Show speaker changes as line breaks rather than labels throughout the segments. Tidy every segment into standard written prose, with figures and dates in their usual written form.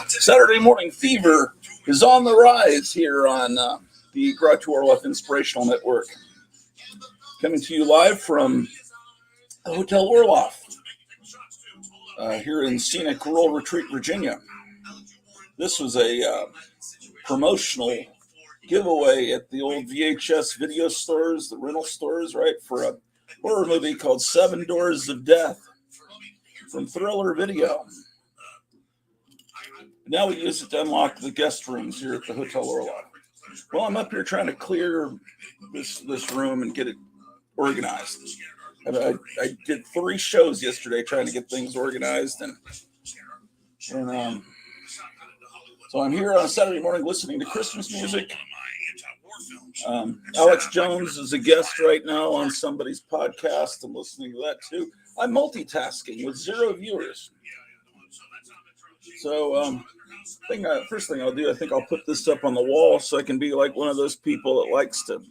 Saturday morning fever is on the rise here on the Garage Orloff Inspirational Network. Coming to you live from the Hotel Orloff here in scenic Rural Retreat, Virginia. This was a promotional giveaway at the old VHS video stores, the rental stores, right, for a horror movie called 7 Doors of Death from Thriller Video. Now we use it to unlock the guest rooms here at the Hotel Orloff. Well, I'm up here trying to clear this room and get it organized. I did 3 shows yesterday trying to get things organized, and so I'm here on a Saturday morning listening to Christmas music. Alex Jones is a guest right now on somebody's podcast. I'm listening to that too. I'm multitasking with 0 viewers. So first thing I'll do, I think I'll put this up on the wall so I can be like one of those people that likes to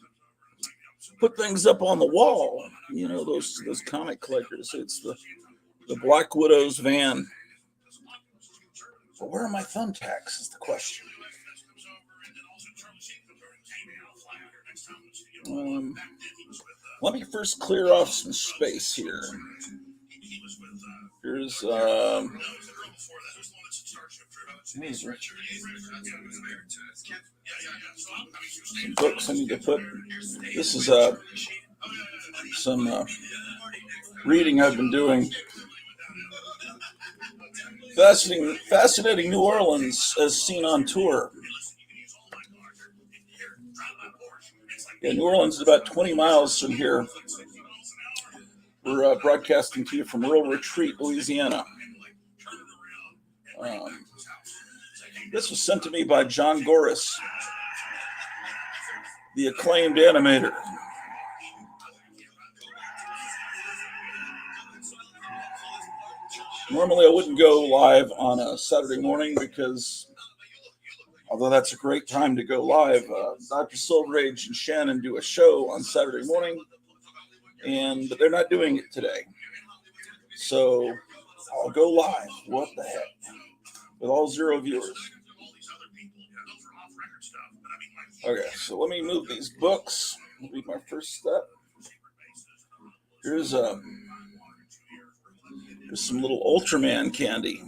put things up on the wall. You know, those comic collectors. It's the Black Widow's van. But where are my thumbtacks is the question. Let me first clear off some space here. Here's some books I need to put. This is some reading I've been doing. Fascinating New Orleans as seen on tour. Yeah, New Orleans is about 20 miles from here. We're broadcasting to you from Rural Retreat, Louisiana. This was sent to me by John Goris, the acclaimed animator. Normally I wouldn't go live on a Saturday morning because, although that's a great time to go live, Dr. Silverage and Shannon do a show on Saturday morning, but they're not doing it today. So I'll go live. What the heck? With all 0 viewers. Okay, so let me move these books. That'll be my first step. Here's some little Ultraman candy.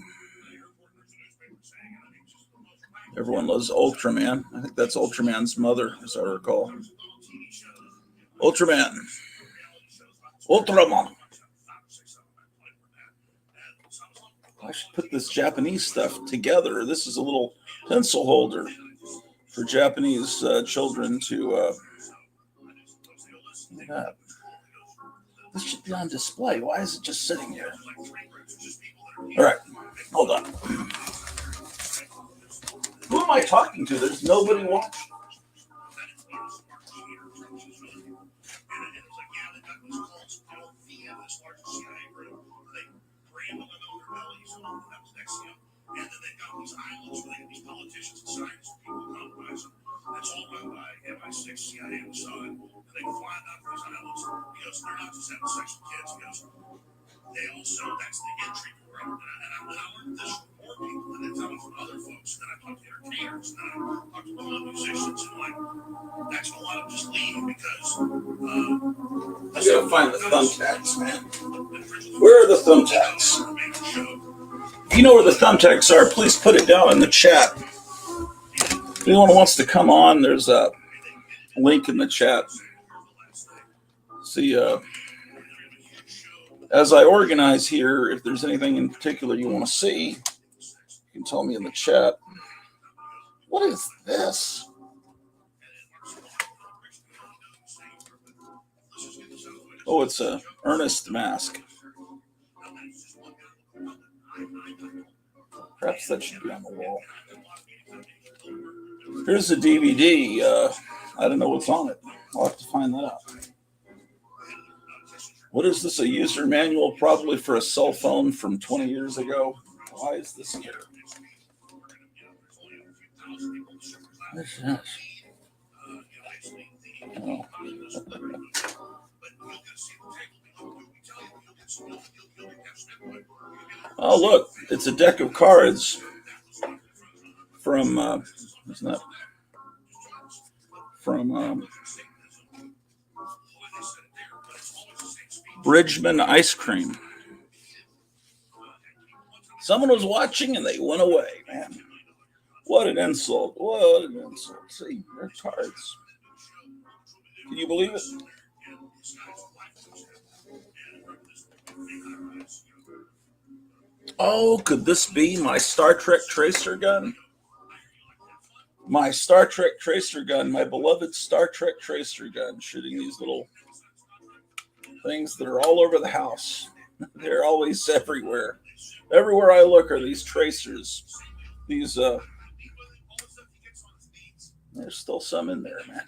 Everyone loves Ultraman. I think that's Ultraman's mother, as I recall. Ultraman. I should put this Japanese stuff together. This is a little pencil holder for Japanese children to look at. This should be on display. Why is it just sitting here? All right, hold on. Who am I talking to? There's nobody watching. And then they've got these islands where they have these politicians and scientists and people compromise them. That's all run by MI6, CIA, and Mossad. And they fly down to these islands because they're not just having sex with kids. Because they also, that's the entry for them. And I learned this from more people than they tell me from other folks. And then I talk to entertainers, and then I talk to well-known musicians, and like, that's a lot of just leave because I gotta find the thumbtacks, man. Where are the thumbtacks? If you know where the thumbtacks are, please put it down in the chat. If anyone wants to come on, there's a link in the chat. See, as I organize here, if there's anything in particular you want to see, you can tell me in the chat. What is this? Oh, it's a Ernest mask. Perhaps that should be on the wall. Here's the DVD. I don't know what's on it. I'll have to find that out. What is this? A user manual, probably for a cell phone from 20 years ago. Why is this here? What is this? Oh.
Oh, look, it's a deck of cards from, isn't that from Bridgman Ice Cream. Someone was watching and they went away, man. What an insult. What an insult. See, they're cards. Can you believe it? Oh, could this be my Star Trek tracer gun? My Star Trek tracer gun, my beloved Star Trek tracer gun, shooting these little things that are all over the house. They're always everywhere. Everywhere I look are these tracers. These there's still some in there, man.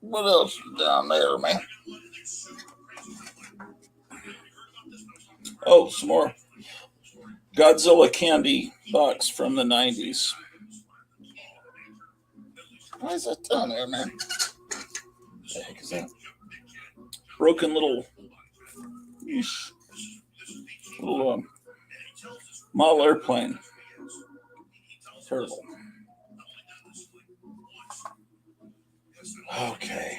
What else is down there, man? Oh, some more Godzilla candy box from the 90s. Why is that down there, man? What the heck is that? Broken little model airplane. Terrible. Okay.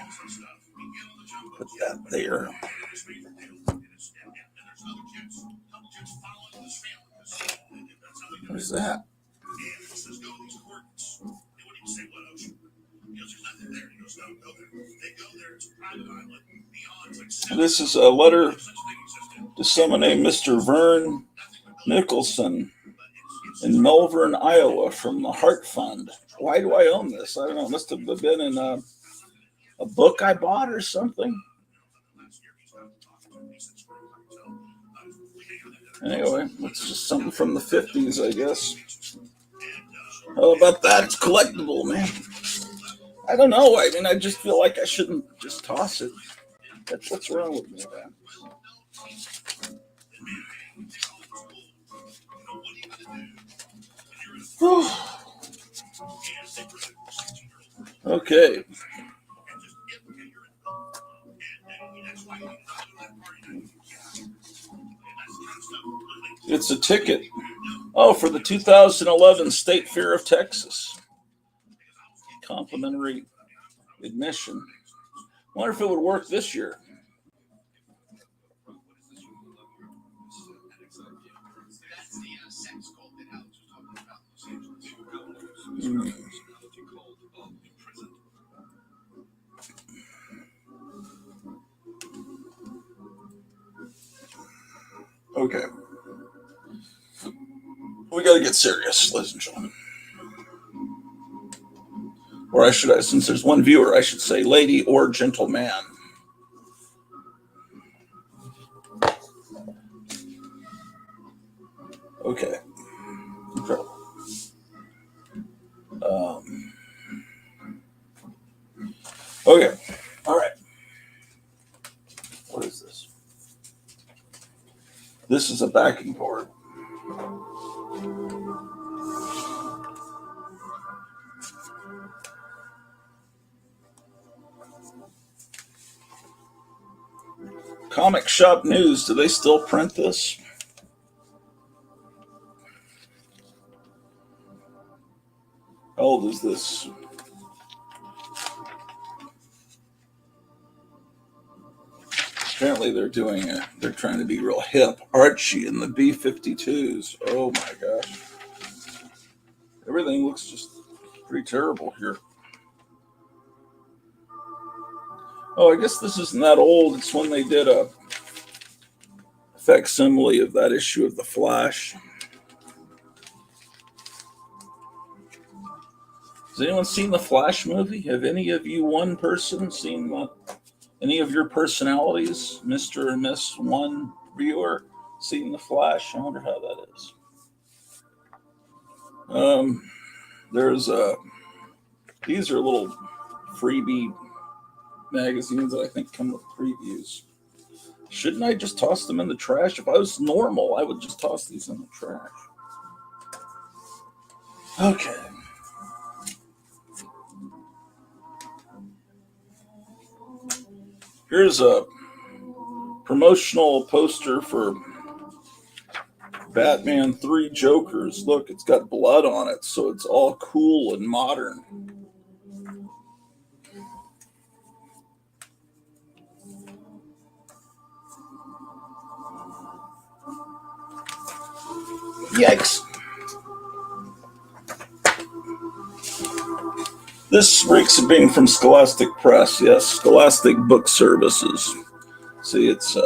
Put that there. What is that? This is a letter to someone named Mr. Vern Nicholson in Melbourne, Iowa, from the Heart Fund. Why do I own this? I don't know. It must have been in a book I bought or something. Anyway, it's just something from the 50s, I guess. How about that? It's collectible, man. I don't know. I mean, I just feel like I shouldn't just toss it. That's what's wrong with me, man. Okay. It's a ticket. Oh, for the 2011 State Fair of Texas. Complimentary admission. Wonder if it would work this year. Okay. We got to get serious, ladies and gentlemen. Or since there's one viewer, I should say lady or gentleman. Okay. Incredible. Okay. All right. What is this? This is a backing board. Comic Shop News. Do they still print this? How old is this? Apparently they're trying to be real hip. Archie and the B-52s. Oh my gosh. Everything looks just pretty terrible here. Oh, I guess this isn't that old. It's when they did a facsimile of that issue of The Flash. Has anyone seen the Flash movie? Have any of you one person seen any of your personalities, Mr. and Miss One viewer, seen the Flash? I wonder how that is. There's these are little freebie magazines that I think come with previews. Shouldn't I just toss them in the trash? If I was normal, I would just toss these in the trash. Okay. Here's a promotional poster for Batman 3 Jokers. Look, it's got blood on it, so it's all cool and modern. Yikes. This reeks of being from Scholastic Press. Yes, Scholastic Book Services. See, it's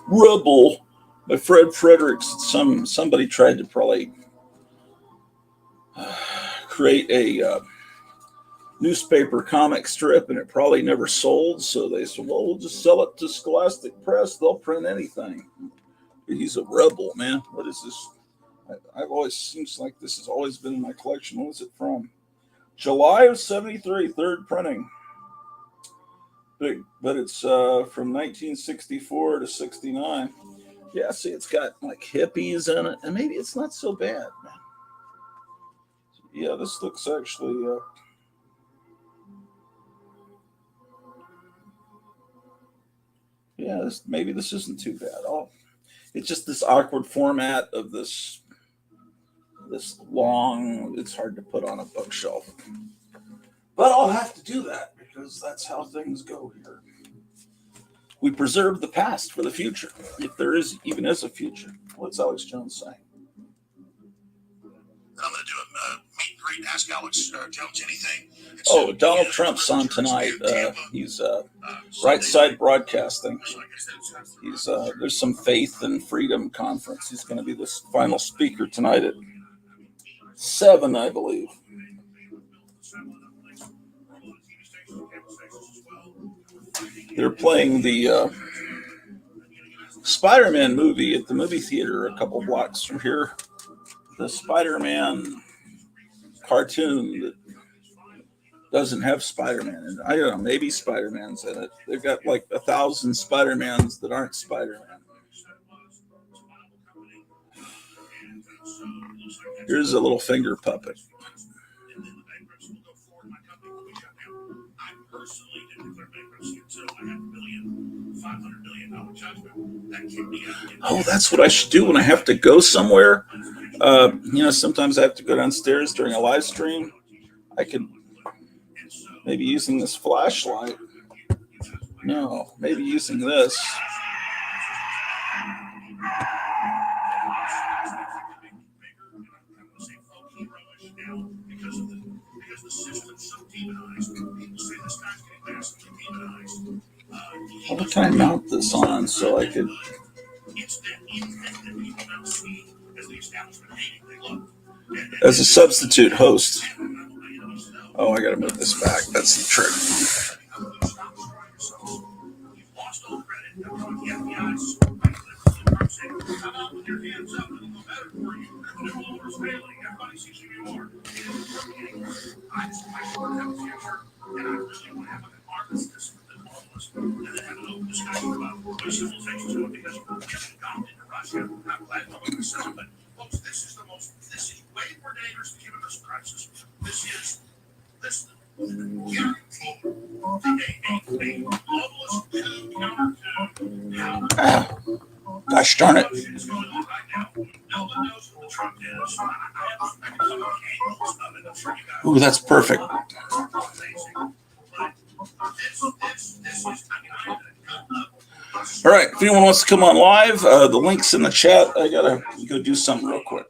Rebel by Fred Fredericks. Somebody tried to probably create a newspaper comic strip, and it probably never sold. So they said, "Well, we'll just sell it to Scholastic Press. They'll print anything." He's a rebel, man. What is this? I've always seems like this has always been in my collection. What is it from? July of '73, third printing. But it's from 1964 to '69. Yeah, see, it's got like hippies in it, and maybe it's not so bad, man. Yeah, this looks actually. Yeah, maybe this isn't too bad. It's just this awkward format of this long. It's hard to put on a bookshelf, but I'll have to do that because that's how things go here. We preserve the past for the future, if there even is a future. What's Alex Jones saying?
I'm going to do a meet and greet. Ask Alex Jones anything.
Oh, Donald Trump's on tonight. He's Right Side Broadcasting. He's there's some Faith and Freedom conference. He's going to be the final speaker tonight at 7, I believe. They're playing the Spider-Man movie at the movie theater a couple blocks from here. The Spider-Man cartoon that doesn't have Spider-Man in it. I don't know, maybe Spider-Man's in it. They've got like 1,000 Spider-Mans that aren't Spider-Man. Here's a little finger puppet. Oh, that's what I should do when I have to go somewhere. Sometimes I have to go downstairs during a live stream. I could maybe using this flashlight. No, maybe using this. What can I mount this on so I could? As a substitute host. Oh, I got to move this back. That's the trick. Gosh darn it. Ooh, that's perfect. All right, if anyone wants to come on live, the link's in the chat. I gotta go do something real quick.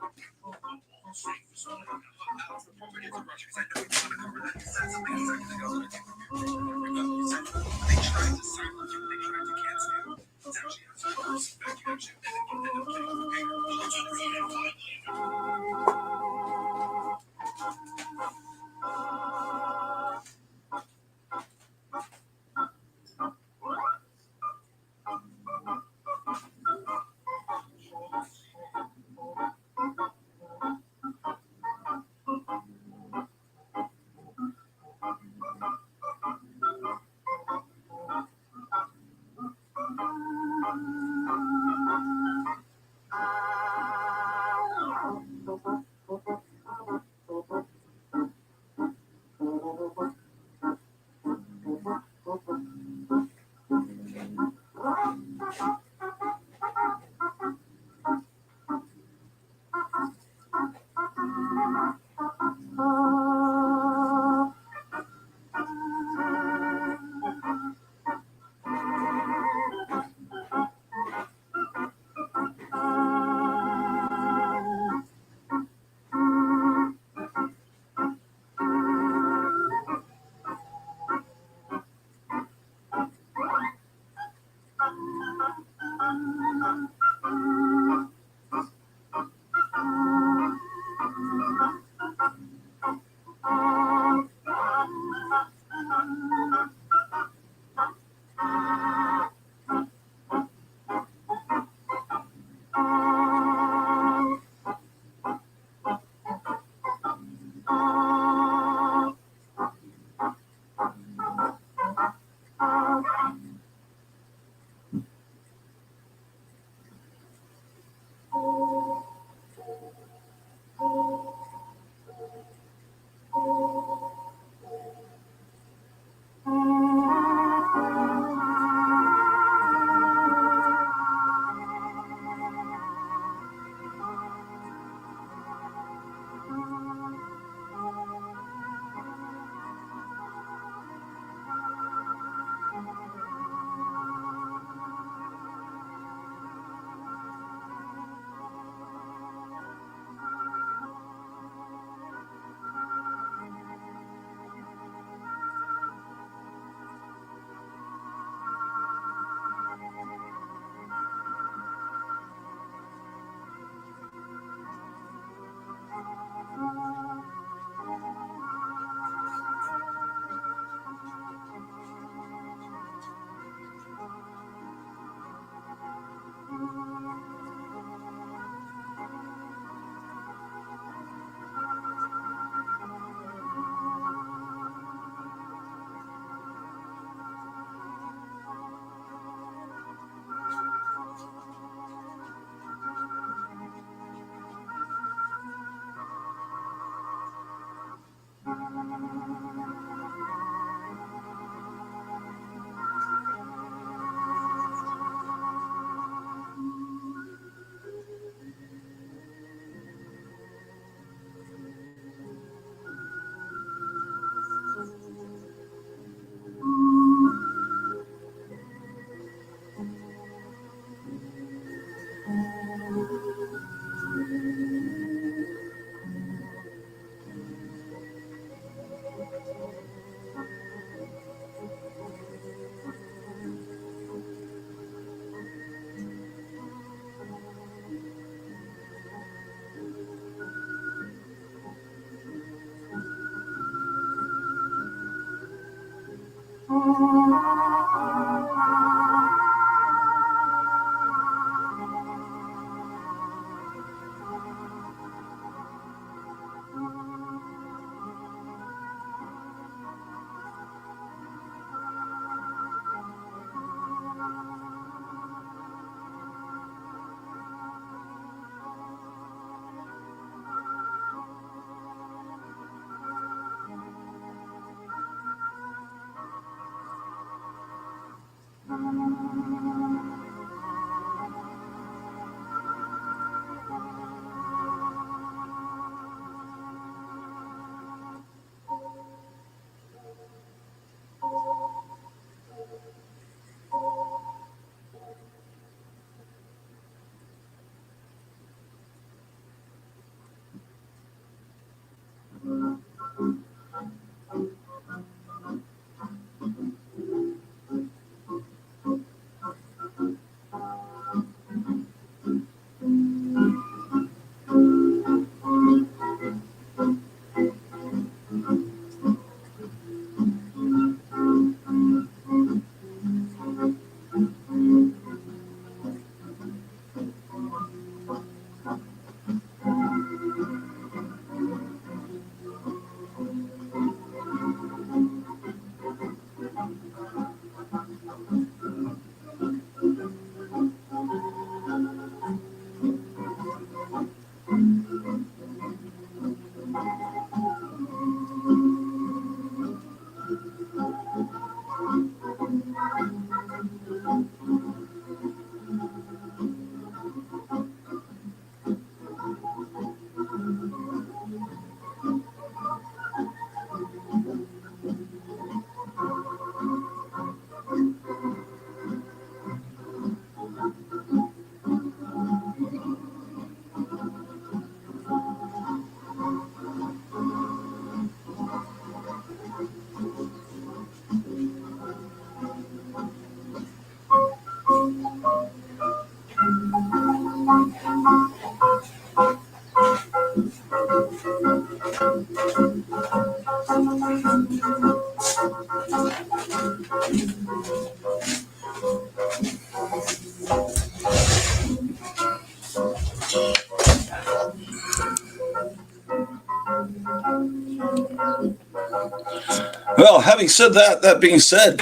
Well, having said that, that being said,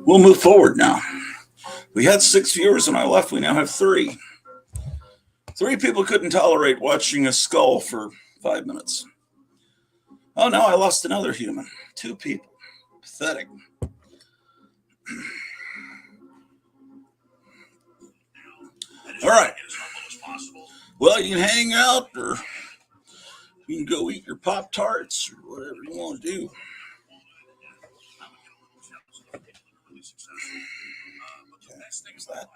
we'll move forward now. We had 6 viewers on my left. We now have 3. 3 people couldn't tolerate watching a skull for 5 minutes. Oh, now I lost another human. 2 people. Pathetic. All right. Well, you can hang out or you can go eat your Pop-Tarts or whatever you want to do. What's that?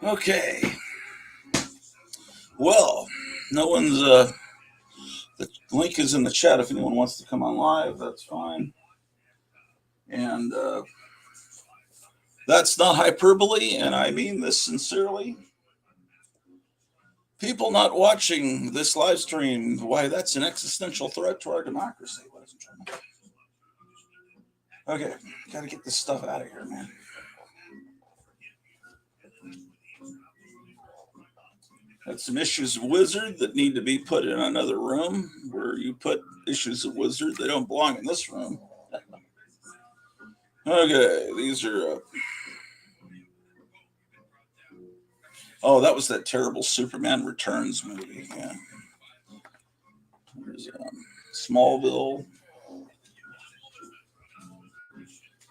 Okay. Well, no one's, the link is in the chat if anyone wants to come on live, that's fine. And that's not hyperbole, and I mean this sincerely. People not watching this live stream, why, that's an existential threat to our democracy, ladies and gentlemen. Okay, gotta get this stuff out of here, man. Got some issues of Wizard that need to be put in another room where you put issues of Wizard. They don't belong in this room. Okay, these are... oh, that was that terrible Superman Returns movie. Yeah. There's Smallville.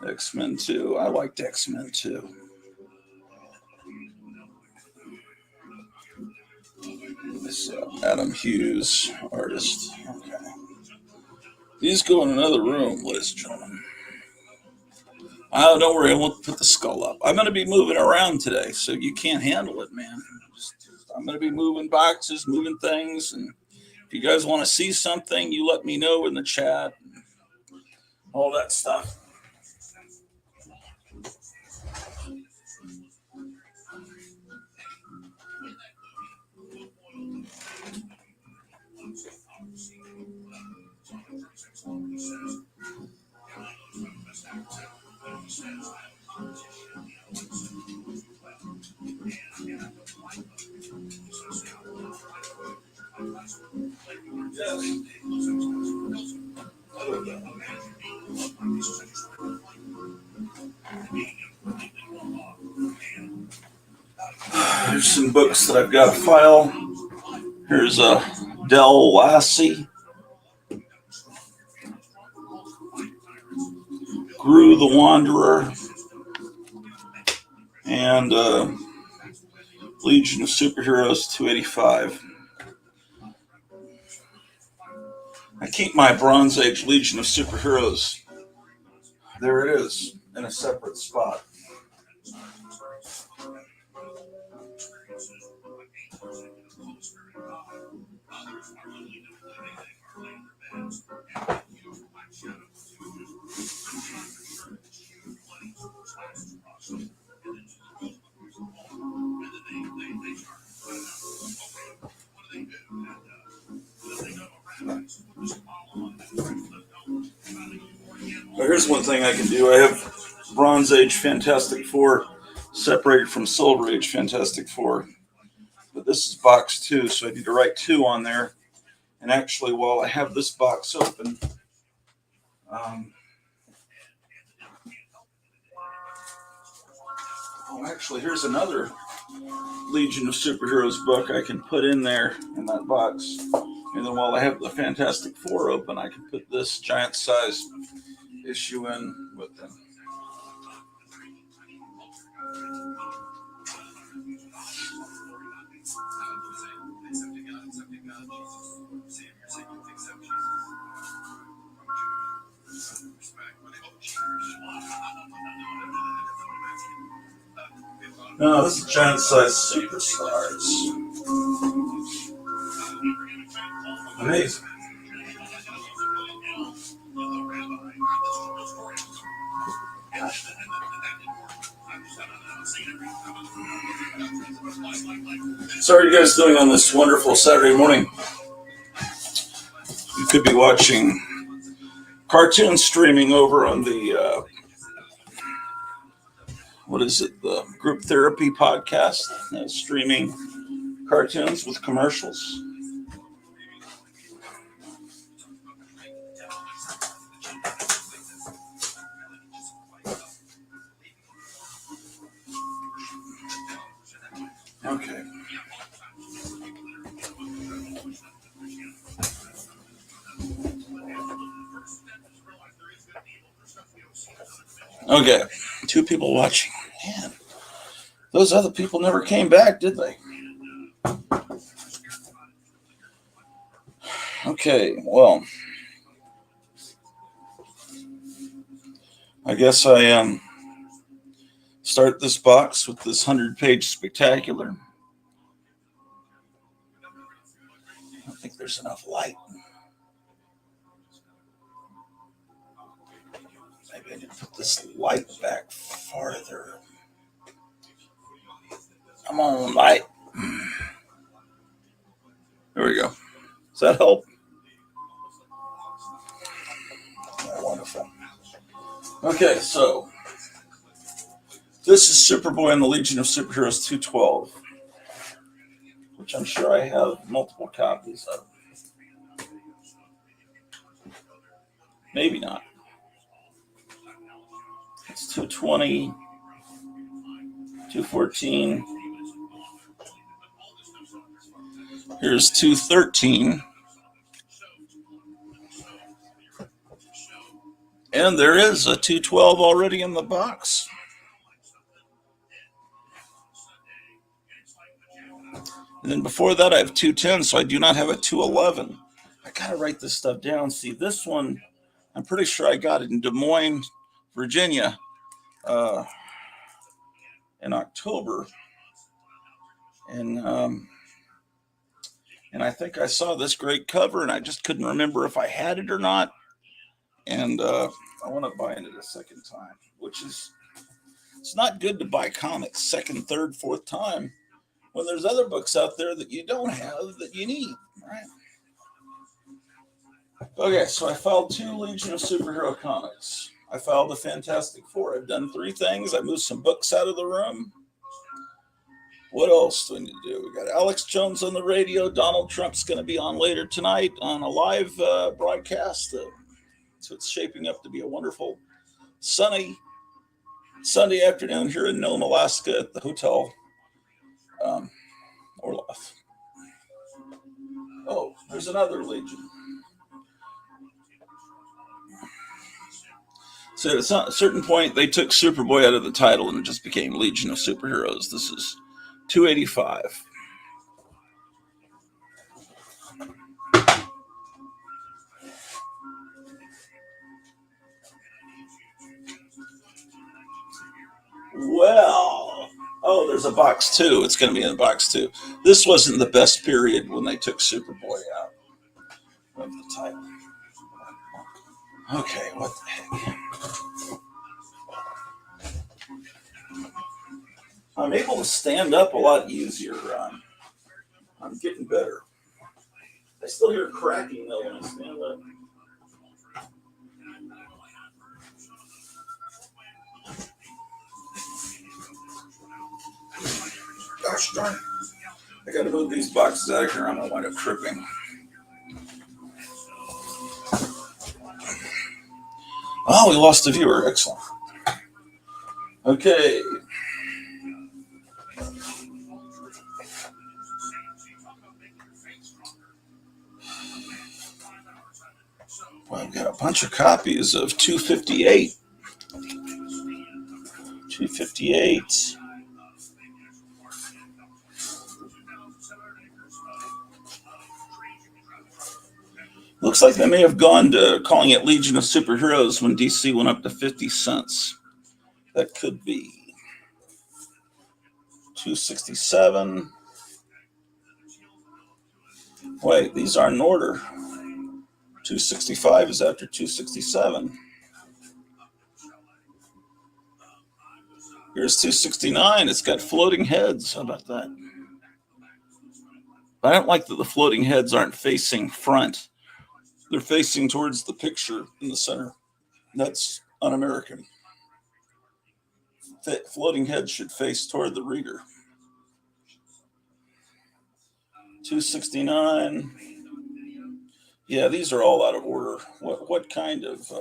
X-Men 2. I liked X-Men 2. This Adam Hughes artist. Okay. These go in another room, ladies and gentlemen. Oh, don't worry, I won't put the skull up. I'm going to be moving around today, so you can't handle it, man. I'm going to be moving boxes, moving things, and if you guys want to see something, you let me know in the chat. All that stuff. Here's some books that I've got to file. Here's a Del Lassie. Gru the Wanderer. And Legion of Superheroes 285. I keep my Bronze Age Legion of Superheroes. There it is, in a separate spot. Well, here's one thing I can do. I have Bronze Age Fantastic Four separated from Silver Age Fantastic Four. But this is box 2, so I need to write 2 on there. And actually, while I have this box open, actually, here's another Legion of Superheroes book I can put in there in that box. And then while I have the Fantastic Four open, I can put this giant size issue in with them. No, this is giant size Superstars. Amazing. So how are you guys doing on this wonderful Saturday morning? You could be watching cartoon streaming over on the, what is it, the Group Therapy podcast, streaming cartoons with commercials. Okay. Okay. 2 people watching. Man, those other people never came back, did they? Okay. Well, I guess I start this box with this 100-page spectacular. I don't think there's enough light. Maybe I need to put this light back farther. Come on, light. There we go. Does that help? Oh, wonderful. Okay, so this is Superboy and the Legion of Superheroes 212, which I'm sure I have multiple copies of. Maybe not. It's 220, 214. Here's 213. And there is a 212 already in the box. And then before that, I have 210, so I do not have a 211. I got to write this stuff down. See, this one, I'm pretty sure I got it in Des Moines, Virginia, in October. And I think I saw this great cover, and I just couldn't remember if I had it or not. And I want to buy it a second time, which is, it's not good to buy comics second, third, fourth time when there's other books out there that you don't have that you need, right? Okay, so I filed 2 Legion of Superhero comics. I filed the Fantastic Four. I've done 3 things. I moved some books out of the room. What else do we need to do? We got Alex Jones on the radio. Donald Trump's going to be on later tonight on a live broadcast. So it's shaping up to be a wonderful sunny Sunday afternoon here in Nome, Alaska at the hotel Orloff. Oh, there's another Legion. So at a certain point, they took Superboy out of the title and it just became Legion of Superheroes. This is 285. Well, oh, there's a box 2. It's going to be in the box 2. This wasn't the best period when they took Superboy out of the title. Okay, what the heck? I'm able to stand up a lot easier. I'm getting better. I still hear cracking though when I stand up. Gosh darn it. I gotta move these boxes out of here. I'm gonna wind up tripping. Oh, we lost a viewer. Excellent. Okay. Well, I've got a bunch of copies of 258. 258. Looks like they may have gone to calling it Legion of Superheroes when DC went up to 50 cents. That could be. 267. Wait, these aren't in order. 265 is after 267. Here's 269. It's got floating heads. How about that? I don't like that the floating heads aren't facing front. They're facing towards the picture in the center. That's un-American. Floating heads should face toward the reader. 269. Yeah, these are all out of order. What kind of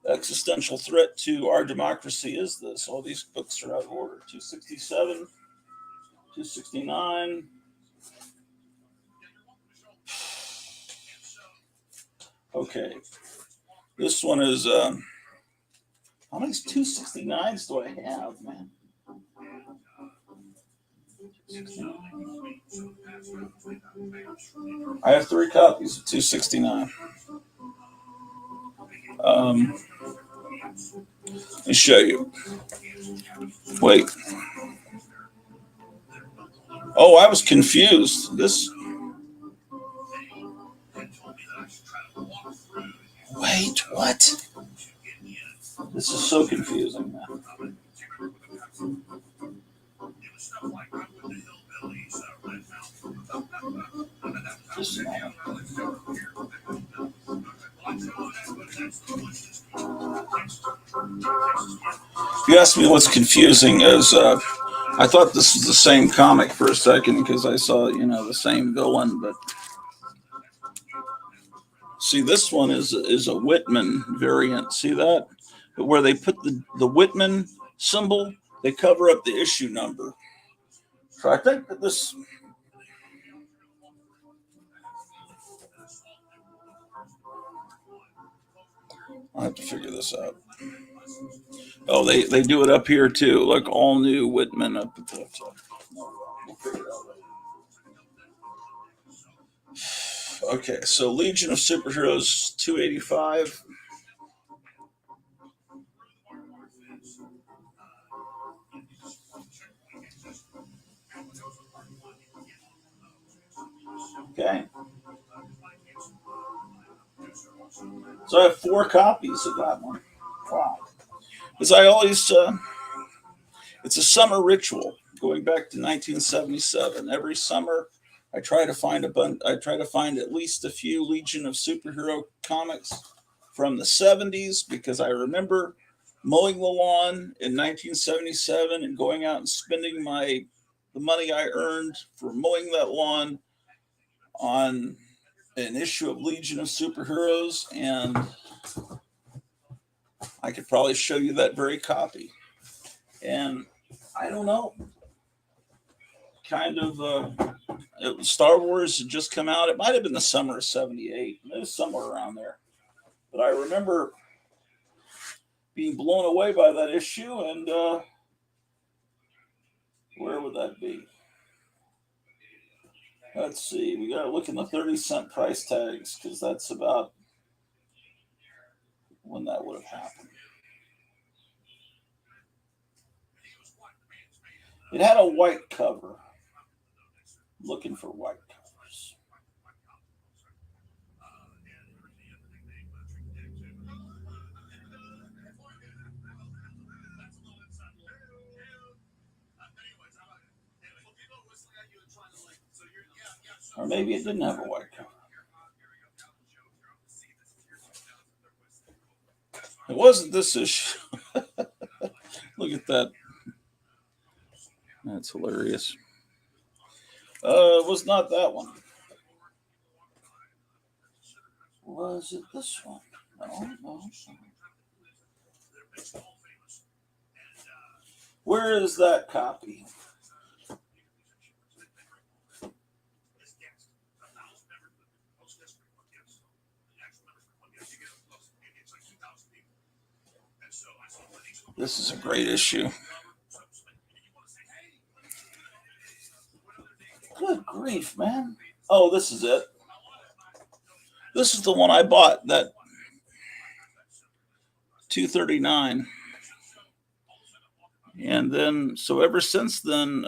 existential threat to our democracy is this? All these books are out of order. 267. $269. Okay. This one is how many 269s do I have, man? I have 3 copies of 269. Let me show you. Wait. Oh, I was confused. This. Wait, what? This is so confusing, man. Just a moment. If you ask me what's confusing is I thought this was the same comic for a second because I saw, the same villain, but see, this one is a Whitman variant. See that? Where they put the Whitman symbol, they cover up the issue number. So I think that this. I'll have to figure this out. Oh, they do it up here too. Look, all new Whitman up at the top. We'll figure it out later. Okay, so Legion of Superheroes 285. Okay. So I have 4 copies of that one. Wow. Because I always, it's a summer ritual going back to 1977. Every summer, I try to find at least a few Legion of Superhero comics from the 70s because I remember mowing the lawn in 1977 and going out and spending the money I earned for mowing that lawn on an issue of Legion of Superheroes, and I could probably show you that very copy. And I don't know, kind of, Star Wars had just come out. It might have been the summer of '78. It was somewhere around there. But I remember being blown away by that issue, and where would that be? Let's see. We got to look in the 30-cent price tags because that's about when that would have happened. It had a white cover. Looking for white covers. Or maybe it didn't have a white cover. It wasn't this issue. Look at that. That's hilarious. It was not that one. Was it this one? No. Where is that copy? This is a great issue. Good grief, man. Oh, this is it. This is the one I bought, that 239. And then, so ever since then,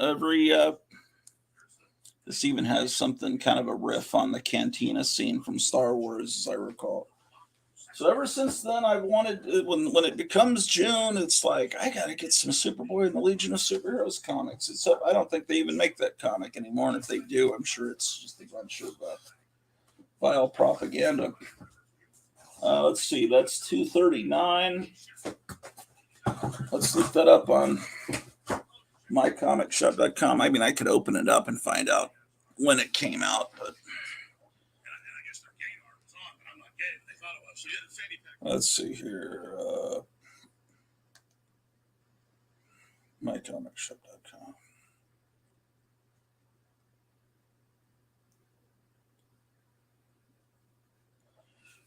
this even has something kind of a riff on the cantina scene from Star Wars, as I recall. So ever since then, I've wanted, when it becomes June, it's like, I got to get some Superboy and the Legion of Superheroes comics. Except I don't think they even make that comic anymore. And if they do, I'm sure it's just a bunch of vile propaganda. Let's see, that's 239. Let's look that up on mycomicshop.com. I mean, I could open it up and find out when it came out, but let's see here. Mycomicshop.com.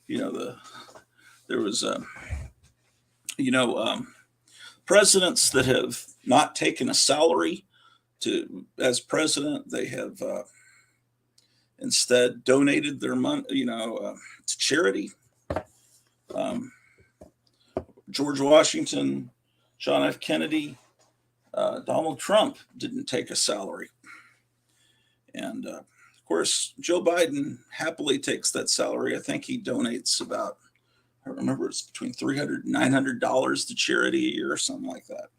you know, there was, you know, presidents that have not taken a salary as president. They have instead donated their money, to charity. Um, George Washington, John F. Kennedy, Donald Trump didn't take a salary. And of course, Joe Biden happily takes that salary. I think he donates about, I don't remember, it's between $300 and $900 to charity a year or something like that.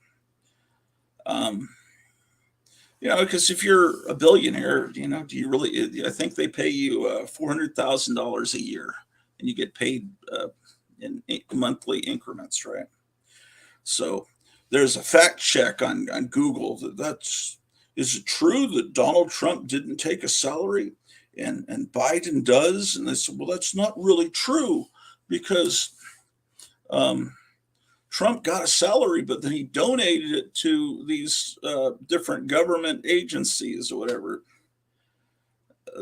Because if you're a billionaire, do you really? I think they pay you $400,000 a year, and you get paid in monthly increments, right? So there's a fact check on Google is it true that Donald Trump didn't take a salary and Biden does? And they said, well, that's not really true because Trump got a salary, but then he donated it to these different government agencies or whatever.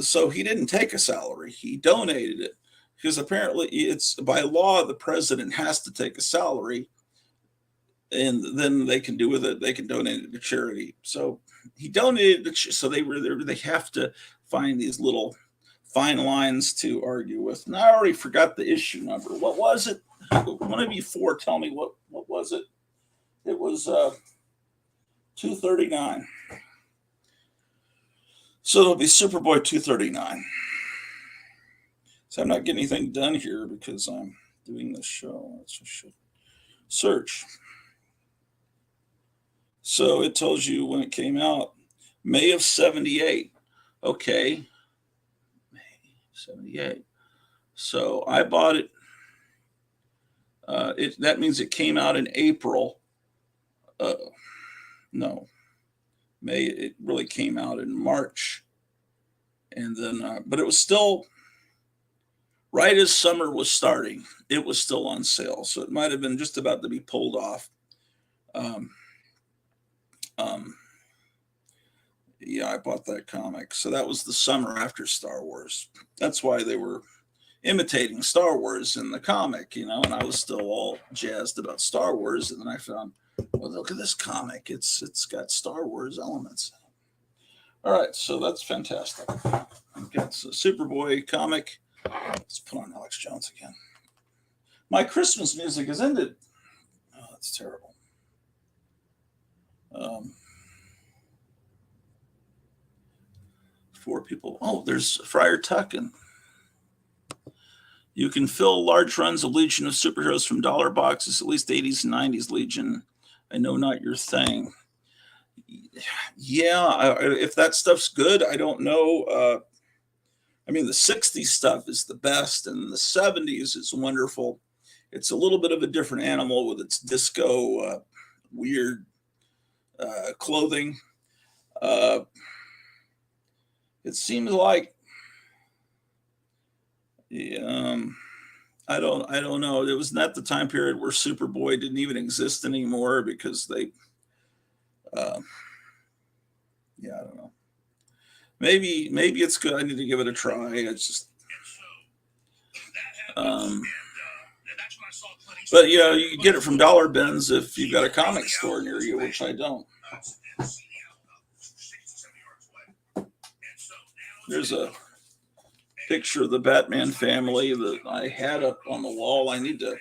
So he didn't take a salary. He donated it because apparently it's by law, the president has to take a salary and then they can do with it. They can donate it to charity. So he donated it. So they have to find these little fine lines to argue with. And I already forgot the issue number. What was it? One of you four, tell me what was it? It was 239. So it'll be Superboy 239. So I'm not getting anything done here because I'm doing this show. Let's just search. So it tells you when it came out, May of 78. Okay. May 78. So I bought it. That means it came out in April. No, May. It really came out in March, and then, but it was still right as summer was starting. It was still on sale, so it might have been just about to be pulled off. Yeah, I bought that comic. So that was the summer after Star Wars. That's why they were imitating Star Wars in the comic, and I was still all jazzed about Star Wars. And then I found, well, look at this comic. It's got Star Wars elements. All right, so that's fantastic. I've got a Superboy comic. Let's put on Alex Jones again. My Christmas music has ended. Oh, that's terrible. Four people. Oh, there's Friar Tuck. You can fill large runs of Legion of Superheroes from dollar boxes, at least 80s and 90s Legion. I know not your thing. Yeah, if that stuff's good, I don't know. I mean, the 60s stuff is the best, and the 70s is wonderful. It's a little bit of a different animal with its disco, weird clothing. It seems like, I don't know. It was not the time period where Superboy didn't even exist anymore because they, yeah, I don't know. Maybe it's good. I need to give it a try. It's just, but you can get it from dollar bins if you've got a comic store near you, which I don't. There's a picture of the Batman family that I had up on the wall. I need to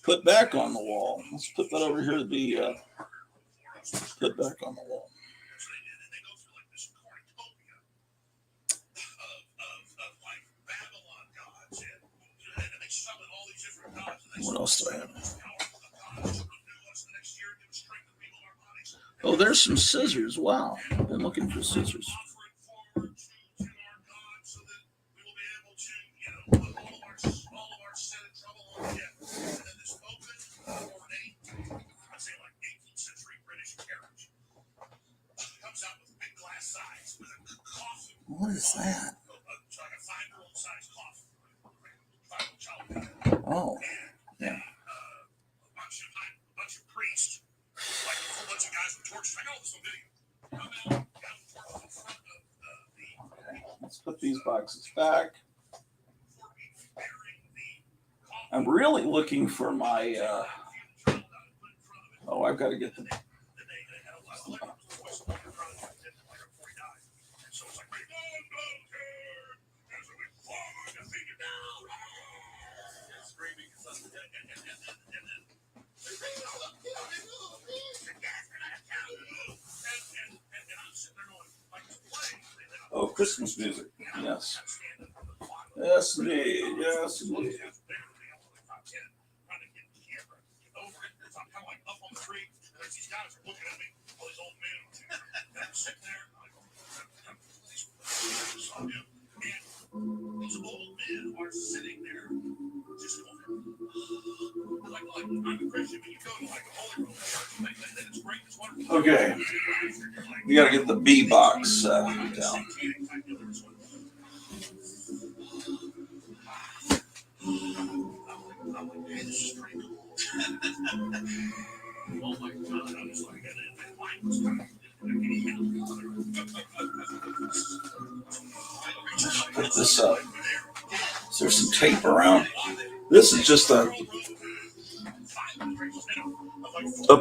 put back on the wall. Let's put that over here to be put back on the wall. What else do I have? Oh, there's some scissors. Wow. I've been looking for scissors. What is that? Oh, yeah. A bunch of priests, like a whole bunch of guys with torches. I know this on video. Okay, let's put these boxes back. I'm really looking for my. Oh, I've got to get the. Oh, Christmas music. Yes. Yes, indeed. Yes, indeed.
These old men are sitting there just going, like I'm a Christian, but you go to like a holy roll church, and it's great, it's wonderful.
Okay. We got to get the B box down.
I'm like, hey, this is pretty cool. Oh my God, I was like, and mine was kind of,
Put this up. Is there some tape around? This is just a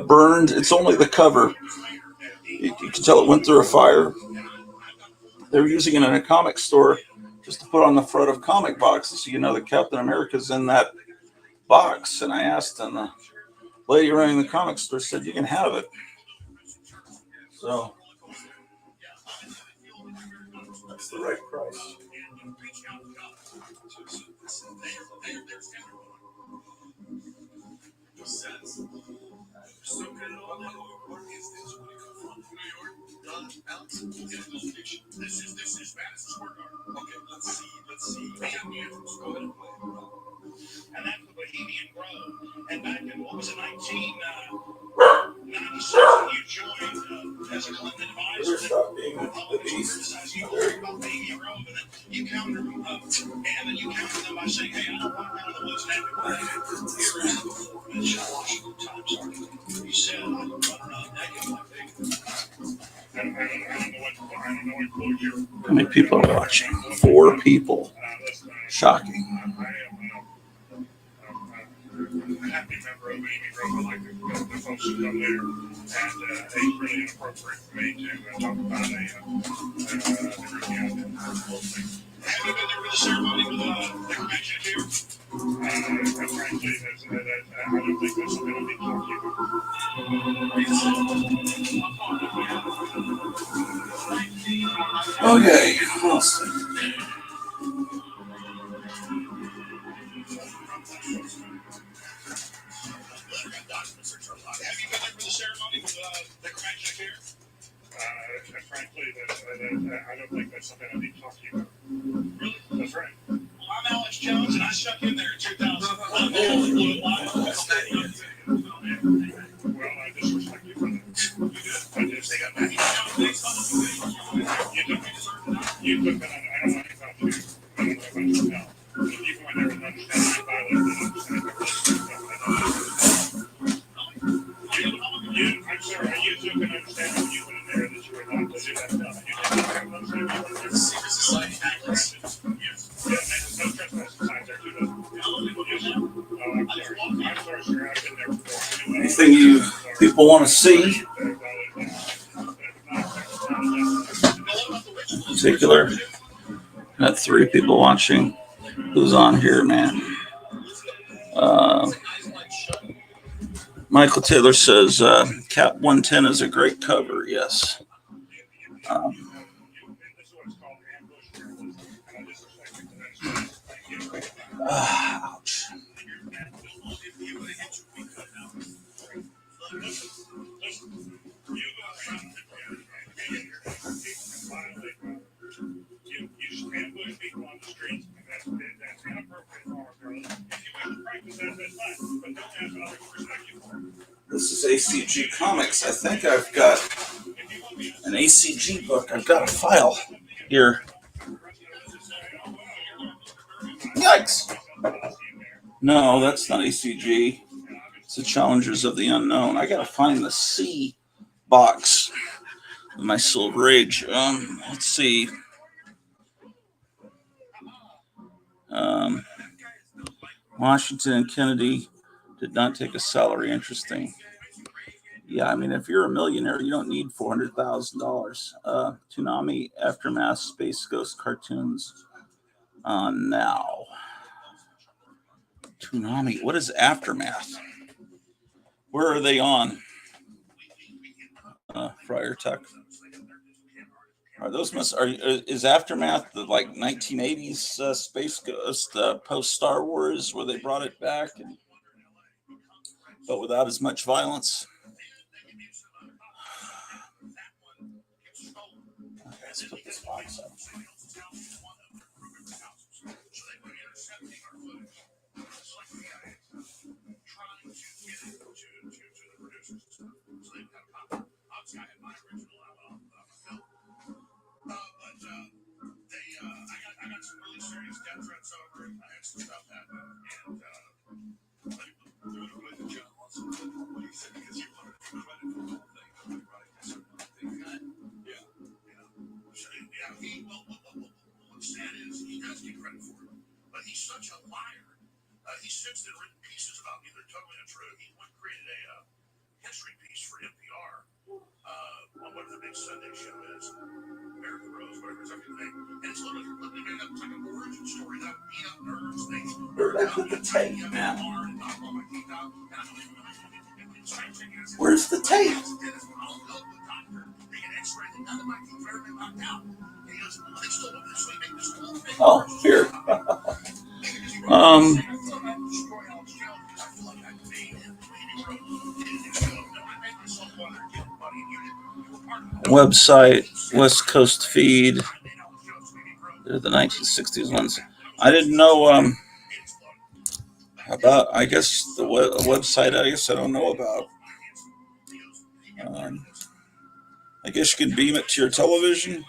burned. It's only the cover. You can tell it went through a fire. They were using it in a comic store just to put on the front of comic boxes, so you know that Captain America's in that box. And I asked, and the lady running the comic store said, "You can have it." So that's the right price.
This is Madison Square Garden. Okay, let's see. Go ahead and play. And that's the Bohemian Grove. And back in, what was it, 1996, you joined as a Clinton advisor.
Stop being the beast.
You talked about Bohemian Grove, and then you countered them, by saying, hey, I don't want to run the woods now. Here is the Washington Times article. He said, I don't run around naked like big.
How many people are watching? 4 people. Shocking.
Happy member of Bohemian Grove. I like the folks who come there, and it's really inappropriate for me to talk about the drinking out there. Have you been there for the ceremony with the convention here? Frankly, I don't think that's something I need to talk to you about.
Okay. Awesome.
Have you been there for the ceremony with the convention here? Frankly, I don't think that's something I need to talk to you about. Really? That's right. Well, I'm Alex Jones, and I stuck in there in 2001. Well, I just respect you for that. You did. I just think I'm you took that. I don't know about you. I don't know about you now. You go in there and understand my violence and understand I'm sorry, you took and understand when you went in there that you were not to do that stuff. You didn't understand what you were doing. Secret society actors. Yes. Yeah, there's no trespass signs there, too. Yes. Oh, I'm sorry, sir. I've been there before.
Anything you people want to see? In particular, got 3 people watching. Who's on here, man? Michael Taylor says Cap 110 is a great cover. Yes. Ouch. This is ACG Comics. I think I've got an ACG book. I've got a file here. Yikes. No, that's not ACG. It's the Challengers of the Unknown. I got to find the C box of my Silver Age. Let's see. Washington and Kennedy did not take a salary. Interesting. Yeah, I mean, if you're a millionaire, you don't need $400,000. Toonami Aftermath Space Ghost cartoons on now. Toonami, what is Aftermath? Where are they on? Friar Tuck. Are those is Aftermath the like 1980s Space Ghost post Star Wars where they brought it back, but without as much violence? Okay, let's put this box up.
I got some really serious death threats over it. I had some stuff happen, and John wants to know what he said because you wanted to credit for the whole thing. What's sad is he does get credit for it, but he's such a liar. He's since then written pieces about me that are totally untrue. He created a history piece for NPR on what the big Sunday show is. American Rose, whatever it's up to name. And it's literally completely made up. It's like an origin story that beat up nerds, things.
Where'd I put the tape, man? Where's the tape? Oh, here. Website, West Coast feed. They're the 1960s ones. I didn't know about, I guess, the website, I guess I don't know about. I guess you could beam it to your television.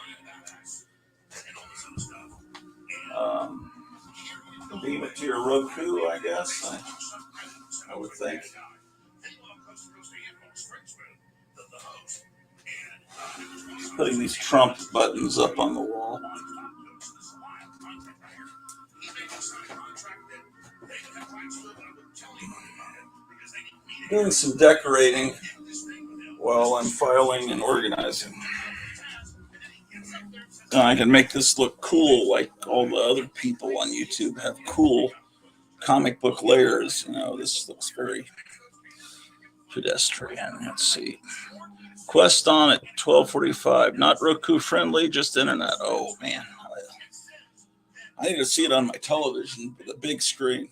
Beam it to your Roku, I guess. I would think. Putting these Trump buttons up on the wall. Doing some decorating while I'm filing and organizing. I can make this look cool like all the other people on YouTube have cool comic book layers. You know, this looks very pedestrian. Let's see. Quest on at 12:45. Not Roku friendly, just internet. Oh, man. I need to see it on my television, the big screen.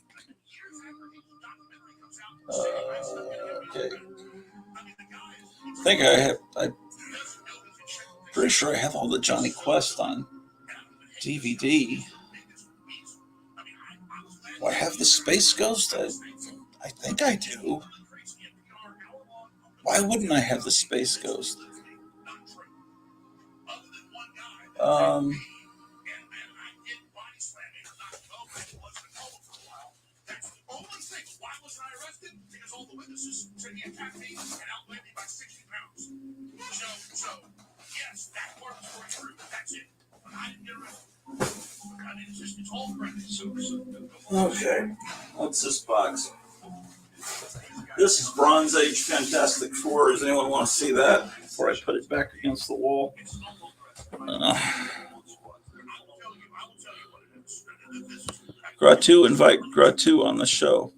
Okay. I think I'm pretty sure I have all the Johnny Quest on DVD. Do I have the Space Ghost? I think I do. Why wouldn't I have the Space Ghost? Okay, what's this box? This is Bronze Age Fantastic Four. Does anyone want to see that before I put it back against the wall? Gratu, invite Gratu on the show.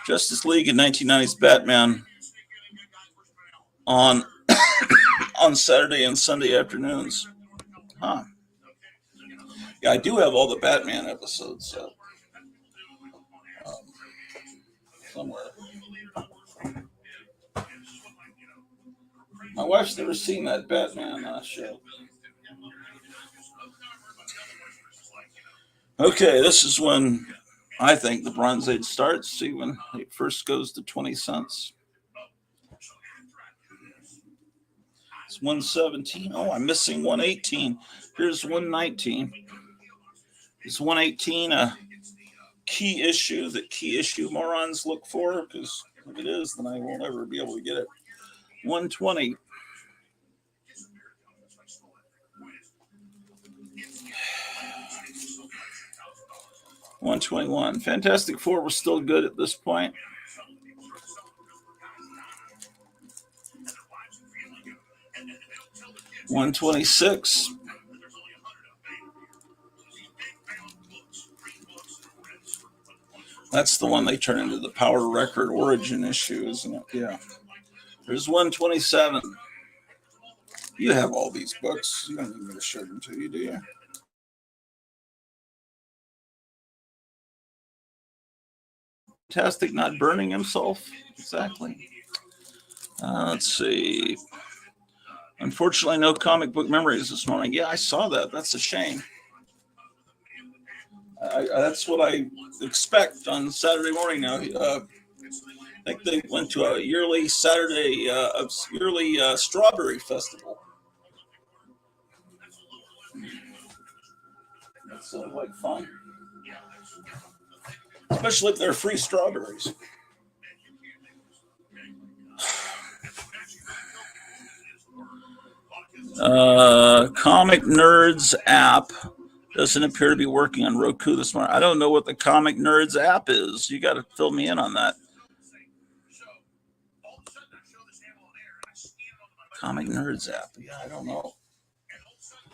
Justice League in 1990s Batman on on Saturday and Sunday afternoons. Huh. Yeah, I do have all the Batman episodes somewhere. My wife's never seen that Batman show. Okay, this is when I think the Bronze Age starts. See, when it first goes to 20 cents. It's 117. Oh, I'm missing 118. Here's 119. Is 118 a key issue that key issue morons look for? Because if it is, then I won't ever be able to get it. 120. 121. Fantastic Four was still good at this point. 126. That's the one they turn into the Power Record Origin issue, isn't it? Yeah. There's 127. You have all these books. You don't need me to show them to you, do you? Fantastic not burning himself. Exactly. Let's see. Unfortunately, no comic book memories this morning. Yeah, I saw that. That's a shame. That's what I expect on Saturday morning now. I think they went to a yearly strawberry festival. That sounds like fun. Especially if they're free strawberries. Comic Nerds app doesn't appear to be working on Roku this morning. I don't know what the Comic Nerds app is. You got to fill me in on that. Comic Nerds app. Yeah, I don't know.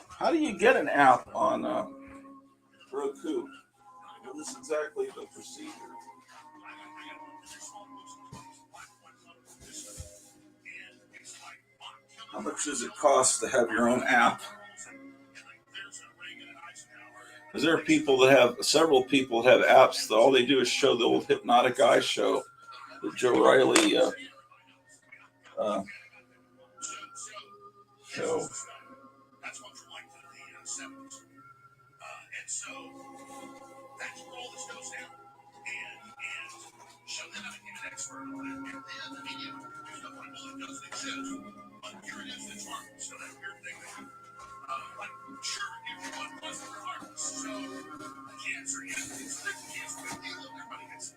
How do you get an app on Roku? What is exactly the procedure? How much does it cost to have your own app? Because there are people that have, several people have apps that all they do is show the old Hypnotic Eye show that Joe Riley show.
That's what you're like in the 70s. And so that's where all this goes down. And so then I became an expert on it. And then the media used up like, well, it doesn't exist. But here it is, it's harmless. So that weird thing that like, sure, everyone was harmless. So cancer, yeah, it's like cancer. Everybody gets it.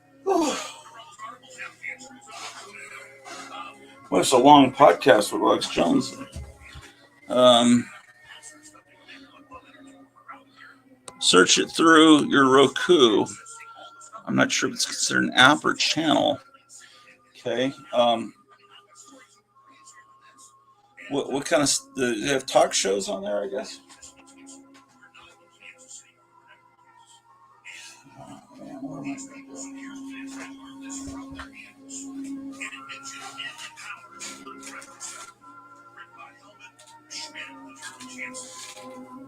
Well, it's a long podcast with Alex Jones. Search it through your Roku. I'm not sure if it's considered an app or channel. Okay. What kind of, do you have talk shows on there, I guess?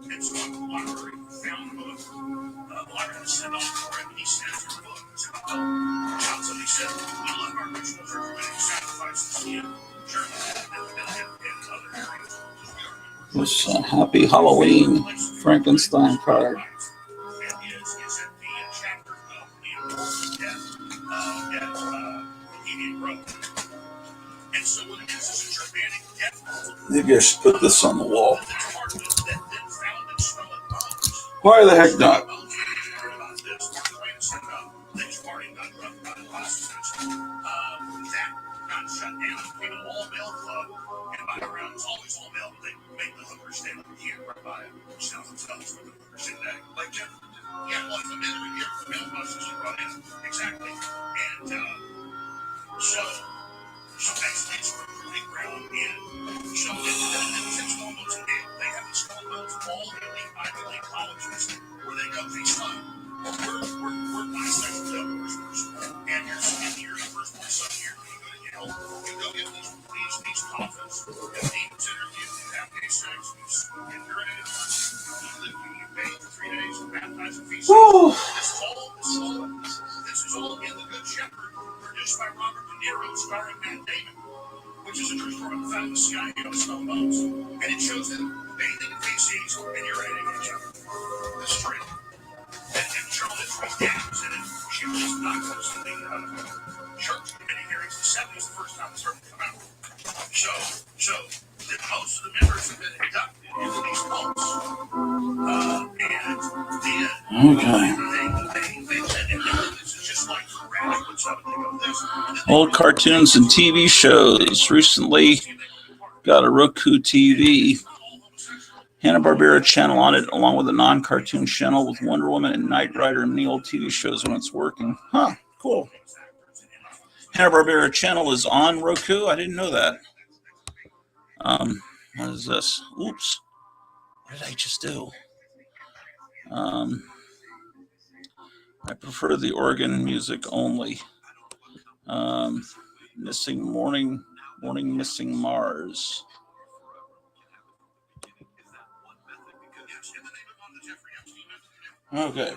And so the library found the book. The library sent off for him, and he sent her book. Somebody said, we love our rituals for committing sacrifices.
This Happy Halloween Frankenstein card. Maybe I should put this on the wall. Why the heck not? Old cartoons and TV shows. Recently got a Roku TV. Hanna-Barbera channel on it, along with a non-cartoon channel with Wonder Woman and Knight Rider and the old TV shows when it's working. Huh, cool. Hanna-Barbera channel is on Roku. I didn't know that. What is this? Oops. What did I just do? I prefer the organ music only. Missing morning missing Mars. Okay.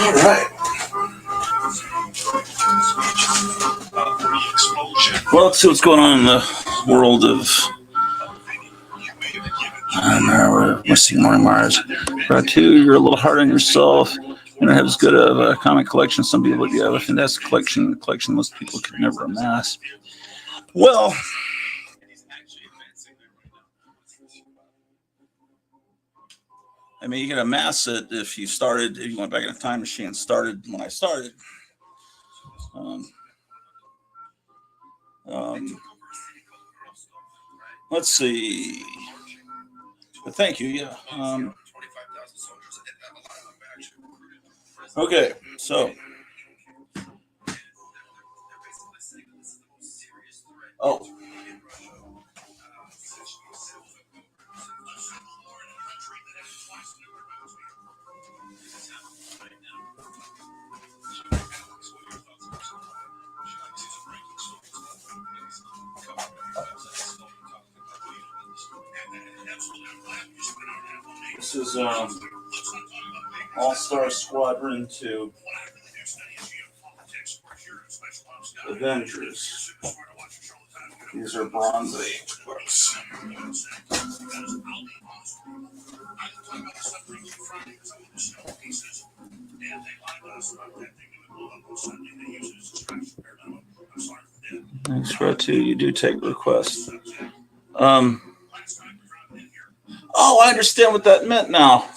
All right. Well, let's see what's going on in the world of Missing Morning Mars. Round 2, you're a little hard on yourself. You don't have as good of a comic collection as some people do. You have a fantastic collection, a collection most people could never amass. Well, I mean, you can amass it if you went back in a time machine and started when I started. Let's see. But thank you. Yeah. Okay. So. Oh. This is All-Star Squadron 2 Avengers. These are Bronze Age books. Thanks, Row 2. You do take requests. Oh, I understand what that meant now.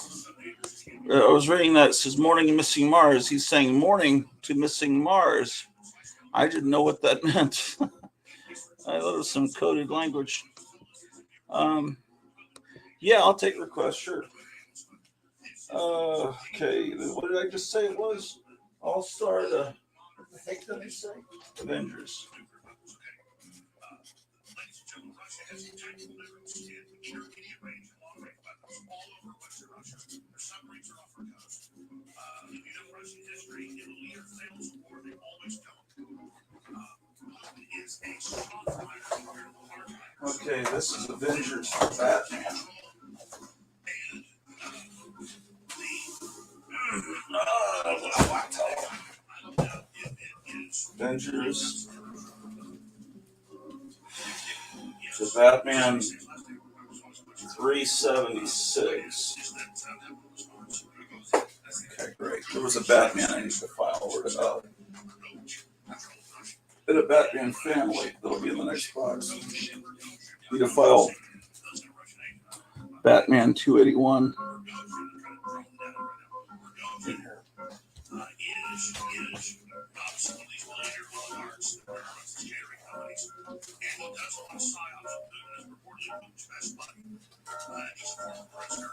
I was reading that. It says Morning Missing Mars. He's saying morning to Missing Mars. I didn't know what that meant. I thought it was some coded language. Yeah, I'll take requests, sure. Okay, what did I just say it was? All-Star, what the heck did I say? Avengers. Okay, this is Avengers Batman. Avengers. So Batman 376. Okay, great. There was a Batman I need to file. Where it up? In a Batman family. That'll be in the next box. Need to file Batman 281.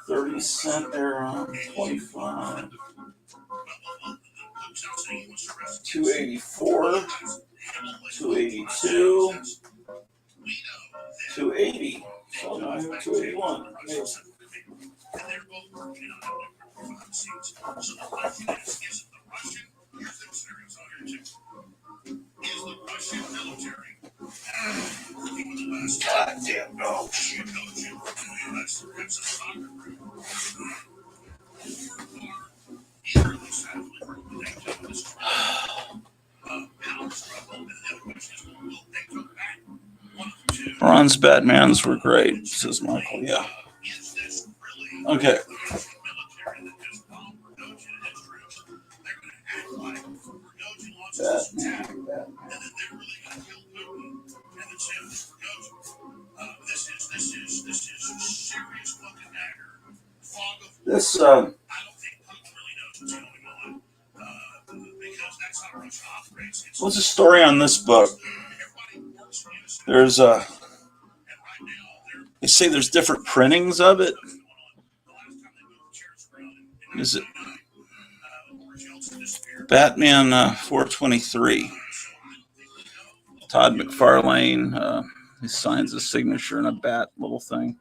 $0.30 era, 25. 284, 282, 280. So now I have 281. Yes. God damn no. Ron's Batmans were great, says Michael. Yeah. Okay. Batman. This what's the story on this book? There's they say there's different printings of it. Is it Batman 423? Todd McFarlane. He signs his signature in a bat little thing.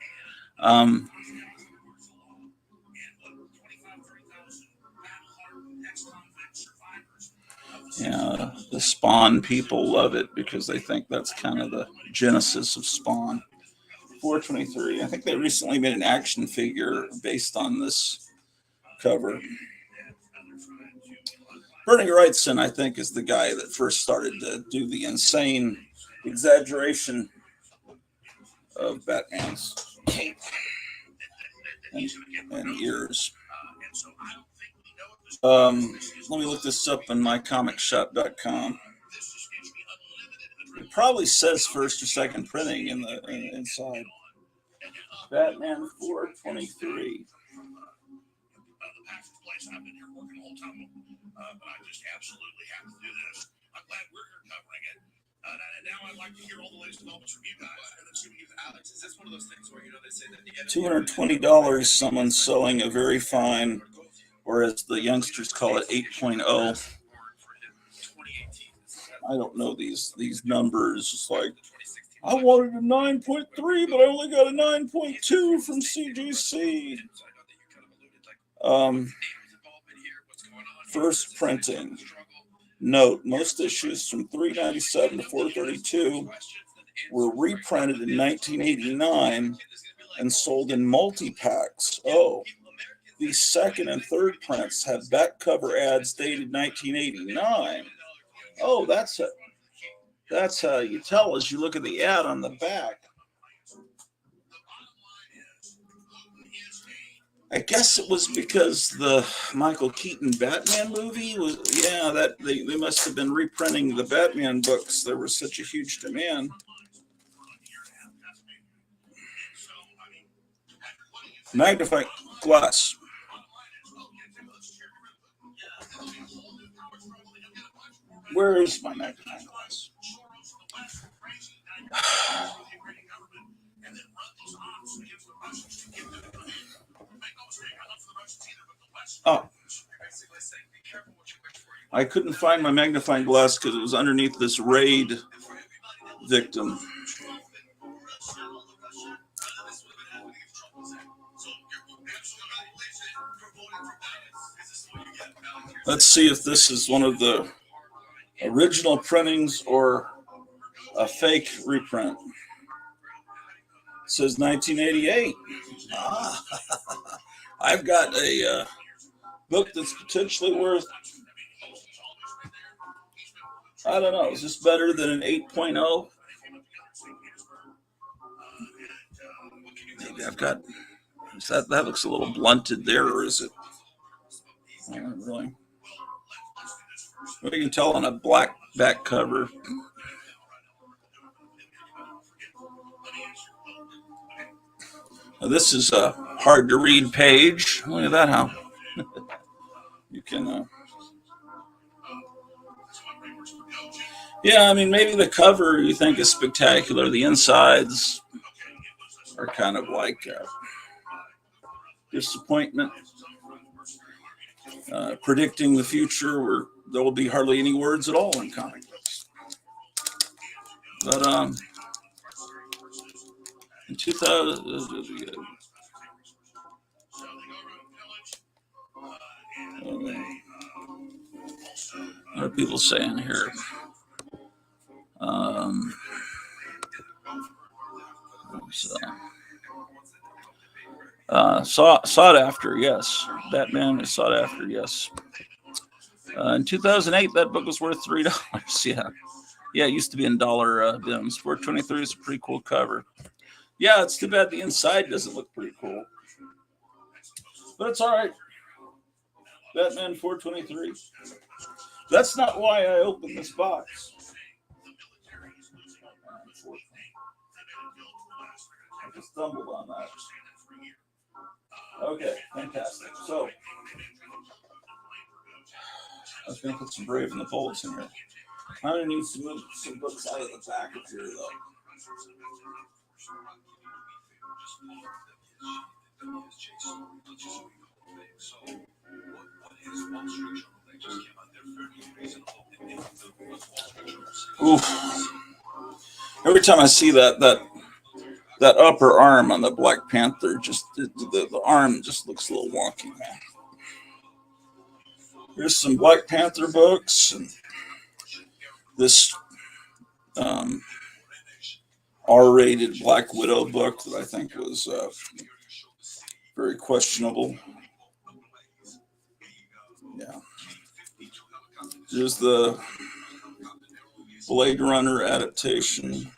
Yeah, the Spawn people love it because they think that's kind of the genesis of Spawn. 423. I think they recently made an action figure based on this cover. Bernie Wrightson, I think, is the guy that first started to do the insane exaggeration of Batman's cape and, and ears. Let me look this up on mycomicshop.com. It probably says first or second printing in the inside. Batman 423.
I've been here working the whole time, but I just absolutely have to do this. I'm glad we're here covering it. And now I'd like to hear all the latest developments from you guys. And then see what you Alex, is this one of those things where, they say that
$220, someone's selling a very fine, or as the youngsters call it, 8.0. I don't know these numbers. It's like, I wanted a 9.3, but I only got a 9.2 from CGC. First printing. Note, most issues from 397 to 432 were reprinted in 1989 and sold in multi-packs. Oh, these second and third prints have back cover ads dated 1989. Oh, that's how you tell as you look at the ad on the back. I guess it was because the Michael Keaton Batman movie was, that they must have been reprinting the Batman books. There was such a huge demand. Magnifying glass. Where is my magnifying glass? Oh, I couldn't find my magnifying glass because it was underneath this raid victim. Let's see if this is one of the original printings or a fake reprint. It says 1988. I've got a book that's potentially worth, I don't know, is this better than an 8.0? Maybe I've got, that looks a little blunted there, or is it? I don't really. Well, you can tell on a black back cover. Now, this is a hard to read page. Look at that, how you can. Yeah, I mean, maybe the cover you think is spectacular. The insides are kind of like disappointment, predicting the future where there will be hardly any words at all in comic books. But in 2000, what are people saying here? Sought after, yes. Batman is sought after, yes. In 2008, that book was worth $3. Yeah, it used to be in dollar bins. 423 is a pretty cool cover. Yeah, it's too bad the inside doesn't look pretty cool, but it's all right. Batman 423. That's not why I opened this box. I just stumbled on that. Okay, fantastic. So, I was going to put some Brave and the Bullets in here. I'm going to need to move some books out of the back of here, though. Oof. Every time I see that upper arm on the Black Panther, just the arm just looks a little wonky, man. Here's some Black Panther books and this R-rated Black Widow book that I think was very questionable. Yeah. Here's the Blade Runner adaptation.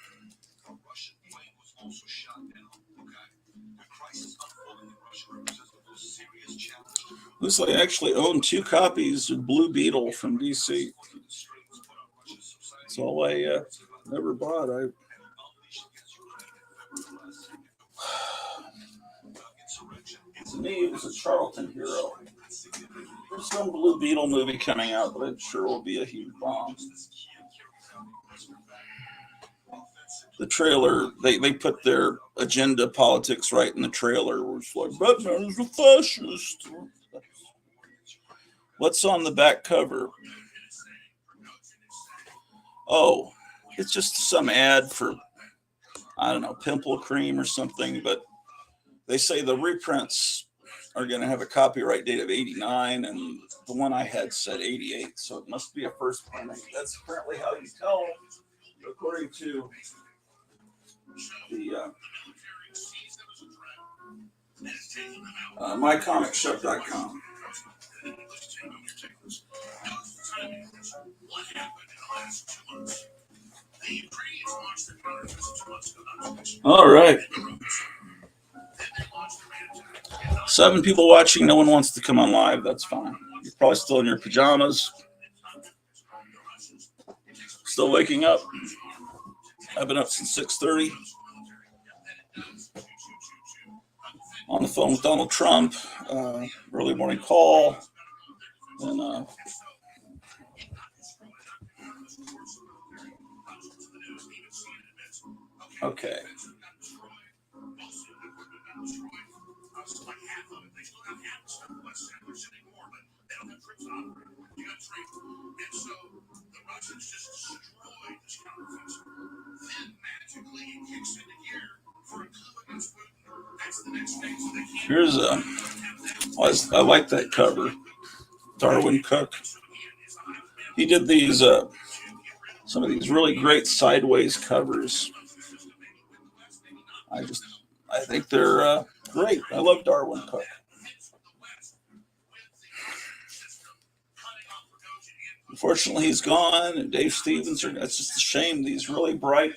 Looks like I actually own 2 copies of Blue Beetle from DC. That's all I never bought. To me, it was a Charlton hero. There's some Blue Beetle movie coming out, but I'm sure will be a huge bomb. The trailer, they put their agenda politics right in the trailer. Where it's like, Batman is a fascist. What's on the back cover? Oh, it's just some ad for, I don't know, pimple cream or something, but they say the reprints are going to have a copyright date of 89, and the one I had said 88, so it must be a first printing. That's apparently how you tell, according to the mycomicshop.com. All right. 7 people watching. No one wants to come on live. That's fine. You're probably still in your pajamas. Still waking up. I've been up since 6:30. On the phone with Donald Trump. Early morning call. And okay. Here's I like that cover. Darwin Cook. He did these some of these really great sideways covers. I think they're great. I love Darwin Cook. Unfortunately, he's gone, and Dave Stevens. It's just a shame. These really bright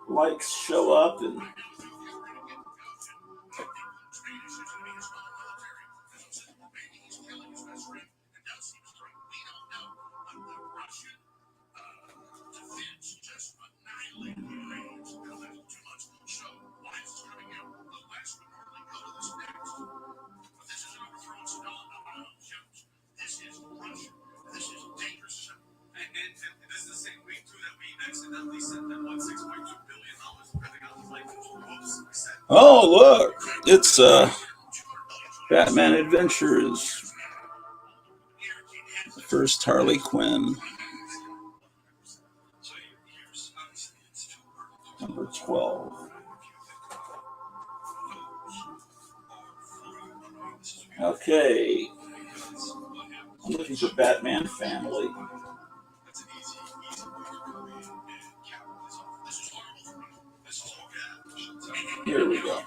lights show up, and oh look, it's Batman Adventures. The first Harley Quinn. Number 12. Okay. I'm looking for Batman Family. Here we go.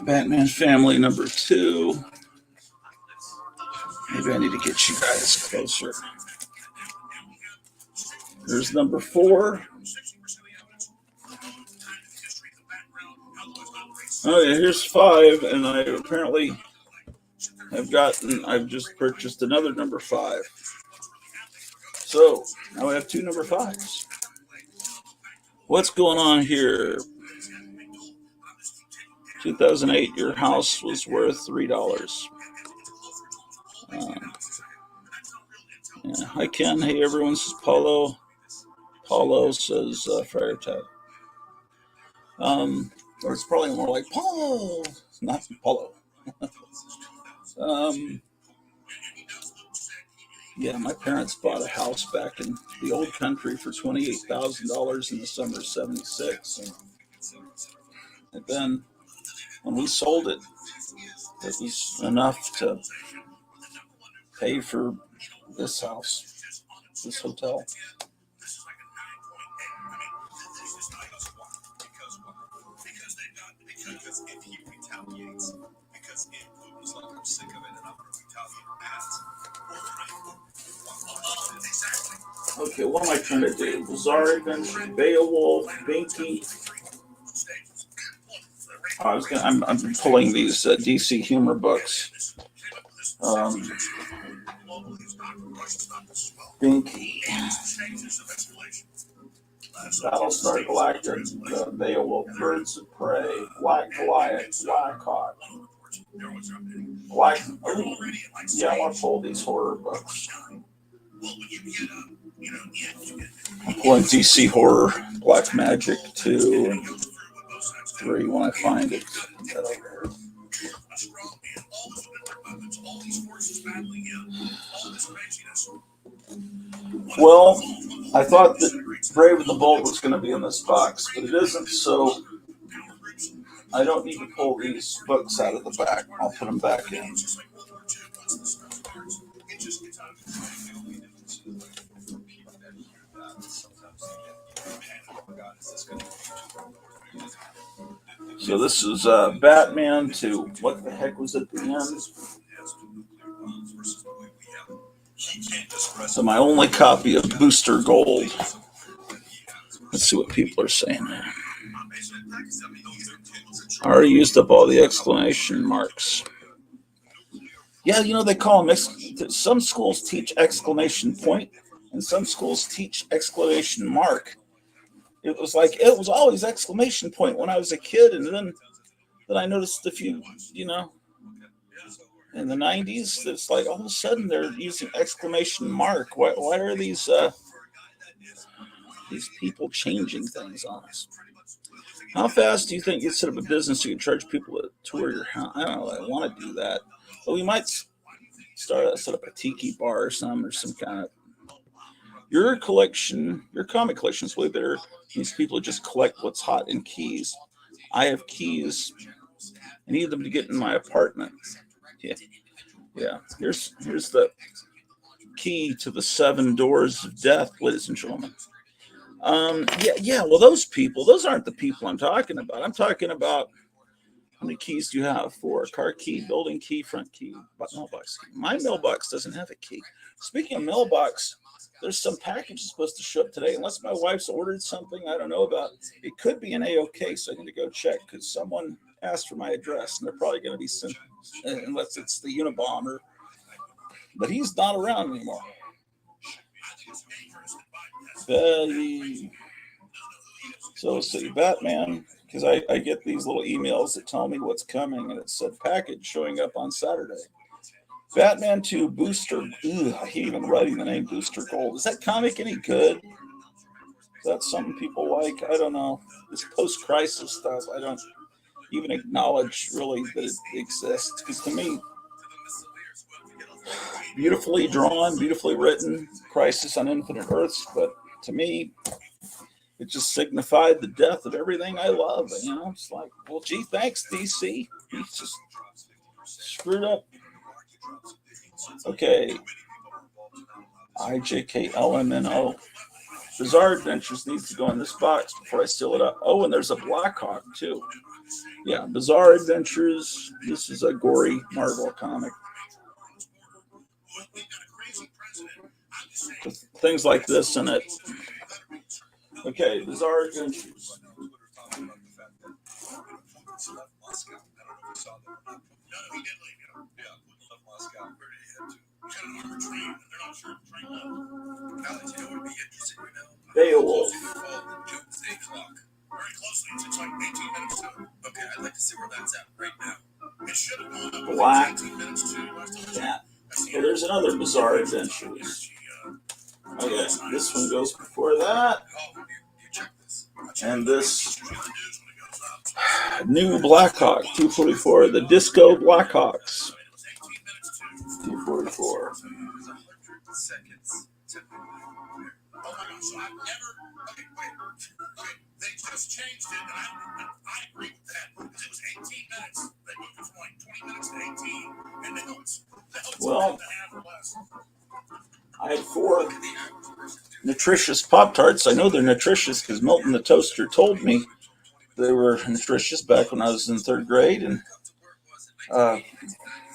Batman Family number 2. Maybe I need to get you guys closer. There's number 4. Oh yeah, here's 5, and I apparently I've just purchased another number 5. So now I have 2 number 5s. What's going on here? 2008, your house was worth $3. Yeah. Hi Ken. Hey everyone. Says Paulo. Paulo says Fire Attack. Or it's probably more like Paulo, not Paulo. Yeah, my parents bought a house back in the old country for $28,000 in the summer of '76, and then when we sold it, it was enough to pay for this house, this hotel. Okay, what am I trying to do? Bizarre Adventure, Beowulf, Binky. I'm pulling these DC humor books. Binky, Battlestar Galactica, Beowulf, Birds of Prey, Black Goliath, Black Hawk, Black. Oh, yeah, I want to pull these horror books. I'm pulling DC horror, Black Magic 2 and 3 when I find it. Well, I thought that Brave and the Bold was going to be in this box, but it isn't, so I don't need to pull these books out of the back. I'll put them back in. So this is Batman to what the heck was at the end? So my only copy of Booster Gold. Let's see what people are saying. I already used up all the exclamation marks. Yeah, you know, they call them, some schools teach exclamation point and some schools teach exclamation mark. It was always exclamation point when I was a kid. And then I noticed a few, in the 90s, it's like all of a sudden they're using exclamation mark. Why are these people changing things on us? How fast do you think you set up a business you can charge people to tour your house? I don't know. I want to do that. But we might set up a tiki bar or some kind of. Your comic collection is way better. These people just collect what's hot in keys. I have keys. I need them to get in my apartment. Yeah. Here's the key to the 7 doors of death, ladies and gentlemen. Well, those aren't the people I'm talking about. I'm talking about how many keys do you have for car key, building key, front key, mailbox key. My mailbox doesn't have a key. Speaking of mailbox, there's some packages supposed to show up today. Unless my wife's ordered something I don't know about, it could be an A-OK, so I need to go check because someone asked for my address, and they're probably going to be sent, unless it's the Unabomber. But he's not around anymore. So let's see, Batman, because I get these little emails that tell me what's coming, and it said package showing up on Saturday. Batman 2 Booster. I hate even writing the name Booster Gold. Is that comic any good? Is that something people like? I don't know. This post-crisis stuff, I don't even acknowledge really that it exists. Because to me, beautifully drawn, beautifully written, Crisis on Infinite Earths, but to me, it just signified the death of everything I love. It's like, well, gee, thanks, DC. He's just screwed up. Okay. IJKLMNO. Bizarre Adventures needs to go in this box before I seal it up. Oh, and there's a Black Hawk, too. Yeah, Bizarre Adventures. This is a gory Marvel comic. With things like this in it. Okay, Bizarre Adventures. Beowulf. Black Cat. Okay, there's another Bizarre Adventures. Okay, this one goes before that. And this new Blackhawk 244, the Disco Blackhawks 244.
They just changed it, and I agree with that because it was 18 minutes. They moved it from like 20 minutes to 18, and then
well, I had 4 nutritious Pop-Tarts. I know they're nutritious because Milton the Toaster told me they were nutritious back when I was in 3rd grade, and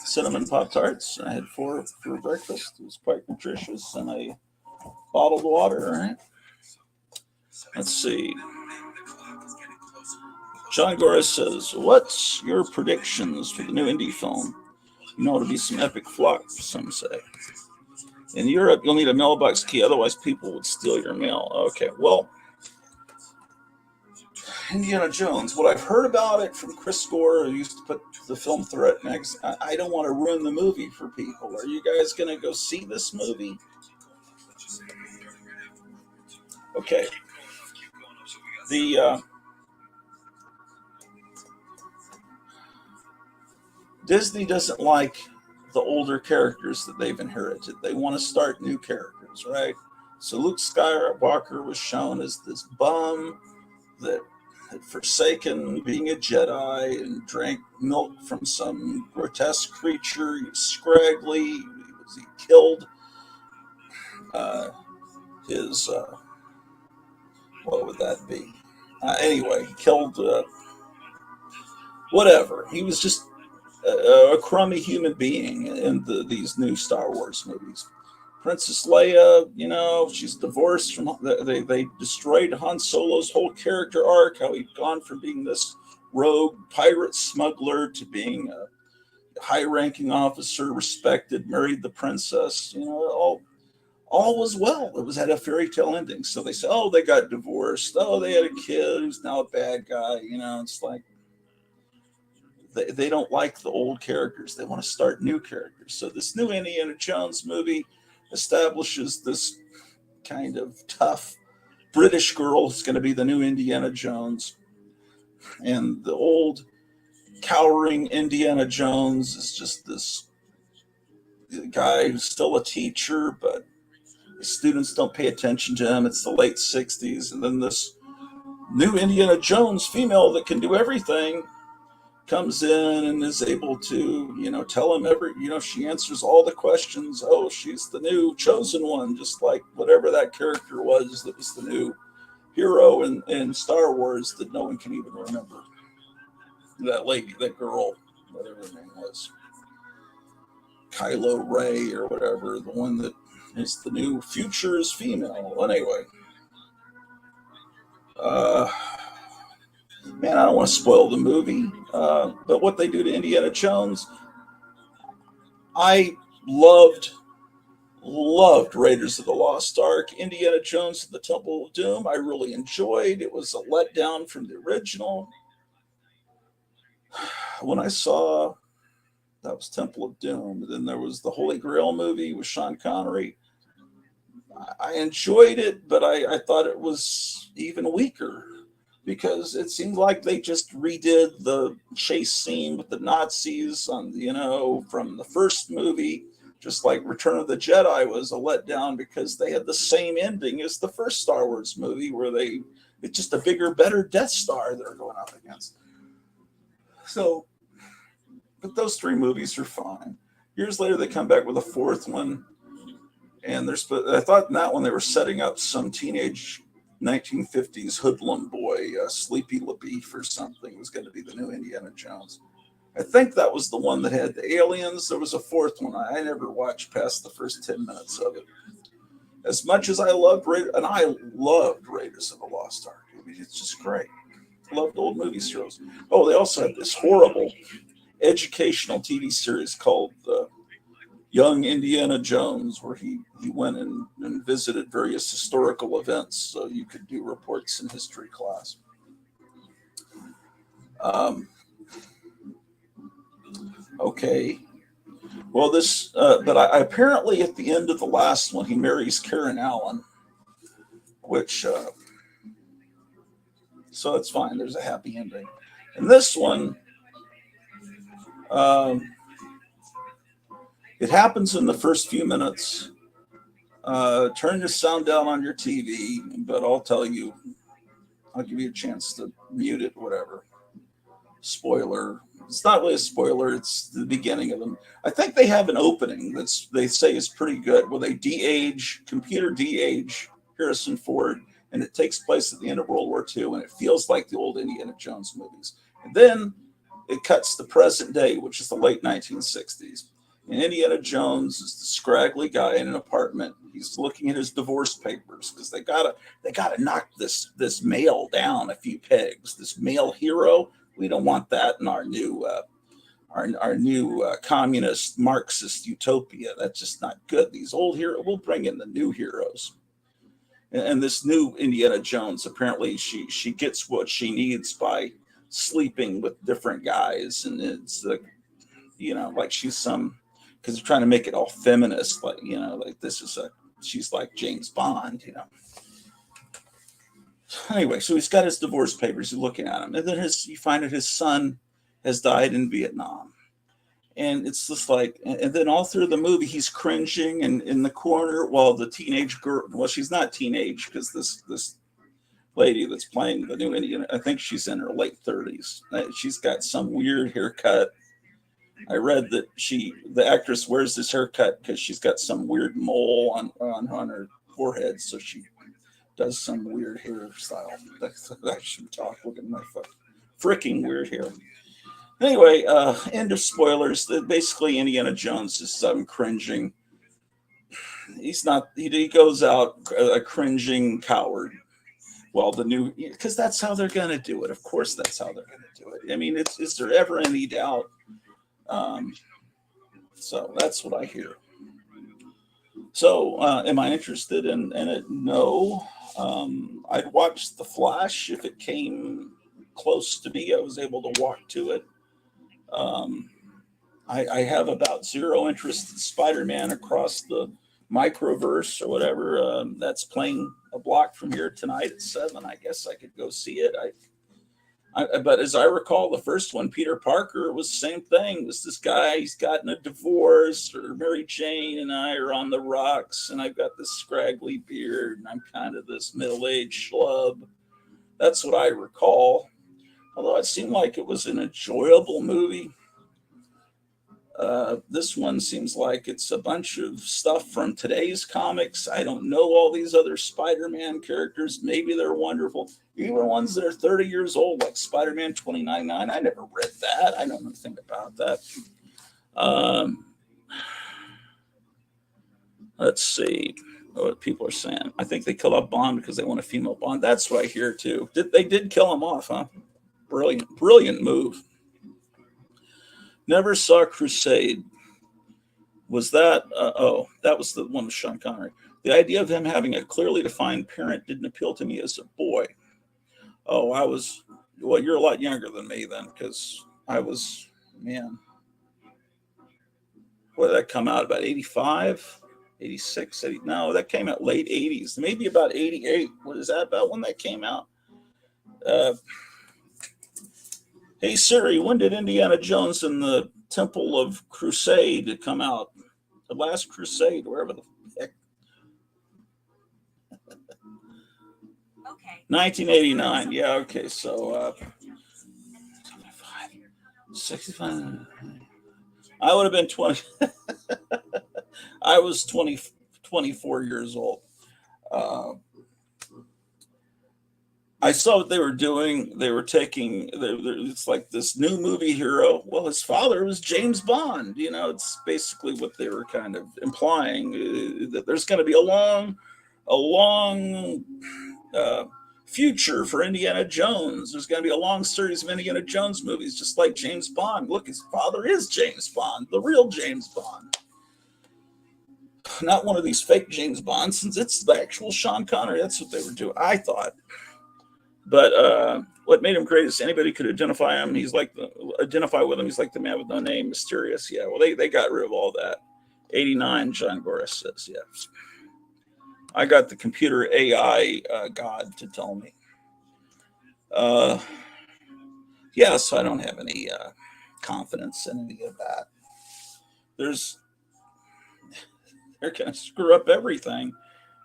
cinnamon Pop-Tarts. I had 4 for breakfast. It was quite nutritious, and I bottled water, all right? Let's see. John Gora says, what's your predictions for the new indie film? You know, it'll be some epic flop, some say. In Europe, you'll need a mailbox key, otherwise people would steal your mail. Okay, well, Indiana Jones, what I've heard about it from Chris Gore, who used to put the Film Threat magazine, I don't want to ruin the movie for people. Are you guys going to go see this movie? Okay. The Disney doesn't like the older characters that they've inherited. They want to start new characters, right? So Luke Skywalker was shown as this bum that had forsaken being a Jedi and drank milk from some grotesque creature. He was scraggly. He killed his, what would that be? Anyway, he killed whatever. He was just a crummy human being in these new Star Wars movies. Princess Leia, you know, she's divorced from. They destroyed Han Solo's whole character arc. How he'd gone from being this rogue pirate smuggler to being a high-ranking officer, respected, married the princess. You know, all was well. It was had a fairy tale ending. So they said, oh, they got divorced. Oh, they had a kid who's now a bad guy. You know, it's like they don't like the old characters. They want to start new characters. So this new Indiana Jones movie establishes this kind of tough British girl who's going to be the new Indiana Jones. And the old cowering Indiana Jones is just this guy who's still a teacher, but the students don't pay attention to him. It's the late 60s. And then this new Indiana Jones female that can do everything comes in and is able to, you know, tell him she answers all the questions. Oh, she's the new chosen one, just like whatever that character was that was the new hero in Star Wars that no one can even remember. That lady, that girl, whatever her name was. Kylo Ray or whatever, the one that is the new future is female. Well, anyway. Man, I don't want to spoil the movie, but what they do to Indiana Jones, I loved Raiders of the Lost Ark. Indiana Jones and the Temple of Doom, I really enjoyed. It was a letdown from the original. When I saw that was Temple of Doom, then there was the Holy Grail movie with Sean Connery. I enjoyed it, but I thought it was even weaker because it seemed like they just redid the chase scene with the Nazis on, you know, from the first movie, just like Return of the Jedi was a letdown because they had the same ending as the first Star Wars movie where it's just a bigger, better Death Star they're going up against. So, but those three movies are fine. Years later, they come back with a fourth one. And I thought in that one they were setting up some teenage 1950s hoodlum boy, Sleepy LaBeef or something, was going to be the new Indiana Jones. I think that was the one that had the aliens. There was a fourth one. I never watched past the first 10 minutes of it. As much as I loved Raiders of the Lost Ark. I mean, it's just great. I loved old movie heroes. Oh, they also had this horrible educational TV series called Young Indiana Jones, where he went and visited various historical events so you could do reports in history class. Okay. Well, but I apparently at the end of the last one, he marries Karen Allen, which, so it's fine. There's a happy ending. And this one, it happens in the first few minutes. Turn the sound down on your TV, but I'll give you a chance to mute it, whatever. Spoiler. It's not really a spoiler. It's the beginning of them. I think they have an opening they say is pretty good, where they computer de-age Harrison Ford, and it takes place at the end of World War II, and it feels like the old Indiana Jones movies. And then it cuts to present day, which is the late 1960s. And Indiana Jones is the scraggly guy in an apartment. He's looking at his divorce papers because they gotta knock this male down a few pegs. This male hero, we don't want that in our new communist Marxist utopia. That's just not good. These old heroes, we'll bring in the new heroes. And this new Indiana Jones, apparently she gets what she needs by sleeping with different guys, and it's like, like she's some, because they're trying to make it all feminist, like, like this is a, she's like James Bond. Anyway, so he's got his divorce papers. He's looking at them, and then you find that his son has died in Vietnam. And it's just like, and then all through the movie, he's cringing and in the corner while the teenage girl, well, she's not teenage because this lady that's playing the new Indian, I think she's in her late 30s. She's got some weird haircut. I read that the actress wears this haircut because she's got some weird mole on her forehead. So she does some weird hairstyle. I should talk. Look at my freaking weird hair. Anyway, end of spoilers. Basically, Indiana Jones is cringing. He's not. He goes out a cringing coward. Well, because that's how they're going to do it. Of course, that's how they're going to do it. I mean, is there ever any doubt? So that's what I hear. So, am I interested in it? No. I'd watch The Flash if it came close to me. I was able to walk to it. I have about zero interest in Spider-Man Across the Microverse or whatever. That's playing a block from here tonight at 7. I guess I could go see it. But as I recall, the first one, Peter Parker, was the same thing. It was this guy, he's gotten a divorce, or Mary Jane and I are on the rocks, and I've got this scraggly beard, and I'm kind of this middle-aged schlub. That's what I recall. Although it seemed like it was an enjoyable movie. This one seems like it's a bunch of stuff from today's comics. I don't know all these other Spider-Man characters. Maybe they're wonderful. Even ones that are 30 years old, like Spider-Man 2099. I never read that. I don't know anything about that. Let's see what people are saying. I think they kill off Bond because they want a female Bond. That's what I hear too. They did kill him off, huh? Brilliant move. Never saw Crusade. Was that? That was the one with Sean Connery. The idea of him having a clearly defined parent didn't appeal to me as a boy. Oh, well, you're a lot younger than me then, because I was, man. What did that come out? About 85, 86, 80? No, that came out late 80s. Maybe about 88. What is that about when that came out? Hey Siri, when did Indiana Jones and the Temple of Crusade come out? The Last Crusade, wherever the heck. Okay. 1989. Yeah, okay. So 65. I would have been 20. I was 24 years old. I saw what they were doing. They were taking, it's like this new movie hero. Well, his father was James Bond. It's basically what they were kind of implying, that there's going to be a long future for Indiana Jones. There's going to be a long series of Indiana Jones movies, just like James Bond. Look, his father is James Bond, the real James Bond. Not one of these fake James Bonds, since it's the actual Sean Connery. That's what they were doing, I thought. But what made him great is anybody could identify him. Identify with him. He's like the man with no name, mysterious. Yeah, well, they got rid of all that. 89, John Goris says, yes. I got the computer AI god to tell me. So I don't have any confidence in any of that. They're going to screw up everything.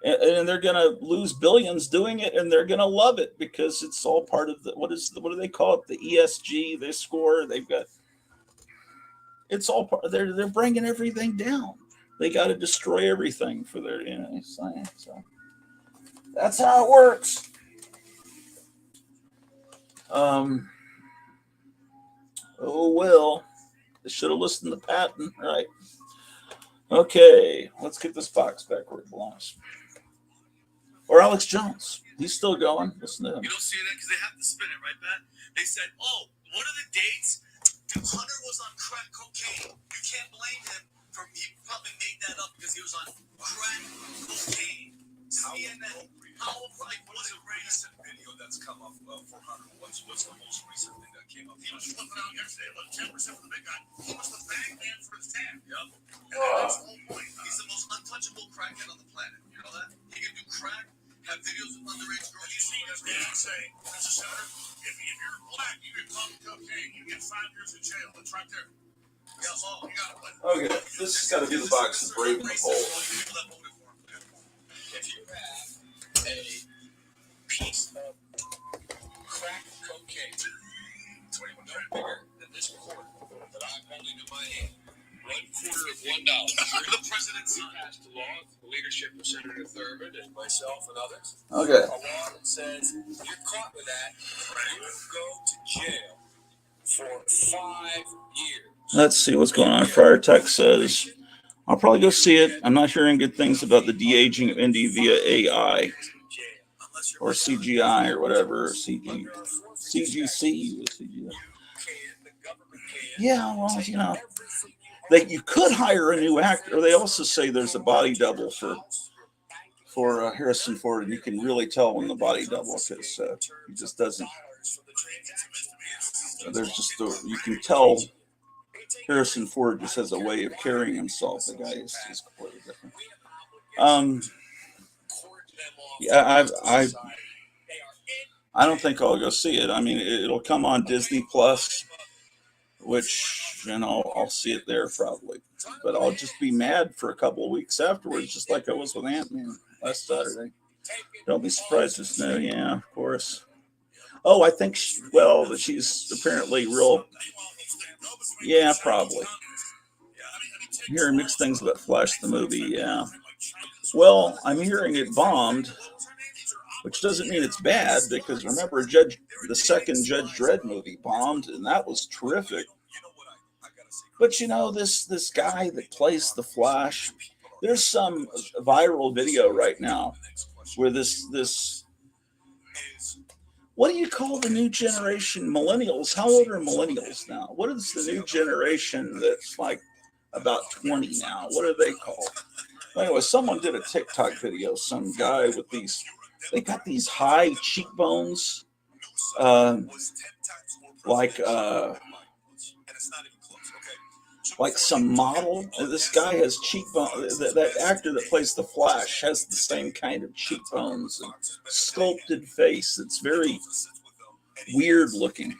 And they're going to lose billions doing it, and they're going to love it because it's all part of what do they call it? The ESG, they score. It's all part. They're bringing everything down. They got to destroy everything for their science. So that's how it works. Oh well, they should have listened to Patton, right? Okay, let's get this box back where it belongs. Or Alex Jones. He's still going. Listen to him.
You don't see that because they have to spin it, right, Matt? They said, oh, what are the dates? Dude, Hunter was on crack cocaine. You can't blame him for he probably made that up because he was on crack cocaine. CNN. How like what's a recent video that's come up for Hunter? What's the most recent thing that came up? He was flipping out yesterday, like 10% for the big guy. He was the bag man for his tab. Yep. And that's the whole point. He's the most untouchable crackhead on the planet. You know that? He can do crack, have videos of underage girls. You see this man say, Mr. Senator, if you're black, you get caught with cocaine, you get 5 years in jail. It's right there. Yeah, well, you gotta play.
Okay, this has got to be the box of Brave and the Pole.
If you have a piece of crack cocaine, 21 times bigger than this quarter that I'm holding in my hand, $1/4 of $1. The president passed a law, the leadership of Senator Thurmond and myself and others.
Okay.
A law that says if you're caught with that, you go to jail for 5 years.
Let's see what's going on. Friar Tech says, I'll probably go see it. I'm not hearing good things about the de-aging of Indy via AI or CGI or whatever. CGC. CGI. Yeah, well, you know, you could hire a new actor. They also say there's a body double for Harrison Ford, and you can really tell when the body double because he just doesn't. There's just you can tell Harrison Ford just has a way of carrying himself. The guy is completely different. Yeah, I don't think I'll go see it. I mean, it'll come on Disney Plus, which, you know, I'll see it there probably. But I'll just be mad for a couple of weeks afterwards, just like I was with Ant-Man last Saturday. Don't be surprised if no, yeah, of course. Oh, I think, that she's apparently real. Yeah, probably. Hearing mixed things about Flash the movie, yeah. Well, I'm hearing it bombed, which doesn't mean it's bad, because remember, the second Judge Dredd movie bombed, and that was terrific. But you know, this guy that plays the Flash, there's some viral video right now where this what do you call the new generation? Millennials? How old are millennials now? What is the new generation that's like about 20 now? What are they called? Anyway, someone did a TikTok video. Some guy with they got these high cheekbones, like some model. This guy has cheekbones. That actor that plays the Flash has the same kind of cheekbones and sculpted face. It's very weird looking.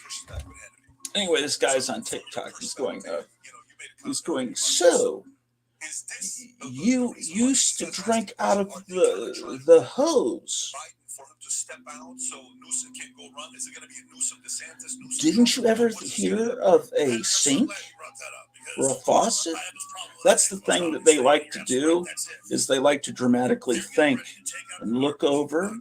Anyway, this guy's on TikTok. He's going, so you used to drink out of the hose. Didn't you ever hear of a sink or a faucet? That's the thing that they like to do, is they like to dramatically think and look over.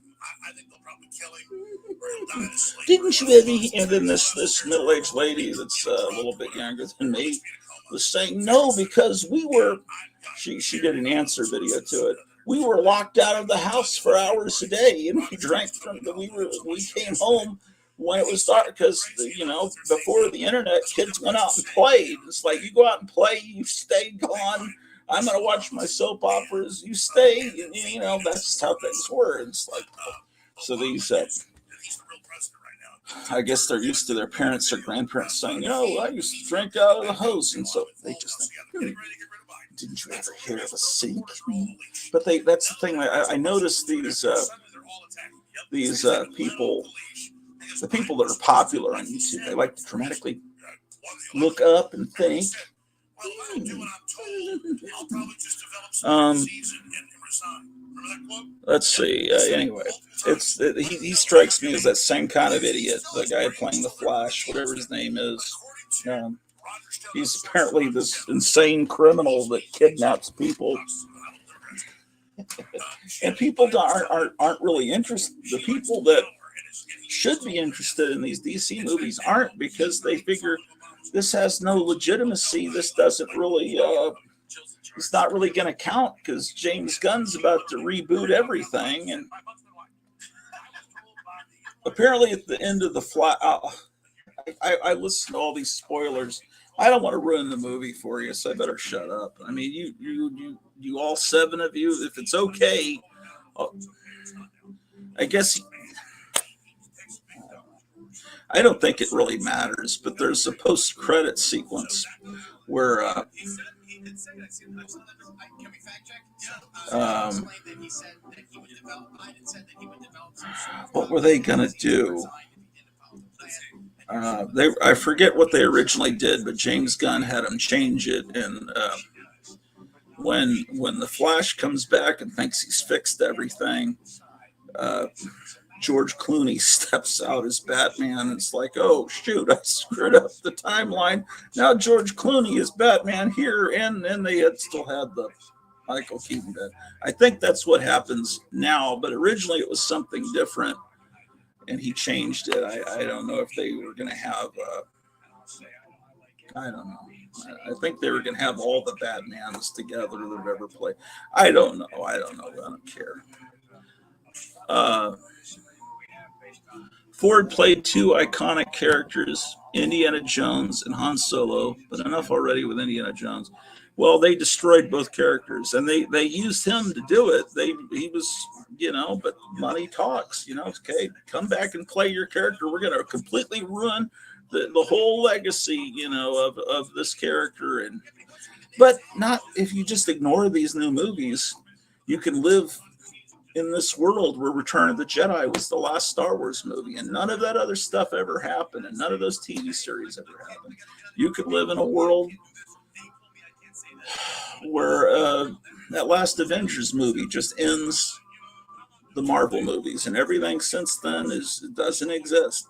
Didn't you ever? And then this middle-aged lady that's a little bit younger than me was saying, no, because she did an answer video to it. We were locked out of the house for hours a day, and we drank we came home when it was dark, because, you know, before the internet, kids went out and played. It's like, you go out and play, you stay gone. I'm going to watch my soap operas, you stay. You know, that's how things were. It's like, so these, I guess they're used to their parents or grandparents saying, no, I used to drink out of the hose. And so they just think, didn't you ever hear of a sink? But that's the thing. I noticed these people, the people that are popular on YouTube, they like to dramatically look up and think. Let's see. Anyway, he strikes me as that same kind of idiot, the guy playing the Flash, whatever his name is. He's apparently this insane criminal that kidnaps people. And people aren't really interested. The people that should be interested in these DC movies aren't, because they figure this has no legitimacy. This doesn't really it's not really going to count because James Gunn's about to reboot everything. And apparently, at the end of the fly, I listen to all these spoilers. I don't want to ruin the movie for you, so I better shut up. I mean, you all seven of you, if it's okay, uh, I guess I don't think it really matters. But there's a post-credit sequence where um, what were they gonna do? I forget what they originally did, but James Gunn had them change it, and when the Flash comes back and thinks he's fixed everything, uh, George Clooney steps out as Batman. It's like, oh shoot, I screwed up the timeline. Now George Clooney is Batman here, and they had still had the Michael Keaton bit. I think that's what happens now, but originally it was something different, and he changed it. I don't know if they were going to have. I don't know. I think they were going to have all the Batmans together that have ever played. I don't know. I don't care. Ford played two iconic characters, Indiana Jones and Han Solo, but enough already with Indiana Jones. Well, they destroyed both characters, and they used him to do it. He was, but money talks. Okay, come back and play your character. We're going to completely ruin the whole legacy, of this character, but not if you just ignore these new movies. You can live in this world where Return of the Jedi was the last Star Wars movie, and none of that other stuff ever happened, and none of those TV series ever happened. You could live in a world where that last Avengers movie just ends the Marvel movies, and everything since then doesn't exist.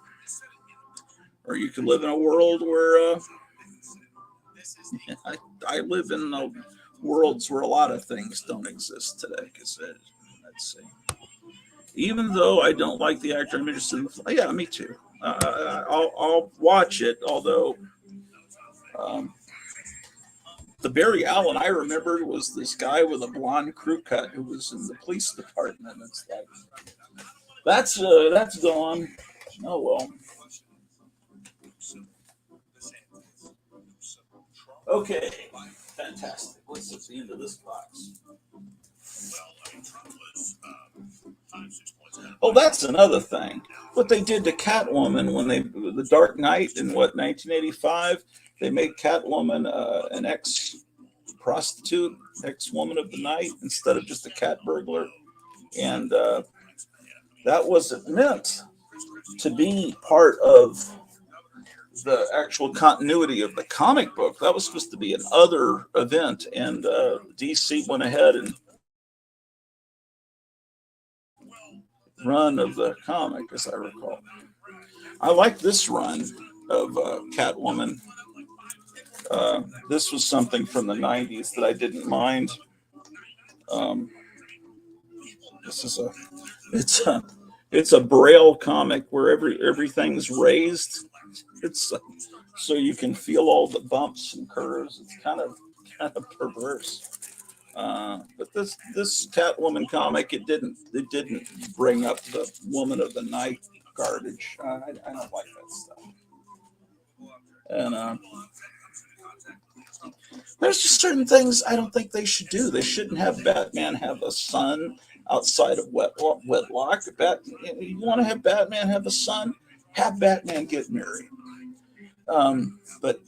Or you could live in a world where I live in worlds where a lot of things don't exist today. Because let's see, even though I don't like the actor, I'm interested in. Yeah, me too. I'll watch it. Although the Barry Allen I remembered was this guy with a blonde crew cut who was in the police department. It's like that's gone. Oh well. Okay, fantastic. What's at the end of this box? Oh, that's another thing. What they did to Catwoman when the Dark Knight in 1985, they made Catwoman an ex-prostitute, ex-woman of the night instead of just a cat burglar, and that wasn't meant to be part of the actual continuity of the comic book. That was supposed to be an other event, and DC went ahead and run of the comic, as I recall. I like this run of Catwoman. This was something from the 90s that I didn't mind. This is it's a Braille comic where everything's raised. It's so you can feel all the bumps and curves. It's kind of perverse. But this Catwoman comic, it didn't bring up the Woman of the Night garbage. I don't like that stuff. And there's just certain things I don't think they should do. They shouldn't have Batman have a son outside of wedlock. You want to have Batman have a son? Have Batman get married. But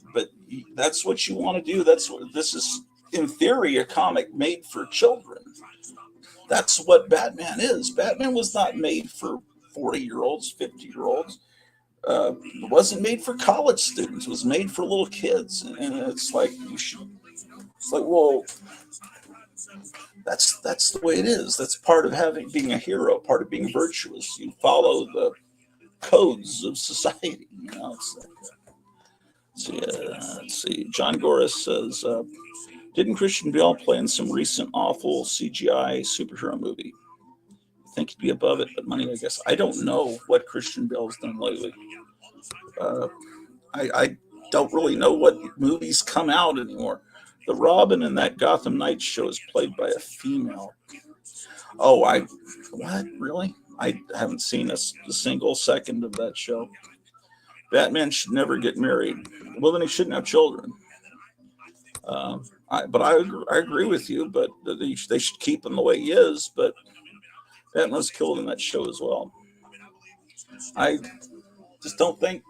that's what you want to do. That's what this is. In theory, a comic made for children. That's what Batman is. Batman was not made for 40-year-olds, 50-year-olds. It wasn't made for college students. It was made for little kids. And it's like well, that's the way it is. That's part of being a hero, part of being virtuous. You follow the codes of society. It's like, let's see. John Goris says, didn't Christian Bale play in some recent awful CGI superhero movie? I think he'd be above it, but money, I guess. I don't know what Christian Bale's done lately. I don't really know what movies come out anymore. The Robin in that Gotham Knights show is played by a female. Oh, what? Really? I haven't seen a single second of that show. Batman should never get married. Well, then he shouldn't have children. But I agree with you. But they should keep him the way he is. But Batman was killed in that show as well. I just don't think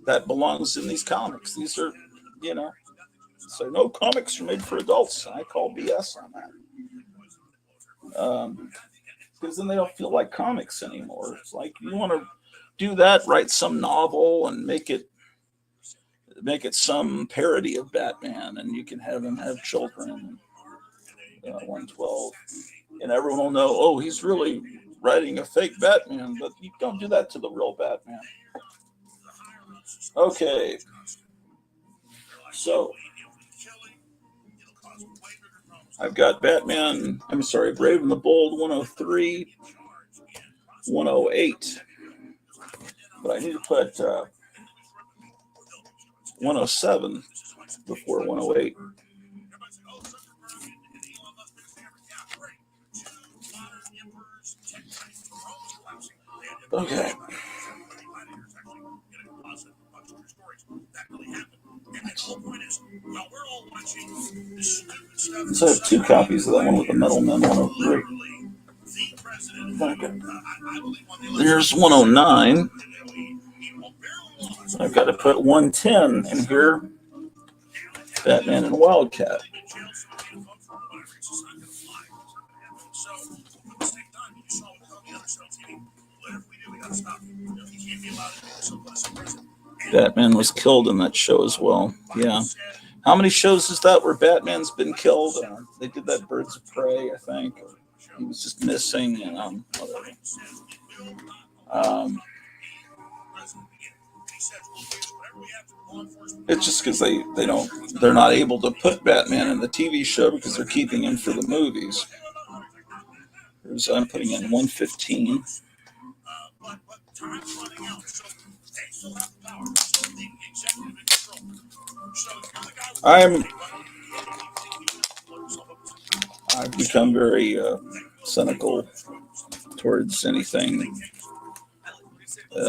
that belongs in these comics. These are, so no, comics are made for adults. I call BS on that. Because then they don't feel like comics anymore. It's like, you want to do that, write some novel and make it some parody of Batman, and you can have him have children. 112, and everyone will know, oh, he's really writing a fake Batman, but you don't do that to the real Batman. Okay, so I've got Batman, Brave and the Bold 103, 108, but I need to put 107 before 108. Okay. So I have two copies of that one with the Metal Men 103. Okay. There's 109. I've got to put 110 in here. Batman and Wildcat. Batman was killed in that show as well. Yeah. How many shows is that where Batman's been killed? They did that Birds of Prey, I think. He was just missing, and whatever. It's just because they're not able to put Batman in the TV show because they're keeping him for the movies. I'm putting in 115. I've become very cynical towards anything,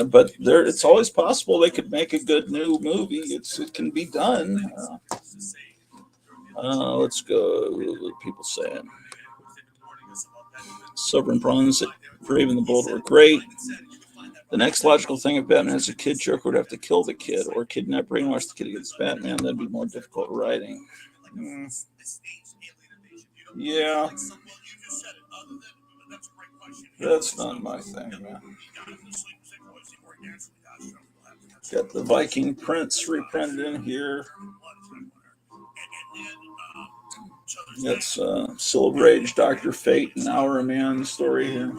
but it's always possible they could make a good new movie. It can be done. Let's go. What are people saying? Silver and Bronze, Brave and the Bold were great. The next logical thing, if Batman has a kid, Joker would have to kill the kid or kidnap, brainwash the kid against Batman. That'd be more difficult writing. Yeah. That's not my thing, man. Got the Viking Prince reprinted in here. That's Silver Age, Dr. Fate, and Hour Man story here.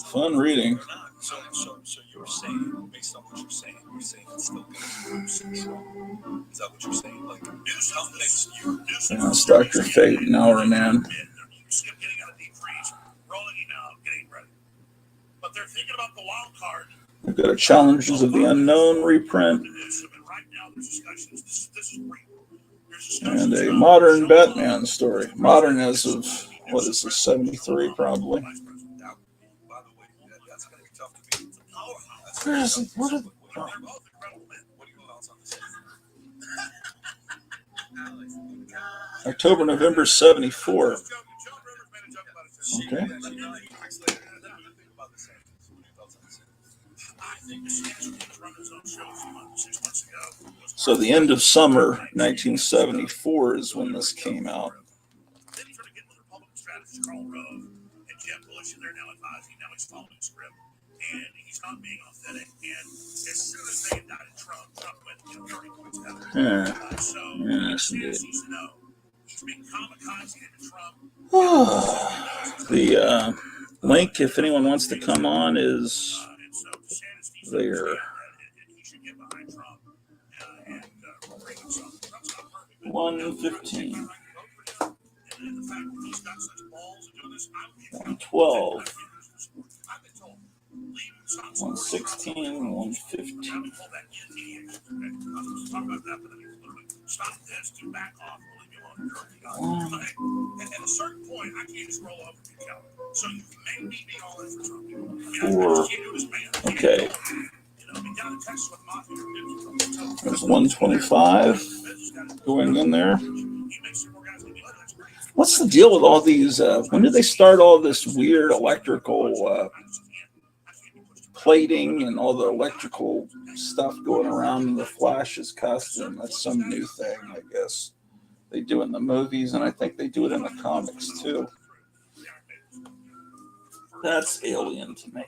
Fun reading.
So you're saying, based on what you're saying it's still going to lose control. Is that what you're saying? Like,
that's Dr. Fate and Hour Man.
But they're thinking about the wild card.
We've got a Challenges of the Unknown reprint. And a modern Batman story. Modern as of, what is this, 73 probably. Where is it? October, November 74. Okay. So the end of summer 1974 is when this came out.
And he's not being authentic. And as soon as they indicted Trump went 30 points better. So
yes, indeed.
He's being kamikaze into Trump.
The link, if anyone wants to come on, is there. 115.
And the fact that he's got such balls of doing this, I would be
112,
I've been told. Leave shots
116, 115.
I've been told that guillotine. Okay, I'm not supposed to talk about that, but I mean, literally, stop this to back off or leave me alone. Like, at a certain point, I can't just roll over and count. So you may need me all in for something. I mean, I just can't do this, man.
Okay.
You know, I mean, down in Texas with Mafia,
There's 125 going in there. What's the deal with all these? When did they start all this weird electrical plating and all the electrical stuff going around in the Flash's costume? That's some new thing, I guess. They do it in the movies, and I think they do it in the comics too. That's alien to me.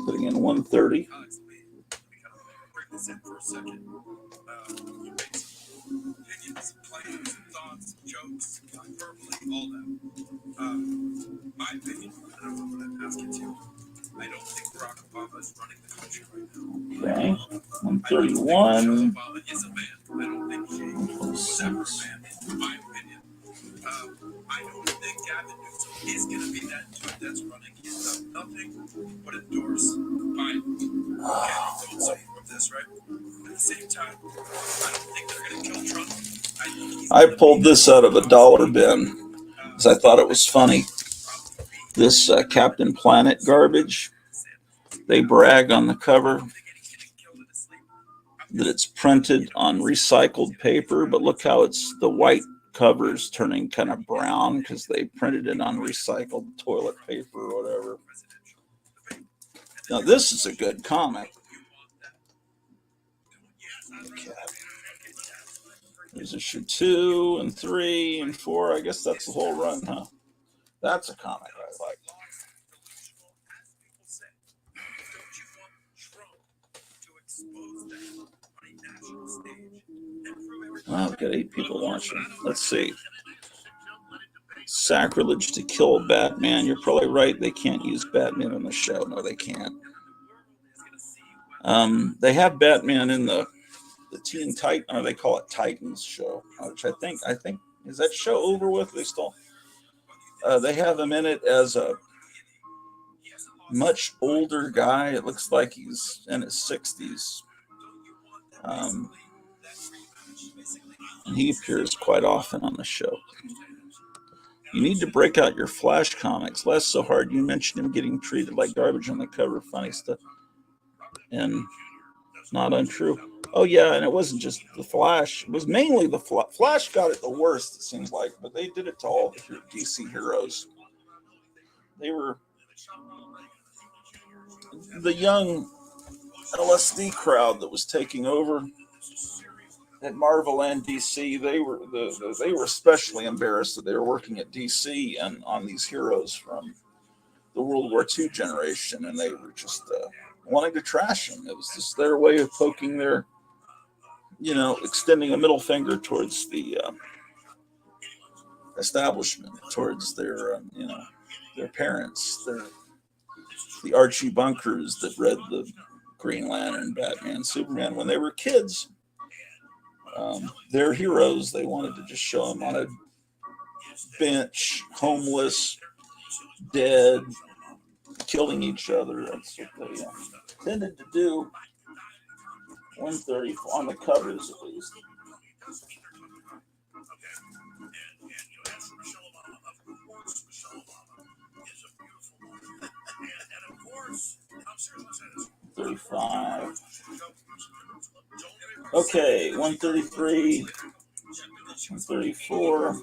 Putting in 130.
Opinions, claims, thoughts, jokes, verbally, all that. My opinion, and I'm going to ask it to you. I don't think Barack Obama is running the country right now.
Okay, 131.
Obama is a man. I don't think he was ever a man, in my opinion. I don't think Gavin Newsom is going to be that dude that's running. He's done nothing but endorse Biden. Okay, don't support this, right? At the same time, I don't think they're going to kill Trump.
I pulled this out of a dollar bin because I thought it was funny. This Captain Planet garbage, they brag on the cover that it's printed on recycled paper, but look how it's the white cover's turning kind of brown because they printed it on recycled toilet paper or whatever. Now this is a good comic. Okay. There's issue 2 and 3 and 4. I guess that's the whole run, huh? That's a comic I like. Wow, we've got 8 people watching. Let's see. Sacrilege to kill Batman. You're probably right. They can't use Batman on the show. No, they can't. They have Batman in the Teen Titan, or they call it Titans show, which I think is that show over with? They still they have him in it as a much older guy. It looks like he's in his 60s. And he appears quite often on the show. You need to break out your Flash comics. Last so hard, you mentioned him getting treated like garbage on the cover. Funny stuff. And not untrue. Oh, yeah, and it wasn't just the Flash. It was mainly the Flash got it the worst, it seems like. But they did it to all the DC heroes. They were the young LSD crowd that was taking over at Marvel and DC. They were especially embarrassed that they were working at DC and on these heroes from the World War II generation, and they were just wanting to trash them. It was just their way of poking their, extending a middle finger towards the establishment, towards their, their parents, the Archie Bunkers that read the Green Lantern, Batman, Superman when they were kids. Their heroes, they wanted to just show them on a bench, homeless, dead, killing each other. That's what they tended to do. 130 on the covers, at least. $35. Okay, 133, 134.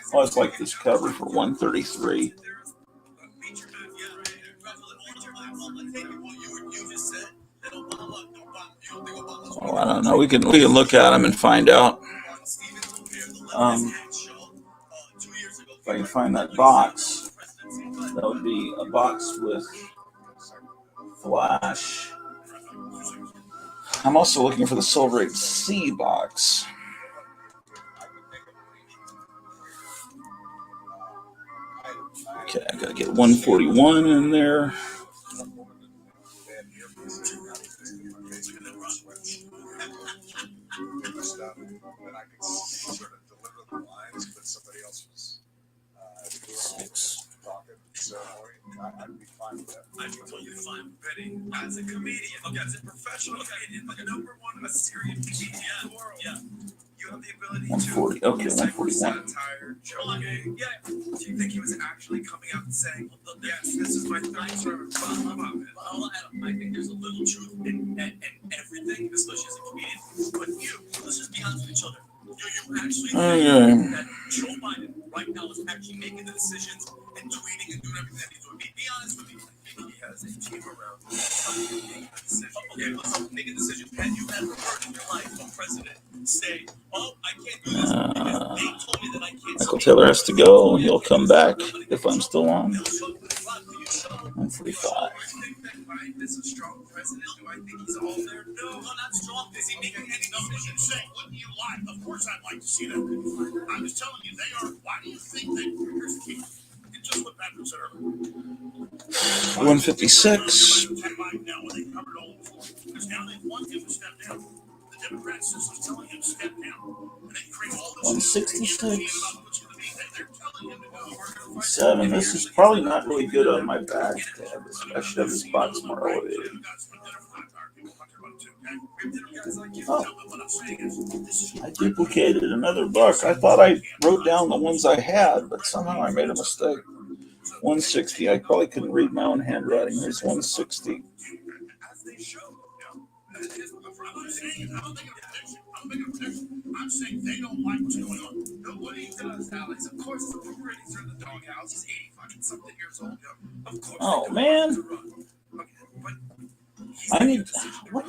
I always like this cover for 133. Oh, I don't know. We can look at them and find out. If I can find that box, that would be a box with Flash. I'm also looking for the Silver Age C box. Okay, I gotta get 141 in there.
paper stuff, and I could sort of deliver the lines, but somebody else was doing talking ceremony. I'd be fine with that. I'd be totally fine with Betty as a comedian, like as a professional comedian, like a #1, a serious comedian. Yeah. You have the ability
140. Okay, 141.
Satire, joking. Yeah. Do you think he was actually coming out and saying, "Yes, this is my third sermon"? I think there's a little truth in everything, especially as a comedian. But let's just be honest with each other. Do you actually think that Joe Biden right now is actually making the decisions and tweeting and doing everything that he's doing? Be honest with me. He has a team around him making the decision. Okay, let's make a decision. Have you ever heard in your life a president say, "Oh, I can't do this because they told me that I can't"?
Michael Taylor has to go. He'll come back if I'm still on. 145.
Is a strong president? Do I think he's all there? No, not strong. Is he making any decisions? Say, wouldn't you lie? Of course, I'd like to see that. I was telling you, they are. Why do you think they? Here's the key. It's just what Patrick said earlier.
156.
Now, when they covered all before, because now they want him to step down. The Democrat system is telling him to step down, and they create all this.
166.
They're telling him to go. We're going to fight.
7. This is probably not really good on my back. I should have this box more elevated. Oh, I duplicated another book. I thought I wrote down the ones I had, but somehow I made a mistake. 160. I probably couldn't read my own handwriting. Here's 160.
I'm saying they don't like what's going on. Nobody does, Alex. Of course, the Brady's in the doghouse. He's 80-something years old. Of course.
Oh, man. I need. What?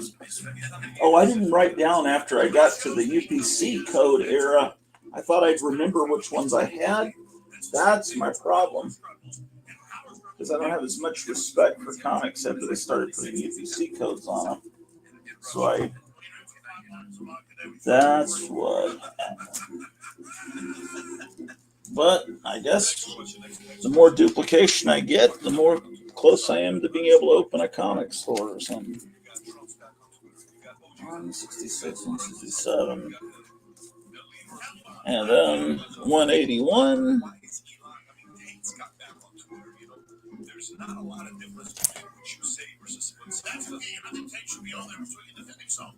Oh, I didn't write down after I got to the UPC code era. I thought I'd remember which ones I had. That's my problem. Because I don't have as much respect for comics after they started putting UPC codes on them. So that's what happened. But I guess the more duplication I get, the more close I am to being able to open a comic store or something. 166, 167. And then 181.
There's not a lot of difference between what you say versus what's that's the thing. I think Tate should be on there so he can defend himself.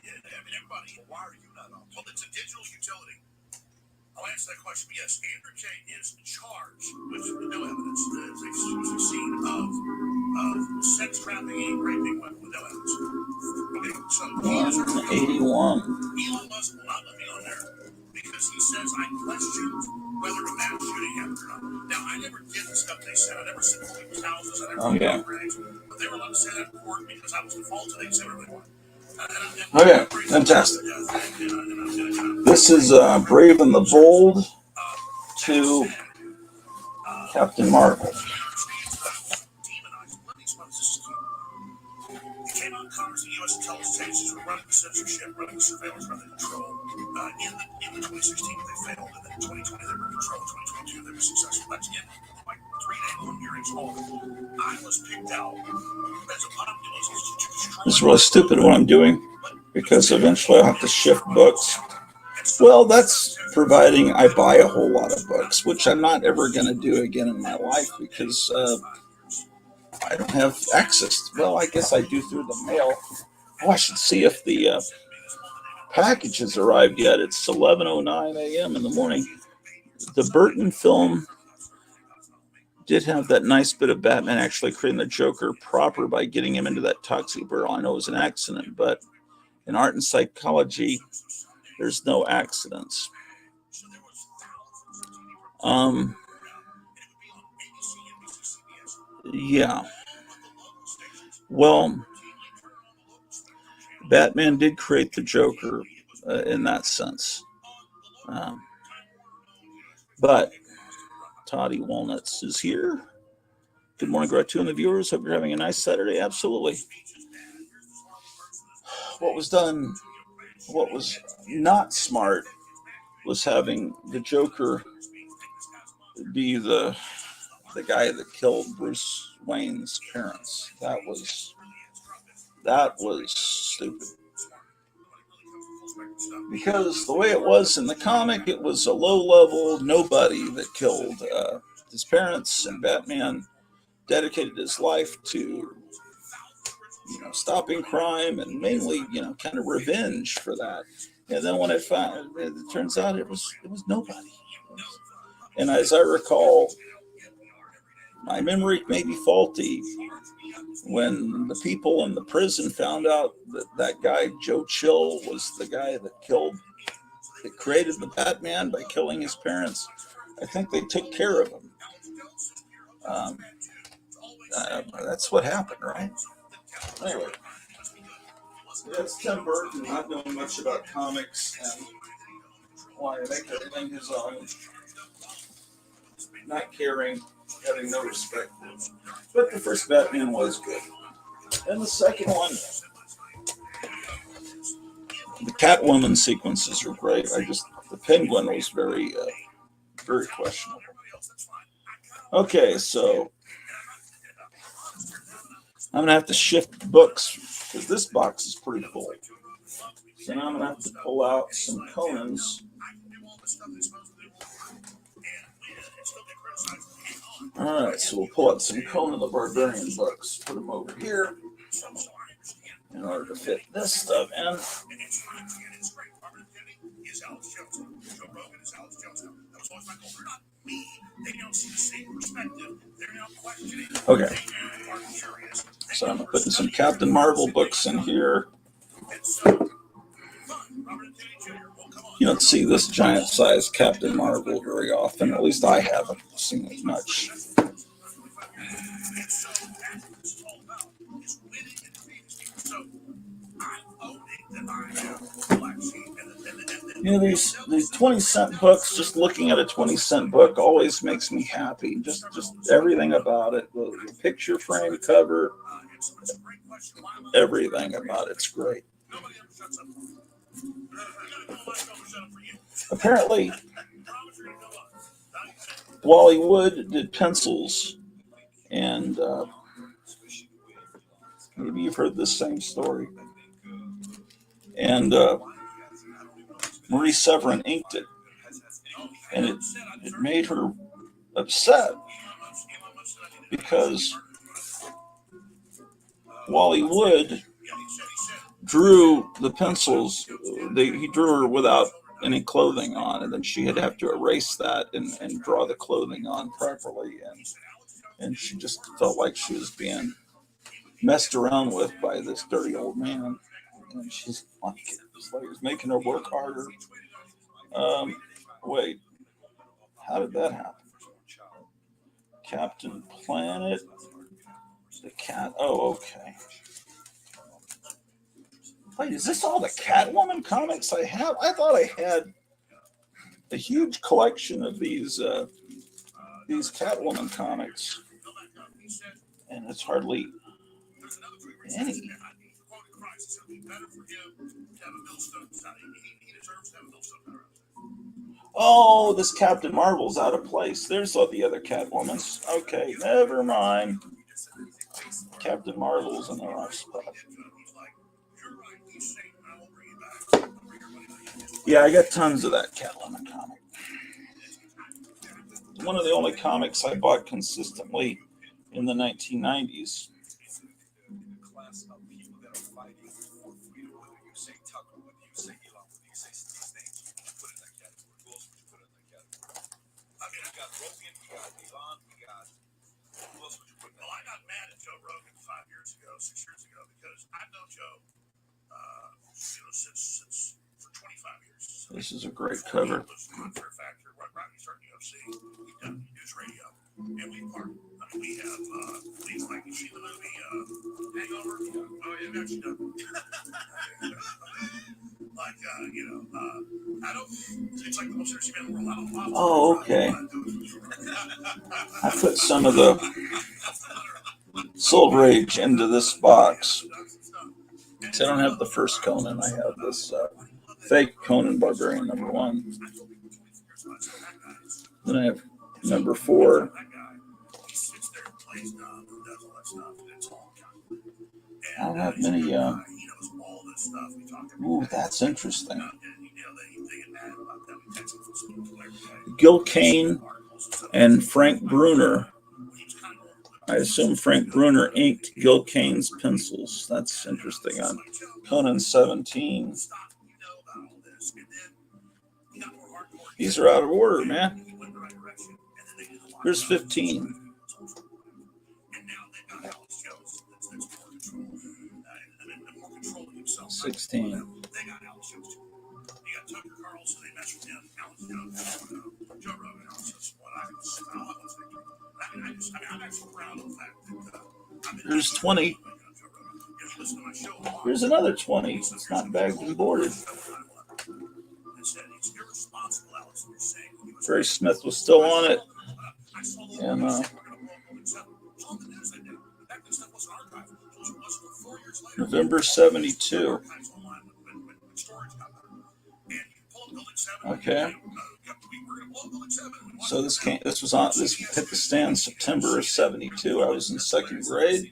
Yeah, I mean, everybody. Why are you not on? Well, it's a digital utility. I'll answer that question. Yes, Andrew Tate is charged with no evidence. There's a scene of sex trafficking, raping women with no evidence. Okay, so
181.
Elon Musk will not let me on there because he says I questioned whether a mass shooting happened or not. Now, I never did the stuff they said. I never said people's houses. I never did grades. But they were allowed to say that in court because I was the fault, so they said whatever they want.
Okay, fantastic. This is Brave and the Bold to Captain Marvel.
Came out Congress and U.S. intelligence agencies were running the censorship, running the surveillance, running the control. In the 2016, they failed, and then in 2020, they were in control. In 2022, they were successful. That's in like 3 long hearings. I was picked out as a populist to destroy.
It's really stupid what I'm doing because eventually I'll have to shift books. Well, that's providing I buy a whole lot of books, which I'm not ever going to do again in my life because I don't have access. Well, I guess I do through the mail. Oh, I should see if the package has arrived yet. It's 11:09 a.m. in the morning. The Burton film did have that nice bit of Batman actually creating the Joker proper by getting him into that toxic barrel. I know it was an accident, but in art and psychology, there's no accidents. Yeah. Well, Batman did create the Joker in that sense. But Toddy Walnuts is here. Good morning, gratitude, and the viewers. Hope you're having a nice Saturday. Absolutely. What was done, what was not smart, was having the Joker be the guy that killed Bruce Wayne's parents. That was stupid. Because the way it was in the comic, it was a low-level nobody that killed his parents, and Batman dedicated his life to stopping crime and mainly kind of revenge for that. And then when it turns out it was nobody. And as I recall, my memory may be faulty. When the people in the prison found out that that guy Joe Chill was the guy that created the Batman by killing his parents, I think they took care of him. Um, that's what happened, right? Anyway, that's Tim Burton not knowing much about comics and why I make everything his own, not caring, having no respect. But the first Batman was good. And the second one, the Catwoman sequences are great. The Penguin was very questionable. Okay, so I'm gonna have to shift books because this box is pretty full. So now I'm gonna have to pull out some Conans. All right, so we'll pull out some Conan the Barbarian books, put them over here in order to fit this stuff in. Okay, so I'm putting some Captain Marvel books in here. You don't see this giant size Captain Marvel very often. At least I haven't seen it much. These 20-cent books, just looking at a 20-cent book always makes me happy. Just everything about it. The picture frame cover, everything about it's great. Apparently, Wally Wood did pencils, and maybe you've heard this same story. And Marie Severin inked it, and it made her upset because Wally Wood drew the pencils. He drew her without any clothing on, and then she had to have to erase that and draw the clothing on properly, and she just felt like she was being messed around with by this dirty old man, and she's like, it's like it's making her work harder. Wait, how did that happen? Captain Planet, the cat. Oh, okay. Wait, is this all the Catwoman comics I have? I thought I had a huge collection of these Catwoman comics, and it's hardly any. Oh, this Captain Marvel's out of place. There's all the other Catwomans. Okay, never mind. Captain Marvel's in the wrong spot. Yeah, I got tons of that Catwoman comic. It's one of the only comics I bought consistently in the 1990s.
I got mad at Joe Rogan 6 years ago, because I've known Joe, since for 25 years. So
this is a great cover.
Factor, right when he started UFC, we've done news radio, and we part. I mean, we have things like, you see the movie Hangover? Oh yeah, we've actually done. Like I don't. It's like the most interesting man in the world. I don't.
Oh, okay. I put some of the Silver Age into this box. So I don't have the first Conan. I have this fake Conan Barbarian #1. Then I have #4. I don't have many
the stuff we talk about.
Ooh, that's interesting.
They get mad about that. We text them from school every day.
Gil Kane and Frank Bruner. I assume Frank Bruner inked Gil Kane's pencils. That's interesting. On Conan 17. These are out of order, man. Here's 15. 16. Here's 20. Here's another 20. It's not bagged and boarded. Gray Smith was still on it. And November 72. Okay. So this hit the stand September of 72. I was in second grade.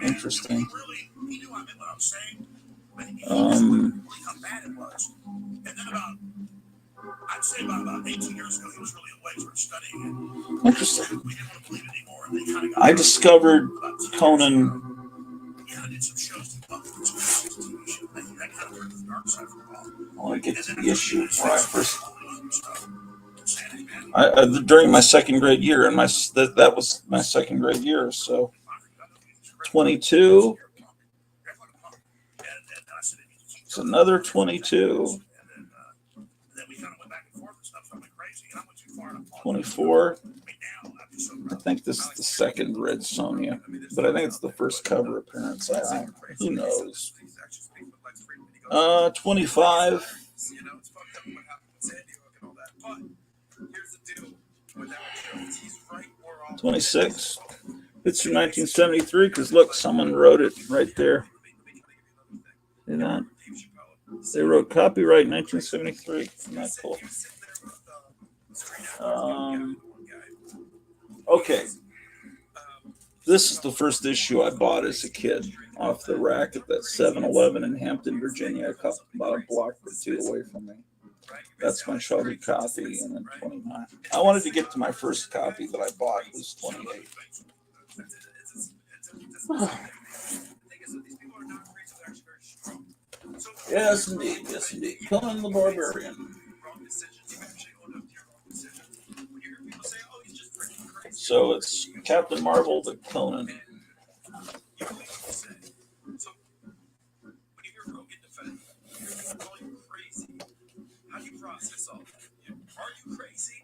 Interesting.
I'd say about 18 years ago, he was really away from studying it.
Interesting.
We didn't want to believe it anymore. And they kind of
I discovered Conan.
did some shows that kind of heard the dark side for a while.
I want to get to the issue where I first. During my second grade year, and that was my second grade year. So 22. It's another 22. 24. I think this is the second Red Sonja, but I think it's the first cover appearance. Who knows? 25. 26. It's from 1973 because look, someone wrote it right there. See that? They wrote copyright 1973. Isn't that cool? Okay. This is the first issue I bought as a kid off the rack at that 7-Eleven in Hampton, Virginia, about a block or two away from me. That's my childhood copy, and then 29. I wanted to get to my first copy that I bought was 28. Yes, indeed. Yes, indeed. Conan the Barbarian. So it's Captain Marvel to Conan.
Are you crazy?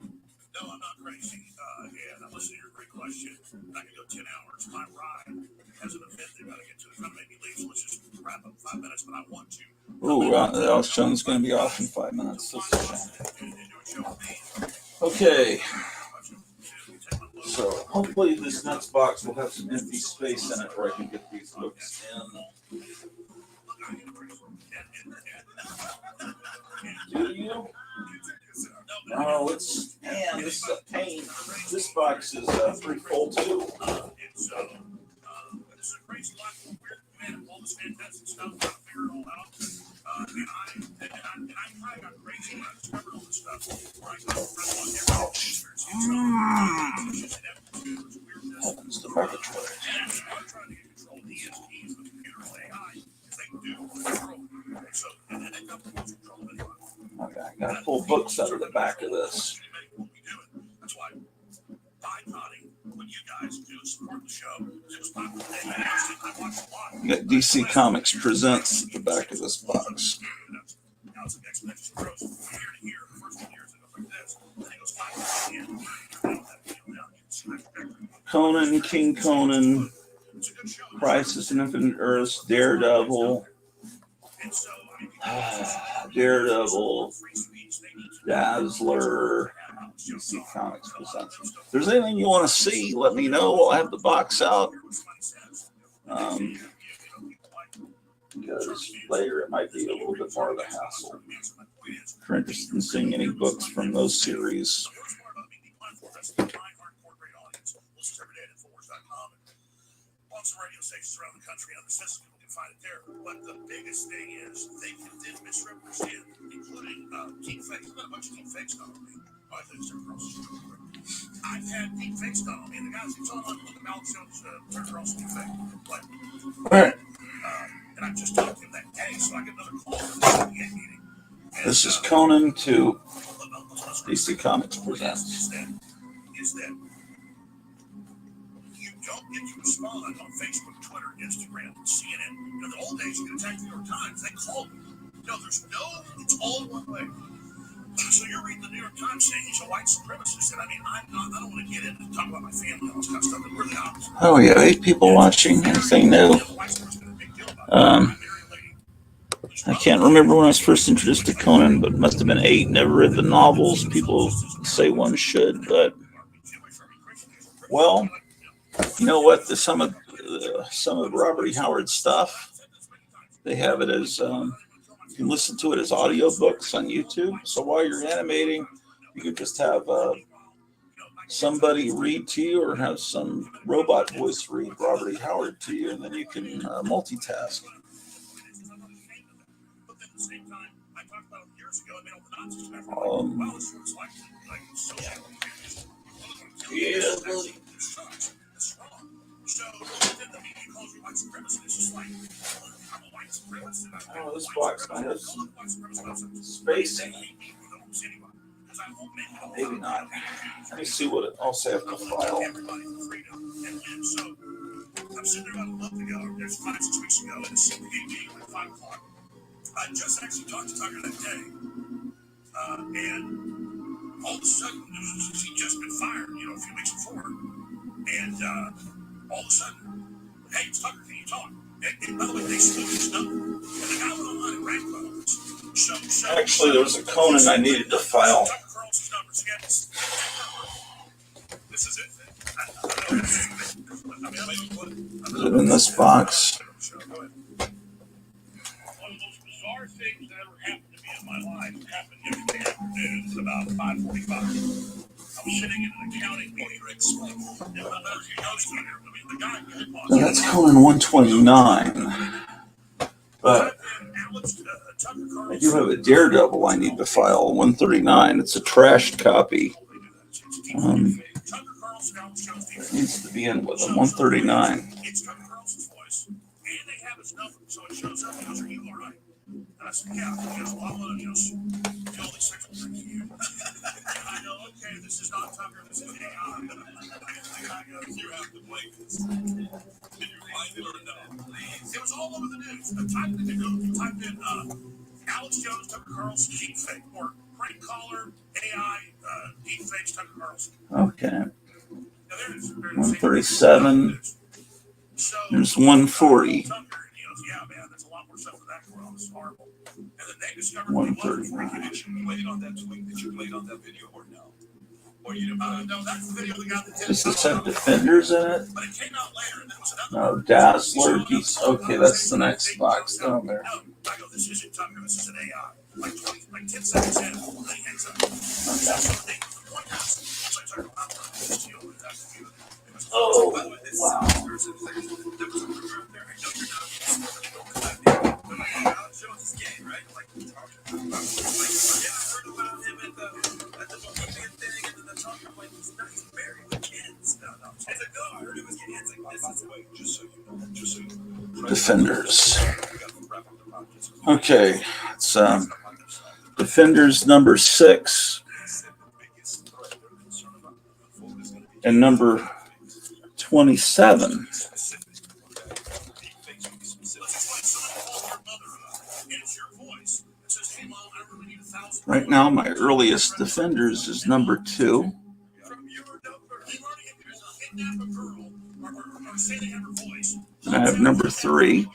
No, I'm not crazy. Yeah, I'm listening to your great question. I can go 10 hours. My ride has an event they got to get to. It's going to make me leave, so let's just wrap up 5 minutes, but I want to.
Ooh, the auction's going to be off in 5 minutes. Okay. So hopefully this nuts box will have some empty space in it where I can get these books in. Do you? Oh, this is a pain. This box is pretty full too.
This is a crazy life. Weird man, all this fantastic stuff. Got to figure it all out. And I kind of got crazy when I discovered all this stuff. Where I got
Opens the market tray.
I'm trying to get control of the ESPs, the computer, AI, because they can do so. And they got control of it.
Okay, I gotta pull books out of the back of this.
That's why boycotting what you guys do is support the show. It was popular. I watched a lot.
You got DC Comics Presents at the back of this box.
Now it's an exponential growth from year to year. The first 2 years it goes like this. Then it goes 5 again.
Conan, King Conan, Crisis in Infinite Earths, Daredevil. Daredevil, Dazzler, DC Comics Presents. If there's anything you want to see, let me know. I'll have the box out. Because later it might be a little bit more of a hassle. If you're interested in seeing any books from those series.
lots of radio stations around the country, other systems, people can find it there. But the biggest thing is they did misrepresent, including deep fakes. I've got a bunch of deep fakes done on me. Oh, I think it's Tucker Carlson. I've had deep fakes done on me, and the guys keep telling me, look at Alex Jones, Tucker Carlson deep fake. But,
Right.
and I just talked to him that day, so I get another call from the CPA meeting. And,
This is Conan to DC Comics Presents.
Is that you don't get to respond on Facebook, Twitter, Instagram, CNN. You know, in the old days, you could attack the New York Times. They called you. No, there's no, it's all one way. So you're reading the New York Times saying he's a white supremacist, and I mean, I don't want to get into talk about my family and all this kind of stuff, but we're the opposite.
Oh, yeah, 8 people watching. Anything new? I can't remember when I was first introduced to Conan, but it must have been 8. Never read the novels. People say one should, but, well, you know what? Some of Robert E. Howard's stuff, they have it as you can listen to it as audiobooks on YouTube. So while you're animating, you could just have somebody read to you, or have some robot voice read Robert E. Howard to you, and then you can multitask. Yeah, buddy. Oh, this box might have some spacing. Maybe not. Let me see what it also have to file. I'm sitting there about a month ago, there's 5-6 weeks ago, at a CPA meeting at 5 o'clock. I just actually talked to Tucker that day, and all of a sudden, he'd just been fired, you know, a few weeks before, and all of a sudden, hey, it's Tucker, can you talk? And by the way, they spoke his number, and the guy went online and ranked those. Actually, there was a Conan I needed to file. Tucker Carlson's numbers again. This is it. Is it in this box? One of the most bizarre things that ever happened to me in my life happened yesterday afternoon at about 5:45. I was sitting in an accounting meeting. That's Conan 129. But I do have a Daredevil I need to file, 139. It's a trashed copy. It needs to be in with them, 139. It's Tucker Carlson's voice, and they have his number, so it shows up. He goes, "Are you all right?" And I said, "Yeah." He goes, "Well, I want to, do all these sexual things to you." I go, "Okay, this is not Tucker. This is AI." You have to play this. Did you find it or no? It was all over the news. I typed in Google. You typed in Alex Jones, Tucker Carlson, deepfake, or prank caller, AI, deepfakes, Tucker Carlson. Okay. 137. There's 140. 130. Does this have Defenders in it? No, Dazzler. Okay, that's the next box down there. This isn't Tucker, this is an AI. Like 10 seconds in, then he hangs up. Oh, wow. Defenders. Okay, it's Defenders number 6 and number 27. Right now, my earliest Defenders is number 2. And I have number 3.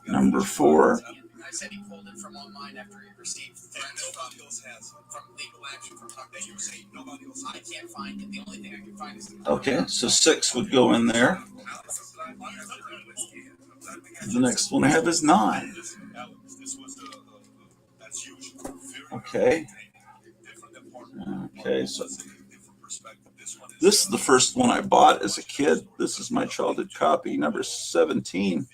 Number 4. I said he pulled it from online after he received threats from legal action from Tucker. You say nobody else. I can't find it. The only thing I can find is okay, so 6 would go in there. The next one I have is 9. Okay. Okay, so This is the first one I bought as a kid. This is my childhood copy, number 17.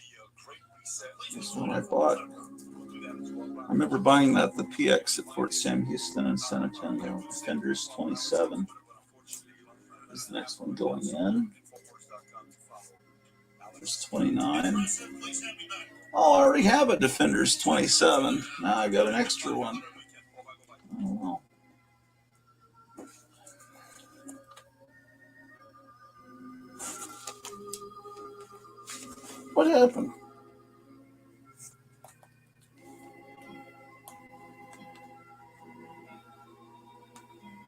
This is one I bought. I remember buying that at the PX at Fort Sam Houston and San Antonio. Defenders 27 is the next one going in. There's 29. Oh, I already have a Defenders 27. Now I got an extra one. Oh, well. What happened?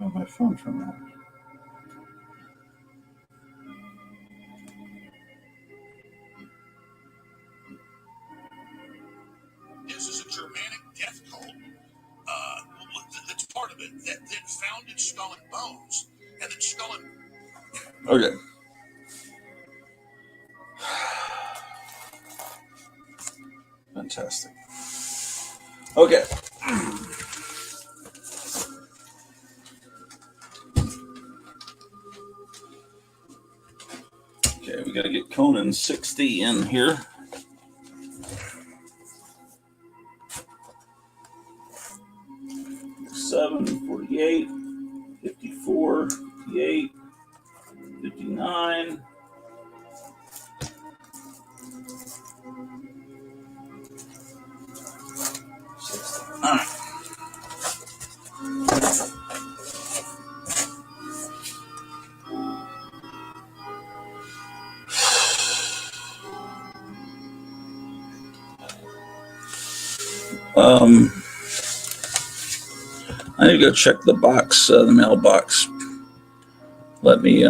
Oh, my phone turned on.
This is a Germanic death cult. That's part of it. That founded Skull and Bones, and then Skull and.
Okay. Fantastic. Okay. Okay, we got to get Conan 60 in here. Seven, 48, 54, 58, 59. All right. I need to go check the box, the mailbox. Let me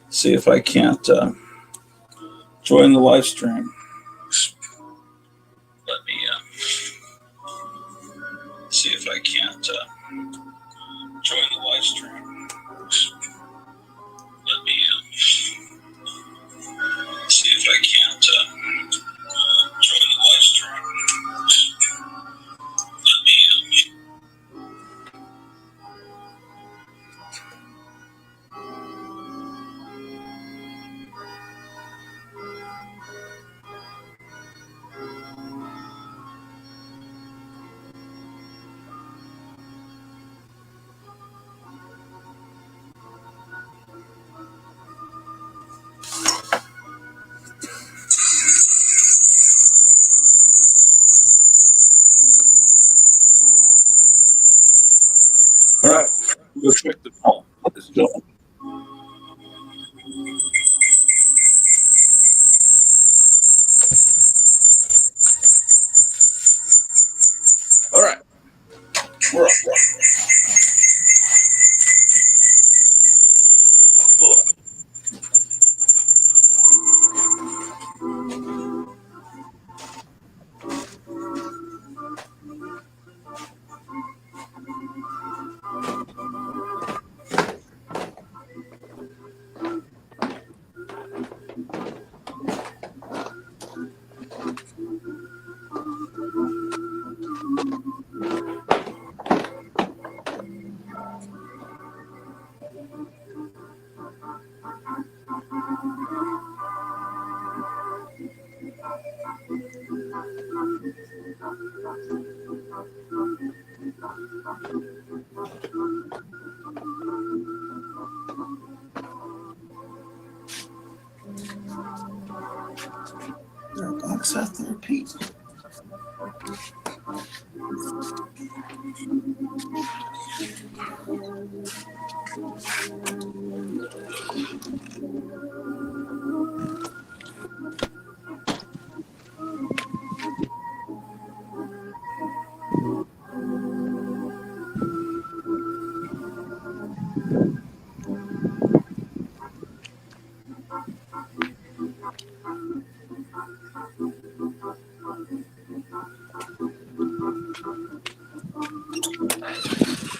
see if I can't join the live stream. Let me see if I can't join the live stream. Let me see if I can't join the live stream. Let me. All right, we'll check the mail. Ladies and gentlemen. All right, we're up. There a box out there, Pete?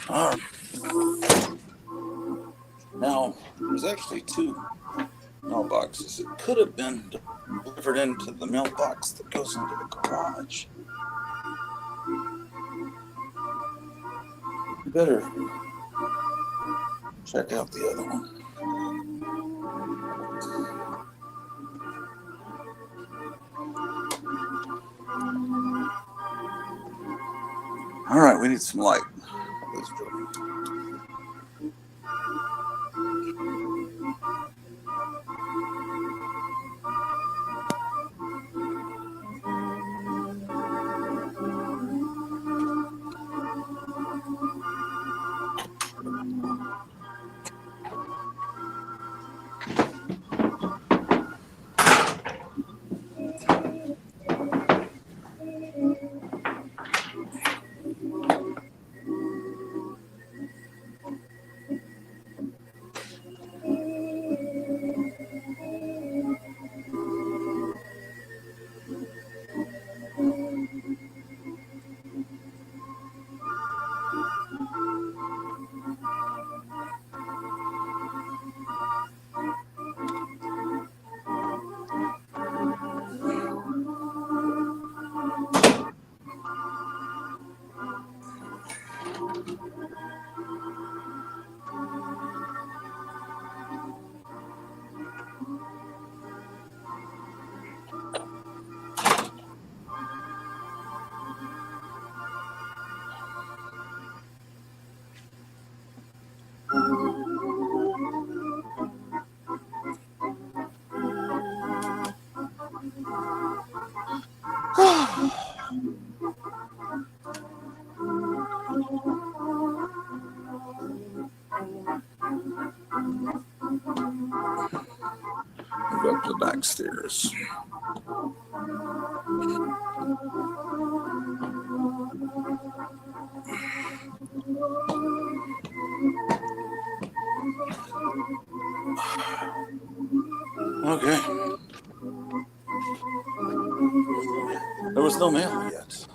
All right. Now, there's actually two mailboxes. It could have been delivered into the mailbox that goes into the garage. You better Check out the other one. All right, we need some light. Go up to the back stairs. Okay. There was no mail yet.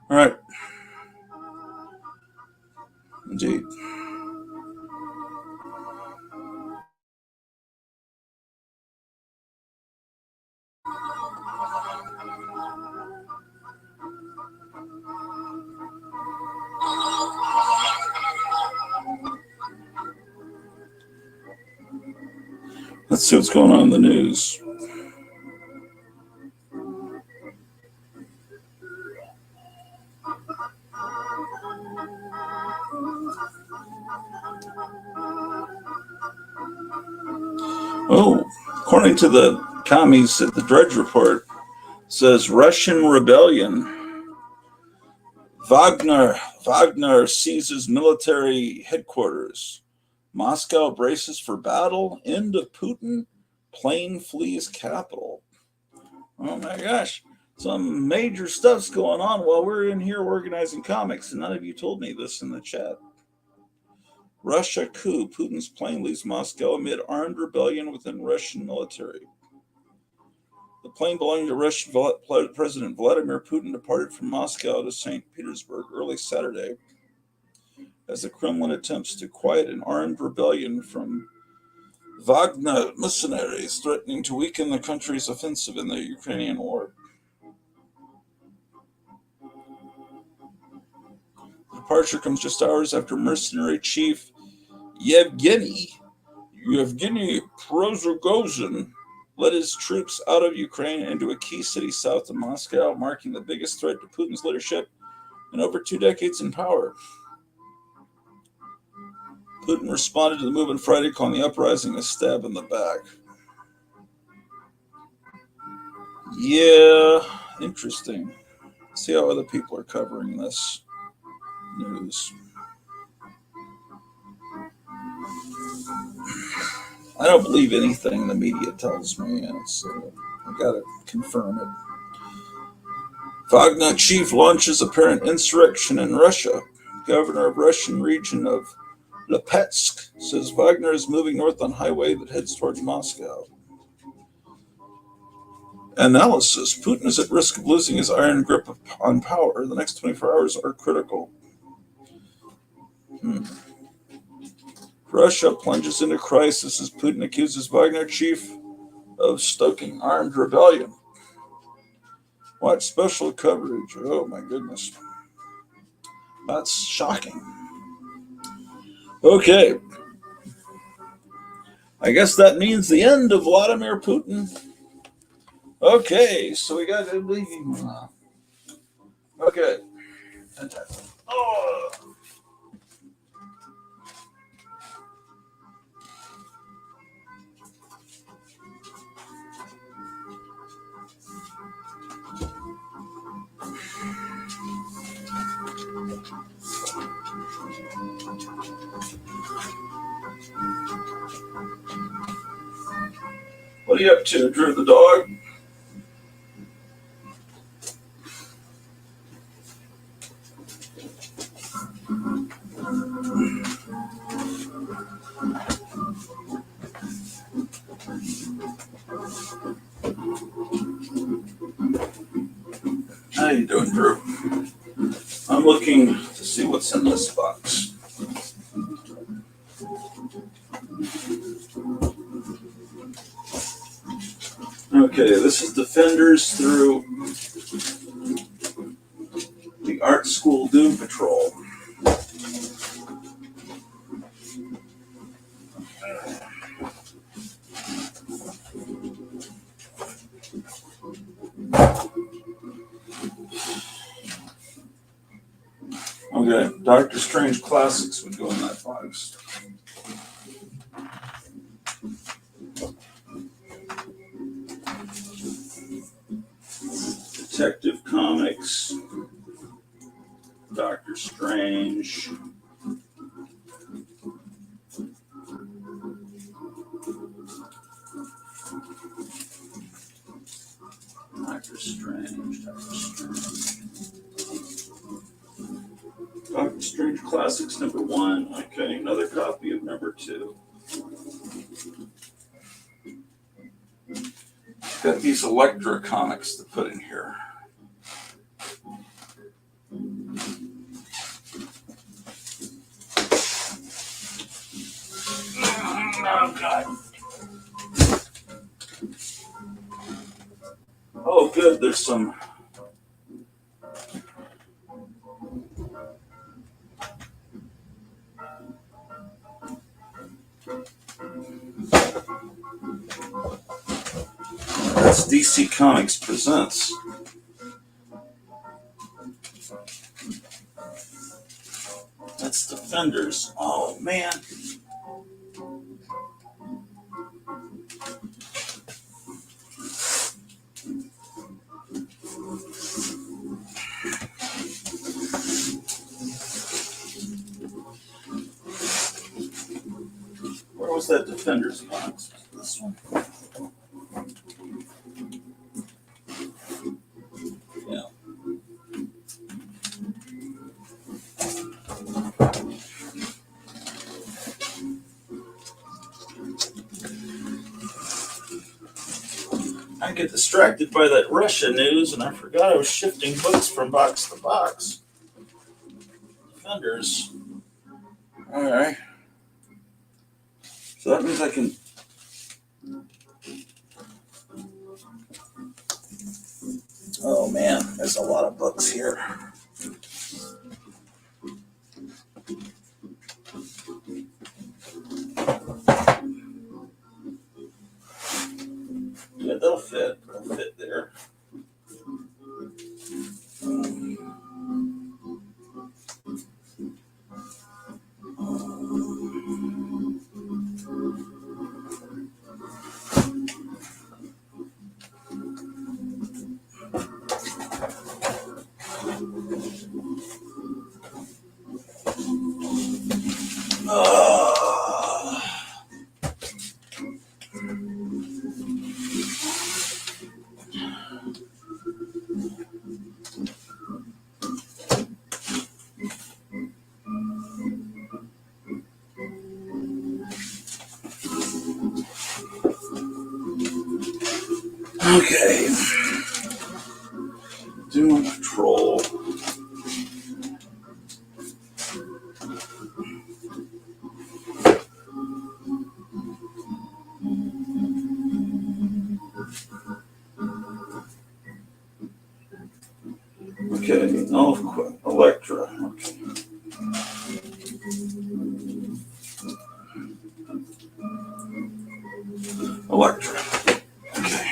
All right. Indeed. Let's see what's going on in the news. Oh, according to the commies at the Drudge Report, says Russian rebellion. Wagner seizes military headquarters. Moscow braces for battle. End of Putin. Plane flees capital. Oh my gosh. Some major stuff's going on while we're in here organizing comics, and none of you told me this in the chat. Russia coup. Putin's plane leaves Moscow amid armed rebellion within Russian military. The plane belonging to Russian President Vladimir Putin departed from Moscow to St. Petersburg early Saturday as the Kremlin attempts to quiet an armed rebellion from Wagner mercenaries threatening to weaken the country's offensive in the Ukrainian war. The departure comes just hours after mercenary chief Yevgeny Prigozhin led his troops out of Ukraine into a key city south of Moscow, marking the biggest threat to Putin's leadership in over 2 decades in power. Putin responded to the move on Friday, calling the uprising a stab in the back. Yeah, interesting. See how other people are covering this news. I don't believe anything the media tells me, so I gotta confirm it. Wagner chief launches apparent insurrection in Russia. Governor of Russian region of Lipetsk says Wagner is moving north on highway that heads towards Moscow. Analysis: Putin is at risk of losing his iron grip on power. The next 24 hours are critical. Russia plunges into crisis as Putin accuses Wagner chief of stoking armed rebellion. Watch special coverage. Oh my goodness. That's shocking. Okay. I guess that means the end of Vladimir Putin. Okay, so we got to. Okay. Oh. What are you up to, Drew the dog? How you doing, Drew? I'm looking to see what's in this box. Okay, this is Defenders through the Art School Doom Patrol. Okay, Doctor Strange Classics would go in that box. Detective Comics, Doctor Strange. Doctor Strange. Doctor Strange Classics #1. Okay, another copy of #2. Got these Elektra comics to put in here. Oh, God. Oh, good. There's some. That's DC Comics Presents. That's Defenders. Oh, man. Where was that Defenders box? This one? Yeah. I get distracted by that Russia news, and I forgot I was shifting books from box to box. Defenders. All right. So that means I can. Oh man, there's a lot of books here. Yeah, they'll fit. They'll fit there. Okay. Doom Patrol. Okay. Oh, Electra. Okay. Electra. Okay.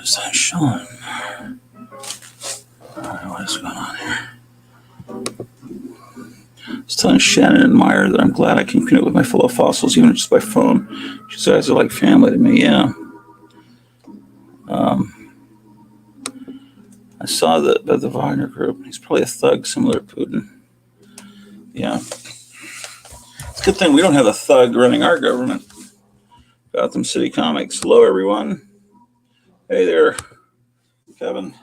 Just not showing. What is going on here? I was telling Shannon and Meyer that I'm glad I can connect with my fellow fossils, even just by phone. She says they're like family to me. Yeah. I saw that by the Wagner group. He's probably a thug similar to Putin. Yeah. It's a good thing we don't have a thug running our government. Gotham City Comics. Hello, everyone. Hey there, Kevin.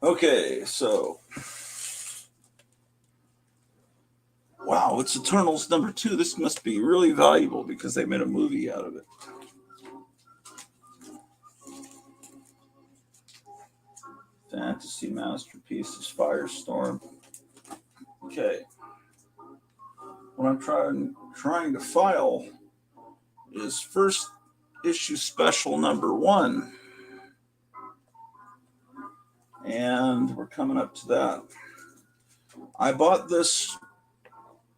Okay, so. Wow, it's Eternals #2. This must be really valuable because they made a movie out of it. Fantasy masterpieces, Firestorm. Okay. What I'm trying to file is first issue special #1. And we're coming up to that. I bought this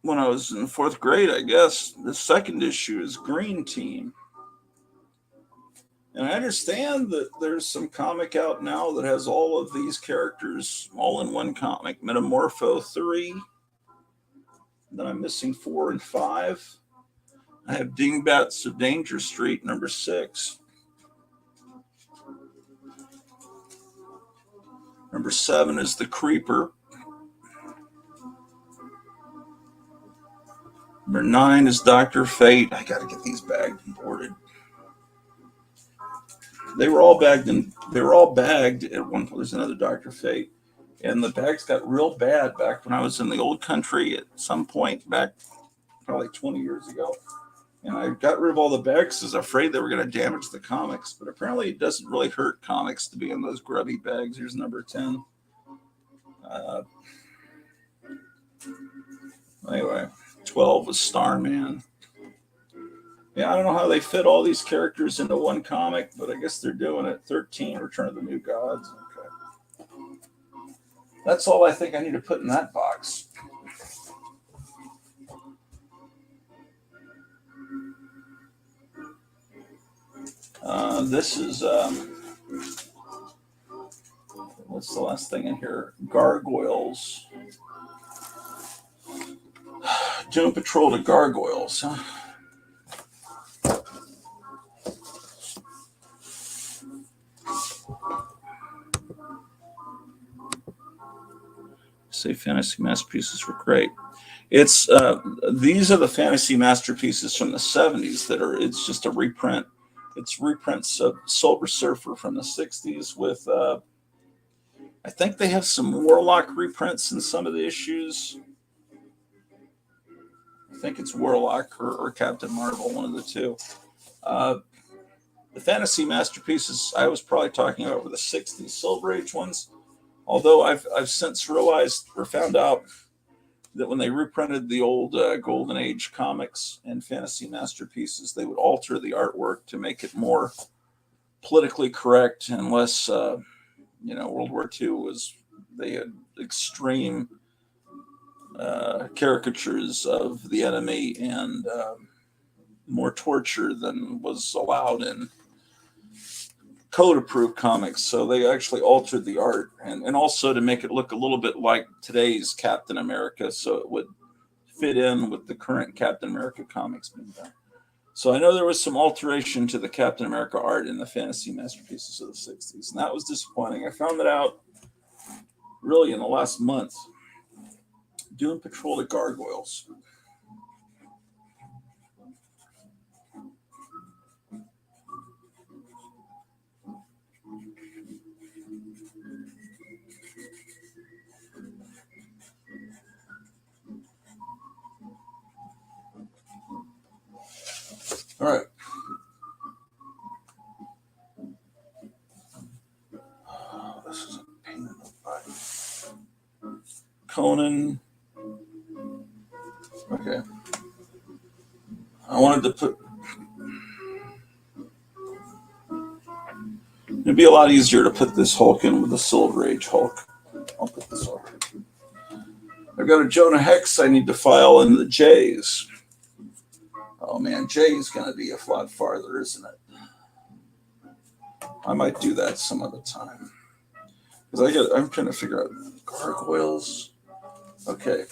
when I was in 4th grade, I guess. The second issue is Green Team. And I understand that there's some comic out now that has all of these characters all in one comic. Metamorpho 3. Then I'm missing 4 and 5. I have Dingbats of Danger Street #6. #7 is The Creeper. #9 is Dr. Fate. I got to get these bagged and boarded. They were all bagged at one point. There's another Dr. Fate. And the bags got real bad back when I was in the old country at some point back probably 20 years ago. And I got rid of all the bags because I was afraid they were going to damage the comics. But apparently it doesn't really hurt comics to be in those grubby bags. Here's #10. Anyway, 12 was Starman. Yeah, I don't know how they fit all these characters into one comic, but I guess they're doing it. 13, Return of the New Gods. Okay. That's all I think I need to put in that box. This is, what's the last thing in here? Gargoyles. Doom Patrol to Gargoyles, huh? Say fantasy masterpieces were great. It's these are the fantasy masterpieces from the 70s that are. It's just a reprint. It's reprints of Silver Surfer from the 60s with. I think they have some Warlock reprints in some of the issues. I think it's Warlock or Captain Marvel, one of the two. The fantasy masterpieces I was probably talking about were the 60s Silver Age ones. Although I've since realized or found out that when they reprinted the old Golden Age comics and fantasy masterpieces, they would alter the artwork to make it more politically correct and less, World War II was, they had extreme caricatures of the enemy and more torture than was allowed in code approved comics, so they actually altered the art and also to make it look a little bit like today's Captain America, so it would fit in with the current Captain America comics being done. So I know there was some alteration to the Captain America art in the fantasy masterpieces of the 60s, and that was disappointing. I found that out really in the last month doing Patrol the Gargoyles. All right. Oh, this is a pain in the butt. Conan. Okay. I wanted to put. It'd be a lot easier to put this Hulk in with the Silver Age Hulk. I'll put this over. I've got a Jonah Hex I need to file in the J's. Oh man, J's going to be a lot farther, isn't it? I might do that some other time. Because I'm trying to figure out gargoyles. Okay.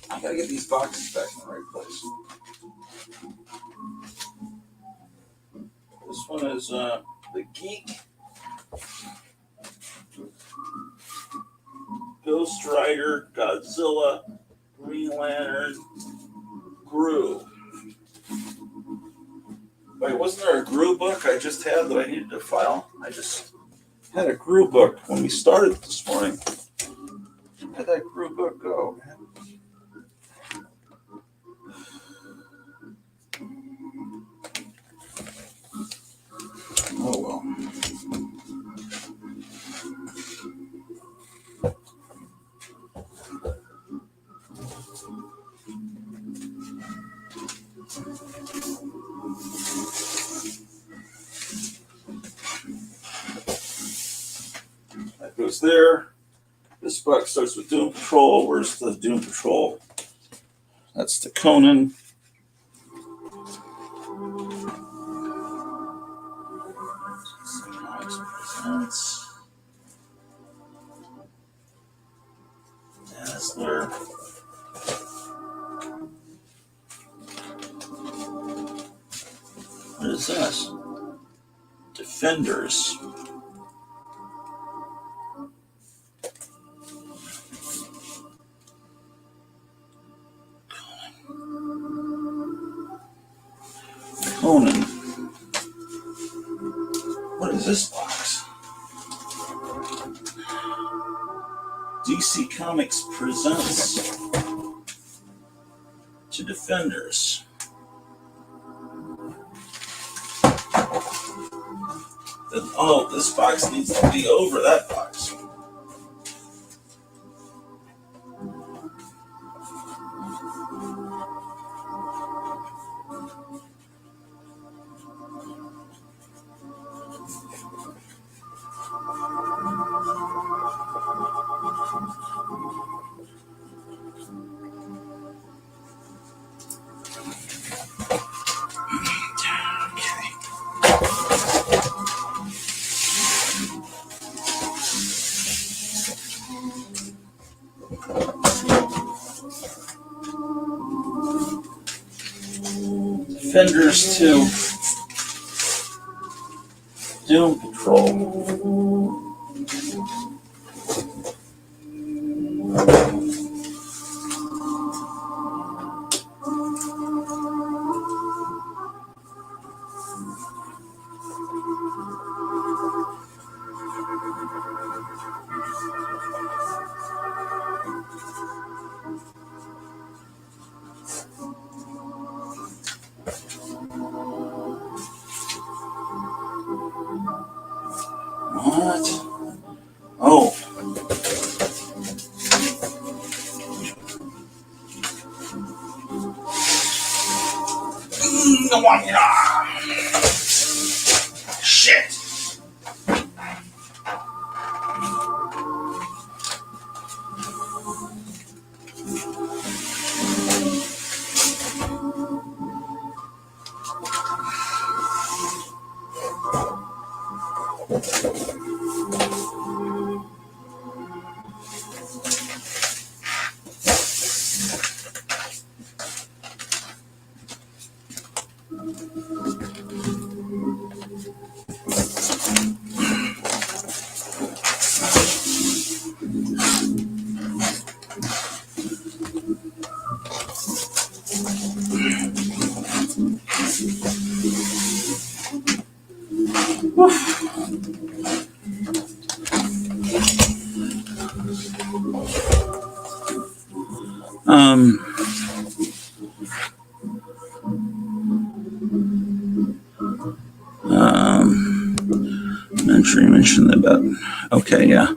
I got to get these boxes back in the right place. This one is the Geek. Ghost Rider, Godzilla, Green Lantern, Gru. Wait, wasn't there a Gru book I just had that I needed to file? I just had a Gru book when we started this morning. Where'd that Gru book go, man? Oh well. That goes there. This book starts with Doom Patrol. Where's the Doom Patrol? That's the Conan. Dazzler. What is this? Defenders. Conan. What is this box? DC Comics presents to Defenders. Oh, this box needs to be over that box. Defenders 2. Doom Patrol. What? Oh. Shit. Um, I'm sure you mentioned about. Okay, yeah.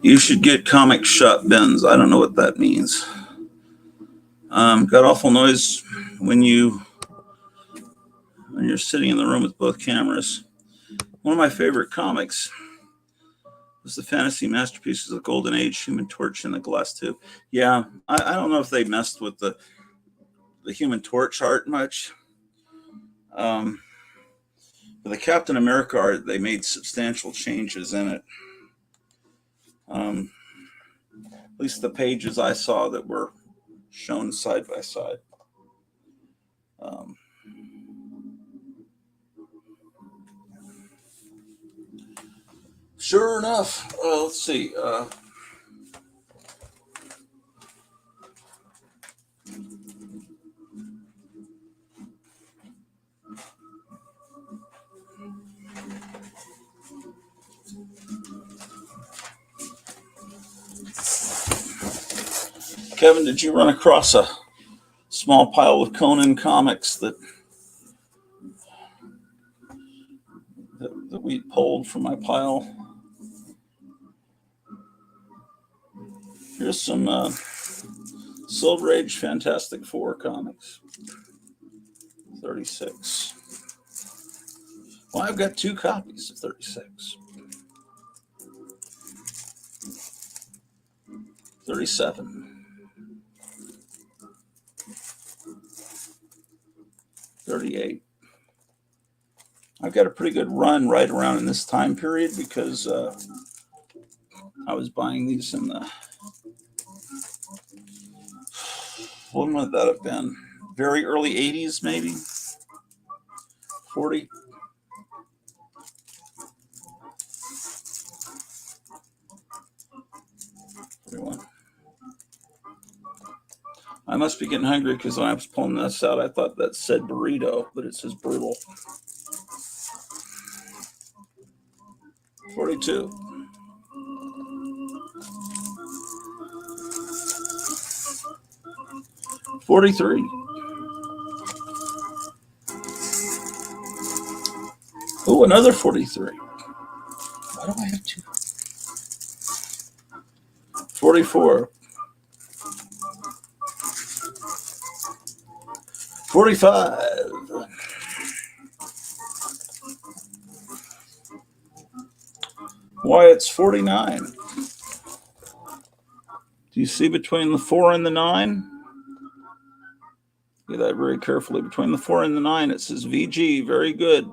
You should get comic shop bins. I don't know what that means. Got awful noise when you're sitting in the room with both cameras. One of my favorite comics was the fantasy masterpieces of the Golden Age, Human Torch and the Glass Tube. Yeah, I don't know if they messed with the Human Torch art much. For the Captain America art, they made substantial changes in it. At least the pages I saw that were shown side by side. Sure enough, let's see. Kevin, did you run across a small pile of Conan comics that we pulled from my pile? Here's some Silver Age Fantastic Four comics. 36. Well, I've got 2 copies of 36. 37. 38. I've got a pretty good run right around in this time period because I was buying these in the, when would that have been? Very early 80s, maybe? 40? 41. I must be getting hungry because when I was pulling this out, I thought that said burrito, but it says brutal. 42. 43. Oh, another 43. Why do I have 2? 44. 45. Why, it's 49. Do you see between the 4 and the 9? Look at that very carefully. Between the 4 and the 9, it says VG. Very good.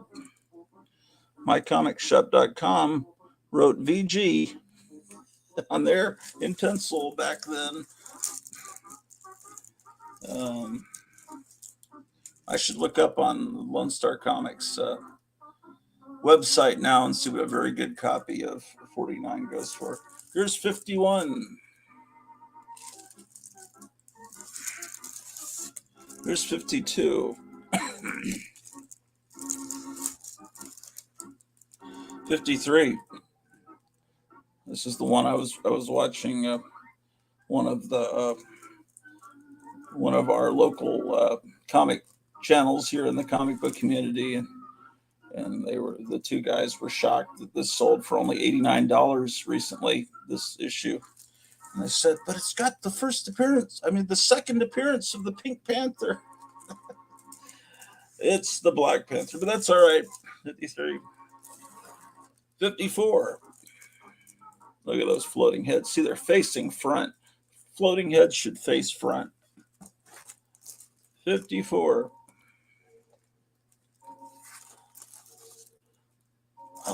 MyComicShop.com wrote VG on there in pencil back then. I should look up on Lone Star Comics website now and see what a very good copy of 49 goes for. Here's 51. Here's 52. 53. This is the one I was watching. One of our local comic channels here in the comic book community, and the 2 guys were shocked that this sold for only $89 recently, this issue. And I said, but it's got the second appearance of the Pink Panther. It's the Black Panther, but that's all right. 53. 54. Look at those floating heads. See, they're facing front. Floating heads should face front. 54.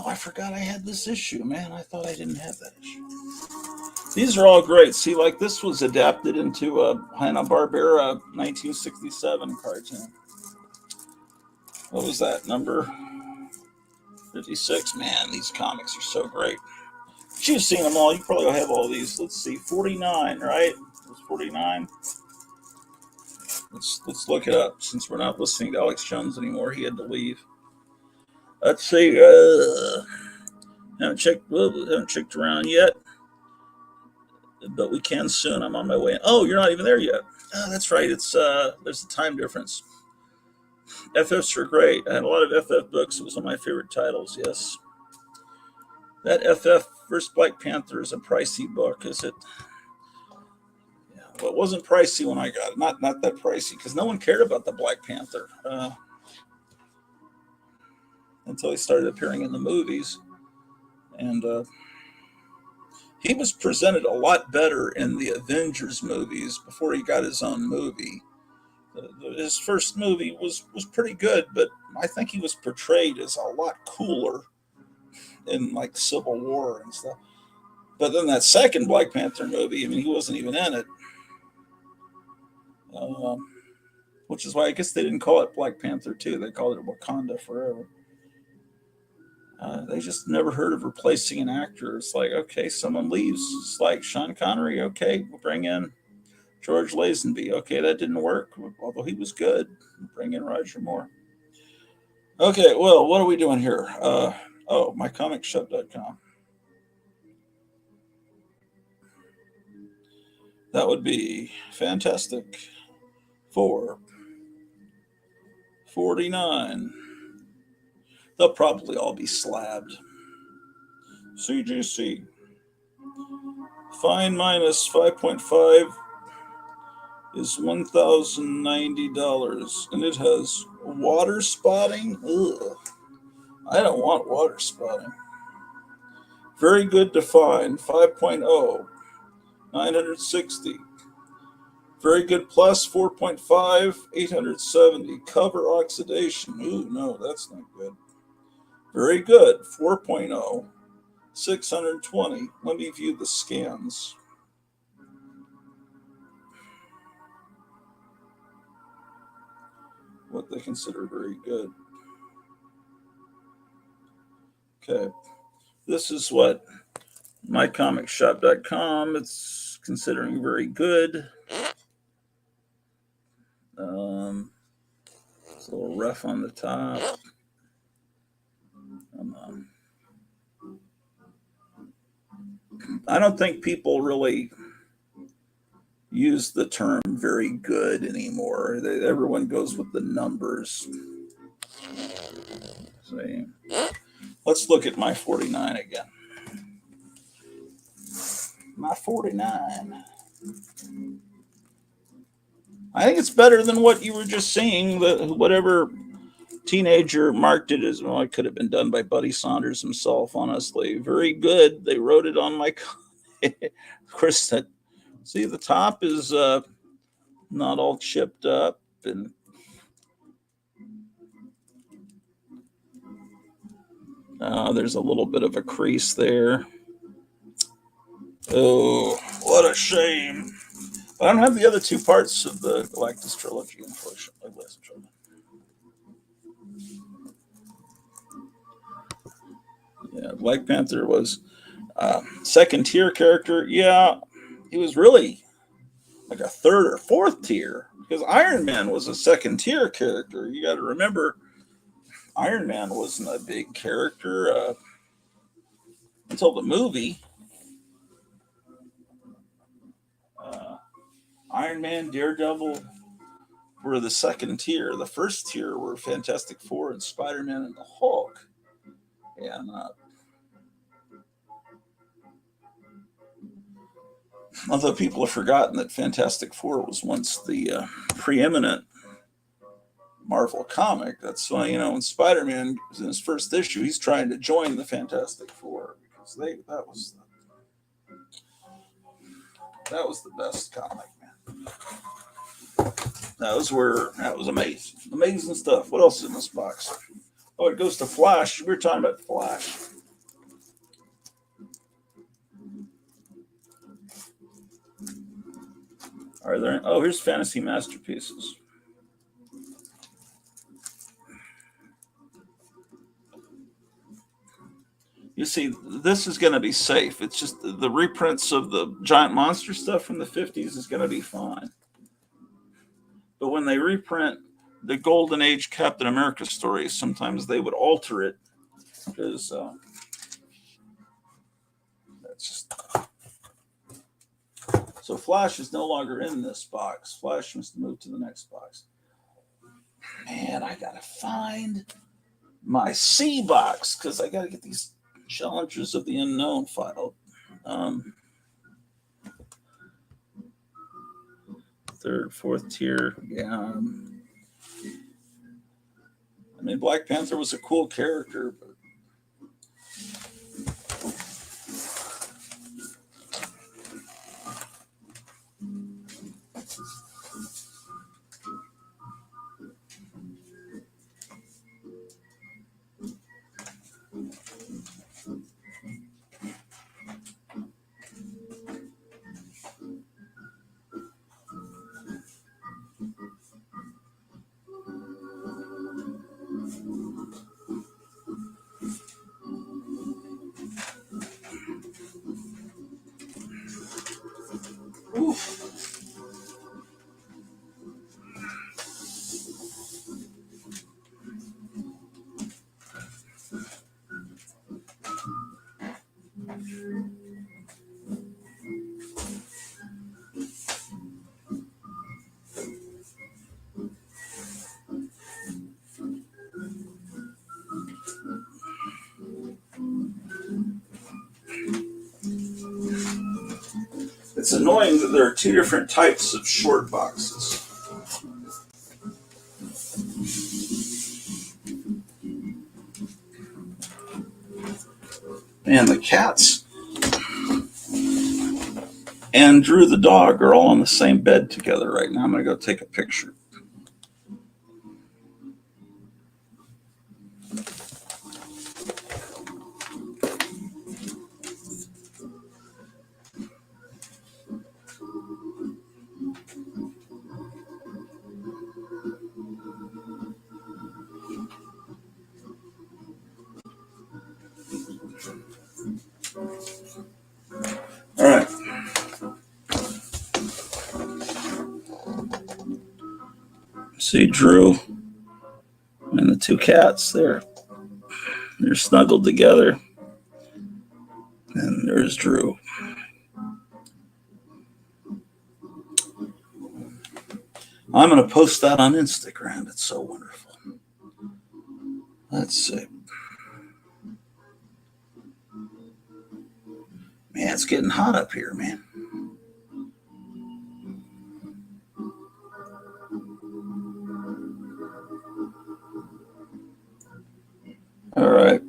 Oh, I forgot I had this issue, man. I thought I didn't have that issue. These are all great. See, like this was adapted into a Hanna-Barbera 1967 cartoon. What was that, number 56? Man, these comics are so great. You've seen them all. You probably have all these. Let's see, 49, right? It was 49. Let's look it up since we're not listening to Alex Jones anymore. He had to leave. Let's see. Haven't checked around yet, but we can soon. I'm on my way. Oh, you're not even there yet. Oh, that's right. It's there's a time difference. FFs are great. I had a lot of FF books. It was one of my favorite titles. Yes, that FF First Black Panther is a pricey book, is it? Yeah, well, it wasn't pricey when I got it. Not that pricey because no one cared about the Black Panther until he started appearing in the movies, and he was presented a lot better in the Avengers movies before he got his own movie. His first movie was pretty good, but I think he was portrayed as a lot cooler in like Civil War and stuff. But then that second Black Panther movie, I mean, he wasn't even in it, which is why I guess they didn't call it Black Panther 2. They called it Wakanda Forever. They just never heard of replacing an actor. It's like, okay, someone leaves. It's like Sean Connery. Okay, we'll bring in George Lazenby. Okay, that didn't work, although he was good. We'll bring in Roger Moore. Okay, well, what are we doing here? mycomicshop.com. That would be Fantastic Four 49. They'll probably all be slabbed. CGC. Fine minus 5.5 is $1,090. And it has water spotting. Ugh. I don't want water spotting. Very good to fine. 5.0. 960. Very good plus 4.5. 870. Cover oxidation. Ooh, no, that's not good. Very good. 4.0. 620. Let me view the scans. What they consider very good. Okay. This is what mycomicshop.com it's considering very good. It's a little rough on the top. I don't think people really use the term very good anymore. Everyone goes with the numbers. See. Let's look at my 49 again. My 49. I think it's better than what you were just seeing. Whatever teenager marked it as, well, it could have been done by Buddy Saunders himself, honestly. Very good. They wrote it on my. Of course, that. See, the top is not all chipped up, and there's a little bit of a crease there. Oh, what a shame. But I don't have the other two parts of the Galactus trilogy, unfortunately. Yeah, Black Panther was second tier character. Yeah, he was really like a third or fourth tier because Iron Man was a second tier character. You got to remember, Iron Man wasn't a big character until the movie. Iron Man, Daredevil were the second tier. The first tier were Fantastic Four and Spider-Man and the Hulk. And although people have forgotten that Fantastic Four was once the preeminent Marvel comic, that's why, when Spider-Man was in his first issue, he's trying to join the Fantastic Four because that was the best comic, man. That was amazing stuff. What else is in this box? Oh, it goes to Flash. We were talking about Flash. Are there? Oh, here's Fantasy Masterpieces. You see, this is going to be safe. It's just the reprints of the giant monster stuff from the 50s is going to be fine. But when they reprint the Golden Age Captain America stories, sometimes they would alter it because that's just. So Flash is no longer in this box. Flash must move to the next box. Man, I got to find my C box because I got to get these Challengers of the Unknown filed. Third, fourth tier. Yeah. I mean, Black Panther was a cool character, but oof. It's annoying that there are two different types of short boxes. Man, the cats and Drew the dog are all on the same bed together right now. I'm going to go take a picture. All right. See Drew and the two cats there. They're snuggled together. And there's Drew. I'm going to post that on Instagram. It's so wonderful. Let's see. Man, it's getting hot up here, man. All right.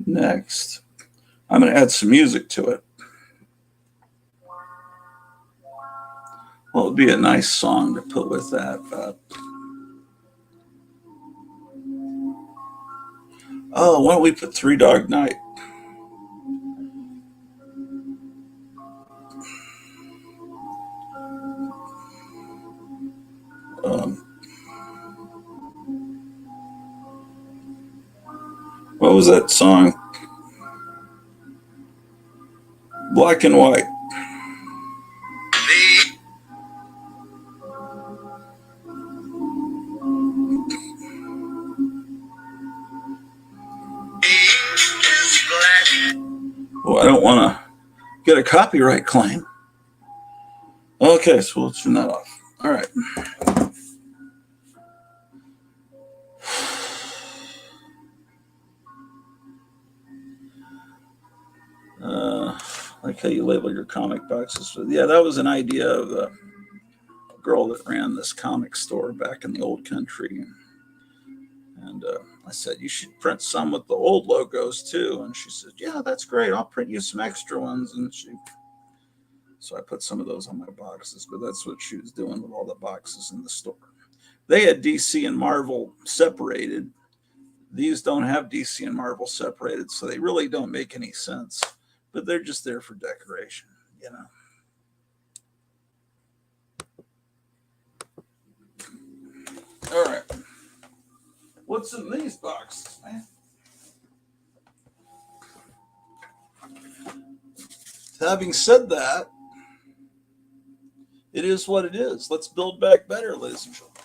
Next, I'm going to add some music to it. What would be a nice song to put with that? Why don't we put Three Dog Night? What was that song? Black and White. Well, I don't want to get a copyright claim. Okay, so we'll turn that off. All right. Like how you label your comic boxes. Yeah, that was an idea of a girl that ran this comic store back in the old country. And I said, you should print some with the old logos too. And she said, yeah, that's great. I'll print you some extra ones. And so I put some of those on my boxes, but that's what she was doing with all the boxes in the store. They had DC and Marvel separated. These don't have DC and Marvel separated, so they really don't make any sense. but they're just there for decoration, you know. All right. What's in these boxes, man? Having said that, it is what it is. Let's build back better, ladies and gentlemen.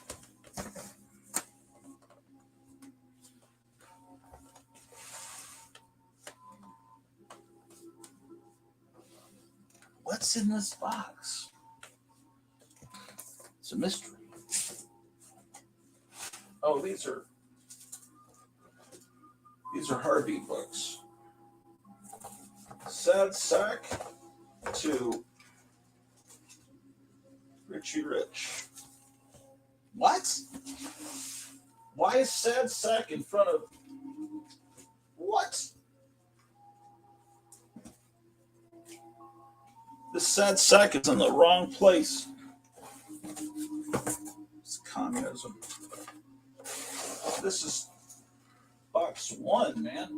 What's in this box? It's a mystery. Oh, these are Harvey books. Sad Sack to Richie Rich. What? Why is Sad Sack in front of what? This Sad Sack is in the wrong place. It's communism. This is box 1, man.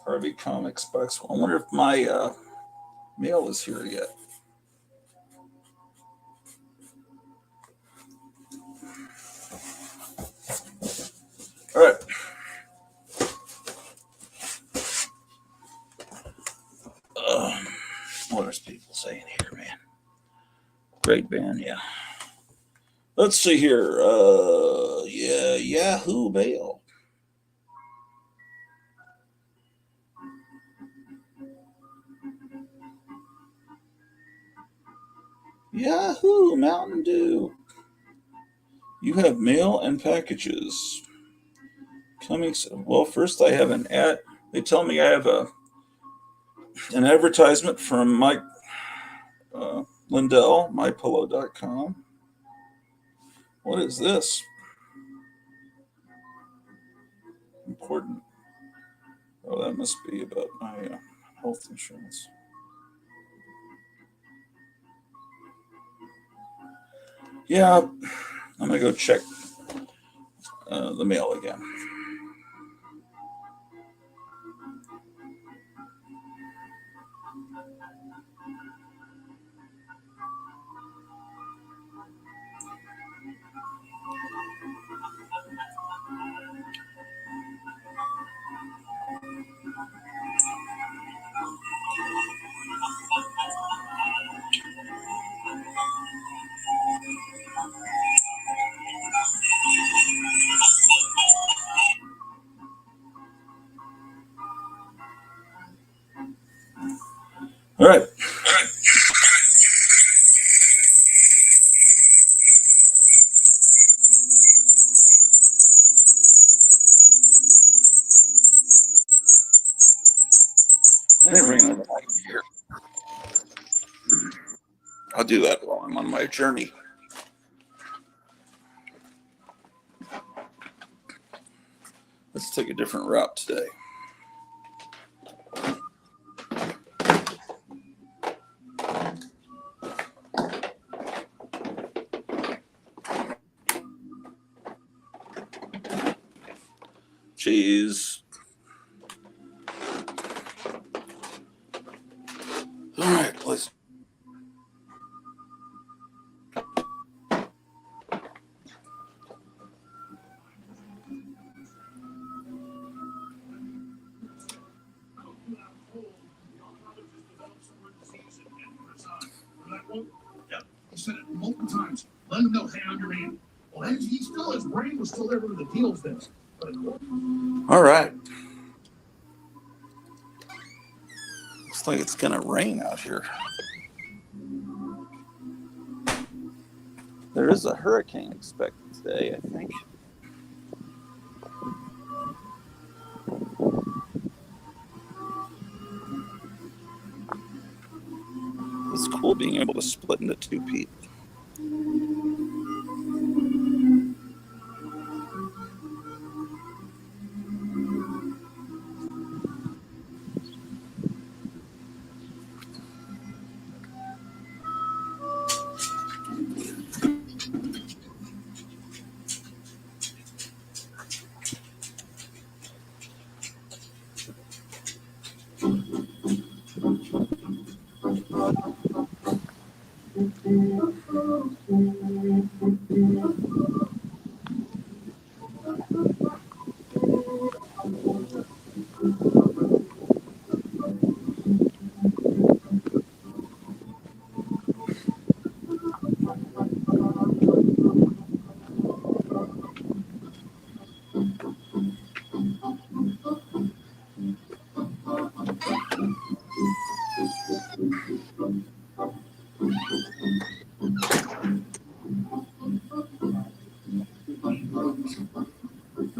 Harvey Comics box 1. I wonder if my mail is here yet. All right. What are people saying here, man? Great band, yeah. Let's see here. Yeah, Yahoo Mail. Yahoo Mountain Dew. You have mail and packages coming. Well, first I have an ad. They tell me I have an advertisement from Mike Lindell, mypillow.com. What is this? Important. Oh, that must be about my health insurance. Yeah, I'm going to go check the mail again. All right. I didn't bring another mic here. I'll do that while I'm on my journey. Let's take a different route today. Jeez. All right, let's.
He said it multiple times. Let him know, hey, I'm your man. Well, he still, his brain was still there when the deal's there.
All right. Looks like it's going to rain out here. There is a hurricane expected today, I think. It's cool being able to split into two people.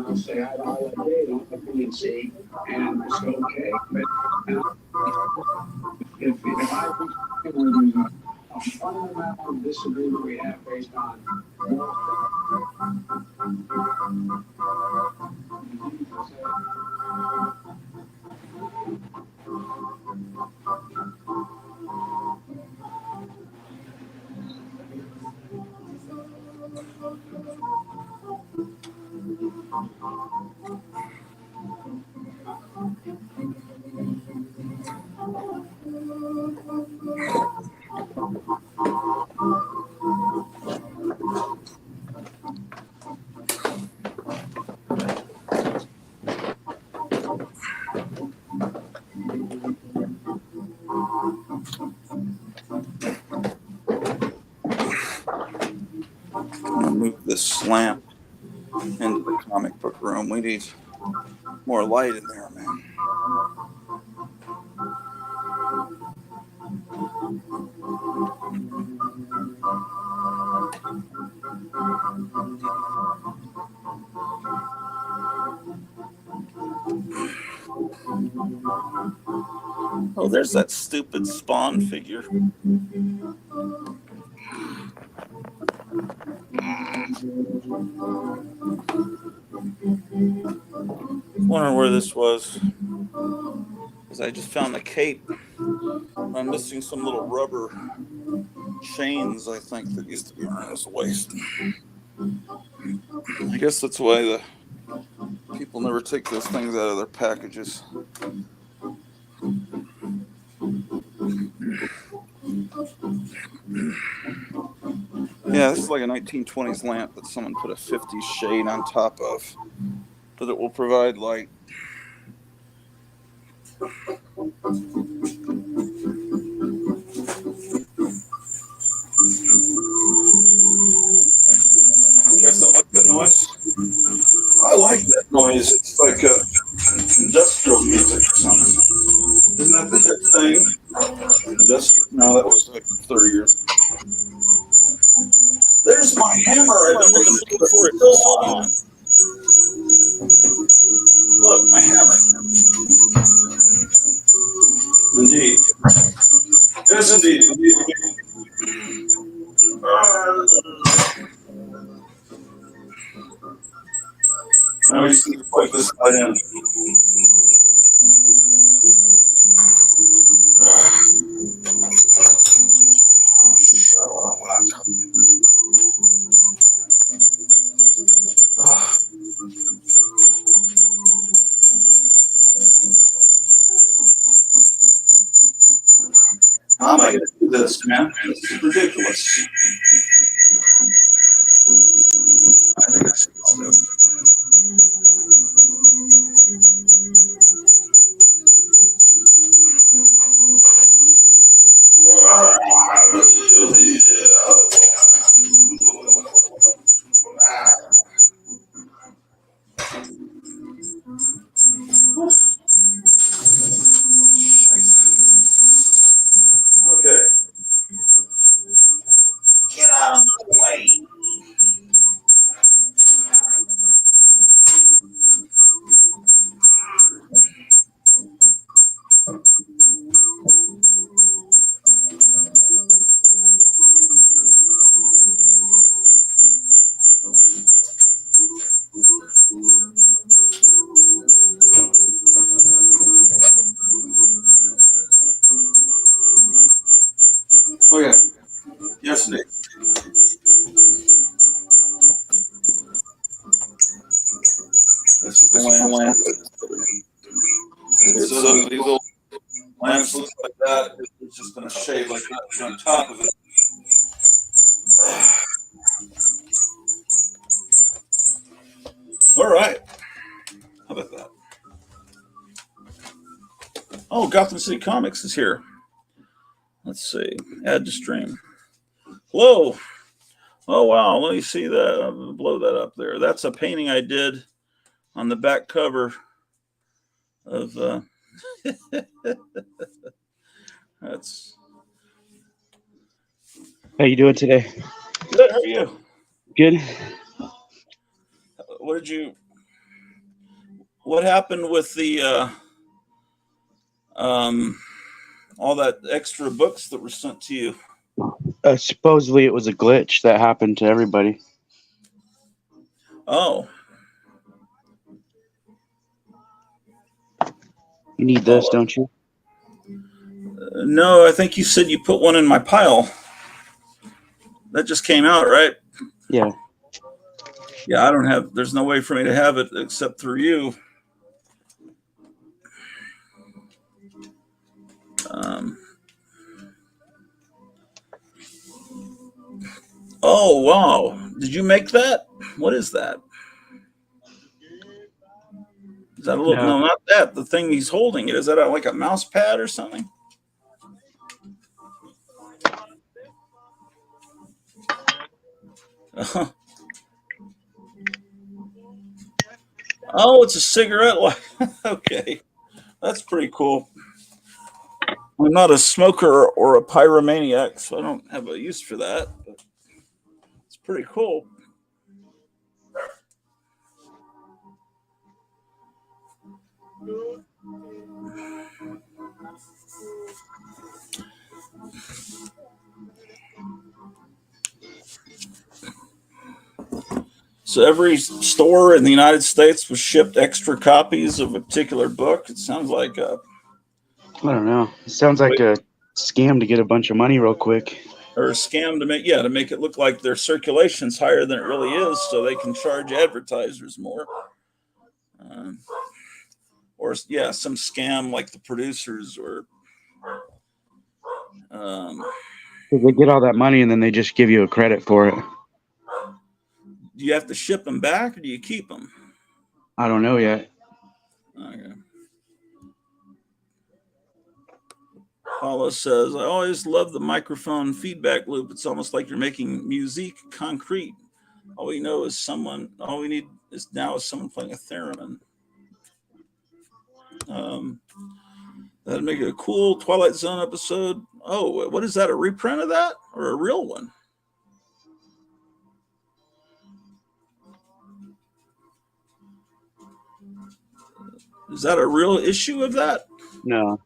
I'll say I like Dave on the B and C, and it's okay. But if I think there's a fundamental disagreement we have based on
I'm gonna move this lamp into the comic book room. We need more light in there, man. Oh, there's that stupid Spawn figure. Wondering where this was, because I just found the cape. I'm missing some little rubber chains, I think, that used to be around his waist. I guess that's why the people never take those things out of their packages. Yeah, this is like a 1920s lamp that someone put a 50s shade on top of, but it will provide light. You guys don't like that noise? I like that noise. It's like industrial music or something. Isn't that the hit thing? Industrial? No, that was like 30 years ago. There's my hammer. I've been looking for it for so long. Look, my hammer. Indeed. Yes, indeed. Now we just need to plug this light in. How am I going to do this, man? This is ridiculous. I think that's what I'll do. Okay. Get out of the way. Okay. Yes, Nick. This is the lamp. So these old lamps look like that. It's just been a shade like that on top of it. All right. How about that? Oh, Gotham City Comics is here. Let's see. Add to stream. Hello. Oh, wow. Let me see that. I'll blow that up there. That's a painting I did on the back cover of. That's
How you doing today?
good. How are you?
Good.
What did you? What happened with the all that extra books that were sent to you?
Supposedly it was a glitch that happened to everybody.
Oh,
You need this, don't you?
no, I think you said you put one in my pile. That just came out, right?
Yeah.
Yeah, I don't have. There's no way for me to have it except through you. Um, oh wow! Did you make that? What is that? Is that a little?
No.
No, not that. The thing he's holding it. Is that like a mouse pad or something? Oh, it's a cigarette light. Okay, that's pretty cool. I'm not a smoker or a pyromaniac, so I don't have a use for that. But it's pretty cool. So every store in the United States was shipped extra copies of a particular book. It sounds like a
I don't know. It sounds like a scam to get a bunch of money real quick.
or a scam to make it look like their circulation's higher than it really is, so they can charge advertisers more. Um, or yeah, some scam like the producers or um,
They get all that money and then they just give you a credit for it.
do you have to ship them back or do you keep them?
I don't know yet.
Okay. Paula says, I always love the microphone feedback loop. It's almost like you're making music concrete. All we need is now is someone playing a theremin. That'd make it a cool Twilight Zone episode. Oh, what is that? A reprint of that or a real one? Is that a real issue of that?
No.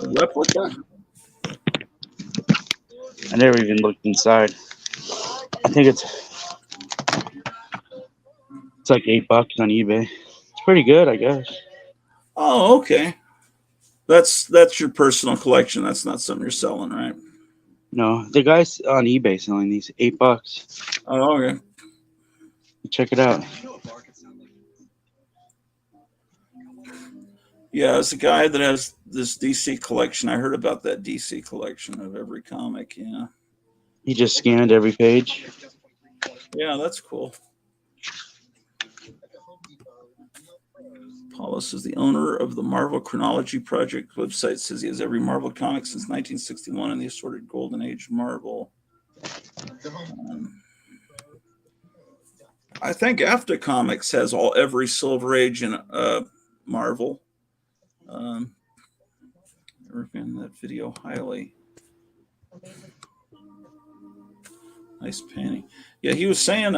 A replica?
I never even looked inside. I think it's like $8 on eBay. It's pretty good, I guess.
Oh, okay. That's your personal collection. That's not something you're selling, right?
No, the guy's on eBay selling these $8.
Oh, okay.
Check it out.
Yeah, it's a guy that has this DC collection. I heard about that DC collection of every comic. Yeah.
He just scanned every page.
Yeah, that's cool. Paulus is the owner of the Marvel Chronology Project website. Says he has every Marvel comic since 1961 and the assorted Golden Age Marvel. I think After Comics has every Silver Age in Marvel. I recommend that video highly. Nice painting. Yeah, he was saying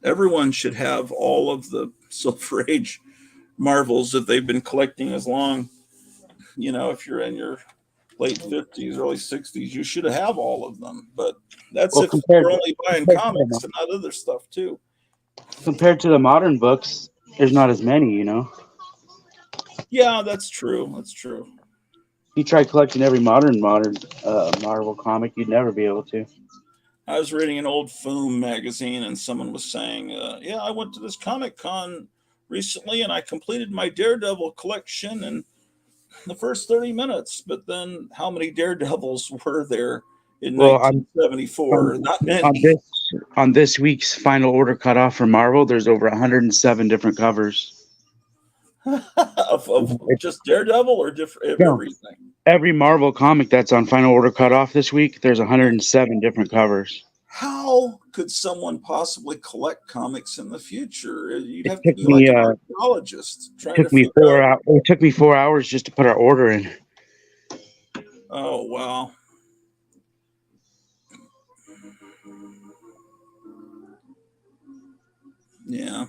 everyone should have all of the Silver Age Marvels that they've been collecting as long. If you're in your late 50s, early 60s, you should have all of them. But that's
Well,
if you're only buying comics and not other stuff too.
compared to the modern books, there's not as many,
Yeah, that's true. That's true.
If you try collecting every modern Marvel comic, you'd never be able to.
I was reading an old Foom magazine, and someone was saying, "Yeah, I went to this Comic Con recently, and I completed my Daredevil collection in the first 30 minutes. But then, how many Daredevils were there in
Well,
1974. Not
on
many.
this on this week's final order cutoff for Marvel, there's over 107 different covers.
of just Daredevil or different
No,
everything.
every Marvel comic that's on final order cutoff this week, there's 107 different covers.
How could someone possibly collect comics in the future? You'd
It
have to be like an archaeologist trying to
took me
figure out.
it took me 4 hours just to put our order in.
Oh wow. Yeah.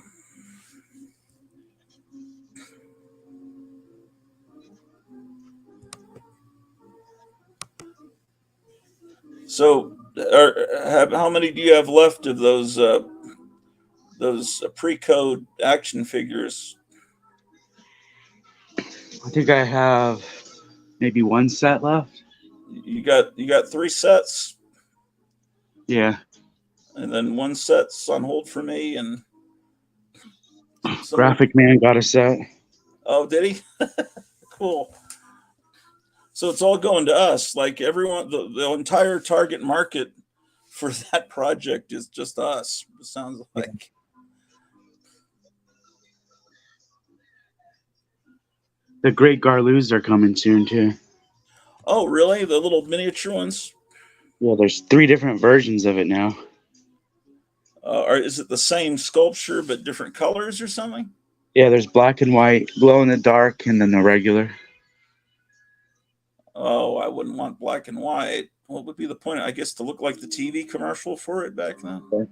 So, how many do you have left of those pre-code action figures?
I think I have maybe one set left.
You got 3 sets,
Yeah.
and then one set's on hold for me, and
Graphic Man got a set.
Oh, did he? Cool. So it's all going to us. Like everyone, the entire target market for that project is just us. It sounds like.
The Great Garloos are coming soon too.
Oh, really? The little miniature ones?
Yeah, there's 3 different versions of it now.
Or is it the same sculpture but different colors or something?
Yeah, there's black and white, glow in the dark, and then the regular.
Oh, I wouldn't want black and white. What would be the point? I guess to look like the TV commercial for it back then.
Okay.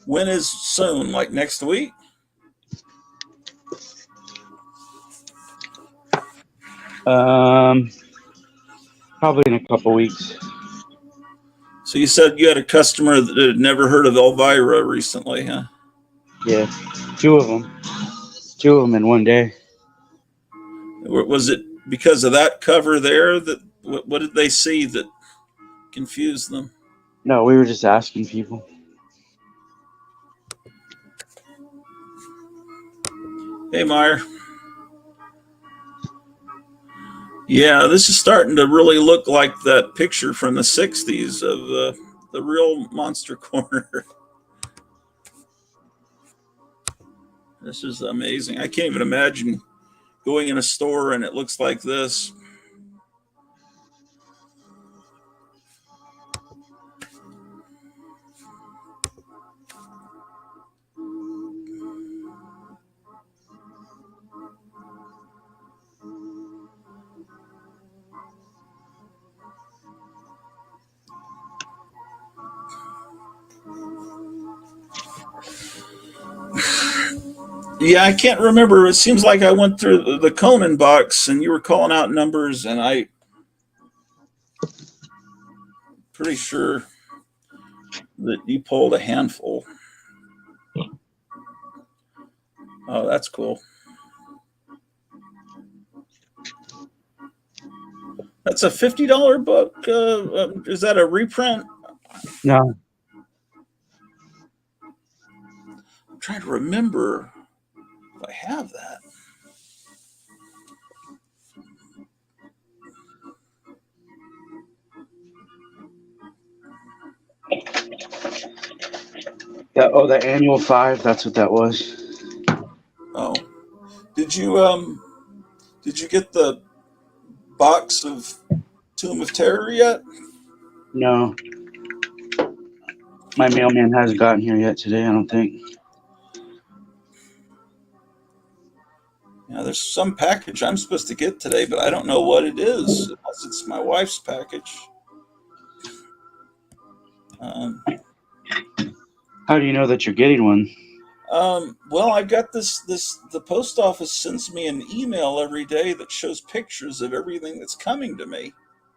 When is soon? Like next week?
Probably in a couple weeks.
So you said you had a customer that had never heard of Elvira recently, huh?
Yeah, 2 of them. 2 of them in one day.
Was it because of that cover there? That what did they see that confused them?
No, we were just asking people.
Hey, Meyer. Yeah, this is starting to really look like that picture from the 60s of the real Monster Corner. This is amazing. I can't even imagine going in a store and it looks like this. Yeah, I can't remember. It seems like I went through the Conan box and you were calling out numbers, and I pretty sure that you pulled a handful. Oh, that's cool. That's a $50 book. Is that a reprint?
No.
I'm trying to remember if I have that.
The annual 5. That's what that was.
Oh, did you get the box of Tomb of Terror yet?
No. My mailman hasn't gotten here yet today, I don't think.
Yeah, there's some package I'm supposed to get today, but I don't know what it is unless it's my wife's package.
How do you know that you're getting one?
Well, I got this. The post office sends me an email every day that shows pictures of everything that's coming to me.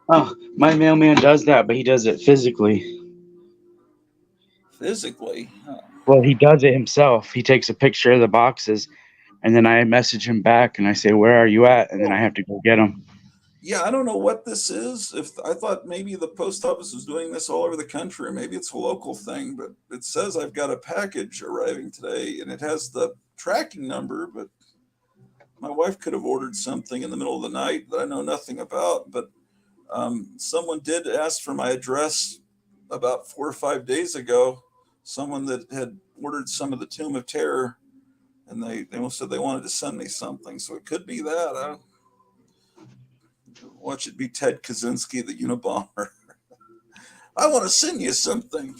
Oh, my mailman does that, but he does it physically.
Physically? Oh.
Well, he does it himself. He takes a picture of the boxes, and then I message him back, and I say, "Where are you at?" And then I have to go get them.
Yeah, I don't know what this is. If I thought maybe the post office was doing this all over the country, maybe it's a local thing, but it says I've got a package arriving today, and it has the tracking number, but my wife could have ordered something in the middle of the night that I know nothing about. But Someone did ask for my address about 4 or 5 days ago. Someone that had ordered some of the Tomb of Terror, and they said they wanted to send me something. So it could be that. Watch it be Ted Kaczynski, the Unabomber. I want to send you something.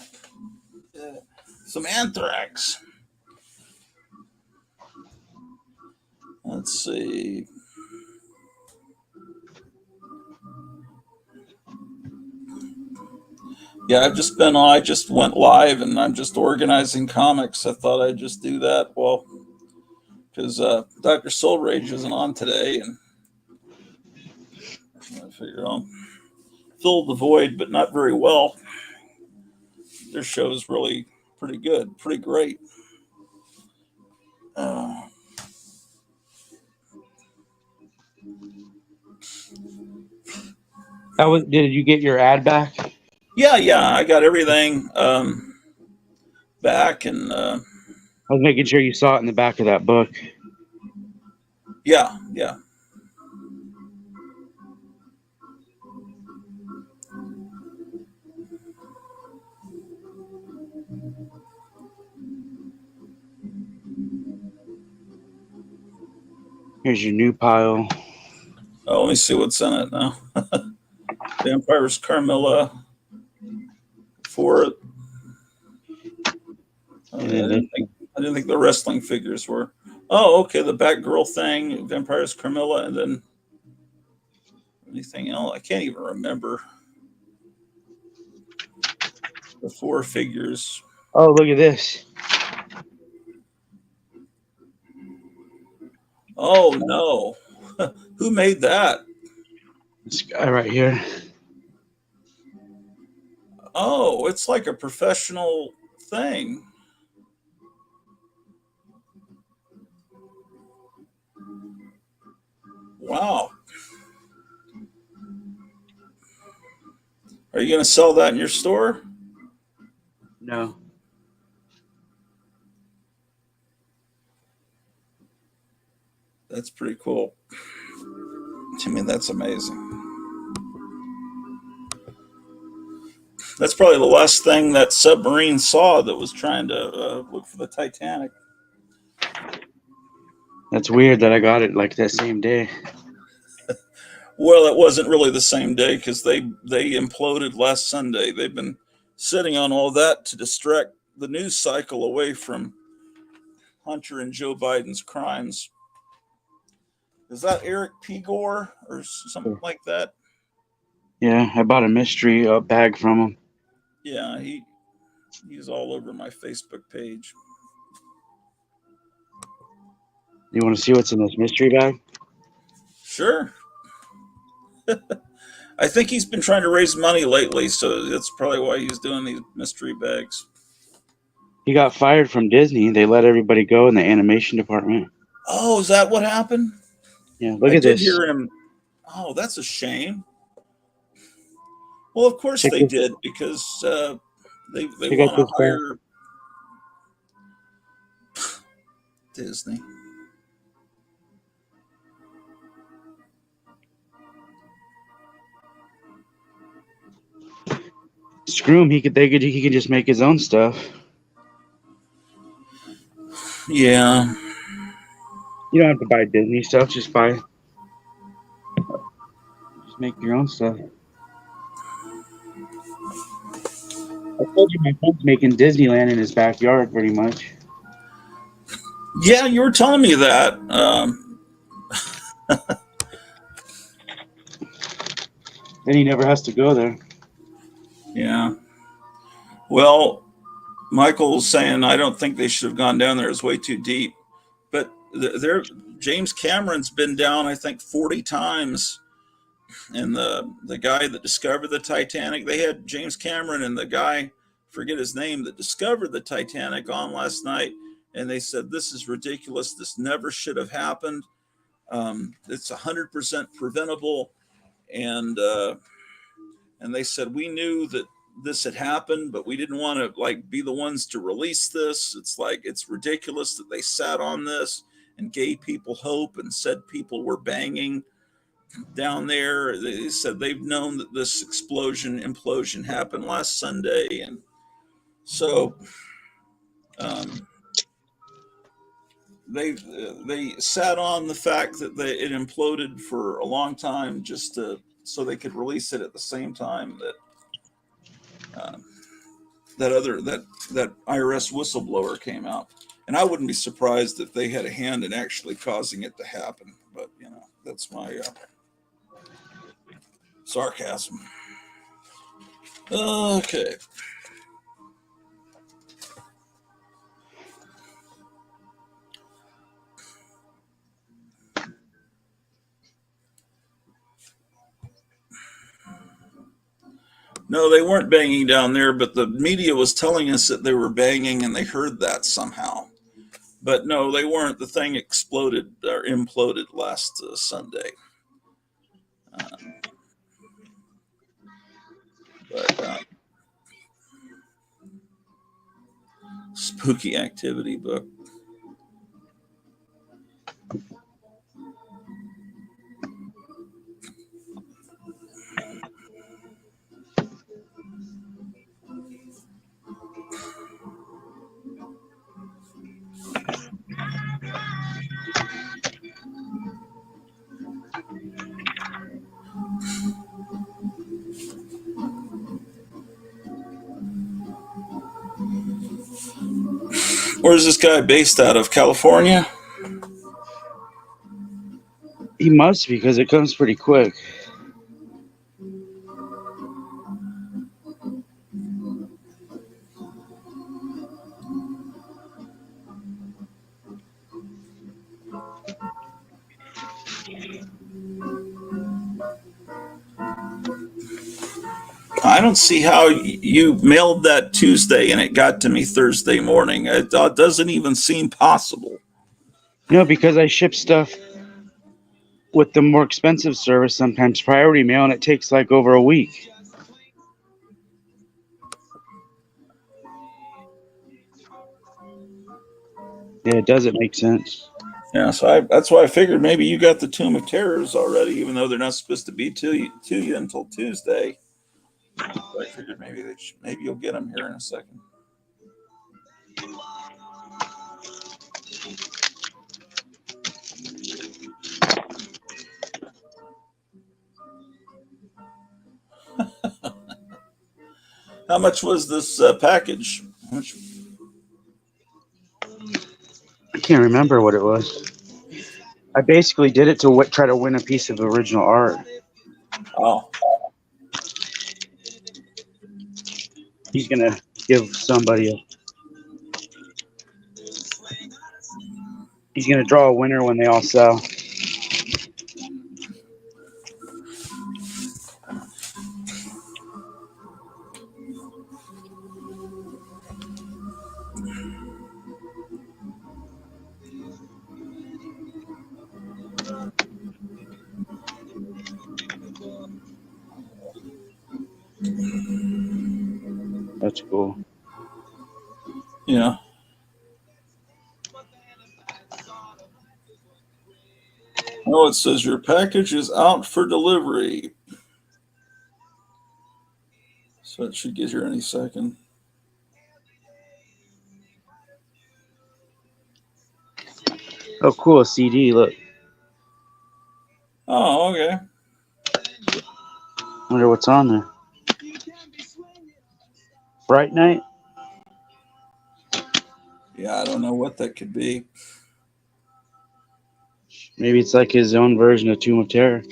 Some anthrax. Let's see. Yeah, I just went live and I'm just organizing comics. I thought I'd just do that. Well, because Dr. Soul Rage isn't on today, and I figured I'll fill the void, but not very well. Their show is really pretty good, pretty great. Uh,
Did you get your ad back?
yeah, I got everything back, and
I was making sure you saw it in the back of that book.
yeah.
Here's your new pile.
Oh, let me see what's in it now. Vampires Carmilla. For I didn't think the wrestling figures were. Oh, okay. The Batgirl thing, Vampires Carmilla, and then anything else. I can't even remember the 4 figures.
Oh, look at this.
Oh no. Who made that?
This guy right here.
Oh, it's like a professional thing. Wow. Are you going to sell that in your store?
No.
That's pretty cool. I mean, that's amazing. That's probably the last thing that submarine saw that was trying to look for the Titanic.
That's weird that I got it like that same day.
Well, it wasn't really the same day because they imploded last Sunday. They've been sitting on all that to distract the news cycle away from Hunter and Joe Biden's crimes. Is that Eric P. Gore or something like that?
Yeah, I bought a mystery bag from him.
Yeah, he's all over my Facebook page.
You want to see what's in this mystery bag?
Sure. I think he's been trying to raise money lately, so that's probably why he's doing these mystery bags.
He got fired from Disney. They let everybody go in the animation department.
Oh, is that what happened?
Yeah, look
I
at
did
this.
hear him. Oh, that's a shame. Well, of course they did because they want to hire Disney.
Screw him. He could just make his own stuff.
Yeah.
You don't have to buy Disney stuff. Just make your own stuff. I told you my son's making Disneyland in his backyard, pretty much.
Yeah, you were telling me that.
Then he never has to go there.
Yeah. Well, Michael's saying I don't think they should have gone down there. It's way too deep. But James Cameron's been down, I think, 40 times. And the guy that discovered the Titanic, they had James Cameron and the guy, forget his name, that discovered the Titanic on last night. And they said, this is ridiculous. This never should have happened. It's 100% preventable. And they said, we knew that this had happened, but we didn't want to be the ones to release this. It's ridiculous that they sat on this and gave people hope and said people were banging. down there. They said they've known that this implosion happened last Sunday, and so um, they sat on the fact that it imploded for a long time just so they could release it at the same time that um, that IRS whistleblower came out. And I wouldn't be surprised if they had a hand in actually causing it to happen. But that's my sarcasm. Okay. No, they weren't banging down there, but the media was telling us that they were banging and they heard that somehow. But no, they weren't. The thing exploded or imploded last Sunday. Um, but spooky activity book. Where's this guy based out of? California?
He must because it comes pretty quick.
I don't see how you mailed that Tuesday and it got to me Thursday morning. It doesn't even seem possible.
Because I ship stuff with the more expensive service, sometimes priority mail, and it takes like over a week. Yeah, it doesn't make sense.
Yeah, so that's why I figured maybe you got the Tomb of Terrors already, even though they're not supposed to be to you until Tuesday. So I figured maybe you'll get them here in a second. How much was this package?
I can't remember what it was. I basically did it to try to win a piece of original art.
Oh,
He's gonna give somebody he's gonna draw a winner when they all sell. That's cool.
yeah. Oh, it says your package is out for delivery. So it should get here any second.
Oh, cool. A CD. Look.
Oh, okay.
Wonder what's on there. Bright Night?
Yeah, I don't know what that could be.
Maybe it's like his own version of Tomb of Terror.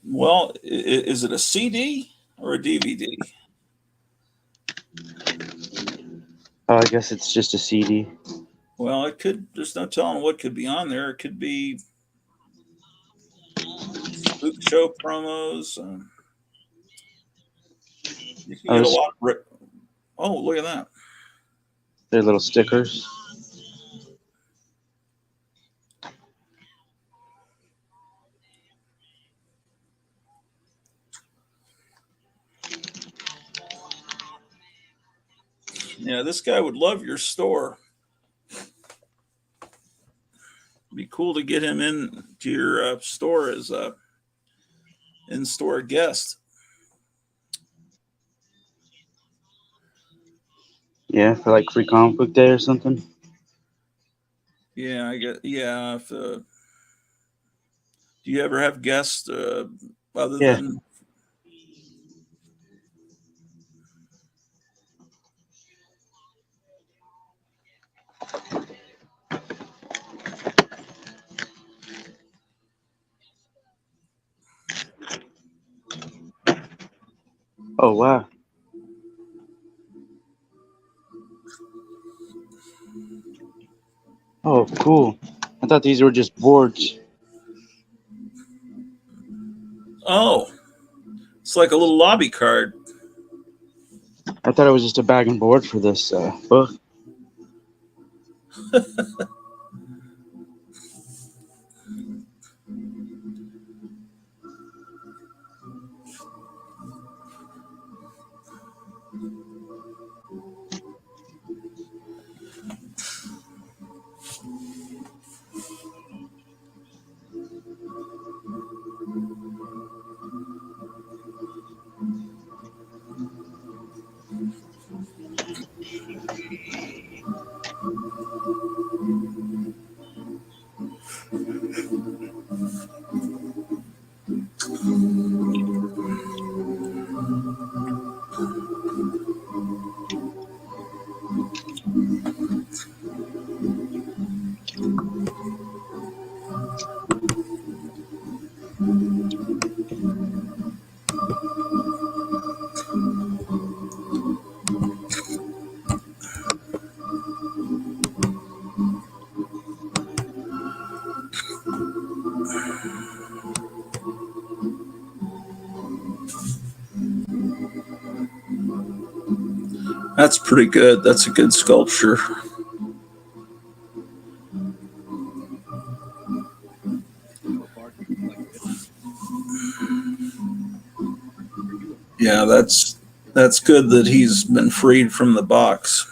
Well, is it a CD or a DVD?
Oh, I guess it's just a CD.
Well, it could. There's no telling what could be on there. It could be spook show promos. You can get a lot of. Oh, look at that!
They're little stickers.
Yeah, this guy would love your store. It'd be cool to get him in to your store as a in-store guest.
Yeah, for like free comic book day or something.
Yeah, I get. Yeah, if, do you ever have guests other
Yeah.
than?
Oh wow. Oh, cool. I thought these were just boards.
Oh, it's like a little lobby card.
I thought it was just a bag and board for this book.
That's pretty good. That's a good sculpture. Yeah, that's good that he's been freed from the box.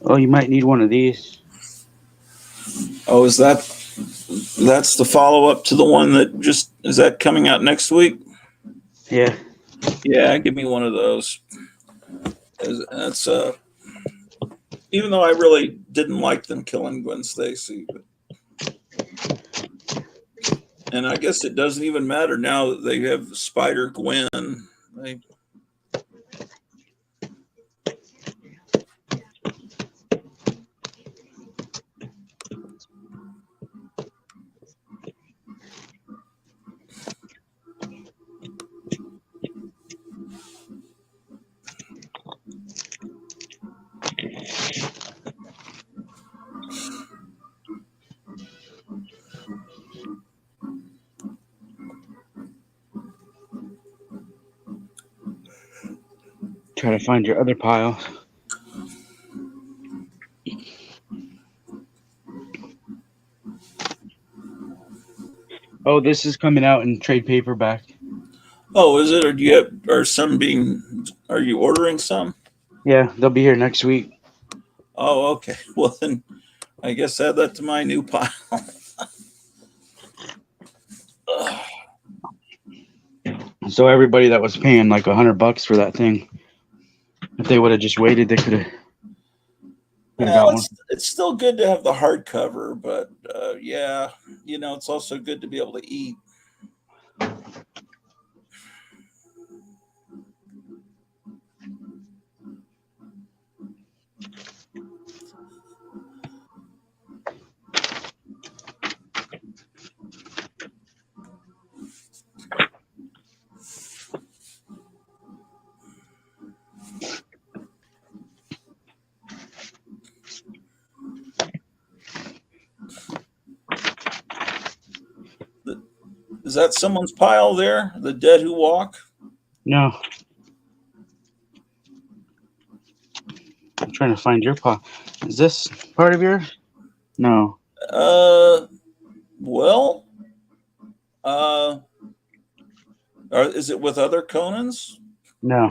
Oh, you might need one of these.
Oh, that's the follow up to the one that just is that coming out next week?
Yeah.
Yeah, give me one of those. That's even though I really didn't like them killing Gwen Stacy, and I guess it doesn't even matter now that they have Spider Gwen. They,
Try to find your other pile. Oh, this is coming out in trade paperback.
oh, is it? Or do you have? Are some being? Are you ordering some?
Yeah, they'll be here next week.
Oh, okay. Well, then I guess add that to my new pile.
So everybody that was paying like $100 for that thing, if they would have just waited, they could have
Well,
got one.
it's still good to have the hardcover, but yeah, it's also good to be able to eat. Is that someone's pile there? The dead who walk?
No. I'm trying to find your paw. Is this part of yours? No.
Uh, well, uh, is it with other Conans?
No.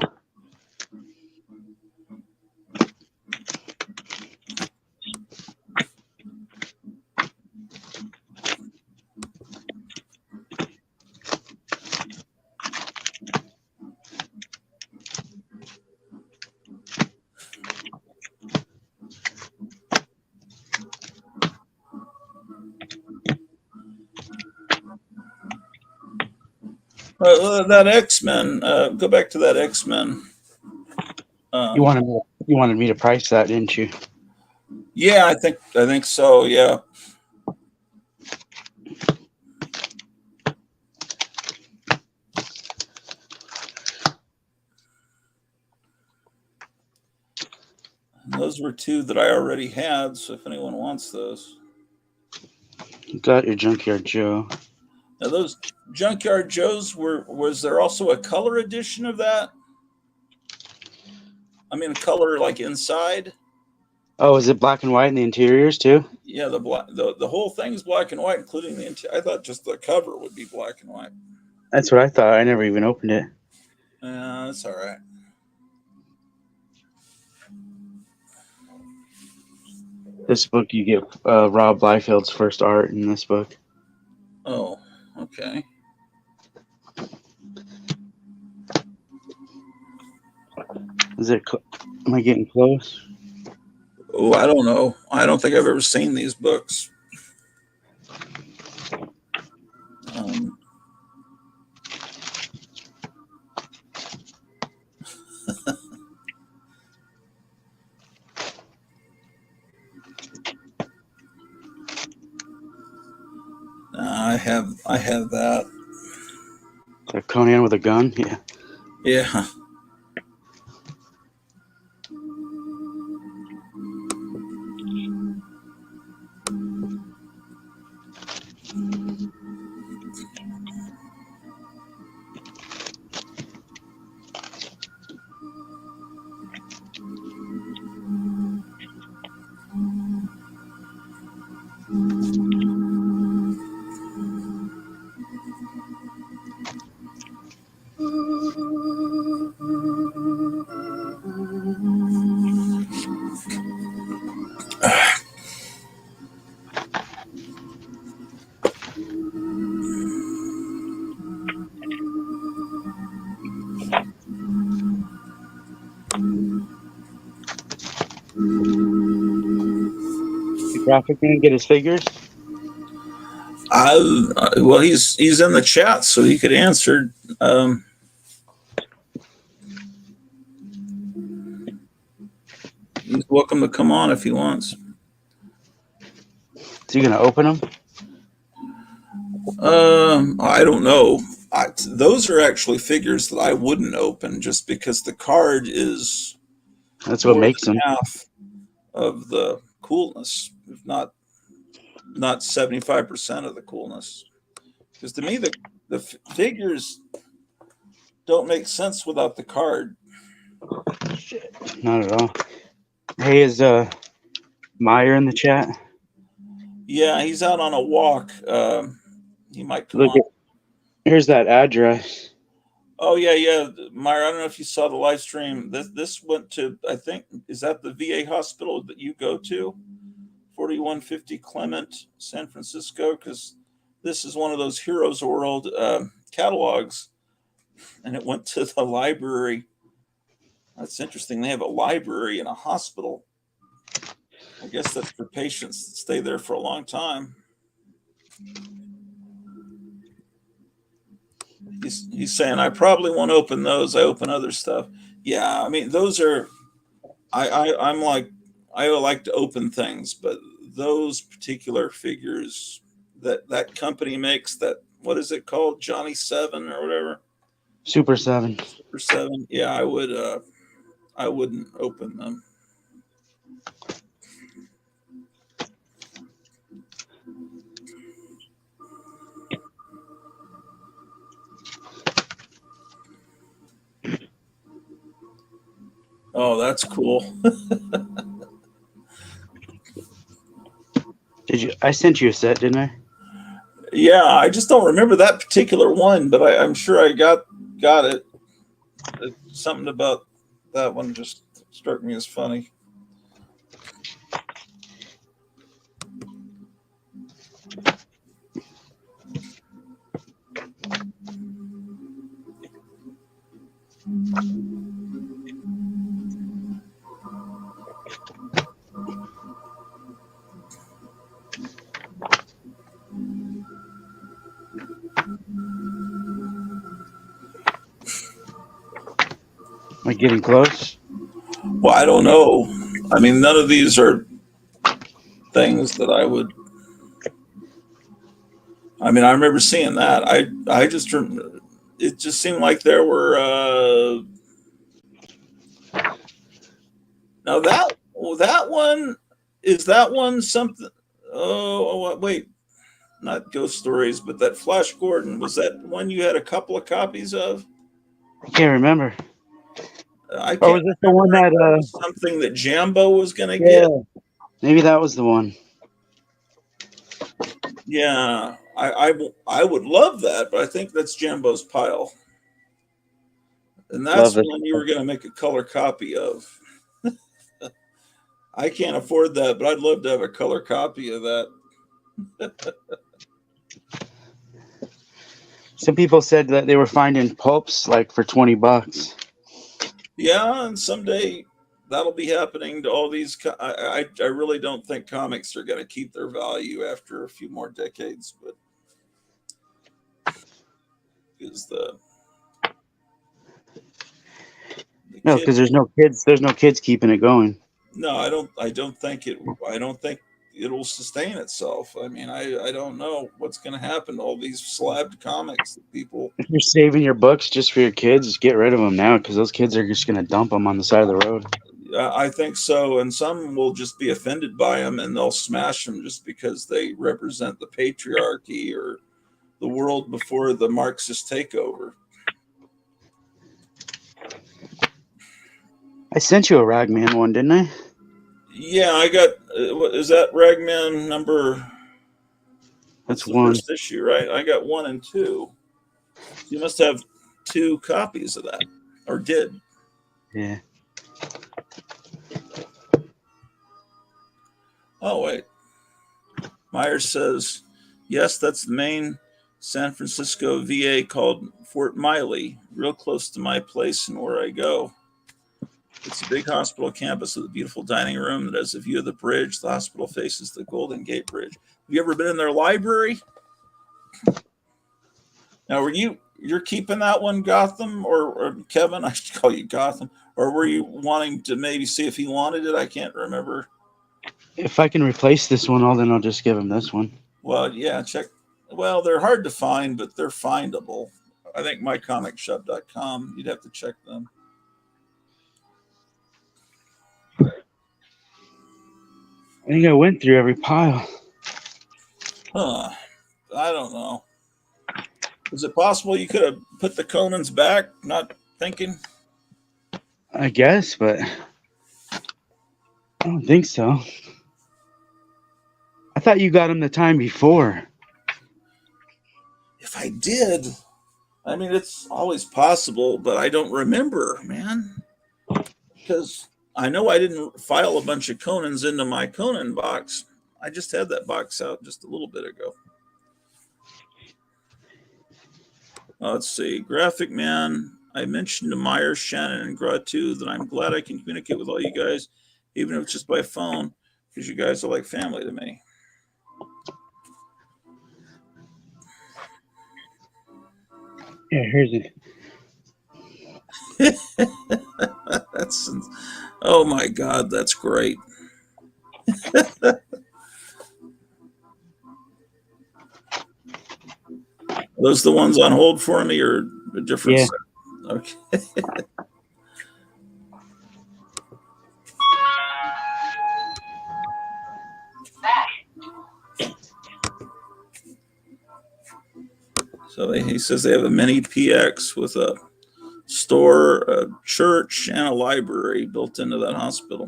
That X-Men. Go back to that X-Men.
You wanted me to price that, didn't you?
Yeah, I think so. Yeah. Those were two that I already had. So if anyone wants those,
You got your Junkyard Joe.
now those Junkyard Joes was there also a color edition of that? I mean, a color like inside.
Oh, is it black and white in the interiors too?
Yeah, the whole thing's black and white, including the interior. I thought just the cover would be black and white.
That's what I thought. I never even opened it.
That's all right.
This book, you get Rob Liefeld's first art in this book.
Oh, okay.
Am I getting close?
Oh, I don't know. I don't think I've ever seen these books. I have that.
A Conan with a gun? Yeah.
Yeah.
The graphic man get his figures?
Well, he's in the chat, so he could answer. He's welcome to come on if he wants.
Is he going to open them?
I don't know. Those are actually figures that I wouldn't open just because the card is
That's what makes them.
half of the coolness, if not 75% of the coolness. Because to me, the figures don't make sense without the card.
Shit. Not at all. Hey, is Meyer in the chat?
Yeah, he's out on a walk. He might come
Look
on.
Here's that address.
Oh yeah. Meyer, I don't know if you saw the live stream. This went to, I think, is that the VA hospital that you go to? 4150 Clement, San Francisco, because this is one of those Heroes World catalogs, and it went to the library. That's interesting. They have a library in a hospital. I guess that's for patients that stay there for a long time. He's saying, I probably won't open those. I open other stuff. Yeah, I mean, those are, I'm like, I like to open things, but those particular figures that company makes, that, what is it called? Johnny 7 or whatever?
Super 7.
Super 7. Yeah, I wouldn't open them. Oh, that's cool.
Did you? I sent you a set, didn't I?
Yeah, I just don't remember that particular one, but I'm sure I got it. Something about that one just struck me as funny.
Am I getting close?
Well, I don't know. I mean, none of these are things that I would. I mean, I remember seeing that. I just it just seemed like there were. Now that one is that one something. Wait, not Ghost Stories, but that Flash Gordon, was that one you had a couple of copies of?
I can't remember.
I
Or
can't
was it the one
remember if
that?
that was something that Jambo was going to
Yeah,
get.
maybe that was the one.
Yeah, I would love that, but I think that's Jambo's pile, and
Love
that's
this.
one you were going to make a color copy of. I can't afford that, but I'd love to have a color copy of that.
Some people said that they were finding pulps like for $20.
Yeah, and someday that'll be happening to all these. I really don't think comics are going to keep their value after a few more decades, but is the
No,
kid?
because there's no kids. There's no kids keeping it going.
No, I don't. I don't think it. I don't think it'll sustain itself. I mean, I don't know what's going to happen to all these slabbed comics that people.
If you're saving your books just for your kids, just get rid of them now because those kids are just gonna dump them on the side of the road.
I think so, and some will just be offended by them and they'll smash them just because they represent the patriarchy or the world before the Marxist takeover.
I sent you a Ragman one, didn't I?
Yeah, I got. Is that Ragman number? That's
That's
the
one.
first issue, right? I got 1 and 2. So you must have 2 copies of that, or did.
Yeah.
Oh wait, Myers says yes. That's the main San Francisco VA called Fort Miley, real close to my place and where I go. It's a big hospital campus with a beautiful dining room that has a view of the bridge. The hospital faces the Golden Gate Bridge. Have you ever been in their library? Now, you're keeping that one, Gotham, or Kevin? I should call you Gotham. Or were you wanting to maybe see if he wanted it? I can't remember.
If I can replace this one, then I'll just give him this one.
Well, yeah, check. Well, they're hard to find, but they're findable. I think mycomicshop.com. You'd have to check them.
I think I went through every pile.
Huh. I don't know. Is it possible you could have put the Conans back, not thinking?
I guess, but I don't think so. I thought you got him the time before.
If I did, I mean, it's always possible, but I don't remember, man. Because I know I didn't file a bunch of Conans into my Conan box. I just had that box out just a little bit ago. Let's see. Graphic Man. I mentioned to Myers, Shannon, and Gratu that I'm glad I can communicate with all you guys, even if it's just by phone, because you guys are like family to me.
Yeah, here's it.
That's, oh my God, that's great. Are those the ones on hold for me or a different
Yeah.
set? Okay. So he says they have a mini PX with a store, a church, and a library built into that hospital.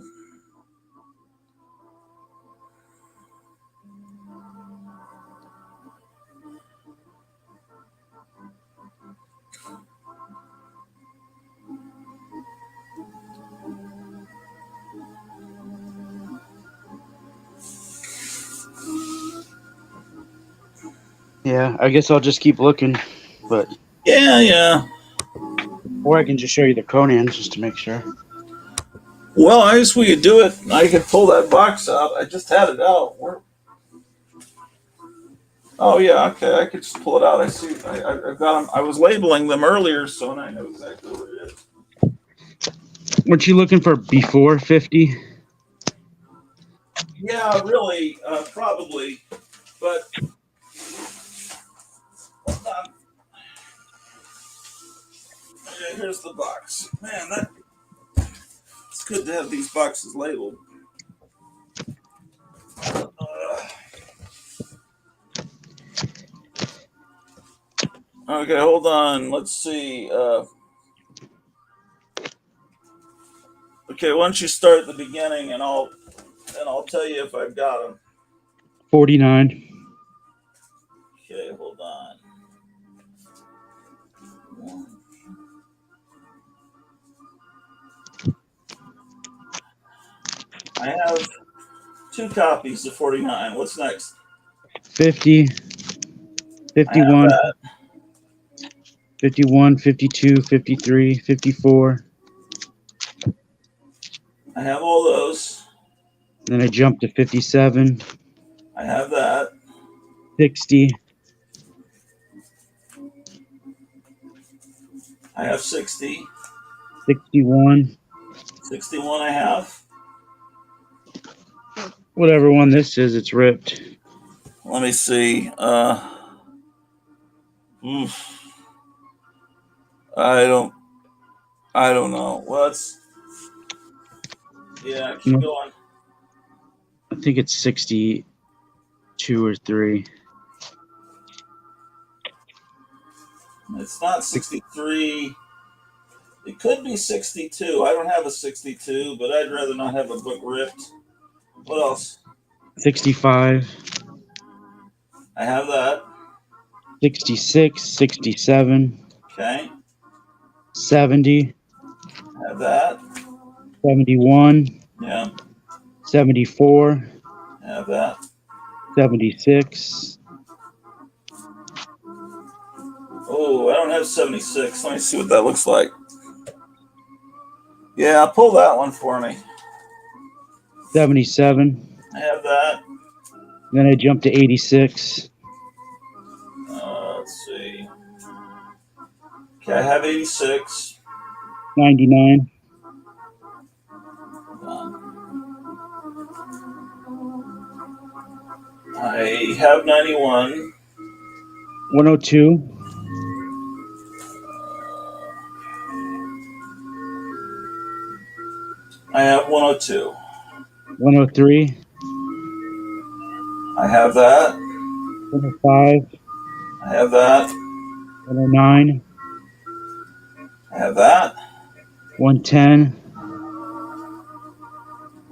Yeah, I guess I'll just keep looking, but
Yeah.
or I can just show you the Conan just to make sure.
Well, I guess we could do it. I could pull that box out. I just had it out. Oh yeah, okay. I could just pull it out. I see. I've got them. I was labeling them earlier, so I know exactly what it is.
Weren't you looking for before 50?
Yeah, really, probably. But hold on. Okay, here's the box. Man, it's good to have these boxes labeled. Okay, hold on. Let's see. Okay, why don't you start at the beginning, and I'll tell you if I've got them.
49.
Okay, hold on. I have 2 copies of 49. What's next?
50.
I have
51.
that.
51, 52, 53, 54.
I have all those.
Then I jumped to 57,
I have that.
60,
I have 60.
61.
61 I have.
Whatever one this is, it's ripped.
Let me see. I don't know. Well, keep going.
I think it's 62 or 3.
It's not 63. It could be 62. I don't have a 62, but I'd rather not have a book ripped. What else?
65.
I have that.
66, 67.
Okay.
70.
I have that.
71.
Yeah.
74.
I have that.
76.
Oh, I don't have 76. Let me see what that looks like. Yeah, pull that one for me.
77.
I have that.
Then I jumped to 86.
Let's see. Okay, I have 86.
99.
I have 91.
102.
I have 102.
103.
I have that.
105.
I have that.
109.
I have that.
110.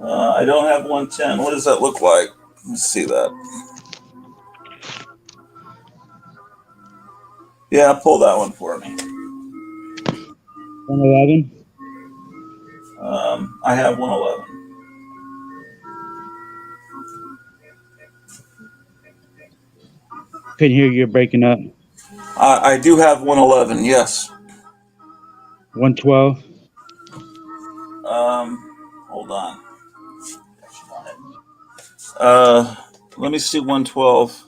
I don't have 110. What does that look like? Let's see that. Yeah, pull that one for me.
111.
I have 111.
Couldn't hear you breaking up.
I do have 111. Yes.
112.
Hold on. Let me see 112.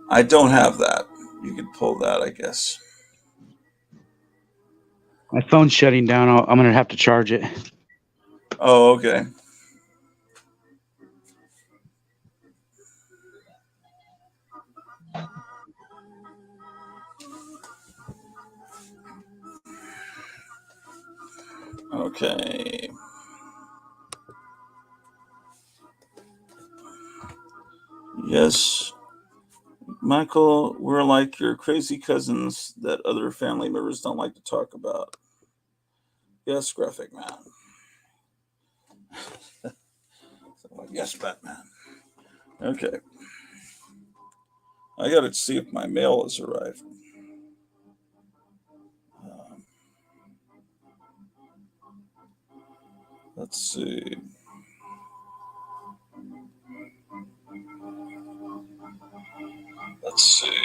I don't have that. You could pull that, I guess.
My phone's shutting down. I'm going to have to charge it.
Oh, okay. Okay. Yes. Michael, we're like your crazy cousins that other family members don't like to talk about. Yes, graphic man. Yes, Batman. Okay. I got to see if my mail has arrived. Let's see. Let's see.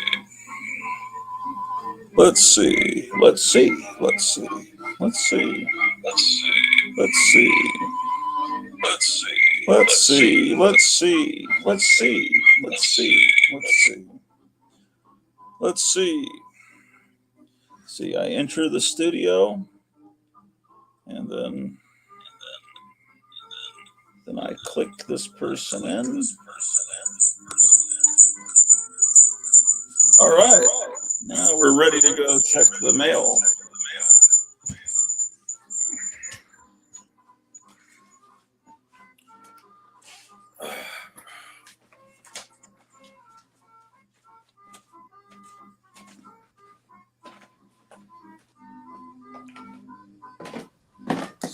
Let's see. Let's see. Let's see. Let's see. Let's see. Let's see. Let's see. Let's see. Let's see. Let's see. Let's see. Let's see. Let's see. See, I enter the studio, and then I click this person in. All right. Now we're ready to go check the mail.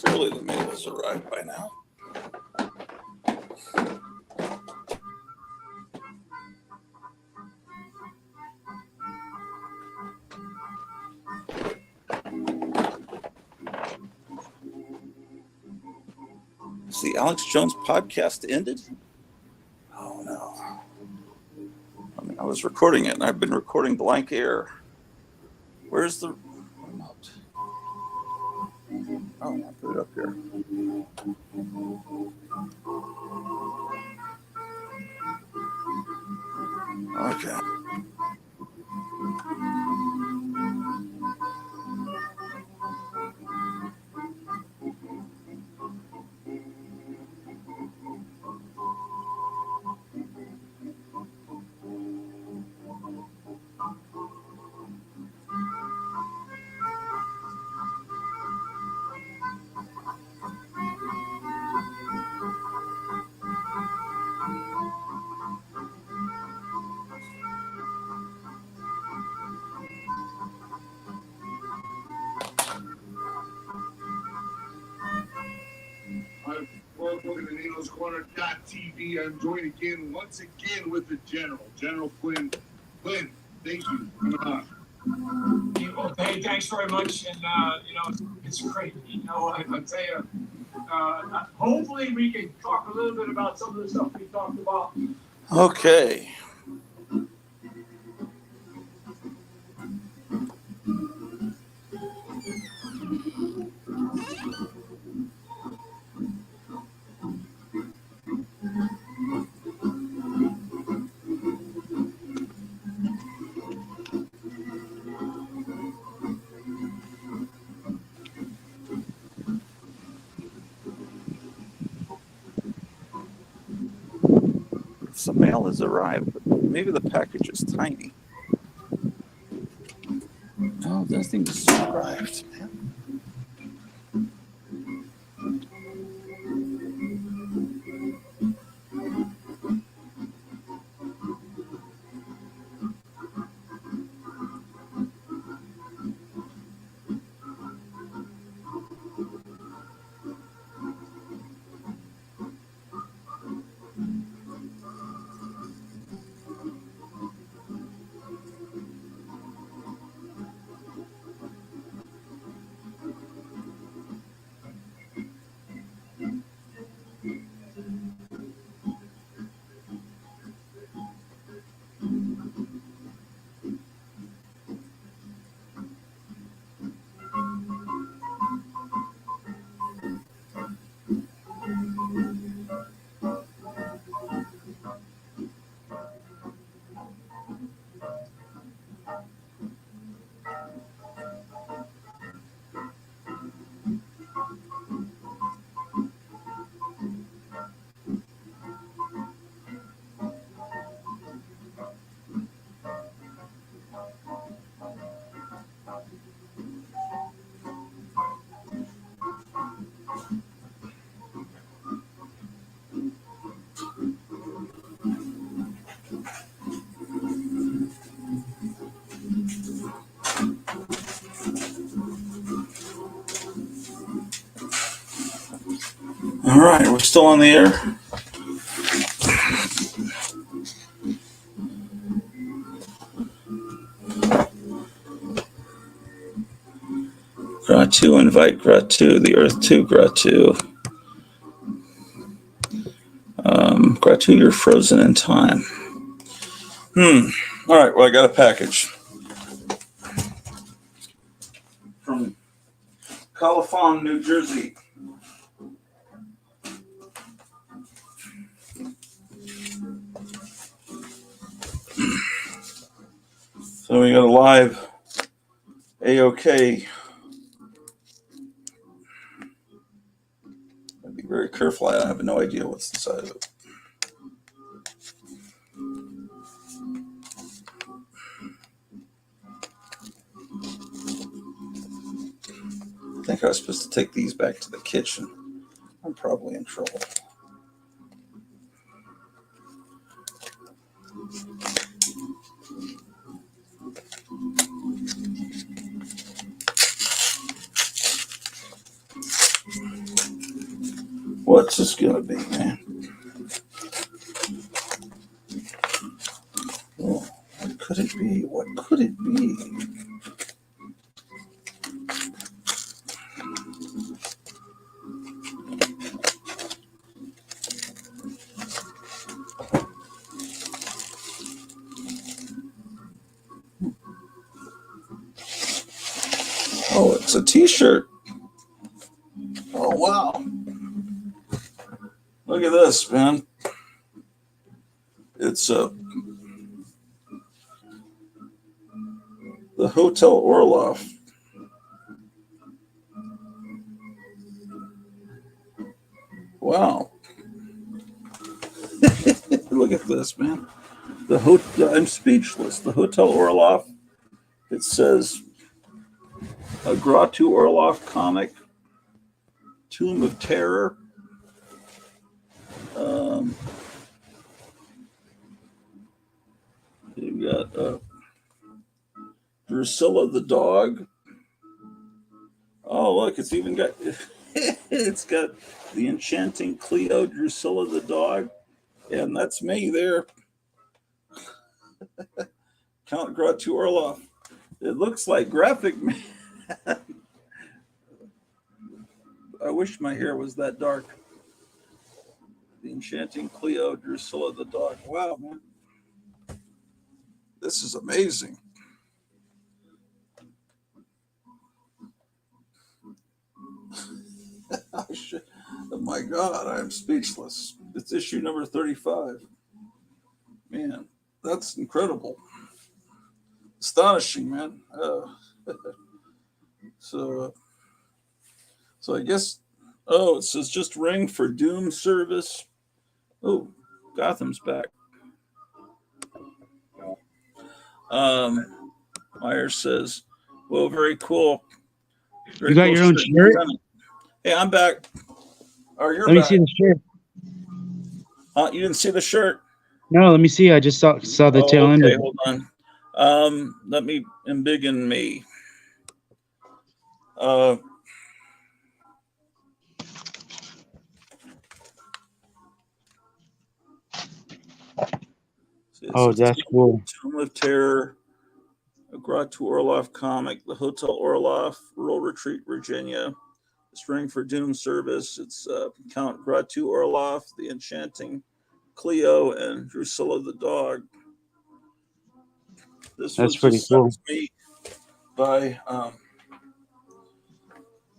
Surely the mail has arrived by now. Is the Alex Jones podcast ended? Oh no. I was recording it, and I've been recording blank air. Where's the remote? Oh, I'll put it up here. Okay.
Welcome to Nino's Corner.tv. I'm joined again, once again, with the General Quinn. Quinn, thank you for coming on.
Hey, thanks very much. And, it's great. I'll tell you, hopefully we can talk a little bit about some of the stuff we talked about.
Okay. Some mail has arrived, but maybe the package is tiny. No, nothing has arrived, man. right, we're still on the air. Gratu, invite Gratu, the Earth 2 Gratu. Gratu, you're frozen in time. All right, well, I got a package from California, New Jersey. So we got a live AOK. I'd be very careful. I have no idea what's inside of it. I think I was supposed to take these back to the kitchen. I'm probably in trouble. What's this gonna be, man? Oh, what could it be? What could it be? Oh, it's a t-shirt. Oh, wow. Look at this, man. It's the Hotel Orloff. Wow. Look at this, man. I'm speechless. The Hotel Orloff. It says a Gratu Orloff comic, Tomb of Terror. You got Drusilla the dog. Oh, look, it's even got it's got the enchanting Cleo, Drusilla the dog, and that's me there. Count Gratu Orloff. It looks like Graphic Man. I wish my hair was that dark. The enchanting Cleo, Drusilla the dog. Wow, man. This is amazing. Oh my God, I'm speechless. It's issue number 35. Man, that's incredible. Astonishing, man. So I guess, it says just ring for Doom service. Oh, Gotham's back. Myers says, well, very cool. Very
you got
cool
your own shirt?
Hey, I'm back. Oh, you're
Let me
back.
see the shirt.
You didn't see the shirt?
No, let me see. I just saw the tail end.
Okay, hold on. Let me embiggen me.
Oh, that's cool.
Tomb of Terror, a Gratu Orloff comic, the Hotel Orloff, Rural Retreat, Virginia. Ring for Doom service. It's Count Gratu Orloff, the enchanting Cleo, and Drusilla the dog. This
That's
was
pretty
just
cool.
sent to me by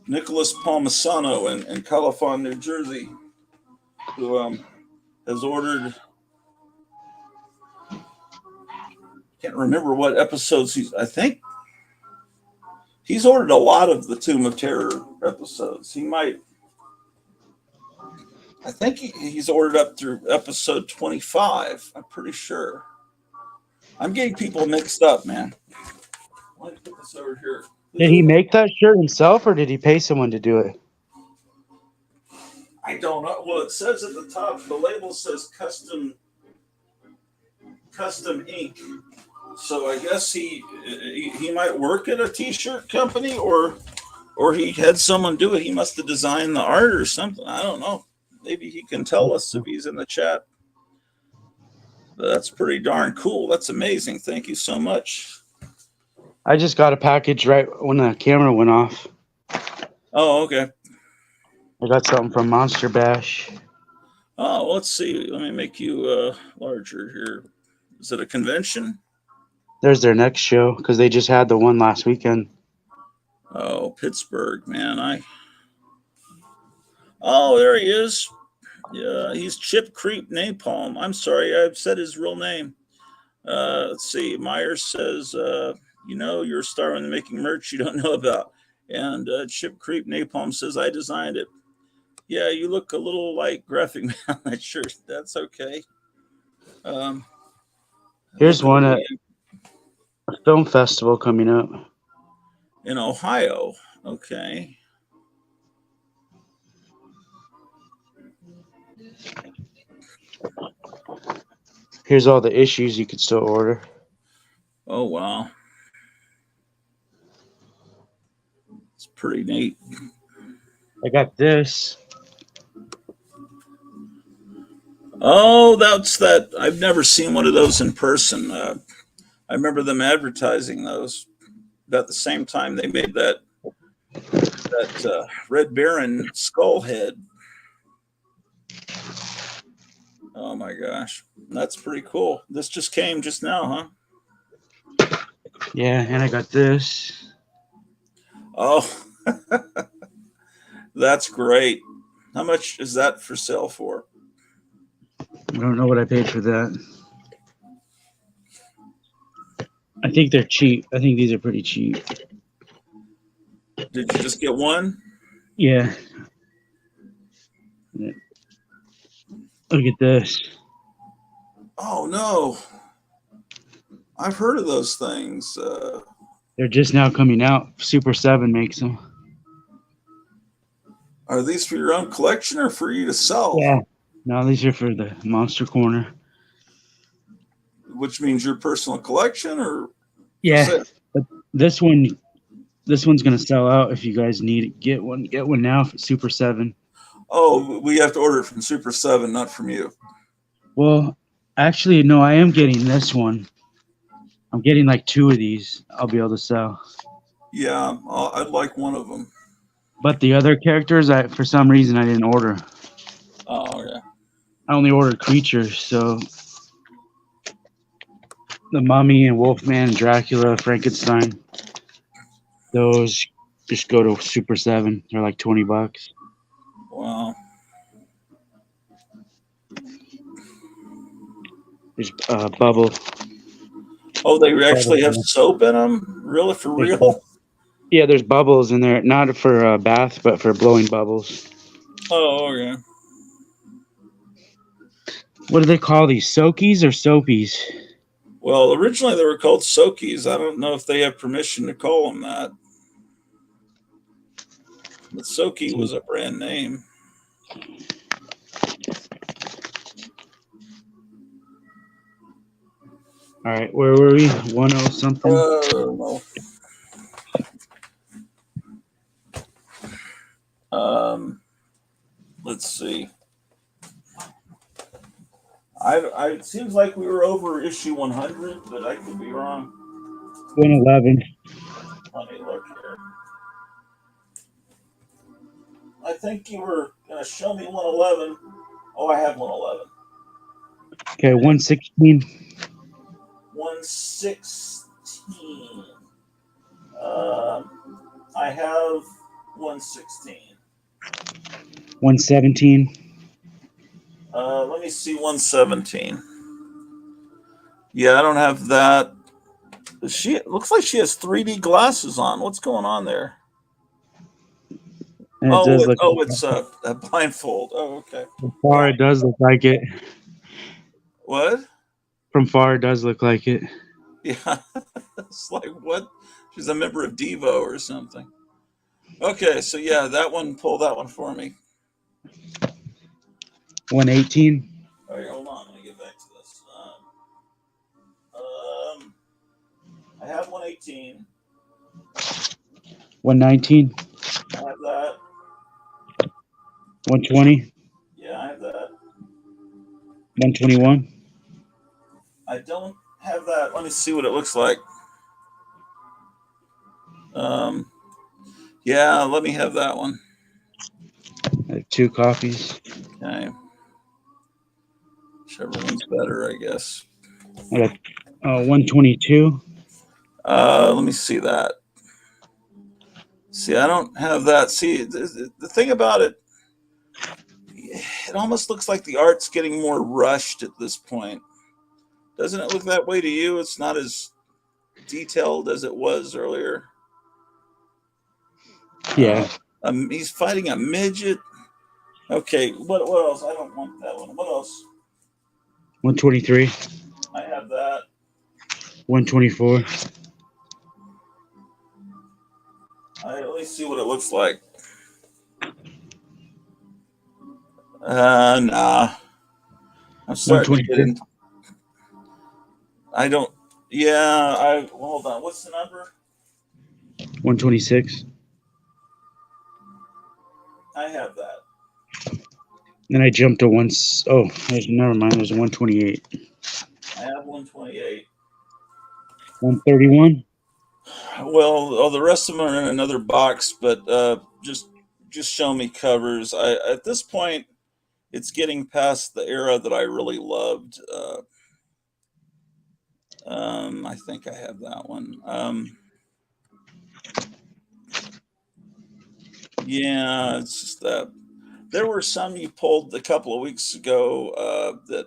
Nicholas Palmisano in California, New Jersey, who has ordered. Can't remember what episodes I think he's ordered a lot of the Tomb of Terror episodes. I think he's ordered up through episode 25. I'm pretty sure. I'm getting people mixed up, man. Let me put this over here.
Did he make that shirt himself, or did he pay someone to do it?
I don't know. Well, it says at the top, the label says custom ink. So I guess he might work at a t-shirt company, or he had someone do it. He must have designed the art or something. I don't know. Maybe he can tell us if he's in the chat. But that's pretty darn cool. That's amazing. Thank you so much.
I just got a package right when the camera went off.
Oh, okay.
I got something from Monster Bash.
Oh, let's see. Let me make you larger here. Is it a convention?
There's their next show because they just had the one last weekend.
Oh, Pittsburgh, man. Oh, there he is. Yeah, he's Chip Creep Napalm. I'm sorry, I've said his real name. Let's see. Myers says, you're a star in making merch you don't know about. And Chip Creep Napalm says, I designed it. Yeah, you look a little like Graphic Man on that shirt. That's okay.
Here's one at a film festival coming up
in Ohio. Okay.
Here's all the issues you could still order.
Oh, wow. It's pretty neat.
I got this.
Oh, that's that. I've never seen one of those in person. I remember them advertising those about the same time they made that Red Baron skull head. Oh my gosh, that's pretty cool. This just came just now, huh?
Yeah, and I got this.
Oh, that's great. How much is that for sale for?
I don't know what I paid for that. I think they're cheap. I think these are pretty cheap.
Did you just get one?
Yeah. Look at this.
Oh, no. I've heard of those things.
They're just now coming out. Super 7 makes them.
Are these for your own collection or for you to sell?
Yeah. No, these are for the Monster Corner.
Which means your personal collection, or
yeah. But this one's gonna sell out. If you guys need it, get one now for Super 7.
Oh, we have to order it from Super 7, not from you.
Well, actually, no, I am getting this one. I'm getting like 2 of these. I'll be able to sell.
Yeah, I'd like one of them.
But the other characters, for some reason, I didn't order.
Oh, yeah.
I only ordered creatures, so the Mummy and Wolfman, Dracula, Frankenstein. Those just go to Super 7. They're like $20.
Wow.
There's Bubble.
Oh, they actually have soap in them? Really? For real?
Yeah, there's bubbles in there. Not for a bath, but for blowing bubbles.
Oh, okay.
What do they call these? Soakies or soapies?
Well, originally they were called Soakies. I don't know if they have permission to call them that. But Soaky was a brand name.
All right, where were we? 10 something?
No. Let's see. It seems like we were over issue 100, but I could be wrong.
111.
Let me look here. I think you were going to show me 111. Oh, I have 111.
Okay, 116.
116. I have 116.
117.
Let me see 117. Yeah, I don't have that. It looks like she has 3D glasses on. What's going on there? It's a blindfold. Oh, okay.
From far, it does look like it.
What?
From far, it does look like it.
Yeah. It's like, what? She's a member of Devo or something. Okay, so yeah, pull that one for me.
118.
All right, hold on. Let me get back to this. I have 118.
119.
I have that.
120.
Yeah,
121.
I don't have that. Let me see what it looks like. Yeah, let me have that one.
I have 2 copies.
Okay. Whichever one's better, I guess.
I got 122.
Let me see that. See, I don't have that. See, the thing about it, it almost looks like the art's getting more rushed at this point. Doesn't it look that way to you? It's not as detailed as it was earlier.
Yeah.
He's fighting a midget. Okay, what else? I don't want that one. What else?
123.
I have that.
124.
Let me see what it looks like. Nah. I'm starting to get in. I don't. Yeah, hold on. What's the number?
126.
I have that.
Then I jumped to never mind. There's a 128.
I have 128.
131.
Well, the rest of them are in another box, but just show me covers. At this point, it's getting past the era that I really loved. I think I have that one. Yeah, it's just that there were some you pulled a couple of weeks ago that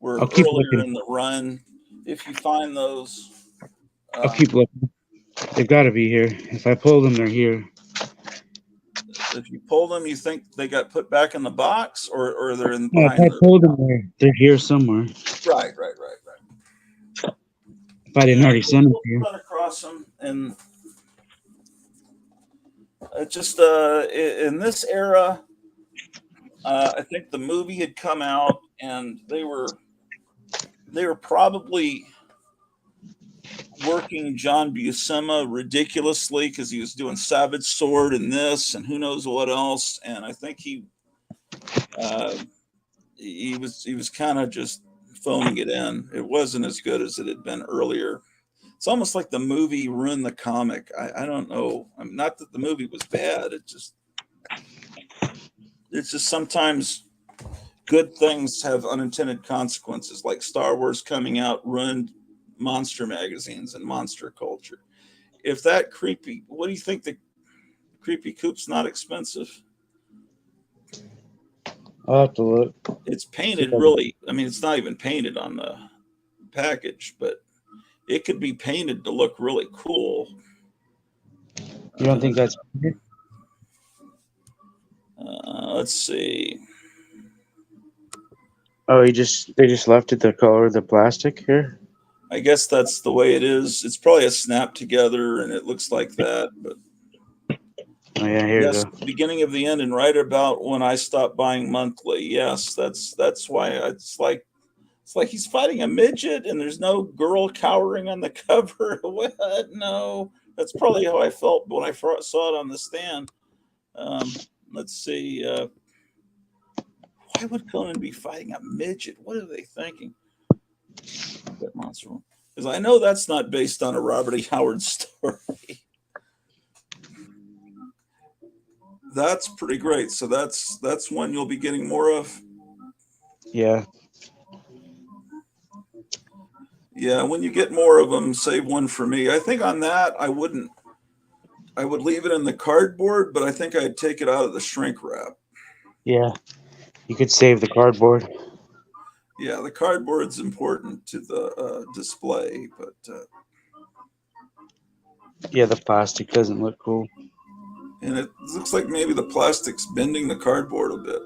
were
I'll keep
earlier
looking.
in the run. If you find those,
I'll keep looking. They've got to be here. If I pull them, they're here.
if you pull them, you think they got put back in the box, or they're in
No, if
behind
I pulled them, they're here somewhere.
Right.
If I didn't already send them to you.
Run across them, and just in this era, I think the movie had come out, and they were probably working John Buscema ridiculously because he was doing Savage Sword and this and who knows what else, and I think he was kind of just phoning it in. It wasn't as good as it had been earlier. It's almost like the movie ruined the comic. I don't know. Not that the movie was bad. It's just sometimes good things have unintended consequences, like Star Wars coming out ruined monster magazines and monster culture. If that creepy, what do you think? The creepy coup's not expensive.
I'll have to look.
It's painted really. I mean, it's not even painted on the package, but it could be painted to look really cool.
You don't think that's
let's see.
Oh, they just left it the color of the plastic here?
I guess that's the way it is. It's probably a snap together and it looks like that, but
Oh yeah, here
yes,
you go.
beginning of the end and right about when I stopped buying monthly. Yes, that's why it's like he's fighting a midget and there's no girl cowering on the cover. What? No, that's probably how I felt when I saw it on the stand. Let's see. Why would Conan be fighting a midget? What are they thinking? That monster, because I know that's not based on a Robert E. Howard story. That's pretty great. So that's one you'll be getting more of.
Yeah.
Yeah, when you get more of them, save one for me. I think on that I would leave it in the cardboard, but I think I'd take it out of the shrink wrap.
Yeah. You could save the cardboard.
Yeah, the cardboard's important to the display, but
yeah, the plastic doesn't look cool.
And it looks like maybe the plastic's bending the cardboard a bit,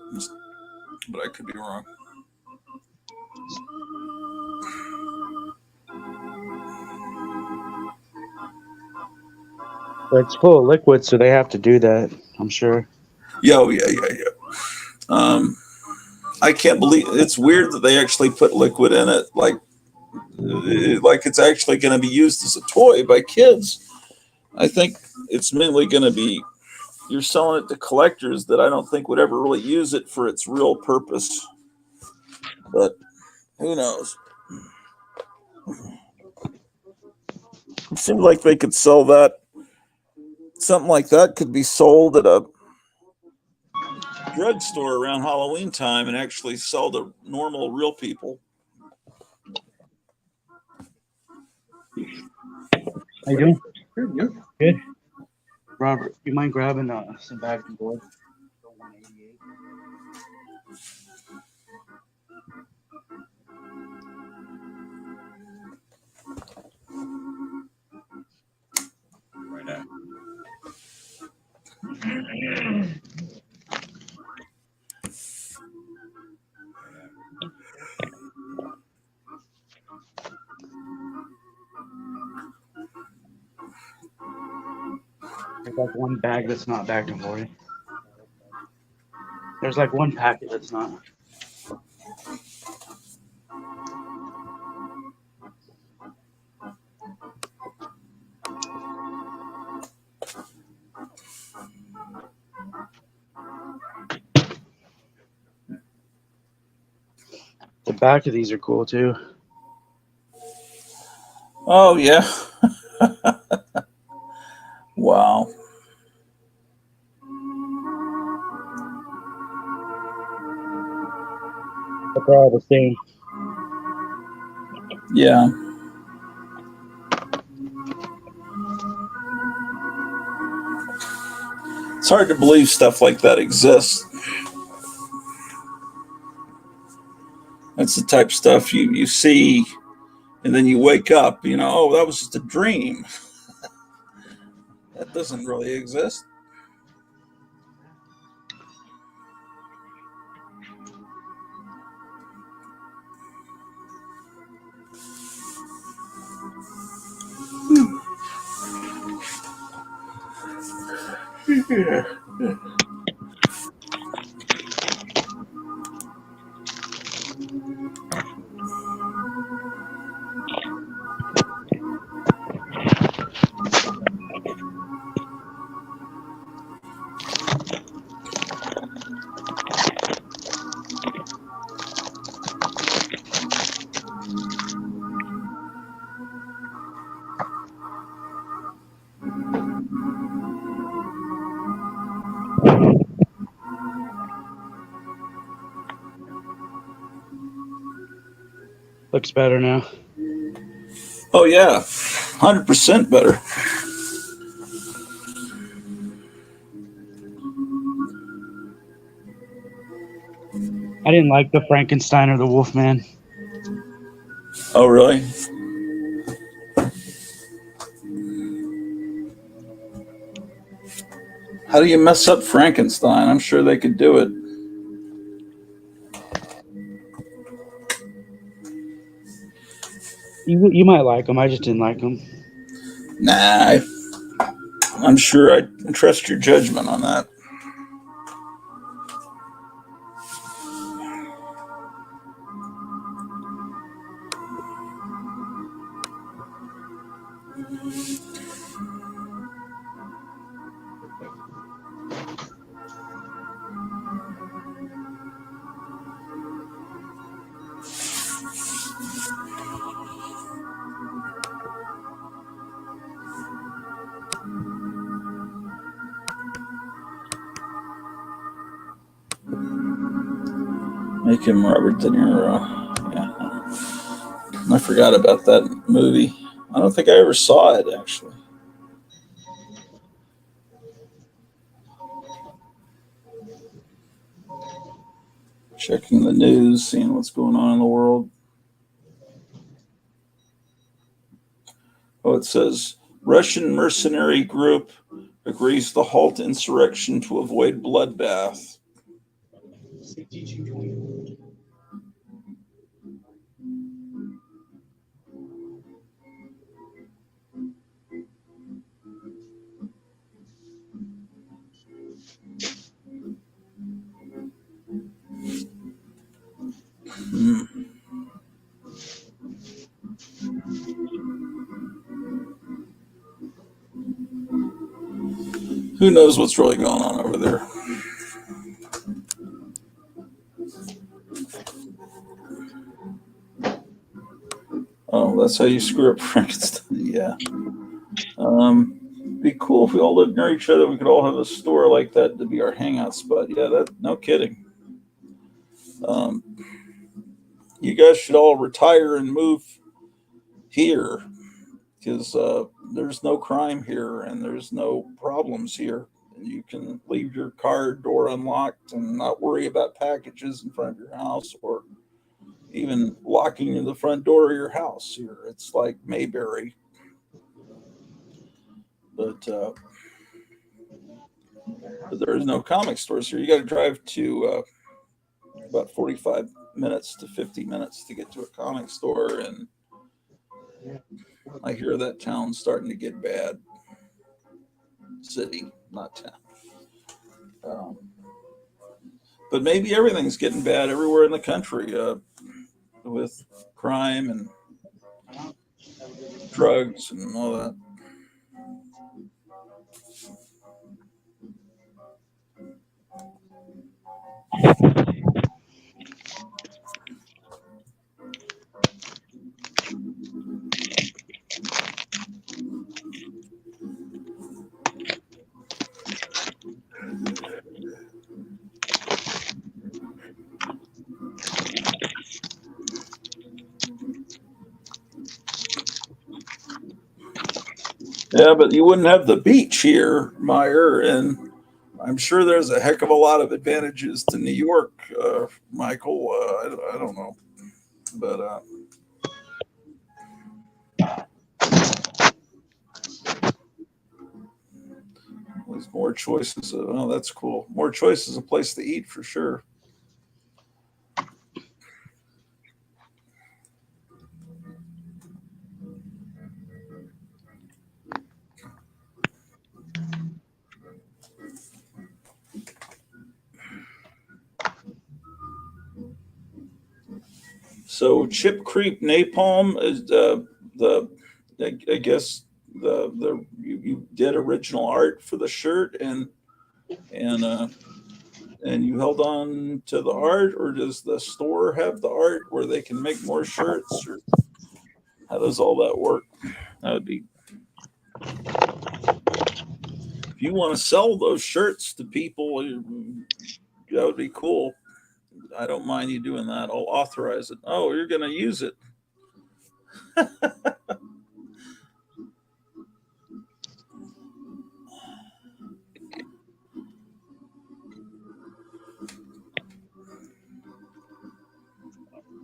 but I could be wrong.
But it's full of liquid, so they have to do that, I'm sure.
Yeah. I can't believe it's weird that they actually put liquid in it, like it's actually going to be used as a toy by kids. I think it's mainly going to be you're selling it to collectors that I don't think would ever really use it for its real purpose. but who knows? It seems like they could sell that. Something like that could be sold at a drugstore around Halloween time and actually sell to normal, real people.
How you doing? Good. Robert, you mind grabbing some bags and board? 188. Right now. There's like one bag that's not bagged and boarded. There's like one packet that's not. The back of these are cool too.
Oh, yeah. Wow.
But they're all the same.
Yeah. It's hard to believe stuff like that exists. That's the type of stuff you see, and then you wake up, oh, that was just a dream. That doesn't really exist. Yeah.
Looks better now.
Oh, yeah. 100% better.
I didn't like the Frankenstein or the Wolfman.
Oh, really? How do you mess up Frankenstein? I'm sure they could do it.
You might like them. I just didn't like them.
Nah, I'm sure I trust your judgment on that. Make him Robert De Niro. Yeah. I forgot about that movie. I don't think I ever saw it, actually. Checking the news, seeing what's going on in the world. Oh, it says Russian mercenary group agrees to halt insurrection to avoid bloodbath. Who knows what's really going on over there? Oh, that's how you screw up Frankenstein. Yeah. Be cool if we all lived near each other. We could all have a store like that to be our hangout spot. Yeah, that no kidding. Um, you guys should all retire and move here because there's no crime here and there's no problems here. And you can leave your car door unlocked and not worry about packages in front of your house or even locking the front door of your house here. It's like Mayberry. But there is no comic stores here. You got to drive to about 45 minutes to 50 minutes to get to a comic store. And I hear that town's starting to get bad. City, not town. Um, but maybe everything's getting bad everywhere in the country with crime and drugs and all that. Yeah, but you wouldn't have the beach here, Meyer, and I'm sure there's a heck of a lot of advantages to New York, Michael. I don't know, but there's more choices. Oh, that's cool. More choices, a place to eat for sure. So Chip Creep Napalm is the I guess the you did original art for the shirt and and you held on to the art, or does the store have the art where they can make more shirts, or how does all that work? That would be if you want to sell those shirts to people, that would be cool. I don't mind you doing that. I'll authorize it. Oh, you're going to use it.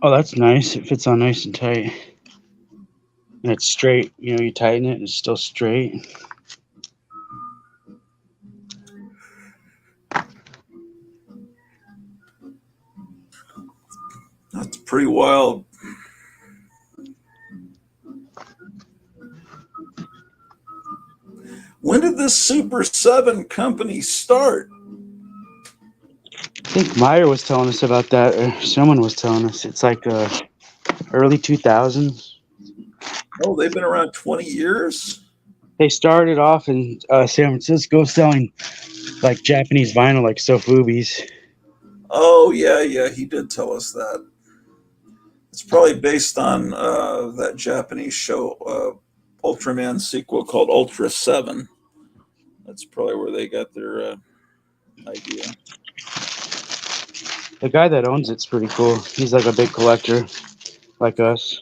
Oh, that's nice. It fits on nice and tight. And it's straight. You know, you tighten it and it's still straight.
That's pretty wild. When did this Super 7 company start?
I think Meyer was telling us about that, or someone was telling us. It's like early 2000s.
Oh, they've been around 20 years?
They started off in San Francisco selling like Japanese vinyl, like Sofubi's.
Oh, yeah, he did tell us that. It's probably based on that Japanese show, Ultraman sequel called Ultra 7. That's probably where they got their idea.
The guy that owns it's pretty cool. He's like a big collector, like us.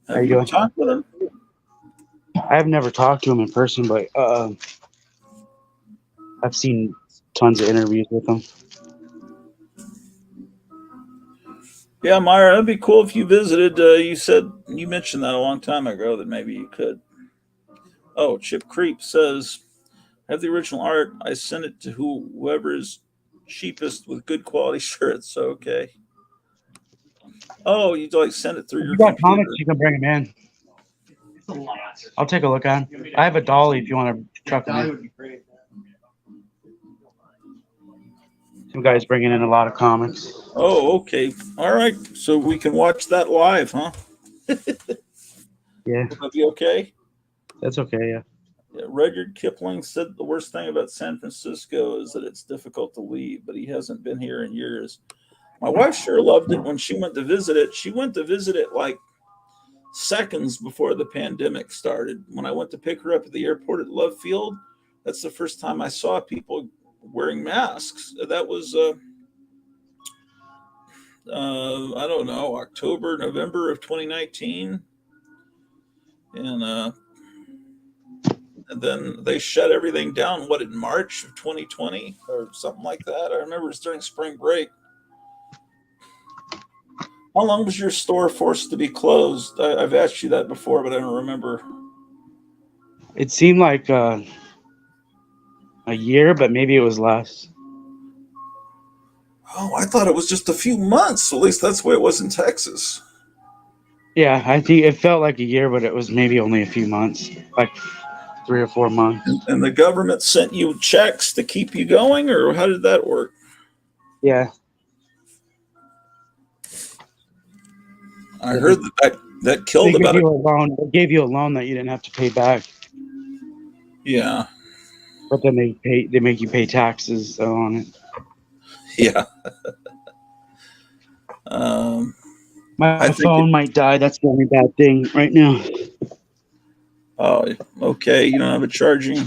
How
Have
you
you
doing?
talked with him?
I've never talked to him in person, but I've seen tons of interviews with him.
Yeah, Myra, that'd be cool if you visited. You mentioned that a long time ago that maybe you could. Oh, Chip Creep says, have the original art. I sent it to whoever is cheapest with good quality shirts. Okay. Oh, you like send it through
If
your
you got comics,
computer.
you can bring them in. I'll take a look at them. I have a dolly if you want to chuck them in. Some guys bringing in a lot of comics.
Oh, okay. All right. So we can watch that live, huh?
Yeah,
Will that be okay?
that's okay. Yeah.
Yeah, Rudyard Kipling said the worst thing about San Francisco is that it's difficult to leave, but he hasn't been here in years. My wife sure loved it when she went to visit it. She went to visit it like seconds before the pandemic started. When I went to pick her up at the airport at Love Field, that's the first time I saw people wearing masks. That was, I don't know, October, November of 2019. And then they shut everything down, what, in March of 2020 or something like that? I remember it was during spring break. How long was your store forced to be closed? I've asked you that before, but I don't remember.
It seemed like a year, but maybe it was less.
Oh, I thought it was just a few months. At least that's the way it was in Texas.
Yeah, I think it felt like a year, but it was maybe only a few months, like 3 or 4 months.
And the government sent you checks to keep you going, or how did that work?
Yeah.
I heard that killed
They gave
about
you a loan. They gave you a loan that you didn't have to pay back,
yeah,
but then they make you pay taxes on it.
yeah.
My
I think
phone might die. That's the only bad thing right now.
Oh, okay. You don't have a charging.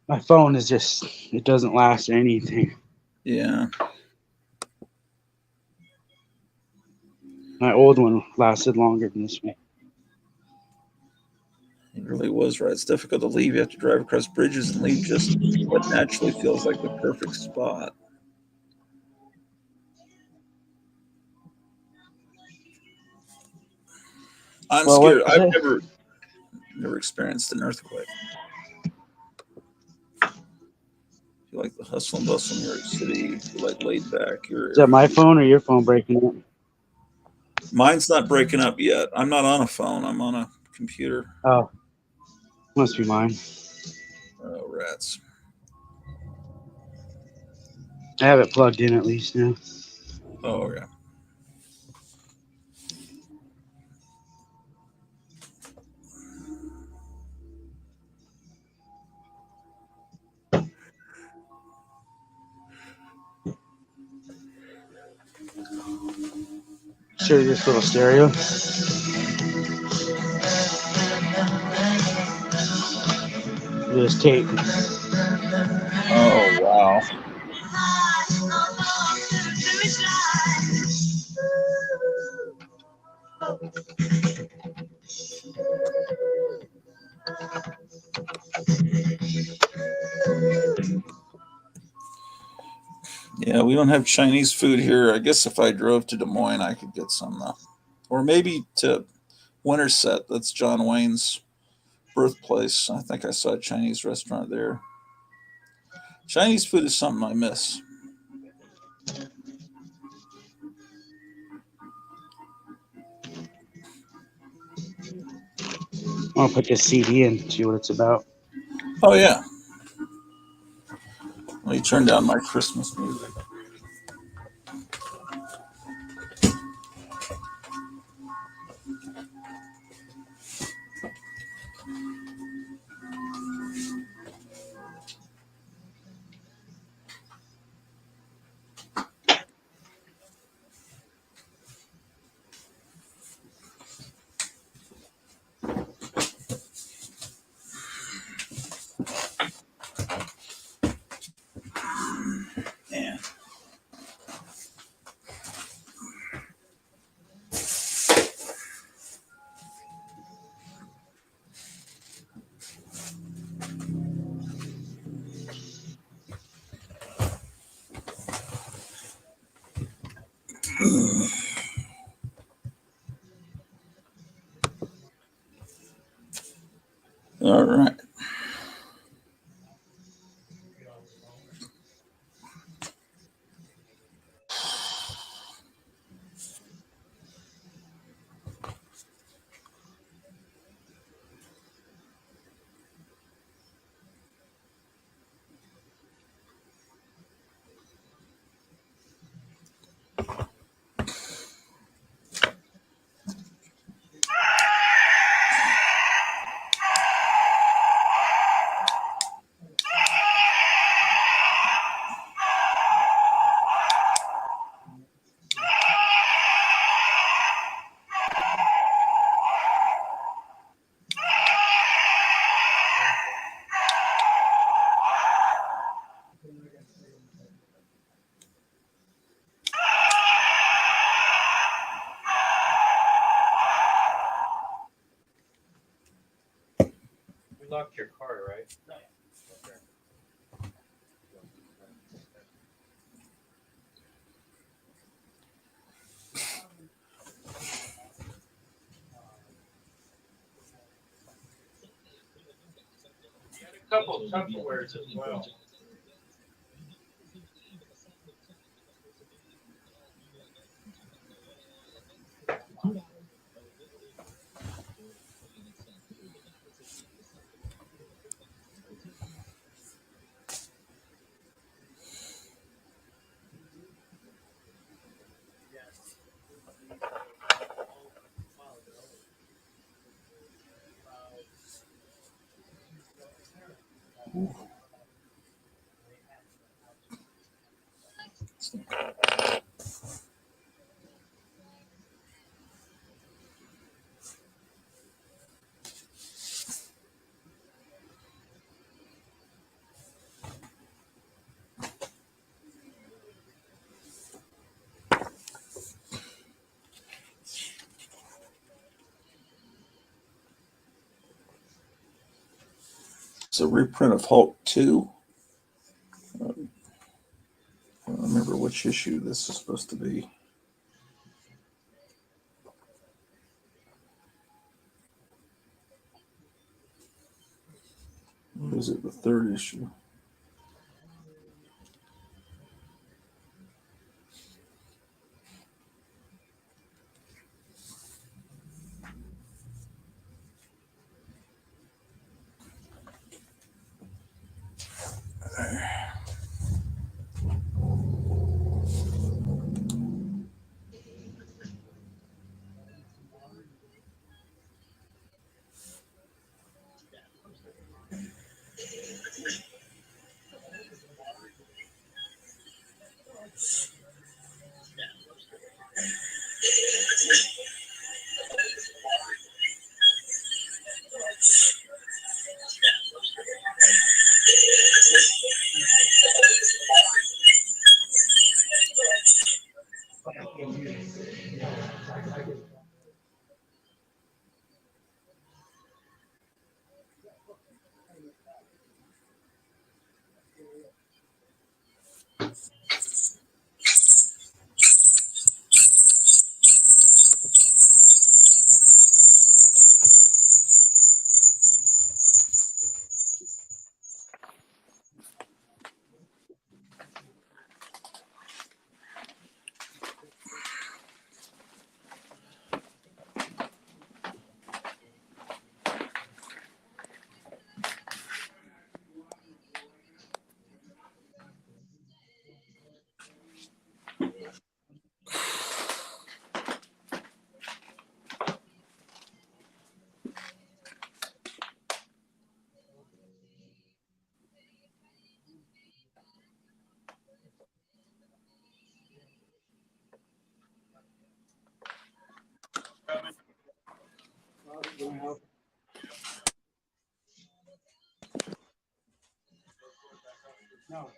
My phone is it doesn't last anything.
Yeah.
My old one lasted longer than this one.
It really was right. It's difficult to leave. You have to drive across bridges and leave just what naturally feels like the perfect spot. I'm
Well,
scared.
what
I've
is it?
never experienced an earthquake. You like the hustle and bustle of New York City. You like laid back.
Is that my phone or your phone breaking up?
Mine's not breaking up yet. I'm not on a phone. I'm on a computer.
Oh, must be mine.
Oh, rats.
I have it plugged in at least now.
Oh, yeah.
Sure, this little stereo. This tape.
Oh, wow. Yeah, we don't have Chinese food here. I guess if I drove to Des Moines, I could get some, though. Or maybe to Winterset. That's John Wayne's birthplace. I think I saw a Chinese restaurant there. Chinese food is something I miss.
I'll put this CD in, see what it's about.
Oh, yeah. Let me turn down my Christmas music. Man.
unlocked your car, right? No. Okay. You had a couple Tupperwares as well.
It's a reprint of Hulk 2. I don't remember which issue this is supposed to be. What is it? The third issue.
No.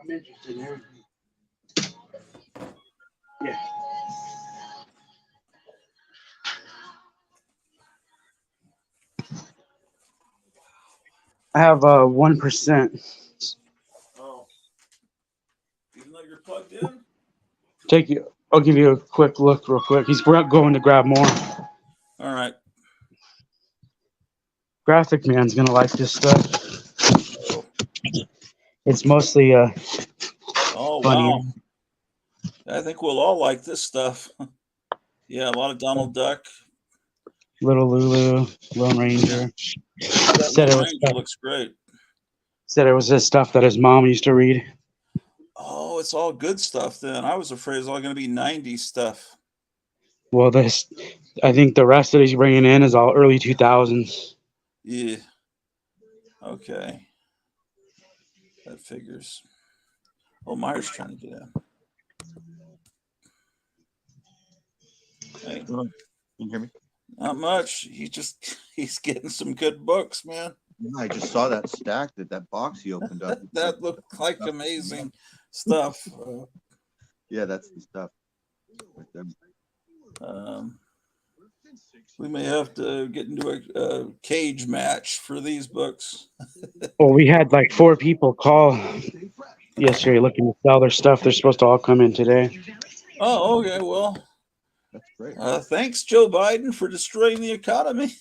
I'm interested in everything. Yeah. I have 1%.
Oh, even though you're plugged in?
I'll give you a quick look real quick. He's going to grab more.
All right.
Graphic Man's gonna like this stuff.
Oh,
It's mostly
oh
funny.
wow. I think we'll all like this stuff. Yeah, a lot of Donald Duck.
Little Lulu, Lone Ranger.
That
Said
Lone
it was
Ranger looks great.
his stuff that his mom used to read.
Oh, it's all good stuff then. I was afraid it was all going to be 90s stuff.
Well, I think the rest that he's bringing in is all early 2000s.
Yeah. Okay. That figures. Oh, Meyer's trying to get in. Hey,
Can you hear me?
not much. He's getting some good books, man.
Yeah, I just saw that stack that box he opened up.
That looked like amazing stuff.
Yeah, that's the stuff. Right there.
We may have to get into a cage match for these books.
Well, we had like 4 people call yesterday looking to sell their stuff. They're supposed to all come in today.
Oh, okay. Well,
That's great.
thanks, Joe Biden, for destroying the economy.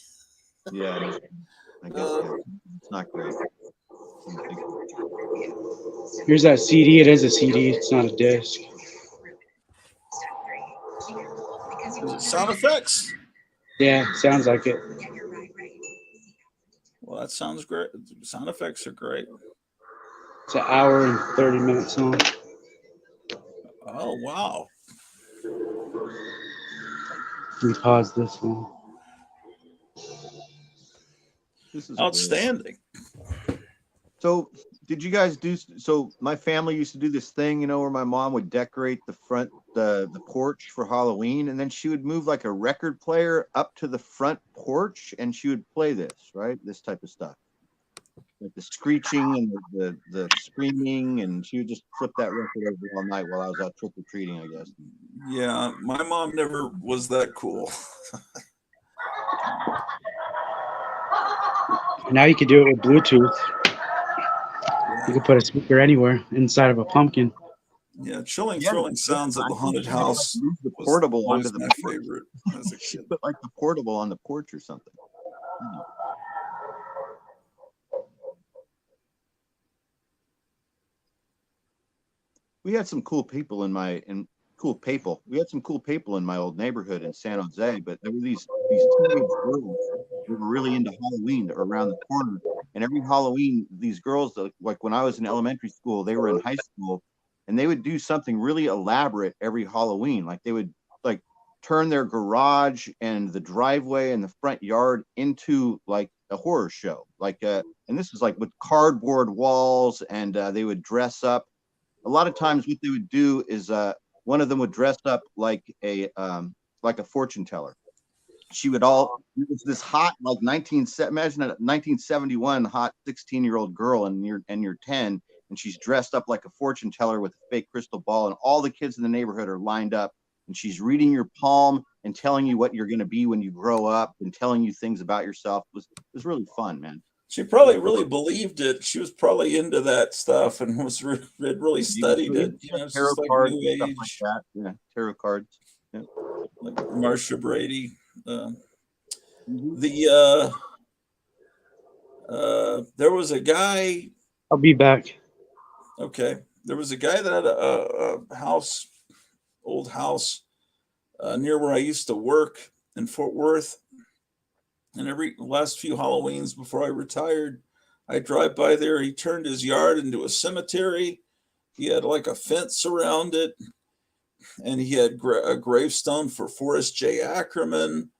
Yeah, I guess yeah. It's not great.
Here's that CD. It is a CD. It's not a disc.
Is it sound effects?
Yeah, sounds like it.
Well, that sounds great. Sound effects are great.
It's an hour and 30 minutes long.
Oh, wow.
Let me pause this one.
This is
Outstanding.
Great. So, did you guys do? So, my family used to do this thing, you know, where my mom would decorate the front, the porch for Halloween, and then she would move like a record player up to the front porch, and she would play this, right? This type of stuff, like the screeching and the screaming, and she would just flip that record over all night while I was out trick or treating, I guess.
Yeah, my mom never was that cool.
Now you can do it with Bluetooth. You can put a speaker anywhere inside of a pumpkin.
Yeah, chilling,
Yeah,
thrilling sounds of the haunted house.
Move the
was
portable
always
onto the
my
porch.
favorite as a
She
kid.
put like the portable on the porch or something. We had some cool people in my We had some cool people in my old neighborhood in San Jose, but there were these teenage girls who were really into Halloween that were around the corner. And every Halloween, these girls, like when I was in elementary school, they were in high school, and they would do something really elaborate every Halloween. Like they would like turn their garage and the driveway and the front yard into like a horror show. And this was like with cardboard walls, and they would dress up. A lot of times what they would do is one of them would dress up like a fortune teller. It was this hot like imagine a 1971 hot 16-year-old girl, and you're 10, and she's dressed up like a fortune teller with a fake crystal ball, and all the kids in the neighborhood are lined up, and she's reading your palm and telling you what you're going to be when you grow up and telling you things about yourself. It was really fun, man.
She probably really believed it. She was probably into that stuff and had really studied it. You know, it's
Tarot
just like
cards,
New
stuff
Age,
like that. Yeah, tarot cards. Yeah.
like Marsha Brady. There was a guy.
I'll be back.
Okay, there was a guy that had a house, old house, near where I used to work in Fort Worth. And every last few Halloweens before I retired, I drive by there. He turned his yard into a cemetery. He had like a fence around it, and he had a gravestone for Forrest J. Ackerman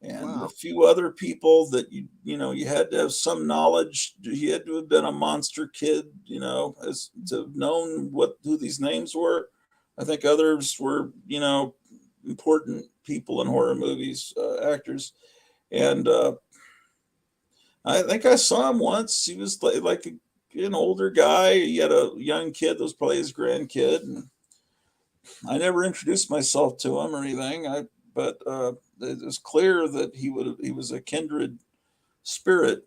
and a few other people that you had to have some knowledge. He had to have been a monster kid, as to have known who these names were. I think others were, important people in horror movies, actors. And I think I saw him once. He was like an older guy. He had a young kid that was probably his grandkid. And I never introduced myself to him or anything. But it was clear that he was a kindred spirit.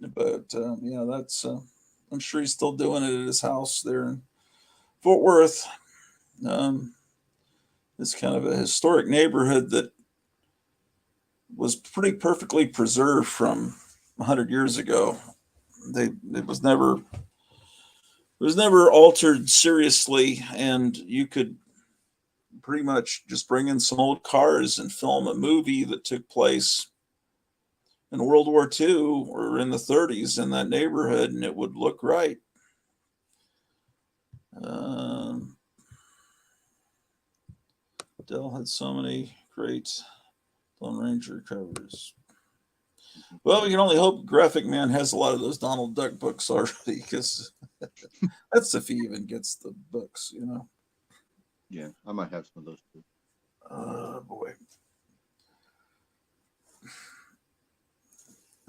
But that's I'm sure he's still doing it at his house there in Fort Worth. It's kind of a historic neighborhood that was pretty perfectly preserved from 100 years ago. It was never altered seriously, and you could pretty much just bring in some old cars and film a movie that took place in World War II or in the 30s in that neighborhood, and it would look right. Dell had so many great Lone Ranger covers. Well, we can only hope Graphic Man has a lot of those Donald Duck books already, because that's if he even gets the books,
Yeah, I might have some of those too.
Oh, boy.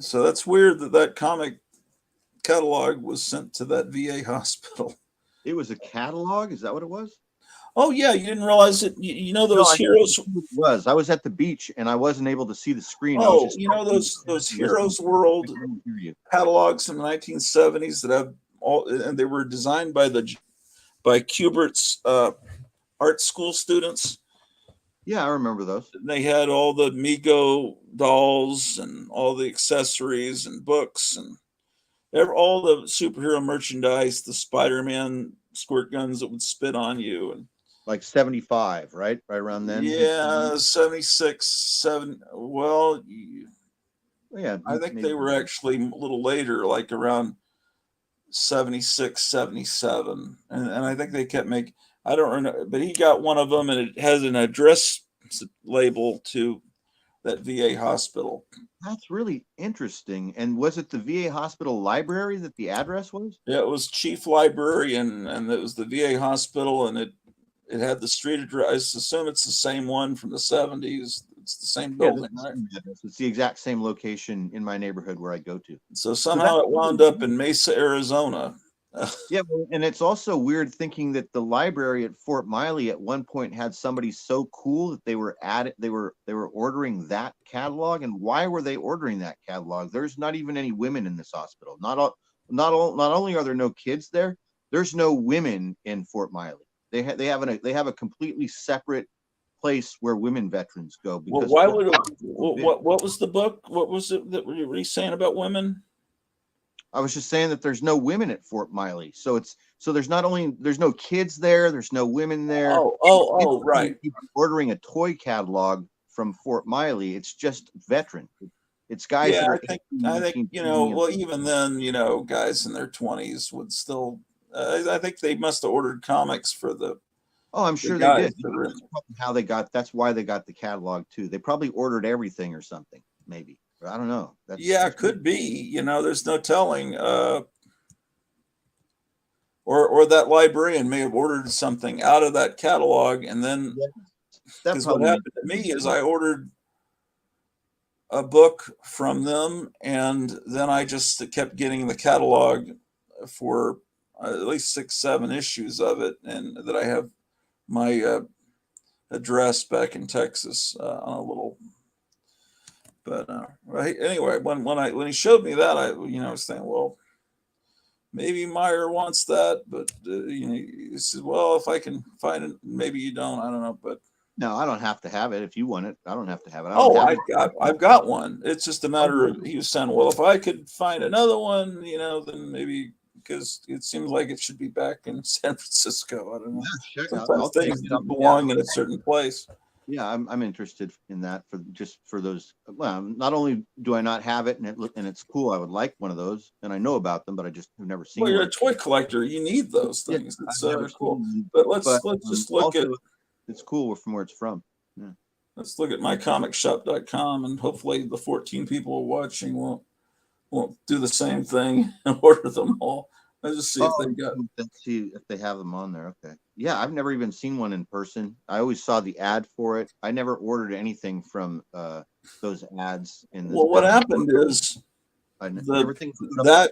So that's weird that comic catalog was sent to that VA hospital.
It was a catalog? Is that what it was?
Oh yeah, you didn't realize it. You know
No,
those
I
heroes.
knew what it was. I was at the beach and I wasn't able to see the screen. I was
Oh,
just
you know those
listening.
Heroes
I
World
couldn't hear you.
catalogs from the 1970s that have all, and they were designed by Kubert's art school students.
Yeah, I remember those.
They had all the Mego dolls and all the accessories and books and all the superhero merchandise, the Spider-Man squirt guns that would spit on you, and
Like 75, right? Right around then.
yeah, 76, 7. Well,
Yeah,
I think
maybe.
they were actually a little later, like around 76, 77. And I think they kept making, I don't know, but he got one of them and it has an address label to that VA hospital.
That's really interesting. And was it the VA hospital library that the address was?
Yeah, it was chief librarian and it was the VA hospital and it had the street address. I assume it's the same one from the 70s. It's the same
Yeah,
building,
that's the
right?
same address. It's the exact same location in my neighborhood where I go to.
So
So that's
somehow it wound up in Mesa, Arizona.
yeah, well, and it's also weird thinking that the library at Fort Miley at one point had somebody so cool that they were ordering that catalog. And why were they ordering that catalog? There's not even any women in this hospital. Not only are there no kids there, there's no women in Fort Miley. They have a completely separate place where women veterans go
Well,
because
why
Fort
would it,
Miley's so big.
what was the book? What was it that were you saying about women?
I was just saying that there's no women at Fort Miley. So there's no kids there, there's no women there.
Right.
Ordering a toy catalog from Fort Miley, it's just veteran. It's guys
Yeah,
that are
I
18,
think
19,
you
20,
know. Well, even then, guys in their 20s would still. I think they must have ordered comics for
oh, I'm
the
sure they
guys
did.
that were in.
That's probably that's why they got the catalog too. They probably ordered everything or something, maybe. I don't know.
Yeah, it could be. There's no telling. Or that librarian may have ordered something out of that catalog, and then
that
because what
probably
happened to me is I ordered a book from them, and then I just kept getting the catalog for at least 6, 7 issues of it, and that I have my address back in Texas on a little. But right anyway, when he showed me that, I was saying, well, maybe Meyer wants that, but he said, well, if I can find it, maybe you don't. I don't know, but
no, I don't have to have it. If you want it, I don't have to have it. I don't
oh,
have it.
I've got one. It's just a
Oh,
matter of he was saying, well, if I could find another one, then maybe because it seems like it should be back in San Francisco. I don't know.
yeah, sure.
Sometimes
I'll check
things
it out.
belong in a certain place.
Yeah, I'm interested in that for those. Well, not only do I not have it and it's cool, I would like one of those, and I know about them, but I just have never seen
Well, you're
one.
a toy collector. You need those
Yeah,
things. It's
I've never
cool.
seen one,
But let's just look
also,
at
it's cool from where it's from. Yeah.
let's look at mycomicshop.com, and hopefully the 14 people watching won't do the same thing and order them all. Let's just see if they've got.
Let's see if they have them on there. Okay. Yeah, I've never even seen one in person. I always saw the ad for it. I never ordered anything from those ads in the.
Well, what happened is
everything
that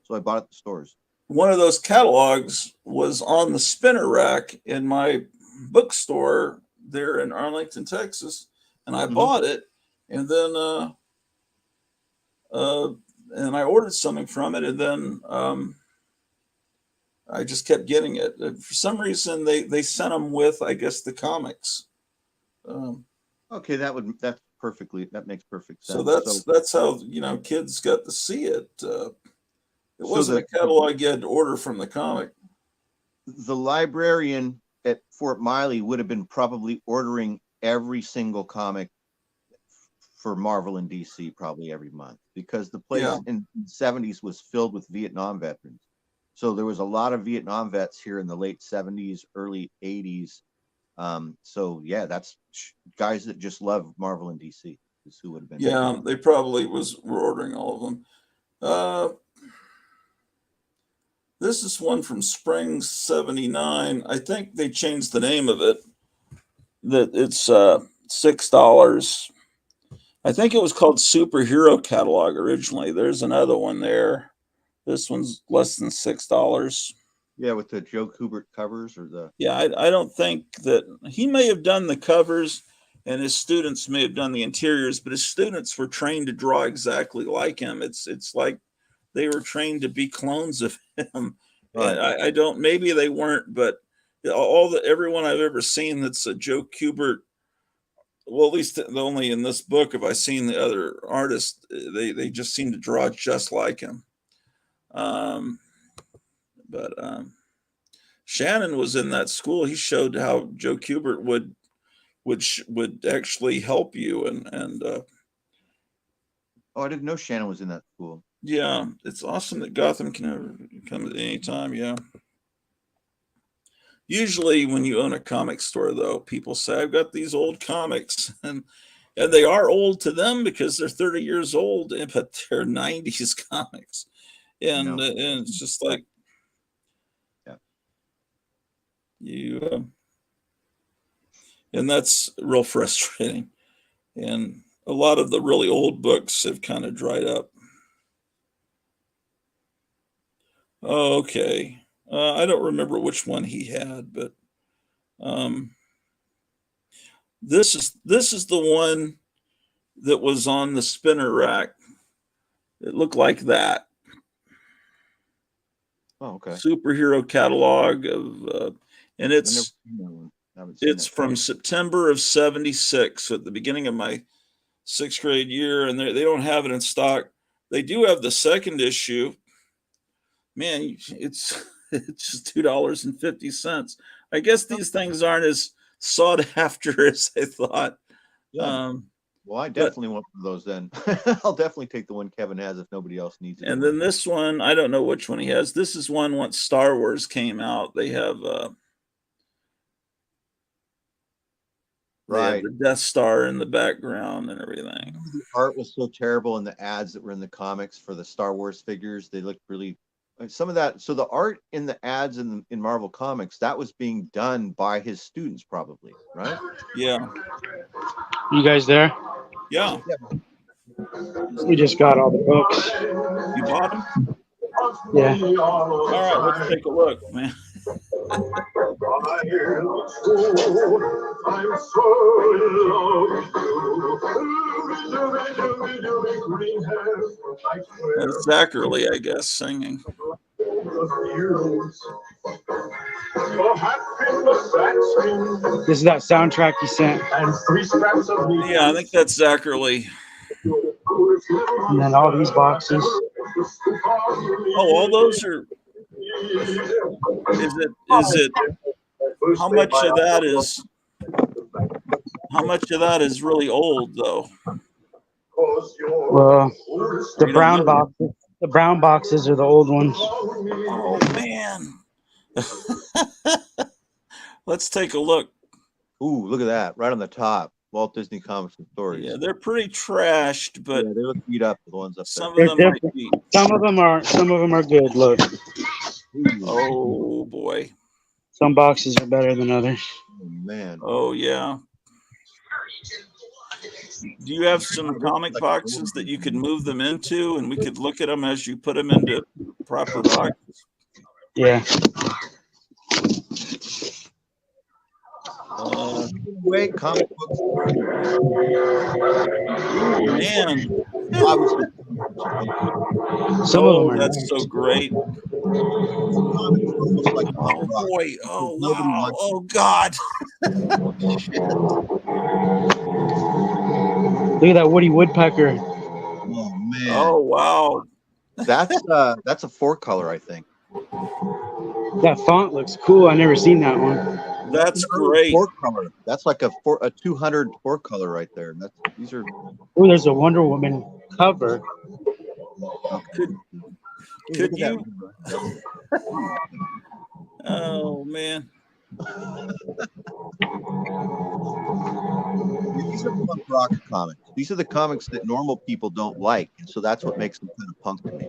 so I bought it at the stores.
One of those catalogs was on the spinner rack in my bookstore there in Arlington, Texas, and I bought it, and then and I ordered something from it, and then I just kept getting it. For some reason, they sent them with, I guess, the comics.
Okay, that makes perfect sense.
So that's how kids got to see it. It wasn't a catalog you had to order from the comic.
The librarian at Fort Miley would have been probably ordering every single comic for Marvel and DC probably every month, because the place in the 70s was filled with Vietnam veterans. So there was a lot of Vietnam vets here in the late 70s, early 80s. So yeah, that's guys that just love Marvel and DC is who would have been.
Yeah, they probably were ordering all of them. This is one from Spring '79. I think they changed the name of it. That it's $6. I think it was called Superhero Catalog originally. There's another one there. This one's less than $6.
Yeah, with the Joe Kubert covers or the.
Yeah, I don't think that he may have done the covers and his students may have done the interiors, but his students were trained to draw exactly like him. It's like they were trained to be clones of him.
Right.
And I don't, maybe they weren't, but everyone I've ever seen that's a Joe Kubert, well, at least only in this book have I seen the other artists. They just seem to draw just like him. But Shannon was in that school. He showed how Joe Kubert would actually help you and
Oh, I didn't know Shannon was in that school.
yeah, it's awesome that Gotham can come at any time. Yeah. Usually when you own a comic store, though, people say, I've got these old comics, and they are old to them because they're 30 years old, but they're 90s comics. And it's just like,
yeah,
you and that's real frustrating. And a lot of the really old books have kind of dried up. Oh, okay. I don't remember which one he had, but this is the one that was on the spinner rack. It looked like that.
Oh, okay.
Superhero catalog of, and it's from September of '76, at the beginning of my 6th grade year, and they don't have it in stock. They do have the second issue. Man, it's just $2.50. I guess these things aren't as sought after as I thought.
Yeah. Well, I definitely want one of those then. I'll definitely take the one Kevin has if nobody else needs it.
And then this one, I don't know which one he has. This is one once Star Wars came out. They have
right,
the Death Star in the background and everything.
The art was so terrible in the ads that were in the comics for the Star Wars figures. They looked really, some of that. So the art in the ads in Marvel Comics, that was being done by his students probably, right?
Yeah.
You guys there?
Yeah.
We just got all the books.
You bought them?
Yeah.
All right, let's take a look, man. That's Zachary, I guess, singing.
This is that soundtrack you sent.
Yeah, I think that's Zachary.
And then all these boxes.
Oh, all those are. Is it? How much of that is? How much of that is really old, though?
Well, the brown boxes. The brown boxes are the old ones.
Oh man. Let's take a look.
Ooh, look at that! Right on the top, Walt Disney Comics and Stories.
Yeah, they're pretty trashed, but
yeah, they look beat up. The ones up
some
there.
of them might be.
Some of them are good. Look.
Oh boy.
Some boxes are better than others.
Oh, man.
Oh yeah. Do you have some comic boxes that you could move them into, and we could look at them as you put them into proper boxes?
Yeah.
Wait, comic books.
Man. That's so great. Oh boy. Oh wow. Oh God.
Look at that Woody Woodpecker.
Oh man.
Oh wow.
That's a 4-color, I think.
That font looks cool. I never seen that one.
That's great.
4-color. That's like a 200 4-color right there. These are.
Oh, there's a Wonder Woman cover.
Could you? Oh man.
These are punk rock comics. These are the comics that normal people don't like, and so that's what makes them kind of punk to me.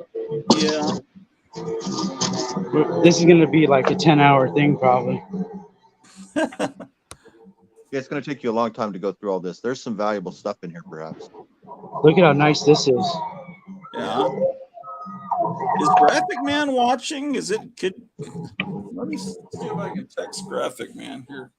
Yeah.
This is going to be like a 10-hour thing, probably.
Yeah, it's going to take you a long time to go through all this. There's some valuable stuff in here, perhaps.
Look at how nice this is.
Yeah. Is Graphic Man watching? Is it? Let me see if I can text Graphic Man here.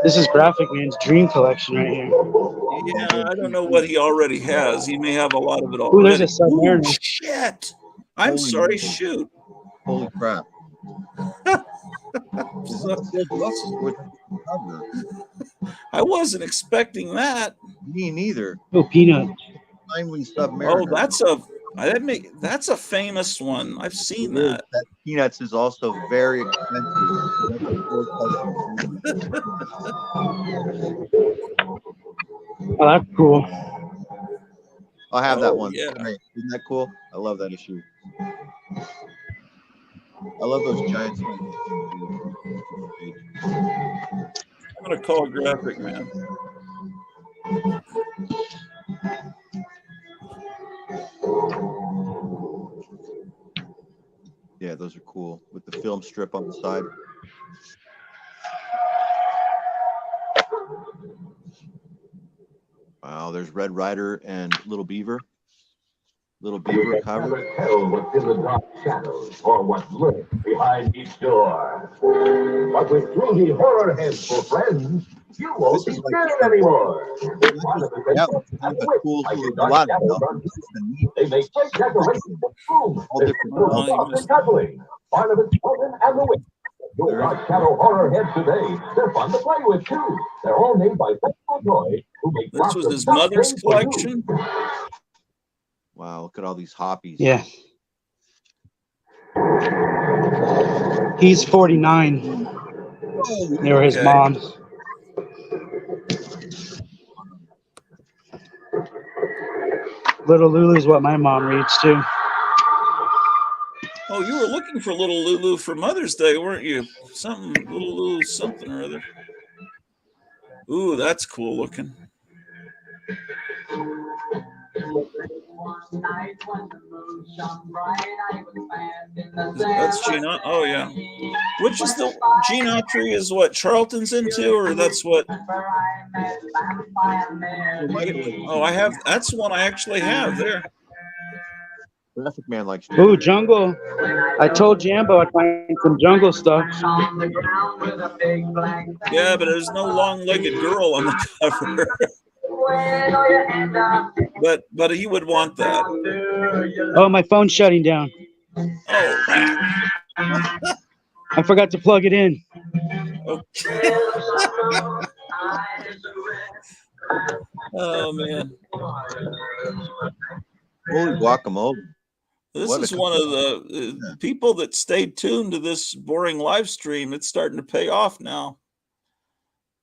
This is Graphic Man's dream collection right here.
Yeah, I don't know what he already has. He may have a lot of it
Ooh, there's
already.
a Submariner.
Ooh, shit. I'm
Holy
sorry.
moly.
Shoot.
Holy crap. Is that a sealed book or is that the cover?
I wasn't expecting that.
Me neither.
Oh, Peanut.
Timely
Oh,
Submariner.
that's a famous one. I've seen
It is.
that.
That Peanuts is also very expensive. That's a four color.
Oh, that's cool.
I'll have that
Oh,
one.
yeah.
Great. Isn't that cool? I love that issue. I love those giant size.
I'm gonna call Graphic Man.
Yeah, those are cool with the film strip on the side. Wow, there's Red Ryder and Little Beaver. Little Beaver cover.
Tell what's in the dark shadows or what lurks behind each door. But with Fruity Horror Heads for friends, you won't be
This is like
scared anymore. It's
yeah, kind of a cool a lot of them. This is the neat.
They make great decorations of rooms.
All different
Oh, you
Barnabas
missed-
and cuddling. Barnabas Children and the Witch. Your Dark Shadow Horror Heads today. They're fun to play with too. They're all made by Faithful Toy, who make
This
lots
was
of
his
fun
mother's
things for you.
collection.
Wow, look at all these hoppies.
Yeah. He's 49. They were his
Okay.
mom's. Little Lulu's what my mom reads too.
Oh, you were looking for little Lulu for Mother's Day, weren't you? Something, little Lulu, something or other. Ooh, that's cool looking. That's Gene. Oh yeah. Which is the Gene Autry is what Charlton's into, or that's what? Oh, I have. That's one I actually have there.
Graphic Man likes.
Ooh, Jungle. I told Jambo I'd find some Jungle stuff.
Yeah, but there's no long-legged girl on the cover. but he would want that.
Oh, my phone's shutting down.
Oh, crap.
I forgot to plug it in.
Okay. Oh man.
Holy guacamole.
This
What
is
a
one of the people that stayed tuned to this boring live stream. It's starting to pay off now.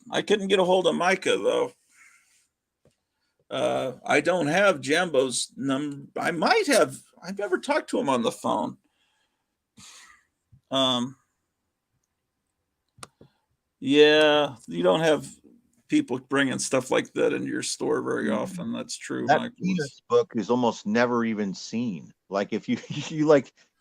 I couldn't get a hold of Micah though. I don't have Jambo's number. I might have. I've never talked to him on the phone. Yeah, you don't have people bringing stuff like that into your store very often. That's true.
That
Michael.
Peanuts book is almost never even seen. Like if you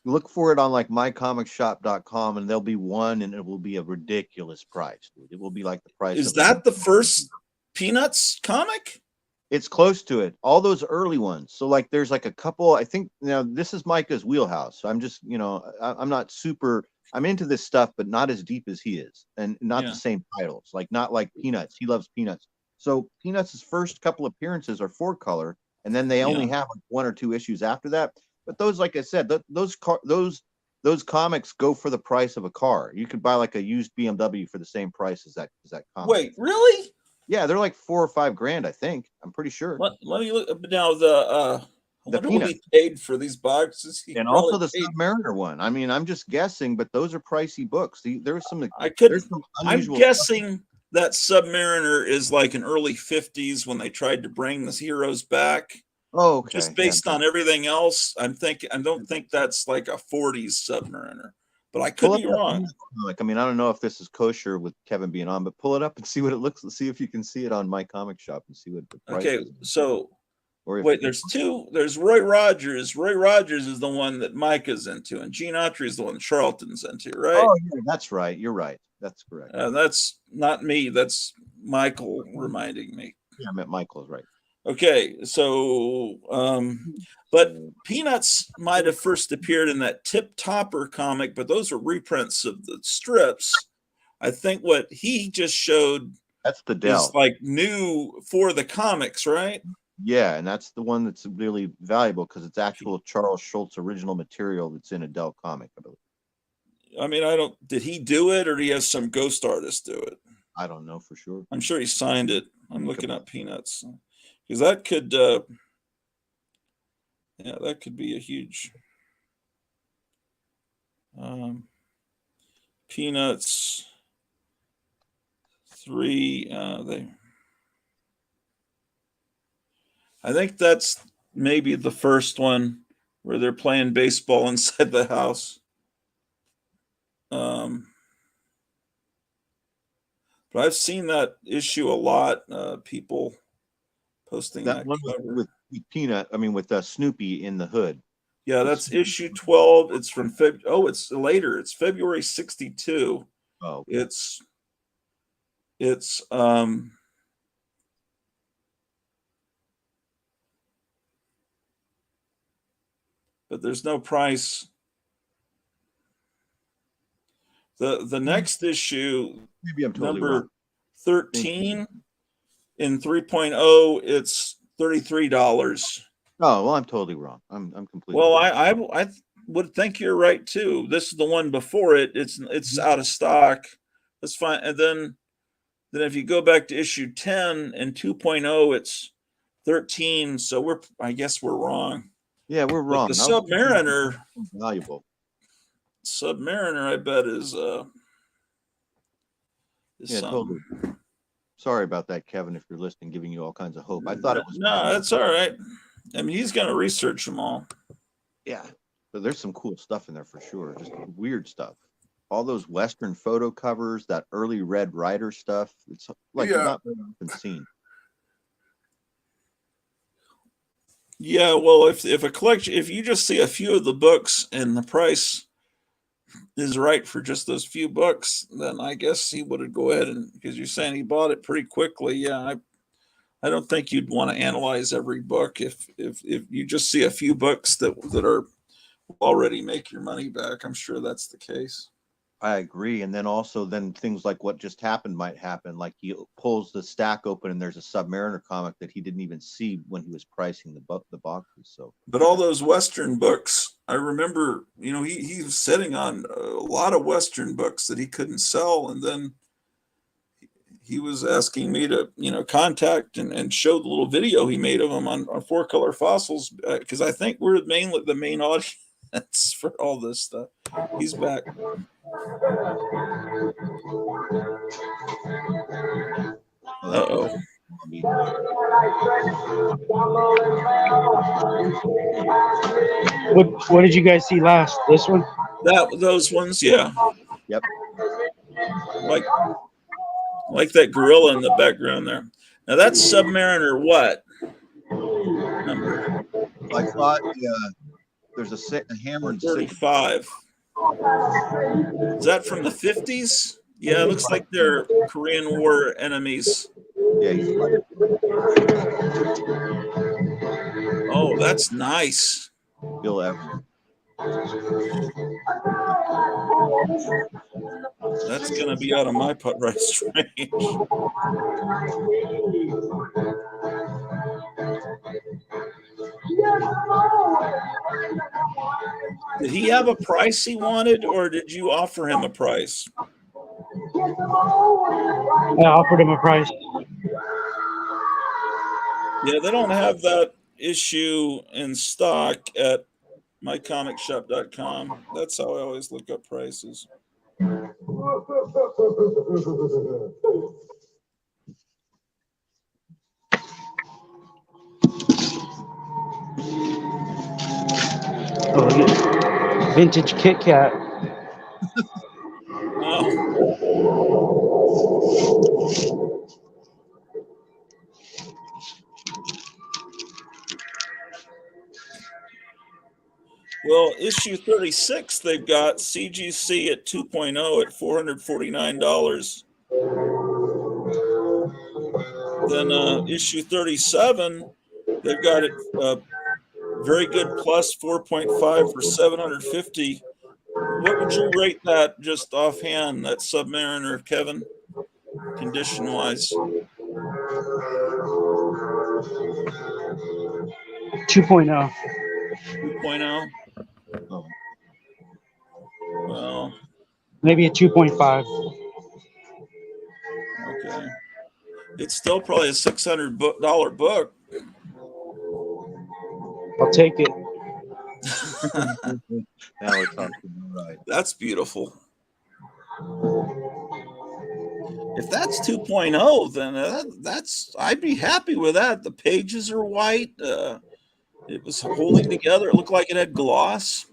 look for it on like mycomicshop.com and there'll be one and it will be a ridiculous price. Dude. It will be like the price.
Is
of
that the first Peanuts comic?
It's close to it. All those early ones. So like there's like a couple, I think now this is Micah's wheelhouse. So I'm just, I'm not super, I'm into this stuff, but not as deep as he is and not the same titles, like not like Peanuts. He loves Peanuts. So Peanuts' first couple appearances are 4-color and then they only have like 1 or 2 issues after that. But those, like I said, those comics go for the price of a car. You could buy like a used BMW for the same price as that comic.
Wait, really?
Yeah, they're like $4 or $5 grand, I think. I'm pretty sure.
Let me look now. I wonder what he paid for these boxes.
And also the Submariner one. I mean, I'm just guessing, but those are pricey books. There's some.
I'm guessing that Submariner is like an early 50s when they tried to bring the heroes back.
Oh, okay.
Just based on everything else, I don't think that's like a 40s Submariner. But I could be wrong.
I mean, I don't know if this is kosher with Kevin being on, but pull it up and see what it looks. See if you can see it on My Comic Shop and see what the price is.
So
Or if
Wait, there's two. There's Roy Rogers. Roy Rogers is the one that Micah's into, and Gene Autry is the one Charlton's into, right?
oh yeah, that's right. You're right. That's correct.
That's not me. That's Michael reminding me.
Yeah, I meant Michael's right.
Okay, so but Peanuts might have first appeared in that Tip Topper comic, but those were reprints of the strips. I think what he just showed
That's the Dell.
is like new for the comics, right?
Yeah, and that's the one that's really valuable because it's actual Charles Schultz original material that's in a Dell comic, I believe.
I mean, I don't. Did he do it, or did he have some ghost artist do it?
I don't know for sure.
I'm sure he signed it. I'm looking up Peanuts because that could, yeah, that could be a huge. Peanuts 3. I think that's maybe the first one where they're playing baseball inside the house. But I've seen that issue a lot. People posting
That one with Peanut, I mean with Snoopy in the hood.
Yeah, that's issue 12. It's from Feb. Oh, it's later. It's February 62.
Oh,
it's but there's no price. The next issue,
maybe I'm totally
number
wrong.
13 in 3.0, it's $33.
Oh, well, I'm totally wrong. I'm completely
Well,
wrong.
I would think you're right too. This is the one before it. It's out of stock. That's fine. And then if you go back to issue 10 and 2.0, it's 13. So I guess we're wrong.
Yeah, we're wrong.
The Submariner,
valuable.
Submariner, I bet is
yeah, totally. Sorry about that, Kevin. If you're listening, giving you all kinds of hope. I thought it was.
No, that's all right. I mean, he's going to research them all.
Yeah, but there's some cool stuff in there for sure. Just weird stuff. All those Western photo covers, that early Red Ryder stuff. It's like not very often seen.
Yeah, well, if a collection, if you just see a few of the books and the price is right for just those few books, then I guess he would go ahead and, because you're saying he bought it pretty quickly. Yeah, I don't think you'd want to analyze every book if you just see a few books that are already make your money back. I'm sure that's the case.
I agree. And then also things like what just happened might happen. Like he pulls the stack open and there's a Submariner comic that he didn't even see when he was pricing the boxes. So,
but all those Western books, I remember, he was sitting on a lot of Western books that he couldn't sell. And then he was asking me to, contact and show the little video he made of them on 4-Color Fossils. Because I think we're the main audience for all this stuff. He's back. Uh-oh.
What did you guys see last? This one?
Those ones, yeah.
Yep.
Like that gorilla in the background there. Now that's Submariner what? Number?
I thought there's a hammer and
35. Is that from the 50s? Yeah, it looks like they're Korean War enemies.
Yeah.
Oh, that's nice.
Bill Evans.
That's gonna be out of my price range. Did he have a price he wanted, or did you offer him a price?
I offered him a price.
Yeah, they don't have that issue in stock at mycomicshop.com. That's how I always look up prices.
Oh, look at vintage Kit Kat.
Well, issue 36, they've got CGC at 2.0 at $449. Then issue 37, they've got it very good plus 4.5 for 750. What would you rate that just offhand, that Submariner, Kevin, condition wise?
2.0.
2.0?
Oh,
Well,
Maybe a 2.5.
okay. It's still probably a $600 book.
I'll take it.
now we're talking. All right.
That's beautiful. If that's 2.0, then that's I'd be happy with that. The pages are white. It was holding together. It looked like it had gloss.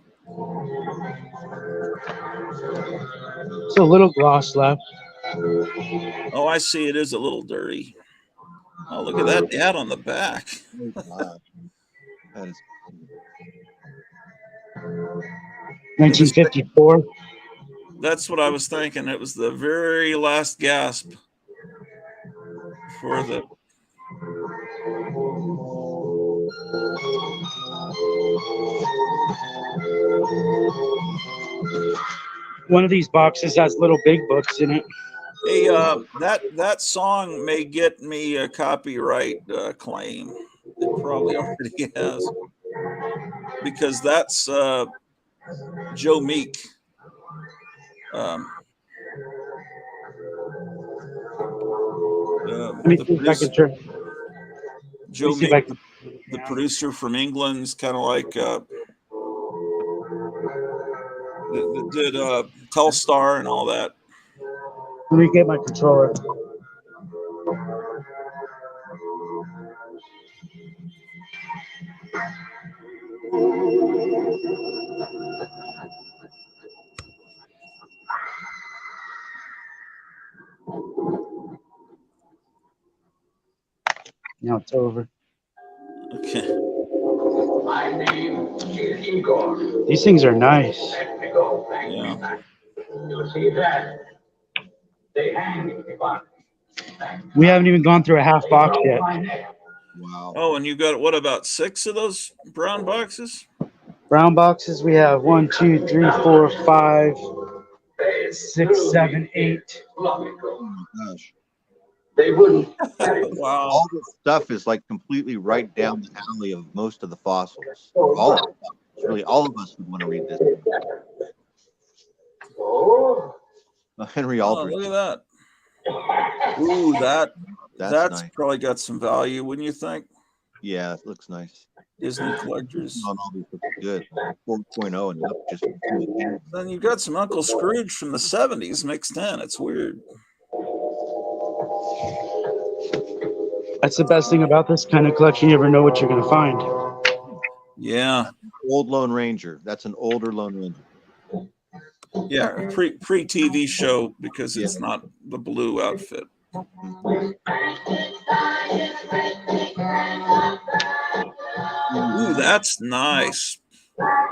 It's a little gloss left.
Oh, I see. It is a little dirty. Oh, look at that ad on the back.
Oh, God. That is
1954.
That's what I was thinking. It was the very last gasp for the.
One of these boxes has little big books in it.
Hey, that song may get me a copyright claim. It probably already has, because that's Joe Meek.
Let me see if I can turn.
Joe
see if I
Meek,
can-
the producer from England, is kind of like that did Telstar and all that.
Let me get my controller. Now it's over.
Okay.
My name is Igor.
These things are nice.
Let me go. Thank
Yeah.
me. You see that? They hang me, but
We haven't even gone through a half box yet.
wow.
Oh, and you got what about 6 of those brown boxes?
Brown boxes, we have 1, 2, 3, 4, 5, 6, 7, 8.
Oh my gosh.
They wouldn't.
Wow.
All this stuff is like completely right down the alley of most of the fossils. All of them. Really, all of us would want to read this.
Oh,
Henry
Oh,
Aldrich.
look at that. Ooh, that's
nice.
probably got some value, wouldn't you think?
Yeah, it looks nice.
Disney collectors.
On all these looks good. 4.0 and up, just
Then you've got some Uncle Scrooge from the 70s mixed in. It's weird.
That's the best thing about this kind of collection. You never know what you're going to find.
Yeah.
old Lone Ranger. That's an older Lone Ranger.
Yeah, pre TV show, because it's not the blue outfit. Ooh, that's nice.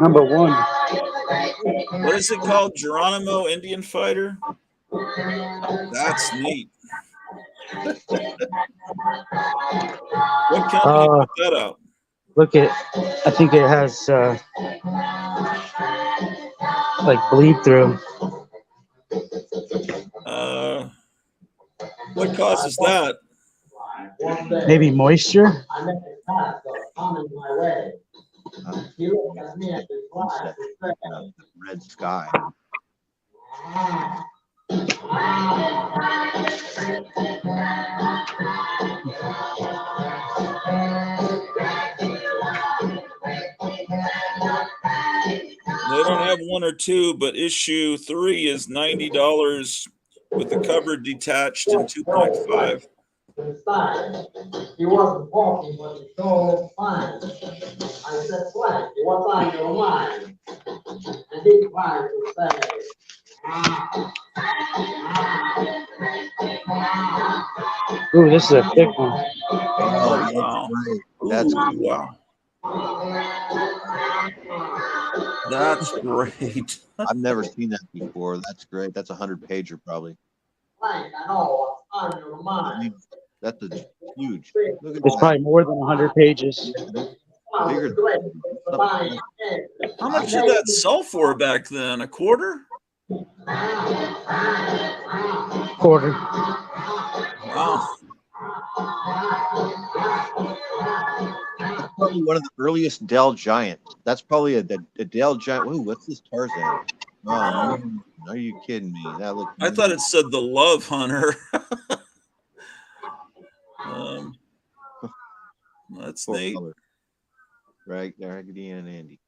Number 1.
What is it called? Geronimo Indian Fighter? That's neat. What company put that out?
Look at, I think it has like bleed through.
What causes that?
Maybe moisture?
Red sky.
They don't have 1 or 2, but issue 3 is $90 with the cover detached in 2.5.
He wasn't talking, but he so fine. I said, Frank, what's on your mind? And he tried to say,
Ooh, this is a thick one.
Oh, wow.
That's
Ooh, wow. That's great.
I've never seen that before. That's great. That's a 100-pager probably.
Frank, I know what's on your
I
mind.
mean, that's a huge. Look at
It's
that.
probably more than 100 pages.
Yeah, that's bigger than something.
How much did that sell for back then? A quarter?
Quarter.
Wow.
That's probably one of the earliest Dell Giants. That's probably a Dell Giant. Ooh, what's this Tarzan? Oh man, are you kidding me? That looks.
I thought it said the Love Hunter. That's
Full
neat.
color. Right, Raggedy and Andy.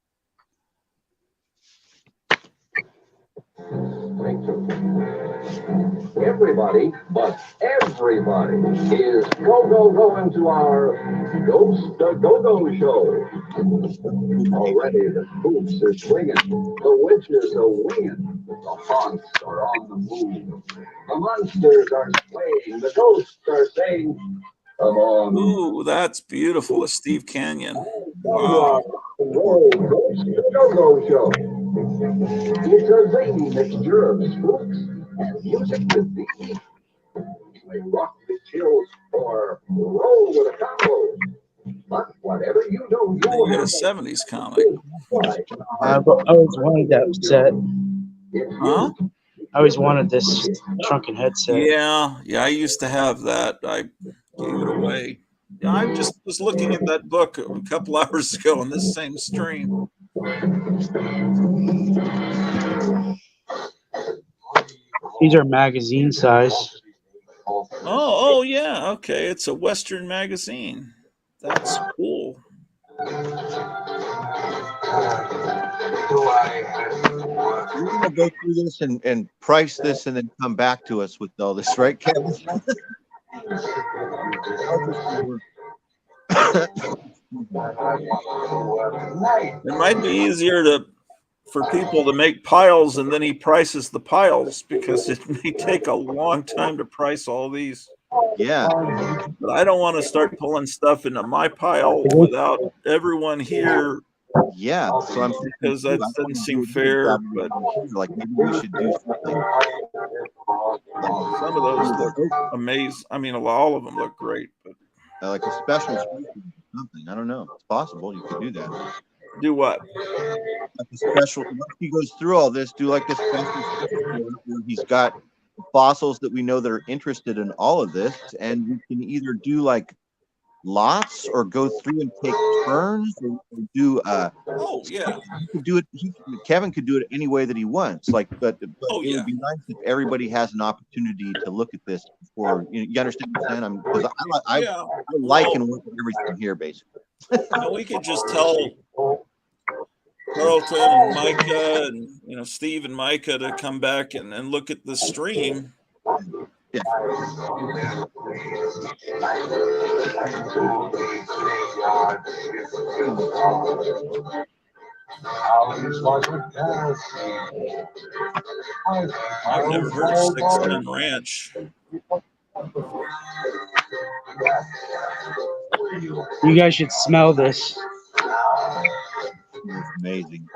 Everybody, but everybody, is go into our Ghost Go-Go show. Already the spooks are swinging, the witches are winging, the haunts are on the move, the monsters are swaying, the ghosts are saying, come on.
Ooh, that's beautiful. The Steve Canyon.
Wow.
Wow.
Ghost Go-Go show. It's a zany mixture of spooks and music with the heat. They rock the chills or roll with a combo. But whatever you do,
Then you
you
got a
have
70s comic.
I always wanted that set.
Huh?
I always wanted this shrunken headset.
Yeah. I used to have that. I gave it away. Yeah, I just was looking at that book a couple hours ago on this same stream.
These are magazine size.
Oh, yeah. Okay. It's a Western magazine. That's cool.
You're gonna go through this and price this and then come back to us with all this, right, Kevin?
It might be easier for people to make piles, and then he prices the piles because it may take a long time to price all these.
Yeah.
But I don't want to start pulling stuff into my pile without everyone here.
Yeah. So I'm thinking
Because that doesn't seem fair. But
like maybe we should do something.
some of those look amazing. I mean, all of them look great. But
Like a special something. I don't know. It's possible you could do that.
do what?
Like a special. Once he goes through all this, do like a special where he's got fossils that we know that are interested in all of this, and we can either do like lots or go through and take turns or do
Oh yeah,
he could do it. Kevin could do it any way that he wants. Like, but
oh
it
yeah.
would be nice if everybody has an opportunity to look at this before you understand what I'm saying. Because I
Yeah.
like and work with everything here, basically.
And we could just tell Carlton and Micah and Steve and Micah to come back and look at the stream.
Yeah.
I've never heard of 610 Ranch.
You guys should smell this.
It's amazing.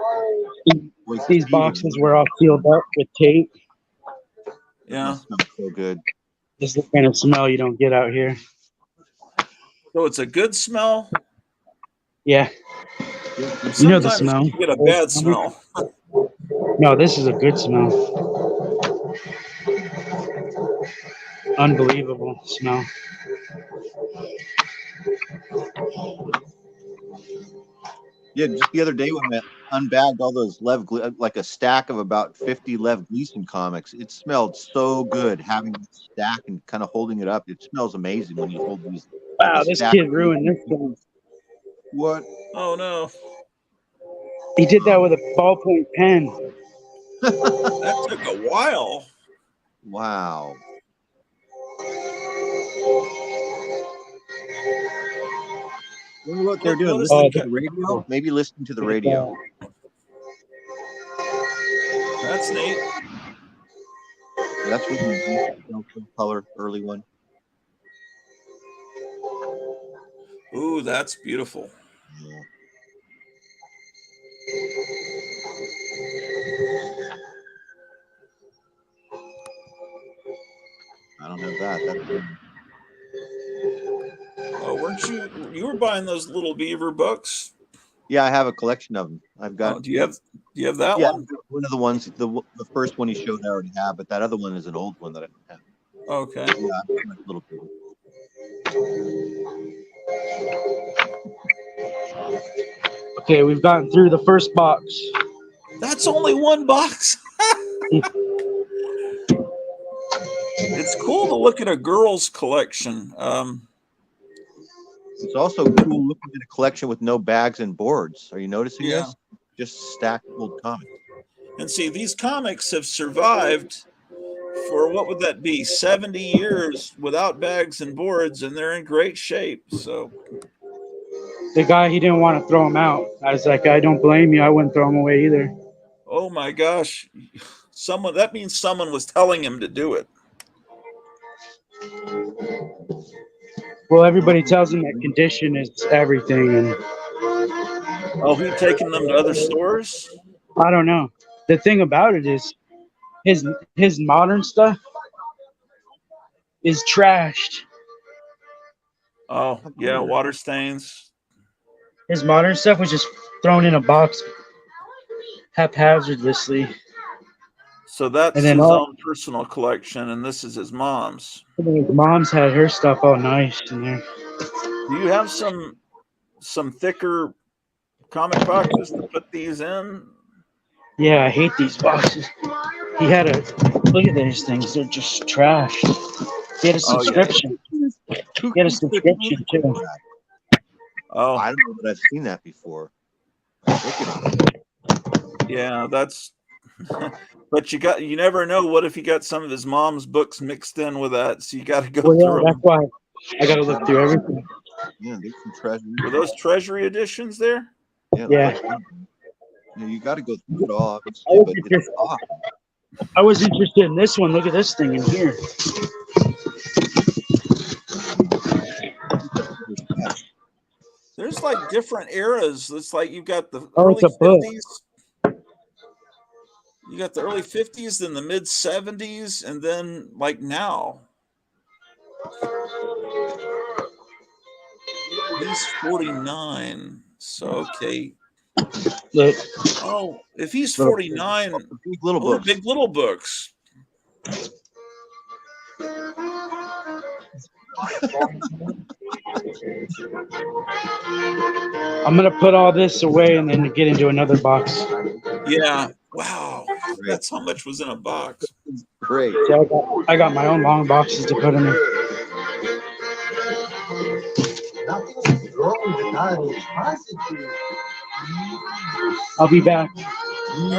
These boxes were all sealed up with tape.
Yeah.
That smells so good.
This is the kind of smell you don't get out here.
So it's a good smell.
Yeah. You know the smell.
You get a bad smell.
No, this is a good smell. Unbelievable smell.
Yeah, just the other day when I unbagged all those like a stack of about 50 Lev Gleason comics, it smelled so good having it stack and kind of holding it up. It smells amazing when you hold these.
Wow, this kid ruined this one.
What?
Oh no.
He did that with a ballpoint pen.
That took a while.
Wow. I wonder what they're doing. Listening to the radio? Maybe listening to the radio.
That's neat.
That's what color early one.
Ooh, that's beautiful.
I don't have that. That's
Oh, weren't you were buying those little beaver books?
yeah, I have a collection of them. I've got
Oh, do you have that
yeah,
one?
one of the ones the first one he showed I already have, but that other one is an old one that I don't have.
Okay.
Yeah, I've got a little bit.
Okay, we've gotten through the first box.
That's only one box. It's cool to look at a girl's collection.
It's also cool looking at a collection with no bags and boards. Are you noticing
Yeah.
this? Just stacked old comics.
And see, these comics have survived for what would that be? 70 years without bags and boards, and they're in great shape. So,
The guy, he didn't want to throw them out. I was like, I don't blame you. I wouldn't throw them away either.
oh my gosh, that means someone was telling him to do it.
Well, everybody tells him that condition is everything, and
Oh, he taking them to other stores?
I don't know. The thing about it is, his modern stuff is trashed.
Oh, yeah, water stains.
His modern stuff was just thrown in a box haphazardly.
So that's
And then
his
all
own personal collection, and this is his mom's.
his mom's had her stuff all nice in there.
Do you have some thicker comic boxes to put these in?
Yeah, I hate these boxes. He had a look at these things; they're just trash. He had a
Oh, yeah.
subscription. He had a subscription too.
Oh,
I don't know that I've seen that before. Look at it.
yeah, that's. But you never know. What if you got some of his mom's books mixed in with that? So you got to go
Well, yeah,
through
that's
them.
why I got to look through everything.
Yeah, there's some treasure.
Were those treasury editions there?
Yeah.
Yeah.
Yeah, you got to go through it all,
I
obviously,
was,
but it's
interested,
off.
I was interested in this one. Look at this thing in here.
There's like different eras. It's like you've got the
Oh, it's
early
a book.
50s. You got the early 50s, then the mid 70s, and then like now. He's 49. So okay.
Look,
Oh, if he's 49,
Big little
oh,
books.
big little books.
I'm gonna put all this away and then get into another box.
Yeah. Wow. That's how much was in a box.
Great.
So I got my own long boxes to put in there. I'll be back.
All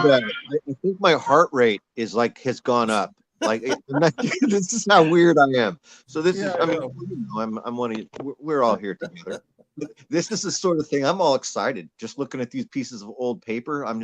right.
I think my heart rate is like has gone up. Like this is how weird I am. So this is. I mean, I'm one of you. We're all here together. This is the sort of thing I'm all excited. Just looking at these pieces of old paper, I'm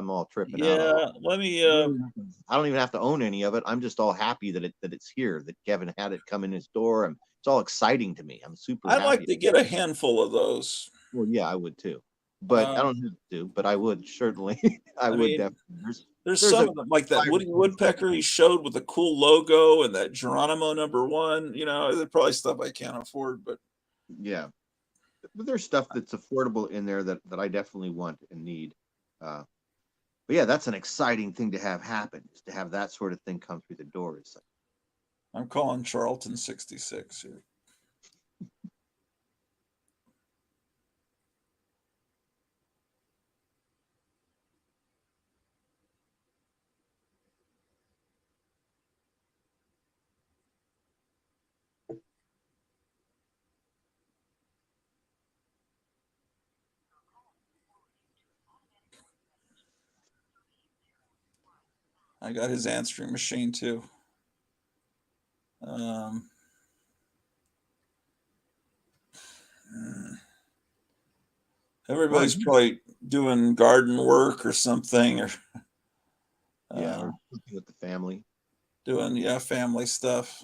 all tripping out.
Yeah. Let me.
I don't even have to own any of it. I'm just all happy that it's here. That Kevin had it come in his door, and it's all exciting to me. I'm super.
I'd
happy.
like to get a handful of those.
Well, yeah, I would too. But I don't have to. But I would certainly. I would
mean,
definitely.
There's some of them like that Woody Woodpecker he showed with the cool logo and that Geronimo #1. You know, there's probably stuff I can't afford, but
yeah, but there's stuff that's affordable in there that I definitely want and need. But yeah, that's an exciting thing to have happen. Is to have that sort of thing come through the door. It's like,
I'm calling Charlton 66 here. I got his answering machine too. Everybody's probably doing garden work or something, or
or something with the family.
Doing family stuff.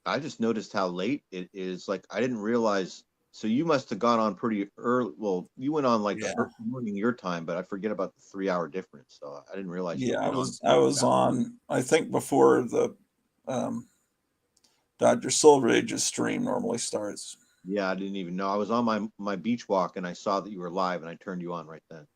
I just noticed how late it is. Like I didn't realize So you must have gone on pretty early. Well, you went on like
Yeah.
the morning your time, but I forget about the 3 hour difference. So I didn't realize you
Yeah,
went
I was on, I think before the Dr. Silver Age's stream normally starts.
Yeah, I didn't even know. I was on my beach walk and I saw that you were live and I turned you on right then.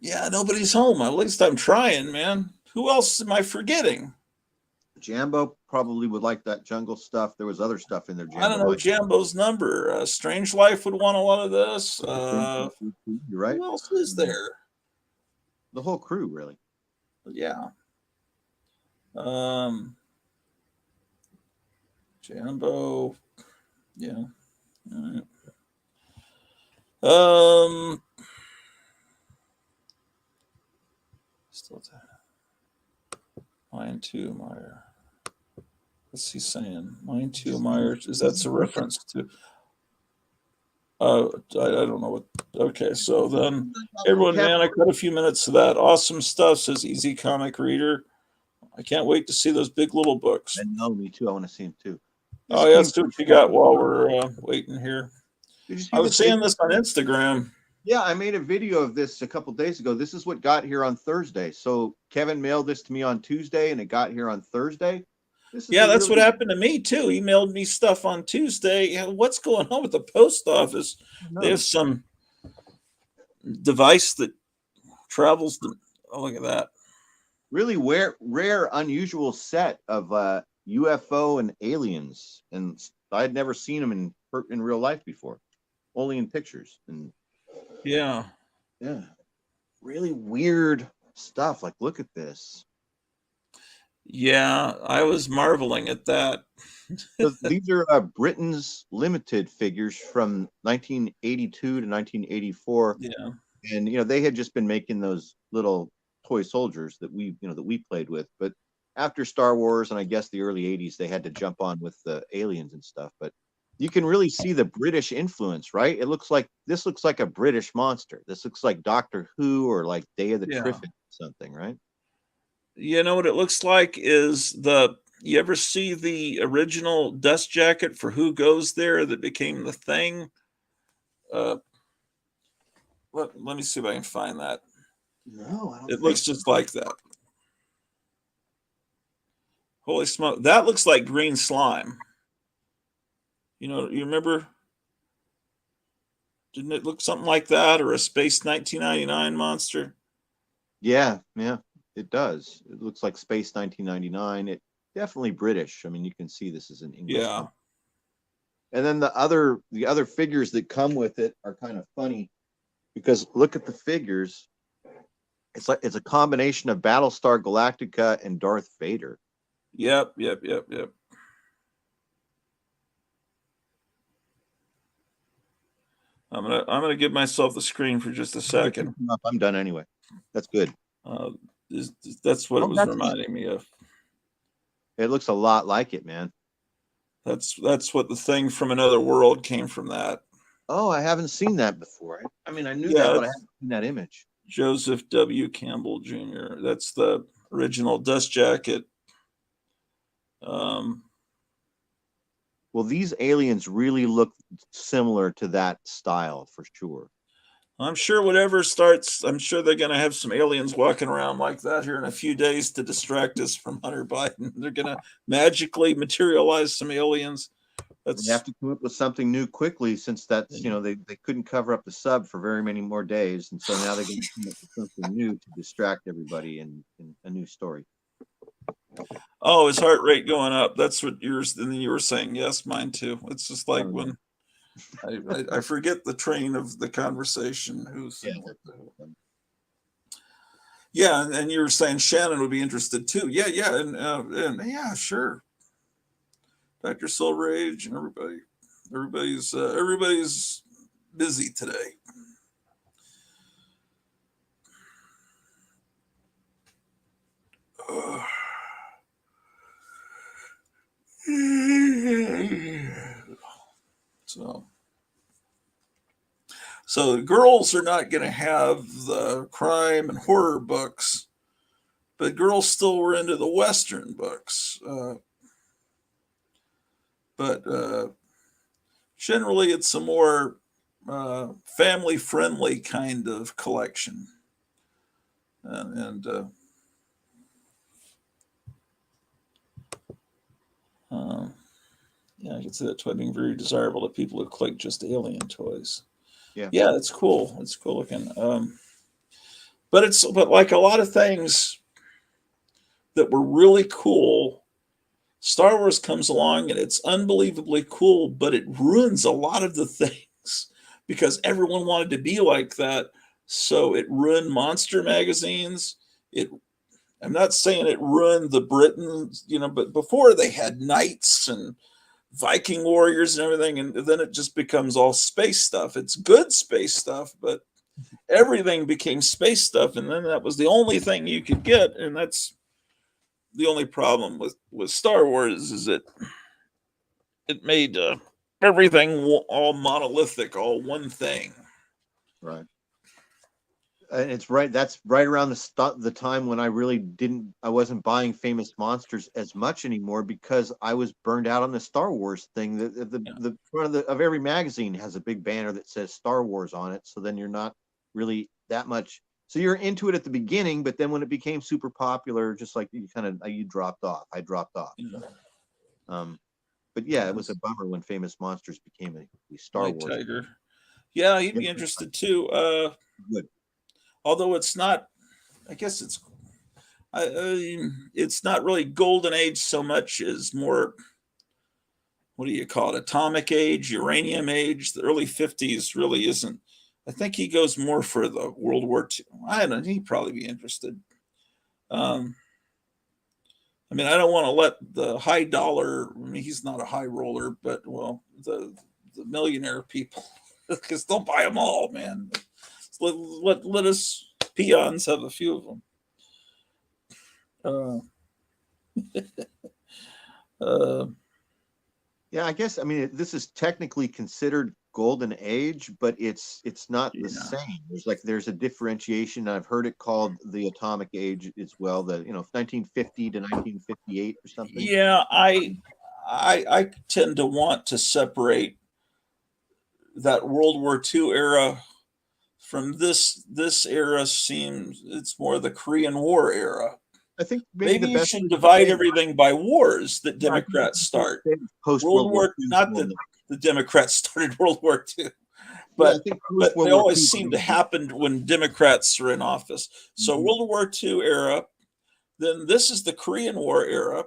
Yeah, nobody's home. At least I'm trying, man. Who else am I forgetting?
Jambo probably would like that jungle stuff. There was other stuff in there.
I don't
Jambo
know
liked.
Jambo's number. Strange Life would want a lot of this.
You're right.
Who else is there?
The whole crew, really.
Yeah. Jambo. Yeah. All right. Still mine too, Meyer. What's he saying? Mine too, Meyer. Is that a reference to? I don't know what. Okay, so then, everyone, man, I got a few minutes of that. Awesome stuff, says Easy Comic Reader. I can't wait to see those big little books.
I know, me too. I want to see them too.
Oh, yeah, let's do what you got while we're waiting here.
Did you see
I was seeing this on Instagram.
Yeah, I made a video of this a couple days ago. This is what got here on Thursday. So Kevin mailed this to me on Tuesday, and it got here on Thursday.
Yeah, that's what happened to me too. He mailed me stuff on Tuesday. What's going on with the post office? They have some device that travels to. Oh, look at that!
Really rare, unusual set of UFO and aliens, and I had never seen them in real life before, only in pictures. And
yeah,
really weird stuff. Like, look at this.
Yeah, I was marveling at that.
So these are Britain's limited figures from 1982 to 1984.
Yeah,
and they had just been making those little toy soldiers that we played with. But after Star Wars and I guess the early 80s, they had to jump on with the aliens and stuff. But you can really see the British influence, right? This looks like a British monster. This looks like Doctor Who or like Day of the Triffids or something, right?
You know what it looks like is you ever see the original dust jacket for Who Goes There that became the thing? Let me see if I can find that.
No, I don't.
It looks just like that. Holy smoke. That looks like green slime. You remember? Didn't it look something like that, or a Space 1999 monster?
Yeah, it does. It looks like Space 1999. It definitely British. I mean, you can see this is an English.
Yeah.
One. And then the other figures that come with it are kind of funny because look at the figures. It's a combination of Battlestar Galactica and Darth Vader.
Yep. I'm gonna give myself the screen for just a second.
I'm done anyway. That's good.
That's what it was reminding me of.
It looks a lot like it, man.
That's what the thing from another world came from that.
Oh, I haven't seen that before. I mean, I knew that, but I haven't seen that image.
Joseph W. Campbell Jr. That's the original dust jacket.
Well, these aliens really look similar to that style for sure.
I'm sure whatever starts, I'm sure they're going to have some aliens walking around like that here in a few days to distract us from Hunter Biden. They're going to magically materialize some aliens.
They have to come up with something new quickly since that's, they couldn't cover up the sub for very many more days. And so now they're going to come up with something new to distract everybody in a new story.
Oh, his heart rate going up. That's what you were saying. Yes, mine too. It's just like when I forget the train of the conversation. And you were saying Shannon would be interested too. Yeah, and yeah, sure. Dr. Silver Age and everybody's busy today. So girls are not going to have the crime and horror books, but girls still were into the Western books. but generally it's a more family friendly kind of collection. And yeah, I can see that toy being very desirable to people who collect just alien toys.
Yeah.
Yeah, it's cool. It's cool looking. But like a lot of things that were really cool, Star Wars comes along and it's unbelievably cool, but it ruins a lot of the things because everyone wanted to be like that. So it ruined monster magazines. I'm not saying it ruined the Britons, but before they had knights and Viking warriors and everything, and then it just becomes all space stuff. It's good space stuff, but everything became space stuff, and then that was the only thing you could get, and that's the only problem with Star Wars is it made everything all monolithic, all one thing.
Right. And it's right. That's right around the time when I wasn't buying Famous Monsters as much anymore because I was burned out on the Star Wars thing. The front of every magazine has a big banner that says Star Wars on it. So then you're not really that much. So you're into it at the beginning, but then when it became super popular, just like you dropped off. I dropped off.
Yeah.
But yeah, it was a bummer when Famous Monsters became a Star
White
Wars.
Tiger. Yeah, he'd be interested too.
Good.
Although it's not, I guess it's not really golden age so much as more, what do you call it? Atomic age, uranium age. The early 50s really isn't. I think he goes more for the World War II. I don't know. He'd probably be interested. I mean, I don't want to let the high dollar, he's not a high roller, but the millionaire people, because they'll buy them all, man. Let us peons have a few of them.
Yeah, I guess this is technically considered golden age, but it's not the same. There's a differentiation. I've heard it called the atomic age as well. 1950 to 1958 or something.
Yeah, I tend to want to separate that World War II era from this era. Seems it's more the Korean War era.
I think
maybe you should divide everything by wars that Democrats start. World War, not that the Democrats started World War II, but they always seem to happen when Democrats are in office. So World War II era, then this is the Korean War era,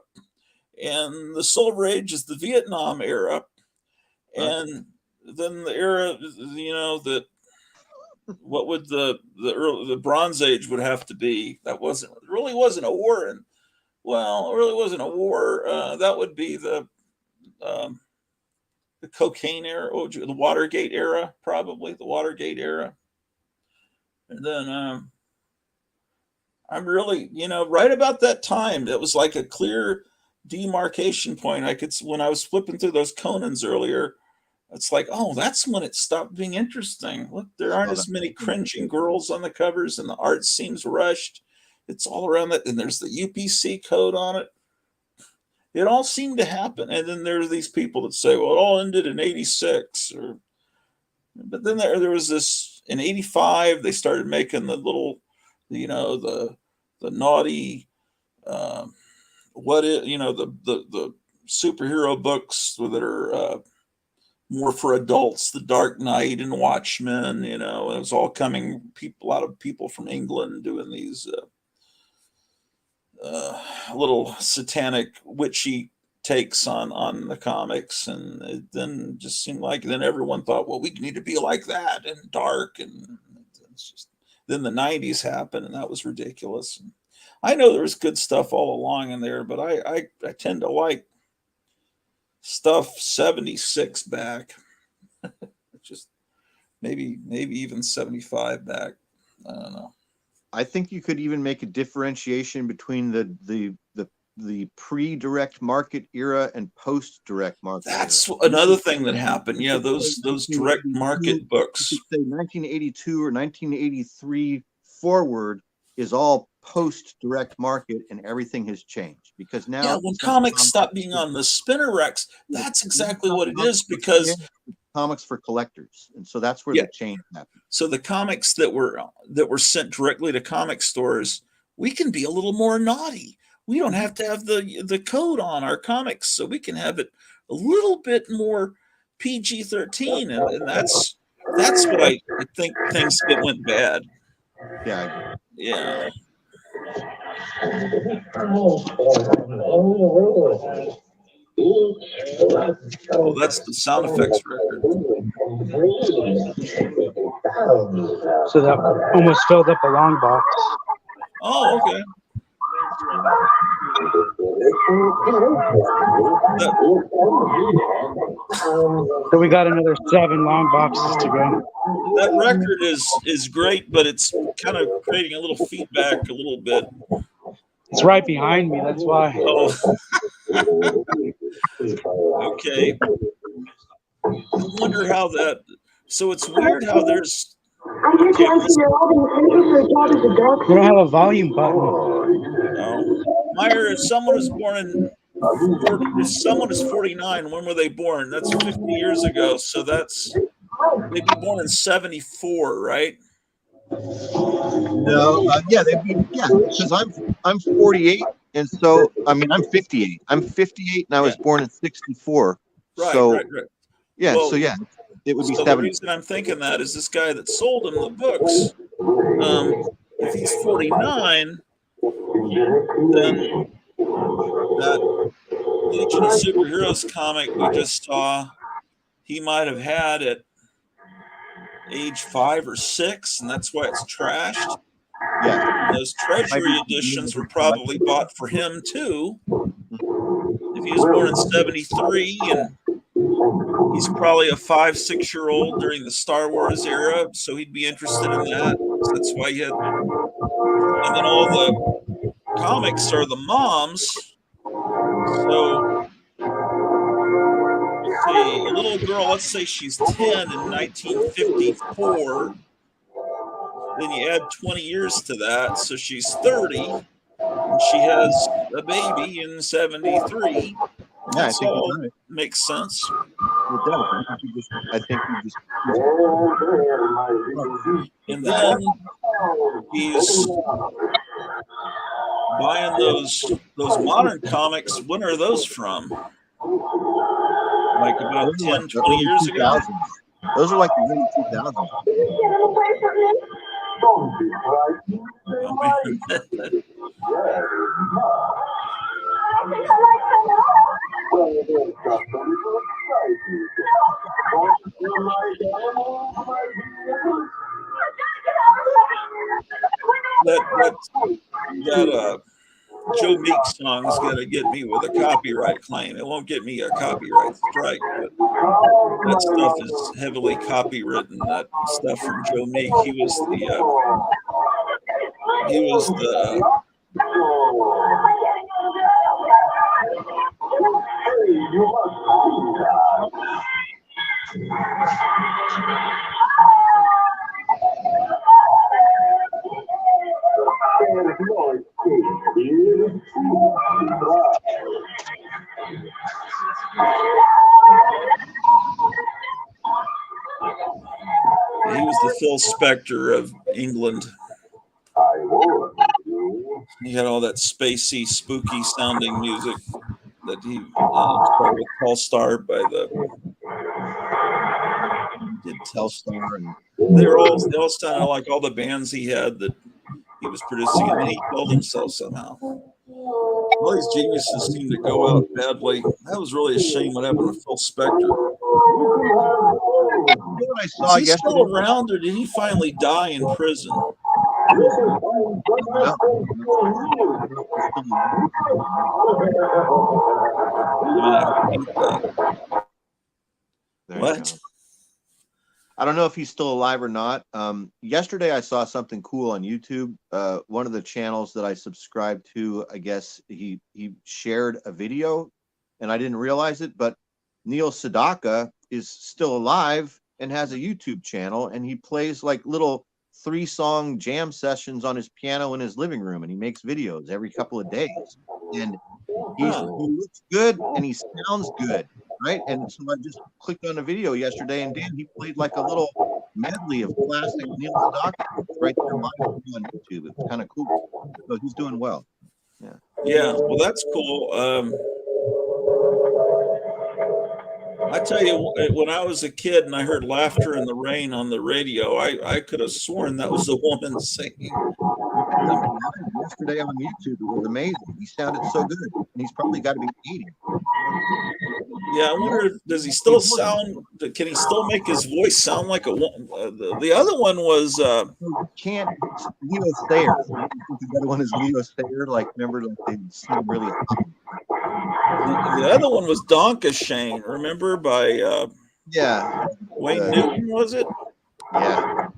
and the Silver Age is the Vietnam era, and then the era, that what would the Bronze Age would have to be? That really wasn't a war, and it really wasn't a war. That would be the cocaine era, the Watergate era, probably the Watergate era, and then I'm really, right about that time, it was like a clear demarcation point. When I was flipping through those Conans earlier, it's like, oh, that's when it stopped being interesting. Look, there aren't as many cringing girls on the covers, and the art seems rushed. It's all around that, and there's the UPC code on it. It all seemed to happen, and then there's these people that say, well, it all ended in '86, but then there was this in '85. They started making the little, the naughty, the superhero books that are more for adults, The Dark Knight and Watchmen. It was all coming. A lot of people from England doing these little satanic, witchy takes on the comics, and it then just seemed like then everyone thought, well, we need to be like that and dark, and it's just then the '90s happened, and that was ridiculous. And I know there was good stuff all along in there, but I tend to like stuff 76 back, just maybe even 75 back. I don't know.
I think you could even make a differentiation between the pre-direct market era and post-direct market.
That's another thing that happened. Yeah, those direct market books.
You could say 1982 or 1983 forward is all post direct market, and everything has changed because now
Yeah, when comics stop being on the spinner racks, that's exactly what it is, because
comics for collectors, and so that's where
Yeah.
the change happened.
so the comics that were sent directly to comic stores, we can be a little more naughty. We don't have to have the code on our comics, so we can have it a little bit more PG-13, and that's what I think things went bad.
Yeah, I agree.
Yeah. Oh, that's the sound effects record.
So that almost filled up a long box.
Oh, okay.
So we got another 7 long boxes to go.
That record is great, but it's kind of creating a little feedback a little bit.
It's right behind me. That's why.
Oh. Okay. I wonder how that. So it's weird how there's.
We don't have a volume button.
Oh. Meyer, if someone is born in. If someone is 49, when were they born? That's 50 years ago. So they'd be born in 74, right?
No, because I'm 48, and so I mean I'm 58. I'm 58, and I was born in 64.
Right,
so
right.
yeah,
Well,
so yeah, it would be
So
70.
the reason I'm thinking that is this guy that sold him the books. If he's 49, then that Legion of Superheroes comic we just saw, he might have had at age 5 or 6, and that's why it's trashed.
Yeah,
And those treasury editions were probably bought for him too. If he was born in 73, and he's probably a 5, 6-year-old during the Star Wars era, so he'd be interested in that. So that's why he had. And then all the comics are the moms. So, let's see, a little girl, let's say she's 10 in 1954. Then you add 20 years to that, so she's 30, and she has a baby in 73.
Yeah,
That's all
right.
makes sense.
It does. I think you just.
And then he's buying those modern comics. When are those from? Like about 10, 20 years ago?
Those are like the early 2000s.
Oh, man. that Joe Meek song's gonna get me with a copyright claim. It won't get me a copyright strike, but that stuff is heavily copywritten. That stuff from Joe Meek. He was the Phil Spector of England. He had all that spacey, spooky sounding music that he started with Telstar by the did Telstar, and they all sounded like all the bands he had that he was producing, and then he killed himself somehow. All these geniuses seem to go out badly. That was really a shame what happened to Phil Spector. Is he still around, or did he finally die in prison? What?
I don't know if he's still alive or not. Yesterday I saw something cool on YouTube. One of the channels that I subscribe to, I guess he shared a video, and I didn't realize it, but Neil Sedaka is still alive and has a YouTube channel, and he plays like little 3-song jam sessions on his piano in his living room, and he makes videos every couple of days. And he looks good and he sounds good, right? And so I just clicked on a video yesterday, and Dan, he played like a little medley of classic Neil Sedaka right there live on YouTube. It was kind of cool. So he's doing well. Yeah.
Yeah. Well, that's cool. I tell you, when I was a kid and I heard "Laughter in the Rain" on the radio, I could have sworn that was a woman singing.
Yesterday on YouTube, it was amazing. He sounded so good, and he's probably got to be 80.
Yeah, I wonder, does he still sound? Can he still make his voice sound like a woman? The other one was
can't Leo Sayer. The other one is Leo Sayer. Like, remember, like they seem really.
The other one was Donkashane. Remember, by
yeah,
Wayne Newton, was it?
Yeah.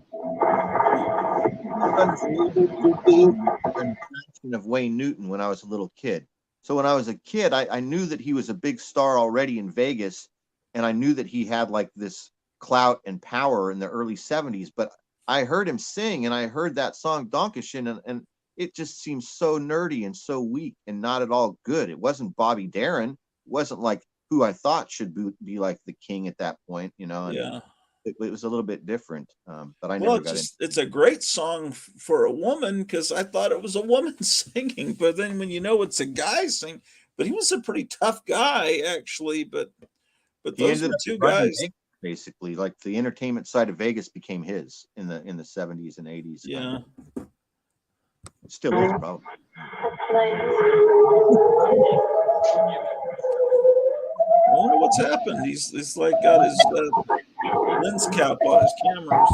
Of Wayne Newton when I was a little kid. So when I was a kid, I knew that he was a big star already in Vegas, and I knew that he had like this clout and power in the early 70s. But I heard him sing, and I heard that song Donkashin, and it just seems so nerdy and so weak and not at all good. It wasn't Bobby Darin. It wasn't like who I thought should be like the king at that point, you know. And
yeah.
It was a little bit different, but I
Well,
never got in.
it's a great song for a woman, because I thought it was a woman singing, but then when you know it's a guy singing, but he was a pretty tough guy actually. But
He
those
ended
were
up
two
running
guys.
Vegas, basically, like the entertainment side of Vegas became his in the 70s and 80s.
Yeah,
It still is probably.
I wonder what's happened. He's like got his lens cap on his camera.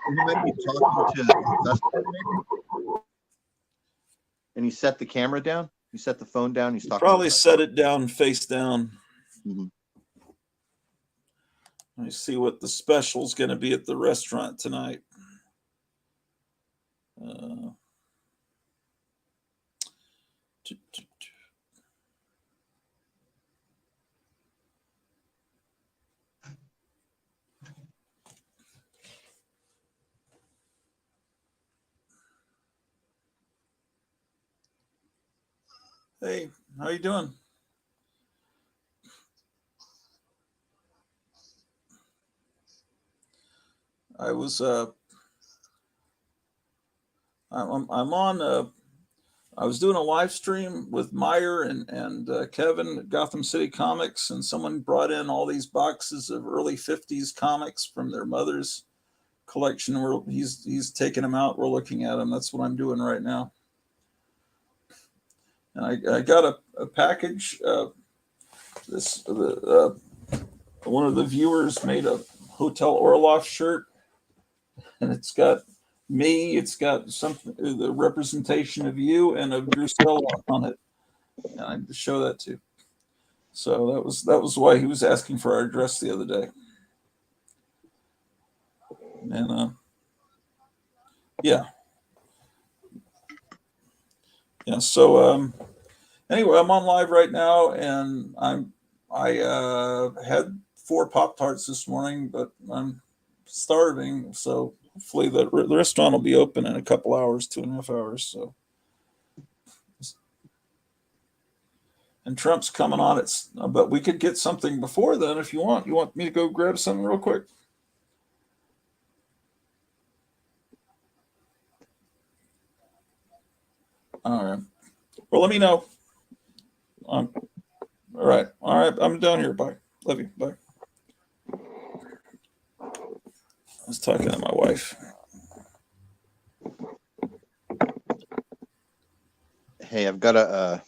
He might be talking to the customer, maybe. And he set the camera down. He set the phone down. He's talking.
Probably set it down face down.
Mm-hmm.
Let me see what the special's going to be at the restaurant tonight. Hey, how you doing? I was I'm on I was doing a live stream with Meyer and Kevin at Gotham City Comics, and someone brought in all these boxes of early 50s comics from their mother's collection. He's taking them out. We're looking at them. That's what I'm doing right now. And I got a package. One of the viewers made a Hotel Orloff shirt, and it's got me. It's got something, the representation of you and of Drusilla on it. And I had to show that too. So that was why he was asking for our address the other day. And yeah. So anyway, I'm on live right now, and I had 4 Pop-Tarts this morning, but I'm starving. So hopefully the restaurant will be open in a couple hours, 2.5 hours. So, and Trump's coming on it, but we could get something before then if you want. You want me to go grab something real quick? All right. Well, let me know. All right. I'm down here. Bye. Love you. Bye. I was talking to my wife.
Hey, I've got to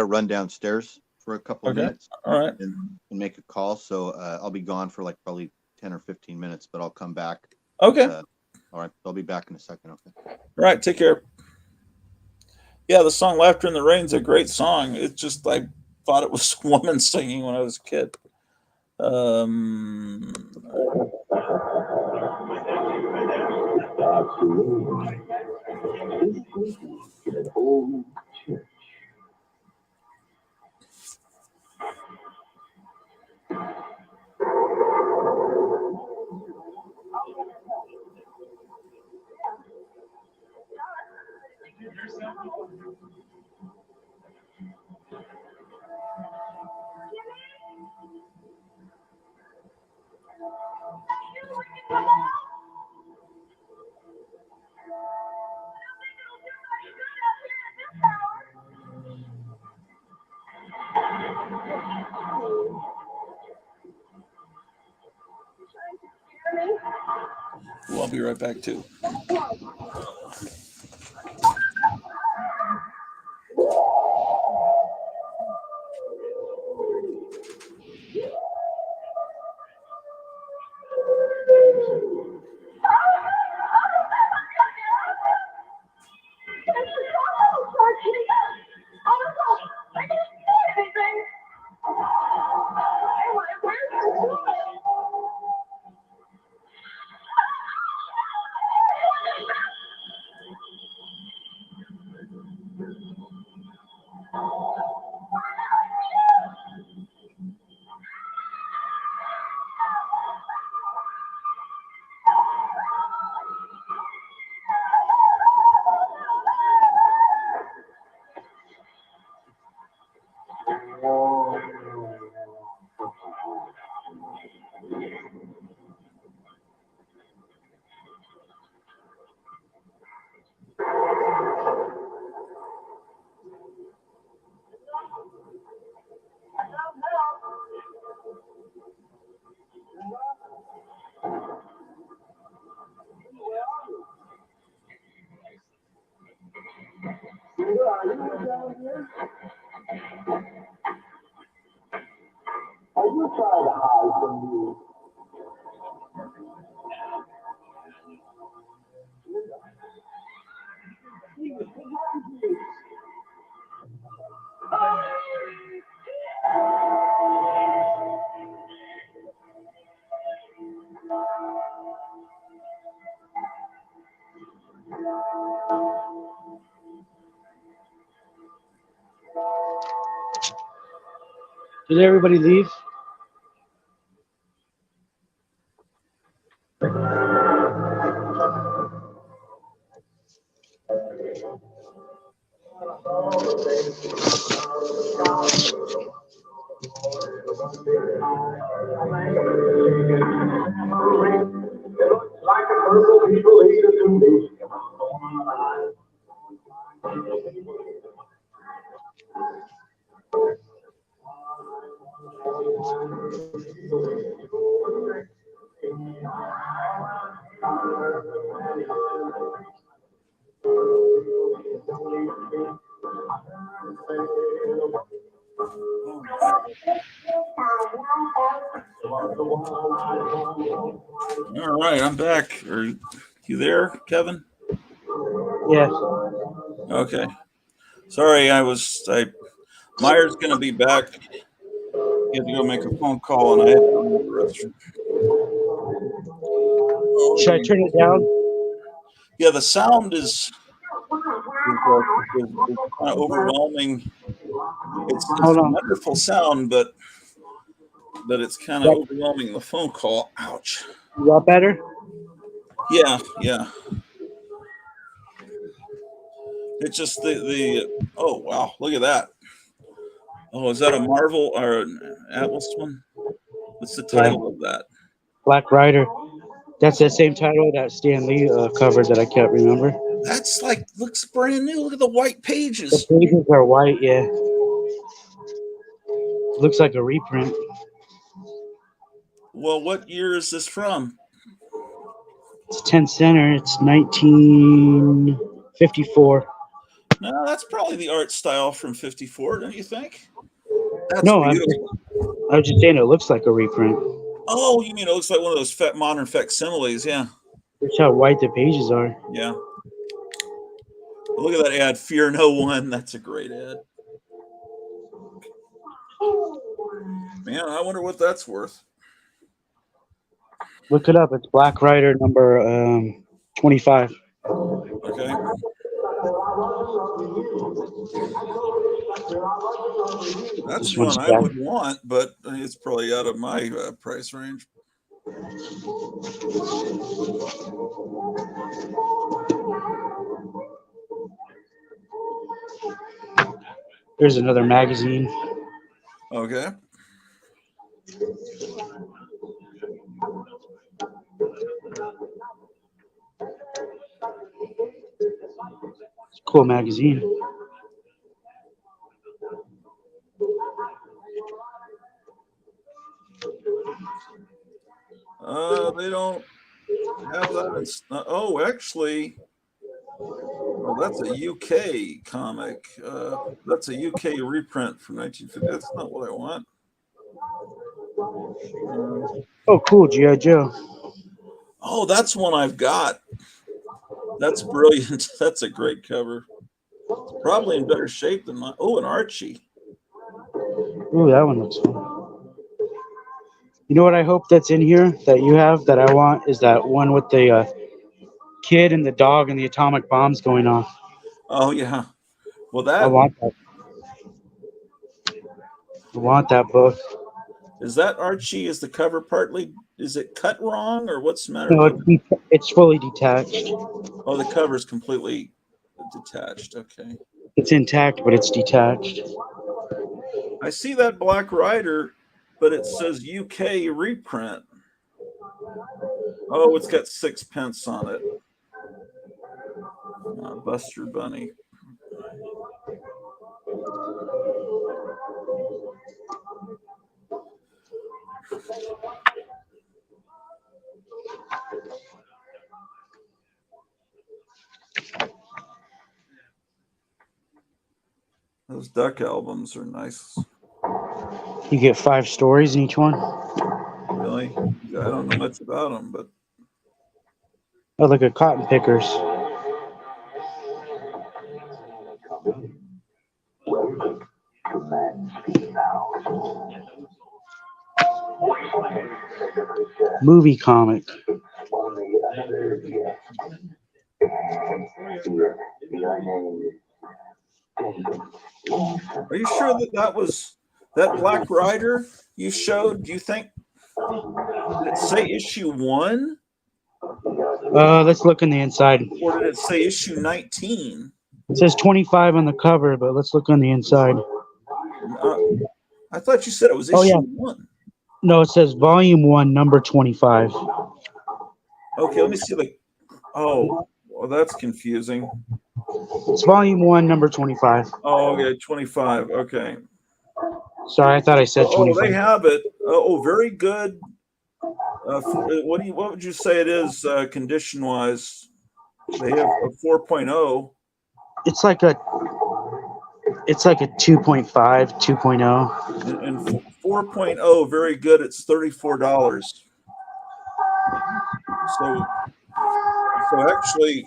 run downstairs for a couple of minutes.
All right.
And make a call. So I'll be gone for like probably 10 or 15 minutes, but I'll come back.
Okay.
All right. I'll be back in a second. Okay.
All right. Take care. Yeah, the song "Laughter in the Rain" is a great song. It's just I thought it was a woman singing when I was a kid. Well, I'll be right back too.
Did everybody leave?
Like a purple people eat it to me.
All right, I'm back. Are you there, Kevin?
Yes.
Okay. Sorry, Meyer's going to be back. He had to go make a phone call, and I had to go to the restroom.
Should I turn it down?
Yeah, the sound is kind of overwhelming. It's
Hold
a
on.
wonderful sound, but it's kind of overwhelming the phone call. Ouch.
You got better?
Yeah. It's just the oh wow, look at that. Oh, is that a Marvel or an Atlas one? What's the title of that?
Black Rider. That's the same title that Stan Lee covered that I can't remember.
That's like looks brand new. Look at the white
The
pages.
pages are white, yeah. Looks like a reprint.
Well, what year is this from?
It's 10 center. It's 1954.
No, that's probably the art style from '54, don't you think? That's
No,
beautiful.
I was just saying it looks like a reprint.
Oh, you mean it looks like one of those modern facsimiles? Yeah,
That's how white the pages are.
yeah. Look at that ad, Fear No One. That's a great ad. Man, I wonder what that's worth.
Look it up. It's Black Rider number 25.
Okay. That's
This one's
one I
back.
would want, but it's probably out of my price range.
Here's another magazine.
Okay.
It's a cool magazine.
They don't have that. Oh, actually, well, that's a UK comic. That's a UK reprint from 1950. That's not what I want.
Oh, cool, G.I. Joe.
Oh, that's one I've got. That's brilliant. That's a great cover. It's probably in better shape than mine. Oh, an Archie.
Ooh, that one looks fun. You know what I hope that's in here that you have that I want is that one with the kid and the dog and the atomic bombs going off.
Oh yeah. Well,
I
that
want that. I want that book.
is that Archie. Is the cover partly? Is it cut wrong or what's the matter
No,
with it?
it's fully detached.
Oh, the cover is completely detached. Okay.
It's intact, but it's detached.
I see that Black Rider, but it says UK reprint. Oh, it's got 6 pence on it. Buster Bunny. Those Duck albums are nice.
You get 5 stories in each one.
Really? I don't know much about them, but
Oh, look at Cotton Pickers. Movie comic.
are you sure that was that Black Rider you showed? Do you think did it say issue 1
Let's look on the inside.
or did it say issue 19?
It says 25 on the cover, but let's look on the inside.
I thought you said it was
Oh,
issue
yeah.
1.
No, it says volume 1, number 25.
Okay, let me see. Oh, well, that's confusing.
It's volume 1, number 25.
Oh, yeah, 25. Okay.
Sorry, I thought I said 25.
Oh, they have it. Oh, very good. What would you say it is condition wise? They have a 4.0.
It's like a 2.5, 2.0.
And 4.0, very good. It's $34. So actually,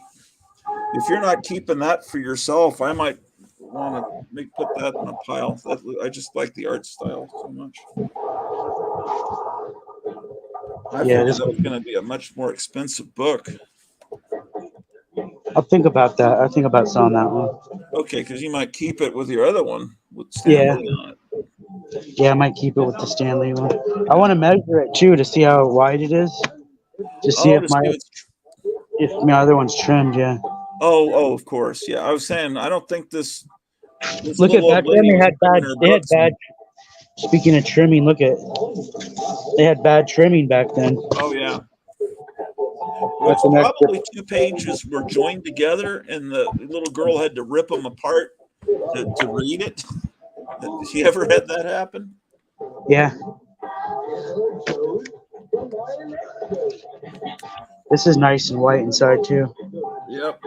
if you're not keeping that for yourself, I might want to put that in a pile. I just like the art style so much. I
Yeah,
figured that was going to be a much more expensive book.
I'll think about that. I think about selling that one.
Okay, because you might keep it with your other one with
Yeah.
Stanley on it.
Yeah, I might keep it with the Stanley one. I want to measure it too to see how wide it is. To see if my other one's trimmed. Yeah.
Oh, of course. Yeah, I was saying I don't think this
Look at
little old
back then.
lady
They
was
had
trimming
bad.
her
They had
books.
bad. Speaking of trimming, look at. They had bad trimming back then.
Oh yeah. Well, probably 2 pages were joined together, and the little girl had to rip them apart to read it. Did you ever had that happen?
Yeah. This is nice and white inside too.
Yep.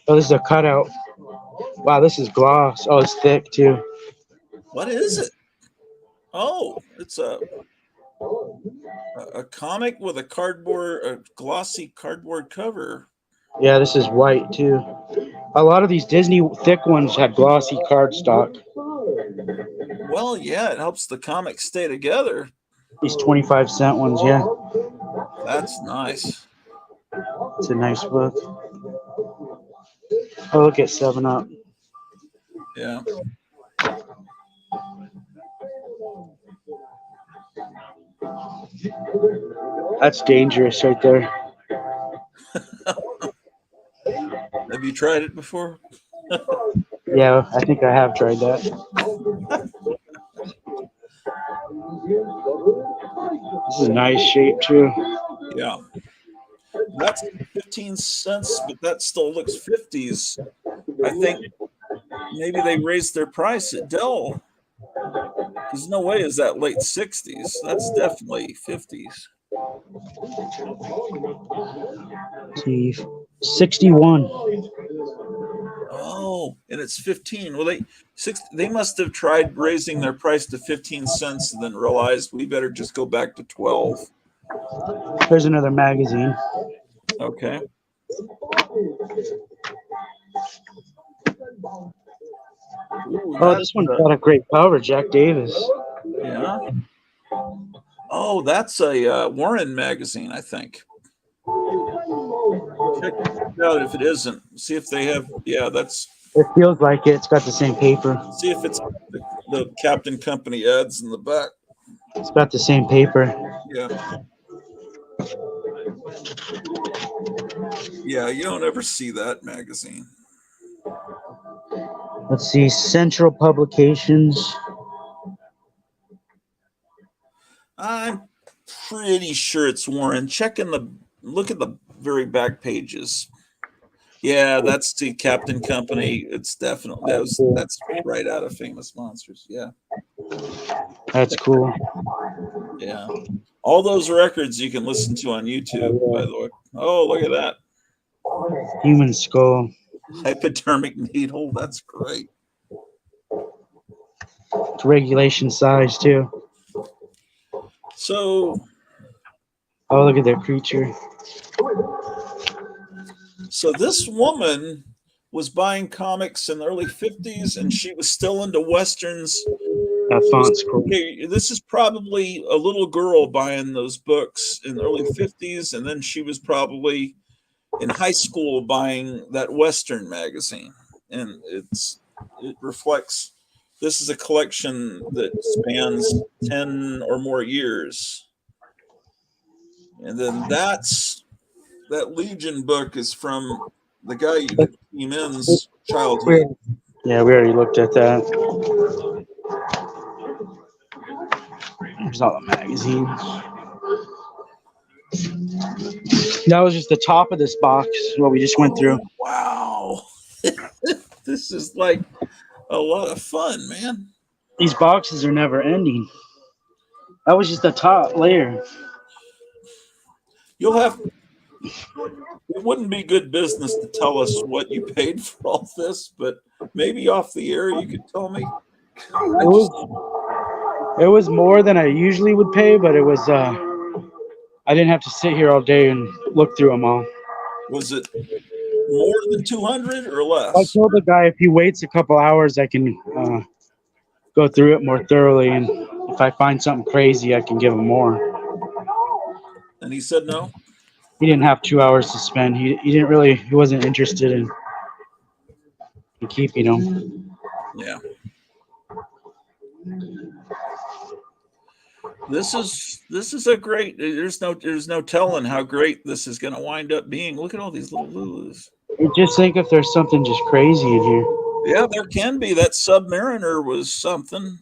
Oh, this is a cutout. Wow, this is gloss. Oh, it's thick too.
What is it? Oh, it's a comic with a glossy cardboard cover.
Yeah, this is white too. A lot of these Disney thick ones had glossy cardstock.
Well, yeah, it helps the comic stay together.
These 25-cent ones, yeah.
That's nice.
It's a nice book. Oh, look at 7-Up.
Yeah.
That's dangerous right there.
tried it before?
Yeah, I think I have tried that. This is a nice shape too.
Yeah. That's 15 cents, but that still looks 50s. I think maybe they raised their price at Dell. There's no way is that late 60s. That's definitely 50s.
See, 61.
Oh, and it's 15. Well, they must have tried raising their price to 15 cents and then realized we better just go back to 12.
There's another magazine.
Okay. Ooh,
Oh, this one's got a great cover, Jack Davis.
Yeah. Oh, that's a Warren magazine, I think. Check it out if it isn't. See if they have. Yeah, that's.
It feels like it. It's got the same paper.
See if it's the Captain Company ads in the back.
It's got the same paper.
Yeah. Yeah, you don't ever see that magazine.
Let's see, Central Publications.
I'm pretty sure it's Warren. Look at the very back pages. Yeah, that's the Captain Company. It's definitely that's right out of Famous Monsters. Yeah.
That's cool.
Yeah. All those records you can listen to on YouTube, by the way. Oh, look at that.
Human skull.
Hypodermic needle. That's great.
It's regulation size too.
So,
oh, look at that creature.
So this woman was buying comics in the early 50s and she was still into Westerns.
That font's cool.
Okay, this is probably a little girl buying those books in the early 50s, and then she was probably in high school buying that Western magazine. And it reflects, this is a collection that spans 10 or more years. And then that Legion book is from the guy you did Team N's childhood.
Yeah, we already looked at that. There's all the magazines. That was just the top of this box, what we just went through.
Wow. This is like a lot of fun, man.
These boxes are never ending. That was just the top layer.
It wouldn't be good business to tell us what you paid for all this, but maybe off the air you could tell me.
It was more than I usually would pay, but it was I didn't have to sit here all day and look through them all.
Was it more than 200 or less?
I told the guy if he waits a couple hours, I can go through it more thoroughly, and if I find something crazy, I can give him more.
And he said no?
He didn't have 2 hours to spend. He wasn't interested in keeping them.
Yeah. This is a great. There's no telling how great this is going to wind up being. Look at all these little Lulus.
Just think if there's something just crazy in here.
Yeah, there can be. That Submariner was something.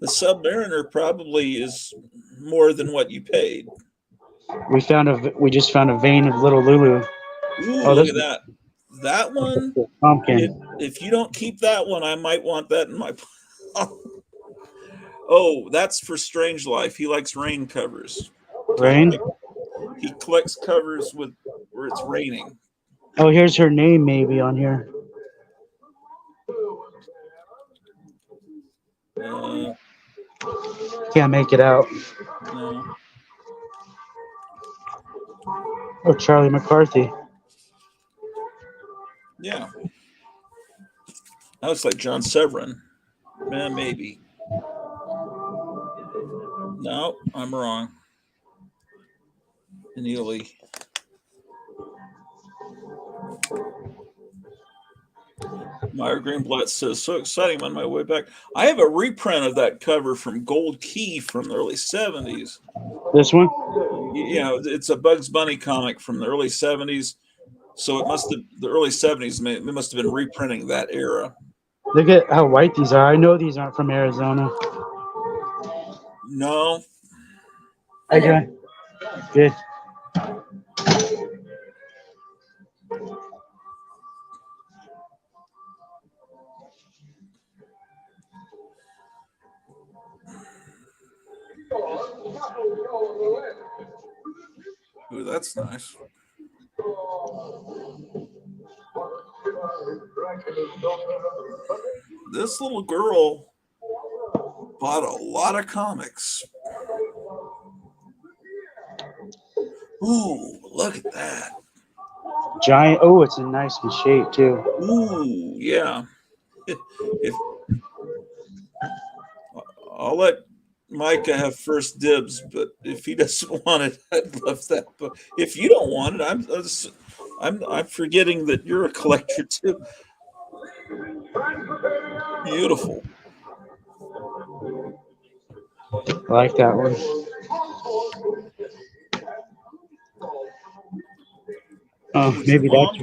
The Submariner probably is more than what you paid.
We just found a vein of little Lulu.
Ooh, look at that. That one.
Pumpkin.
If you don't keep that one, I might want that in my. Oh, that's for Strange Life. He likes rain covers.
Rain?
He collects covers where it's raining.
Oh, here's her name maybe on here. Can't make it out.
No.
Oh, Charlie McCarthy.
Yeah. That looks like John Severin. Maybe. No, I'm wrong. Neely. Meyer Greenblatt says, so exciting on my way back. I have a reprint of that cover from Gold Key from the early 70s.
This one?
You know, it's a Bugs Bunny comic from the early 70s. So it must have, the early 70s, it must have been reprinting that era.
Look at how white these are. I know these aren't from Arizona.
No.
Okay. Good.
Ooh, that's nice. This little girl bought a lot of comics. Ooh, look at that.
Giant. Oh, it's a nice shape too.
Ooh, yeah. If I'll let Micah have first dibs, but if he doesn't want it, I'd love that book. If you don't want it, I'm forgetting that you're a collector too. Beautiful.
I like that one. Oh, maybe that's.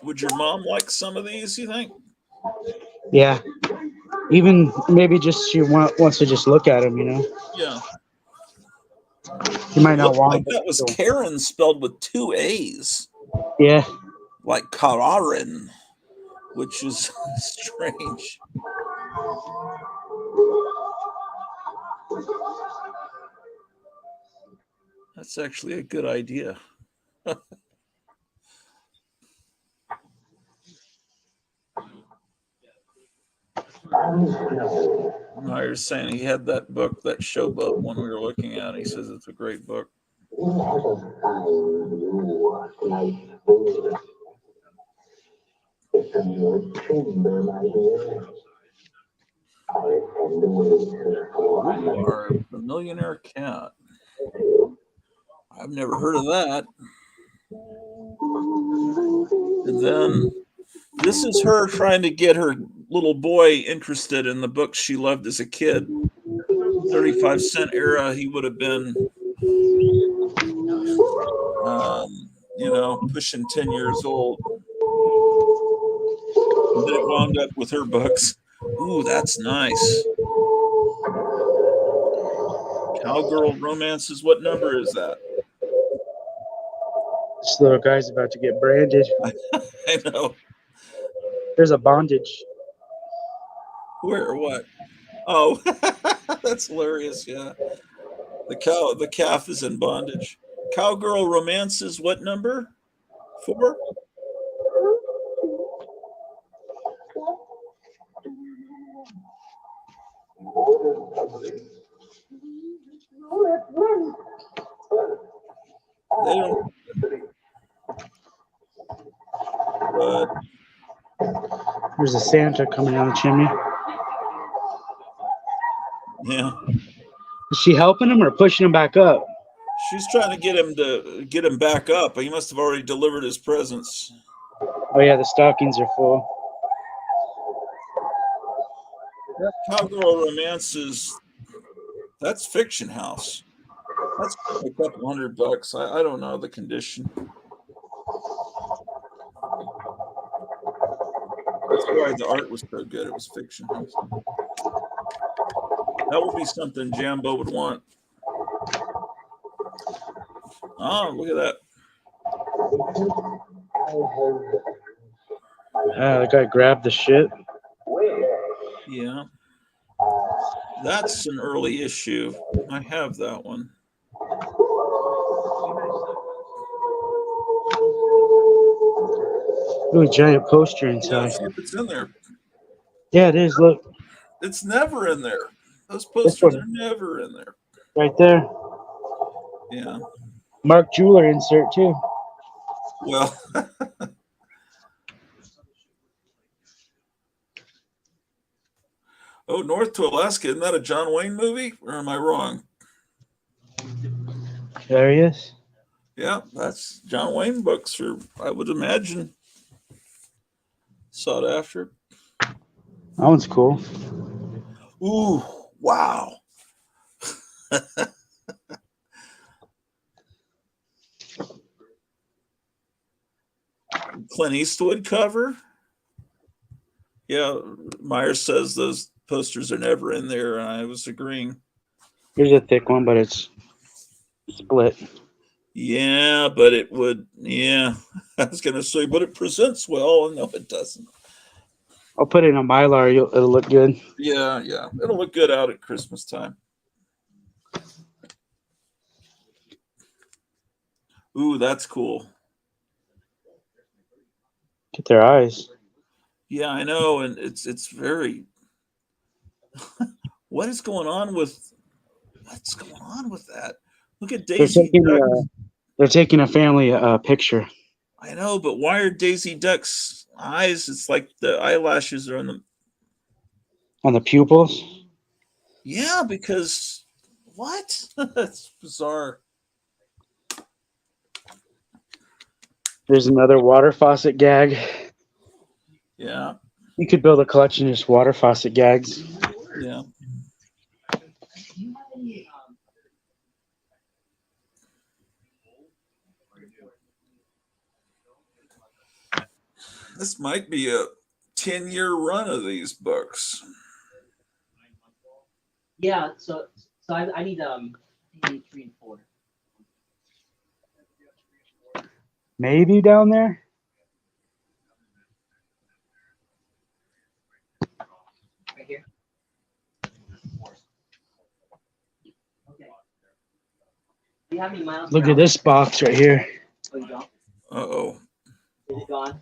Would your mom like some of these, you think?
Yeah. Even maybe just she wants to just look at them, you know.
Yeah.
You might not want.
Like that was Karen spelled with 2 A's.
Yeah.
Like Kararin, which is strange. That's actually a good idea. Meyer's saying he had that book, that Showboat one we were looking at. He says it's a great book. Rhubarb, the Millionaire Cat. I've never heard of that. And then this is her trying to get her little boy interested in the books she loved as a kid. 35-cent era, he would have been, pushing 10 years old. And then it wound up with her books. Ooh, that's nice. Cowgirl Romances. What number is that?
This little guy's about to get branded.
I know.
There's a bondage.
Where or what? Oh, that's hilarious. Yeah. The calf is in bondage. Cowgirl Romances. What number? 4? They don't. But
There's a Santa coming down the chimney.
yeah,
Is she helping him or pushing him back up?
she's trying to get him back up. He must have already delivered his presents.
Oh yeah, the stockings are full.
Cowgirl Romances. That's Fiction House. That's a couple $100. I don't know the condition. That's why the art was so good. It was Fiction House. That would be something Jambo would want. Oh, look at that.
The guy grabbed the shit.
Yeah. That's an early issue. I have that one.
Ooh, giant poster
Yeah,
inside.
see if it's in there.
Yeah, it is. Look.
It's never in there. Those
This
posters
one.
are never in there.
Right there.
Yeah.
Mark Jeweler insert too.
Well, oh, North to Alaska. Isn't that a John Wayne movie? Or am I wrong?
There he is.
Yeah, that's John Wayne books, or I would imagine. Sought after.
That one's cool.
Ooh, wow. Clint Eastwood cover. Yeah, Myers says those posters are never in there, and I was agreeing.
Here's a thick one, but it's split.
Yeah, but it would. Yeah, I was gonna say, but it presents well, and no, it doesn't.
I'll put it in a Mylar. It'll look good.
Yeah, it'll look good out at Christmas time. Ooh, that's cool.
Get their eyes.
Yeah, I know, and it's very. What is going on with? What's going on with that? Look at Daisy Duck.
They're taking a family picture.
I know, but why are Daisy Duck's eyes? It's like the eyelashes are
On the pupils.
Yeah, because what? That's bizarre.
There's another water faucet gag.
Yeah.
You could build a collection of just water faucet gags.
Yeah. This might be a 10-year run of these books.
Yeah, so I need 3 and 4.
Maybe down there.
Right here. Okay. Do you have any miles?
Look at this box right here.
Oh, you don't?
Uh-oh.
Is it gone?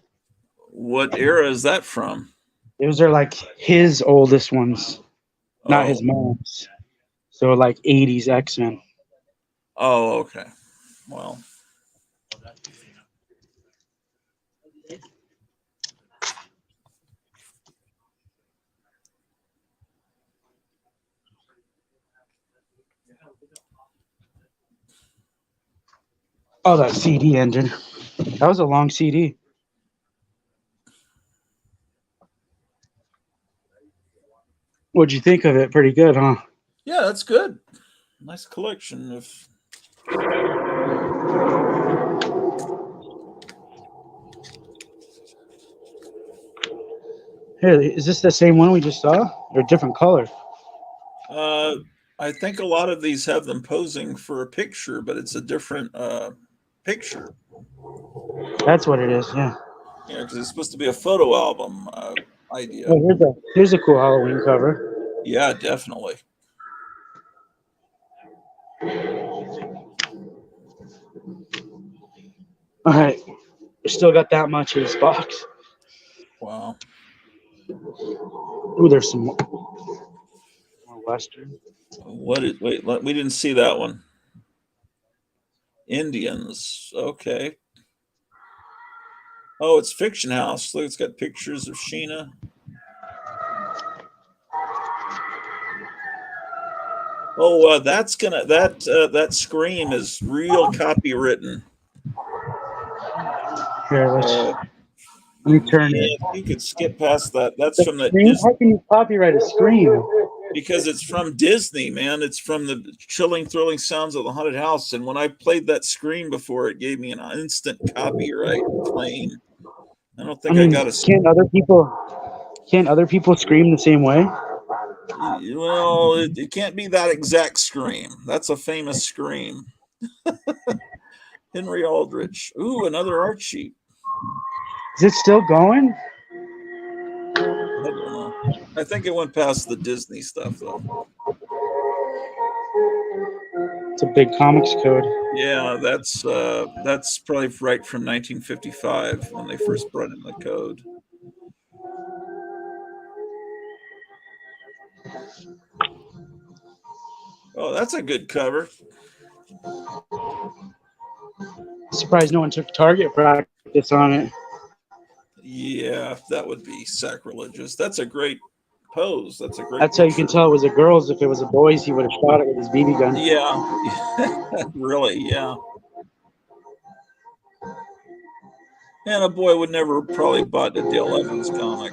What era is that from?
Those are like his oldest ones, not his mom's. So like 80s X-Men.
Oh, okay. Well.
Oh, that CD ended. That was a long CD. What'd you think of it? Pretty good, huh?
Yeah, that's good. Nice collection of.
Here, is this the same one we just saw, or a different color?
I think a lot of these have them posing for a picture, but it's a different picture.
That's what it is. Yeah.
Yeah, because it's supposed to be a photo album idea.
Oh, here's a cool Halloween cover.
Yeah, definitely.
All right, we still got that much in this box.
Wow.
Ooh, there's some more Western.
Wait, we didn't see that one. Indians. Okay. Oh, it's Fiction House. Look, it's got pictures of Sheena. Oh, that scream is real copywritten.
Here, let me turn it.
You could skip past that. That's from the
Scream? How can you copyright a scream?
Because it's from Disney, man. It's from the chilling, thrilling sounds of the haunted house. And when I played that scream before, it gave me an instant copyright claim. I don't think I got a.
Can't other people scream the same way?
Well, it can't be that exact scream. That's a famous scream. Henry Aldrich. Ooh, another art sheet.
Is it still going?
I don't know. I think it went past the Disney stuff, though.
It's a big comics code.
Yeah, that's probably right from 1955 when they first brought in the code. Oh, that's a good cover.
Surprised no one took target practice on it.
Yeah, that would be sacrilegious. That's a great pose. That's how
you can tell it was a girl's. If it was a boy's, he would have shot it with his BB gun.
Yeah, really, yeah. And a boy would never probably bought a Dale Evans comic.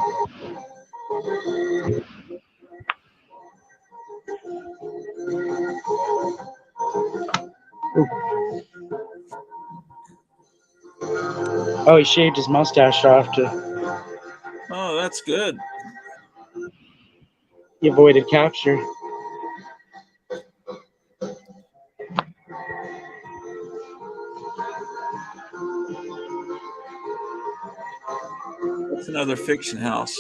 Oh, he shaved his mustache off to.
Oh, that's good.
He avoided capture.
That's another fiction house.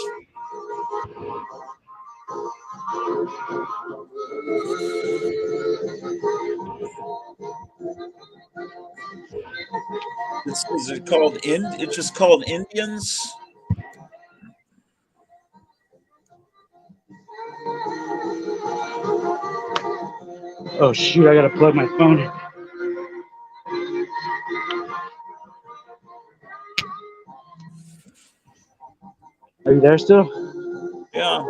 Is it called It's just called Indians.
Oh shoot! I gotta plug my phone. Are you there still?
Yeah.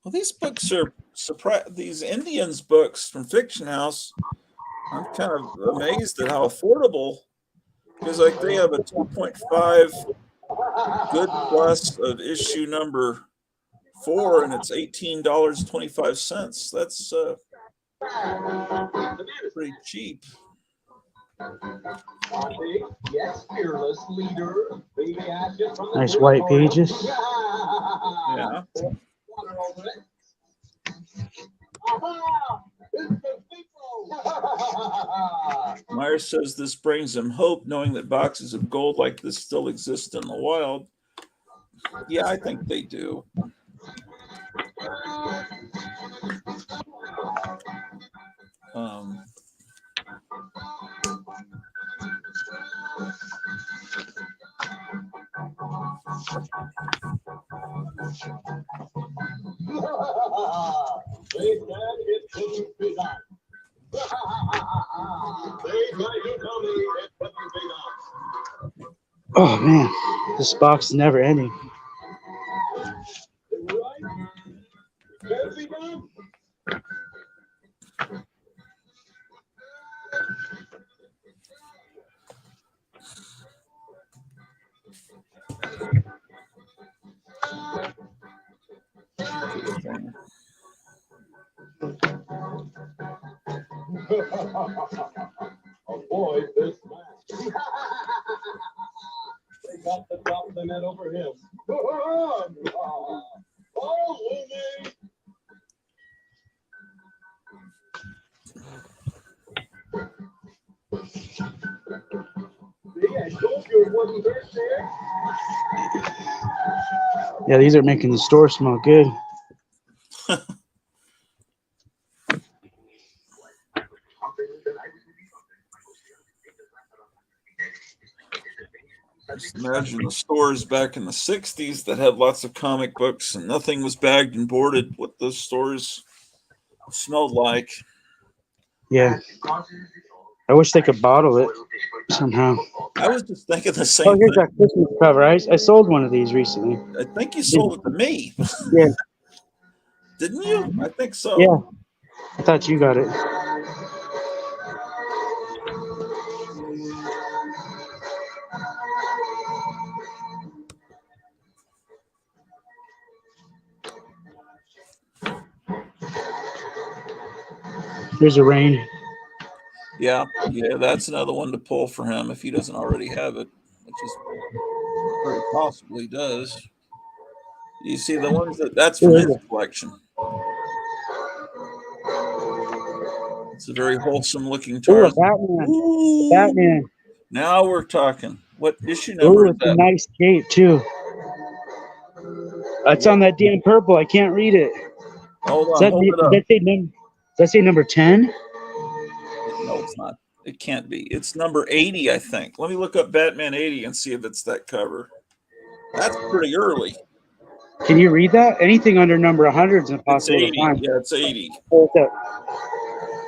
Well, these books are these Indians books from Fiction House. I'm kind of amazed at how affordable, because like they have a 2.5 good plus of issue number 4, and it's $18.25. That's pretty cheap.
Yes, fearless leader.
Nice white pages.
Yeah. Myers says this brings him hope, knowing that boxes of gold like this still exist in the wild. Yeah, I think they do.
Oh man, this box is never ending.
Avoid this match. They got the top of the net over him. Oh, Looney! See, I told you it wasn't there.
Yeah, these are making the store smell good.
Just imagine the stores back in the 60s that had lots of comic books and nothing was bagged and boarded, what those stores smelled like.
Yeah. I wish they could bottle it somehow.
I was just thinking the
Oh,
same
here's
thing.
that Christmas cover. I sold one of these recently.
I think you sold it to me.
Yeah.
Didn't you? I think so.
Yeah. I thought you got it. Here's a rain.
Yeah, that's another one to pull for him if he doesn't already have it, which is very possibly does. You see the ones that's from his collection. It's a very wholesome looking
Ooh, a
Tarzan.
Batman.
Ooh,
Batman.
now we're talking. What issue number
Ooh,
is
it's a
that?
nice cape too. It's on that damn purple. I can't read it.
Hold
Does
on, hold it up.
does that say number 10?
No, it's not. It can't be. It's number 80, I think. Let me look up Batman 80 and see if it's that cover. That's pretty early.
Can you read that? Anything under number 100 is
It's
impossible to
80.
find.
Yeah, it's 80.
What's that?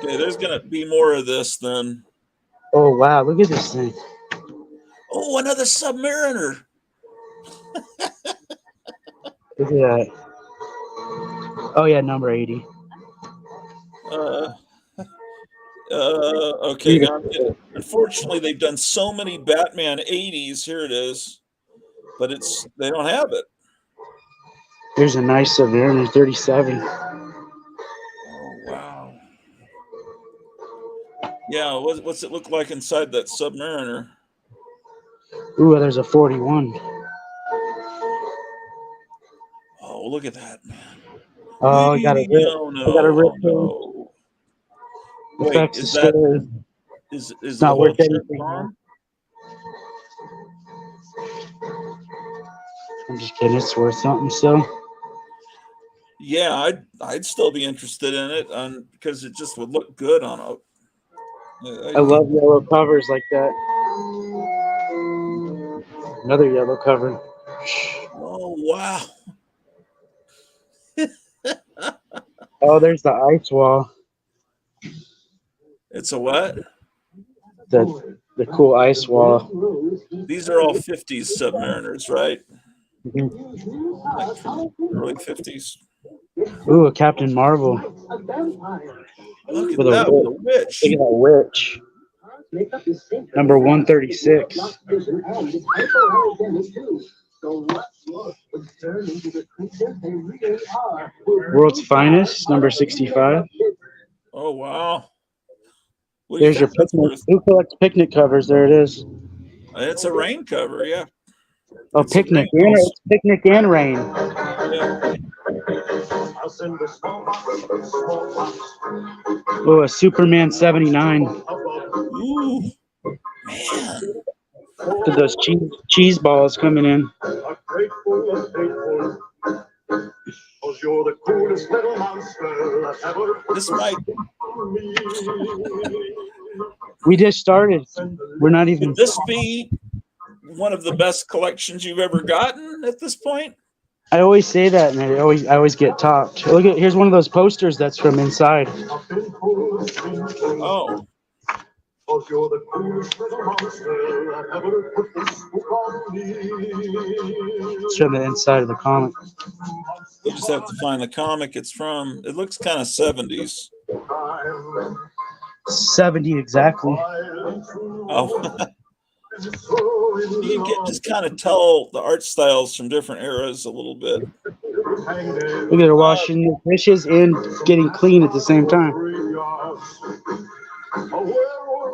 Okay, there's gonna be more of this then.
Oh wow, look at this thing.
Oh, another Submariner.
Look at that. Oh yeah, number 80.
Okay, now I'm getting, unfortunately they've done so many Batman 80s. Here it is, but they don't have it.
There's a nice Submariner 37.
Oh wow. Yeah, what's it look like inside that Submariner?
Ooh, there's a 41.
Oh, look at that, man.
Oh, I got a rip.
Oh
I got a
no!
rip.
Oh no! Wait,
Effects
is
is
that
scary.
is
It's
the
not
whole
worth
chip
anything.
gone?
I'm just kidding. It's worth something still.
Yeah, I'd still be interested in it, because it just would look good on a.
I love yellow covers like that. Another yellow cover.
Oh wow!
Oh, there's the ice wall.
It's a what?
The cool ice wall.
These are all 50s Submariners, right?
Mhm.
Like from early 50s.
Ooh, a Captain Marvel
Look at
with a
that, with a
witch.
witch.
Look at that witch. Number 136. World's Finest, number 65.
Oh wow! What do you
There's your
think that's
picnic.
worth?
Who collects picnic covers? There it is.
It's a rain cover, yeah.
Oh,
It's a
picnic.
rain.
It's picnic and rain.
Yeah.
Oh, a Superman 79.
Ooh, man.
Look at those cheese balls coming in.
This might.
We just started. We're not even.
Could this be one of the best collections you've ever gotten at this point?
I always say that, and I always get topped. Look at here's one of those posters that's from inside.
Oh.
It's from the inside of the comic.
You just have to find the comic it's from. It looks kind of 70s.
70 exactly.
Oh. You can just kind of tell the art styles from different eras a little bit.
Look at her washing the dishes and getting clean at the same time.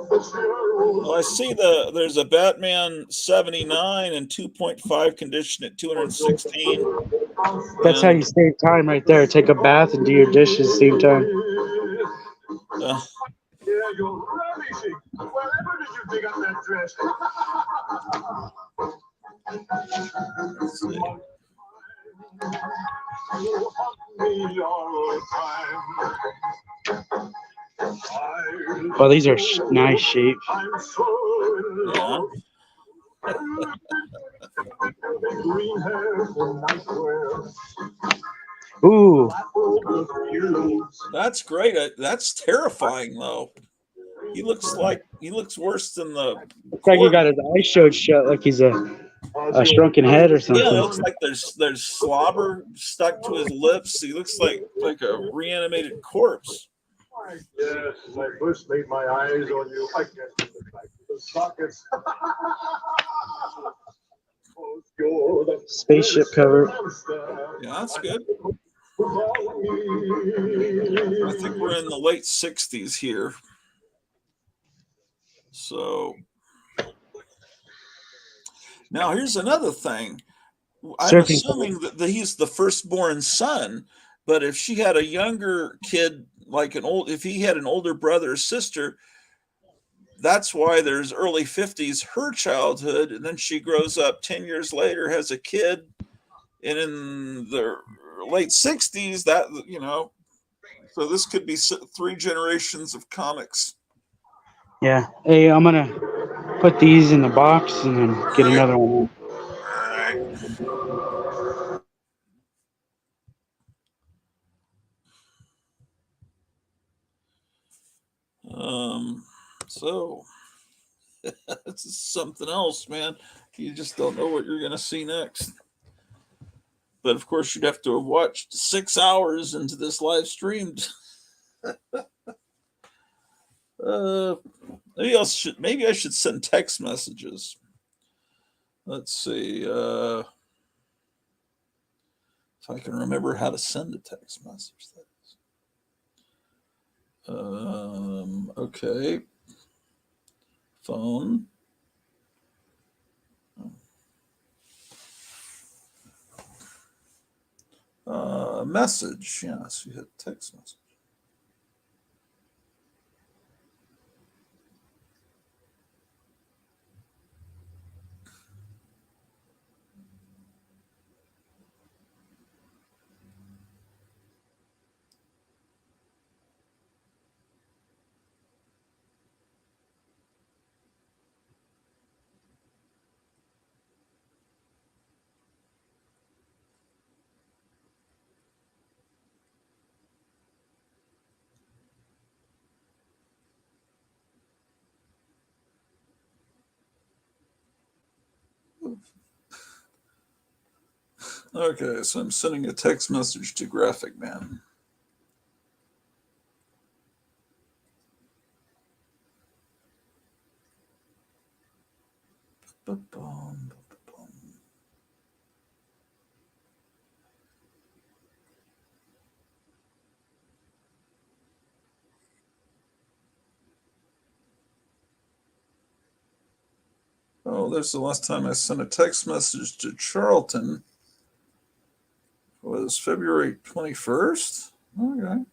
Well, I see there's a Batman 79 and 2.5 condition at 216.
That's how you save time right there. Take a bath and do your dishes at the same time.
Let's see.
Oh, these are nice shape.
Yeah.
Ooh.
That's great. That's terrifying though. He looks worse than the.
Looks like he got his eyes showed shut, like he's a shrunken head or something.
Yeah, it looks like there's slobber stuck to his lips. He looks like a reanimated corpse.
Yes, when I first laid my eyes on you, I can't get back to the sockets.
Spaceship cover.
Yeah, that's good. I think we're in the late 60s here. So now here's another thing. I'm assuming that he's the firstborn son, but if she had a younger kid, like if he had an older brother or sister, that's why there's early 50s, her childhood, and then she grows up 10 years later, has a kid, and in the late 60s, that, so this could be 3 generations of comics.
Yeah. Hey, I'm gonna put these in the box and then get another one.
So this is something else, man. You just don't know what you're going to see next. But of course, you'd have to have watched 6 hours into this live stream. Maybe I should send text messages. Let's see if I can remember how to send a text message. Okay. Phone. Message. Yes, you hit text message. Okay, so I'm sending a text message to Graphic Man. Oh, there's the last time I sent a text message to Charlton. It was February 21st. Okay.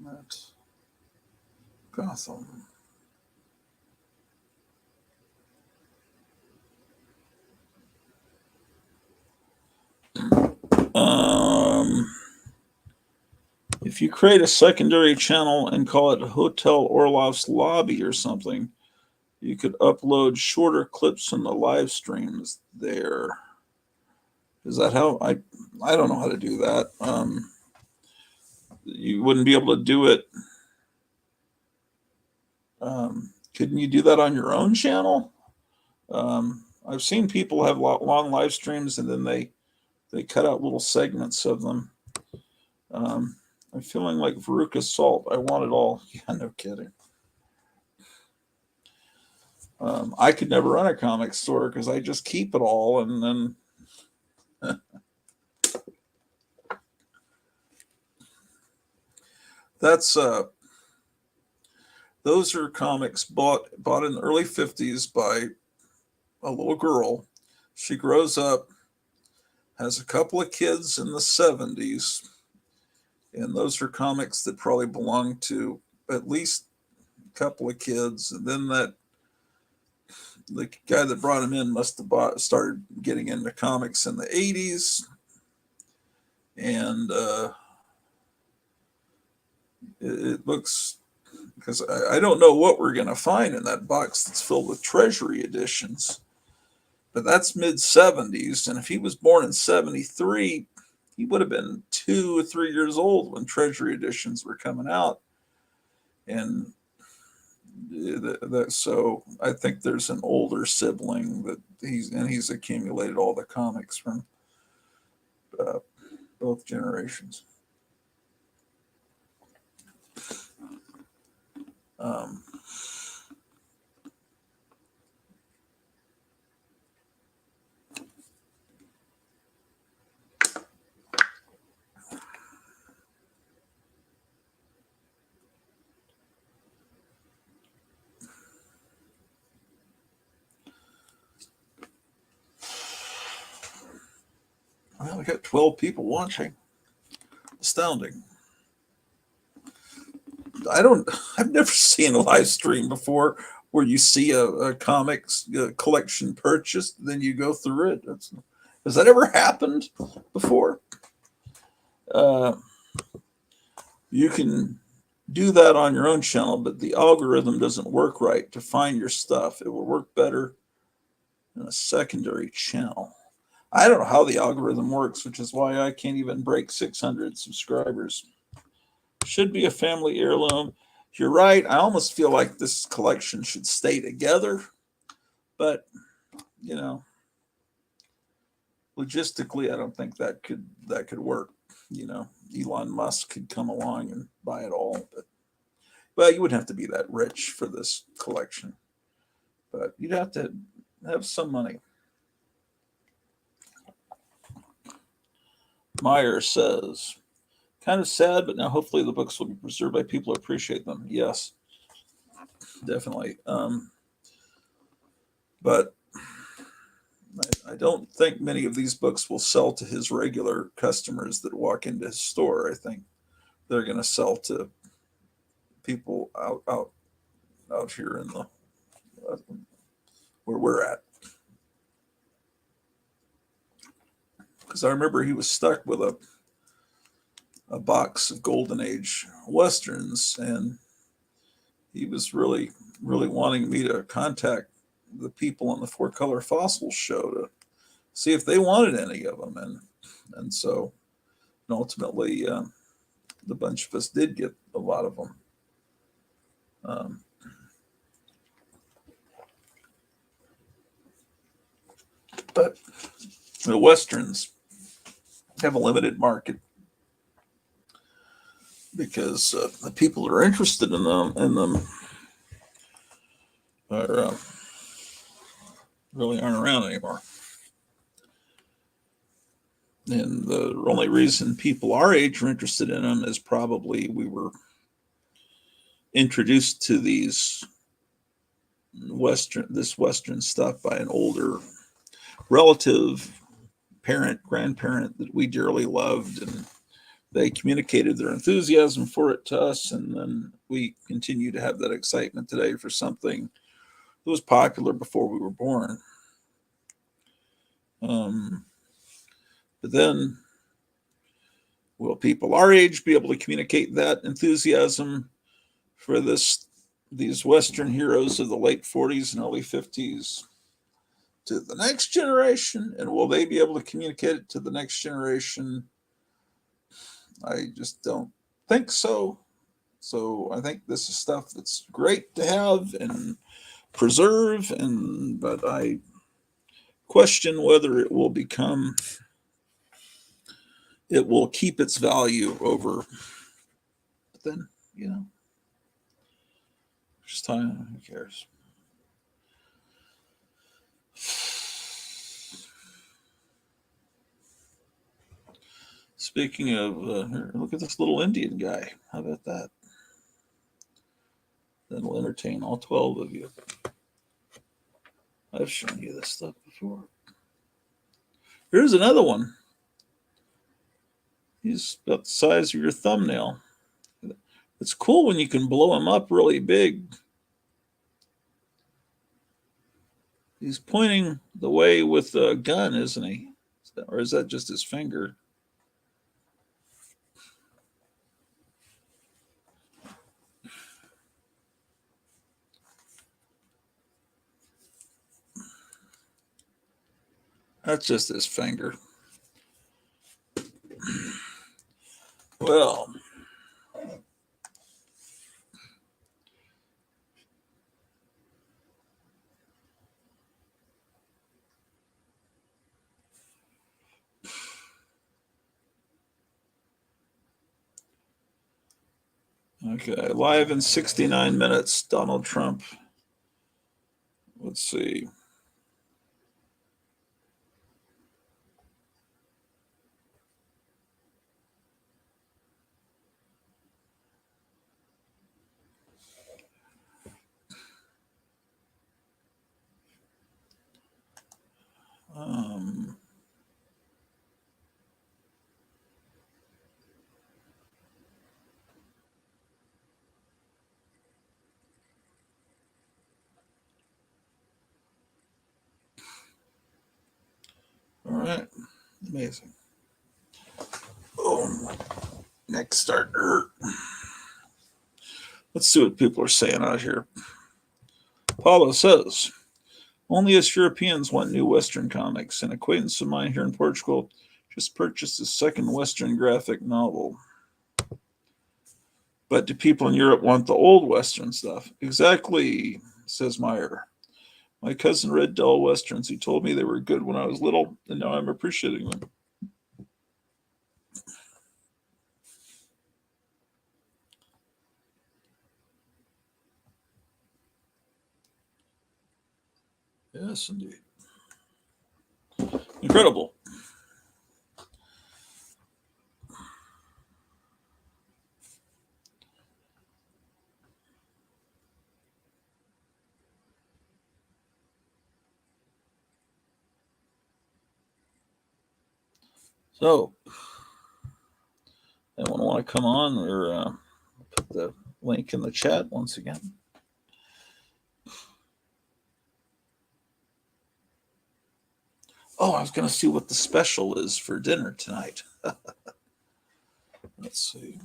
That's Gotham. If you create a secondary channel and call it Hotel Orloff's Lobby or something, you could upload shorter clips from the live streams there. Is that how I don't know how to do that. You wouldn't be able to do it. Couldn't you do that on your own channel? I've seen people have long live streams and then they cut out little segments of them. I'm feeling like Veruca Salt. I want it all. Yeah, no kidding. I could never run a comic store because I just keep it all and then that's those are comics bought in the early 50s by a little girl. She grows up, has a couple of kids in the 70s, and those are comics that probably belong to at least a couple of kids. And then the guy that brought him in must have started getting into comics in the 80s. And it looks, because I don't know what we're going to find in that box that's filled with treasury editions. But that's mid 70s. And if he was born in 73, he would have been 2 or 3 years old when treasury editions were coming out. And so I think there's an older sibling that he's accumulated all the comics from both generations. Well, we got 12 people watching. Astounding. I've never seen a live stream before where you see a comics collection purchased, then you go through it. Has that ever happened before? Uh, you can do that on your own channel, but the algorithm doesn't work right to find your stuff. It will work better in a secondary channel. I don't know how the algorithm works, which is why I can't even break 600 subscribers. Should be a family heirloom. You're right. I almost feel like this collection should stay together, but you know, logistically, I don't think that could work. You know, Elon Musk could come along and buy it all, but well, you wouldn't have to be that rich for this collection, but you'd have to have some money. Meyer says, kind of sad, but now hopefully the books will be preserved by people who appreciate them. Yes, definitely. But I don't think many of these books will sell to his regular customers that walk into his store. I think they're going to sell to people out here in the where we're at. Because I remember he was stuck with a box of Golden Age westerns, and he was really wanting me to contact the people on the Four Color Fossils show to see if they wanted any of them, and so and ultimately the bunch of us did get a lot of them. But the westerns have a limited market because the people that are interested in them are really aren't around anymore. And the only reason people our age are interested in them is probably we were introduced to this Western stuff by an older relative, parent, grandparent that we dearly loved, and they communicated their enthusiasm for it to us, and then we continue to have that excitement today for something that was popular before we were born. But then, will people our age be able to communicate that enthusiasm for these Western heroes of the late 40s and early 50s to the next generation? And will they be able to communicate it to the next generation? I just don't think so. So I think this is stuff that's great to have and preserve, but I question whether it will keep its value over. But then, just time. Who cares? Speaking of, look at this little Indian guy. How about that? That'll entertain all 12 of you. I've shown you this stuff before. Here's another one. He's about the size of your thumbnail. It's cool when you can blow him up really big. He's pointing the way with a gun, isn't he? Or is that just his finger? That's just his finger. Well, okay, live in 69 minutes, Donald Trump. Let's see. right. Amazing. Oh, next starter. Let's see what people are saying out here. Paulo says, only us Europeans want new Western comics. An acquaintance of mine here in Portugal just purchased his second Western graphic novel. But do people in Europe want the old Western stuff? Exactly, says Meyer. My cousin read dull Westerns. He told me they were good when I was little, and now I'm appreciating them. Yes, indeed. Incredible. So, anyone want to come on or put the link in the chat once again? Oh, I was going to see what the special is for dinner tonight. Let's see.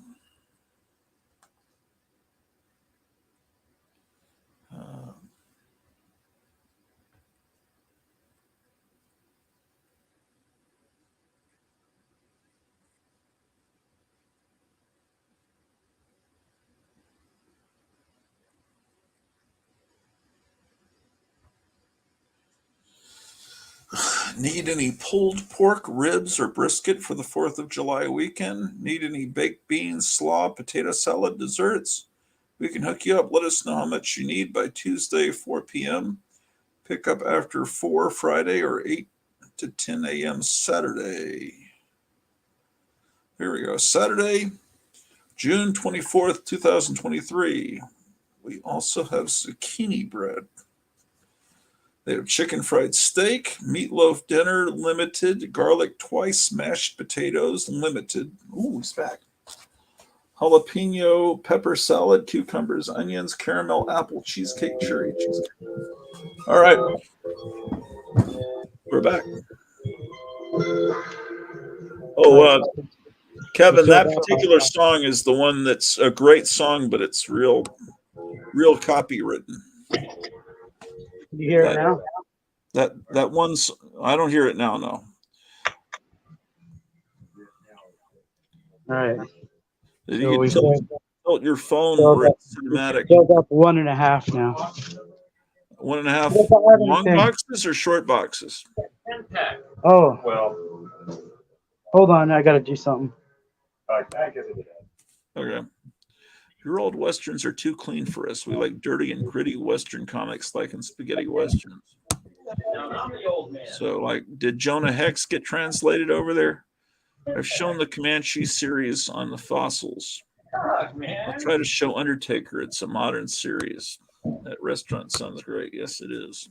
Need any pulled pork, ribs, or brisket for the 4th of July weekend? Need any baked beans, slaw, potato salad, desserts? We can hook you up. Let us know how much you need by Tuesday, 4 p.m. Pick up after 4 Friday or 8 to 10 a.m. Saturday. Here we go. Saturday, June 24th, 2023. We also have zucchini bread. They have chicken fried steak, meatloaf dinner, limited, garlic twice, mashed potatoes, limited. Ooh, he's back. Jalapeno pepper salad, cucumbers, onions, caramel, apple, cheesecake, cherry cheesecake. All right. We're back. Oh, Kevin, that particular song is the one that's a great song, but it's real copywritten.
You hear it now?
That one's, I don't hear it now, no.
All right.
You can tilt your phone where it's cinematic.
Filled up 1.5 now.
1.5 long boxes or short boxes?
Oh,
Well,
hold on. I got to do something.
I guess it did.
Okay. Your old Westerns are too clean for us. We like dirty and gritty Western comics like in spaghetti Westerns. So, like, did Jonah Hex get translated over there? I've shown the Comanche series on the fossils. I'll try to show Undertaker. It's a modern series. That restaurant sounds great. Yes, it is.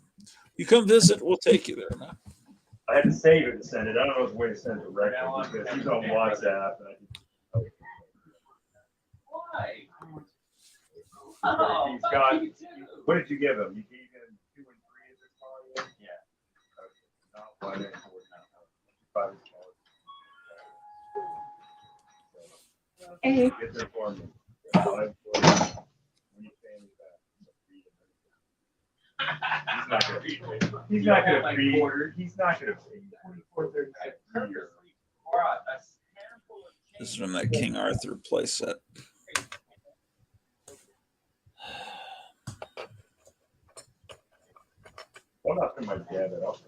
You come visit, we'll take you there, man.
I had to save it and send it. I don't know if it's a way to send it directly because he's on WhatsApp. Why? Oh, he's got. What did you give him? You gave him 2 and 3 as a call? Yeah. Okay. Not 1 and 4 now. 5 is smaller.
Hey.
Get there for me. When you pay me back. He's not going to feed. He's not going to feed. 24,
This is from that King Arthur playset.
Well, not from my dad, but also.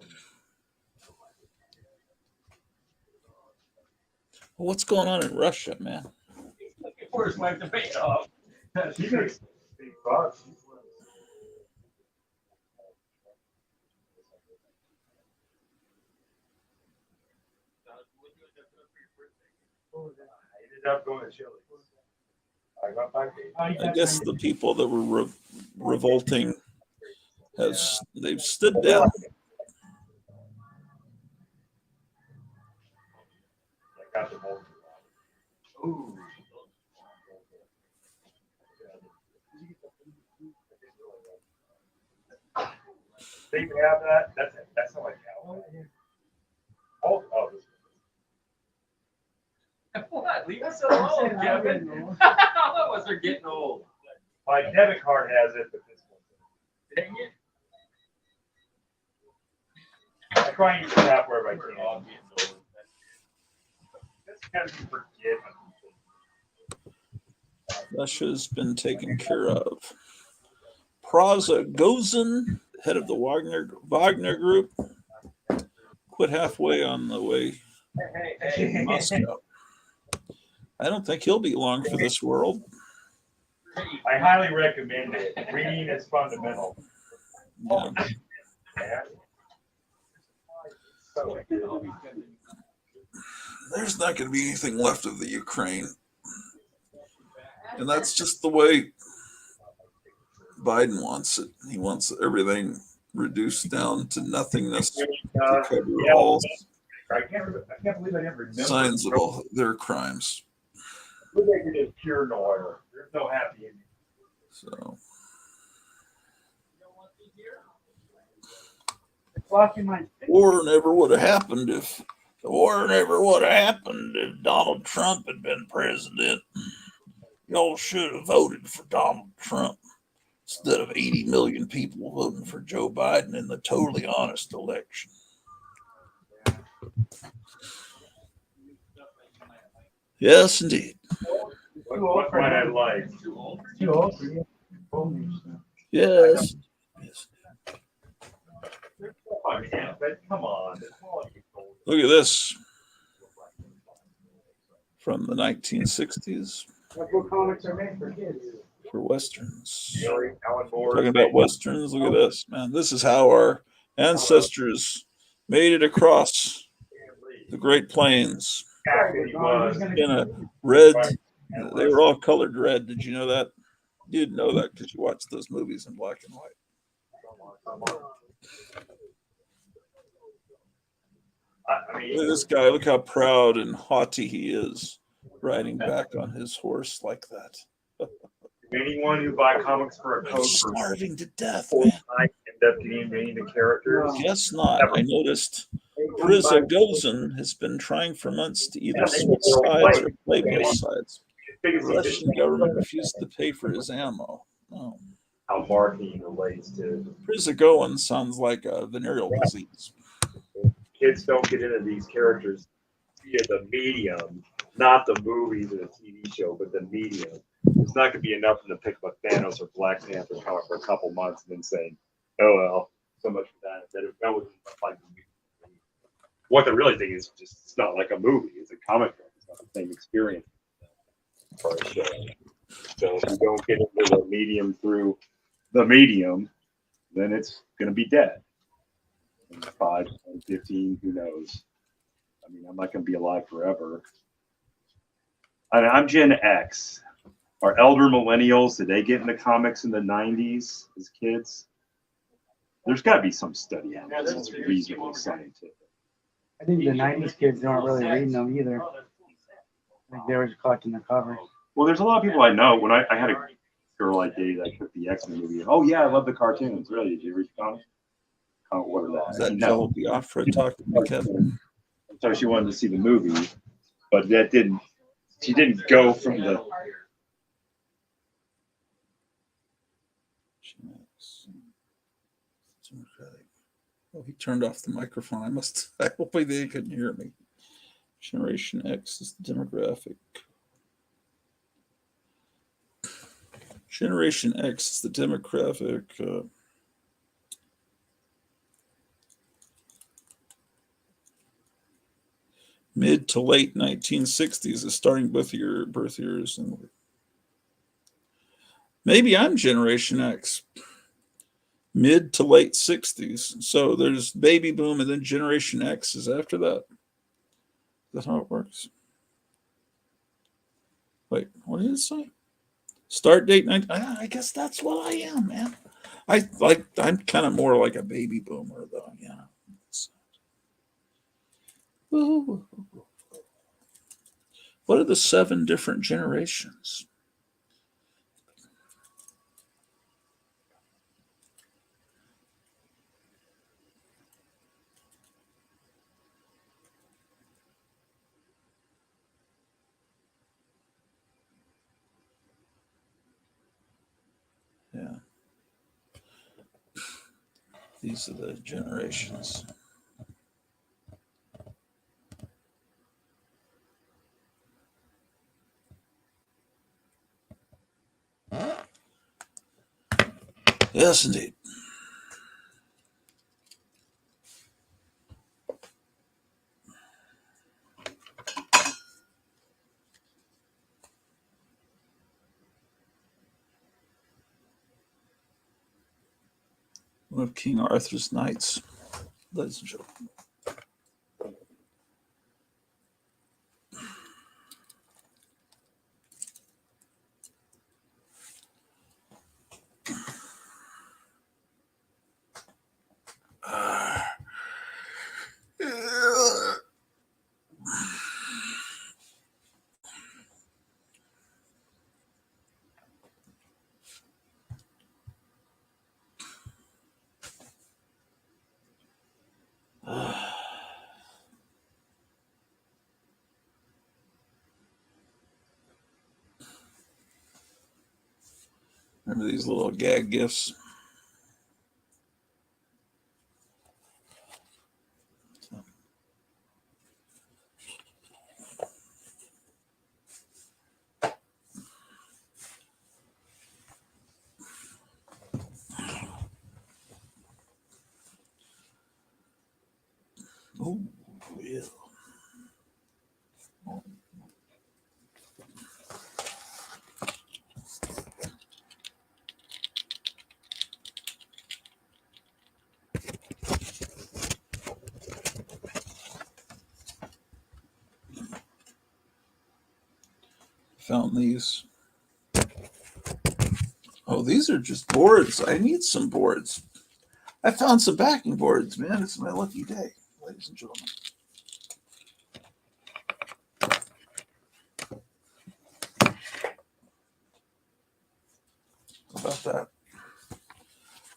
Well, what's going on in Russia, man?
He's looking for his wife to pay it off. She makes big bucks. I ended up going to Chile. I got back.
I guess the people that were revolting they've stood down.
I got the most. Ooh. They have that. That's not like that. Oh old? Oh,
What? Leave us alone, Kevin. All of us are getting old.
my debit card has it, but this one.
Dang it.
I try and use the app wherever I
We're
can.
all getting old.
This can be forgiven.
Russia's been taken care of. Praza Gozin, head of the Wagner Group, quit halfway on the way to Moscow. I don't think he'll be long for this world.
I highly recommend it. Reading is fundamental.
Yeah. There's not going to be anything left of the Ukraine. And that's just the way Biden wants it. He wants everything reduced down to nothingness to cover
Yeah,
all
I can't believe I never remember.
signs of all their crimes.
We make it as pure noir. There's no happy ending.
So war never would have happened if Donald Trump had been president. Y'all should have voted for Donald Trump instead of 80 million people voting for Joe Biden in the totally honest election. Yes, indeed.
What might I like?
Too old for you.
Yes.
I mean, but come on.
Look at this from the 1960s
Like what comics are made for kids?
for Westerns.
Alan Moore.
Talking about Westerns, look at this, man. This is how our ancestors made it across the Great Plains
He was.
in a red. They were all colored red. Did you know that? You didn't know that because you watched those movies in black and white.
I mean,
Look at this guy. Look how proud and haughty he is, riding back on his horse like that.
anyone who buy comics for a
I'm
code for
starving to death,
full
man.
time end up getting many the characters.
Guess not. I noticed Prigozhin has been trying for months to either switch sides or play both sides. The Russian government refused to pay for his ammo. Oh.
How marketing relates to
Prigozhin sounds like a venereal disease.
kids don't get into these characters via the medium, not the movies or the TV show, but the medium. It's not going to be enough for them to pick up a Thanos or Black Panther comic for a couple months and then saying, "Oh well, so much for that." That was like what they're really thinking is just it's not like a movie; it's a comic book. It's not the same experience for a show. So if you don't get into the medium through the medium, then it's going to be dead. 5, 10, 15, who knows? I mean, I'm not going to be alive forever. And I'm Gen X. Our elder millennials, did they get into comics in the 90s as kids? There's got to be some study on this. It's reasonably scientific.
I think the '90s kids aren't really reading them either. I think they were just collecting the covers.
Well, there's a lot of people I know. When I had a girl I dated, I took the X-Men movie. Oh, yeah, I love the cartoons. Really? Did you read the comics? What are
Is that
no.
Joel Biafra talking to Kevin?
So she wanted to see the movie, but that didn't. She didn't go from the.
Oh, he turned off the microphone. I hope they couldn't hear me. Generation X is the demographic. Generation X is the demographic. Mid to late 1960s is starting both your birth years. And maybe I'm Generation X. Mid to late 60s. So there's baby boom and then Generation X is after that. Is that how it works? Wait, what did it say? Start date 19. I guess that's what I am, man. I'm kind of more like a baby boomer though, yeah. Ooh. What are the 7 different generations? These are the generations. Yes, indeed. One of King Arthur's knights, ladies and gentlemen. Remember these little gag gifts? Oh, yeah. Found these. Oh, these are just boards. I need some boards. I found some backing boards, man. It's my lucky day, ladies and gentlemen. How about that?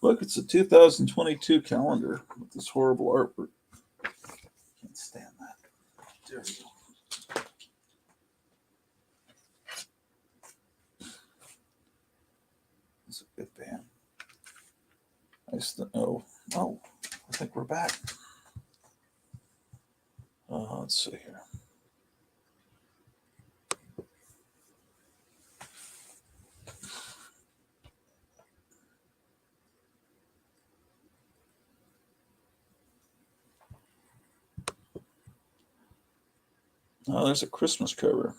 Look, it's a 2022 calendar with this horrible artwork. Can't stand that. There we go. It's a good band. Oh, I think we're back. Let's see here. Oh, there's a Christmas cover.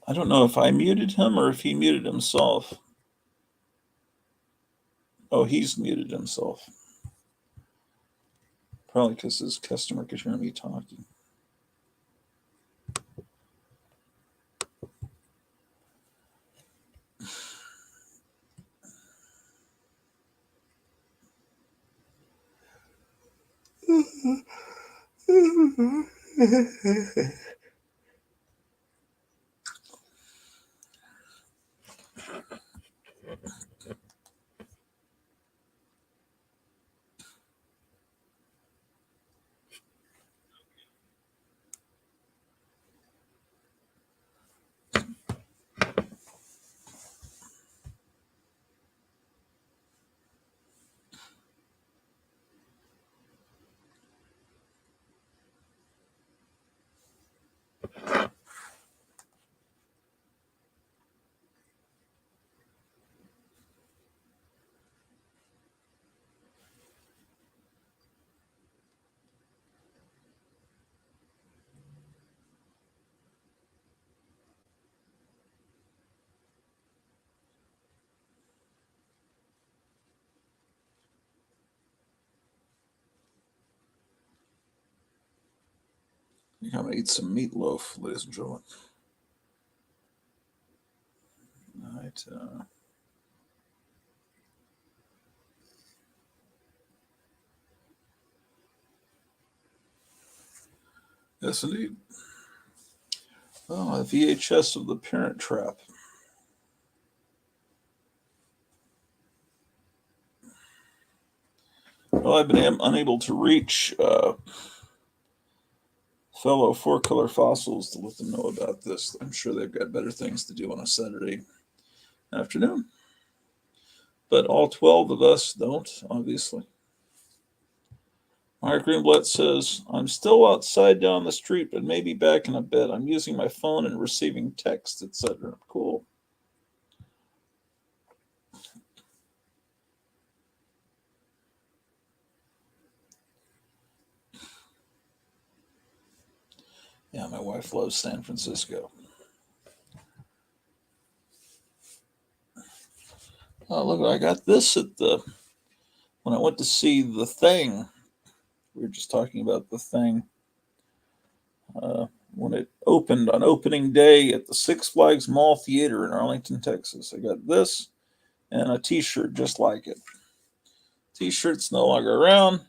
I don't know if I muted him or if he muted himself. Oh, he's muted himself. Probably because his customer could hear me talking. I think I'm gonna eat some meatloaf, ladies and gentlemen. All right. Yes, indeed. Oh, a VHS of The Parent Trap. Well, I've been unable to reach fellow Four Color Fossils to let them know about this. I'm sure they've got better things to do on a Saturday afternoon. But all 12 of us don't, obviously. Mark Greenblatt says, I'm still outside down the street, but maybe back in a bit. I'm using my phone and receiving text, etc. Cool. Yeah, my wife loves San Francisco. Oh, look, I got this when I went to see The Thing. We were just talking about The Thing. When it opened on opening day at the Six Flags Mall Theater in Arlington, Texas. I got this and a t-shirt just like it. T-shirt's no longer around.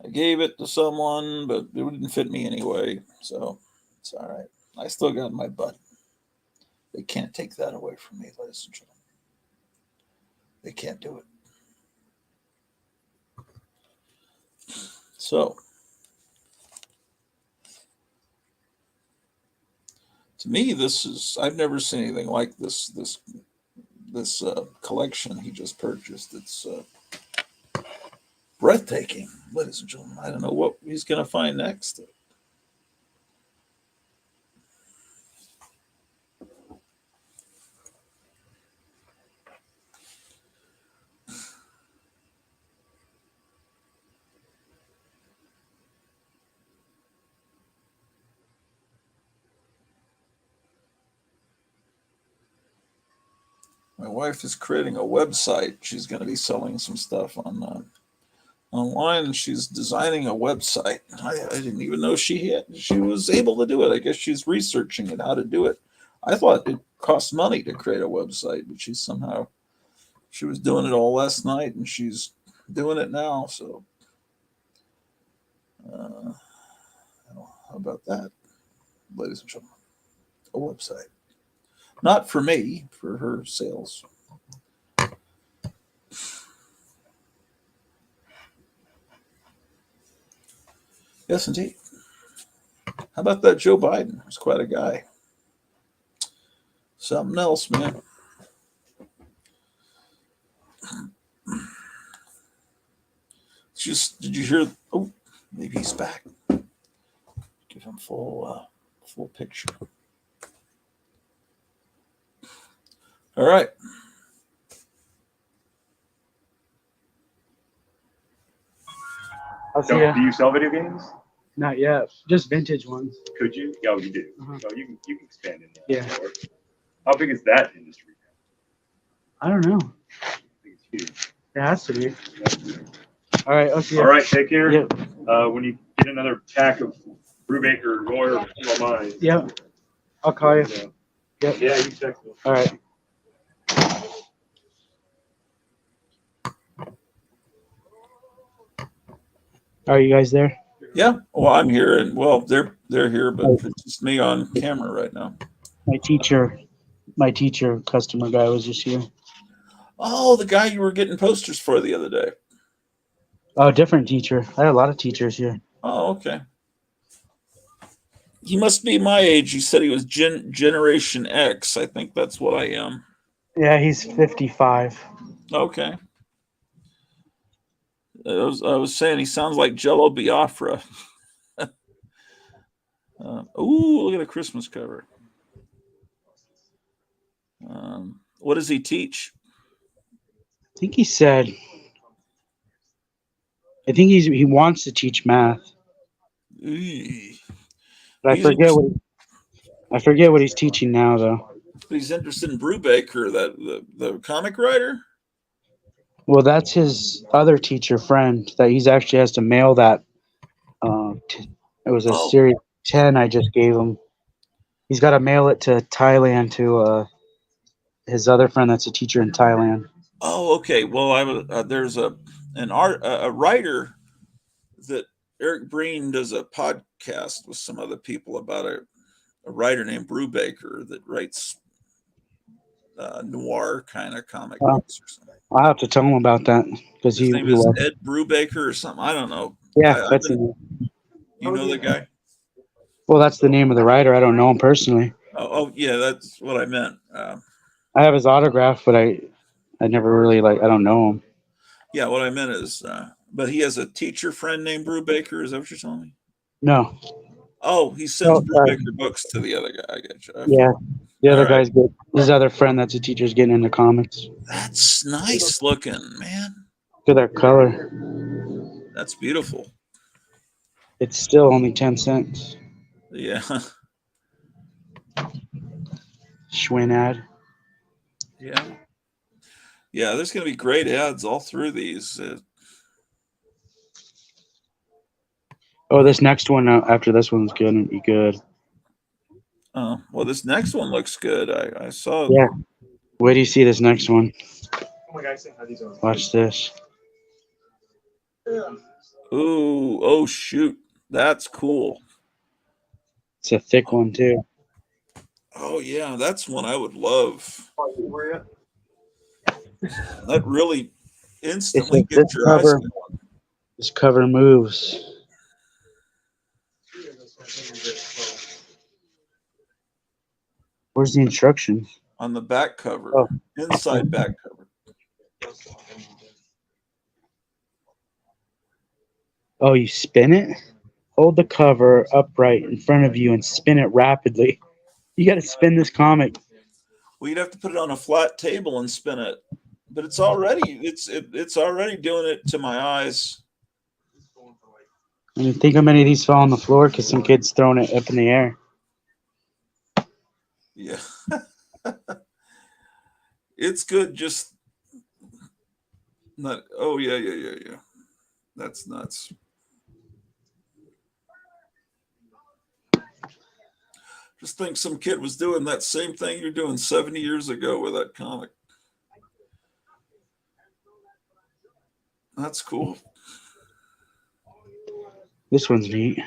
I gave it to someone, but it didn't fit me anyway, so it's all right. I still got my butt. They can't take that away from me, ladies and gentlemen. They can't do it. So, to me, I've never seen anything like this collection he just purchased. It's breathtaking, ladies and gentlemen. I don't know what he's going to find next. My wife is creating a website. She's going to be selling some stuff on online, and she's designing a website. I didn't even know she was able to do it. I guess she's researching it, how to do it. I thought it cost money to create a website, but she was doing it all last night, and she's doing it now. So, how about that, ladies and gentlemen? A website. Not for me, for her sales. Yes, indeed. How about that Joe Biden? He's quite a guy. Something else, man. Did you hear? Oh, maybe he's back. Give him full picture. All right.
I'll see ya.
Do you sell video games?
Not yet. Just vintage ones.
Could you? Yeah, you do.
Uh-huh.
So you can expand in that.
Yeah.
How big is that industry?
I don't know.
I think it's huge.
It has to be. All right. I'll see ya.
All right, take care.
Yep.
When you get another pack of Brubaker Royer, don't mind.
Yep. I'll call you. Yep.
Yeah, you text me.
All right. Are you guys there?
Yeah. Well, I'm here, and well, they're here, but it's just me on camera right now.
My teacher customer guy was just here.
Oh, the guy you were getting posters for the other day.
Oh, different teacher. I had a lot of teachers here.
Oh, okay. He must be my age. He said he was Generation X. I think that's what I am.
Yeah, he's 55.
Okay. I was saying he sounds like Jello Biafra. Ooh, look at the Christmas cover. What does he teach?
I think he said. I think he wants to teach math. But I forget what he's teaching now, though.
But he's interested in Brubaker, the comic writer.
Well, that's his other teacher friend that he's actually has to mail that. It was a series 10 I just gave him. He's got to mail it to Thailand to his other friend that's a teacher in Thailand.
Oh, okay. Well, there's a writer that Eric Breen does a podcast with some other people about a writer named Brubaker that writes noir kind of comic books or something.
I'll have to tell him about that because
His
he
name is
was.
Ed Brubaker or something. I don't know.
Yeah,
I've
that's
been,
it.
you know the guy?
Well, that's the name of the writer. I don't know him personally.
Oh yeah, that's what I meant.
I have his autograph, but I never really I don't know him.
Yeah, what I meant is, but he has a teacher friend named Brubaker. Is that what you're telling me?
No.
Oh, he sends
Oh,
Brubaker books to the other guy. I get you.
yeah. The
All
other
right.
guy's good. His other friend that's a teacher's getting into comics.
That's nice looking, man.
Look at that color.
That's beautiful.
It's still only 10 cents.
Yeah.
Schwinn ad.
Yeah. Yeah, there's going to be great ads all through these.
Oh, this next one after this one's gonna be good.
Well, this next one looks good. I saw.
Yeah. Where do you see this next one?
Oh my God, how these are.
Watch this.
Ooh, oh shoot, that's cool.
It's a thick one too.
Oh yeah, that's one I would love.
Where you?
That really
It's
instantly
like this
gets your eyes
cover.
going.
This cover moves. Where's the instructions?
On the back cover,
Oh.
inside back cover.
Oh, you spin it? Hold the cover upright in front of you and spin it rapidly. You got to spin this comic.
Well, you'd have to put it on a flat table and spin it, but it's already already doing it to my eyes.
I mean, think how many of these fell on the floor because some kid's throwing it up in the air.
Yeah, it's good. Just not. Oh yeah. That's nuts. Just think some kid was doing that same thing you're doing 70 years ago with that comic. That's cool.
This one's neat.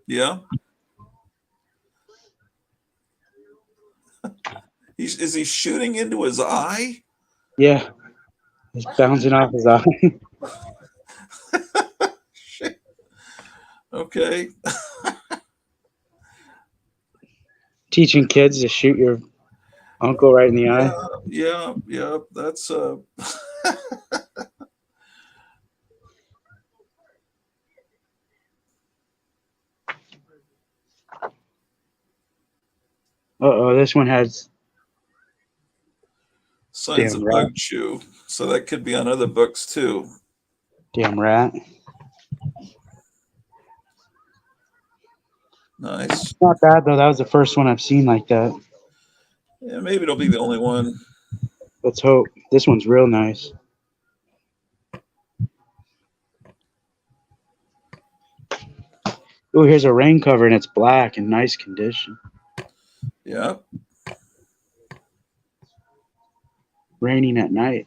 Yeah. Is he shooting into his eye?
Yeah. It's bouncing off his eye.
Shit. Okay.
Teaching kids to shoot your uncle right in the eye.
Yeah. That's
Uh-oh, this one has
signs
damn
of
rat.
bug chew. So that could be on other books too.
Damn rat.
Nice.
It's not bad though. That was the first one I've seen like that.
Yeah, maybe it'll be the only one.
Let's hope. This one's real nice. Oh, here's a rain cover and it's black in nice condition.
Yeah.
Raining at night.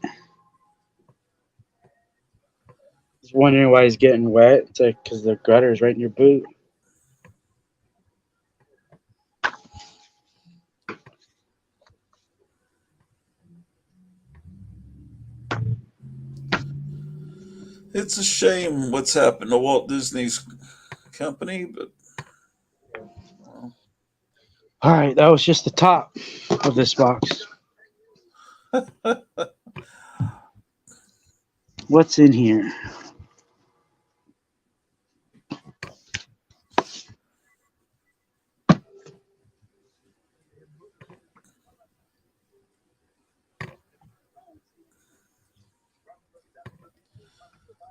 Just wondering why he's getting wet. It's like because the gutter's right in your boot.
It's a shame what's happened to Walt Disney's company, but well.
All right, that was just the top of this box. What's in here?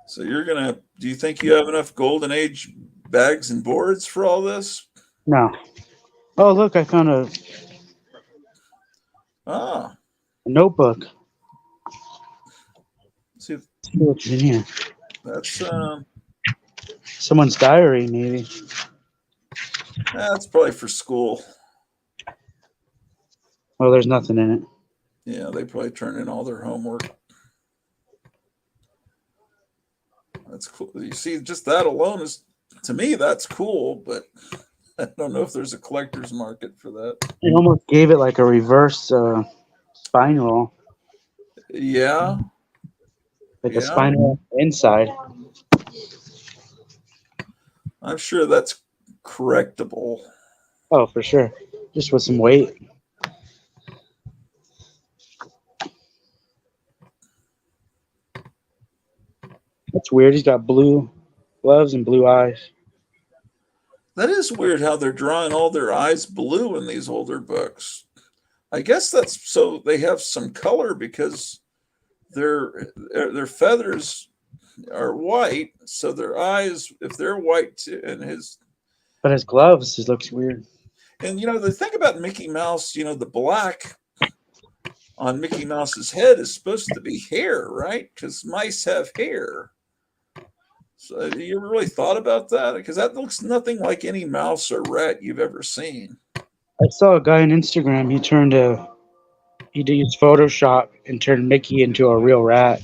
So do you think you have enough Golden Age bags and boards for all this?
No. Oh, look, I found a notebook.
See,
Let's see what's in here.
That's
Someone's diary, maybe.
that's probably for school.
Oh, there's nothing in it.
Yeah, they probably turn in all their homework. That's cool. You see, just that alone is, to me, that's cool, but I don't know if there's a collector's market for that.
It almost gave it like a reverse spine roll.
Yeah.
like
Yeah.
a spinal inside.
I'm sure that's correctable.
Oh, for sure. Just with some weight. That's weird. He's got blue gloves and blue eyes.
That is weird how they're drawing all their eyes blue in these older books. I guess that's so they have some color because their feathers are white, so their eyes, if they're white too, and
But his gloves, he looks weird.
and the thing about Mickey Mouse, the black on Mickey Mouse's head is supposed to be hair, right? Because mice have hair. So you ever really thought about that? Because that looks nothing like any mouse or rat you've ever seen.
I saw a guy on Instagram. He used Photoshop and turned Mickey into a real rat.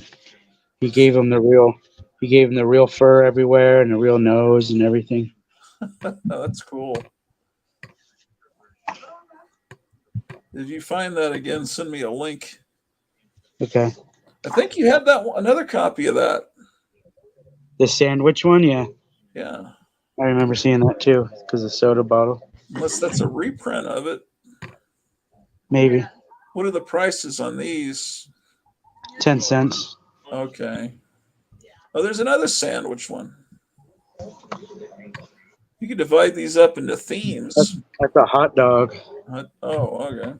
He gave him the real fur everywhere and a real nose and everything.
Oh, that's cool. If you find that again, send me a link.
Okay.
I think you had another copy of that.
The sandwich one, yeah.
Yeah.
I remember seeing that too because of soda bottle.
Unless that's a reprint of it.
Maybe.
What are the prices on these?
10 cents.
Okay. Oh, there's another sandwich one. You could divide these up into themes.
That's a hot dog.
Oh, okay.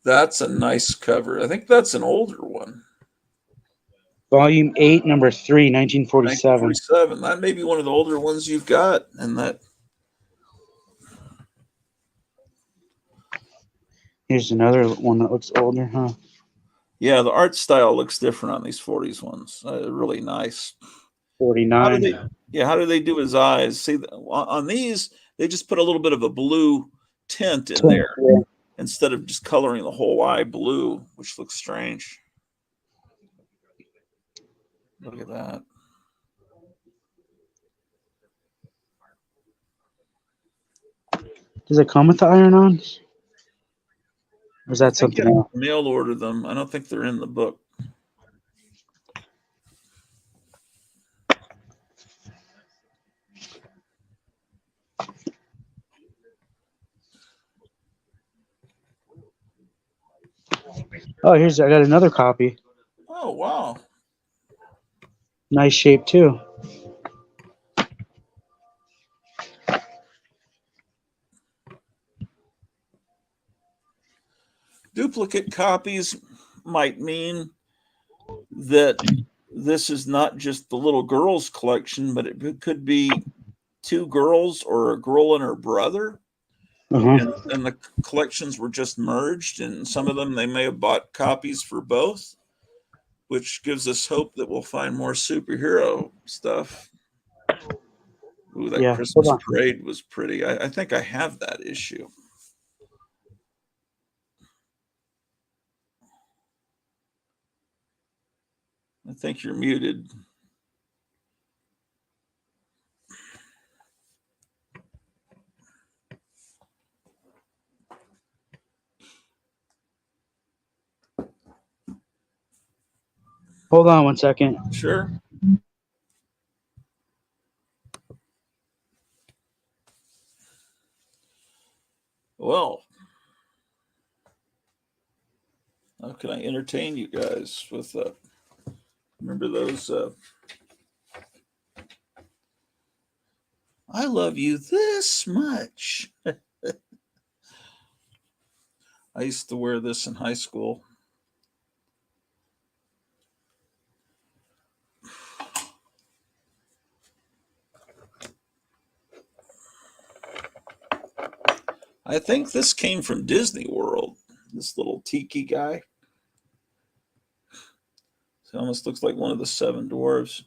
That's a nice cover. I think that's an older one.
Volume 8, number 3, 1947.
1947. That may be one of the older ones you've got. And that.
Here's another one that looks older, huh?
Yeah, the art style looks different on these 40s ones. Really nice.
49.
How do they do his eyes? See, on these, they just put a little bit of a blue tint in there instead of just coloring the whole eye blue, which looks strange. Look at that.
Does it come with the iron-ons? Or is that something else?
Mail order them. I don't think they're in the book.
Oh, I got another copy.
Oh, wow.
Nice shape too.
Duplicate copies might mean that this is not just the little girls collection, but it could be two girls or a girl and her brother. And the collections were just merged, and some of them they may have bought copies for both, which gives us hope that we'll find more superhero stuff. Ooh, that Christmas Parade was pretty. I think I have that issue. I think you're muted.
Hold on one second.
Sure. Well, how can I entertain you guys with remember those I love you this much. I used to wear this in high school. I think this came from Disney World. This little tiki guy. It almost looks like one of the seven dwarves.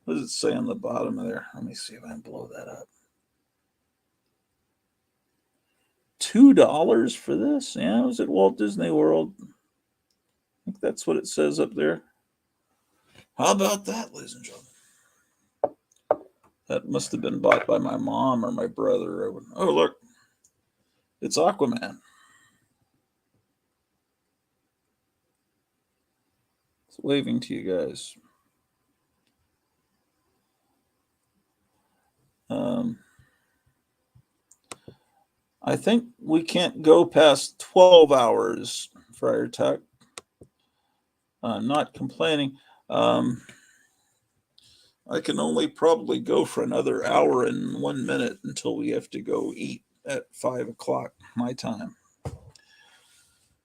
What does it say on the bottom of there? Let me see if I can blow that up. $2 for this? Yeah, it was at Walt Disney World. I think that's what it says up there. How about that, ladies and gentlemen? That must have been bought by my mom or my brother. Oh, look, it's Aquaman. It's waving to you guys. I think we can't go past 12 hours, Friar Tuck. I'm not complaining. I can only probably go for another hour and 1 minute until we have to go eat at 5 o'clock my time.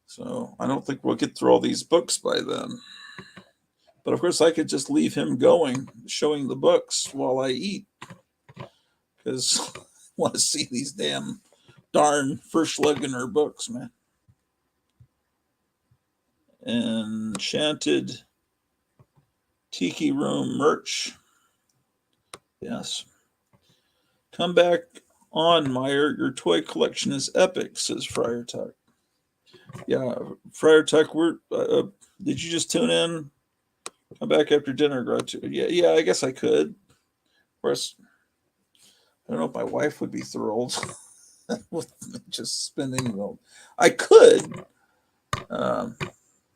So I don't think we'll get through all these books by then. But of course, I could just leave him going, showing the books while I eat. Because I want to see these darn First-Leganer books, man. Enchanted Tiki Room merch. Yes. Come back on, Meyer. Your toy collection is epic, says Friar Tuck. Yeah, Friar Tuck, did you just tune in? Come back after dinner, Groucho. Yeah, I guess I could. Of course, I don't know if my wife would be thrilled with just spending. I could.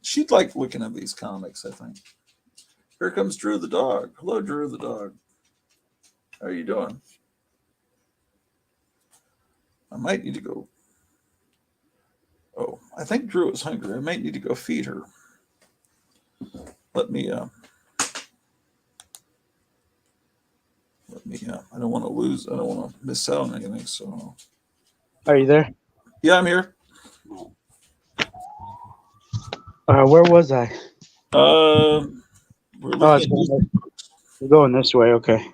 She'd like looking at these comics, I think. Here comes Drew the dog. Hello, Drew the dog. How are you doing? I might need to go. Oh, I think Drew is hungry. I might need to go feed her. Let me. I don't want to lose. I don't want to miss out on anything. So.
Are you there?
Yeah, I'm here.
Where was I?
We're looking
we're going this way. Okay.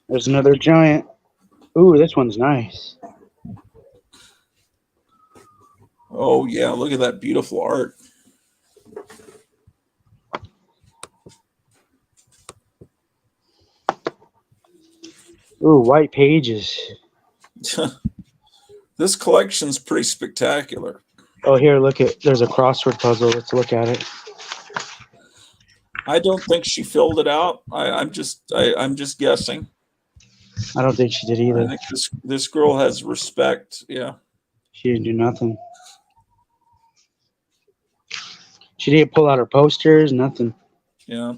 There's another giant. Ooh, this one's nice.
Oh, yeah. Look at that beautiful art.
Ooh, white pages.
This collection's pretty spectacular.
Oh, here, look at. There's a crossword puzzle. Let's look at it.
I don't think she filled it out. I'm just guessing.
I don't think she did either.
I think this girl has respect. Yeah.
She didn't do nothing. She didn't pull out her posters, nothing.
Yeah.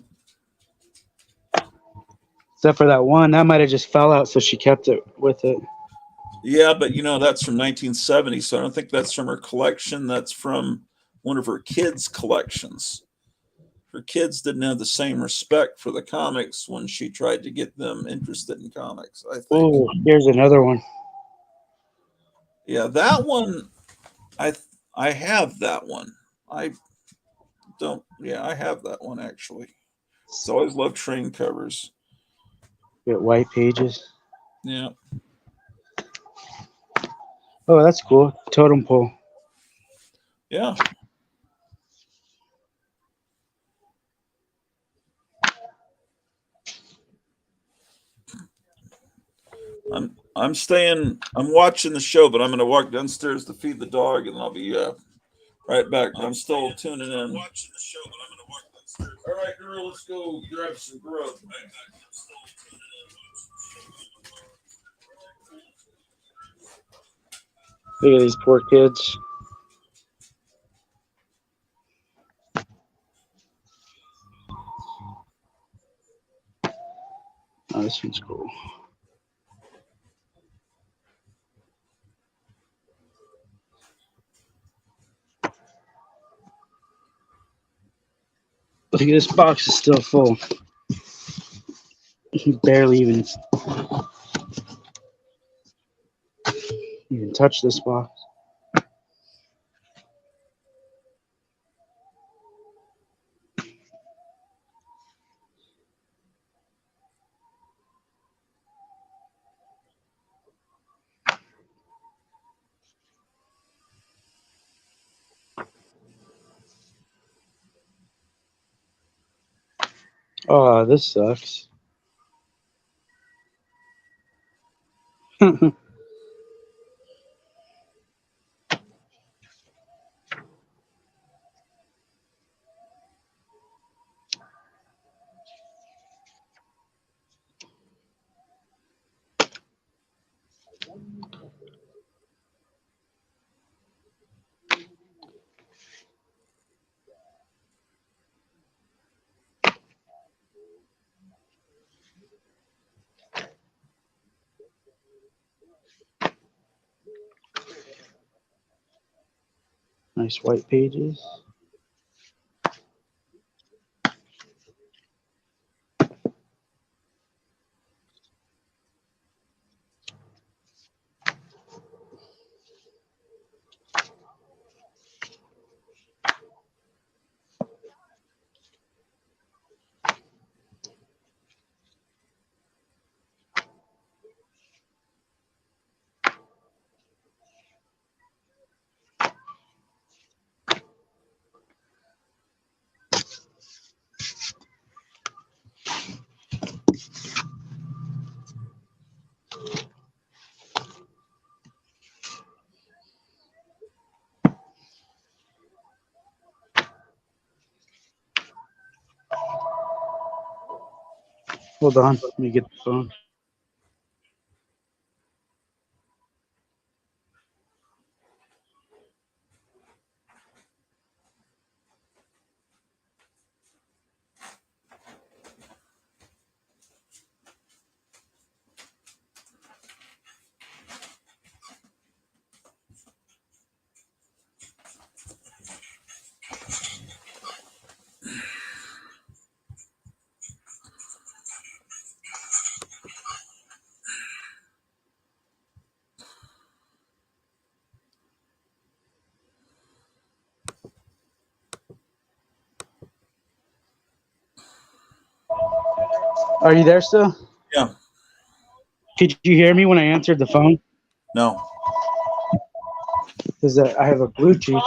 Except for that one. That might have just fell out, so she kept it with it.
Yeah, but that's from 1970, so I don't think that's from her collection. That's from one of her kids' collections. Her kids didn't have the same respect for the comics when she tried to get them interested in comics, I think.
Oh, here's another one.
Yeah, that one, I have that one. I have that one actually. So I always loved train covers.
Get white pages.
Yeah.
Oh, that's cool. Totem pole.
Yeah. I'm watching the show, but I'm going to walk downstairs to feed the dog, and I'll be right back. But I'm still tuning in. Watching the show, but I'm going to walk downstairs. All right, girl, let's go grab some grub.
Look at these poor kids. Oh, this one's cool. Look at this box is still full. Barely even touch this box. Oh, this sucks. Nice white pages. Hold on, let me get the phone. Are you there still?
Yeah.
Could you hear me when I answered the phone?
No.
Because I have a Bluetooth.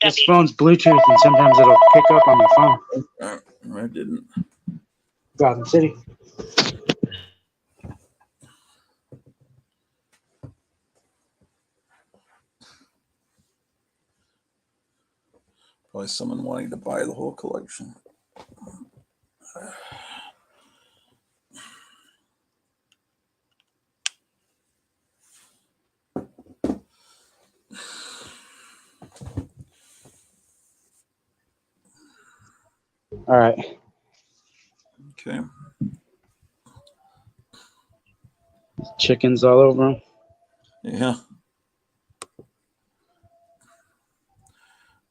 This phone's Bluetooth, and sometimes it'll pick up on my phone.
I didn't.
Gotham City.
Probably someone wanting to buy the whole collection.
All right.
Okay.
Chickens all over them.
Yeah.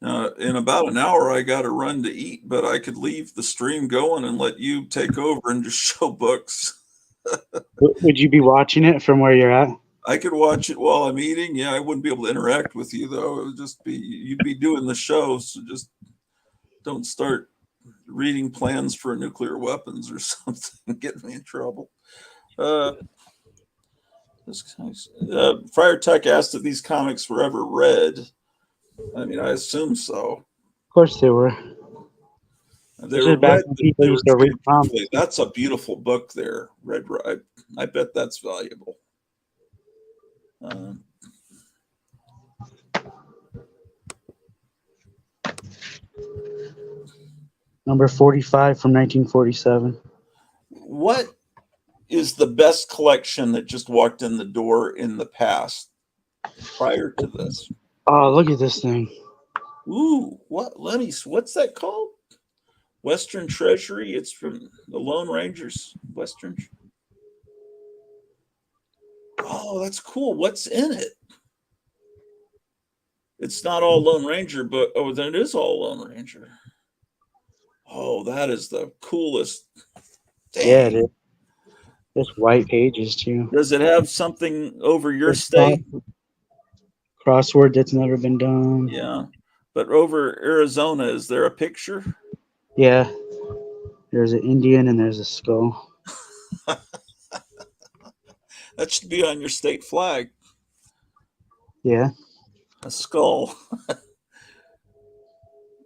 Now, in about an hour, I got to run to eat, but I could leave the stream going and let you take over and just show books.
Would you be watching it from where you're at?
I could watch it while I'm eating. Yeah, I wouldn't be able to interact with you, though. It would just be, you'd be doing the show, so just don't start reading plans for nuclear weapons or something. Get me in trouble. Friar Tuck asked if these comics were ever read. I mean, I assume so.
Of course they were.
They
This
were
is back
read.
when people
They were
used to read comics.
beautifully. That's a beautiful book there, Red. I bet that's valuable.
Number 45 from 1947.
What is the best collection that just walked in the door in the past prior to this?
Oh, look at this thing.
Ooh, what's that called? Western Treasury. It's from the Lone Rangers. Western. Oh, that's cool. What's in it? It's not all Lone Ranger, but then it is all Lone Ranger. Oh, that is the coolest. Dang.
Yeah, it is. There's white pages too.
Does it have something over your state?
Crossword that's never been done.
Yeah. But over Arizona, is there a picture?
Yeah. There's an Indian and there's a skull.
That should be on your state flag.
Yeah.
A skull. I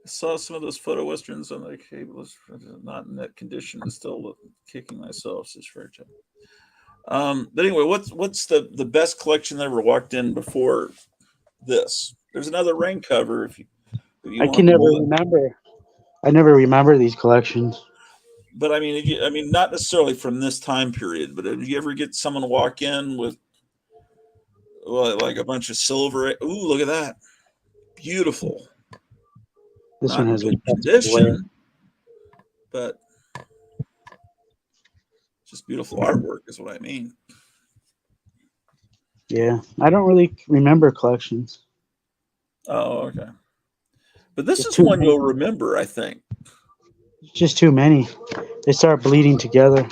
saw some of those photo westerns on the cable. Not in that condition, but still kicking myself. But anyway, what's the best collection that ever walked in before this? There's another rain cover. If you
I can never remember. I never remember these collections.
But I mean, not necessarily from this time period. But did you ever get someone walk in with like a bunch of silver? Ooh, look at that! Beautiful.
This
Not
one has
in
a
good condition, but just beautiful artwork is what I mean.
Yeah, I don't really remember collections.
Oh, okay. But this
Just
is
too
one
many.
you'll remember, I think.
Just too many. They start bleeding together.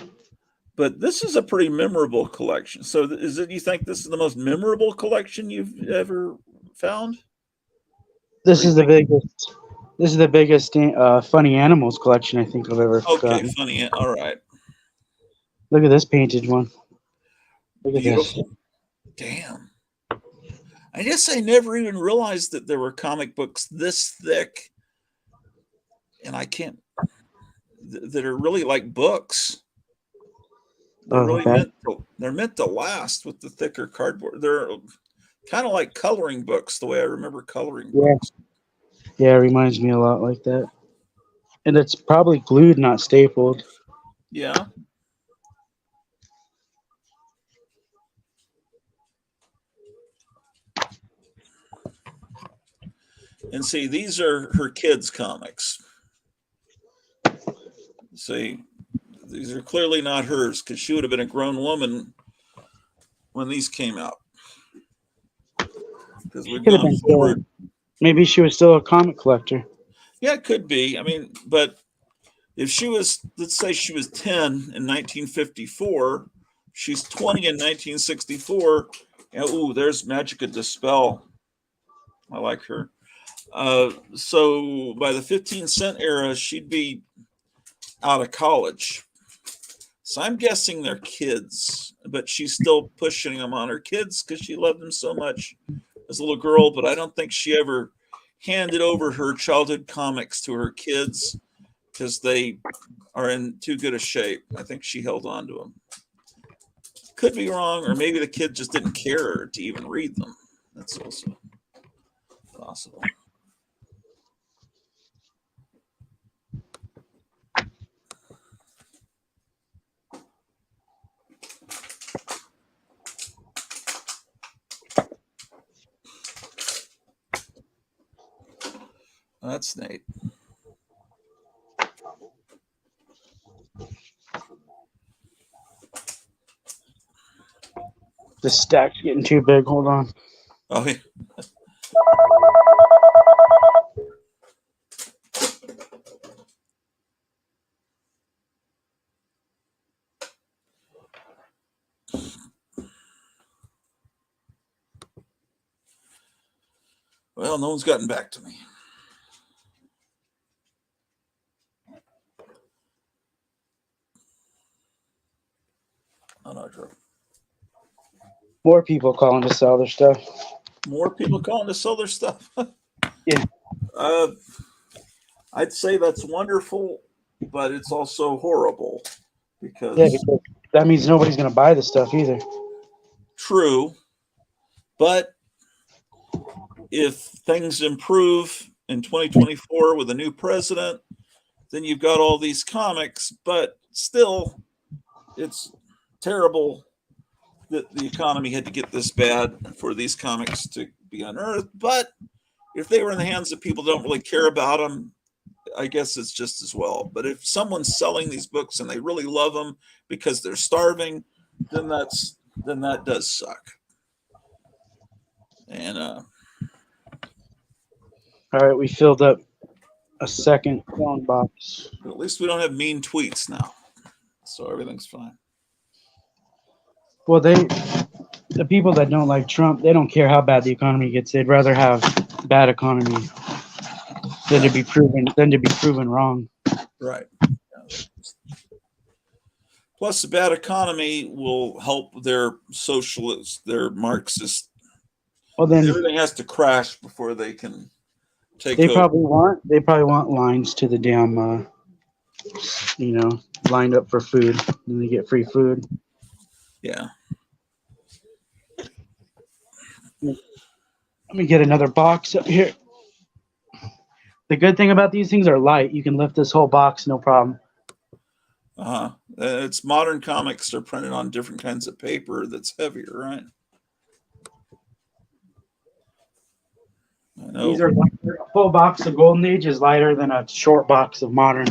But this is a pretty memorable collection. So, is it? You think this is the most memorable collection you've ever found? Or
This
you
is the
think?
biggest. This is the biggest funny animals collection I think I've ever
Okay,
gotten.
funny. All right,
Look at this painted one. Look at this.
beautiful. Damn. I guess I never even realized that there were comic books this thick, and I can't. That are really like books. They're
Oh,
really
that.
they're meant to last with the thicker cardboard. They're kind of like coloring books, the way I remember coloring
Yeah,
books.
yeah, it reminds me a lot like that. And it's probably glued, not stapled.
Yeah. And see, these are her kids' comics. See, these are clearly not hers because she would have been a grown woman when these came out. Because
She
we've
could have
gone
been still.
forward.
Maybe she was still a comic collector.
Yeah, it could be. I mean, but if she was, let's say she was 10 in 1954, she's 20 in 1964. And, ooh, there's Magica Dispel. I like her. So by the 15-cent era, she'd be out of college. So I'm guessing they're kids, but she's still pushing them on her kids because she loved them so much as a little girl. But I don't think she ever handed over her childhood comics to her kids because they are in too good a shape. I think she held on to them. Could be wrong, or maybe the kid just didn't care to even read them. That's also possible. That's Nate.
The stack's getting too big. Hold on.
Oh, yeah. Well, no one's gotten back to me. Oh, no, Drew.
More people calling to sell their stuff.
More people calling to sell their stuff.
Yeah.
I'd say that's wonderful, but it's also horrible because,
Yeah, because that means nobody's going to buy the stuff either.
true, but if things improve in 2024 with a new president, then you've got all these comics, but still, it's terrible that the economy had to get this bad for these comics to be unearthed. But if they were in the hands of people who don't really care about them, I guess it's just as well. But if someone's selling these books and they really love them because they're starving, then that does suck. And
All right, we filled up a second long box.
but at least we don't have mean tweets now, so everything's fine.
Well, the people that don't like Trump, they don't care how bad the economy gets. They'd rather have bad economy than to be proven wrong.
Right. Plus, the bad economy will help their socialist, their Marxist.
Well, then
Everything has to crash before they can take
they
over.
probably want lines to the damn lined up for food, and they get free food.
Yeah.
Let me get another box up here. The good thing about these things are light. You can lift this whole box, no problem.
It's modern comics are printed on different kinds of paper that's heavier, right? I know.
These are lighter. A full box of Golden Age is lighter than a short box of modern.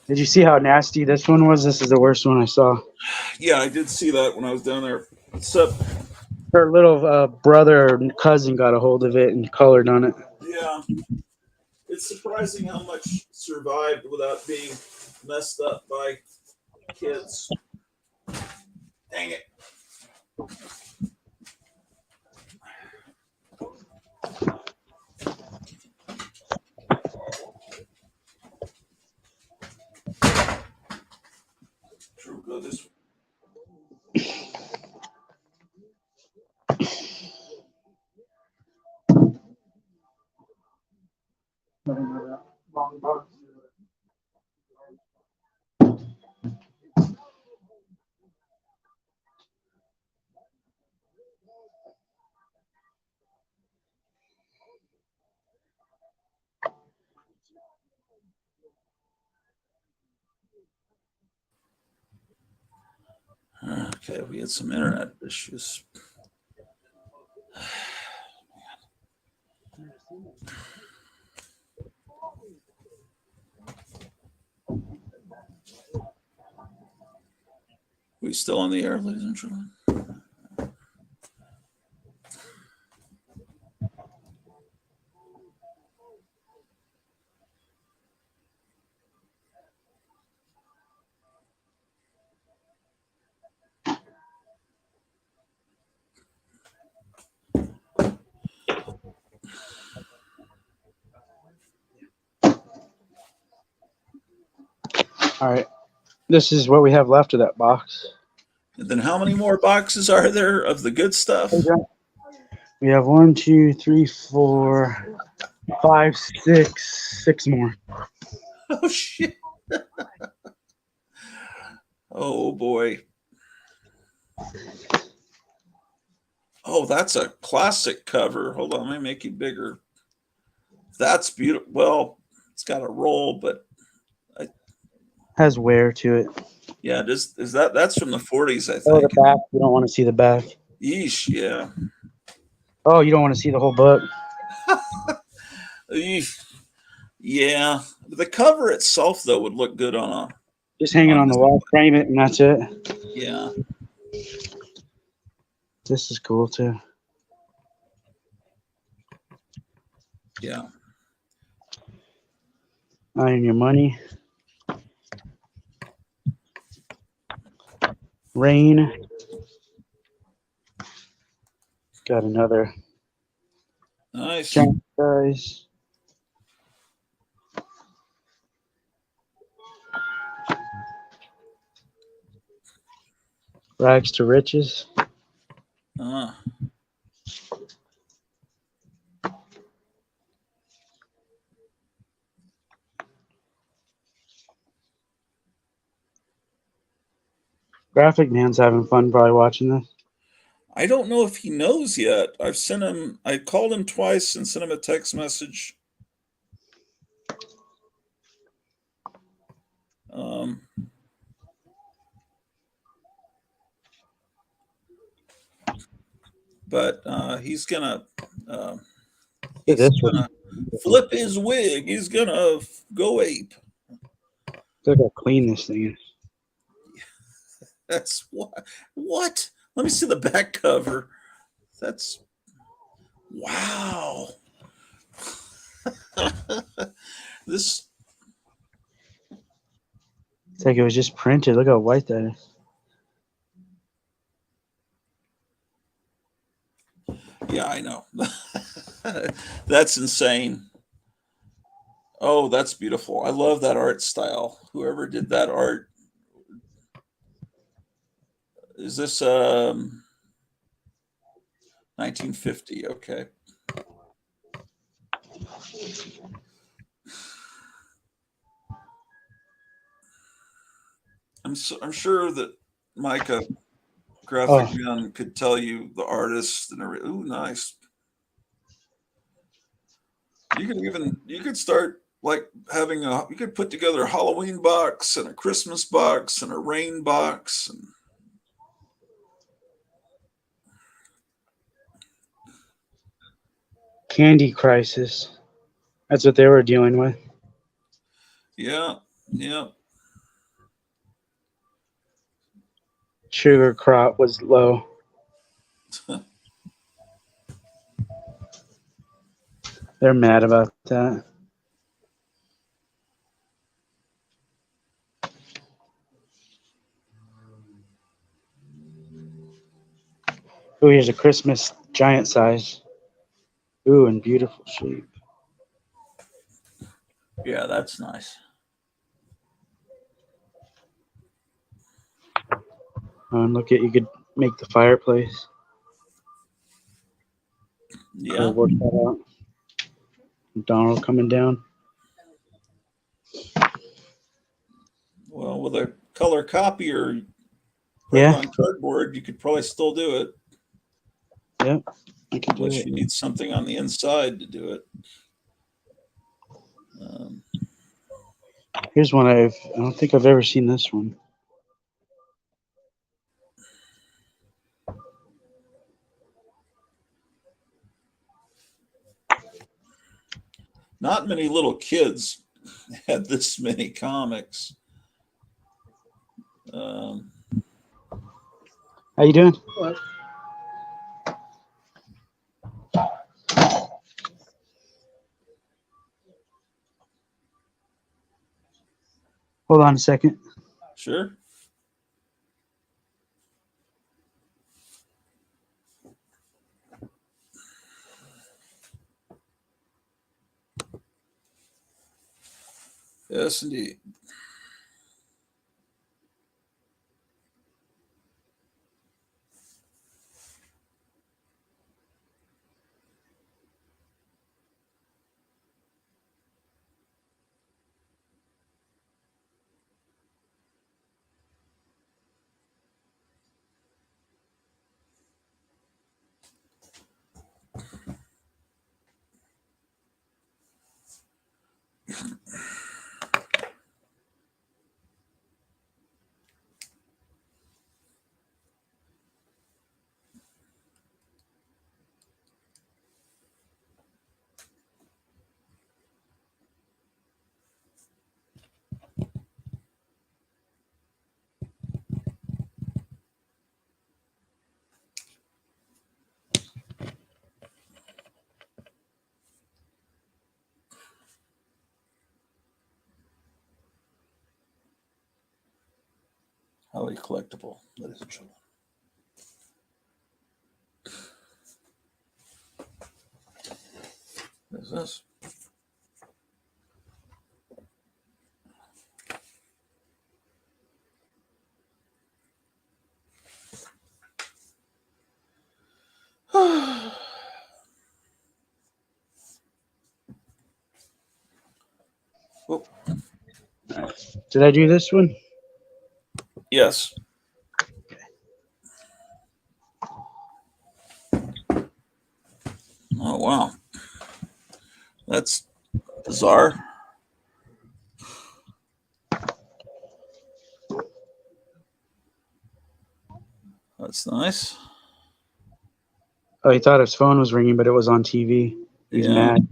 Did you see how nasty this one was? This is the worst one I saw.
Yeah, I did see that when I was down there. So,
Her little brother or cousin got a hold of it and colored on it.
yeah, it's surprising how much survived without being messed up by kids. Dang it. Sure, we'll go this way. Okay, we had some internet issues. We still on the air, ladies and gentlemen?
All right. This is what we have left of that box.
And then how many more boxes are there of the good stuff?
We have 1, 2, 3, 4, 5, 6 more.
Oh, shit. Oh, boy. Oh, that's a classic cover. Hold on, let me make it bigger. That's beautiful. Well, it's got a roll, but
Has wear to it.
yeah, that's from the 40s, I
Oh, the
think.
back. You don't want to see the back.
Yeesh, yeah.
Oh, you don't want to see the whole book.
Eesh. Yeah, the cover itself though would look good on
Just hang it on the wall, frame it, and that's it.
Yeah.
This is cool too.
Yeah.
Iron Your Money. Rain. Got another.
Nice.
Giant Skies. Rags to Riches. Graphic Man's having fun probably watching this.
I don't know if he knows yet. I called him twice and sent him a text message. But he's gonna flip his wig. He's gonna go ape.
Look how clean this thing is.
That's what? Let me see the back cover. That's wow. This
It's like it was just printed. Look how white that is.
Yeah, I know. That's insane. Oh, that's beautiful. I love that art style. Whoever did that art. Is this 1950? Okay. I'm sure that Micah Graphic Man could tell you the artist and everything. Ooh, nice. You could start like you could put together a Halloween box and a Christmas box and a rain box and
Candy Crisis. That's what they were dealing with.
yeah.
sugar crop was low. They're mad about that. Oh, here's a Christmas giant size. Ooh, in beautiful shape.
Yeah, that's nice.
And look at, you could make the fireplace.
Yeah.
Work that out. Donald coming down.
Well, with a color copier printed
Yeah.
on cardboard, you could probably still do it.
Yep. I can do
Unless
it.
you need something on the inside to do it.
Here's one I don't think I've ever seen this one.
Not many little kids had this many comics.
How you doing?
What?
Hold on a second.
Sure. Yes, indeed. Highly collectible, ladies and gentlemen. What is this? Oh,
Did I do this one?
yes. Oh, wow. That's bizarre. That's nice.
Oh, he thought his phone was ringing, but it was on TV. He's
Yeah.
mad.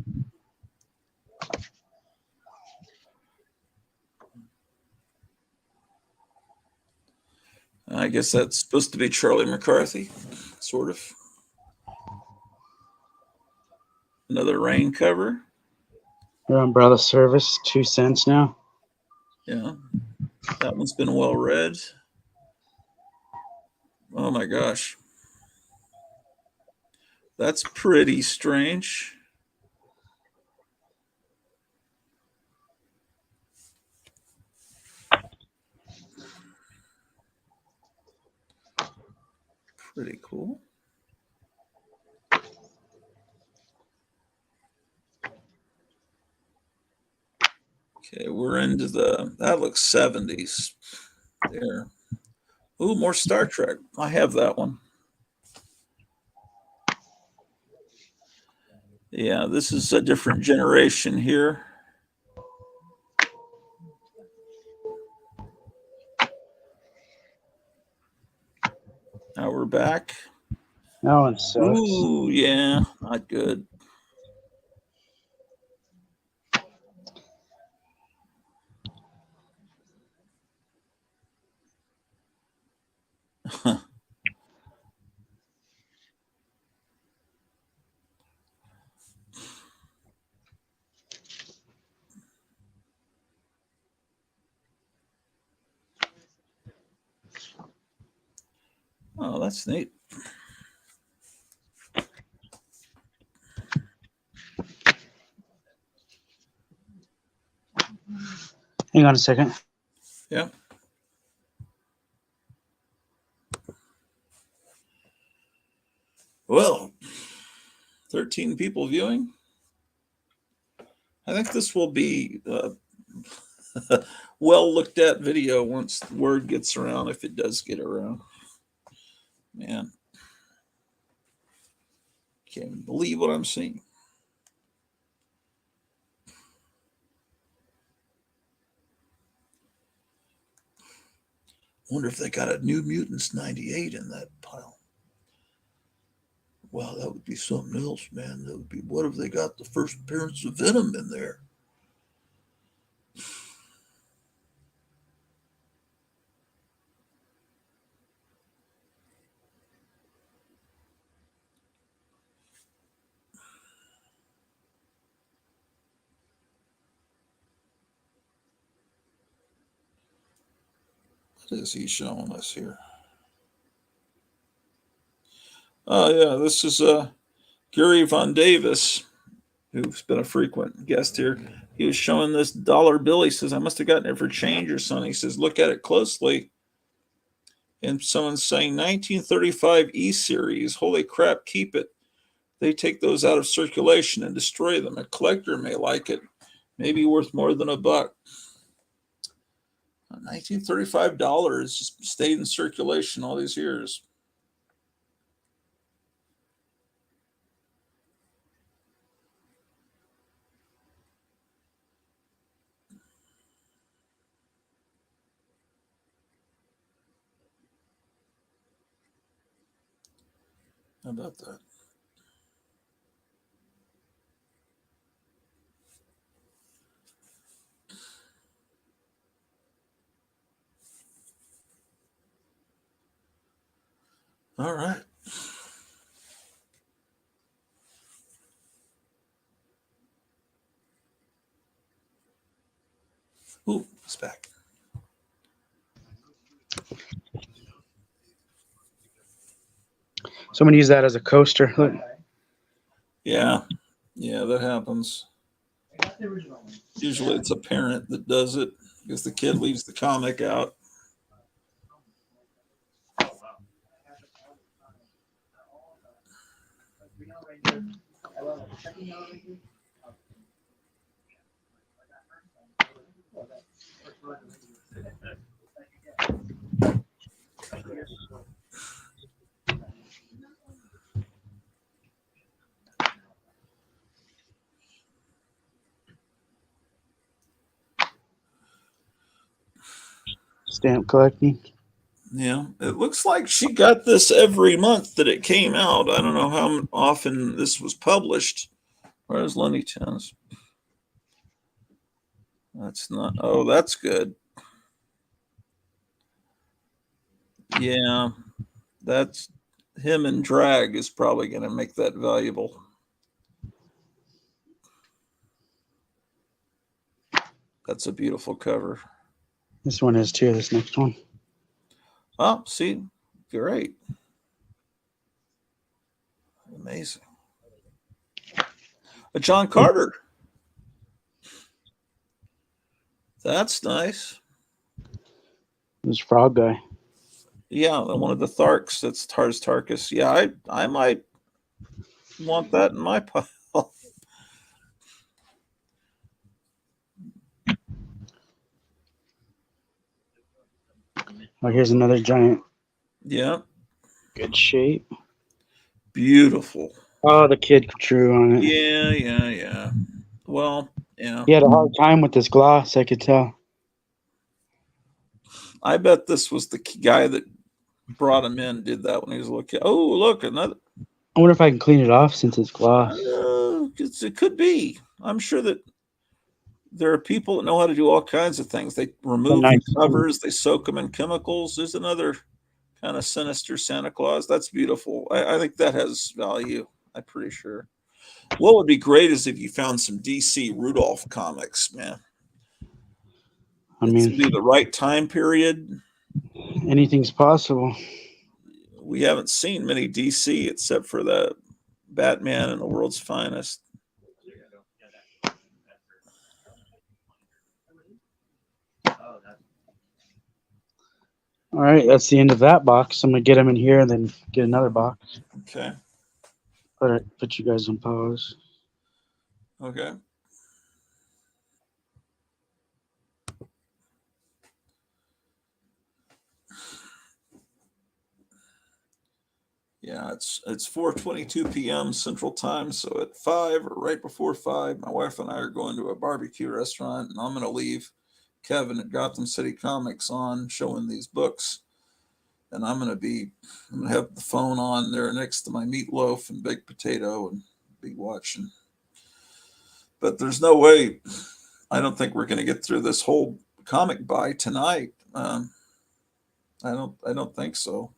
I guess that's supposed to be Charlie McCarthy, sort of. Another rain cover.
Your umbrella service, 2 cents now.
Yeah. That one's been well read. Oh my gosh. That's pretty strange. Pretty cool. Okay, we're into that looks 70s there. Ooh, more Star Trek. I have that one. Yeah, this is a different generation here. Now we're back.
That one sucks.
Ooh, yeah, not good. that's neat.
Hang on a second.
Yeah. Well, 13 people viewing. I think this will be well looked at video once the word gets around, if it does get around. Man, can't even believe what I'm seeing. Wonder if they got a New Mutants 98 in that pile. Wow, that would be something else, man. That would be, what if they got the first appearance of Venom in there? What is he showing us here? Oh, yeah, this is Gary Von Davis, who's been a frequent guest here. He was showing this dollar bill. He says, I must have gotten it for change or something. He says, look at it closely. And someone's saying 1935 E series. Holy crap, keep it. They take those out of circulation and destroy them. A collector may like it. Maybe worth more than $1. $1935 just stayed in circulation all these years. How about that? All right. Ooh, it's back.
Someone use that as a coaster. Look.
Yeah, that happens. Usually it's a parent that does it because the kid leaves the comic out.
Stamp collecting.
Yeah, it looks like she got this every month that it came out. I don't know how often this was published. Where's Lenny Tennis? That's not. Oh, that's good. Yeah, that's him and drag is probably going to make that valuable. That's a beautiful cover.
This one is too. This next one.
Oh, see, great. Amazing. A John Carter. That's nice.
This frog guy.
Yeah, one of the Tharks. That's Tars Tarkus. Yeah, I might want that in my pile.
Oh, here's another giant.
Yeah.
Good shape.
Beautiful.
Oh, the kid drew on it.
Yeah. Well, yeah.
He had a hard time with this gloss, I could tell.
I bet this was the guy that brought him in, did that when he was a little kid. Oh, look, another.
I wonder if I can clean it off since it's gloss.
It could be. I'm sure that there are people that know how to do all kinds of things. They remove the covers, they soak them in chemicals. There's another kind of sinister Santa Claus. That's beautiful. I think that has value. I'm pretty sure. What would be great is if you found some DC Rudolph comics, man.
I mean,
it'd be the right time period.
Anything's possible.
we haven't seen many DC except for the Batman and the World's Finest.
All right, that's the end of that box. I'm gonna get them in here and then get another box.
Okay.
Put you guys on pause.
Okay. Yeah, it's 4:22 p.m. Central Time, so at 5 or right before 5, my wife and I are going to a barbecue restaurant, and I'm going to leave Kevin at Gotham City Comics on showing these books, and I'm going to have the phone on there next to my meatloaf and baked potato and be watching. But there's no way. I don't think we're going to get through this whole comic buy tonight. I don't think so.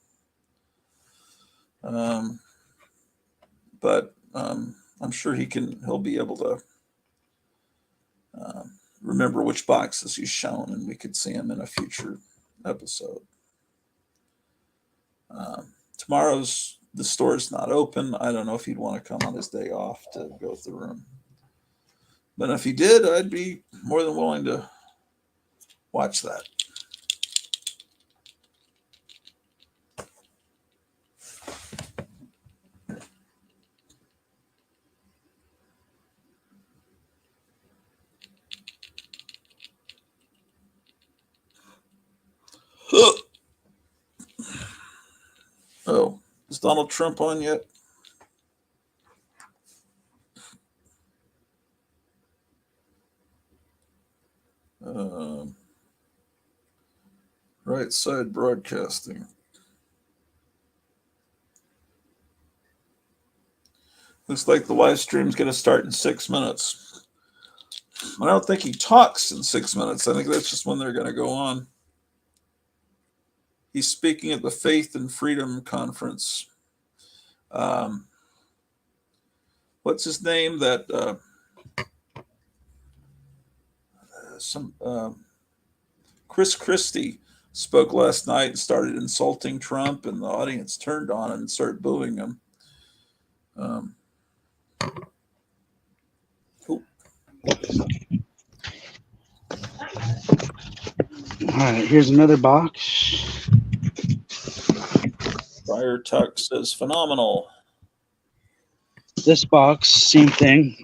But I'm sure he'll be able to remember which boxes he's shown, and we could see him in a future episode. Tomorrow's the store's not open. I don't know if he'd want to come on his day off to go to the room. But if he did, I'd be more than willing to watch that. Oh, is Donald Trump on yet? Right Side Broadcasting. Looks like the live stream's going to start in 6 minutes. I don't think he talks in 6 minutes. I think that's just when they're going to go on. He's speaking at the Faith and Freedom Conference. What's his name? That Chris Christie spoke last night and started insulting Trump, and the audience turned on him and started booing him.
All right, here's another box.
Friar Tuck says phenomenal.
This box, same thing.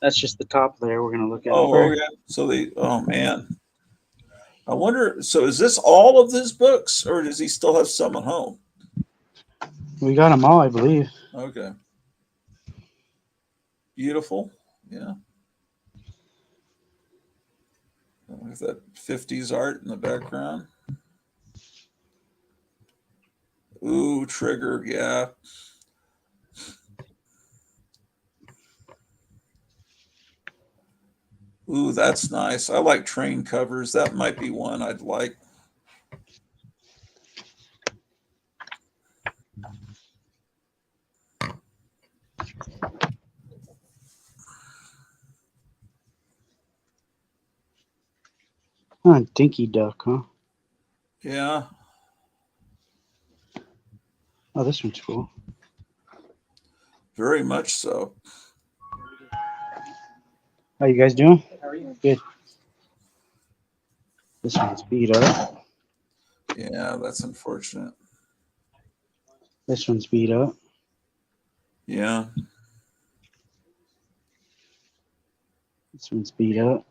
That's just the top there. We're gonna look at.
Oh, yeah. So man. I wonder. So is this all of his books, or does he still have some at home?
We got them all, I believe.
Okay. Beautiful. Yeah. With that 50s art in the background. Ooh, Trigger. Yeah. Ooh, that's nice. I like train covers. That might be one I'd like.
Dinky Duck, huh?
Yeah.
Oh, this one's cool.
Very much so.
How you guys doing?
How are you?
Good. This one's beat up.
Yeah, that's unfortunate.
This one's beat up.
Yeah.
This one's beat up.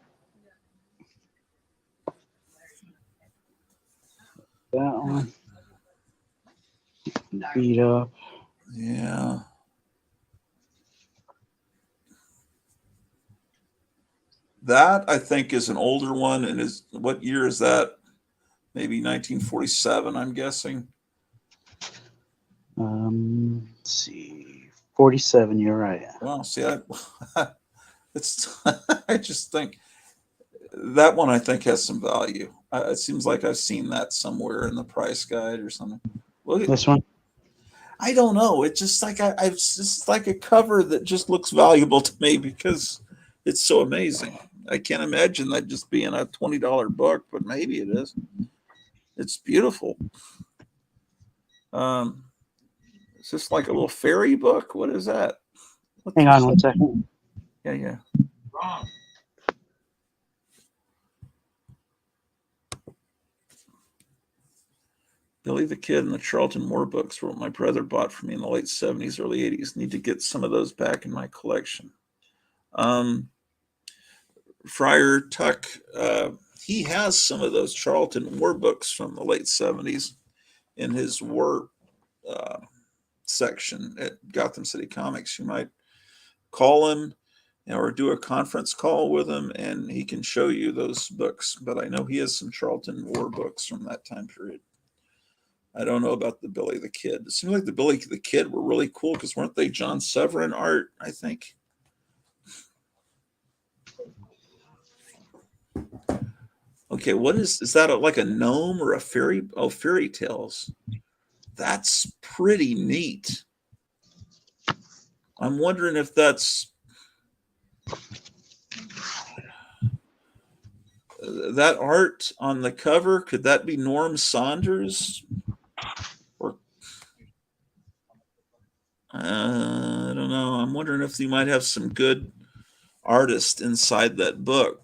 That one. Beat up.
Yeah. That I think is an older one, and what year is that? Maybe 1947, I'm guessing.
Let's see. 47, you're right.
Well, see, it's I just think that one I think has some value. It seems like I've seen that somewhere in the price guide or something. Look at
This one?
I don't know. It's just like it's just like a cover that just looks valuable to me because it's so amazing. I can't imagine that just being a $20 book, but maybe it is. It's beautiful. Is this like a little fairy book? What is that? What
Hang
the-
on one second.
Yeah.
Wrong.
Billy the Kid and the Charlton Moore books were what my brother bought for me in the late 70s, early 80s. Need to get some of those back in my collection. Friar Tuck, he has some of those Charlton Moore books from the late 70s in his war section at Gotham City Comics. You might call him or do a conference call with him, and he can show you those books. But I know he has some Charlton War books from that time period. I don't know about the Billy the Kid. It seemed like the Billy the Kid were really cool because weren't they John Severin art, I think? Okay, what is that like a gnome or a fairy? Oh, fairy tales. That's pretty neat. I'm wondering if that's that art on the cover. Could that be Norm Saunders? Or I don't know. I'm wondering if you might have some good artists inside that book.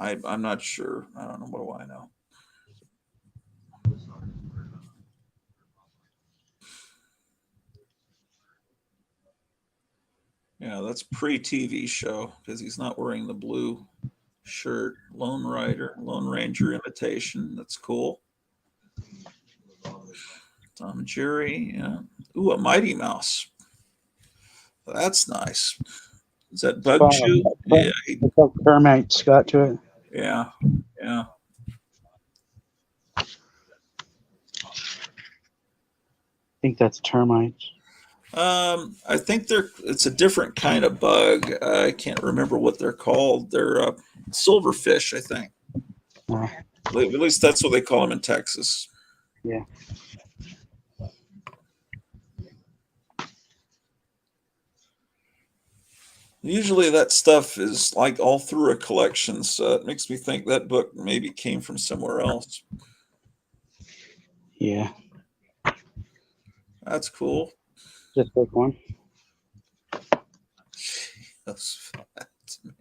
I'm not sure. I don't know. What do I know? Yeah, that's pre-TV show because he's not wearing the blue shirt. Lone Ranger imitation. That's cool. Tom and Jerry. Yeah. Ooh, a Mighty Mouse. That's nice. Is that Bug Chew? Yeah.
Kermit's got to it.
Yeah.
I think that's termites.
I think it's a different kind of bug. I can't remember what they're called. They're silverfish, I think. At least that's what they call them in Texas.
Yeah.
Usually that stuff is like all through a collection, so it makes me think that book maybe came from somewhere else.
Yeah.
That's cool.
Just pick one.
That's fat,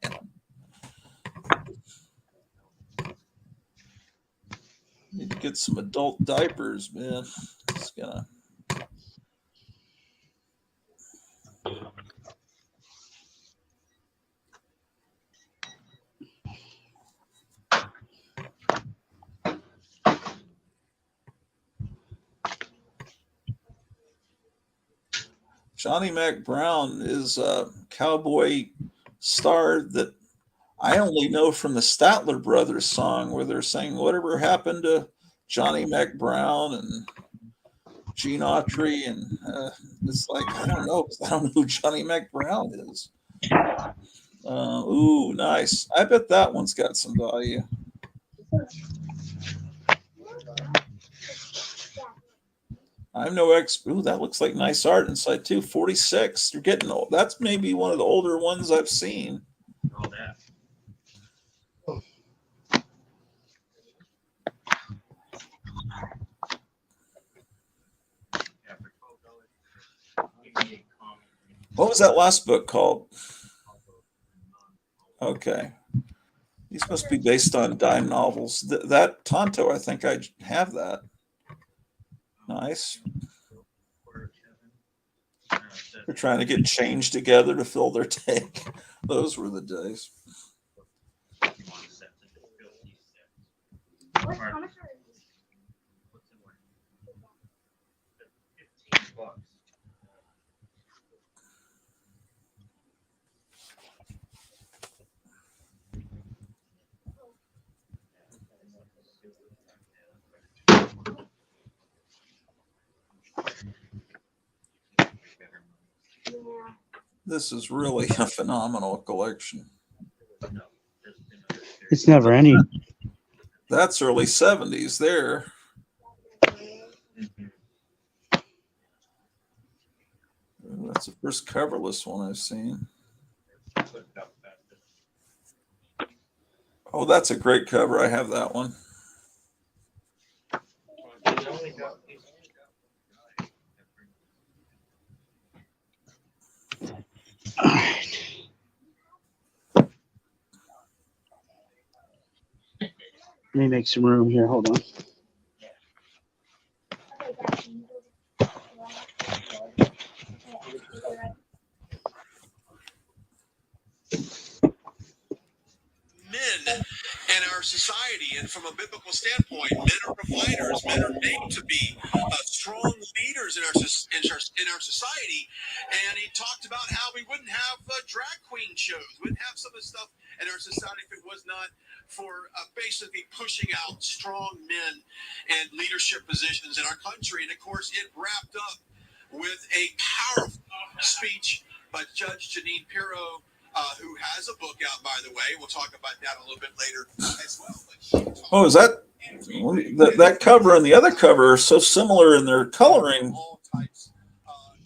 man. Need to get some adult diapers, man. It's gonna. Johnny Mac Brown is a cowboy star that I only know from the Statler Brothers song where they're saying whatever happened to Johnny Mac Brown and Gene Autry, and it's like I don't know who Johnny Mac Brown is. Ooh, nice. I bet that one's got some value. I'm no expert. Ooh, that looks like nice art inside too. 46. You're getting old. That's maybe one of the older ones I've seen.
All that.
What was that last book called? Okay. These must be based on dime novels. That Tonto, I think I have that. Nice. They're trying to get change together to fill their tank. Those were the days. This is really a phenomenal collection.
It's never ending.
That's early 70s there. That's the first coverless one I've seen. Oh, that's a great cover. I have that one.
me make some room here. Hold on.
Men in our society, and from a biblical standpoint, men are providers. Men are made to be strong leaders in our society. And he talked about how we wouldn't have drag queen shows, we wouldn't have some of the stuff in our society if it was not for basically pushing out strong men and leadership positions in our country. And of course, it wrapped up with a powerful speech by Judge Jeanine Pirro, who has a book out, by the way. We'll talk about that a little bit later as well.
Oh, is that that cover and the other cover are so similar in their coloring?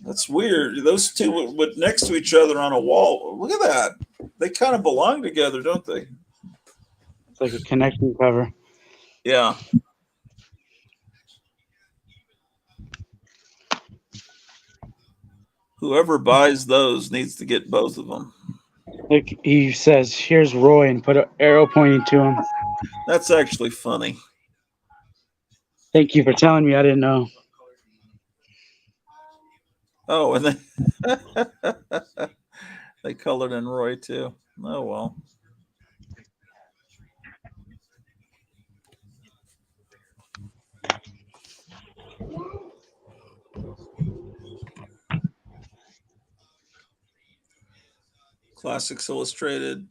That's weird. Those two would next to each other on a wall. Look at that. They kind of belong together, don't they?
It's like a connecting cover.
Yeah. Whoever buys those needs to get both of them.
Like he says, here's Roy, and put an arrow pointing to him.
That's actually funny.
Thank you for telling me. I didn't know.
Oh, and they colored in Roy too. Oh well. Classics Illustrated.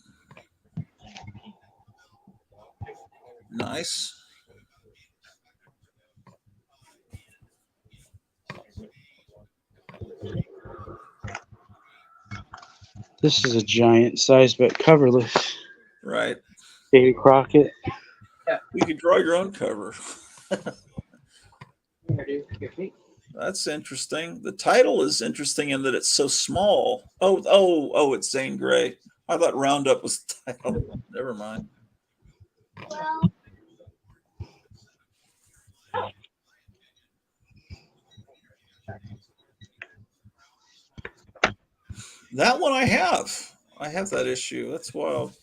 Nice.
This is a giant size, but coverless.
Right.
Davy Crockett.
You could draw your own cover. That's interesting. The title is interesting in that it's so small. Oh, it's Zane Grey. I thought Roundup was the title. Never mind. That one I have. I have that issue. That's wild.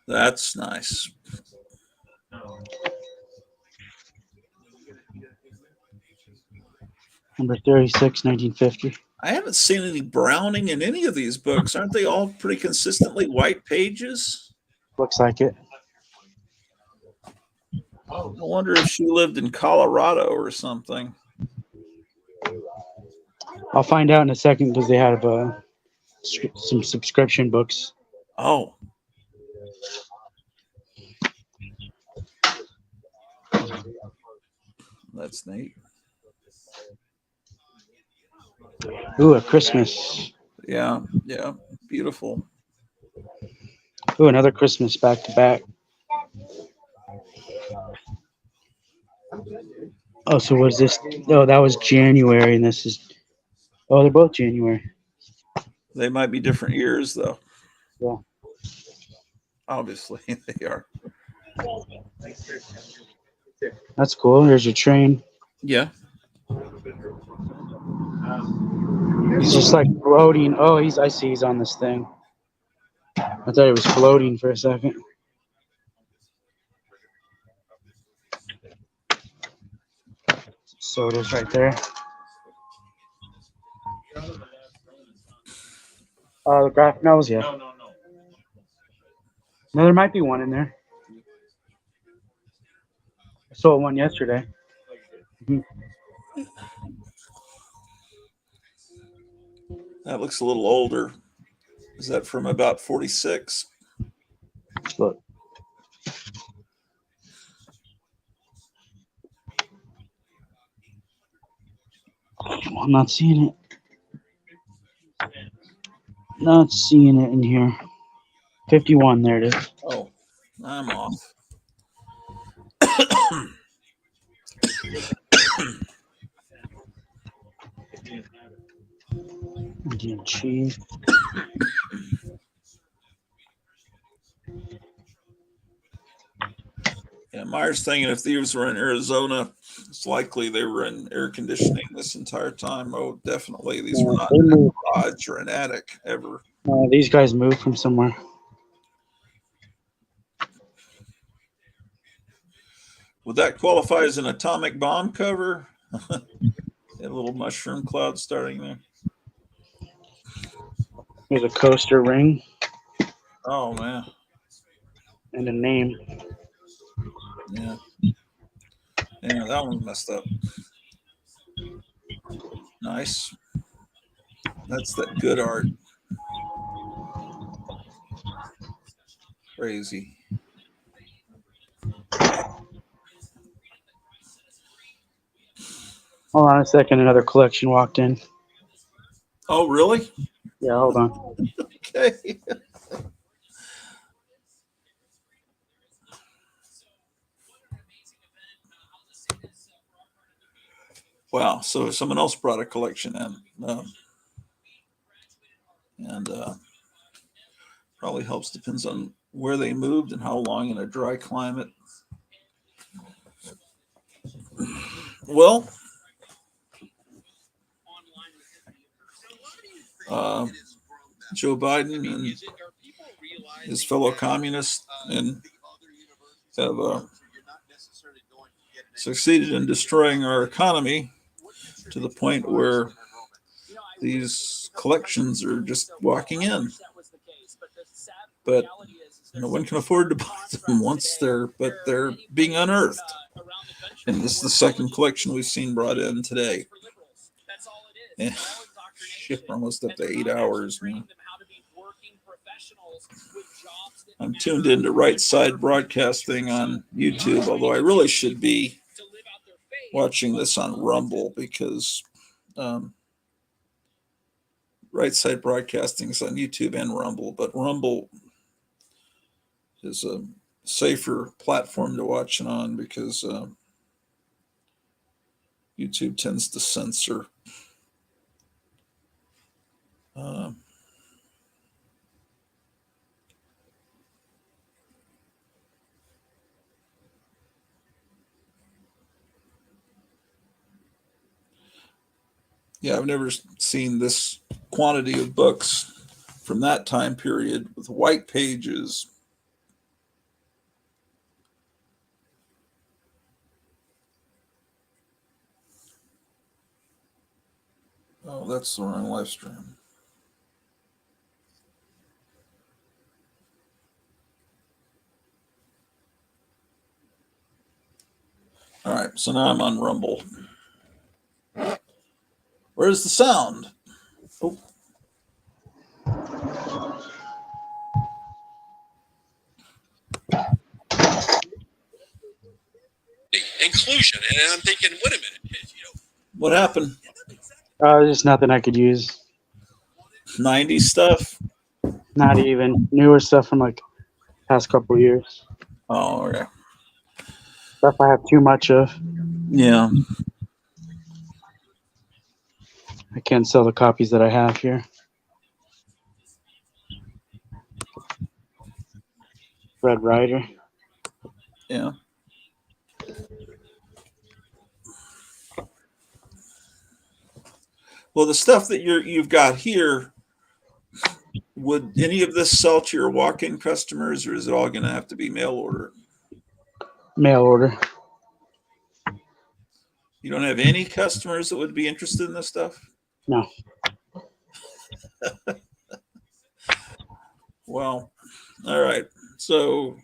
That's nice.
Number 36, 1950.
I haven't seen any Browning in any of these books. Aren't they all pretty consistently white pages?
Looks like it.
I wonder if she lived in Colorado or something.
I'll find out in a second because they have some subscription books.
Oh. That's neat.
Ooh, a Christmas.
Yeah. Beautiful.
Ooh, another Christmas back to back. Oh, so was this? Oh, that was January, and this is. Oh, they're both January.
They might be different years, though.
Yeah.
Obviously, they are.
That's cool. Here's your train.
Yeah.
He's just like floating. Oh, I see he's on this thing. I thought he was floating for a second. So it is right there. The graphic novels, yeah. No, there might be one in there. I saw one yesterday.
That looks a little older. Is that from about 46?
Look. I'm not seeing it. Not seeing it in here. 51, there it is.
Oh, I'm off.
Indian cheese.
Yeah, Meyer's thinking if these were in Arizona, it's likely they were in air conditioning this entire time. Oh, definitely. These were not
They
in a
moved.
garage or an attic ever.
These guys moved from somewhere.
Would that qualify as an atomic bomb cover? A little mushroom cloud starting there.
There's a coaster ring
Oh, man.
and a name.
Yeah. Yeah, that one's messed up. Nice. That's that good art. Crazy.
Hold on a second. Another collection walked in.
Oh, really?
Yeah, hold on.
Okay. Wow. So someone else brought a collection in. And probably helps, depends on where they moved and how long in a dry climate. Well, Joe Biden and his fellow communists and have succeeded in destroying our economy to the point where these collections are just walking in. But no one can afford to buy them once they're being unearthed. And this is the second collection we've seen brought in today. And shit, we're almost up to 8 hours, man. I'm tuned into Right Side Broadcasting on YouTube, although I really should be watching this on Rumble because Right Side Broadcasting is on YouTube and Rumble, but Rumble is a safer platform to watch it on because YouTube tends to censor. Yeah, I've never seen this quantity of books from that time period with white pages. Oh, that's the wrong live stream. All right, so now I'm on Rumble. Where's the sound? Oh.
Inclusion, and I'm thinking, wait a minute,
What happened?
There's nothing I could use.
90s stuff?
Not even newer stuff from like past couple years.
Oh, okay.
Stuff I have too much of.
Yeah.
I can't sell the copies that I have here. Red Rider.
Yeah. Well, the stuff that you've got here, would any of this sell to your walk-in customers, or is it all going to have to be mail order?
Mail order.
You don't have any customers that would be interested in this stuff?
No.
Well, all right. So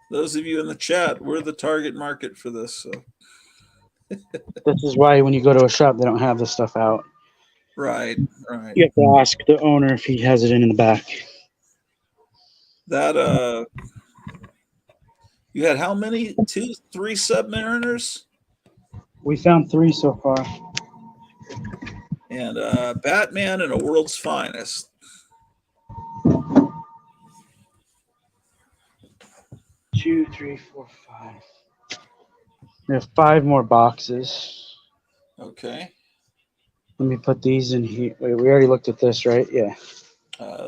those of you in the chat, we're the target market for this. So.
This is why when you go to a shop, they don't have this stuff out.
Right, right.
You have to ask the owner if he has it in the back.
That you had how many? 2, 3 Submariners?
We found 3 so far.
And Batman and a World's Finest.
2, 3, 4, 5. We have 5 more boxes.
Okay.
Let me put these in here. Wait, we already looked at this, right? Yeah.
Uh,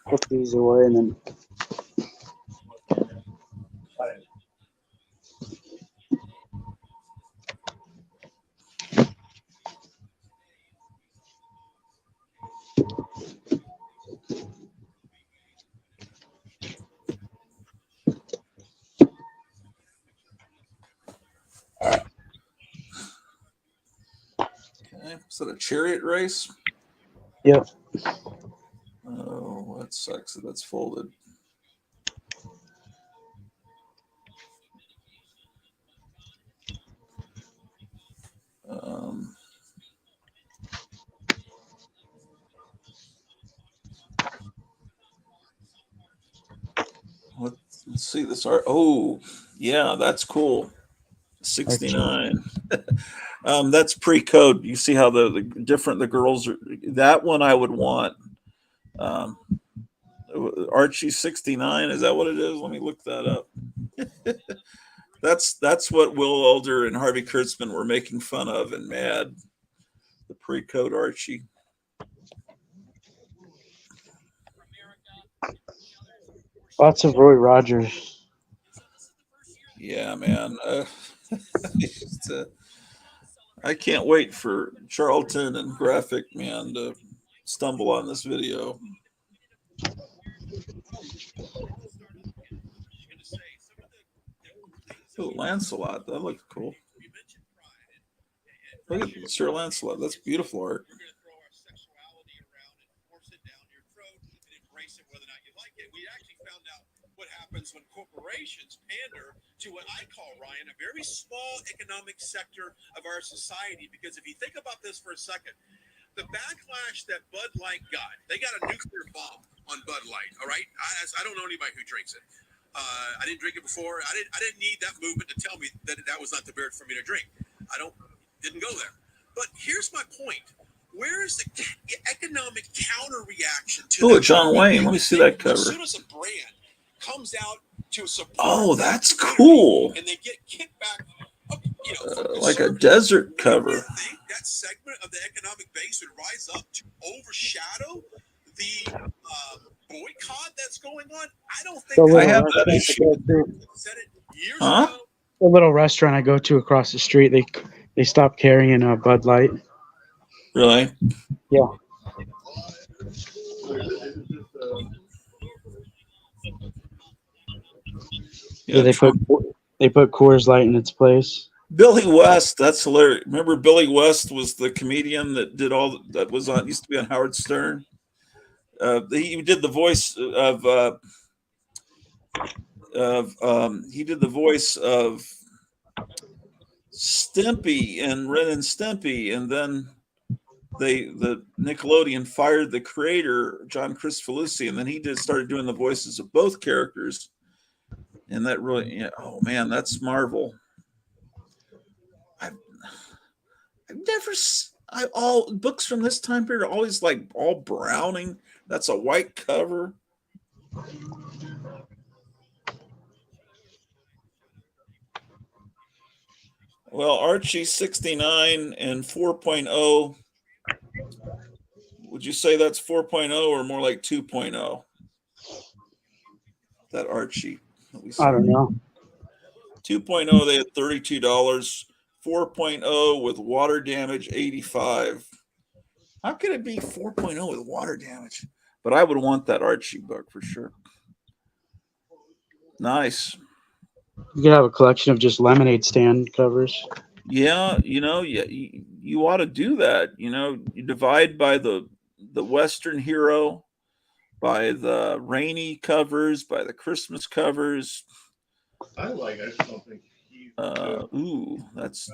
Put these away and then.
okay. Is that a chariot race?
Yep.
Oh, that sucks that that's folded. Um, let's see this art. Oh, yeah, that's cool. 69. That's pre-code. You see how the different the girls are. That one I would want. Um, Archie 69. Is that what it is? Let me look that up. That's what Will Alder and Harvey Kurtzman were making fun of and Mad. The pre-code Archie.
Lots of Roy Rogers.
Yeah, man. Just, I can't wait for Charlton and Graphic Man to stumble on this video. Oh, Lancelot. That looks cool. Look at Sir Lancelot. That's beautiful art.
What happens when corporations pander to what I call, Ryan, a very small economic sector of our society. Because if you think about this for a second, the backlash that Bud Light got, they got a nuclear bomb on Bud Light. All right, I don't know anybody who drinks it. I didn't drink it before. I didn't need that movement to tell me that that was not the beer for me to drink. Didn't go there. But here's my point. Where is the economic counter reaction to
Oh,
that?
John Wayne. Let me see that cover.
As soon as a brand comes out to support,
oh, that's cool.
and they get kickback,
like a desert cover.
I think that segment of the economic base would rise up to overshadow the boycott that's going on. I don't think
I have that issue.
said it years
huh?
ago.
The little restaurant I go to across the street, they stopped carrying a Bud Light.
Really?
Yeah. Yeah, they put Coors Light in its place.
Billy West, that's hilarious. Remember Billy West was the comedian that did all that was on used to be on Howard Stern. He did the voice he did the voice of Stimpy and Ren and Stimpy, and then the Nickelodeon fired the creator John Cristofalusi, and then he started doing the voices of both characters, and that really oh man, that's Marvel. I've never. All books from this time period are always like all browning. That's a white cover. Well, Archie 69 and 4.0. Would you say that's 4.0 or more like 2.0? That Archie.
I don't know.
2.0, they had $32. 4.0 with water damage, 85. How could it be 4.0 with water damage? But I would want that Archie book for sure. Nice.
You could have a collection of just lemonade stand covers.
Yeah, you ought to do that. You divide by the Western hero, by the rainy covers, by the Christmas covers.
I just don't think he's
Ooh, that's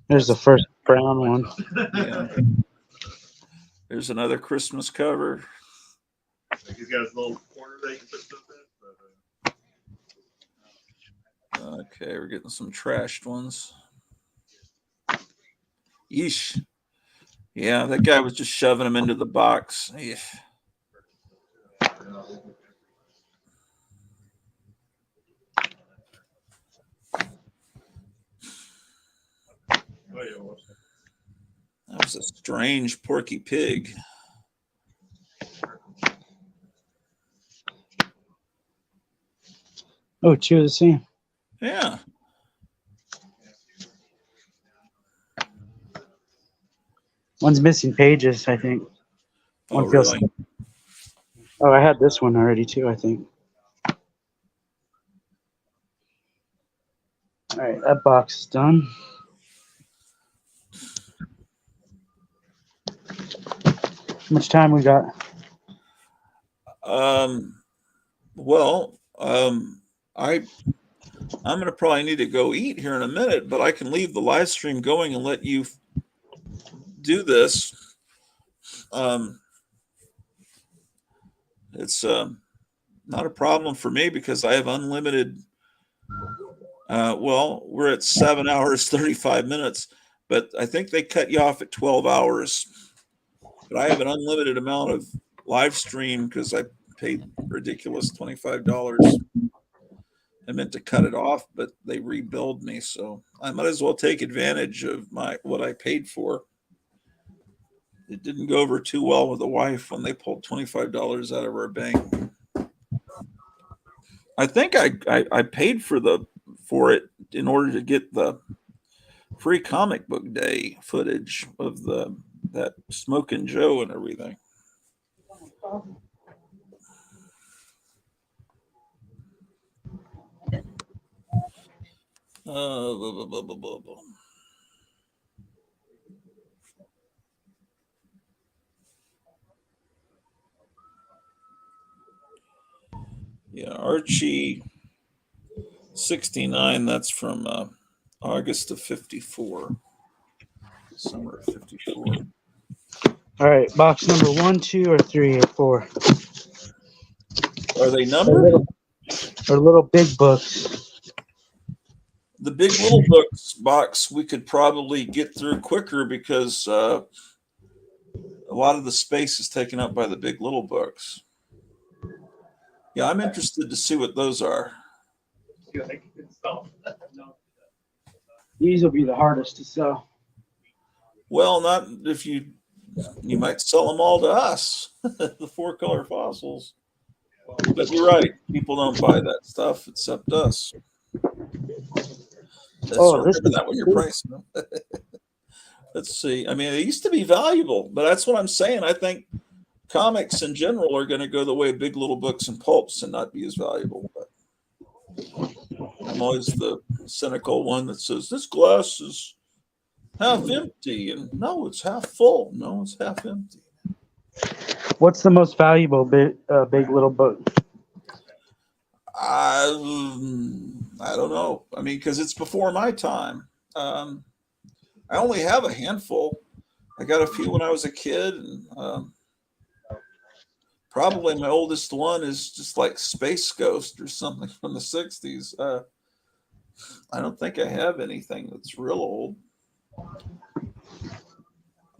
There's the first brown one.
yeah. There's another Christmas cover.
like he's got his little corner that he can put stuff in.
Okay, we're getting some trashed ones. Yeesh. Yeah, that guy was just shoving them into the box. Eesh. That was a strange Porky Pig.
Oh, two of the same.
Yeah.
One's missing pages, I think.
Oh,
One feels.
really?
Oh, I had this one already too, I think. All right, that box is done. How much time we got?
Well, I'm gonna probably need to go eat here in a minute, but I can leave the live stream going and let you do this. It's not a problem for me because I have unlimited. Well, we're at 7 hours 35 minutes, but I think they cut you off at 12 hours. But I have an unlimited amount of live stream because I paid ridiculous $25. I meant to cut it off, but they rebilled me, so I might as well take advantage of what I paid for. It didn't go over too well with the wife when they pulled $25 out of our bank. I think I paid for it in order to get the free comic book day footage of that Smokin' Joe and everything. Blah, blah, blah, blah, blah. Yeah, Archie 69, that's from August of 54. Summer of 54.
All right, box number 1, 2, or 3, or 4.
Are they numbered?
Or little big books.
The Big Little Books box we could probably get through quicker because a lot of the space is taken up by the Big Little Books. Yeah, I'm interested to see what those are.
These will be the hardest to sell.
Well, not if you might sell them all to us, the 4-color fossils. But you're right, people don't buy that stuff except us. So remember that when you're pricing them. Let's see. I mean, they used to be valuable, but that's what I'm saying. I think comics in general are going to go the way of Big Little Books and pulps and not be as valuable. But I'm always the cynical one that says this glass is half empty, and no, it's half full. No, it's half empty.
What's the most valuable Big Little Book?
I don't know. I mean, because it's before my time. I only have a handful. I got a few when I was a kid, and probably my oldest one is just like Space Ghost or something from the 60s. I don't think I have anything that's real old.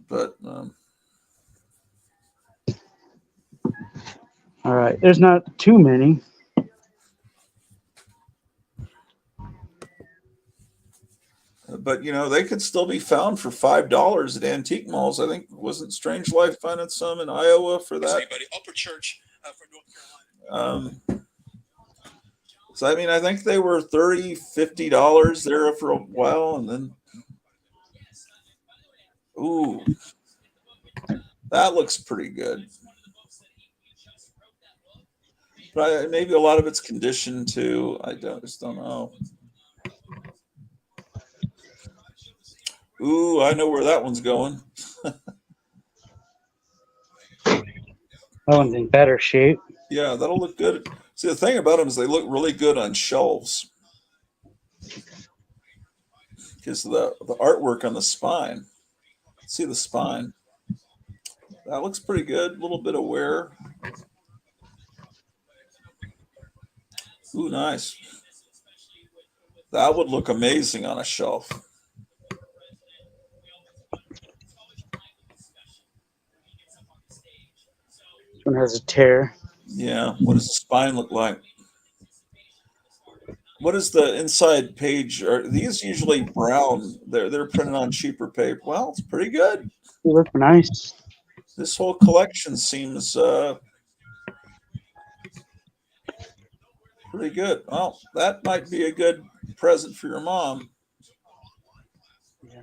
But
all right, there's not too many.
But they could still be found for $5 at antique malls. I think wasn't Strange Life finding some in Iowa for that?
Upper Church for North Carolina.
So I mean, I think they were $30, $50 there for a while, and then ooh, that looks pretty good. But maybe a lot of it's condition too. I just don't know. Ooh, I know where that one's going.
That one's in better shape.
Yeah, that'll look good. See, the thing about them is they look really good on shelves because the artwork on the spine. See the spine? That looks pretty good. A little bit of wear. Ooh, nice. That would look amazing on a shelf.
This one has a tear.
Yeah. What does the spine look like? What is the inside page? Are these usually brown? They're printed on cheaper paper. Well, it's pretty good.
They look nice.
This whole collection seems pretty good. Well, that might be a good present for your mom.
Yeah.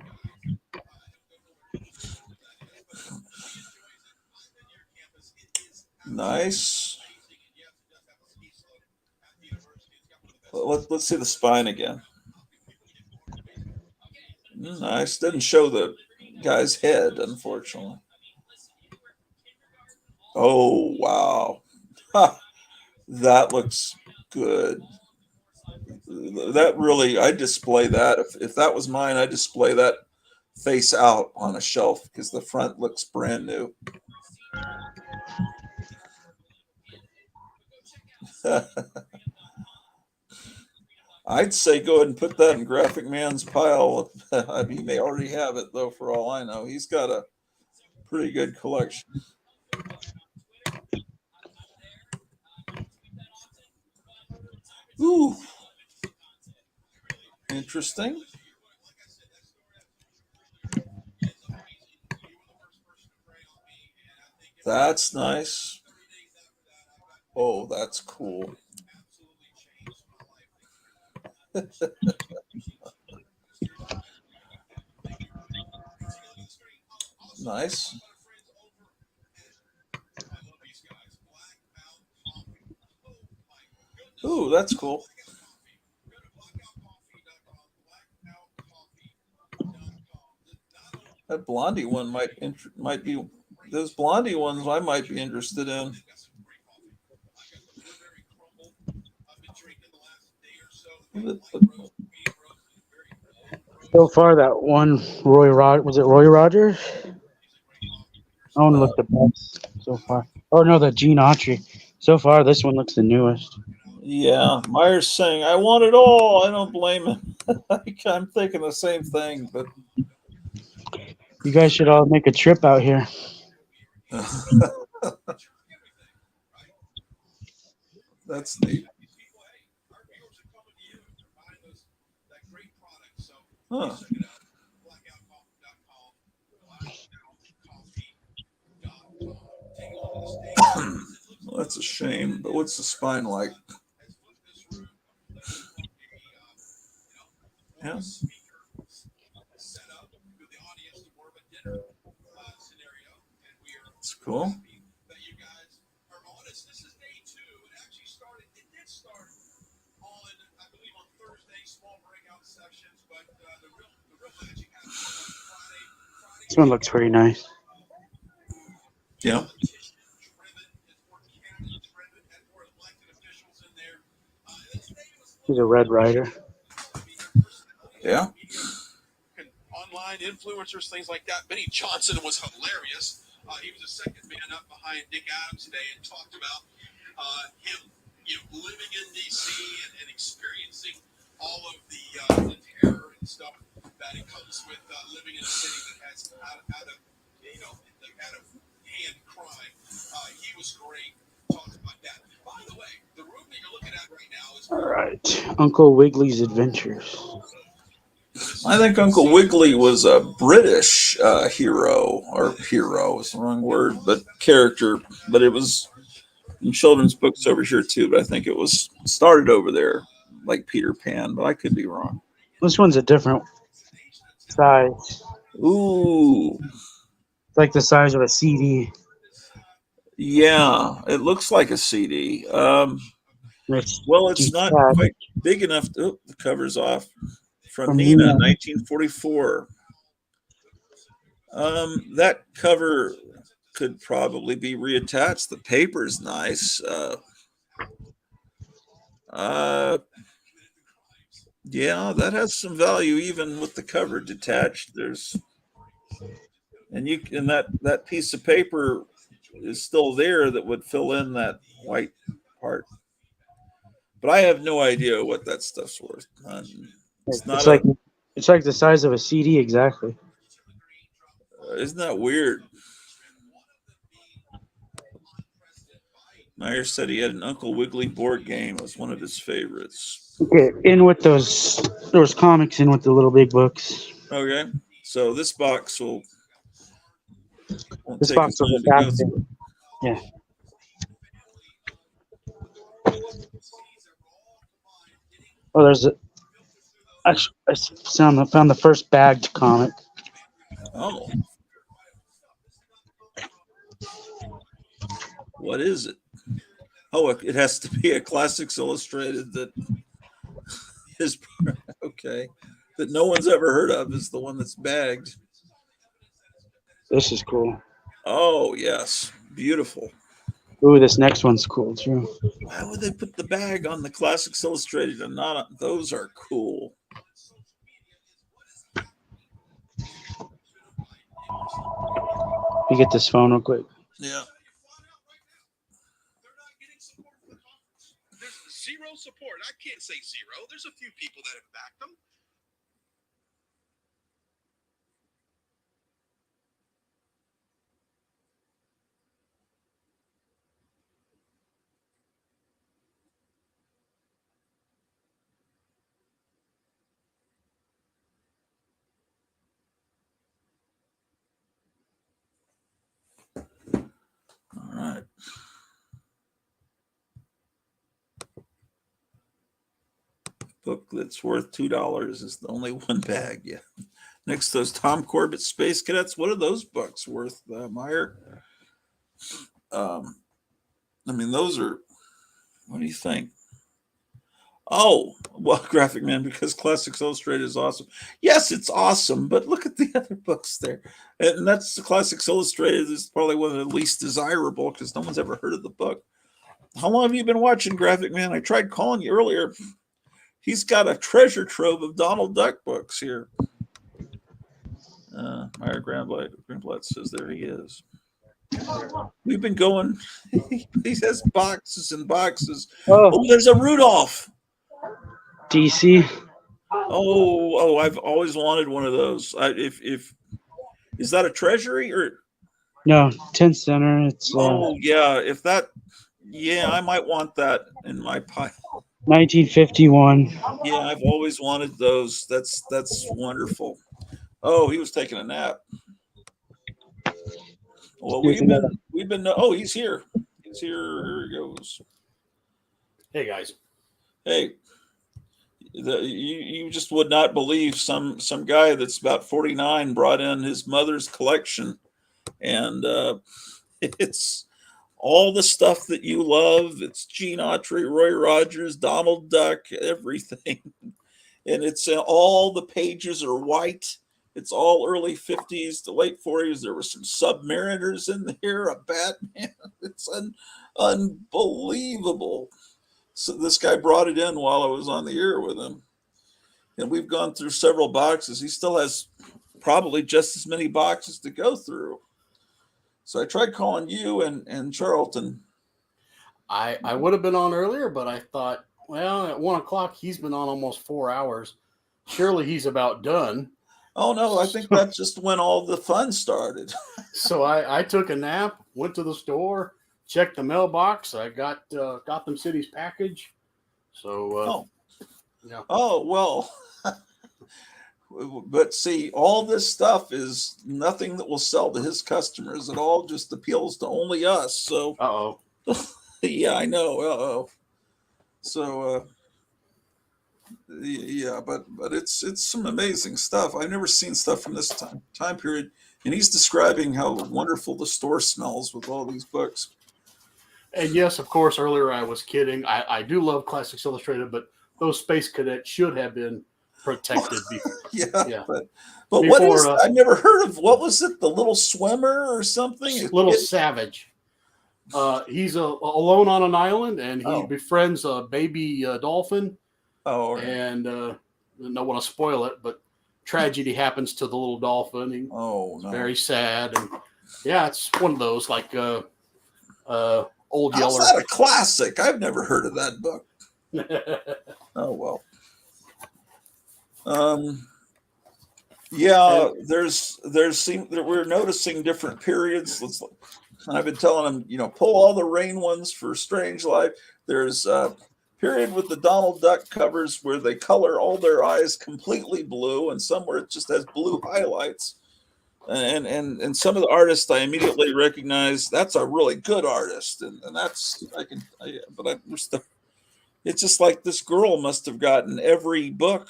Nice. Let's see the spine again. Nice. Didn't show the guy's head, unfortunately. Oh, wow. Ha, that looks good. That really, I display that. If that was mine, I display that face out on a shelf because the front looks brand new. I'd say go ahead and put that in Graphic Man's pile. He may already have it, though, for all I know. He's got a pretty good collection. Ooh, interesting. That's nice. Oh, that's cool. Nice. Ooh, that's cool. That Blondie one might be those Blondie ones I might be interested in.
So far, that one was it Roy Rogers? That one looked the best so far. Oh no, the Gene Autry. So far, this one looks the newest.
Yeah, Myers saying, "I want it all." I don't blame him. I'm thinking the same thing, but
You guys should all make a trip out here.
that's neat. Huh. Well, that's a shame. But what's the spine like? Yeah, it's cool.
This one looks pretty nice.
Yeah,
He's a Red Rider.
yeah.
Online influencers, things like that. Benny Johnson was hilarious. He was the second man up behind Nick Adams today and talked about him, living in D.C. and experiencing all of the terror and stuff that it comes with living in a city that has out of hand crime. He was great talking about that. By the way, the room that you're looking at right now is
All right, Uncle Wiggli's Adventures.
I think Uncle Wiggily was a British hero, or hero is the wrong word, but character. But it was in children's books over here too. But I think it was started over there, like Peter Pan. But I could be wrong.
This one's a different size.
Ooh,
It's like the size of a CD.
yeah, it looks like a CD.
It's
Well, it's not
detached
quite big enough. Oh, the cover's off. From
from
Nina,
Nina.
1944. That cover could probably be reattached. The paper's nice. Uh, yeah, that has some value even with the cover detached. And that piece of paper is still there that would fill in that white part. But I have no idea what that stuff's worth. It's
It's
not
like
a.
it's like the size of a CD exactly.
Isn't that weird? Meyer said he had an Uncle Wiggily board game. It was one of his favorites.
Okay, in with those comics, in with the little big books.
Okay, so this box won't
This
take
box
us
will
long
go
to go
faster.
through.
Yeah. Oh, there's a. Actually, I found the first bagged comic.
Oh, what is it? Oh, it has to be a Classics Illustrated that is okay. That no one's ever heard of is the one that's bagged.
This is cool.
Oh yes, beautiful.
Ooh, this next one's cool too.
Why would they put the bag on the Classics Illustrated and not on, those are cool.
Let me get this phone real quick.
Yeah.
There's zero support. I can't say zero. There's a few people that have backed them.
All right. Book that's worth $2 is the only one bag. Yeah. Next, those Tom Corbett Space Cadets. What are those books worth, Meyer? I mean, those are. What do you think? Oh, well, Graphic Man, because Classics Illustrated is awesome. Yes, it's awesome, but look at the other books there. And that's the Classics Illustrated is probably one of the least desirable because no one's ever heard of the book. How long have you been watching Graphic Man? I tried calling you earlier. He's got a treasure trove of Donald Duck books here. Meyer Greenblatt says there he is. We've been going. He has boxes and boxes. Oh, there's a Rudolph.
DC.
Oh, I've always wanted one of those. If is that a treasury or
No, 10th Center. It's
yeah, if that I might want that in my pile.
1951.
Yeah, I've always wanted those. That's wonderful. Oh, he was taking a nap. Well, we've been. Oh, he's here. He's here. Here he goes.
Hey guys.
Hey, you just would not believe some guy that's about 49 brought in his mother's collection, and it's all the stuff that you love. It's Gene Autry, Roy Rogers, Donald Duck, everything, and it's all the pages are white. It's all early 50s to late 40s. There were some Submariners in there, a Batman. It's unbelievable. So this guy brought it in while I was on the air with him. And we've gone through several boxes. He still has probably just as many boxes to go through. So I tried calling you and Charlton.
I would have been on earlier, but I thought, well, at 1 o'clock, he's been on almost 4 hours. Surely he's about done.
Oh, no, I think that's just when all the fun started.
So I took a nap, went to the store, checked the mailbox. I got Gotham City's package. So, yeah.
Oh, well. But see, all this stuff is nothing that will sell to his customers. It all just appeals to only us. So, yeah, I know. So, yeah, but it's some amazing stuff. I've never seen stuff from this time period. And he's describing how wonderful the store smells with all these books.
And yes, of course, earlier I was kidding. I do love Classics Illustrated, but those Space Cadets should have been protected before.
Yeah. But what is? I've never heard of. What was it? The Little Swimmer or something?
Little Savage. He's alone on an island, and he befriends a baby dolphin.
Oh,
and I don't want to spoil it, but tragedy happens to the little dolphin.
It's
very sad, and yeah, it's one of those like Old
Yeller. How's that a classic? I've never heard of that book. Oh well. Yeah, we're noticing different periods. I've been telling him, pull all the Rain ones for Strange Life. There's a period with the Donald Duck covers where they color all their eyes completely blue, and somewhere it just has blue highlights. And some of the artists I immediately recognize. That's a really good artist, and that's it's just like this girl must have gotten every book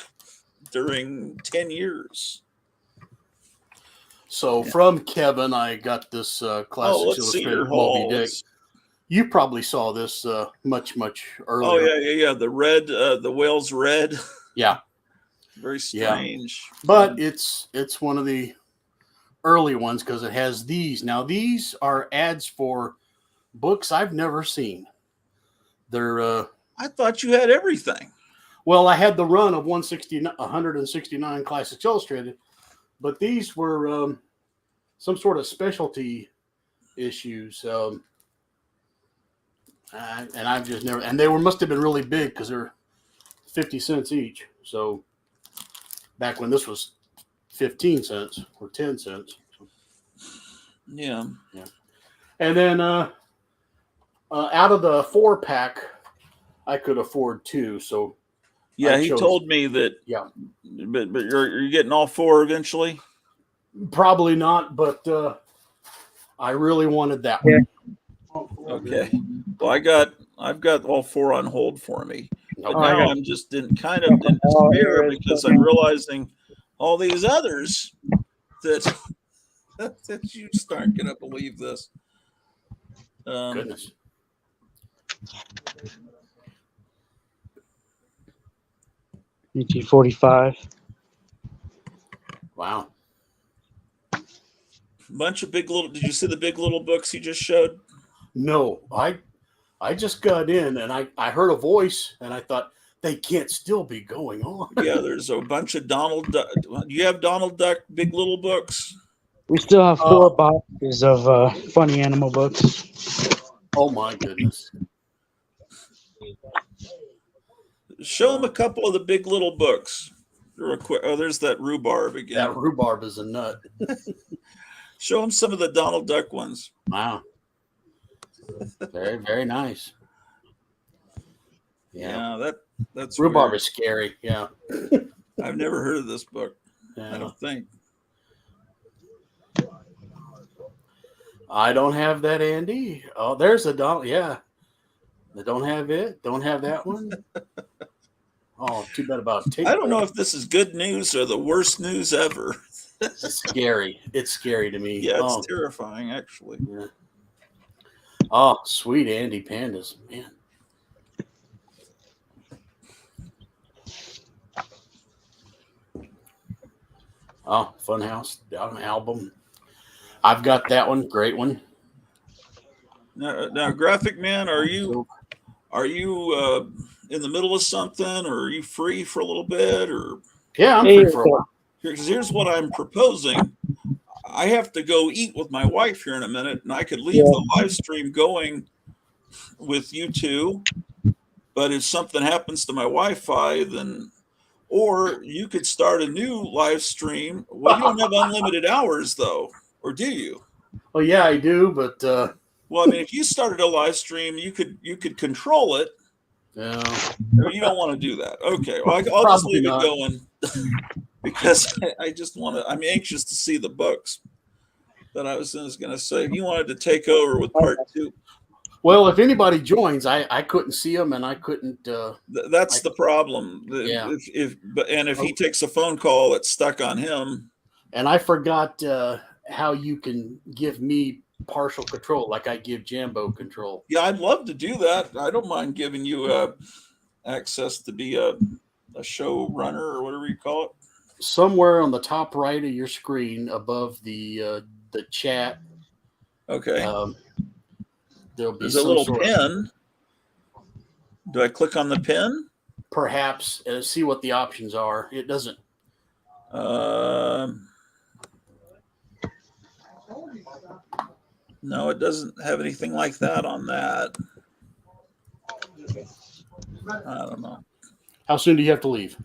during 10 years.
So from Kevin, I got this Classics Illustrated Moby Dick. You probably saw this much earlier.
Oh yeah. The red, the whale's red.
Yeah,
very strange.
Yeah. But it's one of the early ones because it has these. Now these are ads for books I've never seen. They're.
I thought you had everything.
Well, I had the run of 169 Classics Illustrated, but these were some sort of specialty issues. And I've just never, and they must have been really big because they're 50 cents each. So back when this was 15 cents or 10 cents.
Yeah.
And then out of the 4-pack, I could afford 2. So
yeah, he told me that.
Yeah.
But you're getting all 4 eventually?
Probably not, but I really wanted that one.
Okay. Well, I've got all 4 on hold for me. But now I'm just in despair because I'm realizing all these others that you just aren't going to believe this.
Goodness.
$19.45.
Wow.
Bunch of big little. Did you see the big little books he just showed?
No, I just got in and I heard a voice and I thought they can't still be going on.
Yeah, there's a bunch of Donald Duck. Do you have Donald Duck big little books?
We still have 4 boxes of funny animal books.
Oh my goodness.
Show them a couple of the big little books. Oh, there's that rhubarb again.
That rhubarb is a nut.
Show them some of the Donald Duck ones.
Wow. Very, very nice.
Yeah, that's
rhubarb
weird.
is scary. Yeah.
I've never heard of this book.
Yeah.
I don't think.
I don't have that, Andy. Oh, there's a Donald. Yeah. They don't have it. Don't have that one. Oh, too bad about tape.
I don't know if this is good news or the worst news ever.
It's scary. It's scary to me.
Yeah, it's terrifying, actually.
Yeah. Oh, sweet Andy Pandas, man. Oh, Funhouse album. I've got that one. Great one.
Now, Graphic Man, are you in the middle of something, or are you free for a little bit, or?
Yeah, I'm free for a while.
Here's what I'm proposing. I have to go eat with my wife here in a minute, and I could leave the live stream going with you two. But if something happens to my Wi-Fi, then, or you could start a new live stream. Well, you don't have unlimited hours, though, or do you?
Well, yeah, I do, but
well, I mean, if you started a live stream, you could control it.
No,
you don't want to do that. Okay, well, I'll just leave it going because I just want to. I'm anxious to see the books. But I was going to say, if you wanted to take over with part 2.
Well, if anybody joins, I couldn't see them, and I couldn't.
That's the problem.
Yeah.
If he takes a phone call, it's stuck on him.
And I forgot how you can give me partial control, like I give Jambo control.
Yeah, I'd love to do that. I don't mind giving you access to be a show runner or whatever you call it.
Somewhere on the top right of your screen, above the chat.
Okay.
There's
a little pin. Do I click on the pin?
Perhaps see what the options are. It doesn't.
No, it doesn't have anything like that on that. I don't know.
How soon do you have to leave?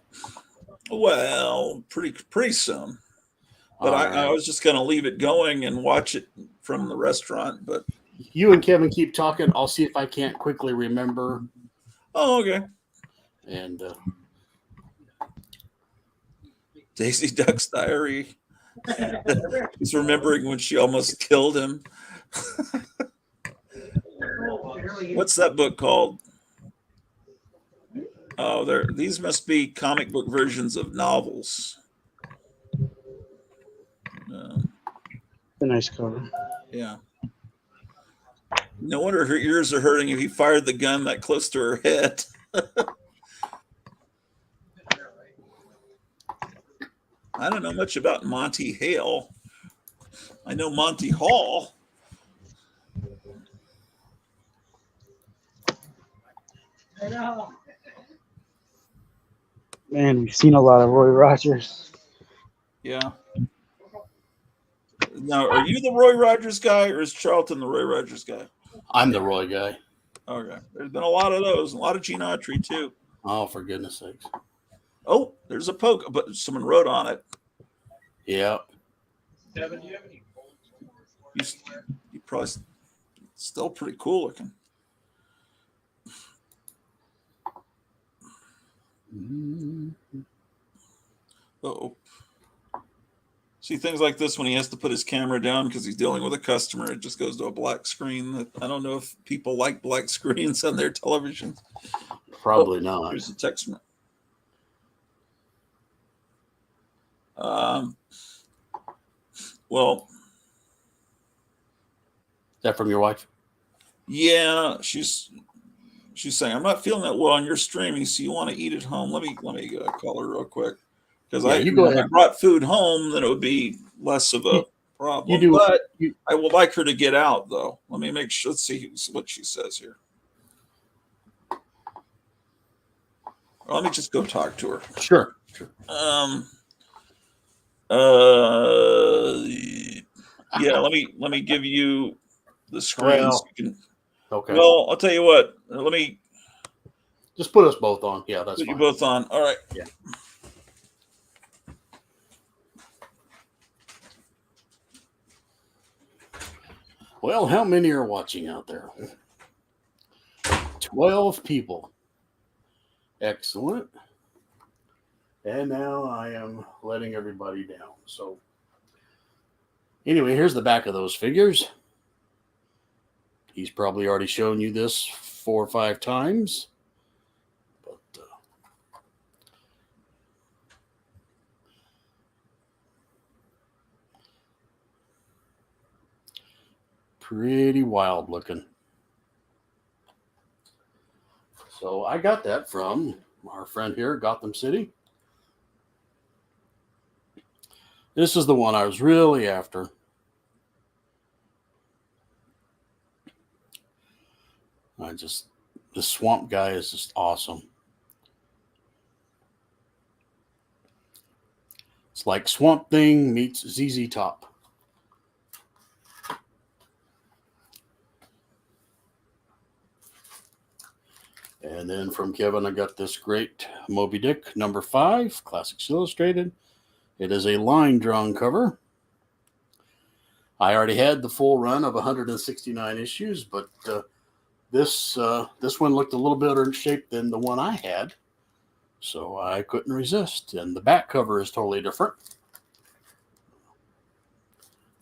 Well, pretty soon. But I was just going to leave it going and watch it from the restaurant. But
You and Kevin keep talking. I'll see if I can't quickly remember.
Oh, okay.
And
Daisy Duck's diary. He's remembering when she almost killed him. What's that book called? Oh, these must be comic book versions of novels.
A nice cover.
Yeah. No wonder her ears are hurting if he fired the gun that close to her head. I don't know much about Monty Hale. I know Monty Hall.
Man, we've seen a lot of Roy Rogers.
Yeah. Now, are you the Roy Rogers guy, or is Charlton the Roy Rogers guy?
I'm the Roy guy.
Okay. There's been a lot of those, a lot of Gene Autry too.
Oh, for goodness sakes.
Oh, there's a poke, but someone wrote on it.
Yeah.
Kevin, do you have any
You probably still pretty cool looking. Oh. See, things like this, when he has to put his camera down because he's dealing with a customer, it just goes to a black screen. I don't know if people like black screens on their televisions.
Probably not.
Here's a text. Well,
is that from your wife?
Yeah, she's saying, I'm not feeling that well on your streaming, so you want to eat at home. Let me call her real quick. Because if I brought food home, then it would be less of a problem. But I would like her to get out, though. Let me make sure. Let's see what she says here. Well, let me just go talk to her.
Sure.
Yeah. Let me give you the screen.
Well, okay.
Well, I'll tell you what. Let me
just put us both on. Yeah, that's
put
fine.
you both on. All right.
Yeah. Well, how many are watching out there? 12 people. Excellent. And now I am letting everybody down. So anyway, here's the back of those figures. He's probably already shown you this 4 or 5 times. But pretty wild looking. So I got that from our friend here at Gotham City. This is the one I was really after. The swamp guy is just awesome. It's like Swamp Thing meets ZZ Top. And then from Kevin, I got this great Moby Dick number 5, Classics Illustrated. It is a line drawn cover. I already had the full run of 169 issues, but this one looked a little better in shape than the one I had, so I couldn't resist. And the back cover is totally different.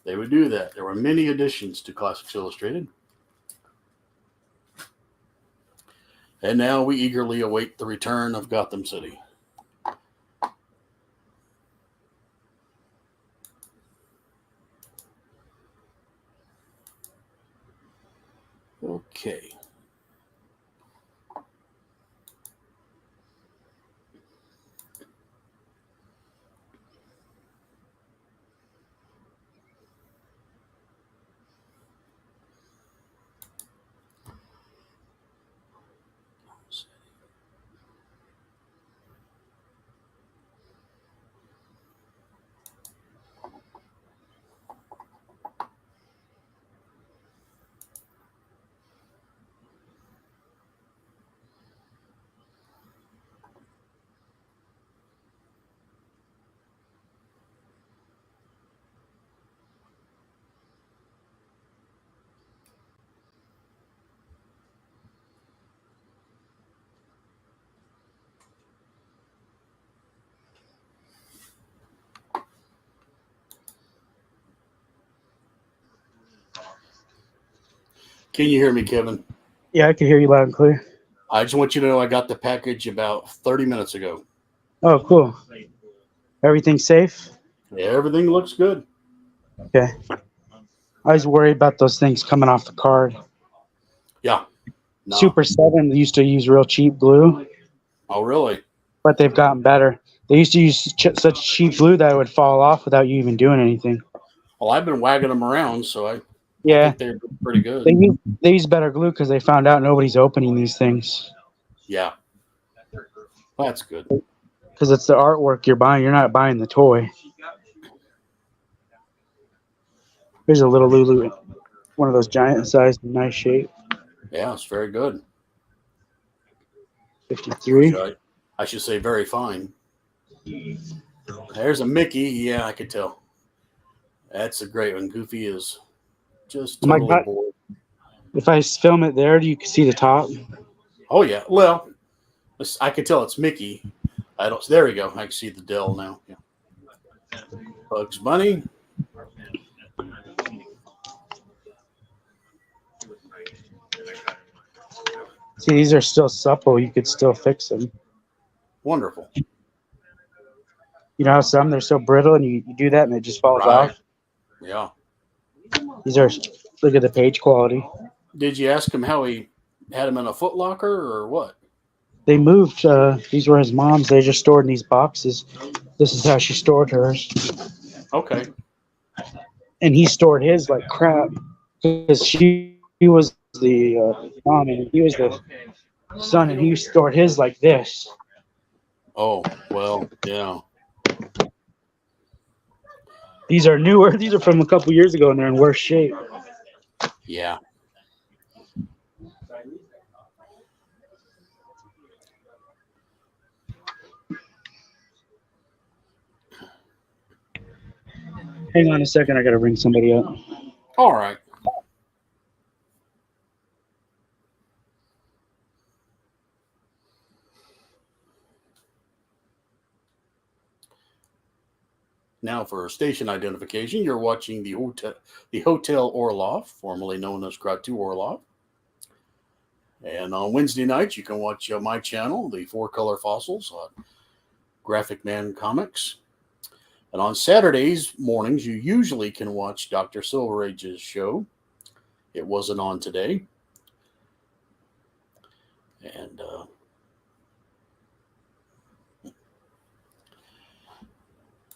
They would do that. There were many additions to Classics Illustrated. And now we eagerly await the return of Gotham City. Okay. Can you hear me, Kevin?
Yeah, I can hear you loud and clear.
I just want you to know I got the package about 30 minutes ago.
Oh, cool. Everything safe?
Yeah, everything looks good.
Okay. I was worried about those things coming off the card.
Yeah. No.
Super 7 used to use real cheap glue,
Oh, really?
but they've gotten better. They used to use such cheap glue that it would fall off without you even doing anything.
Well, I've been wagging them around, so I
Yeah,
think they're pretty good.
they use better glue because they found out nobody's opening these things.
Yeah. That's good.
Because it's the artwork you're buying. You're not buying the toy. Here's a little Lulu, one of those giant sized, nice shape.
Yeah, it's very good.
53.
I should say very fine. There's a Mickey. Yeah, I could tell. That's a great one. Goofy is just
Oh my
totally
God.
bored.
If I film it there, do you see the top?
Oh, yeah. Well, I could tell it's Mickey. I don't. There we go. I can see the Dell now. Yeah. Bugs Bunny.
See, these are still supple. You could still fix them.
Wonderful.
You know how some they're so brittle and you do that and it just falls
Right.
off?
Yeah.
These are, look at the page quality.
Did you ask him how he had him in a Foot Locker or what?
They moved. These were his mom's. They just stored in these boxes. This is how she stored hers.
Okay.
And he stored his like crap because he was the mom and he was the son and he stored his like this.
Oh, well, yeah.
These are newer. These are from a couple years ago and they're in worse shape.
Yeah.
Hang on a second. I got to bring somebody up.
All right. Now for station identification, you're watching the Hotel Orloff, formerly known as Gratu Orloff. And on Wednesday nights, you can watch my channel, the Four Color Fossils, on Graphic Man Comics. And on Saturdays mornings, you usually can watch Dr. Silver Age's show. It wasn't on today. And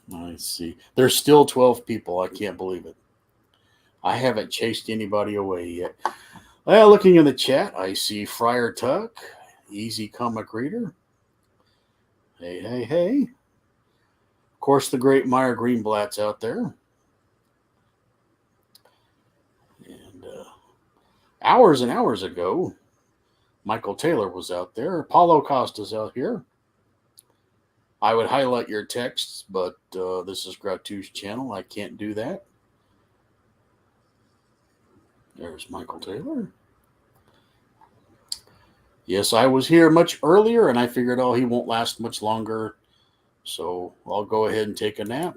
let's see. There's still 12 people. I can't believe it. I haven't chased anybody away yet. Well, looking in the chat, I see Friar Tuck, Easy Comic Reader. Hey, hey, hey. Of course, the great Meyer Greenblatt's out there. And hours and hours ago, Michael Taylor was out there. Paulo Costa's out here. I would highlight your texts, but this is Gratu's channel. I can't do that. There's Michael Taylor. Yes, I was here much earlier, and I figured, oh, he won't last much longer, so I'll go ahead and take a nap.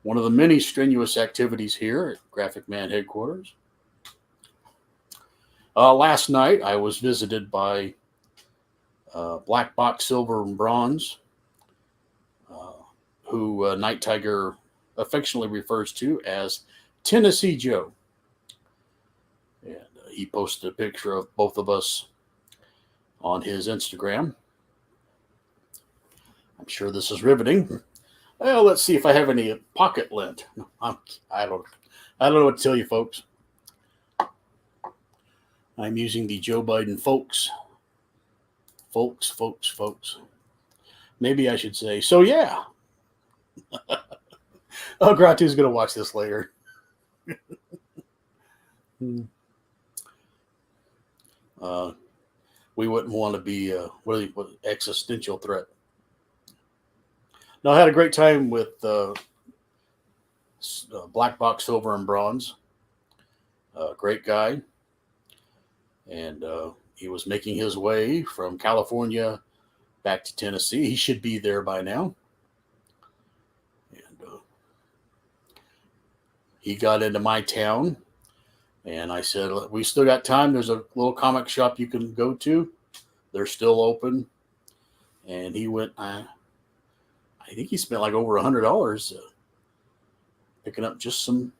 One of the many strenuous activities here at Graphic Man headquarters. Last night, I was visited by Black Box Silver and Bronze, who Night Tiger affectionately refers to as Tennessee Joe. And he posted a picture of both of us on his Instagram. I'm sure this is riveting. Well, let's see if I have any pocket lint. I don't know what to tell you, folks. I'm using the Joe Biden folks. Folks. Maybe I should say, so yeah. Oh, Gratu's going to watch this later. We wouldn't want to be what existential threat. No, I had a great time with Black Box Silver and Bronze. Great guy. And he was making his way from California back to Tennessee. He should be there by now. And he got into my town And I said, we still got time. There's a little comic shop you can go to. They're still open. And he went, I think he spent like over $100 picking up just some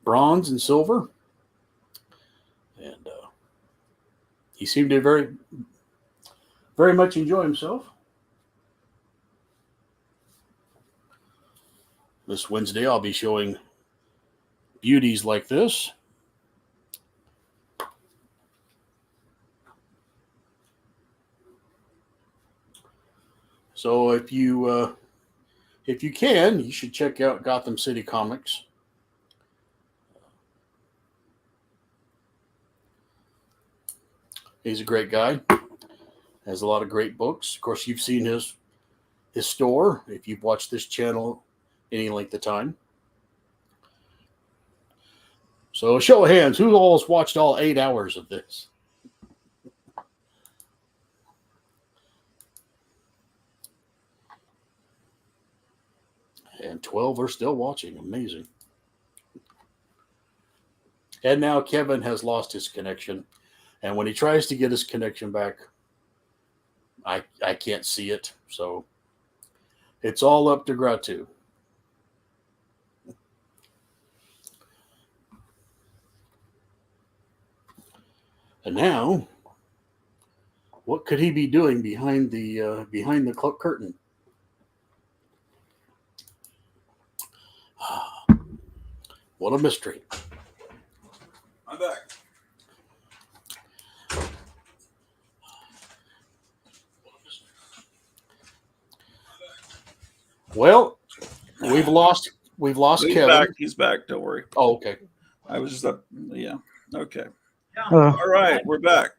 bronze and silver. And he seemed to very, very much enjoy himself. This Wednesday, I'll be showing beauties like this. So if you can, you should check out Gotham City Comics. He's a great guy. Has a lot of great books. Of course, you've seen his store if you've watched this channel any length of time. So, show of hands, who all has watched all 8 hours of this? And 12 are still watching. Amazing. And now Kevin has lost his connection. And when he tries to get his connection back, I can't see it. So it's all up to Gratu. And now, what could he be doing behind the curtain? What a mystery.
I'm back.
Well, we've lost
He's
Kevin.
back. He's back. Don't worry.
Oh, okay.
I was just up. Yeah. Okay.
Uh,
All right. We're back.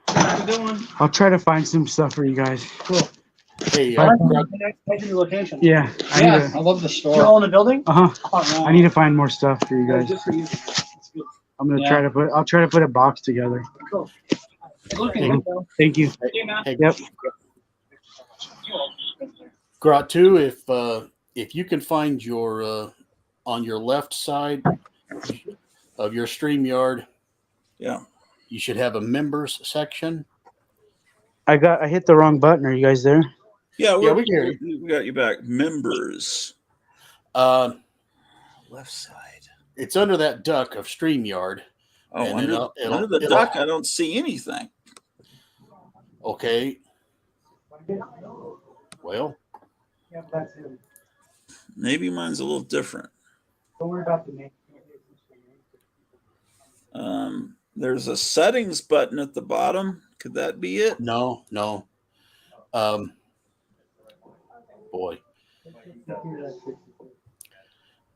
I'll try to find some stuff for you guys.
Cool.
Hey,
Nice new location.
Yeah,
I love the store. You're all in the building?
I need to find more stuff for you guys.
Good for you. That's good.
I'm gonna I'll try to put a box together.
Cool. Looking good, though.
Thank you.
Hey, man.
Yep.
Gratu, if you can find your on your left side of your StreamYard,
Yeah.
you should have a members section.
I hit the wrong button. Are you guys there?
Yeah.
We hear you.
We got you back. Members.
Left
side.
It's under that duck of StreamYard.
Oh,
and
under the duck, I don't see anything.
Okay. Well,
maybe mine's a little different.
Don't worry about the name.
There's a settings button at the bottom. Could that be it?
no. Boy.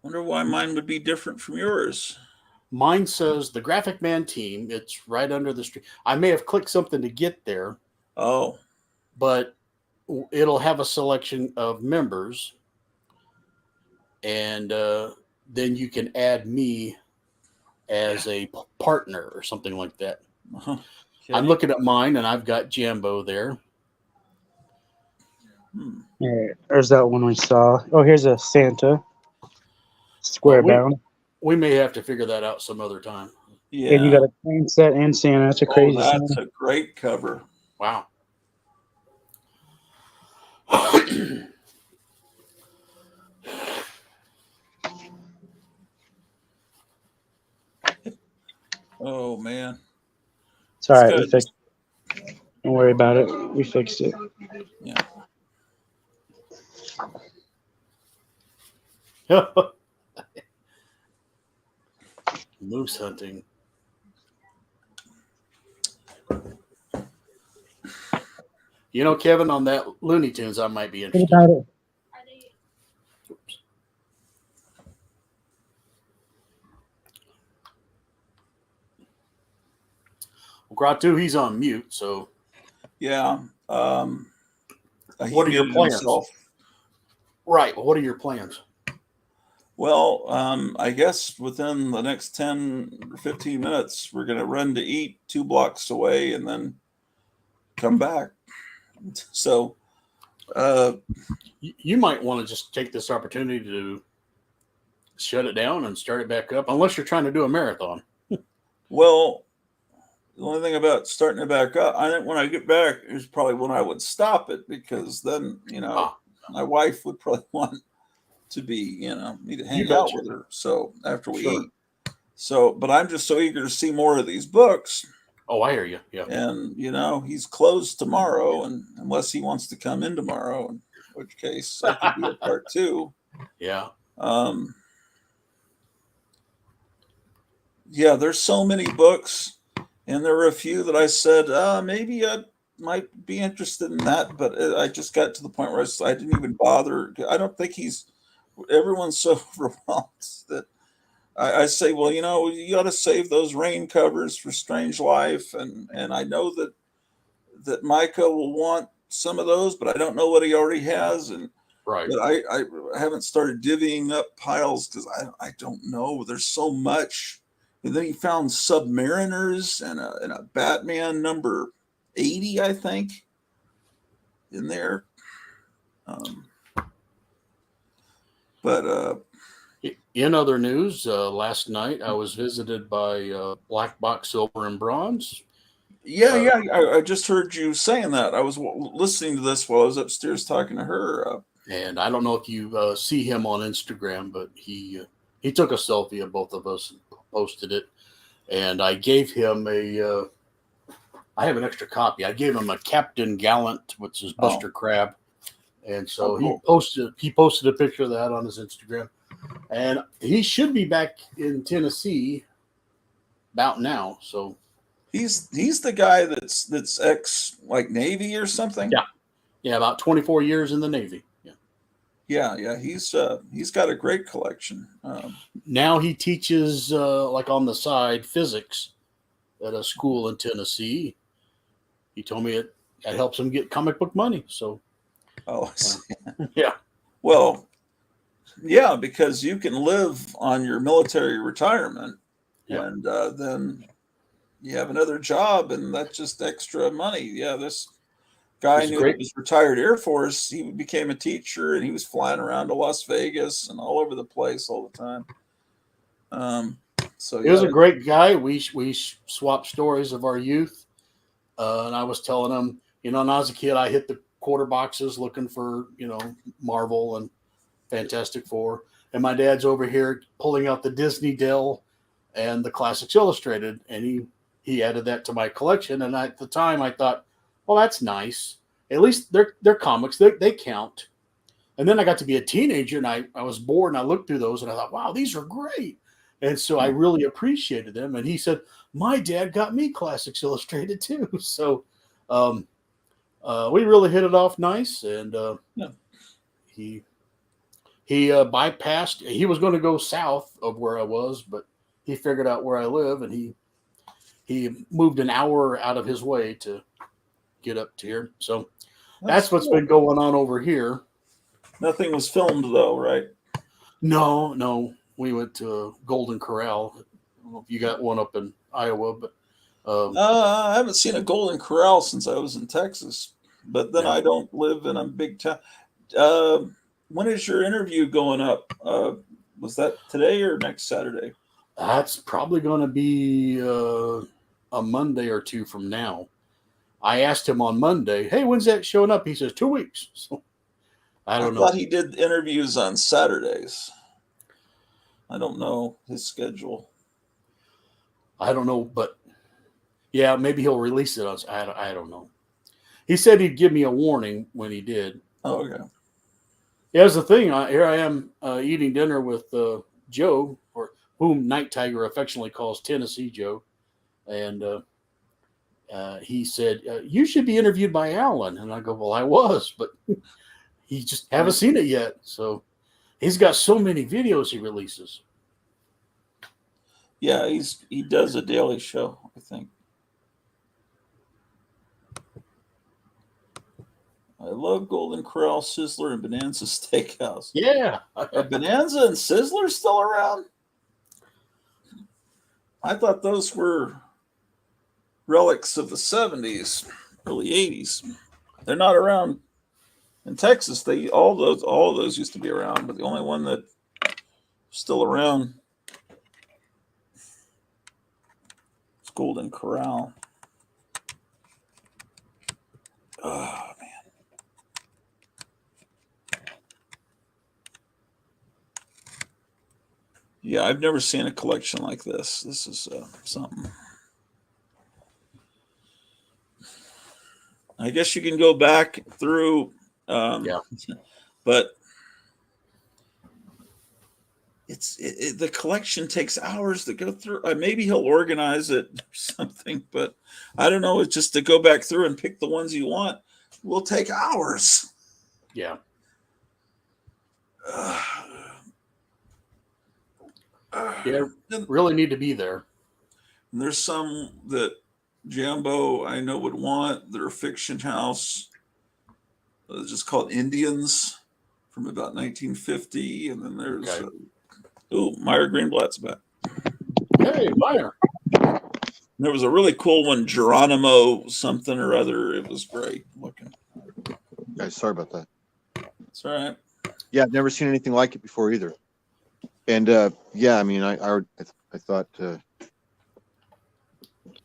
Wonder why mine would be different from yours.
Mine says the Graphic Man team. It's right under the stream. I may have clicked something to get there.
Oh.
But it'll have a selection of members. And then you can add me as a partner or something like that.
Uh-huh. Okay.
I'm looking at mine, and I've got Jambo there.
Yeah, there's that one we saw. Oh, here's a Santa. Square bound.
We may have to figure that out some other time.
Yeah.
And you got a plane set and Santa. That's a crazy
That's
Santa.
a great cover.
Wow.
Oh, man.
It's all right.
good.
We fixed it. Don't worry about it. We fixed it.
Yeah.
Moose hunting. You know, Kevin, on that Looney Tunes, I might be interested.
What about it?
Well, Gratu, he's on mute, so.
Yeah.
What are your plans?
Himself.
Right. What are your plans?
Well, I guess within the next 10 or 15 minutes, we're going to run to eat 2 blocks away and then come back. So
you might want to just take this opportunity to shut it down and start it back up, unless you're trying to do a marathon.
Well, the only thing about starting it back up, I think when I get back is probably when I would stop it, because then, my wife would probably want to be, me to hang out with her. So after we eat. So, but I'm just so eager to see more of these books.
Oh, I hear you. Yeah.
And, he's closed tomorrow, and unless he wants to come in tomorrow, in which case I could do a part 2.
Yeah.
Yeah, there's so many books, and there were a few that I said, maybe I might be interested in that, but I just got to the point where I didn't even bother. I don't think everyone's so overwhelmed that I say, well, you got to save those rain covers for Strange Life, and I know that Micah will want some of those, but I don't know what he already has, and
right.
But I haven't started divvying up piles because I don't know. There's so much. And then he found Submariners and a Batman number 80, I think, in there.
In other news, last night I was visited by Black Box Silver and Bronze.
Yeah. I just heard you saying that. I was listening to this while I was upstairs talking to her.
And I don't know if you see him on Instagram, but he took a selfie of both of us and posted it. And I gave him I have an extra copy. I gave him a Captain Gallant, which is Buster Crab. And so he posted a picture of that on his Instagram. And he should be back in Tennessee about now. So
he's the guy that's ex like Navy or something.
Yeah, about 24 years in the Navy.
Yeah. He's got a great collection.
Now he teaches like on the side physics at a school in Tennessee. He told me it helps him get comic book money. So,
yeah. Well, yeah, because you can live on your military retirement, and then you have another job, and that's just extra money. Yeah, this guy knew he was retired Air Force. He became a teacher, and he was flying around to Las Vegas and all over the place all the time. So
he was a great guy. We swapped stories of our youth, and I was telling him, when I was a kid, I hit the quarter boxes looking for Marvel and Fantastic Four, and my dad's over here pulling out the Disney Dell and the Classics Illustrated, and he added that to my collection. And at the time, I thought, well, that's nice. At least they're comics. They count. And then I got to be a teenager, and I was bored, and I looked through those, and I thought, wow, these are great. And so I really appreciated them. And he said, my dad got me Classics Illustrated too. So we really hit it off nice. And he bypassed. He was going to go south of where I was, but he figured out where I live, and he moved an hour out of his way to get up to here. So that's what's been going on over here.
Nothing was filmed though, right?
No. We went to Golden Corral. I don't know if you got one up in Iowa, but
I haven't seen a Golden Corral since I was in Texas. But then I don't live in a big town. When is your interview going up? Was that today or next Saturday?
That's probably going to be a Monday or two from now. I asked him on Monday, hey, when's that showing up? He says 2 weeks. So I don't know.
I thought he did interviews on Saturdays. I don't know his schedule.
I don't know, but yeah, maybe he'll release it. I don't know. He said he'd give me a warning when he did.
Oh, okay.
Here's the thing. Here I am eating dinner with Joe, or whom Night Tiger affectionately calls Tennessee Joe. And he said, you should be interviewed by Alan. And I go, well, I was, but he just haven't seen it yet. So he's got so many videos he releases.
Yeah, he does a daily show, I think. I love Golden Corral, Sizzler, and Bonanza Steakhouse.
Yeah.
Are Bonanza and Sizzler still around? I thought those were relics of the 70s, early 80s. They're not around in Texas. All of those used to be around, but the only one that still around. It's Golden Corral. Oh, man. Yeah, I've never seen a collection like this. This is something. I guess you can go back through, but the collection takes hours to go through. Maybe he'll organize it or something, but I don't know. It's just to go back through and pick the ones you want will take hours.
Yeah. Yeah, really need to be there.
And there's some that Jambo I know would want. They're a fiction house. It's just called Indians from about 1950. And then there's Meyer Greenblatt's back.
Hey, Meyer.
There was a really cool one, Geronimo something or other. It was great looking.
Guys, sorry about that.
It's all right.
Yeah, I've never seen anything like it before either. And yeah, I mean, I thought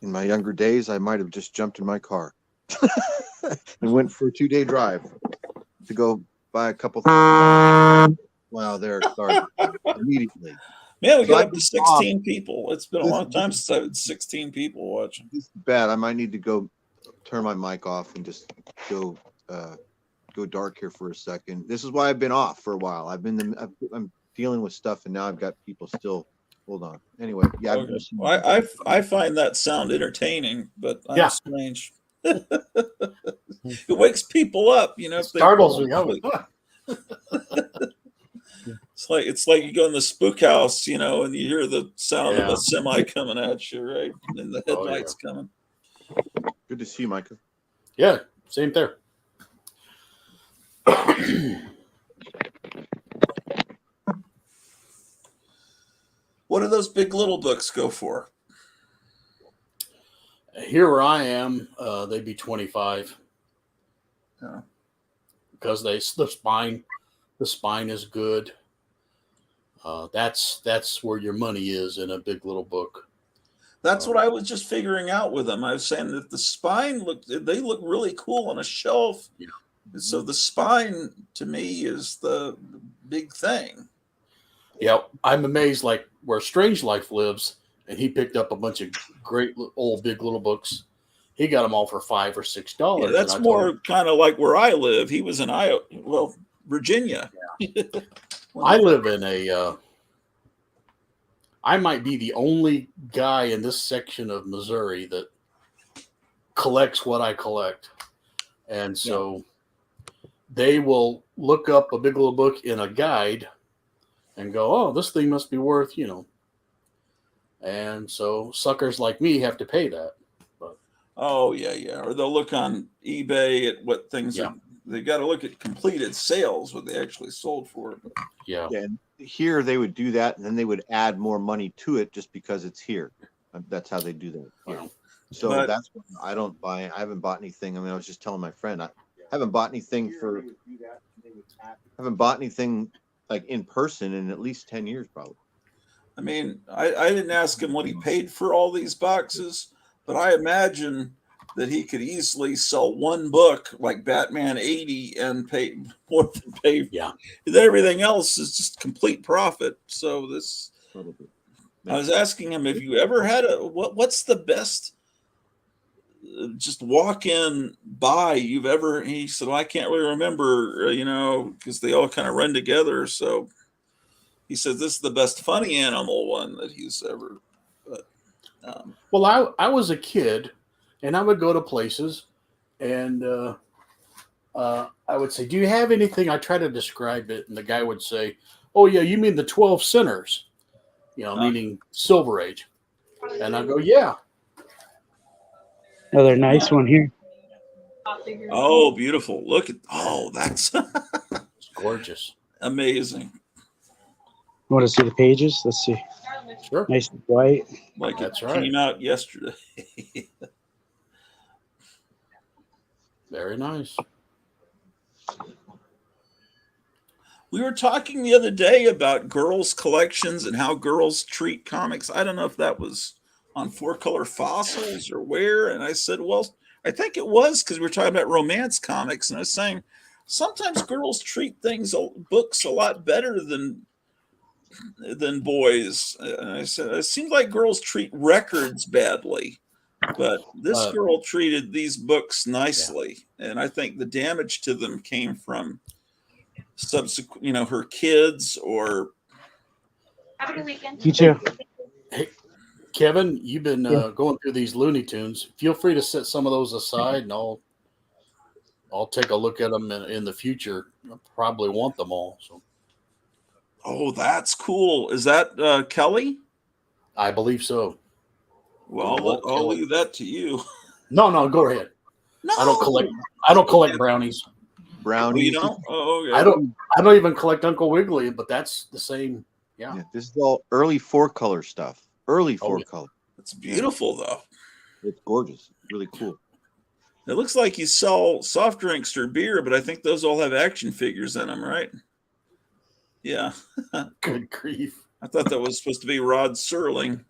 in my younger days I might have just jumped in my car and went for a 2-day drive to go buy a couple things. Wow, there it started immediately.
Man, we got up to 16 people. It's been a long time since I had 16 people watching.
This is bad. I might need to go turn my mic off and just go dark here for a second. This is why I've been off for a while. I'm dealing with stuff, and now I've got people still. Hold on. Anyway, yeah.
Okay. Well, I find that sound entertaining, but I'm strange. It wakes people up, you know.
Startles me.
It's like you go in the spook house, you know, and you hear the sound of a semi coming at you, right? And then the headlights coming.
Good to see you, Micah.
Yeah, same there.
What do those big little books go for?
Here where I am, they'd be 25.
Yeah.
Because the spine is good. That's where your money is in a big little book.
That's what I was just figuring out with them. I was saying that the spine they look really cool on a shelf.
Yeah.
So the spine to me is the big thing.
Yeah, I'm amazed like where Strange Life lives, and he picked up a bunch of great old big little books. He got them all for $5 or $6.
Yeah, that's more kind of like where I live. He was in Virginia.
Yeah. I live in I might be the only guy in this section of Missouri that collects what I collect. And so they will look up a big little book in a guide and go, oh, this thing must be worth, you know. And so suckers like me have to pay that. But
oh, yeah. Or they'll look on eBay at what things are. They got to look at completed sales, what they actually sold for. But.
Yeah.
And here they would do that, and then they would add more money to it just because it's here. That's how they do that.
Wow.
So that's what I don't buy. I haven't bought anything. I mean, I was just telling my friend, I haven't bought anything like in person in at least 10 years, probably.
I mean, I didn't ask him what he paid for all these boxes, but I imagine that he could easily sell one book like Batman 80 and pay more than pay.
Yeah.
Everything else is just complete profit. So this, I was asking him, have you ever had what's the best just walk in buy you've ever, he said, well, I can't really remember, you know, because they all kind of run together. So he said, this is the best funny animal one that he's ever, but,
well, I was a kid and I would go to places and I would say, do you have anything? I try to describe it. And the guy would say, oh yeah, you mean the 12 Sinners, you know, meaning Silver Age. And I go, yeah.
Another nice one here.
Oh, beautiful. Look at, that's
it's gorgeous.
Amazing.
You want to see the pages? Let's see.
Sure.
Nice and white.
Like
that's
it came out yesterday.
Very nice.
We were talking the other day about girls' collections and how girls treat comics. I don't know if that was on Four Color Fossils or where. And I said, well, I think it was because we were talking about romance comics. And I was saying sometimes girls treat books a lot better than boys. And I said, it seems like girls treat records badly. But this girl treated these books nicely. And I think the damage to them came from subsequent, her kids or.
Have a good weekend.
You too.
Hey, Kevin, you've been
Yeah.
going through these Looney Tunes. Feel free to set some of those aside, and I'll take a look at them in the future. I probably want them all. So.
Oh, that's cool. Is that Kelly?
I believe so.
Well, I'll leave that to you.
No, go ahead.
No,
I don't collect brownies.
Oh, you don't? Oh, okay.
I don't even collect Uncle Wiggily, but that's the same. Yeah.
This is all early 4-color stuff. Early 4-color.
It's beautiful though.
It's gorgeous. Really cool.
It looks like you sell soft drinks or beer, but I think those all have action figures in them, right? Yeah.
Good grief.
I thought that was supposed to be Rod Serling.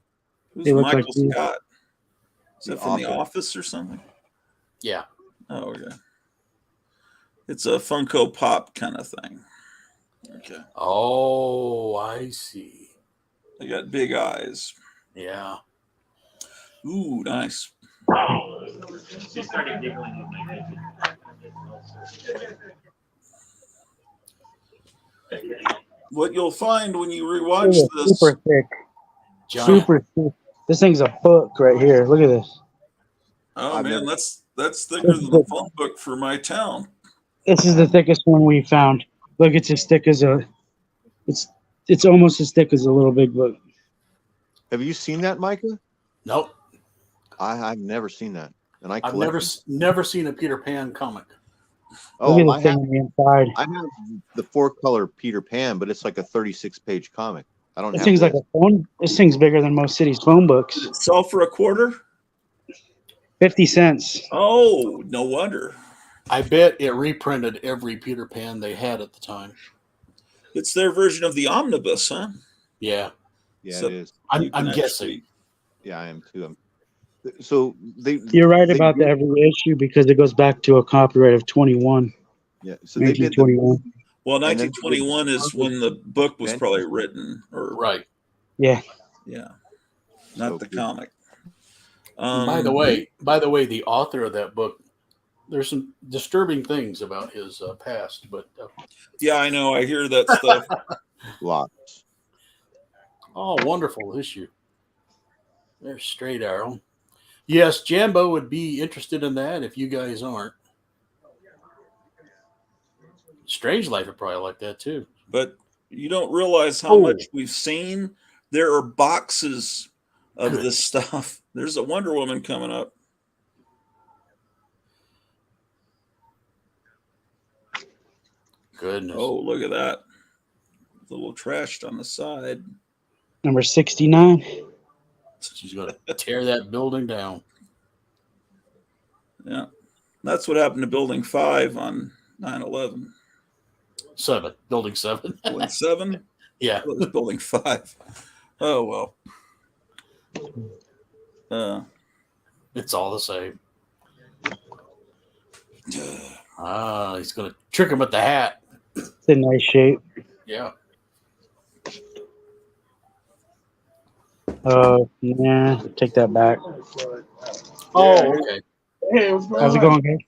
Who's
They look
Michael
like you.
Scott? Is that from The Office or something?
Yeah.
Oh, okay. It's a Funko Pop kind of thing. Okay.
Oh, I see.
They got big eyes.
Yeah.
Ooh, nice.
She started giggling.
What you'll find when you rewatch this.
Super thick.
Giant.
Super thick. This thing's a book right here. Look at this.
Oh man, that's thicker than the phone book for my town.
This is the thickest one we found. Look, it's as thick as it's almost as thick as a little big book.
Have you seen that, Micah?
Nope.
I've never seen that, and
I've never seen a Peter Pan comic.
Oh,
Look at
I
the
have,
thing on the inside.
I have the 4-color Peter Pan, but it's like a 36-page comic. I don't
This
have
thing's
this.
like a phone. This thing's bigger than most cities' phone books.
Did it sell for $0.25?
50 cents.
Oh, no wonder.
I bet it reprinted every Peter Pan they had at the time.
It's their version of the omnibus, huh?
Yeah.
Yeah,
So
it is.
I'm guessing.
Yeah, I am too. So
You're right
they
about the
did-
every issue because it goes back to a copyright of 21.
Yeah, so they did
1921.
Well,
And then
1921 is when the book was probably written, or
Right.
Yeah.
yeah, not
So
the
cool.
comic.
By the way, the author of that book, there's some disturbing things about his past, but
yeah, I know. I hear that stuff.
Lots.
oh, wonderful issue. There's Straight Arrow. Yes, Jambo would be interested in that if you guys aren't. Strange Life would probably like that too.
But you don't realize how much we've seen. There are boxes of this stuff. There's a Wonder Woman coming up.
Goodness.
Oh, look at that. A little trashed on the side.
Number 69.
She's going to tear that building down.
Yeah. That's what happened to Building 5 on 9/11.
7. Building 7.
Building 7?
Yeah.
It was Building 5. Oh, well.
It's all the same. He's going to trick him with the hat.
It's in nice shape.
Yeah.
Yeah, take that back.
Oh, okay.
Hey, what's going
How's it
on?
going, guys?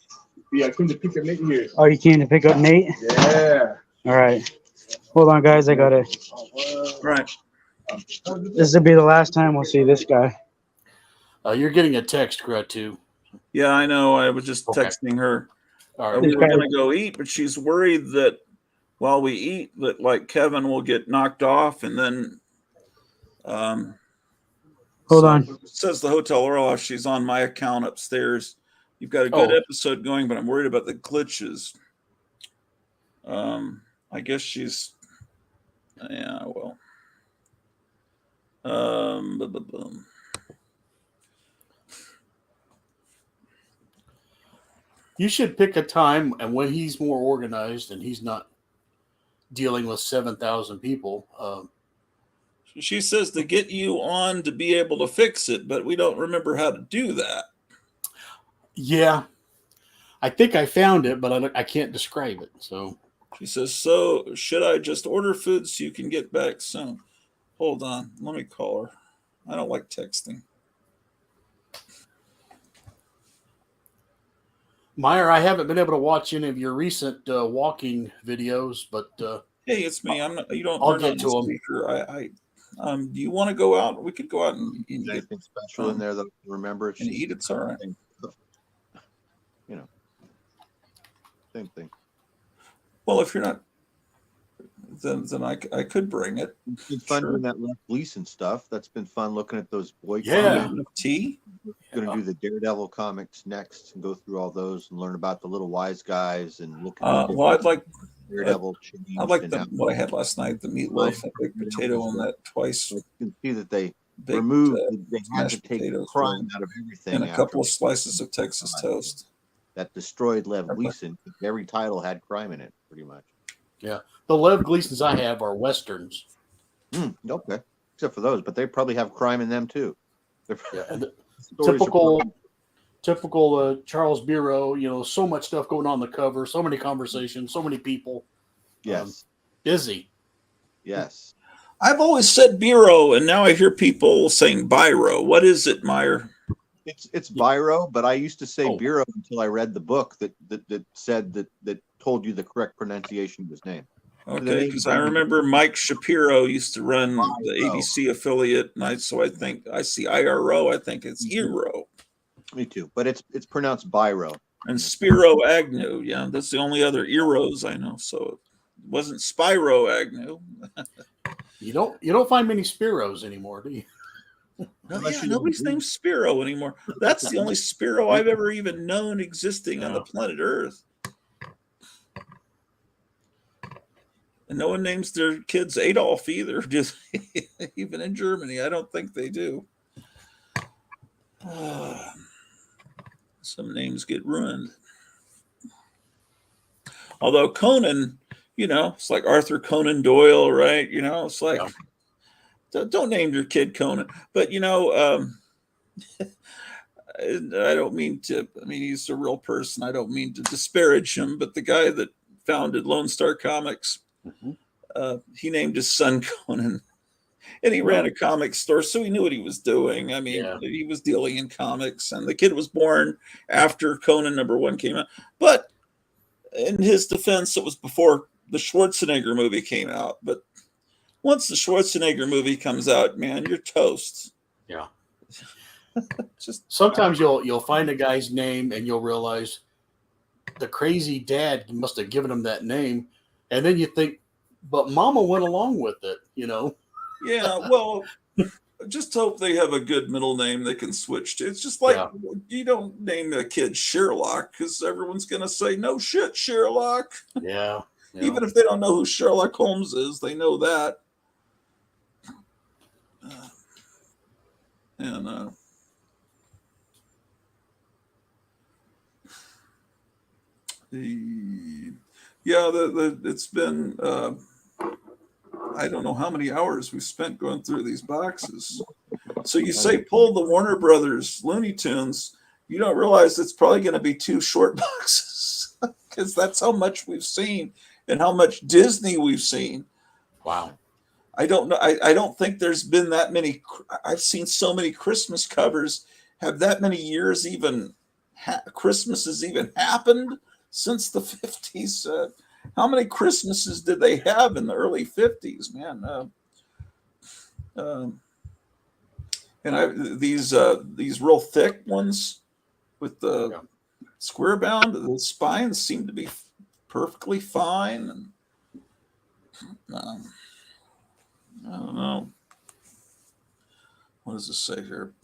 Yeah, I came to pick up Nate here.
Oh, you came to pick up Nate?
Yeah.
All right. Hold on, guys. I gotta.
Right.
This will be the last time we'll see this guy.
You're getting a text, Gret, too.
Yeah, I know. I was just
Okay.
texting her.
All right.
We were going to go eat, but she's worried that while we eat, that like Kevin will get knocked off, and then
Hold on.
Says the Hotel Orloff. She's on my account upstairs. You've got a good episode going, but I'm worried about the glitches. I guess she's. Yeah, well. Boom.
You should pick a time and when he's more organized and he's not dealing with 7,000 people.
She says to get you on to be able to fix it, but we don't remember how to do that.
Yeah, I think I found it, but I can't describe it. So
she says, so should I just order food so you can get back soon? Hold on. Let me call her. I don't like texting.
Meyer, I haven't been able to watch any of your recent walking videos, but
hey, it's me. I'm not. You don't.
I'll
We're not
get to them.
Speaker. Do you want to go out? We could go out and get
anything special in there that I remember.
And eat. It's all right.
You know, same thing.
Well, if you're not, then I could bring it.
It's been fun doing that Lev Gleason stuff. That's been fun looking at those boy
comics. Tea.
We're going to do the Daredevil comics next and go through all those and learn about the little wise guys and look at
well, I'd like
Daredevil.
I like what I had last night, the meatloaf and baked potato on that twice.
You can see that they removed, they had to take crime out of everything.
And a couple of slices of Texas toast.
That destroyed Lev Gleason. Every title had crime in it, pretty much.
Yeah. The Lev Gleasons I have are Westerns.
Okay. Except for those, but they probably have crime in them too.
Yeah. Typical Charles Bureau, so much stuff going on the cover, so many conversations, so many people.
Yes.
Busy.
Yes.
I've always said Bureau, and now I hear people saying Biro. What is it, Meyer?
It's Biro, but I used to say Bureau until I read the book that said that told you the correct pronunciation of his name.
Okay, because I remember Mike Shapiro used to run the ABC affiliate, and so I think I see IRO. I think it's Eero.
Me too, but it's pronounced Biro.
And Spiro Agnew, yeah, that's the only other Eros I know. So it wasn't Spyro Agnew.
You don't find many Spiros anymore, do you?
Nobody's named Spiro anymore. That's the only Spiro I've ever even known existing on the planet Earth. And no one names their kids Adolf either. Just even in Germany, I don't think they do. Some names get ruined. Although Conan, it's like Arthur Conan Doyle, right? It's like, don't name your kid Conan. But, I don't mean to, he's a real person. I don't mean to disparage him, but the guy that founded Lone Star Comics, he named his son Conan. And he ran a comic store, so he knew what he was doing. He was dealing in comics, and the kid was born after Conan #1 came out. But in his defense, it was before the Schwarzenegger movie came out. But once the Schwarzenegger movie comes out, man, you're toast.
Yeah. Sometimes you'll find a guy's name and you'll realize the crazy dad must have given him that name, and then you think, but Mama went along with it,
Yeah, well, just hope they have a good middle name they can switch to. It's just like you don't name a kid Sherlock because everyone's going to say, no shit, Sherlock.
Yeah.
Even if they don't know who Sherlock Holmes is, they know that. It's been... I don't know how many hours we've spent going through these boxes. So you say pull the Warner Brothers Looney Tunes, you don't realize it's probably going to be 2 short boxes because that's how much we've seen and how much Disney we've seen.
Wow.
I don't know. I don't think there's been that many. I've seen so many Christmas covers. Have that many years even Christmas has even happened since the 50s? How many Christmases did they have in the early 50s, man? And these real thick ones with the square bound, the spines seem to be perfectly fine. And, I don't know. What does it say here?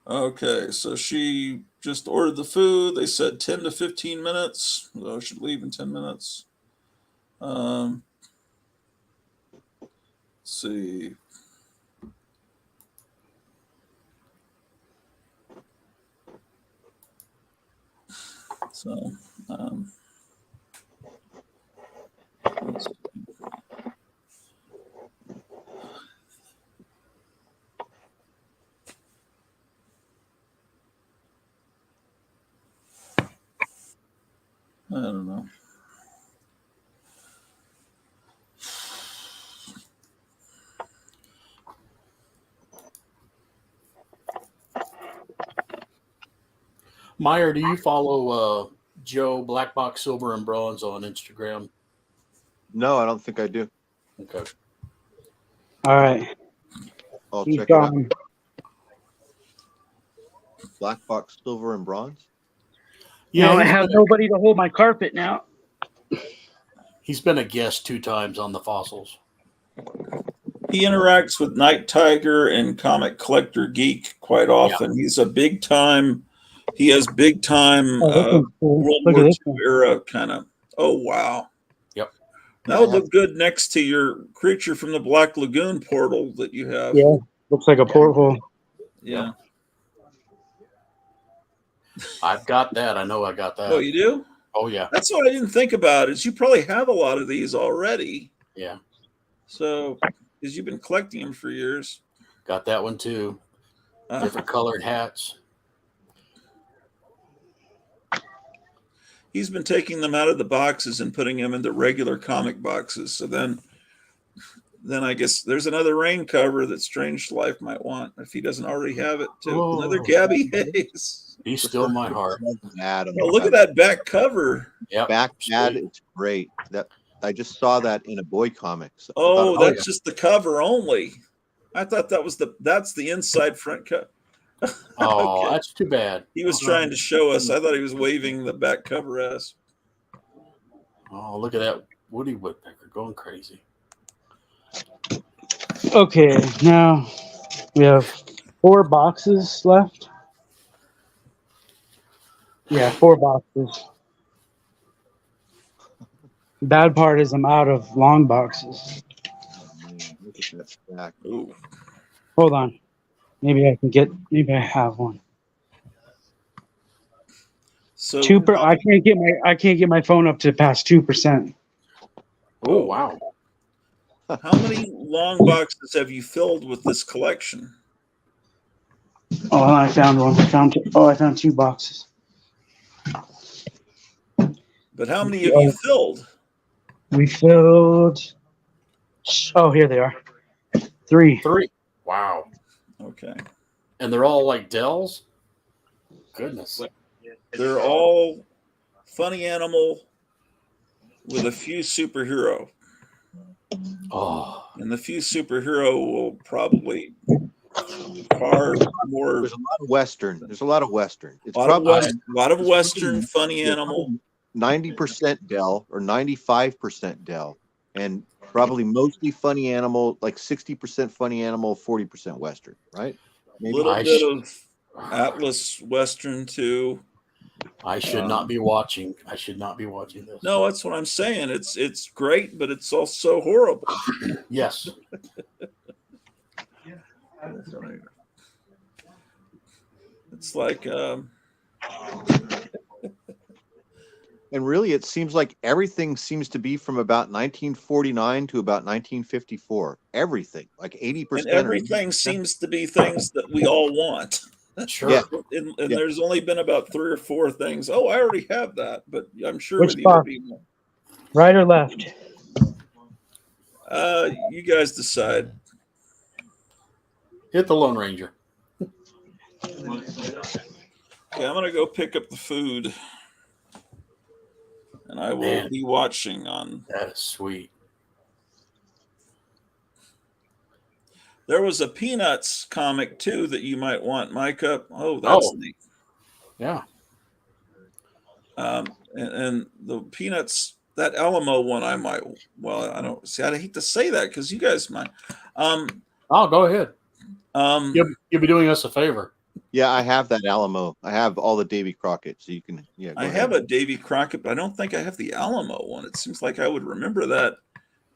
Okay, so she just ordered the food. They said 10 to 15 minutes. So I should leave in 10 minutes. Let's see. So, I don't know.
Meyer, do you follow Joe Black Box Silver and Bronze on Instagram?
No, I don't think I do.
Okay.
All right.
I'll
He's
check it out.
gone.
Black Box Silver and Bronze.
Yeah, I
he's
have
been
nobody to hold my carpet now.
he's been a guest 2 times on the fossils.
He interacts with Night Tiger and Comic Collector Geek quite often. He's a big time. He has big time
Oh, this one's cool.
World
Look
War
at
II
this one.
era kind of. Oh wow.
Yep.
That would look good next to your creature from the Black Lagoon portal that you have.
Yeah, looks like a porthole.
Yeah.
I've got that. I know I got that.
Oh, you do?
Oh, yeah.
That's what I didn't think about is you probably have a lot of these already.
Yeah.
So, because you've been collecting them for years.
Got that one too. Different colored hats.
He's been taking them out of the boxes and putting them into regular comic boxes. So then I guess there's another rain cover that Strange Life might want if he doesn't already have it too.
Oh.
Another Gabby Hayes.
Be still my heart.
Ad on
Oh,
the
look at
back.
that back cover.
Yeah.
Back ad, it's great. That I just saw that in a Boy Comics. I
Oh,
thought,
that's just the cover only. I thought that was that's the inside front cover.
Oh,
Okay.
that's too bad.
He was trying to show us. I thought he was waving the back cover at us.
Oh, look at that Woody Woodpecker going crazy.
Okay, now we have 4 boxes left. Yeah, 4 boxes. The bad part is I'm out of long boxes.
look at that stack.
Ooh.
Hold on. Maybe I have one.
So
I can't get my phone up to past 2%.
Oh, wow.
how many long boxes have you filled with this collection?
Oh, I found one. I found 2 boxes.
But how many have you filled?
We filled. Oh, here they are. 3.
3. Wow.
Okay.
And they're all like Dells? Goodness.
They're all funny animal with a few superhero.
Oh.
And the few superhero will probably far more.
There's a lot of Western. There's a lot of Western. It's
A lot of Western funny animal.
90% Dell or 95% Dell, and probably mostly funny animal, like 60% funny animal, 40% Western, right?
A little bit of Atlas Western too.
I should not be watching. I should not be watching this.
No, that's what I'm saying. It's great, but it's also horrible.
Yes.
It's like
and really it seems like everything seems to be from about 1949 to about 1954. Everything, like 80%.
and everything seems to be things that we all want.
Sure.
Yeah.
And there's only been about 3 or 4 things. Oh, I already have that, but I'm sure
Which
with you
box?
would be more.
Right or left?
You guys decide.
Hit the Lone Ranger.
Okay, I'm gonna go pick up the food, and I will be watching on.
That is sweet.
There was a Peanuts comic too that you might want, Micah. Oh, that's neat.
Yeah.
And the Peanuts, that Alamo one, I might. Well, I don't see. I hate to say that because you guys might.
Go ahead. You'll be doing us a favor.
Yeah, I have that Alamo. I have all the Davy Crockett, so you can. Yeah,
I have a Davy Crockett, but I don't think I have the Alamo one. It seems like I would remember that,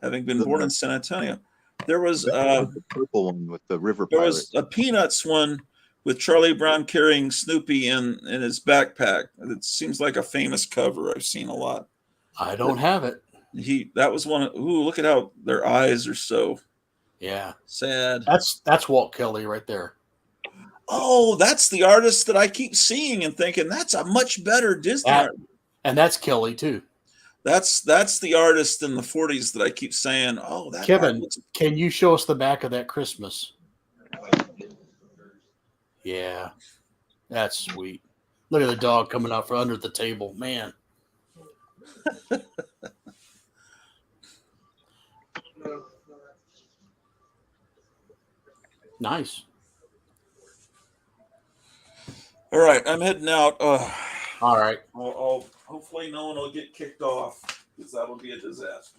having been born in San Antonio. There was
the purple one with the river.
There was a Peanuts one with Charlie Brown carrying Snoopy in his backpack. It seems like a famous cover I've seen a lot.
I don't have it.
That was one. Ooh, look at how their eyes are so
Yeah,
sad.
that's Walt Kelly right there.
Oh, that's the artist that I keep seeing and thinking that's a much better Disney
That
art.
and that's Kelly too.
That's the artist in the 40s that I keep saying, oh, that art
Kevin,
looks.
can you show us the back of that Christmas? Yeah, that's sweet. Look at the dog coming out from under the table, man. Nice.
All right, I'm heading out.
All right.
I'll hopefully no one will get kicked off because that'll be a disaster.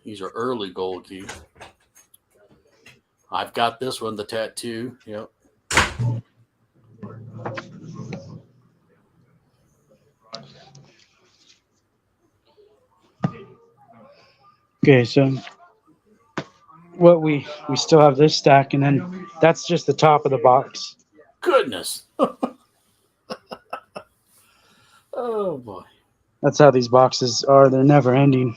These are early gold key. I've got this one, the tattoo. Yep.
Okay, so what we still have this stack, and then that's just the top of the box.
Goodness. Oh boy.
That's how these boxes are. They're never ending.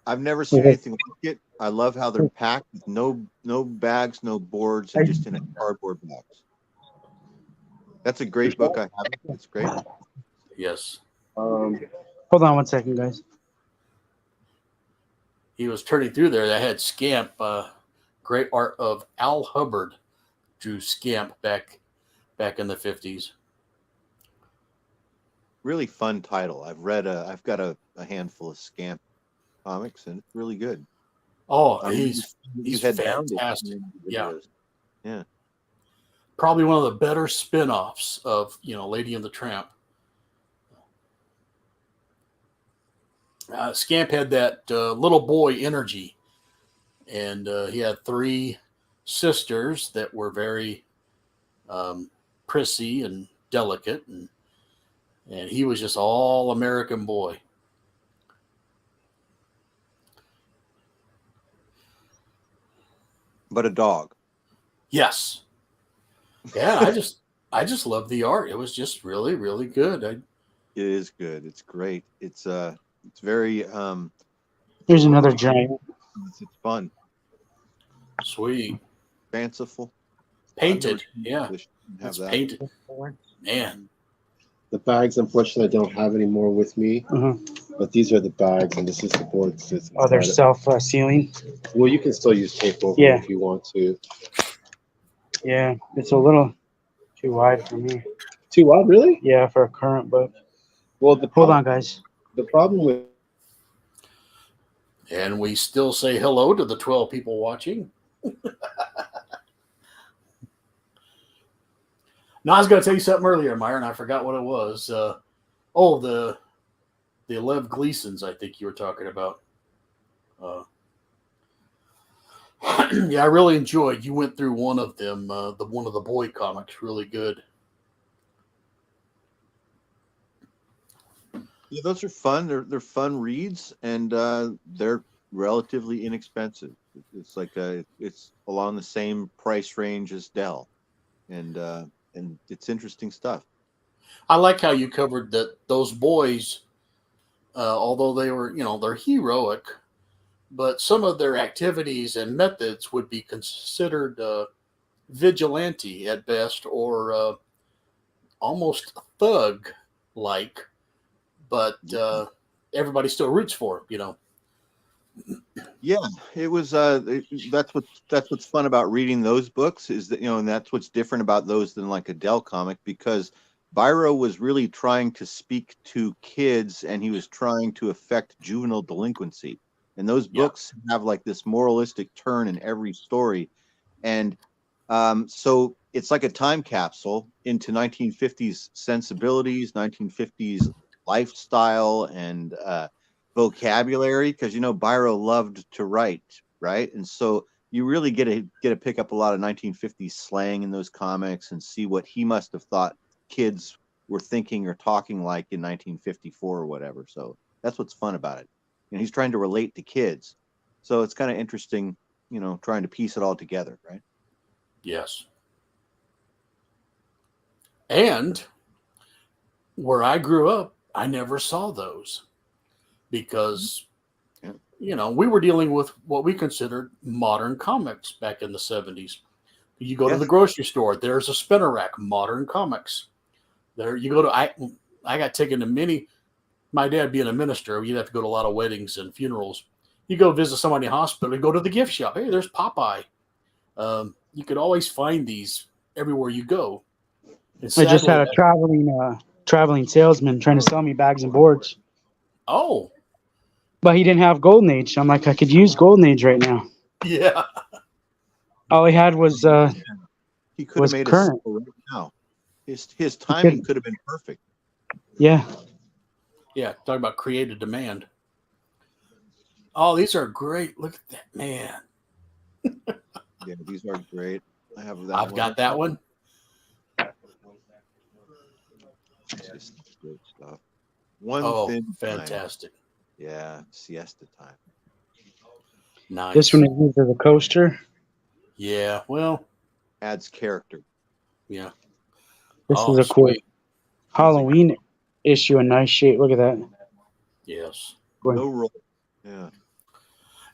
I've never seen anything like it. I love how they're packed with no bags, no boards, and just in a cardboard box. That's a great book. I have it. It's great.
Yes.
Hold on one second, guys.
He was turning through there. That had Scamp, great art of Al Hubbard, drew Scamp back in the 50s.
Really fun title. I've got a handful of Scamp comics, and it's really good.
Oh, he's fantastic. Yeah.
Yeah.
Probably one of the better spin-offs of, Lady and the Tramp. Scamp had that little boy energy, and he had 3 sisters that were very prissy and delicate, and he was just all American boy.
But a dog.
Yes. Yeah, I just love the art. It was just really, really good.
It is good. It's great. It's very
Here's another giant.
it's fun.
Sweet.
Fanciful.
Painted. Yeah.
It's
painted. Man.
The bags, unfortunately, I don't have any more with me. But these are the bags, and this is the boards.
Oh, they're self-sealing?
Well, you can still use tape over
Yeah.
if you want to.
Yeah, it's a little too wide for me.
Too wide, really?
Yeah, for a current book.
Well,
Hold on, guys.
The problem with...
And we still say hello to the 12 people watching. Now, I was going to tell you something earlier, Meyer, and I forgot what it was. The Lev Gleasons, I think you were talking about. Yeah, I really enjoyed. You went through one of them, one of the boy comics, really good.
Yeah, those are fun. They're fun reads, and they're relatively inexpensive. It's like it's along the same price range as Dell, and it's interesting stuff.
I like how you covered that those boys, although they were, they're heroic, but some of their activities and methods would be considered vigilante at best, or almost thug-like, but everybody still roots for him,
Yeah, it was. That's what's fun about reading those books is that and that's what's different about those than like a Dell comic, because Biro was really trying to speak to kids and he was trying to affect juvenile delinquency. And those books have like this moralistic turn in every story, and so it's like a time capsule into 1950s sensibilities, 1950s lifestyle, and vocabulary, because Biro loved to write, right? And so you really get to pick up a lot of 1950s slang in those comics and see what he must have thought kids were thinking or talking like in 1954 or whatever. So that's what's fun about it. He's trying to relate to kids, so it's kind of interesting, trying to piece it all together, right?
Yes. And where I grew up, I never saw those because, we were dealing with what we considered modern comics back in the 70s. You go to the grocery store, there's a spinner rack, modern comics. There you go to, I got taken to many, my dad being a minister, you'd have to go to a lot of weddings and funerals. You go visit somebody in the hospital, you go to the gift shop. Hey, there's Popeye. You could always find these everywhere you go. And
I just had
sadly,
a traveling salesman trying to sell me bags and boards.
Oh,
but he didn't have Golden Age. I'm like, I could use Golden Age right now.
Yeah.
All he had was
he could have made
current.
a right now. His timing could have been perfect.
Yeah.
Yeah, talking about creative demand. Oh, these are great. Look at that, man.
Yeah, these are great. I have that.
I've got that one.
Just great stuff. One
Oh,
thin
fantastic.
time. Yeah, siesta time.
Nice.
This one is used as a coaster.
Yeah, well,
adds character.
Yeah.
This is a cool
sweet.
Halloween issue in nice shape. Look at that.
Yes.
No roll. Yeah.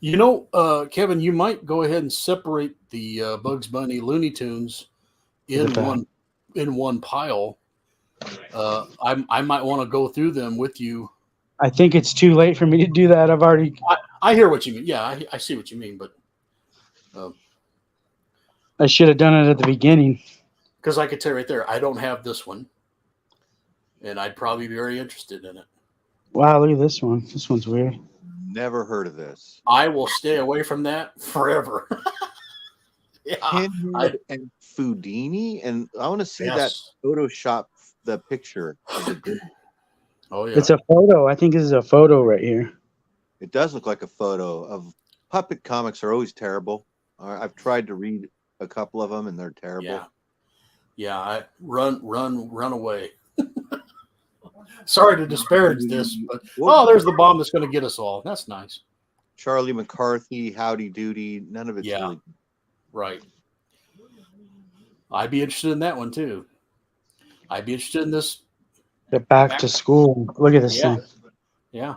You know, Kevin, you might go ahead and separate the Bugs Bunny Looney Tunes in one pile. I might want to go through them with you.
I think it's too late for me to do that. I've already.
I hear what you mean. Yeah, I see what you mean, but
I should have done it at the beginning.
Because I could tell right there, I don't have this one, and I'd probably be very interested in it.
Wow, look at this one. This one's weird.
Never heard of this.
I will stay away from that forever.
Yeah, Pinhead and Foodini, and I want to see that Photoshop, the picture.
Oh yeah,
it's a photo. I think this is a photo right here.
It does look like a photo of puppet comics. Are always terrible. I've tried to read a couple of them, and they're terrible.
Yeah. I run away. Sorry to disparage this, but there's the bomb that's going to get us all. That's nice.
Charlie McCarthy, Howdy Doody. None of it's really
right. I'd be interested in that one too. I'd be interested in this.
They're back to school. Look at this thing.
Yeah.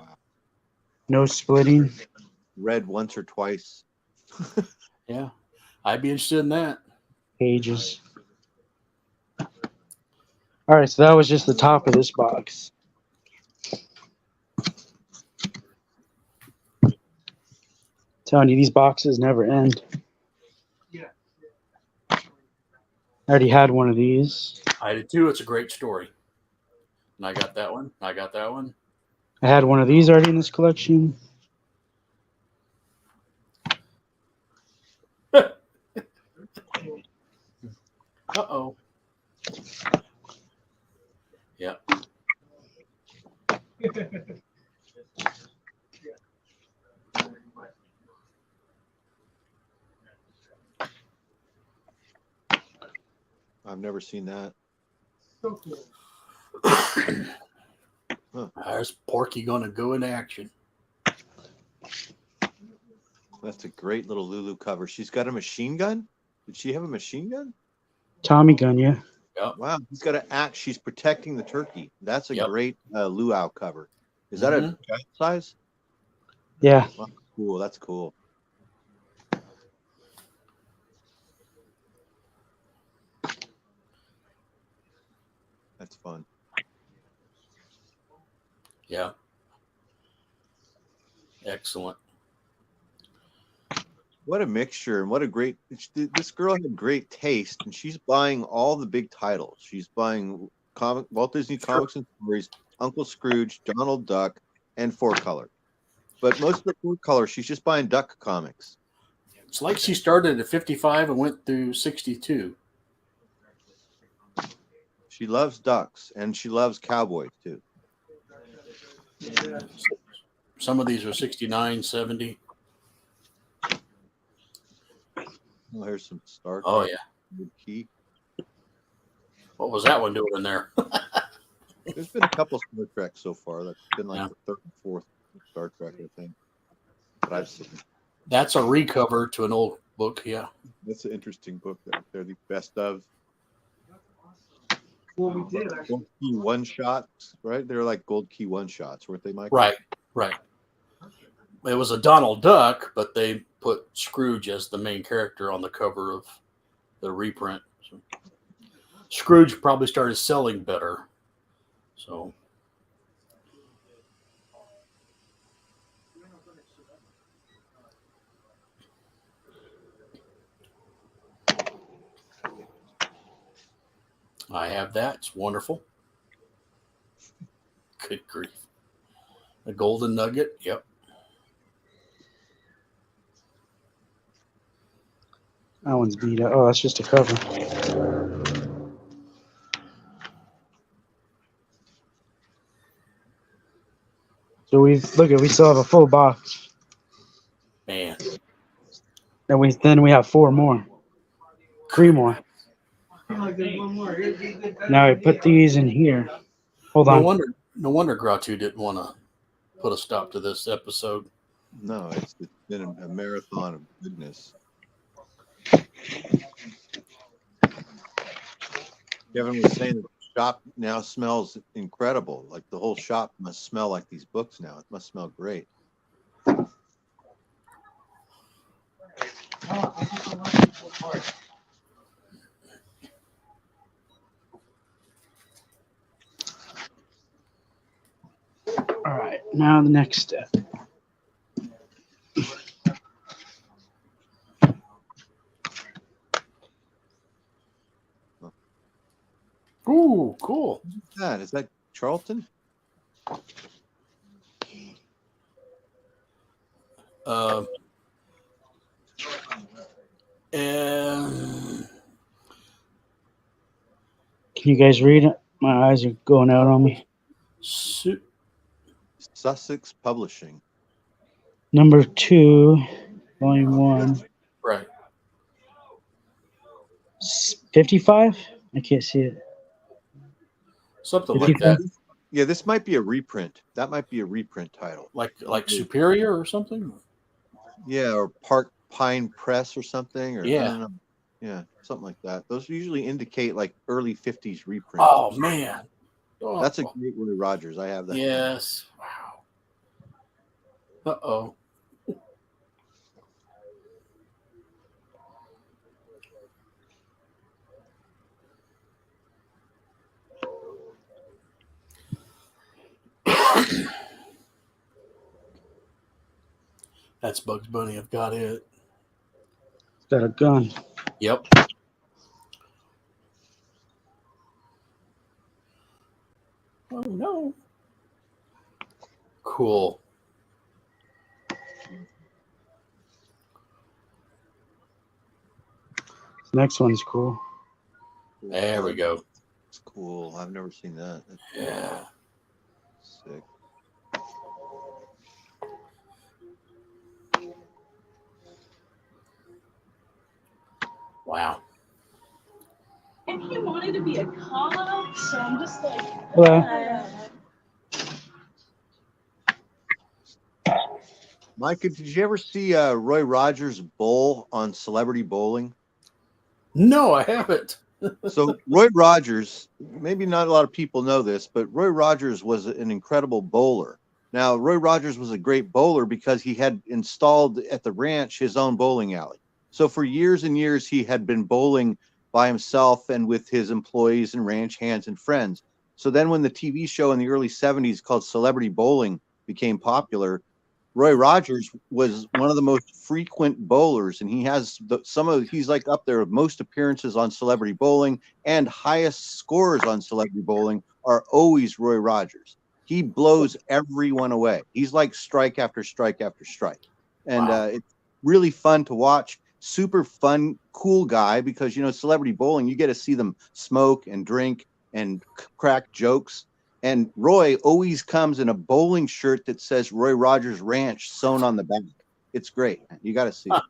No splitting.
Read once or twice.
Yeah. I'd be interested in that.
Pages. All right, so that was just the top of this box. Telling you, these boxes never end. I already had one of these.
I did too. It's a great story. And I got that one. I got that one.
I had one of these already in this collection.
Uh-oh. Yeah.
I've never seen that.
So cool.
There's Porky gonna go in action.
That's a great little Lulu cover. She's got a machine gun. Did she have a machine gun?
Tommy gun, yeah.
Yep.
Wow, he's got an axe. She's protecting the turkey. That's a great luau cover. Is that a giant size?
Yeah.
Wow, cool. That's cool. That's fun.
Yeah. Excellent.
What a mixture, and what a great. This girl had great taste, and she's buying all the big titles. She's buying Walt Disney Comics and Stories, Uncle Scrooge, Donald Duck, and 4-color. But most of the 4-color, she's just buying Duck comics.
It's like she started at 55 and went through 62.
She loves ducks, and she loves cowboys too.
Some of these are 69, 70.
Oh, here's some Star Trek.
Oh, yeah.
Good key.
What was that one doing in there?
There's been a couple Star Trek so far. That's been like the third and fourth Star Trek, I think. But I've seen.
That's a recover to an old book, yeah.
That's an interesting book right there, the best of.
Well, we did actually.
Gold key one shots, right? They were like gold key one shots, weren't they, Mike?
Right. It was a Donald Duck, but they put Scrooge as the main character on the cover of the reprint. So Scrooge probably started selling better. So I have that. It's wonderful. Good grief. A golden nugget. Yep.
That one's beat up. Oh, that's just a cover. So we still have a full box.
Man.
And then we have 4 more. 3 more. Now I put these in here. Hold on.
No wonder Gratu didn't want to put a stop to this episode.
No, it's been a marathon of goodness. Kevin was saying that the shop now smells incredible. Like the whole shop must smell like these books now. It must smell great.
All right, now the next step.
Ooh, cool.
Is that Charlton?
And
Can you guys read it? My eyes are going out on me.
Sussex Publishing.
Number 2, volume 1.
Right.
55? I can't see it.
Something like that.
Yeah, this might be a reprint. That might be a reprint title.
Like Superior or something?
Yeah, or Park Pine Press or something. Or
Yeah.
I don't know. Yeah, something like that. Those usually indicate like early 50s reprints.
Oh, man. Oh.
That's a great Roy Rogers. I have that.
Yes. Wow. Uh-oh. That's Bugs Bunny. I've got it.
It's got a gun.
Yep. Oh, no. Cool.
This next one's cool.
There we go.
It's cool. I've never seen that.
Yeah.
Sick.
Wow.
And he wanted to be a cop, so I'm just like,
Micah, did you ever see Roy Rogers bowl on Celebrity Bowling?
No, I haven't.
So Roy Rogers, maybe not a lot of people know this, but Roy Rogers was an incredible bowler. Now, Roy Rogers was a great bowler because he had installed at the ranch his own bowling alley. So for years and years, he had been bowling by himself and with his employees and ranch hands and friends. So then when the TV show in the early 70s called Celebrity Bowling became popular, Roy Rogers was one of the most frequent bowlers, and he has he's like up there with most appearances on Celebrity Bowling, and highest scores on Celebrity Bowling are always Roy Rogers. He blows everyone away. He's like strike after strike after strike. And it's really fun to watch. Super fun, cool guy, because, you know, Celebrity Bowling, you get to see them smoke and drink and crack jokes. And Roy always comes in a bowling shirt that says Roy Rogers Ranch sewn on the back. It's great. You got to see it.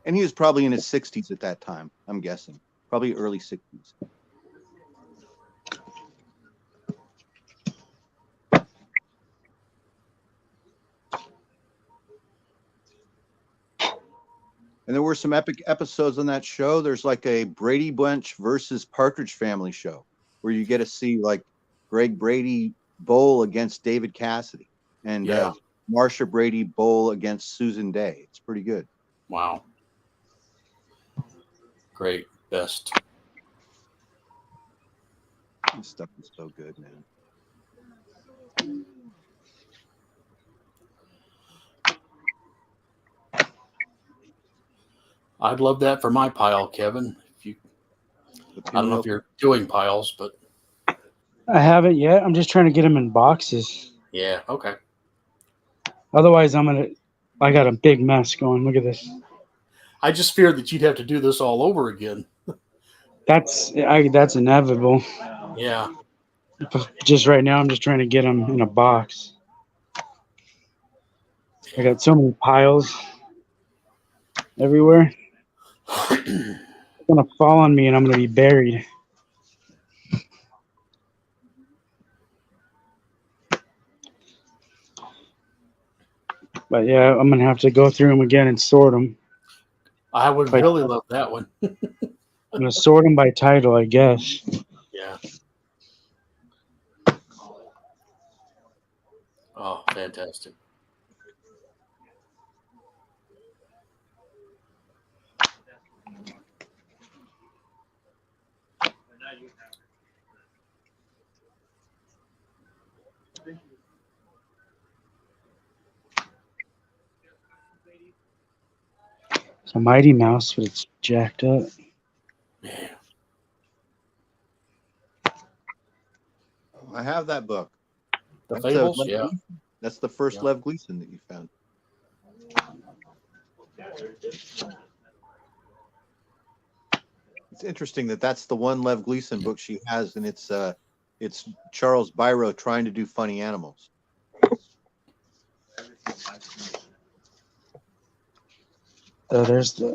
And he was probably in his 60s at that time, I'm guessing. Probably early 60s. And there were some epic episodes on that show. There's like a Brady Bunch versus Partridge Family show where you get to see like Greg Brady bowl against David Cassidy and
Yeah.
Marsha Brady bowl against Susan Day. It's pretty good.
Wow. Great. Best.
This stuff is so good, man.
I'd love that for my pile, Kevin. I don't know if you're doing piles, but
I haven't yet. I'm just trying to get them in boxes.
yeah, okay.
Otherwise, I got a big mess going. Look at this.
I just feared that you'd have to do this all over again.
That's inevitable.
Yeah.
Just right now, I'm just trying to get them in a box. I got so many piles everywhere. It's gonna fall on me, and I'm gonna be buried. But yeah, I'm gonna have to go through them again and sort them.
I would really love that one.
I'm gonna sort them by title, I guess.
Yeah. Oh, fantastic.
It's a Mighty Mouse, but it's jacked up.
Yeah.
I have that book.
The Fables?
Lev
Yeah.
Gleason. That's the first Lev Gleason that you found. It's interesting that that's the one Lev Gleason book she has, and it's Charles Biro trying to do funny animals.
Oh, there's the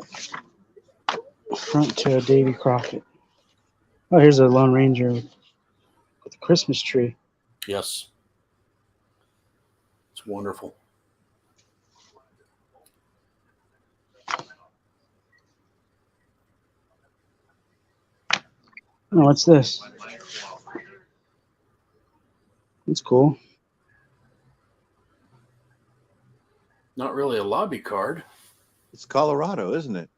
front to a Davy Crockett. Oh, here's a Lone Ranger with a Christmas tree.
Yes. It's wonderful.
Oh, what's this? That's cool.
Not really a lobby card.
It's Colorado, isn't it?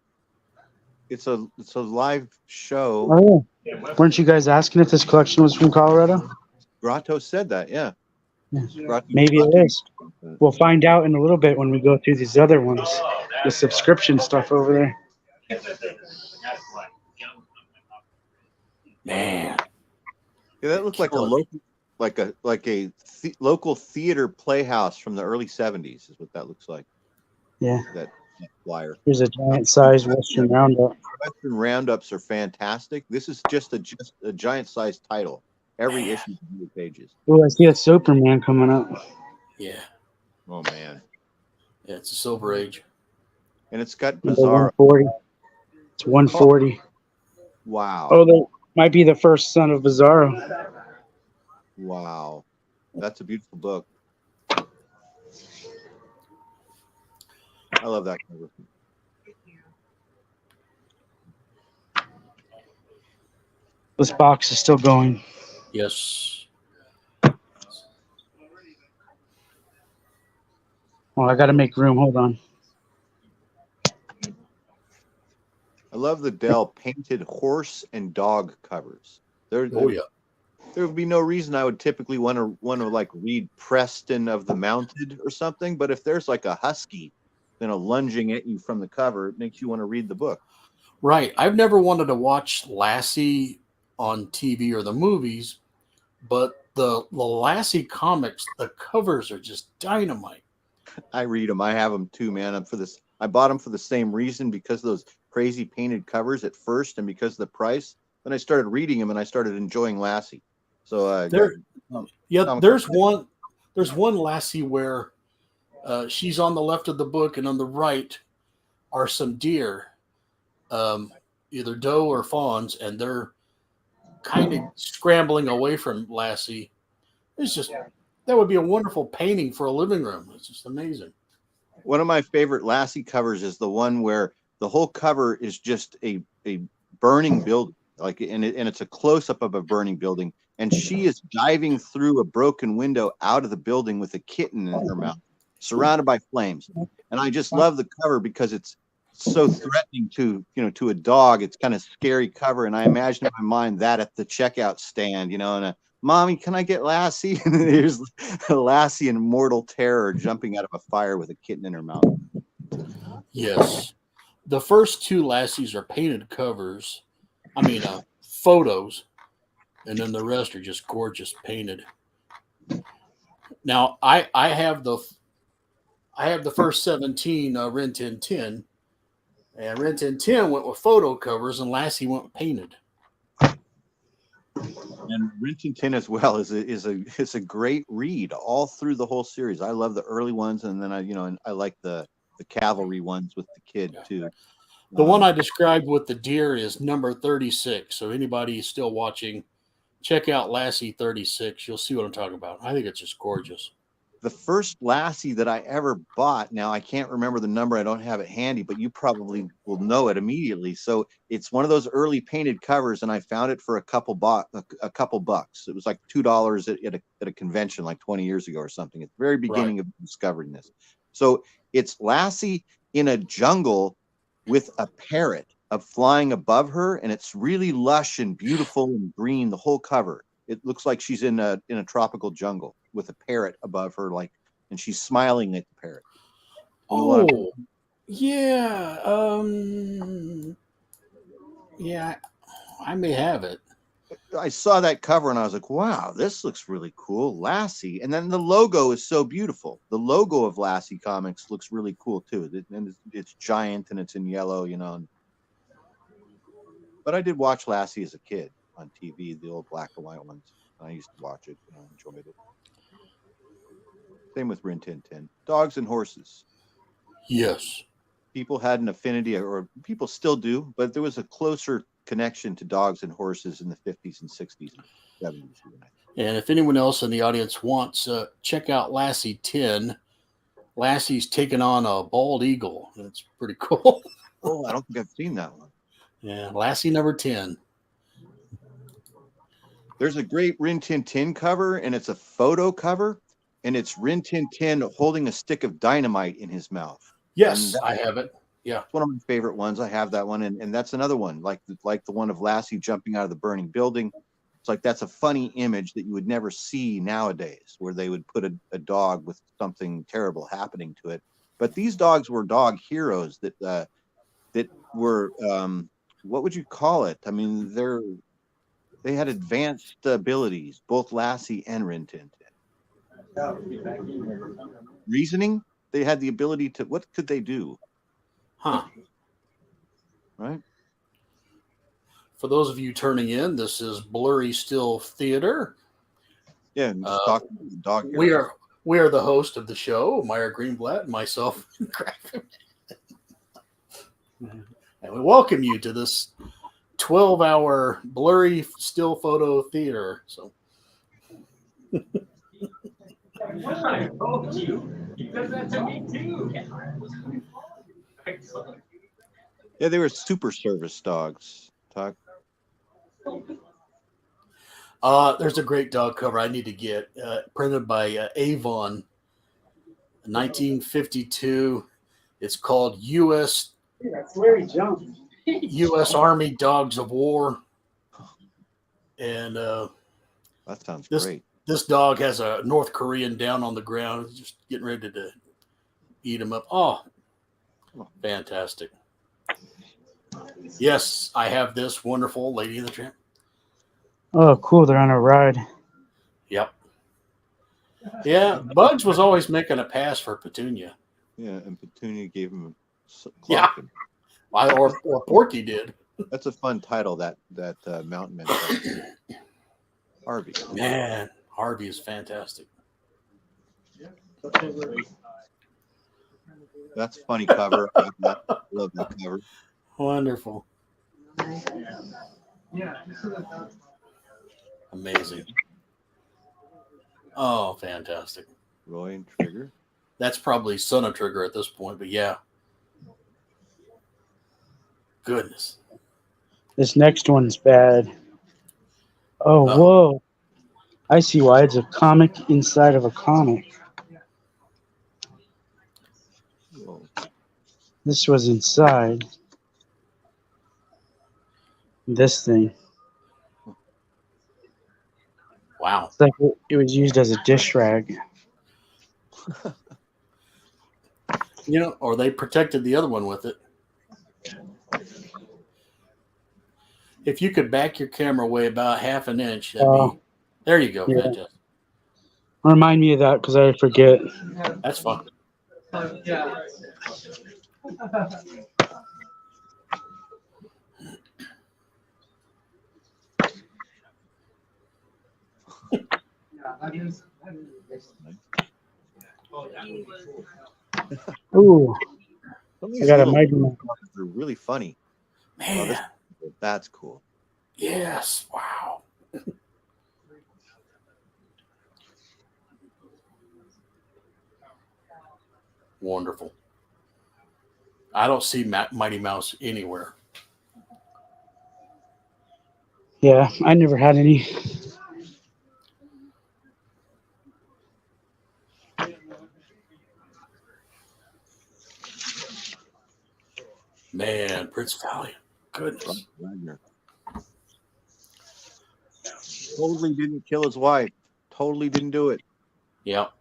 It's a live show.
Oh yeah. Weren't you guys asking if this collection was from Colorado?
Grotto said that, yeah.
Maybe it is. We'll find out in a little bit when we go through these other ones, the subscription stuff over there.
Man.
Yeah, that looked like a local, local theater playhouse from the early '70s. Is what that looks like.
Yeah.
That flyer.
Here's a giant-sized Western Roundup.
Western Roundups are fantastic. This is just a giant-sized title. Every issue is 100 pages.
Oh, I see a Superman coming up.
Yeah.
Oh man.
Yeah, it's a Silver Age.
And it's got
Number
Bizarro.
140. It's 140.
Wow.
Oh, that might be the first son of Bizarro.
Wow. That's a beautiful book. I love that cover.
This box is still going.
Yes.
Oh, I got to make room. Hold on.
I love the Dell painted horse and dog covers. There would be no reason I would typically want to like read Preston of the Mounted or something, but if there's like a husky, lunging at you from the cover, it makes you want to read the book.
Right. I've never wanted to watch Lassie on TV or the movies, but the Lassie comics, the covers are just dynamite.
I read them. I have them too, man. I bought them for the same reason, because of those crazy painted covers at first, and because of the price. Then I started reading them, and I started enjoying Lassie. So
there's one Lassie where she's on the left of the book, and on the right are some deer, either doe or fawns, and they're kind of scrambling away from Lassie. That would be a wonderful painting for a living room. It's just amazing.
One of my favorite Lassie covers is the one where the whole cover is just a burning building, like, and it's a close up of a burning building, and she is diving through a broken window out of the building with a kitten in her mouth, surrounded by flames. And I just love the cover because it's so threatening to, to a dog. It's kind of scary cover, and I imagine in my mind that at the checkout stand, and Mommy, can I get Lassie? And there's Lassie in mortal terror jumping out of a fire with a kitten in her mouth.
Yes. The first two Lassies are painted covers. Photos. And then the rest are just gorgeous painted. Now, I have the first 17 Rin Tin Tin. And Rin Tin Tin went with photo covers, and Lassie went painted.
And Rin Tin Tin as well is a great read all through the whole series. I love the early ones, and then I like the cavalry ones with the kid too.
The one I described with the deer is number 36. So anybody still watching, check out Lassie 36. You'll see what I'm talking about. I think it's just gorgeous.
The first Lassie that I ever bought, now I can't remember the number, I don't have it handy, but you probably will know it immediately. So it's one of those early painted covers, and I found it for a couple bucks. It was like $2 at a convention like 20 years ago or something. At the very beginning of discovering this. So it's Lassie in a jungle with a parrot flying above her, and it's really lush and beautiful and green, the whole cover. It looks like she's in a tropical jungle with a parrot above her, and she's smiling at the parrot.
Oh, yeah. Yeah, I may have it.
I saw that cover and I was like, wow, this looks really cool. Lassie. And then the logo is so beautiful. The logo of Lassie Comics looks really cool too. And it's giant and it's in yellow, But I did watch Lassie as a kid on TV, the old black and white ones. I used to watch it and I enjoyed it. Same with Rin Tin Tin. Dogs and horses.
Yes.
People had an affinity, or people still do, but there was a closer connection to dogs and horses in the 50s and 60s and 70s.
And if anyone else in the audience wants, check out Lassie 10. Lassie's taking on a bald eagle. It's pretty cool.
Oh, I don't think I've seen that one.
Yeah, Lassie number 10.
There's a great Rin Tin Tin cover, and it's a photo cover, and it's Rin Tin Tin holding a stick of dynamite in his mouth.
Yes, I have it. Yeah.
It's one of my favorite ones. I have that one, and that's another one, like the one of Lassie jumping out of the burning building. It's like that's a funny image that you would never see nowadays, where they would put a dog with something terrible happening to it. But these dogs were dog heroes that were what would you call it? I mean, they had advanced abilities, both Lassie and Rin Tin Tin. Reasoning. They had the ability to. What could they do?
Huh.
Right.
For those of you turning in, this is Blurry Still Theater.
Yeah, and just talking to the dog.
We are the host of the show, Meyer Greenblatt, and myself. And we welcome you to this 12-hour Blurry Still Photo Theater. So.
I told you. He does that to me too. Excellent.
Yeah, they were super service dogs. Talk.
There's a great dog cover I need to get, printed by Avon, 1952. It's called U.S.
That's Larry Jones.
U.S. Army Dogs of War, and
that sounds great.
This dog has a North Korean down on the ground, just getting ready to eat him up. Oh, fantastic. Yes, I have this wonderful Lady and the Tramp.
Oh, cool. They're on a ride.
Yep. Yeah, Bugs was always making a pass for Petunia.
Yeah, and Petunia gave him a
yeah. Or Porky did.
That's a fun title, that mountain man. Harvey.
Man, Harvey is fantastic.
That's a funny cover. I love that cover.
Wonderful.
Yeah.
Amazing. Oh, fantastic.
Roy and Trigger.
That's probably Son of Trigger at this point, but yeah. Goodness.
This next one's bad. Oh,
Uh-oh.
whoa. I see why. It's a comic inside of a comic.
Whoa.
This was inside this thing.
Wow.
It's like it was used as a dish rag.
You know, or they protected the other one with it. If you could back your camera away about half an inch, that'd be. There you go.
Yeah.
Fantastic.
Remind me of that because I forget.
That's fun.
Yeah.
Ooh,
Some of
I
these
got a
little
mighty.
are really funny.
Man.
Oh, that's cool.
Yes. Wow. Wonderful. I don't see Mighty Mouse anywhere.
Yeah, I never had any.
Man, Prince Valiant. Goodness.
Wagner. Totally didn't kill his wife. Totally didn't do it.
Yep.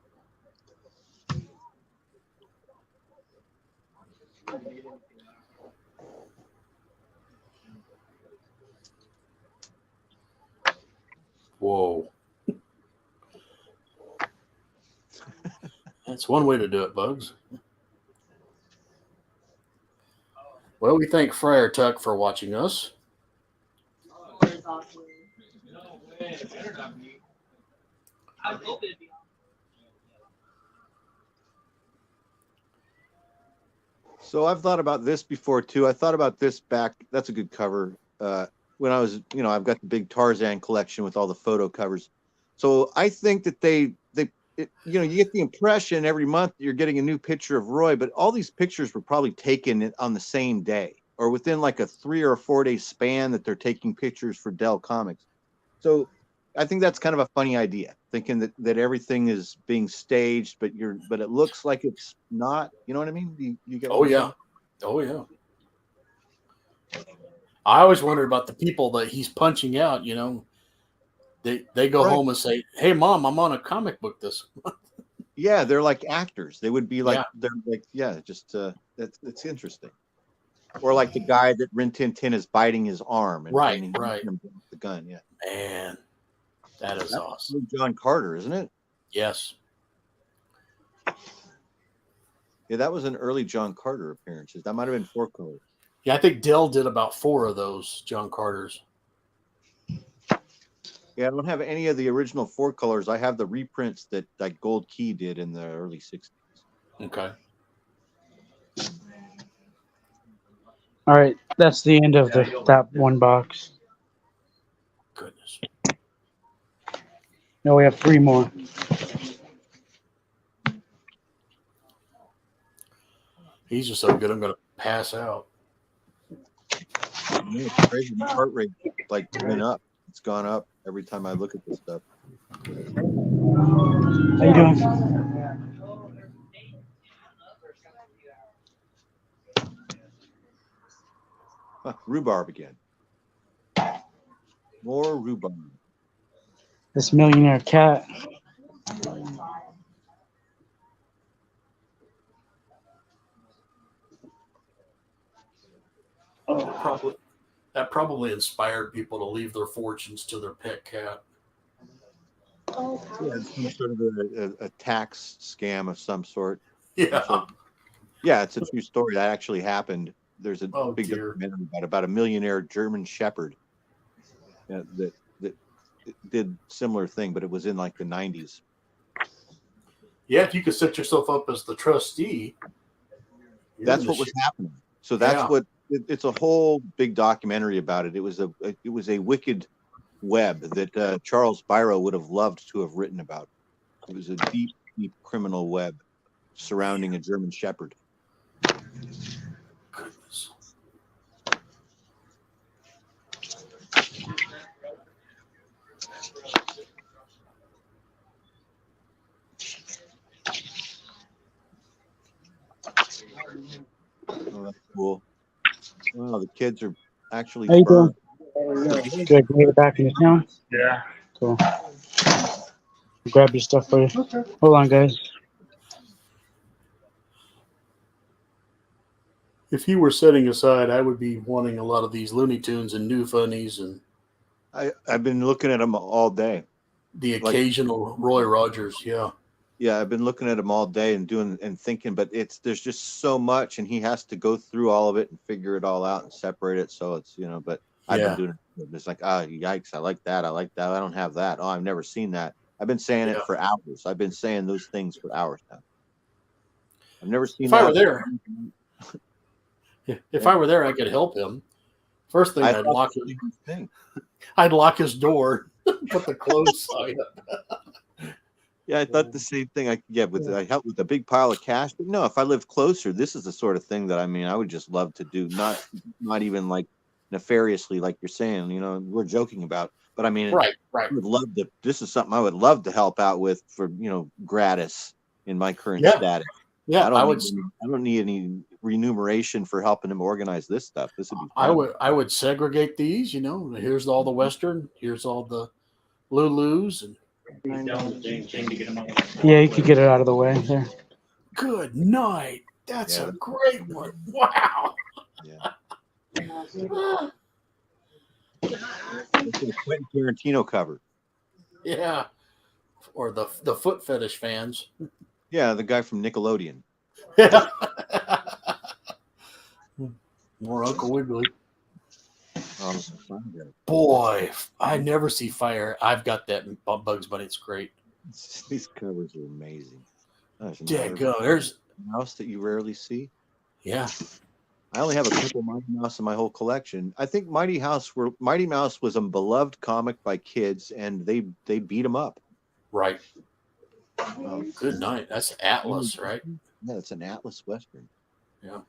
Whoa. That's one way to do it, Bugs. Well, we thank Friar Tuck for watching us.
So I've thought about this before too. I thought about this back. That's a good cover. When I was, I've got the big Tarzan collection with all the photo covers. So I think that you get the impression every month you're getting a new picture of Roy, but all these pictures were probably taken on the same day or within like a 3 or 4 day span that they're taking pictures for Dell Comics. So I think that's kind of a funny idea, thinking that everything is being staged, but it looks like it's not. You know what I mean? You get what
Oh
I'm
yeah.
saying?
Oh yeah. I always wondered about the people that he's punching out. They go home and say, "Hey, Mom, I'm on a comic book this month."
Yeah, they're like actors. They would be like
Yeah.
they're like just it's interesting. Or like the guy that Rin Tin Tin is biting his arm and
Right.
the gun. Yeah,
Man, that is awesome.
John Carter, isn't it?
Yes.
Yeah, that was an early John Carter appearances. That might have been 4 colors.
Yeah, I think Dell did about 4 of those John Carters.
Yeah, I don't have any of the original 4 colors. I have the reprints that like Gold Key did in the early 60s.
Okay.
All right, that's the end of that one box.
Goodness.
No, we have 3 more.
He's just so good, I'm going to pass out.
It's crazy. My heart rate like went up. It's gone up every time I look at this stuff.
How you doing?
Rhubarb again. More rhubarb.
This millionaire cat.
That probably inspired people to leave their fortunes to their pet cat.
Yeah, it's some sort of a tax scam of some sort.
Yeah.
Yeah, it's a true story. That actually happened. There's a big
dear.
documentary about a millionaire German Shepherd that did similar thing, but it was in like the 90s.
Yeah, if you could set yourself up as the trustee.
That's what was happening. So that's what it's a whole big documentary about it. It was a wicked web that Charles Biro would have loved to have written about. It was a deep, deep criminal web surrounding a German Shepherd.
Goodness.
Oh, that's cool. Well, the kids are actually
How you
burned.
doing? Good. You made it back into town?
Yeah.
Cool. Grab your stuff for you. Hold on, guys.
If you were setting aside, I would be wanting a lot of these Looney Tunes and New Funnies and
I've been looking at them all day.
the
Like,
occasional Roy Rogers. Yeah.
yeah, I've been looking at them all day and doing and thinking, but there's just so much, and he has to go through all of it and figure it all out and separate it. So it's but I've been
Yeah.
doing it. It's like, oh, yikes! I like that. I like that. I don't have that. Oh, I've never seen that. I've been saying it
Yeah.
for hours. I've been saying those things for hours now. I've never seen
If
that.
I were there, if I were there, I could help him. First thing, I'd lock his
thing.
I'd lock his door, put the clothes sign up.
Yeah, I thought the same thing. I help with a big pile of cash, but no, if I lived closer, this is the sort of thing that I would just love to do. Not even like nefariously, like you're saying. We're joking about, but I mean,
Right.
I would love to. This is something I would love to help out with for gratis in my current
Yeah.
status.
Yeah,
I don't need any remuneration for helping him organize this stuff. This would be fun.
I would segregate these. Here's all the Western. Here's all the Lulus and.
Yeah, you could get it out of the way there.
Good night. That's a great one. Wow.
Yeah. Quentin Tarantino cover.
Yeah. Or the foot fetish fans.
Yeah, the guy from Nickelodeon.
Yeah. More Uncle Wiggly. Boy, I never see fire. I've got that in Bugs Bunny. It's great.
These covers are amazing.
There's
mouse that you rarely see.
Yeah.
I only have a couple Mighty Mouse in my whole collection. I think Mighty Mouse was a beloved comic by kids, and they beat him up.
Right. Good night. That's Atlas, right?
Yeah, it's an Atlas Western.
Yeah.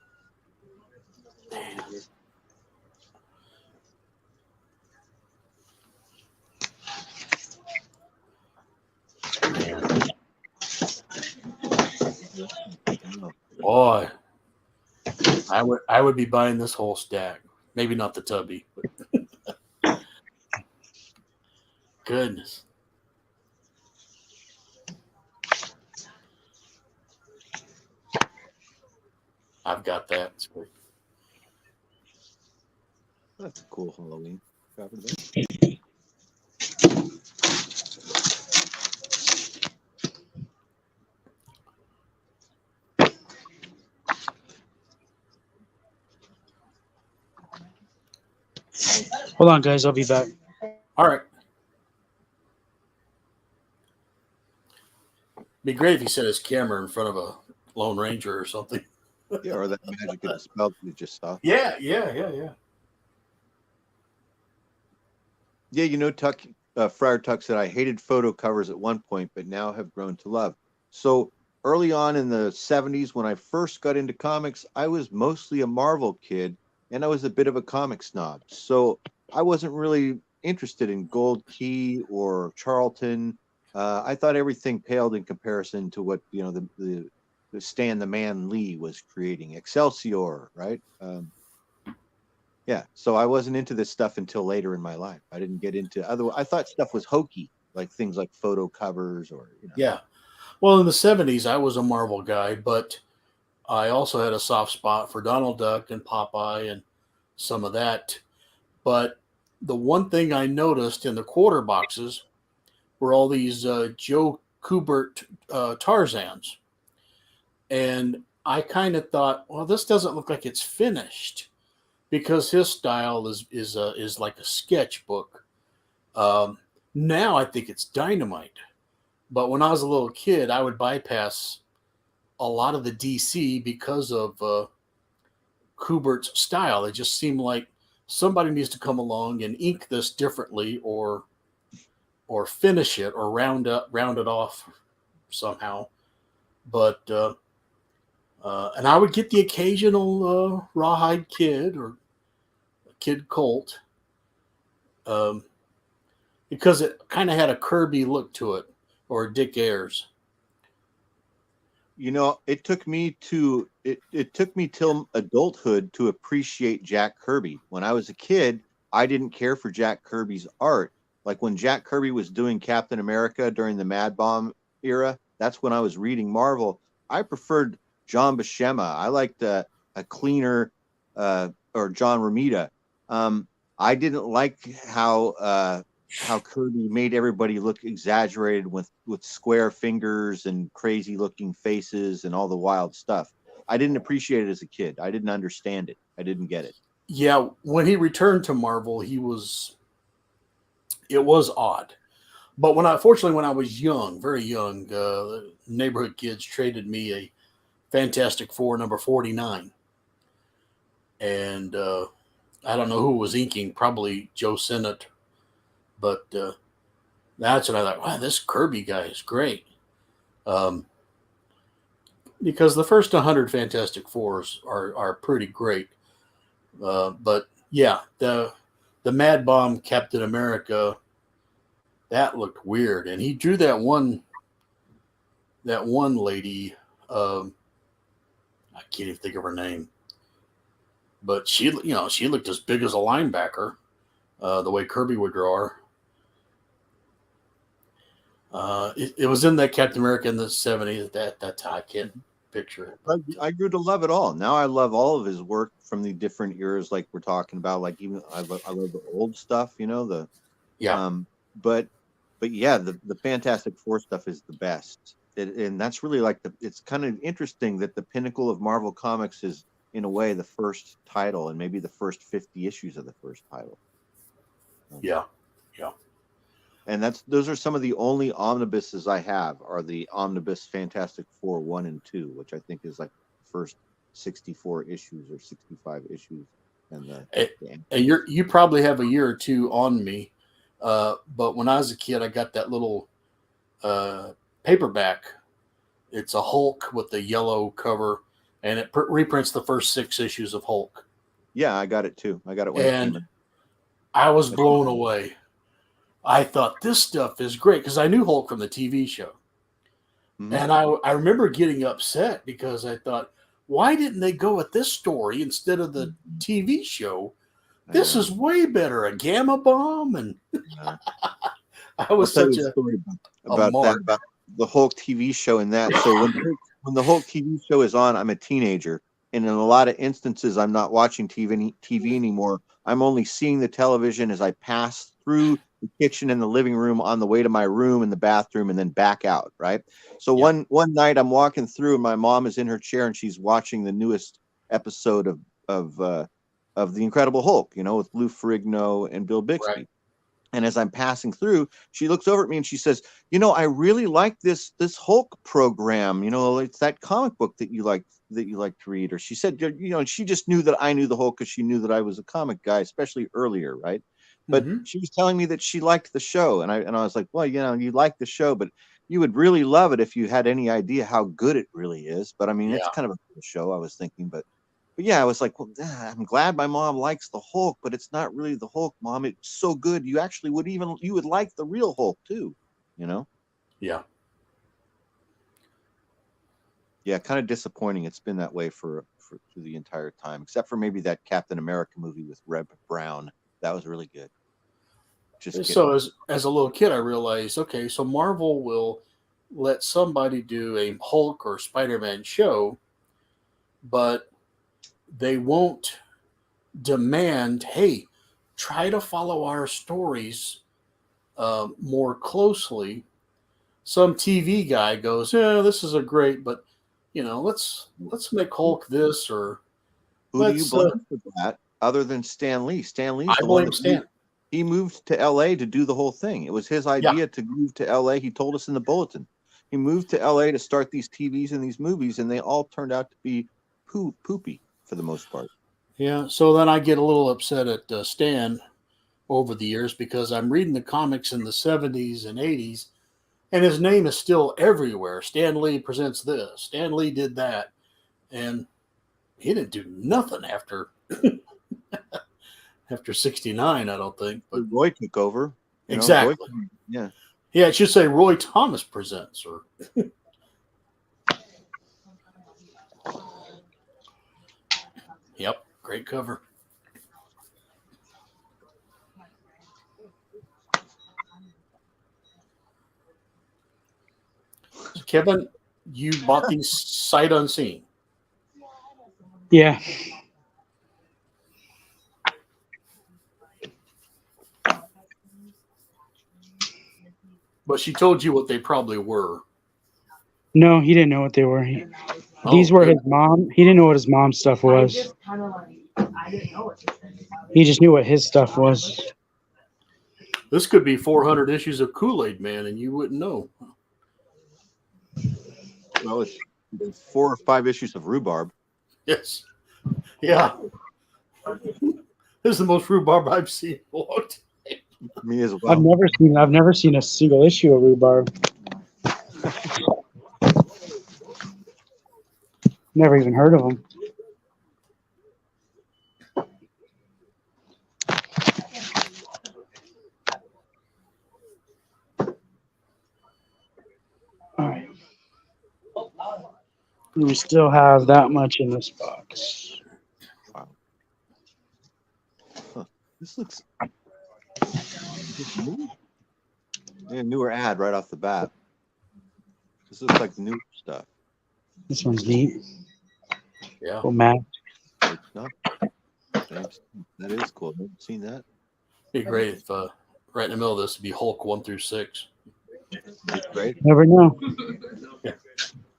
Boy, I would be buying this whole stack. Maybe not the Tubby, but goodness. I've got that. It's great.
That's a cool Halloween cover there.
Hold on, guys. I'll be back.
All right. Be great if he set his camera in front of a Lone Ranger or something.
Yeah, or that magic of the spell you just saw.
Yeah.
Yeah, Friar Tuck said, I hated photo covers at one point, but now have grown to love. So early on in the 70s, when I first got into comics, I was mostly a Marvel kid, and I was a bit of a comic snob. So I wasn't really interested in Gold Key or Charlton. I thought everything paled in comparison to what, the Stan the Man Lee was creating. Excelsior, right? Yeah, so I wasn't into this stuff until later in my life. I didn't get into I thought stuff was hokey, like things like photo covers or
Yeah. Well, in the 70s, I was a Marvel guy, but I also had a soft spot for Donald Duck and Popeye and some of that. But the one thing I noticed in the quarter boxes were all these Joe Kubert Tarzans. And I kind of thought, well, this doesn't look like it's finished, because his style is like a sketchbook. Now I think it's dynamite. But when I was a little kid, I would bypass a lot of the DC because of Kubert's style. It just seemed like somebody needs to come along and ink this differently, or finish it, or round it off somehow. But and I would get the occasional Rawhide Kid or Kid Colt, because it kind of had a Kirby look to it, or Dick Ayers.
You know, it took me till adulthood to appreciate Jack Kirby. When I was a kid, I didn't care for Jack Kirby's art. Like when Jack Kirby was doing Captain America during the Mad Bomb era, that's when I was reading Marvel. I preferred John Buscema. I liked a cleaner or John Romita. I didn't like how Kirby made everybody look exaggerated with square fingers and crazy looking faces and all the wild stuff. I didn't appreciate it as a kid. I didn't understand it. I didn't get it.
Yeah, when he returned to Marvel, it was odd. But when I was young, very young, neighborhood kids traded me a Fantastic Four number 49. And I don't know who was inking, probably Joe Sinnott. But that's when I thought, wow, this Kirby guy is great. Because the first 100 Fantastic Fours are pretty great. But yeah, the Mad Bomb Captain America, that looked weird. And he drew that one lady, I can't even think of her name. But she looked as big as a linebacker, the way Kirby would draw her. It was in that Captain America in the 70s. That's how I can't picture it.
I grew to love it all. Now I love all of his work from the different eras, like we're talking about. Like even I love the old stuff, But yeah, the Fantastic Four stuff is the best, and that's really like it's kind of interesting that the pinnacle of Marvel Comics is in a way the first title and maybe the first 50 issues of the first title.
Yeah.
And those are some of the only omnibuses I have are the Omnibus Fantastic Four 1 and 2, which I think is like the first 64 issues or 65 issues. And
you probably have a year or two on me, but when I was a kid, I got that little paperback. It's a Hulk with the yellow cover, and it reprints the first 6 issues of Hulk.
Yeah, I got it too. I got it when it came in.
I was blown away. I thought this stuff is great because I knew Hulk from the TV show. Mm-hmm. And I remember getting upset because I thought, why didn't they go with this story instead of the TV show? This is way better. A gamma bomb. And I was such a
story about the Hulk TV show and that. So when the Hulk TV show is on, I'm a teenager. And in a lot of instances, I'm not watching TV anymore. I'm only seeing the television as I pass through the kitchen and the living room on the way to my room and the bathroom and then back out. Right. So one night I'm walking through and my mom is in her chair and she's watching the newest episode of The Incredible Hulk, with Lou Ferrigno and Bill Bixby. Right. And as I'm passing through, she looks over at me and she says, I really like this Hulk program. It's that comic book that you like to read. Or she said, she just knew that I knew the Hulk because she knew that I was a comic guy, especially earlier, right? But she was telling me that she liked the show. And I was like, well, you like the show, but you would really love it if you had any idea how good it really is. But I mean, it's kind of a cool show, I was thinking. But yeah, I was like, well, I'm glad my mom likes the Hulk, but it's not really the Hulk, Mom. It's so good. You actually you would like the real Hulk too,
Yeah.
Yeah, kind of disappointing. It's been that way for the entire time, except for maybe that Captain America movie with Reb Brown. That was really good.
So as a little kid, I realized, okay, so Marvel will let somebody do a Hulk or Spider-Man show, but they won't demand, hey, try to follow our stories more closely. Some TV guy goes, yeah, this is a great, but let's make Hulk this or.
Who do you blame for that? Other than Stan Lee. Stan Lee's
the one that
he moved to LA to do the whole thing. It was his idea to move to LA. He told us in the bulletin. He moved to LA to start these TVs and these movies, and they all turned out to be poopy for the most part.
Yeah, so then I get a little upset at Stan over the years because I'm reading the comics in the 70s and 80s, and his name is still everywhere. Stan Lee presents this. Stan Lee did that. And he didn't do nothing after after 69, I don't think. But
Roy took over.
Exactly.
Yeah.
Yeah, it should say Roy Thomas presents. Or Yep, great cover. So Kevin, you bought these sight unseen.
Yeah.
But she told you what they probably were.
No, he didn't know what they were. These were his mom. He didn't know what his mom's stuff was. He just knew what his stuff was.
This could be 400 issues of Kool-Aid Man, and you wouldn't know.
Well, it's 4 or 5 issues of Rhubarb.
Yes. Yeah. This is the most rhubarb I've seen in a long time.
Me as well.
I've never seen a single issue of Rhubarb. Never even heard of him. All right. We still have that much in this box.
Wow. Huh. This looks new. Yeah, newer ad right off the bat. This looks like new stuff.
This one's neat.
Yeah.
Cool, Matt.
It's not. Thanks. That is cool. I've never seen that.
It'd be great if right in the middle of this would be Hulk 1 through 6.
It's great.
Never know.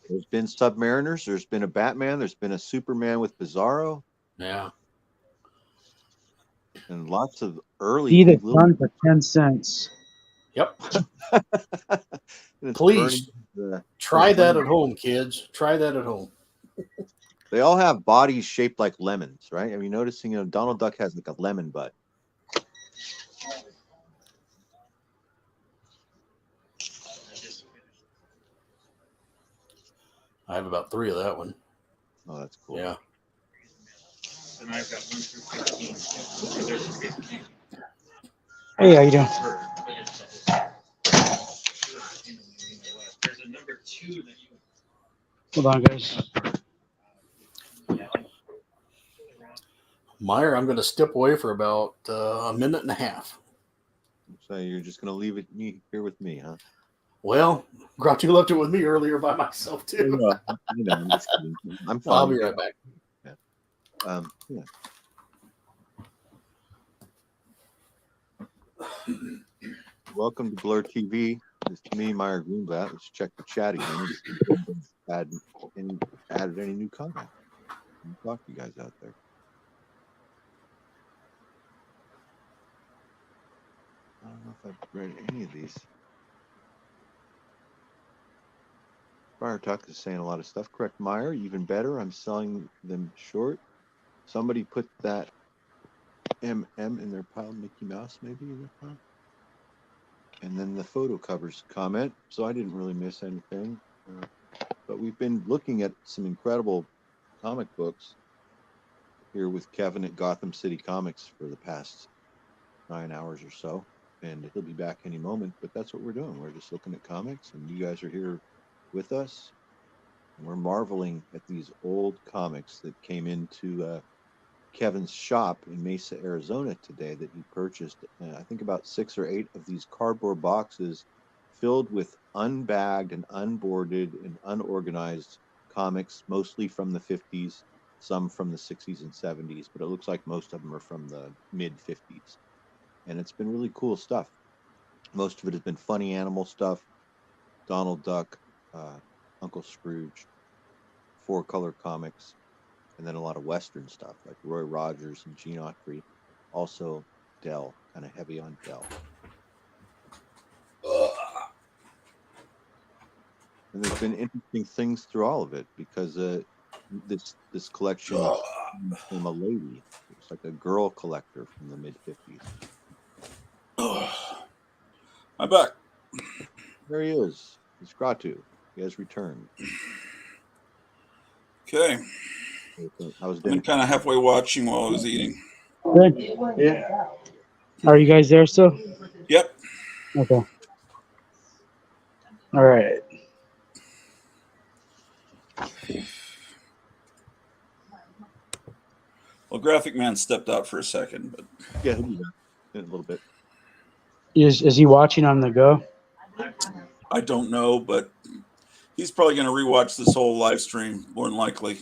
There's been Submariners. There's been a Batman. There's been a Superman with Bizarro.
Yeah.
And lots of early.
See the
little-
sun for 10 cents.
Yep.
it's
Please
burning
try that at home, kids. Try that at home.
They all have bodies shaped like lemons, right? Have you noticing? Donald Duck has like a lemon butt.
I have about 3 of that one.
Oh, that's cool.
Yeah.
And I've got 1 through 15.
Hey, how you doing?
There's a number 2 that you.
Hold on, guys.
Meyer, I'm going to step away for about a minute and a half.
So you're just going to leave it here with me, huh?
Well, Grouchy left it with me earlier by myself, too.
I'm just kidding. I'm fine.
I'll be right back.
Yeah. Yeah. Welcome to Blur TV. It's me, Meyer Greenblatt. Let's check the chat again. Added any new comment? Talk to you guys out there. I don't know if I've read any of these. Fire Tuck is saying a lot of stuff. Correct, Meyer. Even better. I'm selling them short. Somebody put that MM in their pile. Mickey Mouse, maybe, in their pile. And then the photo covers comment. So I didn't really miss anything. But we've been looking at some incredible comic books here with Kevin at Gotham City Comics for the past 9 hours or so. And he'll be back any moment. But that's what we're doing. We're just looking at comics. And you guys are here with us. And we're marveling at these old comics that came into Kevin's shop in Mesa, Arizona today that he purchased. I think about 6 or 8 of these cardboard boxes filled with unbagged and unboarded and unorganized comics, mostly from the 50s, some from the 60s and 70s, but it looks like most of them are from the mid 50s. And it's been really cool stuff. Most of it has been funny animal stuff, Donald Duck, Uncle Scrooge, 4-color comics, and then a lot of Western stuff like Roy Rogers and Gene Autry. Also Dell, kind of heavy on Dell. And there's been interesting things through all of it because this collection from a lady. It's like a girl collector from the mid 50s.
I'm back.
There he is. He's Gratu. He has returned.
Okay.
I was
I'm kind of halfway watching while I was eating.
Good.
Yeah.
Are you guys there still?
Yep.
Okay. All right.
Well, Graphic Man stepped out for a second, but
Yeah, he'll be back in a little bit.
Is he watching on the go?
I don't know, but he's probably going to rewatch this whole live stream, more than likely.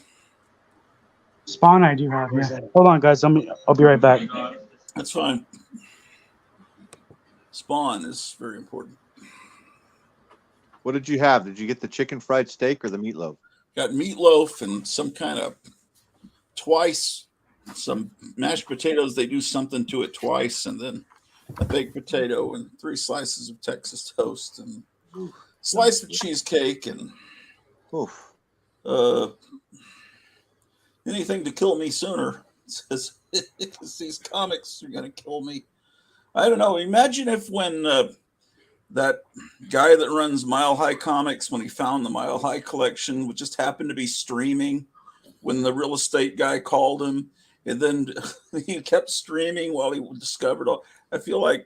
Spawn, I do have. Yeah. Hold on, guys. I'll be right back.
That's fine. Spawn is very important.
What did you have? Did you get the chicken fried steak or the meatloaf?
Got meatloaf and some kind of some mashed potatoes. They do something to it twice, and then a baked potato and 3 slices of Texas toast and slice of cheesecake and anything to kill me sooner. Because these comics are going to kill me. I don't know. Imagine if when that guy that runs Mile High Comics, when he found the Mile High collection, would just happen to be streaming when the real estate guy called him, and then he kept streaming while he discovered all. I feel like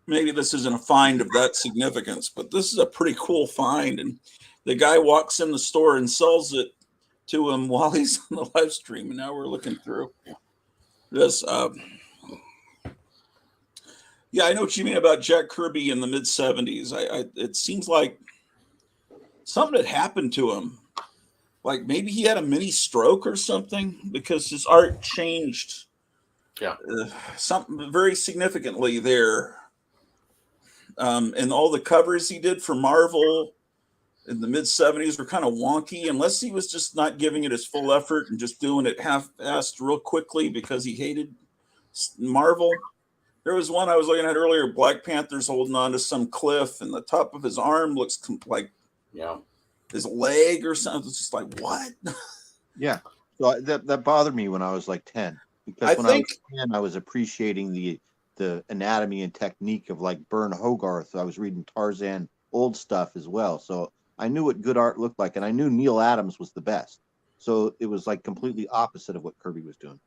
maybe this isn't a find of that significance, but this is a pretty cool find. And the guy walks in the store and sells it to him while he's on the live stream. And now we're looking through this. Yeah, I know what you mean about Jack Kirby in the mid 70s. It seems like something had happened to him. Like maybe he had a mini stroke or something, because his art changed.
Yeah,
something very significantly there. And all the covers he did for Marvel in the mid 70s were kind of wonky, unless he was just not giving it his full effort and just doing it half-assed real quickly because he hated Marvel. There was one I was looking at earlier, Black Panther's holding on to some cliff, and the top of his arm looks like his leg or something. It's just like, what?
Yeah. So that bothered me when I was like 10. Because I was 10, I was appreciating the anatomy and technique of like Bern Hogarth. I was reading Tarzan old stuff as well. So I knew what good art looked like, and I knew Neil Adams was the best. So it was like completely opposite of what Kirby was doing.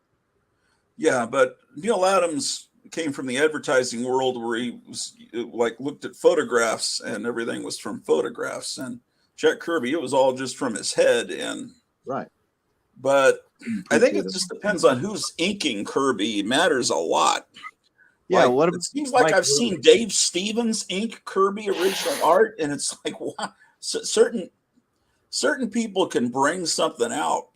Yeah, but Neil Adams came from the advertising world where he was like looked at photographs and everything was from photographs, and Jack Kirby, it was all just from his head. And
right.
But I think it just depends on who's inking Kirby. It matters a lot.
Yeah,
like, it seems like I've seen Dave Stevens ink Kirby original art, and it's like, wow, certain people can bring something out.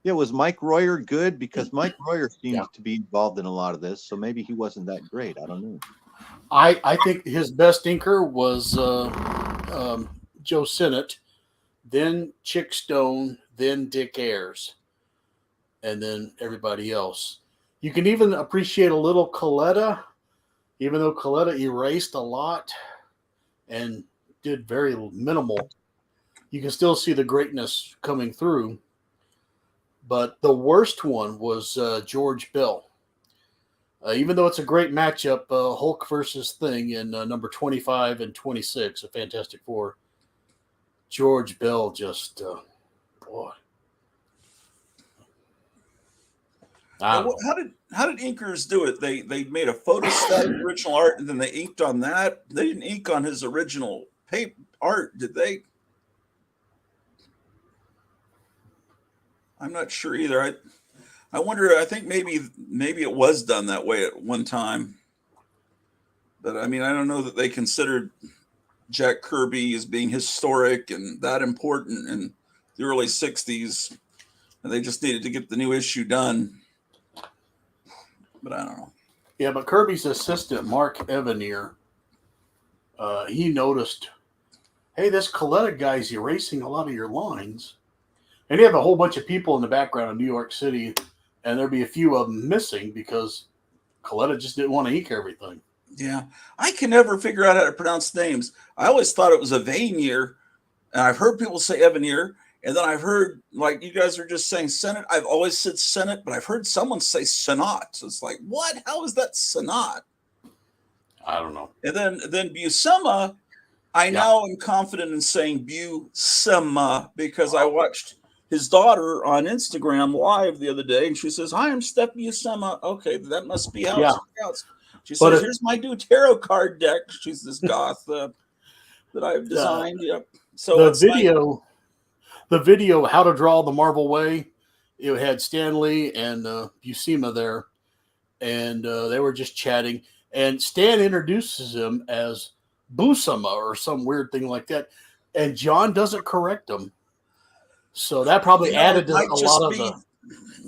Yeah, was Mike Royer good? Because Mike Royer seems to be involved in a lot of this, so maybe he wasn't that great. I don't know.
I think his best inker was Joe Sinnott, then Chick Stone, then Dick Ayers, and then everybody else. You can even appreciate a little Coletta, even though Coletta erased a lot and did very minimal. You can still see the greatness coming through. But the worst one was George Bell. Even though it's a great matchup, Hulk versus Thing in number 25 and 26, a Fantastic Four. George Bell just, boy.
How did inkers do it? They made a photostat original art, and then they inked on that. They didn't ink on his original paper art, did they? I'm not sure either. I wonder. I think maybe it was done that way at one time. But I mean, I don't know that they considered Jack Kirby as being historic and that important in the early 60s, and they just needed to get the new issue done. But I don't know.
Yeah, but Kirby's assistant, Mark Evanier, he noticed, hey, this Coletta guy's erasing a lot of your lines. And you have a whole bunch of people in the background of New York City, and there'd be a few of them missing because Coletta just didn't want to ink everything.
Yeah, I can never figure out how to pronounce names. I always thought it was Evanier, and I've heard people say Evanier, and then I've heard, like you guys are just saying Senate. I've always said Senate, but I've heard someone say Senat. So it's like, what? How is that Senat?
I don't know.
And then Buscema, I now am confident in saying Buscema because I watched his daughter on Instagram live the other day, and she says, "Hi, I'm Steph Buscema." Okay, that must be how it's pronounced. She says, "Here's my new tarot card deck." She's this goth that I've designed. Yep. So
the video, how to draw the Marvel way, it had Stan Lee and Buscema there, and they were just chatting. And Stan introduces him as Buscema or some weird thing like that, and John doesn't correct him. So that probably added to a lot of the.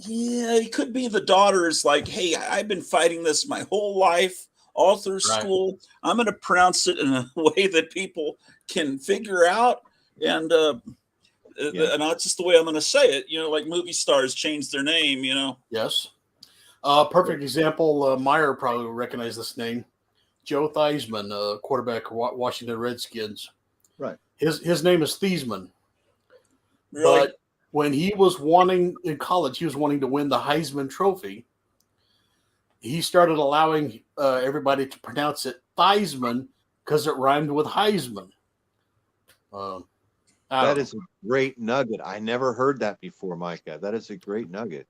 Yeah, it could be the daughter is like, hey, I've been fighting this my whole life, all through school. I'm going to pronounce it in a way that people can figure out. And that's just the way I'm going to say it. You know, like movie stars change their name, you know.
Yes. Perfect example. Meyer probably will recognize this name. Joe Theismann, quarterback of Washington Redskins.
Right.
His name is Theismann.
Really?
But when he was in college, he was wanting to win the Heisman Trophy. He started allowing everybody to pronounce it Theismann because it rhymed with Heisman.
That is a great nugget. I never heard that before, Micah. That is a great nugget.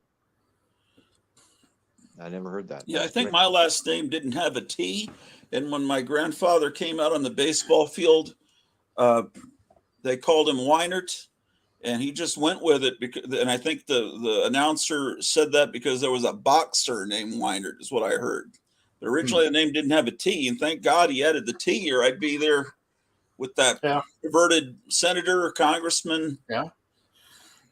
I never heard that.
Yeah, I think my last name didn't have a T. And when my grandfather came out on the baseball field, they called him Weinert. And he just went with it because, and I think the announcer said that because there was a boxer named Weinert, is what I heard. But originally the name didn't have a T, and thank God he added the T, or I'd be there with that perverted senator or congressman.
Yeah.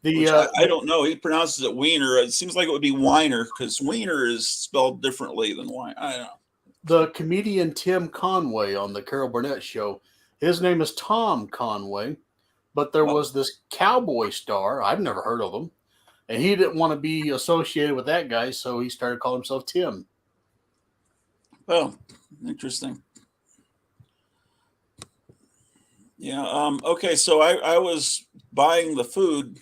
I don't know. He pronounces it Wiener. It seems like it would be Weiner because Wiener is spelled differently than Weiner. I don't know.
The comedian Tim Conway on the Carol Burnett show, his name is Tom Conway. But there was this cowboy star. I've never heard of him. And he didn't want to be associated with that guy, so he started calling himself Tim.
Oh, interesting. Yeah. Okay, so I was buying the food,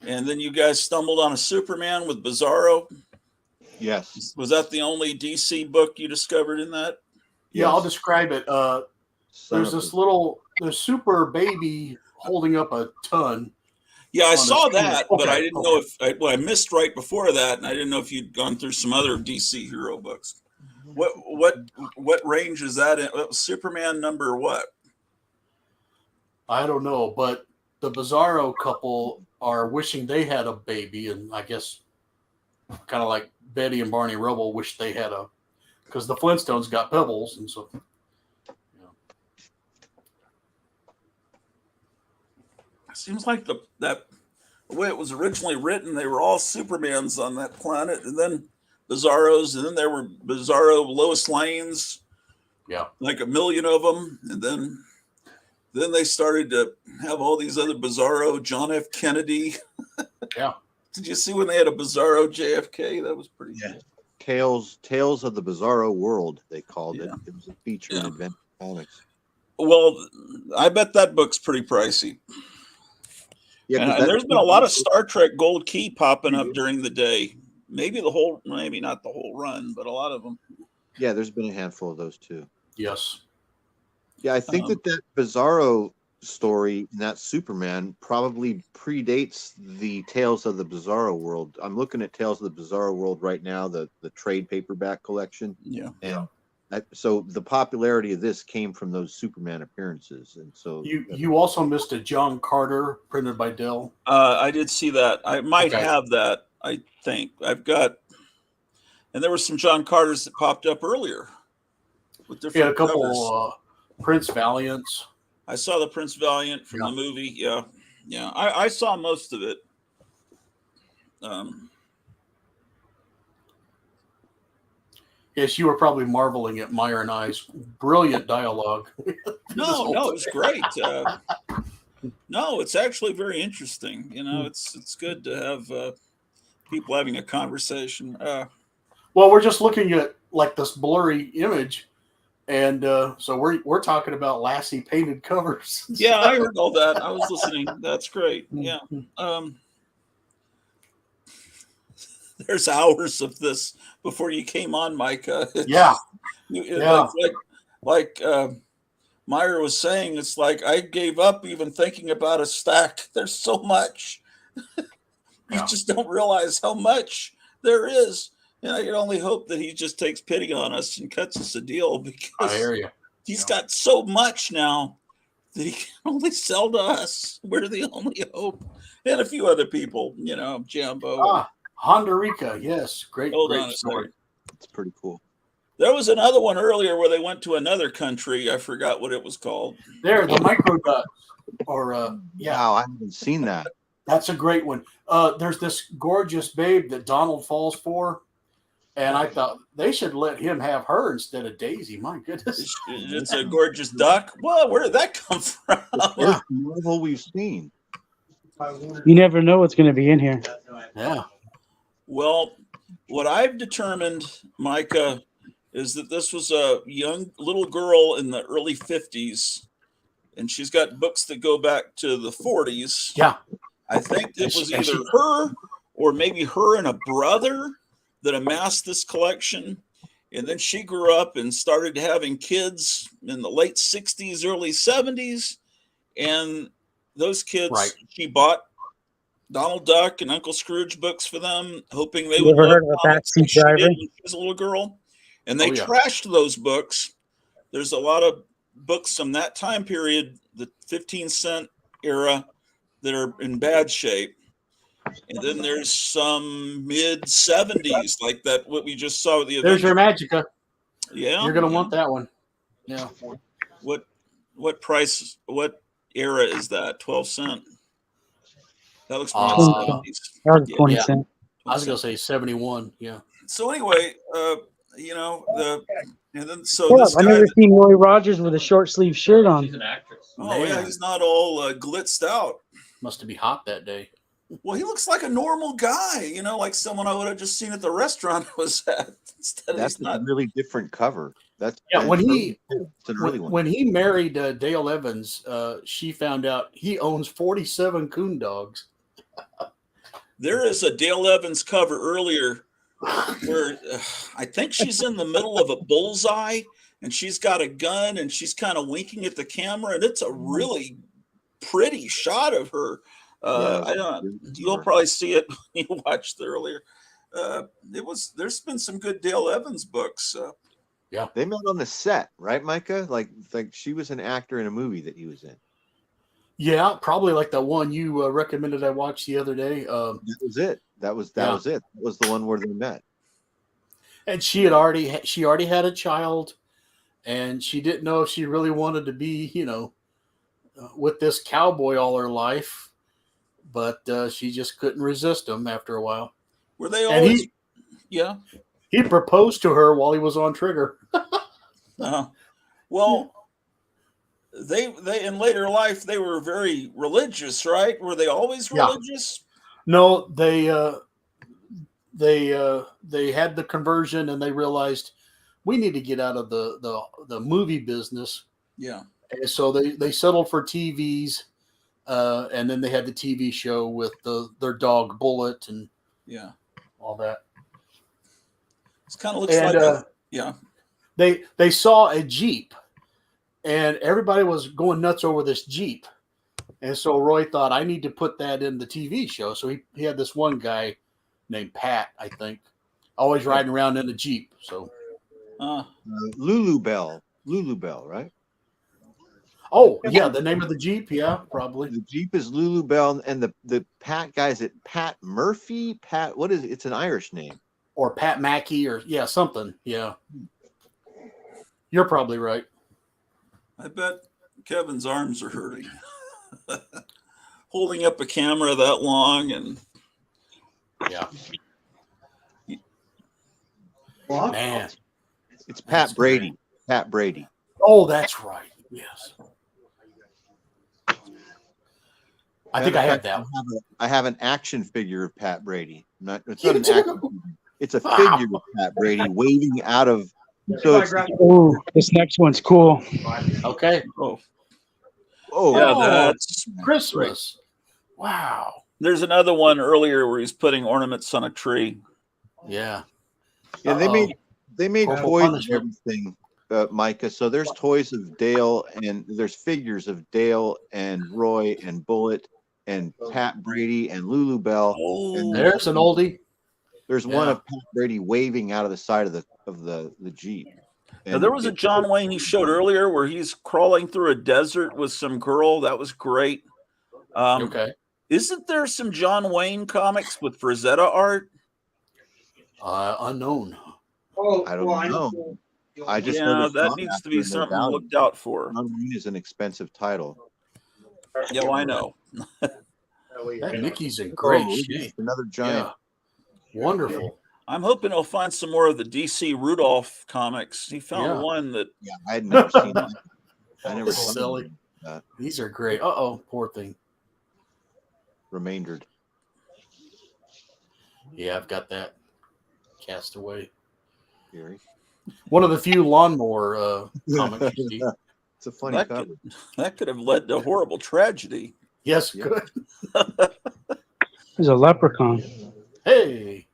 and then you guys stumbled on a Superman with Bizarro.
Yes.
Was that the only DC book you discovered in that?
Yeah, I'll describe it. There's this little super baby holding up a ton.
Yeah, I saw that, but I didn't know if I missed right before that, and I didn't know if you'd gone through some other DC hero books. What range is that in? Superman number what?
I don't know, but the Bizarro couple are wishing they had a baby, and I guess kind of like Betty and Barney Rubble wish they had because the Flintstones got Pebbles, and so.
Seems like the way it was originally written, they were all Supermans on that planet, and then Bizarros, and then there were Bizarro Lois Lanes, like a million of them, and then they started to have all these other Bizarro John F. Kennedy.
Yeah.
Did you see when they had a Bizarro JFK? That was pretty cool.
Tales of the Bizarro World, they called it. It was a feature in Adventure Comics.
Well, I bet that book's pretty pricey. Yeah, and there's been a lot of Star Trek Gold Key popping up during the day. Maybe not the whole run, but a lot of them.
Yeah, there's been a handful of those too.
Yes.
Yeah, I think that Bizarro story in that Superman probably predates the Tales of the Bizarro World. I'm looking at Tales of the Bizarro World right now, the trade paperback collection.
Yeah.
And so the popularity of this came from those Superman appearances, and so
you also missed a John Carter printed by Dell.
I did see that. I might have that. I think I've got, and there were some John Carters that popped up earlier with different.
Yeah, a couple Prince Valiants.
I saw the Prince Valiant from the movie. Yeah. I saw most of it.
Yes, you were probably marveling at Meyer and I's brilliant dialogue.
No, it was great. No, it's actually very interesting. You know, it's good to have people having a conversation.
Well, we're just looking at like this blurry image, and so we're talking about Lassie painted covers.
Yeah, I heard all that. I was listening. That's great. Yeah. There's hours of this before you came on, Micah. Like Meyer was saying, it's like I gave up even thinking about a stack. There's so much. You just don't realize how much there is. And I can only hope that he just takes pity on us and cuts us a deal, because
I hear you.
He's got so much now that he can only sell to us. We're the only hope. and a few other people, Jambo.
Ah, Honduras, yes, great,
Hold
great
on a
story.
second.
It's pretty cool.
There was another one earlier where they went to another country. I forgot what it was called.
There, the micro ducks, or yeah,
Wow, I haven't seen that.
that's a great one. There's this gorgeous babe that Donald falls for, and I thought they should let him have her instead of Daisy. My goodness,
It's a gorgeous duck. Well, where did that come from?
First Marvel we've seen.
You never know what's going to be in here.
Yeah.
Well, what I've determined, Micah, is that this was a young little girl in the early 50s, and she's got books that go back to the 40s.
Yeah.
I think it was either her or maybe her and a brother that amassed this collection. And then she grew up and started having kids in the late 60s, early 70s. And those kids, she bought Donald Duck and Uncle Scrooge books for them, hoping they
You
would
ever
love
heard of a
comics
backseat
like she
driver?
did when she was a little girl. And they trashed those books. There's a lot of books from that time period, the 15-cent era, that are in bad shape. And then there's some mid-70s, like that what we just saw with the
There's your
Avengers.
Magica.
Yeah.
You're gonna want that one. Yeah.
What price, what era is that? 12 cent? That looks more like 70s.
That was 20 cents.
I was gonna say 71. Yeah.
So anyway, and then so
Yeah,
this
I
guy.
never seen Roy Rogers with a short sleeve shirt on.
She's an actress.
Oh yeah, he's not all glitzed out.
Must be hot that day.
Well, he looks like a normal guy, like someone I would have just seen at the restaurant I was at. Instead,
That's
he's not.
a really different cover. That's
When he
it's an early one.
when he married Dale Evans, she found out he owns 47 coon dogs.
There is a Dale Evans cover earlier where I think she's in the middle of a bullseye and she's got a gun and she's kind of winking at the camera, and it's a really pretty shot of her. I don't. You'll probably see it when you watched the earlier. There's been some good Dale Evans books.
Yeah,
they met on the set, right, Micah? Like she was an actor in a movie that he was in.
Yeah, probably like the one you recommended I watched the other day.
That was it. That was it. That was the one where they met.
And she already had a child, and she didn't know if she really wanted to be, with this cowboy all her life. But she just couldn't resist him after a while.
Were they always? Yeah.
He proposed to her while he was on trigger.
Well, they in later life they were very religious, right? Were they always religious?
No, they had the conversion and they realized we need to get out of the movie business.
Yeah.
And so they settled for TVs. And then they had the TV show with their dog Bullet and all that.
It kind of looks like
They saw a Jeep, and everybody was going nuts over this Jeep, and so Roy thought I need to put that in the TV show. So he had this one guy named Pat, I think, always riding around in a Jeep. So
Lulu Bell, right?
Oh, yeah, the name of the Jeep, yeah, probably.
The Jeep is Lulu Bell, and the Pat guy's at Pat Murphy. Pat, what is it? It's an Irish name.
Or Pat Mackey, or something. Yeah. You're probably right.
I bet Kevin's arms are hurting. Holding up a camera that long and
Man.
It's Pat Brady. Great. Pat Brady.
Oh, that's right. Yes. I think I have that.
I have an action figure of Pat Brady. It's not an action figure. It's a figure of Pat Brady waving out of. So
this next one's cool.
Okay.
That's
Christmas. Wow.
There's another one earlier where he's putting ornaments on a tree.
Yeah.
Yeah, they made toys of everything, Micah. So there's toys of Dale, and there's figures of Dale and Roy and Bullet and Pat Brady and Lulu Bell. And
there's an oldie.
There's one of Pat Brady waving out of the side of the Jeep.
Now, there was a John Wayne he showed earlier where he's crawling through a desert with some girl. That was great.
Okay.
Isn't there some John Wayne comics with Frazetta art?
Unknown.
Oh,
I don't know. I just
Yeah,
know they're
that
sought
needs to
after
be
and they're
something
valued.
looked out for.
John Wayne is an expensive title.
Yeah, well, I know.
That Mickey's in
Oh,
great
look,
shape.
another giant.
Yeah. Wonderful.
I'm hoping he'll find some more of the DC Rudolph comics. He found one that.
Yeah, I had never seen that. I never seen
Silly.
that.
These are great. Uh-oh, poor thing.
Remaindered.
Yeah, I've got that. Castaway.
Gary.
One of the few lawnmower comics you see.
It's a funny
that
cover.
that could have led to horrible tragedy.
Yes, good.
There's a leprechaun.
Hey.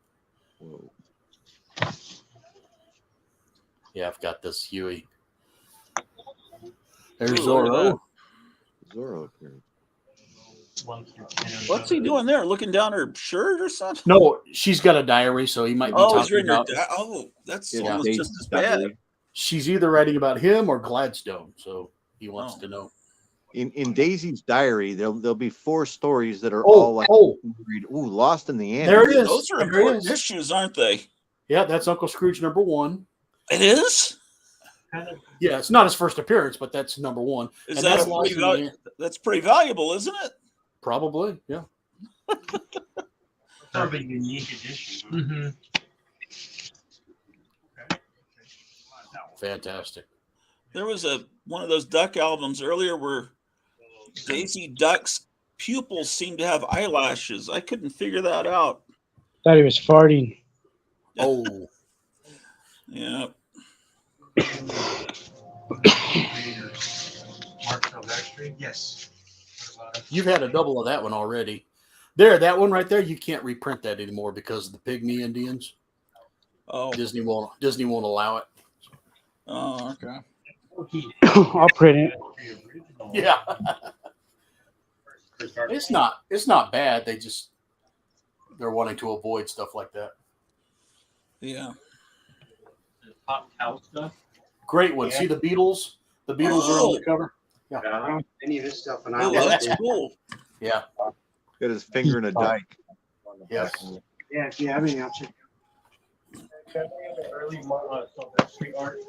Whoa.
Yeah, I've got this Huey. There's
Ooh, look at
Zorro.
Zorro appearance.
What's he doing there? Looking down her shirt or something?
No, she's got a diary, so he might be
Oh, he's
talking
reading her.
about.
That's
Yeah,
almost
Daisy's
just as bad.
diary.
She's either writing about him or Gladstone, so he wants to know.
In Daisy's diary, there'll be 4 stories that are all like Lost in the Andes.
There it is.
Those are
There it
important
is.
issues, aren't they?
Yeah, that's Uncle Scrooge #1.
It is?
Yeah, it's not his first appearance, but that's #1.
Is
And
that
that's Lost in the Andes.
that's pretty valuable, isn't it?
Probably, yeah.
Sort of a unique edition.
Mm-hmm. Fantastic.
There was one of those Duck albums earlier where Daisy Duck's pupils seemed to have eyelashes. I couldn't figure that out.
Thought he was farting.
Oh.
Yeah.
Yes.
You've had a double of that one already. That one right there, you can't reprint that anymore because of the Pygmy Indians.
Oh.
Disney won't allow it.
Oh, okay.
I'll print it.
Yeah. It's not bad. They're wanting to avoid stuff like that.
Yeah.
Pop cow stuff.
Great one. See the Beatles? The Beatles are on the cover. Yeah.
I don't any of this stuff, and I
Oh,
love
that's
it.
cool.
Yeah.
Got his finger in a dike.
Yes.
Yeah, if you have any, I'll check.
Early street art.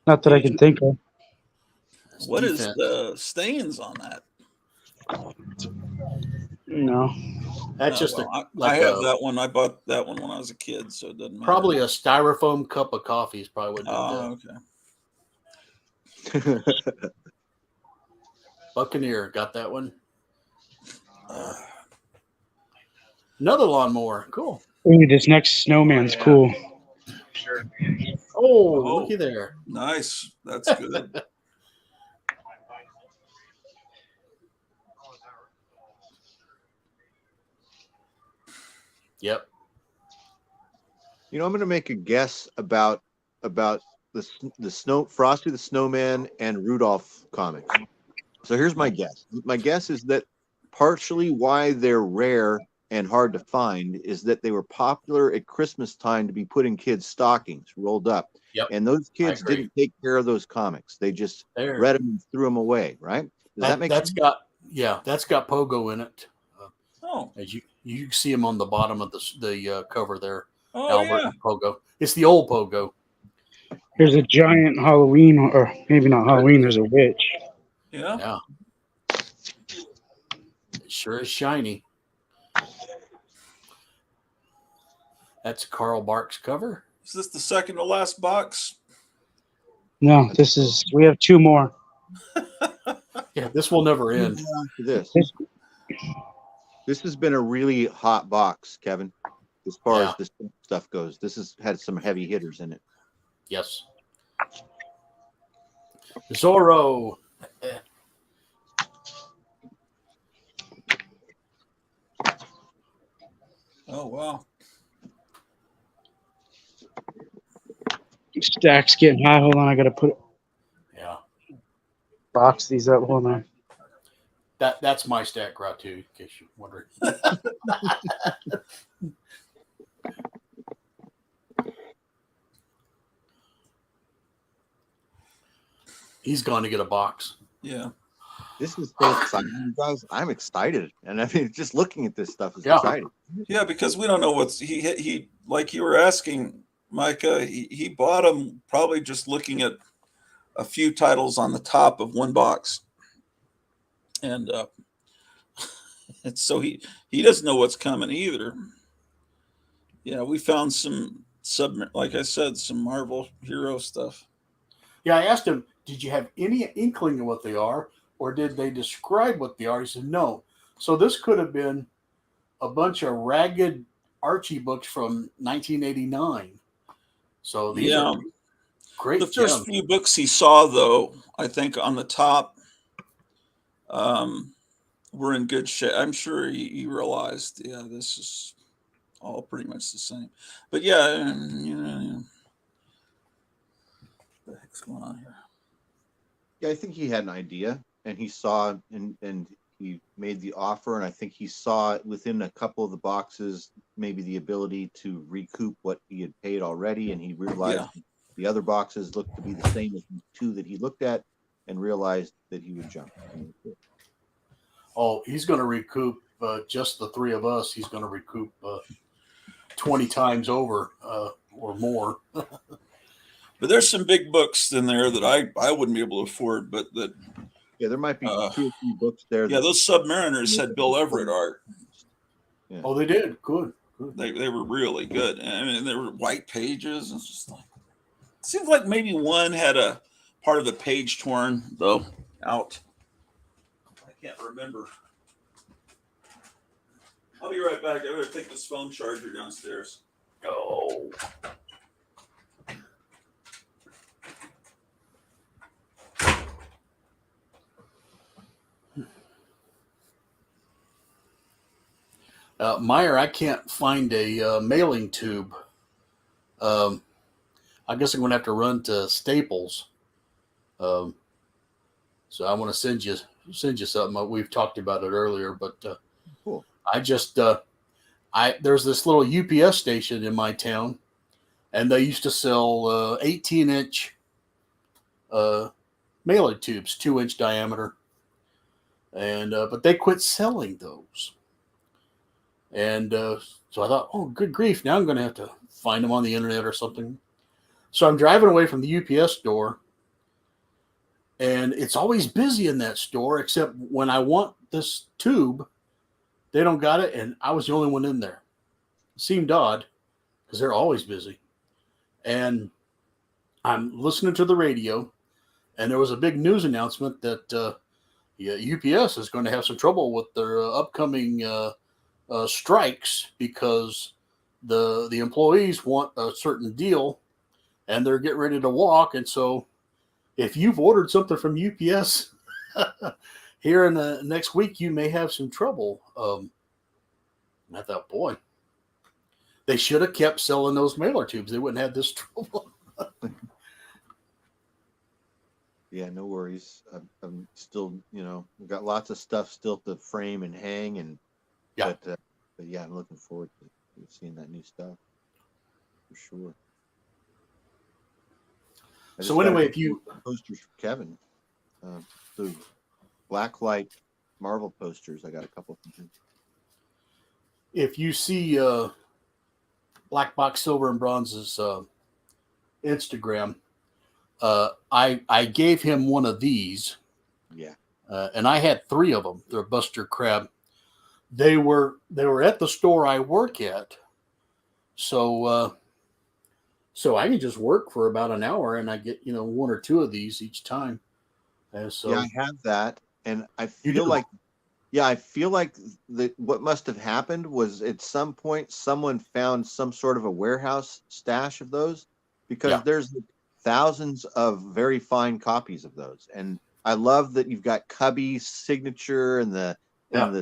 Not that I can think of.
What is the stains on that?
No.
That's just
I have that one. I bought that one when I was a kid, so it doesn't matter.
probably a styrofoam cup of coffee is probably what did that.
Okay.
Buccaneer got that one. Another lawnmower. Cool.
Ooh, this next snowman's cool.
Sure.
Oh, looky there.
Nice. That's good.
Yep.
You know, I'm going to make a guess about the Frosty the Snowman and Rudolph comics. So here's my guess. My guess is that partially why they're rare and hard to find is that they were popular at Christmas time to be put in kids' stockings, rolled up.
Yep.
And those kids didn't take care of those comics. They just read them and threw them away, right? Does that make sense?
That's got Pogo in it.
Oh.
As you see him on the bottom of the cover there.
Oh,
Albert
yeah.
and Pogo. It's the old Pogo.
There's a giant Halloween, or maybe not Halloween, there's a witch.
Yeah.
Yeah. It sure is shiny. That's Carl Barks cover.
Is this the second to last box?
No, we have 2 more.
Yeah, this will never end.
This has been a really hot box, Kevin, as far as this stuff goes. This has had some heavy hitters in it.
Yes. Zorro.
Oh, wow.
Stack's getting high. Hold on, I gotta box these up. Hold on.
That's my stack route too, in case you're wondering. He's gone to get a box.
Yeah.
This is so exciting, you guys. I'm excited, and I mean, just looking at this stuff is
Yeah.
exciting.
Yeah, because we don't know what's he like you were asking, Micah. He bought them probably just looking at a few titles on the top of one box, and and so he doesn't know what's coming either. Yeah, we found some like I said, some Marvel hero stuff.
Yeah, I asked him, did you have any inkling of what they are, or did they describe what they are? He said, no. So this could have been a bunch of ragged Archie books from 1989. So these
Yeah,
are great
the first
gems.
few books he saw, though, I think on the top, were in good shape. I'm sure he realized, yeah, this is all pretty much the same. But yeah, what the heck's going on here?
Yeah, I think he had an idea, and he saw, and he made the offer, and I think he saw within a couple of the boxes maybe the ability to recoup what he had paid already, and he realized the other boxes looked to be the same as the two that he looked at, and realized that he would jump.
Oh, he's going to recoup just the three of us. He's going to recoup 20 times over or more.
But there's some big books in there that I wouldn't be able to afford, but that
there might be 2 or 3 books there.
Yeah, those Submariners had Bill Everett art.
Yeah.
Oh, they did. Good.
They were really good. I mean, there were white pages. It's just like, it seems like maybe one had a part of the page torn though out. I can't remember. I'll be right back. I better take this phone charger downstairs.
Oh. Meyer, I can't find a mailing tube. I guess I'm going to have to run to Staples. So I want to send you something. We've talked about it earlier, but
cool.
I just there's this little UPS station in my town, and they used to sell 18-inch mailing tubes, 2-inch diameter, and but they quit selling those. And so I thought, oh, good grief, now I'm going to have to find them on the internet or something. So I'm driving away from the UPS store, and it's always busy in that store, except when I want this tube, they don't got it, and I was the only one in there. It seemed odd, because they're always busy. And I'm listening to the radio, and there was a big news announcement that UPS is going to have some trouble with their upcoming strikes because the employees want a certain deal and they're getting ready to walk. And so if you've ordered something from UPS here in the next week, you may have some trouble. I thought, boy, they should have kept selling those mailer tubes. They wouldn't have this trouble.
Yeah, no worries. I'm still, we've got lots of stuff still to frame and hang, and
yeah,
but yeah, I'm looking forward to seeing that new stuff for sure.
So anyway, if you
posters for Kevin, the blacklight Marvel posters, I got a couple from him.
If you see Black Box Silver and Bronze's Instagram, I gave him one of these.
Yeah.
And I had 3 of them. They're Buster Crab. They were at the store I work at. So I can just work for about an hour and I get, 1 or 2 of these each time. And so
yeah, I have that. And I feel like that what must have happened was at some point someone found some sort of a warehouse stash of those, because there's thousands of very fine copies of those. And I love that you've got Cubby's signature and the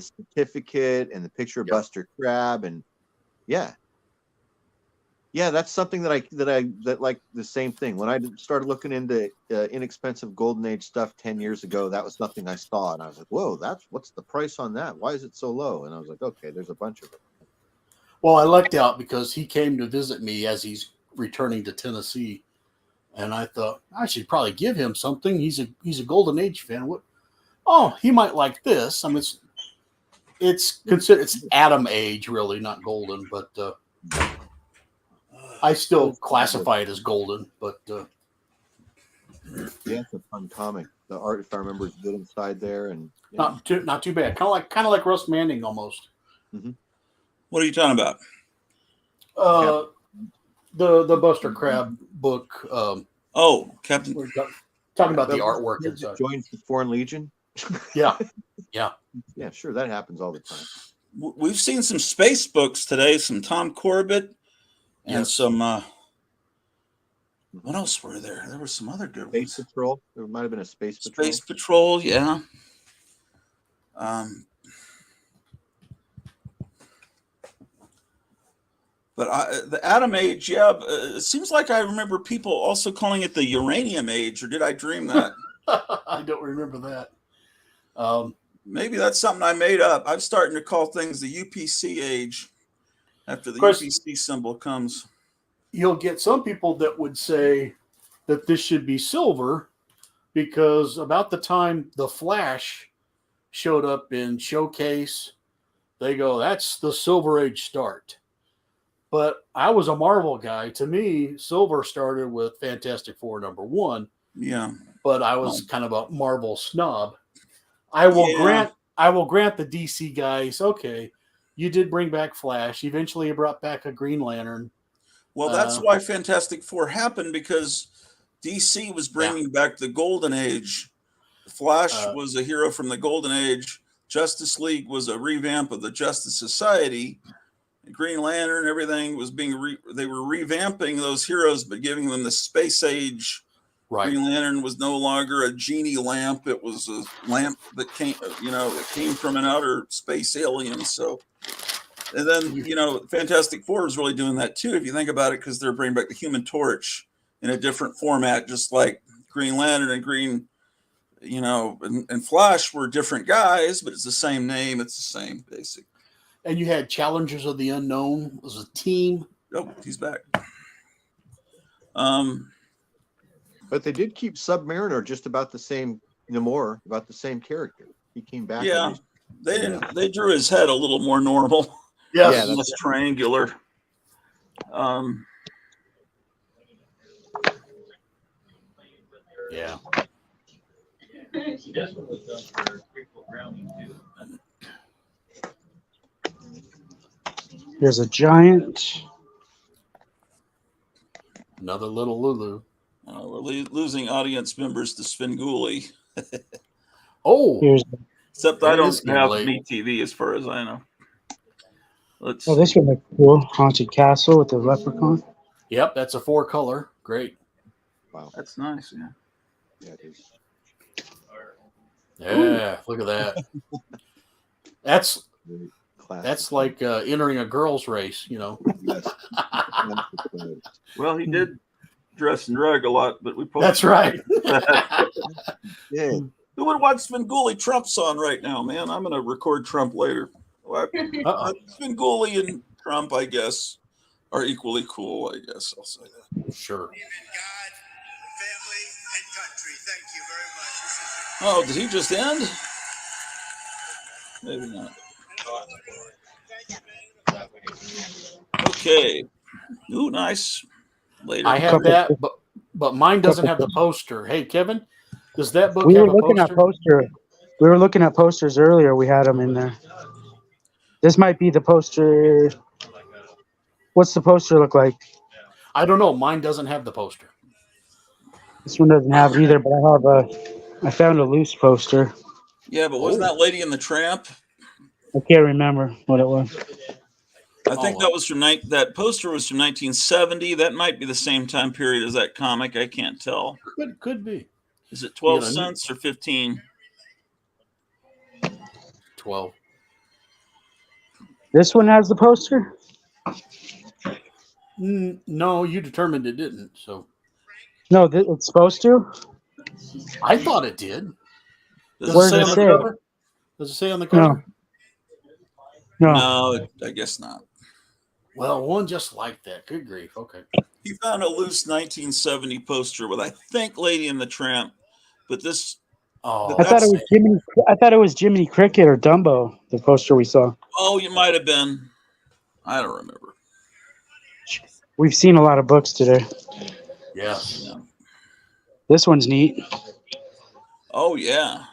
certificate and the picture of Buster Crab, and that's something that like the same thing. When I started looking into inexpensive Golden Age stuff 10 years ago, that was something I saw, and I was like, whoa, what's the price on that? Why is it so low? And I was like, okay, there's a bunch of it.
Well, I lucked out because he came to visit me as he's returning to Tennessee, and I thought I should probably give him something. He's a Golden Age fan. What oh, he might like this. I mean, it's considered it's Atom Age, really, not Golden, but I still classify it as Golden. But
Yeah, it's a fun comic. The art, if I remember, is good inside there, and
not too bad. Kind of like Russ Manning almost.
What are you talking about?
The Buster Crab book.
Captain.
We're talking about the artwork inside.
Joins the Foreign Legion.
Yeah.
Yeah, sure. That happens all the time.
We've seen some space books today, some Tom Corbett and some what else were there? There were some other good ones.
Space Patrol. There might have been a Space Patrol.
Space Patrol, yeah. But the Atom Age, it seems like I remember people also calling it the Uranium Age, or did I dream that?
I don't remember that.
Maybe that's something I made up. I'm starting to call things the UPC Age after the UPC symbol comes.
You'll get some people that would say that this should be silver because about the time the Flash showed up in Showcase, they go, that's the Silver Age start. But I was a Marvel guy. To me, silver started with Fantastic Four #1.
Yeah.
But I was kind of a Marvel snob. I will grant the DC guys, okay, you did bring back Flash. Eventually you brought back a Green Lantern.
Well, that's why Fantastic Four happened, because DC was bringing back the Golden Age. Flash was a hero from the Golden Age. Justice League was a revamp of the Justice Society. Green Lantern, everything was being they were revamping those heroes, but giving them the space age. Right. Green Lantern was no longer a genie lamp; it was a lamp that came, it came from an outer space alien. So, and then Fantastic Four is really doing that too, if you think about it, because they're bringing back the Human Torch in a different format, just like Green Lantern and Green, and Flash were different guys, but it's the same name, it's the same basic.
And you had Challengers of the Unknown. It was a team.
Oh, he's back.
But they did keep Submariner just about the same, about the same character. He came back.
Yeah, they drew his head a little more normal.
Yes.
Yeah, less triangular.
Yeah.
There's a giant.
Another little Lulu.
We're losing audience members to Svengoolie. Except I don't have Me TV as far as I know.
This one looks cool. Haunted Castle with the leprechaun.
Yep, that's a 4-color. Great.
Wow. That's nice, yeah.
Yeah, it is.
Yeah, look at that. That's like entering a girls' race,
Well, he did dress and drag a lot, but we probably.
That's right.
Yeah.
Who would watch Svengoolie Trump's on right now, man? I'm going to record Trump later. Svengoolie and Trump, I guess, are equally cool. I guess I'll say that.
Sure.
Oh, did he just end? Maybe not. Okay. Ooh, nice. Later.
I have that, but mine doesn't have the poster. Hey, Kevin, does that book
We
have
were
a
looking
poster?
at poster. We were looking at posters earlier. We had them in there. This might be the poster. What's the poster look like?
I don't know. Mine doesn't have the poster.
This one doesn't have it either, but I found a loose poster.
Yeah, but wasn't that Lady and the Tramp?
I can't remember what it was.
I think that was from that poster was from 1970. That might be the same time period as that comic. I can't tell.
Could be.
Is it 12 cents or 15?
12.
This one has the poster?
No, you determined it didn't. So.
No, it's supposed to.
I thought it did.
Where does it say?
Does it say on the cover?
No, I guess not.
Well, one just like that. Good grief. Okay.
He found a loose 1970 poster with, I think, Lady and the Tramp, but this
Oh,
I thought it was Jiminy. I thought it was Jiminy Cricket or Dumbo. The poster we saw.
Oh, you might have been. I don't remember.
We've seen a lot of books today.
yes.
Yeah.
This one's neat.
Oh yeah.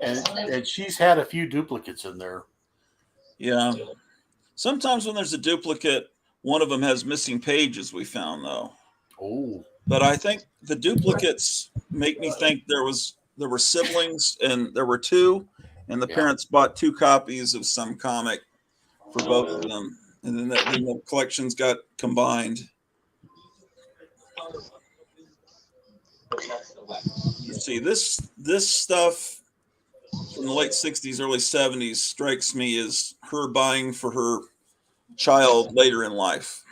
And she's had a few duplicates in there.
Yeah. Sometimes when there's a duplicate, one of them has missing pages. We found though.
Oh.
But I think the duplicates make me think there were siblings and there were two, and the parents bought two copies of some comic for both of them, and then the collections got combined. Let's see, this stuff from the late 60s, early 70s strikes me as her buying for her child later in life.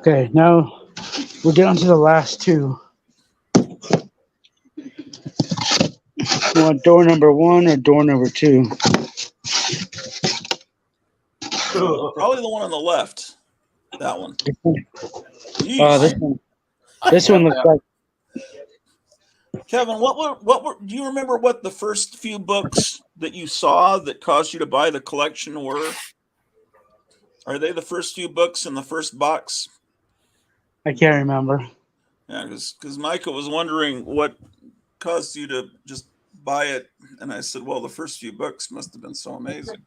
Okay, now we're down to the last two. You want door number 1 or door number 2?
Probably the one on the left. That one.
This one looks like.
Kevin, do you remember what the first few books that you saw that caused you to buy the collection were? Are they the first few books in the first box?
I can't remember.
Yeah, because Micah was wondering what caused you to just buy it, and I said, well, the first few books must have been so amazing.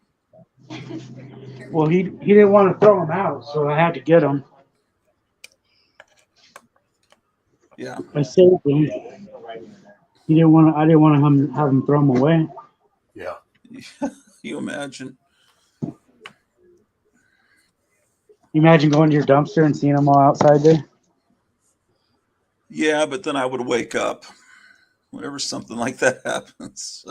Well, he didn't want to throw them out, so I had to get them.
Yeah.
I saved them. He didn't want to. I didn't want to have him throw them away.
Yeah.
You imagine.
You imagine going to your dumpster and seeing them all outside there?
Yeah, but then I would wake up whenever something like that happens.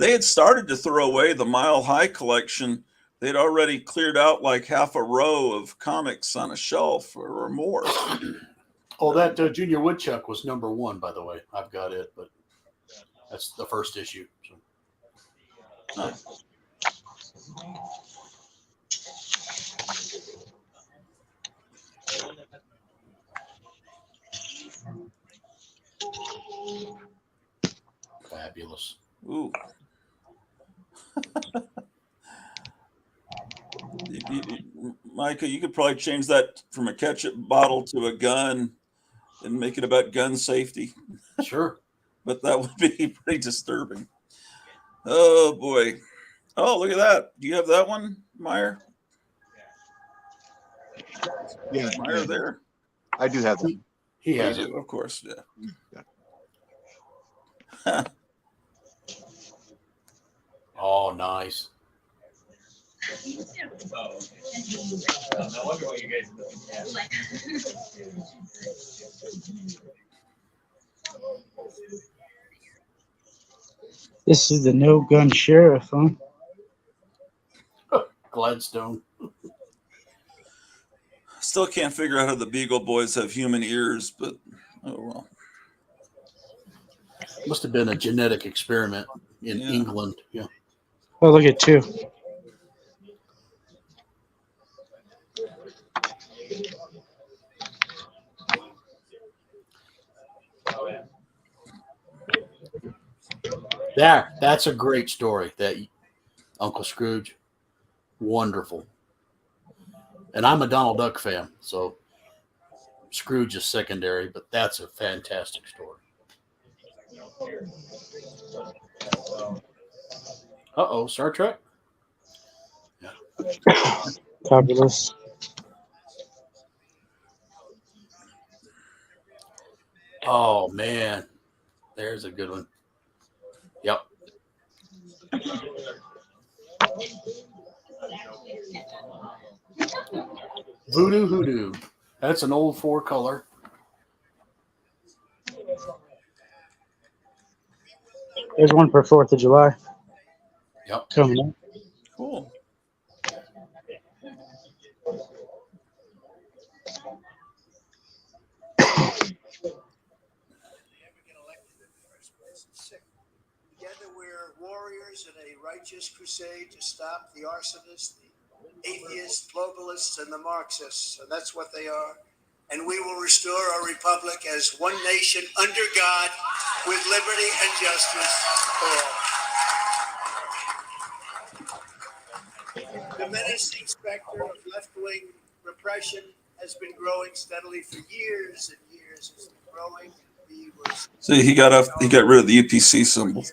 They had started to throw away the Mile High collection. They'd already cleared out like half a row of comics on a shelf or more.
Oh, that Junior Woodchuck was number 1, by the way. I've got it, but that's the first issue. So. Fabulous.
Ooh. Micah, you could probably change that from a ketchup bottle to a gun and make it about gun safety.
Sure.
But that would be pretty disturbing. Oh, boy. Oh, look at that. Do you have that one, Meyer?
Yeah.
Meyer there?
I do have that.
He has
it.
it.
Of course, yeah.
Oh, nice.
No wonder why you guys are looking at.
This is the No Gun Sheriff, huh?
Gladstone.
Still can't figure out how the Beagle Boys have human ears, but oh well.
Must have been a genetic experiment in England. Yeah.
Oh, look at 2.
That's a great story. That Uncle Scrooge, wonderful. And I'm a Donald Duck fan, so Scrooge is secondary, but that's a fantastic story. Uh-oh, Star Trek? Yeah.
Fabulous.
Oh, man. There's a good one. Yep. Voodoo Hoodoo. That's an old 4-color.
There's one for 4th of July.
Yep.
Coming up.
Cool.
Together we're warriors in a righteous crusade to stop the arsonists, the atheists, globalists, and the Marxists. And that's what they are. and we will restore our republic as one nation under God with liberty and justice for all. The menacing specter of left-wing repression has been growing steadily for years and years. It's been growing. We were
See, he got rid of the UPC symbol.
now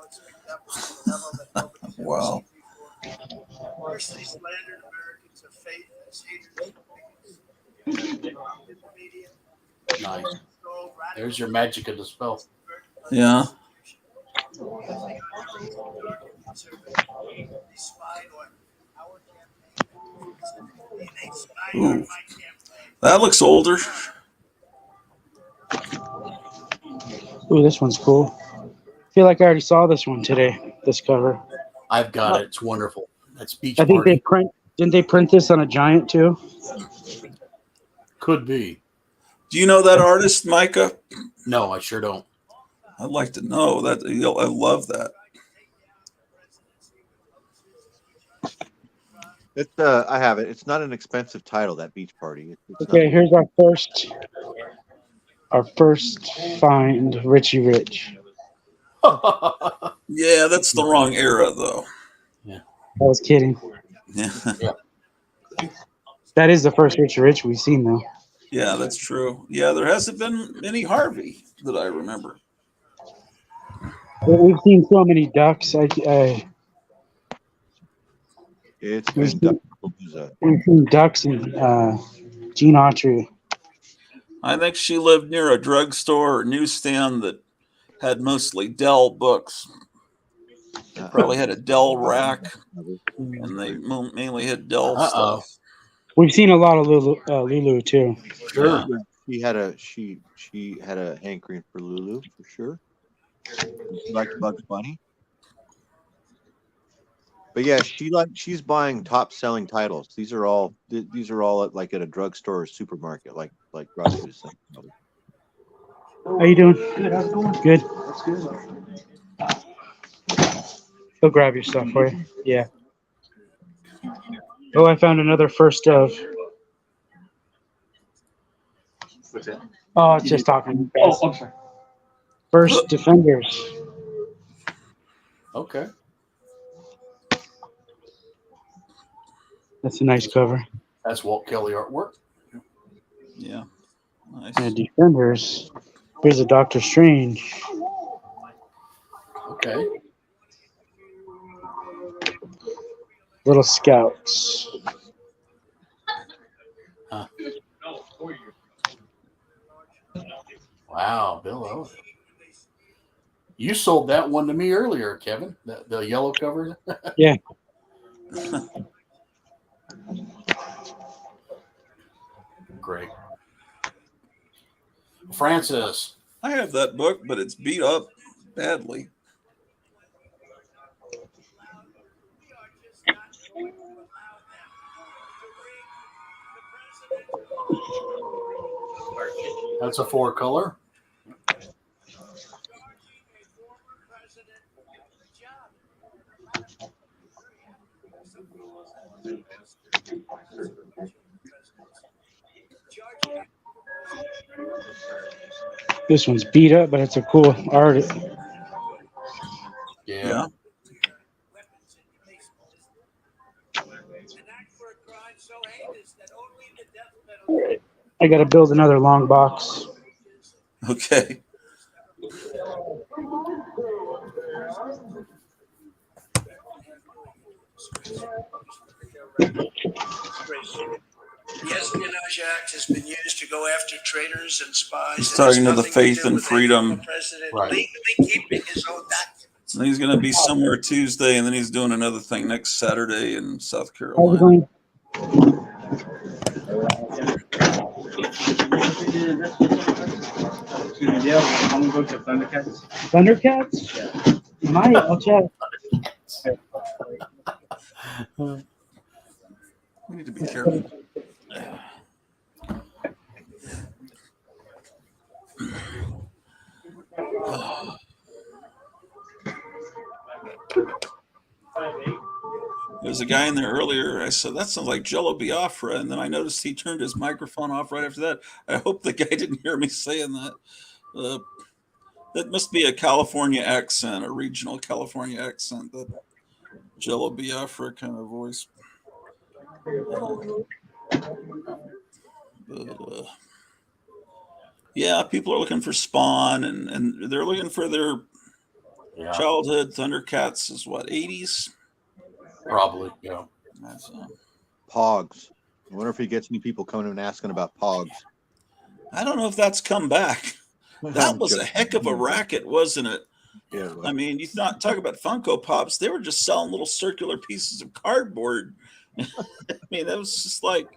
it's picked up to a level that nobody's ever
Wow.
seen before. First, they slandered Americans of faith as haters and bigots. In the media,
Nice. There's your magic of the spell.
Yeah.
because they conservative. They spied on our campaign. They spied on
Ooh.
my campaign.
That looks older.
Ooh, this one's cool. I feel like I already saw this one today. This cover.
I've got it. It's wonderful. That's Beach
I think
Party.
didn't they print this on a giant too?
Could be.
Do you know that artist, Micah?
No, I sure don't.
I'd like to know that. I love that.
It's I have it. It's not an expensive title. That Beach Party. It's
Okay,
not,
here's our first find, Richie Rich.
Yeah, that's the wrong era, though.
Yeah.
I was kidding.
Yeah.
That is the first Richie Rich we've seen, though.
Yeah, that's true. Yeah, there hasn't been any Harvey that I remember.
But we've seen so many ducks.
it's
we've
been
seen, we've seen ducks and Gene Autry.
I think she lived near a drugstore or newsstand that had mostly Dell books. Probably had a Dell rack, and they mainly had Dell stuff.
We've seen a lot of Lulu too.
Sure.
Yeah. She had a hankering for Lulu for sure. She liked Bugs Bunny. But yeah, she's buying top selling titles. These are all like at a drugstore or supermarket, like Roger was saying.
How you doing? Good. How's it going? Good. That's good. He'll grab your stuff for you. Yeah. Oh, I found another first of.
What's that?
Oh, it's just talking. Oh, I'm sorry. First Defenders.
Okay.
That's a nice cover.
That's Walt Kelly artwork.
Yeah. Nice.
And Defenders. Here's a Doctor Strange.
Okay.
Little Scouts.
Huh. Wow, Bill Owen. You sold that one to me earlier, Kevin. The yellow cover.
Yeah.
Great. Francis.
I have that book, but it's beat up badly.
That's a 4-color.
This one's beat up, but it's a cool art.
Yeah.
I got to build another long box.
Okay.
The Espionage Act has been used to go after traitors and spies.
He's talking to the Faith and Freedom.
Right.
Legally keeping his own documents.
And he's going to be somewhere Tuesday, and then he's doing another thing next Saturday in South
How's it
Carolina.
going?
Yeah, I'm gonna go to Thundercats.
Thundercats? Yeah. Might. I'll check.
We need to be careful. There was a guy in there earlier. I said, that sounds like Jello Biafra. And then I noticed he turned his microphone off right after that. I hope the guy didn't hear me saying that. That must be a California accent, a regional California accent, that Jello Biafra kind of voice. Yeah, people are looking for Spawn, and they're looking for their childhood. Thundercats is what, 80s?
Probably, yeah.
That's,
Pogs. I wonder if he gets any people coming and asking about Pogs.
I don't know if that's come back. That was a heck of a racket, wasn't it?
Yeah.
I mean, you talk about Funko Pops. They were just selling little circular pieces of cardboard. I mean, that was just like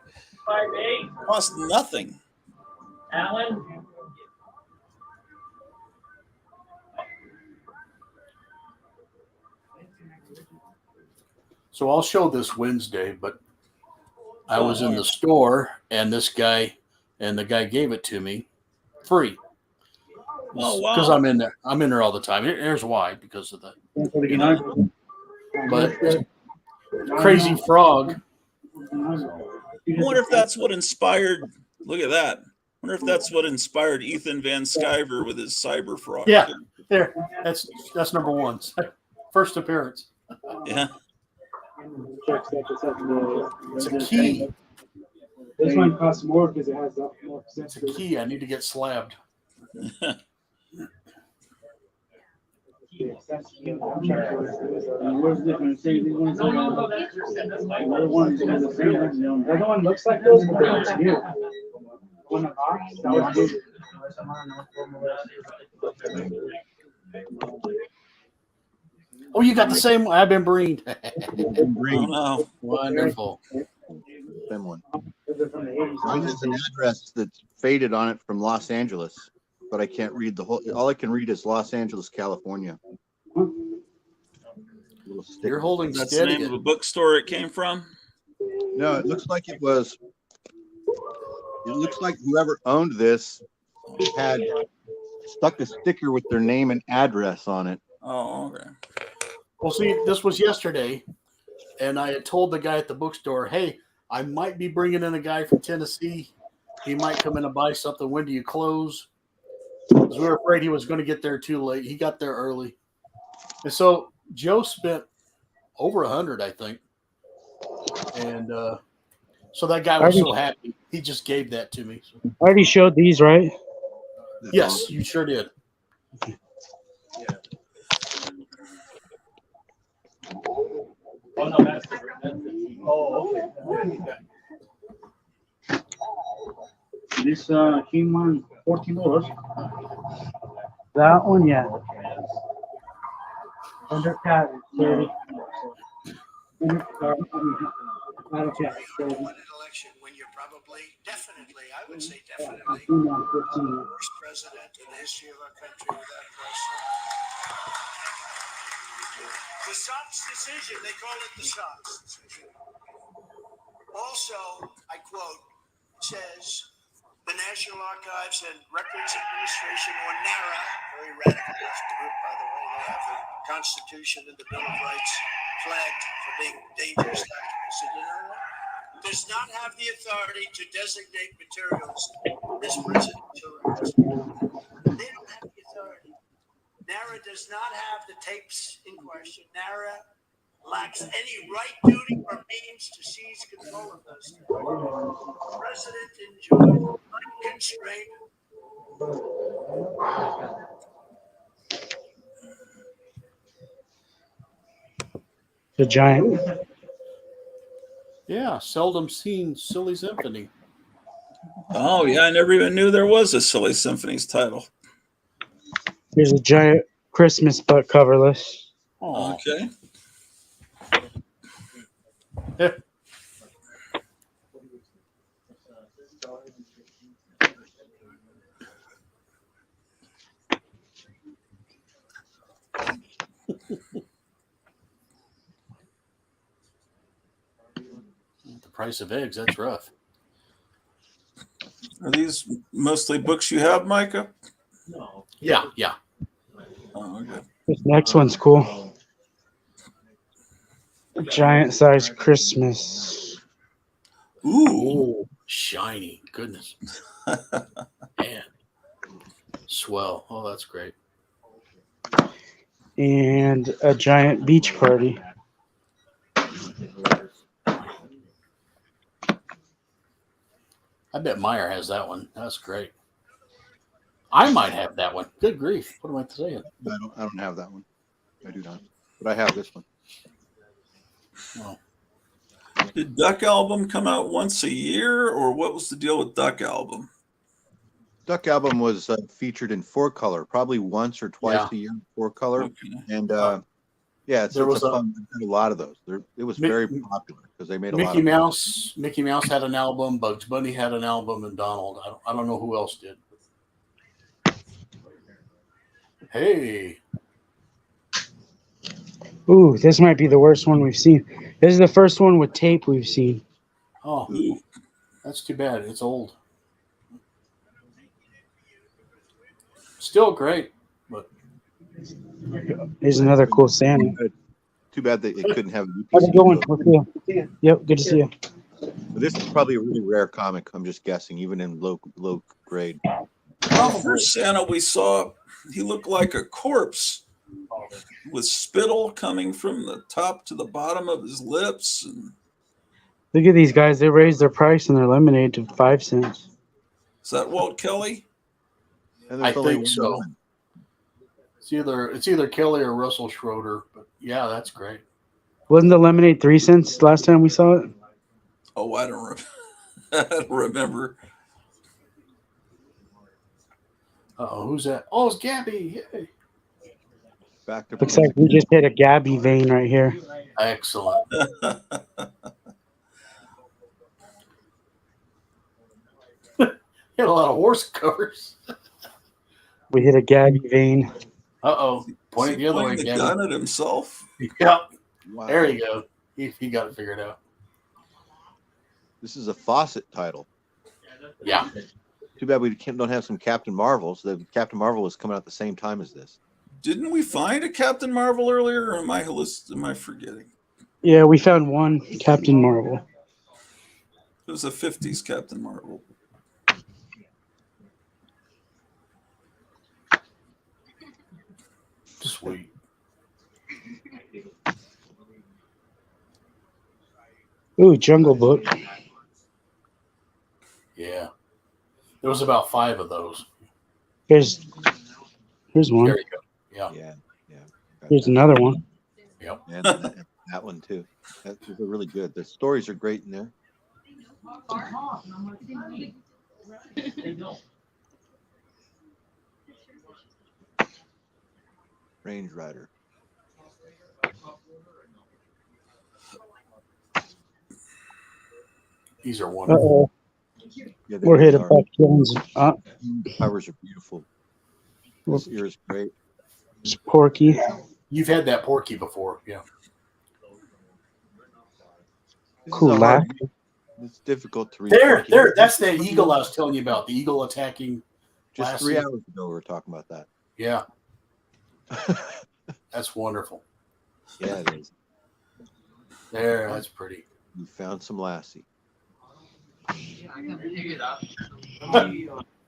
cost nothing.
Alan?
So I'll show this Wednesday, but I was in the store and the guy gave it to me free.
Oh, wow.
Because I'm in there. I'm in there all the time. Here's why, because of that. But Crazy Frog.
I wonder if that's what inspired. Look at that. I wonder if that's what inspired Ethan Van Sciver with his Cyber Frog.
Yeah, there. That's number one. First appearance.
Yeah.
It's a key.
This one costs more because it has more.
It's a key. I need to get slabbed.
Where's the difference? The other one looks like those, but it's cute. One of box, that was good.
Oh, you got the same one. I've been breed.
Oh, no.
Wonderful.
Same one. Mine has an address that's faded on it from Los Angeles, but I can't read the whole. All I can read is Los Angeles, California.
You're holding
That's the
steady.
name of a bookstore it came from?
No, it looks like it was. It looks like whoever owned this had stuck a sticker with their name and address on it.
Oh, okay.
Well, see, this was yesterday, and I had told the guy at the bookstore, hey, I might be bringing in a guy from Tennessee. He might come in and buy something. When do you close? Because we were afraid he was going to get there too late. He got there early. And so Joe spent over 100, I think. And so that guy was so happy. He just gave that to me.
I already showed these, right?
Yes, you sure did.
Oh, no, that's the oh, okay.
This came on $14. That one, yeah. Thundercat, 30. Battlecat, 30.
Win an election when you're probably, definitely, I would say definitely,
15.
worst president in the history of our country without question. The Sox decision, they call it the Sox decision. Also, I quote, says the National Archives and Records Administration, or NARA, very radical group, by the way, they have the Constitution and the Bill of Rights flagged for being dangerous documents. Did you know that? Does not have the authority to designate materials as presidential records. They don't have the authority. NARA does not have the tapes in question. NARA lacks any right, duty, or means to seize control of those things. The president enjoys unconstrained.
The giant.
Yeah, seldom seen Silly Symphony.
Oh, yeah. I never even knew there was a Silly Symphonies title.
Here's a giant Christmas butt coverless.
Oh,
okay.
The price of eggs, that's rough.
Are these mostly books you have, Micah?
No. Yeah, yeah.
Oh, okay.
This next one's cool. Giant size Christmas.
Ooh, shiny. Goodness. Man. Swell. Oh, that's great.
And a giant beach party.
I bet Meyer has that one. That's great. I might have that one. Good grief. What am I saying?
I don't have that one. I do not. But I have this one.
Well,
Did Duck Album come out once a year, or what was the deal with Duck Album?
Duck Album was featured in 4-color, probably once or twice a year, 4-color.
Okay.
And yeah, it's a fun. A lot of those. It was very popular because they made a lot of
Mickey Mouse had an album. Bugs Bunny had an album, and Donald. I don't know who else did. Hey.
Ooh, this might be the worst one we've seen. This is the first one with tape we've seen.
Oh, that's too bad. It's old. Still great, but
Here's another cool Santa.
Too bad that it couldn't have.
How's it going? Yep, good to see you.
This is probably a really rare comic. I'm just guessing, even in low grade.
Well, the first Santa we saw, he looked like a corpse with spittle coming from the top to the bottom of his lips. And
Look at these guys. They raised their price on their lemonade to 5 cents.
is that Walt Kelly?
I think so. It's either Kelly or Russell Schroeder, but yeah, that's great.
Wasn't the lemonade 3 cents last time we saw it?
Oh, I don't remember.
Uh-oh, who's that? Oh, it's Gabby. Yay.
Back to
Looks like we just hit a Gabby vein right here.
Excellent. Hit a lot of horse covers.
We hit a Gabby vein.
Uh-oh. Point it the other way,
the
Gabby.
gun at himself.
Yep.
Wow.
There you go. He got it figured out.
This is a Fawcett title.
Yeah.
Too bad we don't have some Captain Marvels. The Captain Marvel was coming out at the same time as this.
Didn't we find a Captain Marvel earlier, or am I forgetting?
Yeah, we found one Captain Marvel.
It was a 50s Captain Marvel.
Sweet.
Ooh, Jungle Book.
Yeah. There was about 5 of those.
Here's one.
There you go. Yeah.
Here's another one.
Yep.
And that one too. They're really good. The stories are great in there. Range Rider.
These are wonderful.
Yeah,
We're hit a Buck Jones.
The covers are beautiful. This ear is great.
It's Porky.
You've had that Porky before, yeah.
Cool laugh.
It's difficult to read.
There. That's the eagle I was telling you about. The eagle attacking.
Just 3 hours ago, we were talking about that.
Yeah. That's wonderful.
Yeah, it is.
There, that's pretty.
You found some Lassie.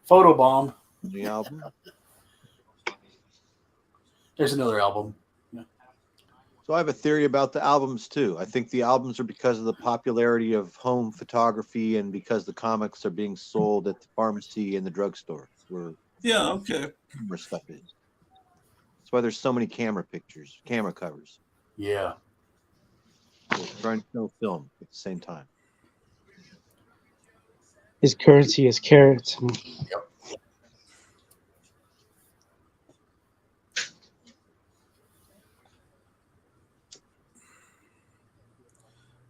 Photobomb.
The album.
There's another album. Yeah.
So I have a theory about the albums too. I think the albums are because of the popularity of home photography and because the comics are being sold at the pharmacy and the drugstore where camera stuff is. That's why there's so many camera covers.
Yeah.
We're trying to sell film at the same time.
His currency is carrots.
Yep.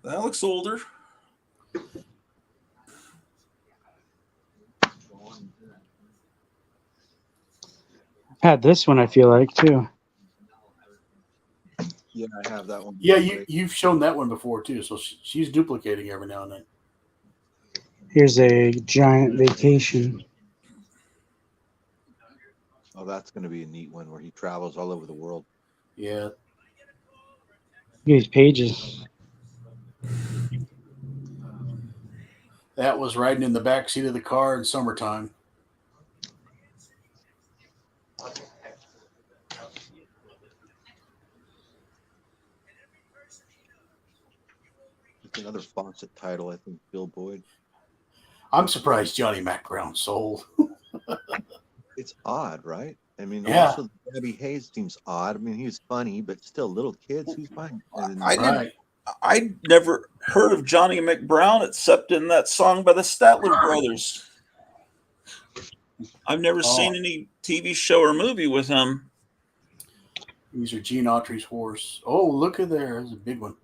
That looks older.
Had this one, I feel like, too.
Yeah, I have that one.
Yeah, you've shown that one before too. So she's duplicating every now and then.
Here's a giant vacation.
Oh, that's going to be a neat one where he travels all over the world.
Yeah.
Look at these pages.
That was riding in the back seat of the car in summertime.
It's another Fawcett title, I think. Bill Boyd.
I'm surprised Johnny Mac Brown sold.
It's odd, right? I mean,
Yeah.
also Debbie Hayes seems odd. I mean, he was funny, but still, little kids, who's buying?
I never heard of Johnny McBrown except in that song by the Statler Brothers. I've never seen any TV show or movie with him.
These are Gene Autry's horse. Oh, look at there. There's a big one.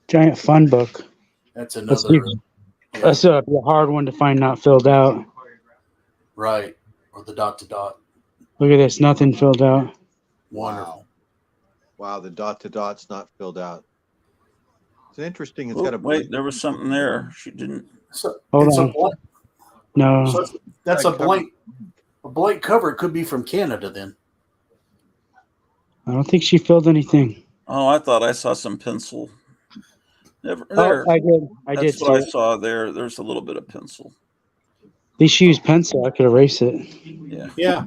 Giant fun book.
That's
That's
another.
That's a hard one to find not filled out.
Right. Or the dot to dot.
Look at this. Nothing filled out.
Wonderful.
Wow, the dot to dot's not filled out. It's interesting. It's
Oh,
got a
wait, there was something there. She didn't.
Hold
it's
on.
a blank.
No.
So that's a blank. A blank cover. It could be from Canada then.
I don't think she filled anything.
Oh, I thought I saw some pencil. Never,
Oh,
there.
I did. I
That's
did
what I
see it.
saw there. There's a little bit of pencil.
At least she used pencil. I could erase it.
Yeah.
Yeah.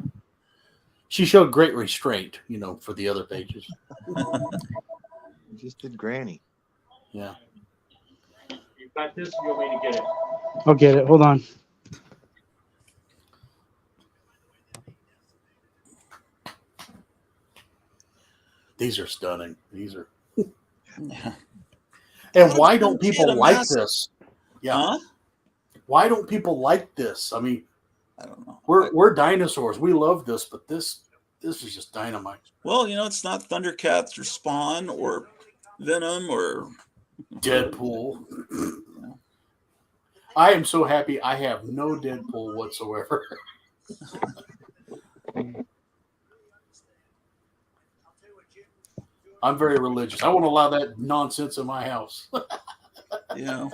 She showed great restraint, for the other pages.
You just did Granny.
Yeah.
You got this? You want me to get it?
I'll get it. Hold on.
These are stunning. These are.
Yeah.
And why don't people like this? Yeah.
Huh?
Why don't people like this? I mean,
I don't know.
We're dinosaurs. We love this, but this is just dynamite.
Well, it's not Thundercats or Spawn or Venom or
Deadpool. I am so happy I have no Deadpool whatsoever. I'm very religious. I won't allow that nonsense in my house.
Yeah.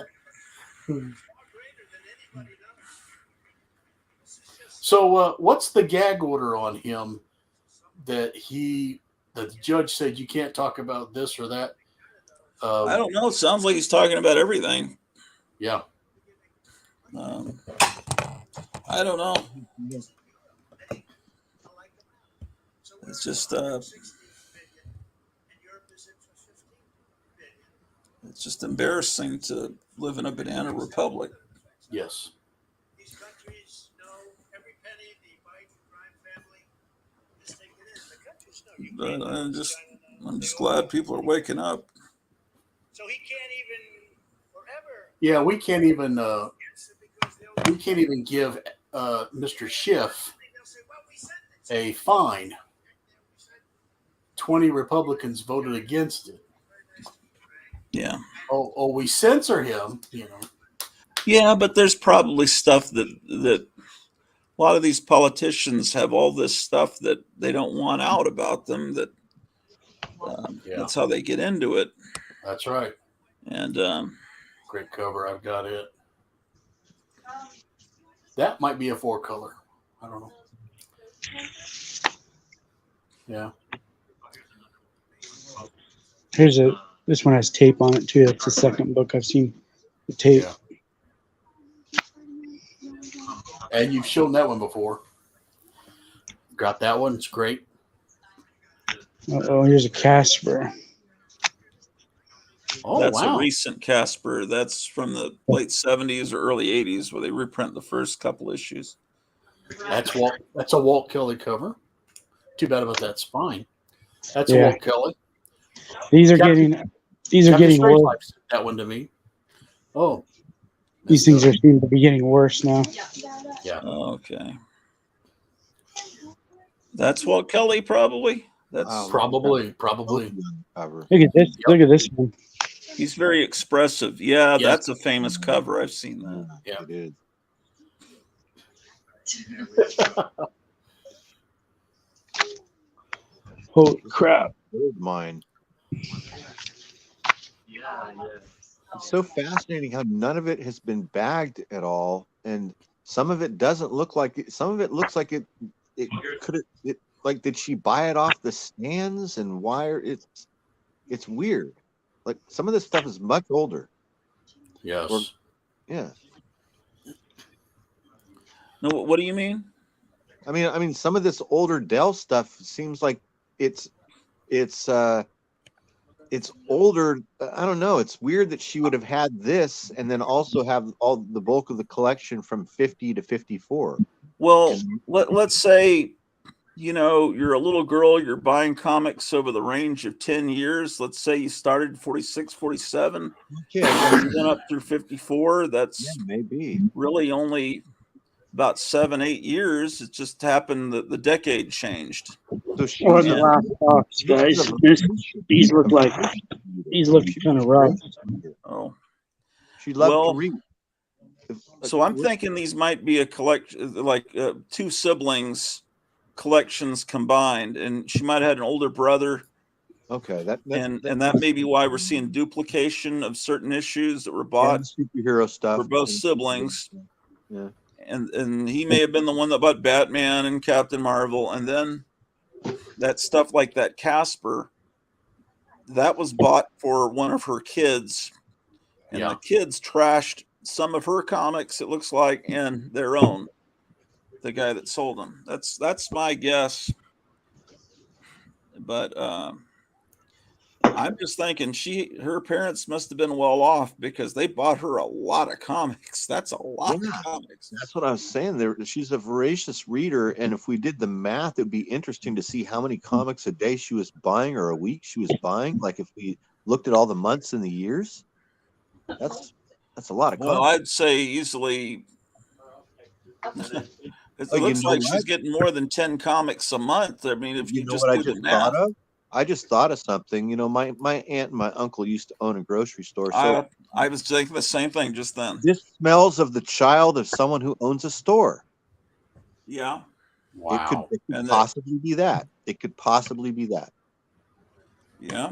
So what's the gag order on him that the judge said you can't talk about this or that?
I don't know. It sounds like he's talking about everything.
Yeah.
I don't know. It's just it's just embarrassing to live in a banana republic.
Yes.
These countries know every penny the Biden crime family is taking in. The countries know. You
But
can't
I'm just glad people are waking up.
So he can't even forever.
Yeah, we can't even give Mr. Schiff a fine. 20 Republicans voted against it.
Yeah.
Oh, we censor him,
Yeah, but there's probably stuff that a lot of these politicians have all this stuff that they don't want out about them. That that's how they get into it.
That's right.
And
great cover. I've got it. That might be a 4-color. I don't know. Yeah.
This one has tape on it too. That's the second book I've seen the tape.
Yeah. And you've shown that one before. Got that one. It's great.
Oh, here's a Casper.
Oh,
that's
wow.
a recent Casper. That's from the late 70s or early 80s where they reprint the first couple issues.
That's a Walt Kelly cover. Too bad about that spine. That's a Walt Kelly.
These are getting worse.
That one to me. Oh.
These things are seem to be getting worse now.
Yeah.
Okay. That's Walt Kelly, probably. That's
probably.
Look at this. Look at this one.
He's very expressive. Yeah, that's a famous cover. I've seen that.
Yeah,
it is.
Holy crap!
Mine. It's so fascinating how none of it has been bagged at all, and some of it doesn't look like it. Some of it looks like it could. Like, did she buy it off the stands? And why? It's weird. Like, some of this stuff is much older.
Yes.
Yeah.
No, what do you mean?
I mean, some of this older Dell stuff seems like it's older. I don't know. It's weird that she would have had this and then also have all the bulk of the collection from 50 to 54.
Well, let's say, you're a little girl, you're buying comics over the range of 10 years. Let's say you started 46, 47.
Okay,
You went up through 54. That's
maybe
really only about 7, 8 years. It just happened that the decade changed.
So she
Or the last box, guys. These look kind of rough.
Oh,
she loved to read.
So I'm thinking these might be a collection, like two siblings collections combined, and she might have had an older brother.
Okay,
and that may be why we're seeing duplication of certain issues that were bought
superhero stuff
for both siblings.
Yeah,
and he may have been the one that bought Batman and Captain Marvel, and then that stuff like that Casper, that was bought for one of her kids, and the kids trashed some of her comics, it looks like, and their own. The guy that sold them. That's my guess. But I'm just thinking her parents must have been well off because they bought her a lot of comics. That's a lot of comics.
That's what I was saying. She's a voracious reader, and if we did the math, it'd be interesting to see how many comics a day she was buying or a week she was buying. Like if we looked at all the months and the years, that's a lot of comics.
Well, I'd say easily. It looks like she's getting more than 10 comics a month. I mean, if you just do the math.
I just thought of something. My aunt and my uncle used to own a grocery store. So
I was thinking the same thing just then.
This smells of the child of someone who owns a store.
Yeah.
Wow.
It could possibly be that. It could possibly be that.
Yeah.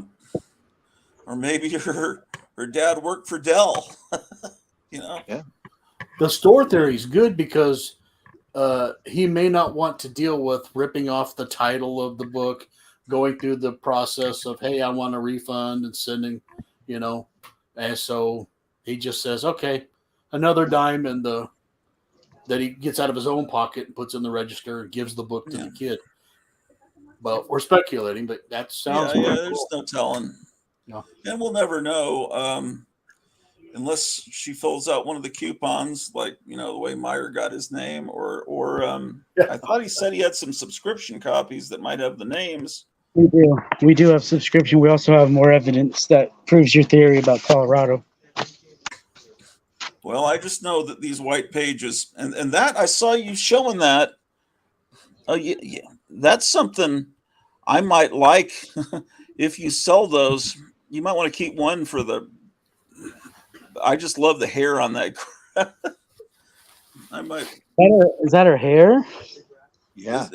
Or maybe her dad worked for Dell.
Yeah.
The store theory is good because he may not want to deal with ripping off the title of the book, going through the process of, hey, I want a refund and sending, and so he just says, okay, another dime and that he gets out of his own pocket and puts in the register and gives the book to the kid. But we're speculating, but that sounds
there's no telling.
No.
And we'll never know unless she fills out one of the coupons, like the way Meyer got his name, or I thought he said he had some subscription copies that might have the names.
We do have subscription. We also have more evidence that proves your theory about Colorado.
Well, I just know that these white pages and that I saw you showing that. Oh yeah, that's something I might like. If you sell those, you might want to keep one for the. I just love the hair on that. I might.
Is that her hair?
Yeah,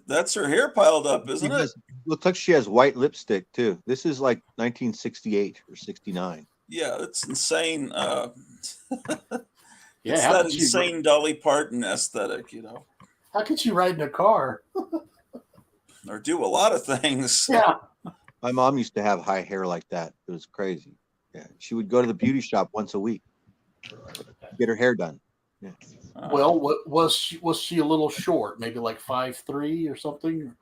that's her hair piled up, isn't it?
Looks like she has white lipstick too. This is like 1968 or 69.
Yeah, it's insane. It's
Yeah,
that insane Dolly Parton aesthetic,
How could she ride in a car?
Or do a lot of things.
Yeah.
My mom used to have high hair like that. It was crazy. Yeah, she would go to the beauty shop once a week, get her hair done. Yeah.
Well, was she a little short? Maybe like 5'3" or something?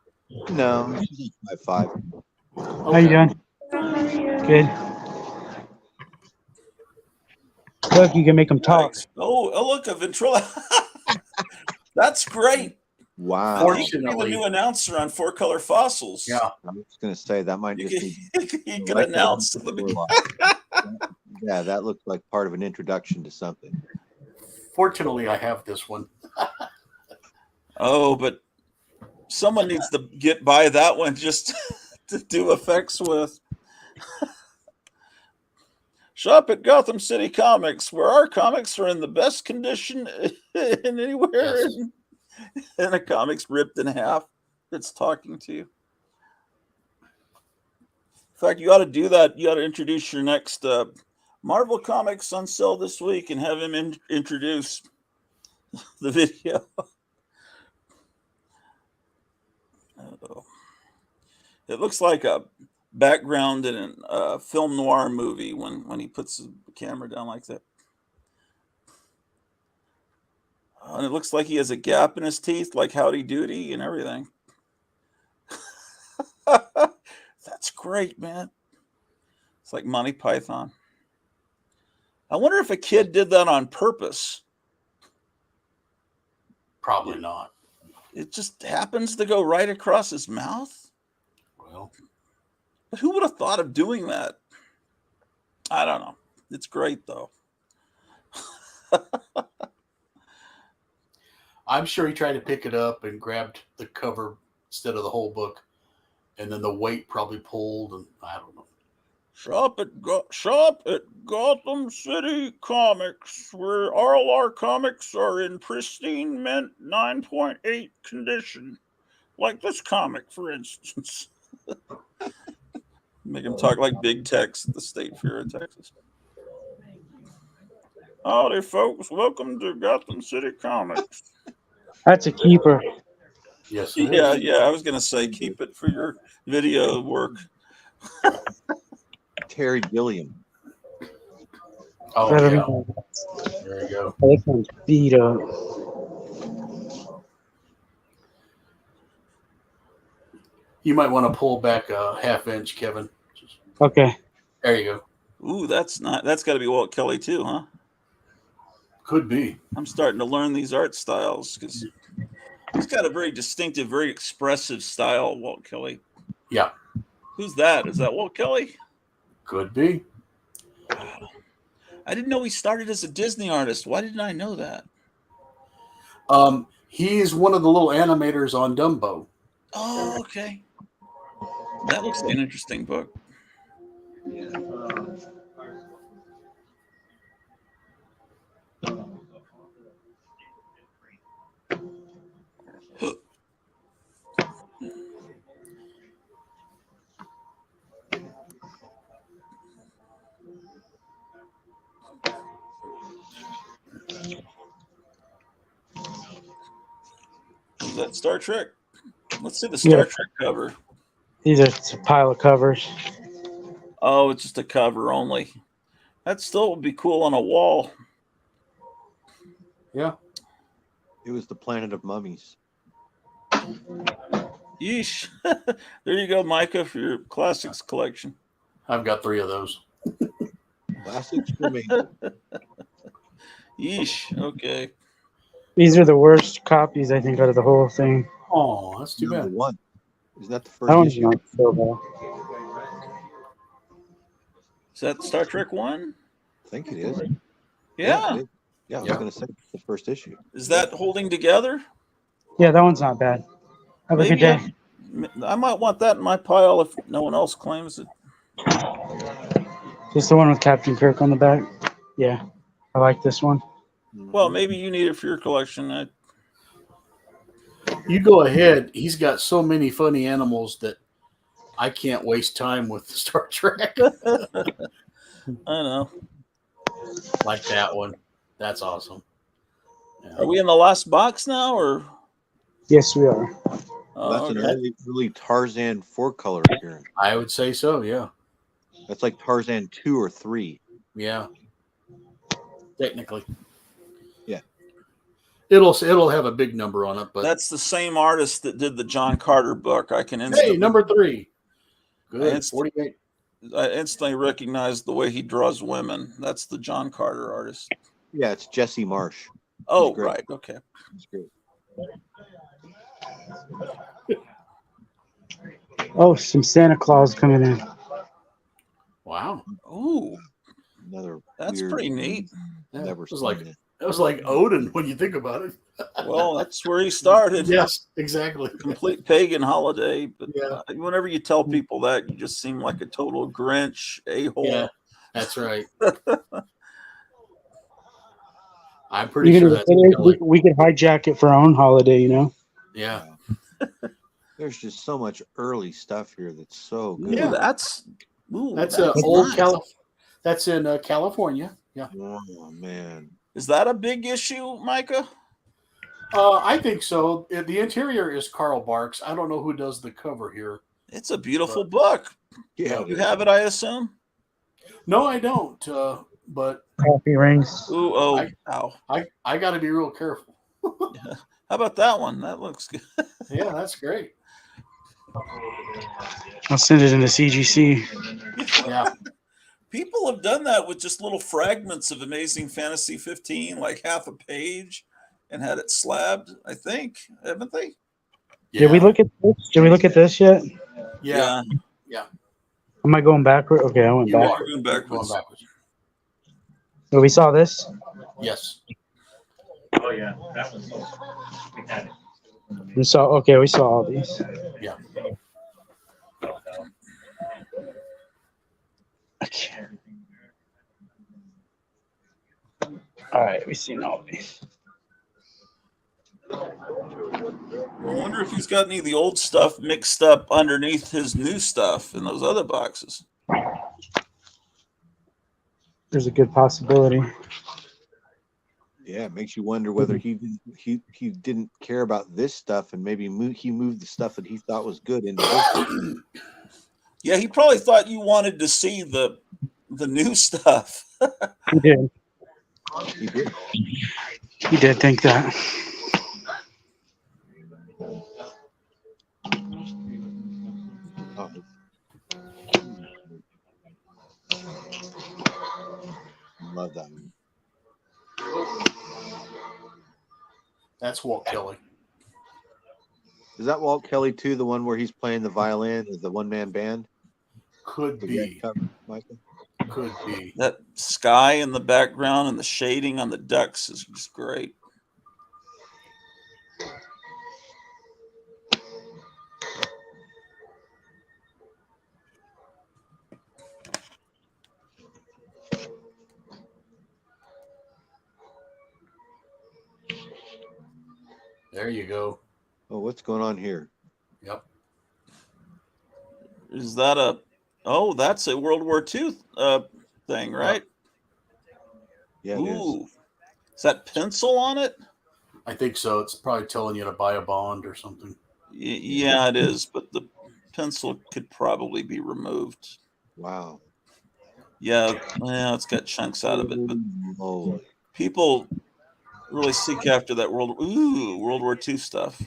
No, she's like 5'5".
Okay. How you doing? Good. Look, you can make them talk.
Oh, look, a ventrilo. That's great.
Wow.
Fortunately, the new announcer on Four Color Fossils.
Yeah,
I was going to say that might just be.
You can announce.
Yeah, that looks like part of an introduction to something.
Fortunately, I have this one.
Oh, but someone needs to get by that one just to do effects with. Shop at Gotham City Comics, where our comics are in the best condition in anywhere.
Yes.
And a comic's ripped in half. It's talking to you. In fact, you ought to do that. You ought to introduce your next Marvel comics on sale this week and have him introduce the video. It looks like a background in a film noir movie when he puts the camera down like that. And it looks like he has a gap in his teeth, like Howdy Doody and everything. That's great, man. It's like Monty Python. I wonder if a kid did that on purpose.
Probably not.
It just happens to go right across his mouth.
Well,
but who would have thought of doing that? I don't know. It's great, though.
I'm sure he tried to pick it up and grabbed the cover instead of the whole book, and then the weight probably pulled, and I don't know.
Shop at Gotham City Comics, where all our comics are in pristine mint 9.8 condition, like this comic, for instance. Make him talk like big text at the State Fair of Texas. Howdy, folks. Welcome to Gotham City Comics.
That's a keeper.
Yes.
Yeah. I was gonna say keep it for your video work.
Terry Gilliam.
Oh,
Better
yeah.
be-
There you go.
Oh, this one's beat up.
You might want to pull back a half-inch, Kevin.
Okay.
There you go.
Ooh, that's got to be Walt Kelly too, huh?
Could be.
I'm starting to learn these art styles because he's got a very distinctive, very expressive style, Walt Kelly.
Yeah.
Who's that? Is that Walt Kelly?
Could be.
I didn't know he started as a Disney artist. Why didn't I know that?
He is one of the little animators on Dumbo.
Oh, okay. That looks like an interesting book. Is that Star Trek? Let's see the Star Trek cover.
These are a pile of covers.
Oh, it's just a cover only. That still would be cool on a wall.
Yeah.
It was the Planet of Mummies.
Yeesh. There you go, Micah, for your classics collection.
I've got 3 of those.
Classics for me.
Yeesh. Okay.
These are the worst copies, I think, out of the whole thing.
Oh, that's too
Number
bad.
1. Isn't that the first
That one's
issue?
not so bad.
Is that Star Trek 1?
I think it is.
Yeah.
It is. Yeah, I was going to say it's the first issue.
Is that holding together?
Yeah, that one's not bad. Have a good day.
I might want that in my pile if no one else claims it.
Just the one with Captain Kirk on the back. Yeah, I like this one.
Well, maybe you need it for your collection.
You go ahead. He's got so many funny animals that I can't waste time with Star Trek.
I know.
Like that one. That's awesome. Yeah.
Are we in the last box now, or?
Yes, we are.
That's an
Okay.
early Tarzan 4-color appearance.
I would say so, yeah.
That's like Tarzan 2 or 3.
Yeah. Technically.
Yeah.
It'll have a big number on it, but
That's the same artist that did the John Carter book. I can instantly,
hey, number 3. Good.
I
48.
I instantly recognize the way he draws women. That's the John Carter artist.
Yeah, it's Jesse Marsh.
Oh,
great.
right. Okay.
He's great.
Oh, some Santa Claus coming in.
Wow.
Ooh,
Another
that's
weird,
pretty neat.
Never
It was
seen
like
it.
That was like Odin when you think about it.
Well, that's where he started.
Yes, exactly.
Complete pagan holiday. But
Yeah.
whenever you tell people that, you just seem like a total Grinch a-hole.
Yeah, that's right. I'm pretty
Even
sure
if
that's
it is,
Kelly.
we could hijack it for our own holiday, you know?
Yeah.
There's just so much early stuff here that's so good.
Yeah, that's
That's
that's
old
nice.
That's in California. Yeah.
Oh man.
Is that a big issue, Micah?
I think so. The interior is Carl Barks. I don't know who does the cover here.
It's a beautiful book.
Yeah.
You have it, I assume?
No, I don't. But
Coffee rings.
Ooh, oh,
I-
ow.
I got to be real careful.
How about that one? That looks good.
Yeah, that's great.
I'll send it into CGC.
Yeah.
People have done that with just little fragments of Amazing Fantasy 15, like half a page, and had it slabbed, I think. Haven't they?
Did we look at this? Did we look at this yet?
Yeah. Yeah.
Am I going backward? Okay, I went
You are
backward.
Going backwards.
Going backwards.
So we saw this.
Yes.
Oh yeah, that was so. We had it.
We saw. Okay, we saw all these.
Yeah.
Okay. All right, we've seen all these.
I wonder if he's got any of the old stuff mixed up underneath his new stuff in those other boxes.
There's a good possibility.
Yeah, it makes you wonder whether he didn't care about this stuff and maybe he moved the stuff that he thought was good into this.
Yeah, he probably thought you wanted to see the new stuff.
He did.
He did.
He did think that.
Love that one.
That's Walt Kelly.
Is that Walt Kelly too? The one where he's playing the violin as the one-man band?
Could be.
Michael?
Could be.
That sky in the background and the shading on the ducks is just great.
There you go.
Oh, what's going on here?
Yep.
Is that a? Oh, that's a World War II thing, right?
Yeah, it
Ooh, is that pencil on it?
I think so. It's probably telling you to buy a bond or something.
Yeah, it is, but the pencil could probably be removed.
Wow.
Yeah, it's got chunks out of it, but
Oh.
people really seek after that World War II stuff.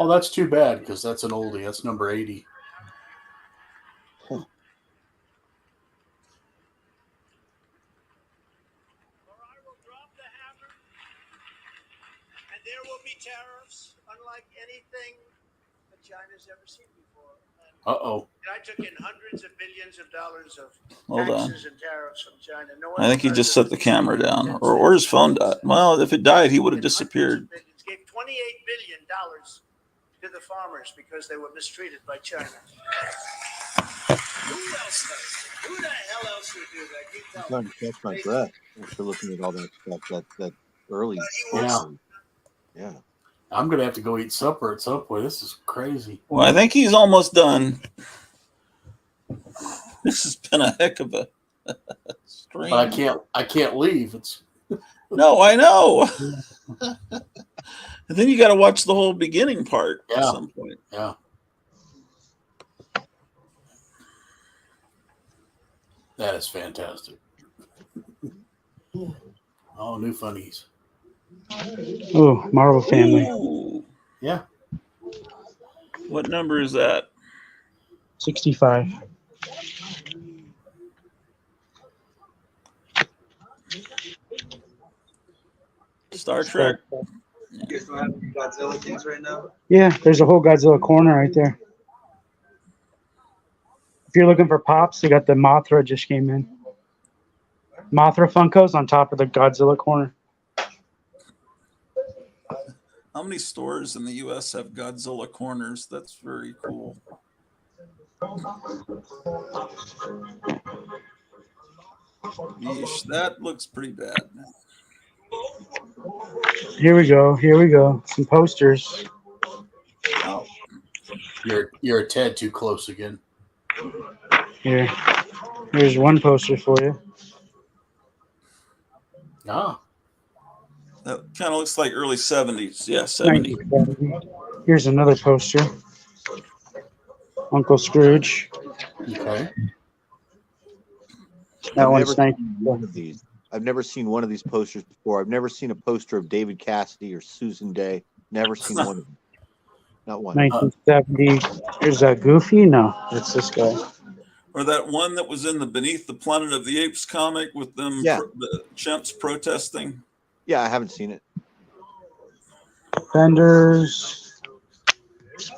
Oh, that's too bad because that's an oldie. That's number 80.
And there will be tariffs unlike anything that China's ever seen before.
Uh-oh.
And I took in hundreds of billions of dollars of
Hold on.
taxes and tariffs from China. No one
I think he just set the camera down, or his phone died. Well, if it died, he would have disappeared.
gave $28 billion to the farmers because they were mistreated by China. Who else does it? Who the hell else would do that? You
I'm
tell
trying
me.
to catch my breath after looking at all that stuff. That early.
Yeah.
Yeah.
I'm going to have to go eat supper at Subway. This is crazy.
Well, I think he's almost done. This has been a heck of a stream.
But I can't leave. It's
No, I know. And then you got to watch the whole beginning part at some point.
Yeah. That is fantastic. Oh, new funnies.
Oh, Marvel Family.
Ooh.
Yeah.
What number is that?
65.
Star Trek.
You guys don't have any Godzilla things right now?
Yeah, there's a whole Godzilla corner right there. If you're looking for pops, they got the Mothra just came in. Mothra Funkos on top of the Godzilla corner.
How many stores in the U.S. have Godzilla corners? That's very cool. Yeesh, that looks pretty bad.
Here we go. Here we go. Some posters.
Oh.
You're a tad too close again.
Here. Here's one poster for you.
Ah.
That kind of looks like early 70s. Yeah, 70.
Here's another poster. Uncle Scrooge.
Okay.
That
I've
one's
never
nice.
seen one of these. I've never seen one of these posters before. I've never seen a poster of David Cassidy or Susan Day. Never seen one of them. Not one.
1970. Is that Goofy? No, that's this guy.
Or that one that was in the Beneath the Planet of the Apes comic with them,
Yeah.
the chimps protesting.
Yeah, I haven't seen it.
Fenders.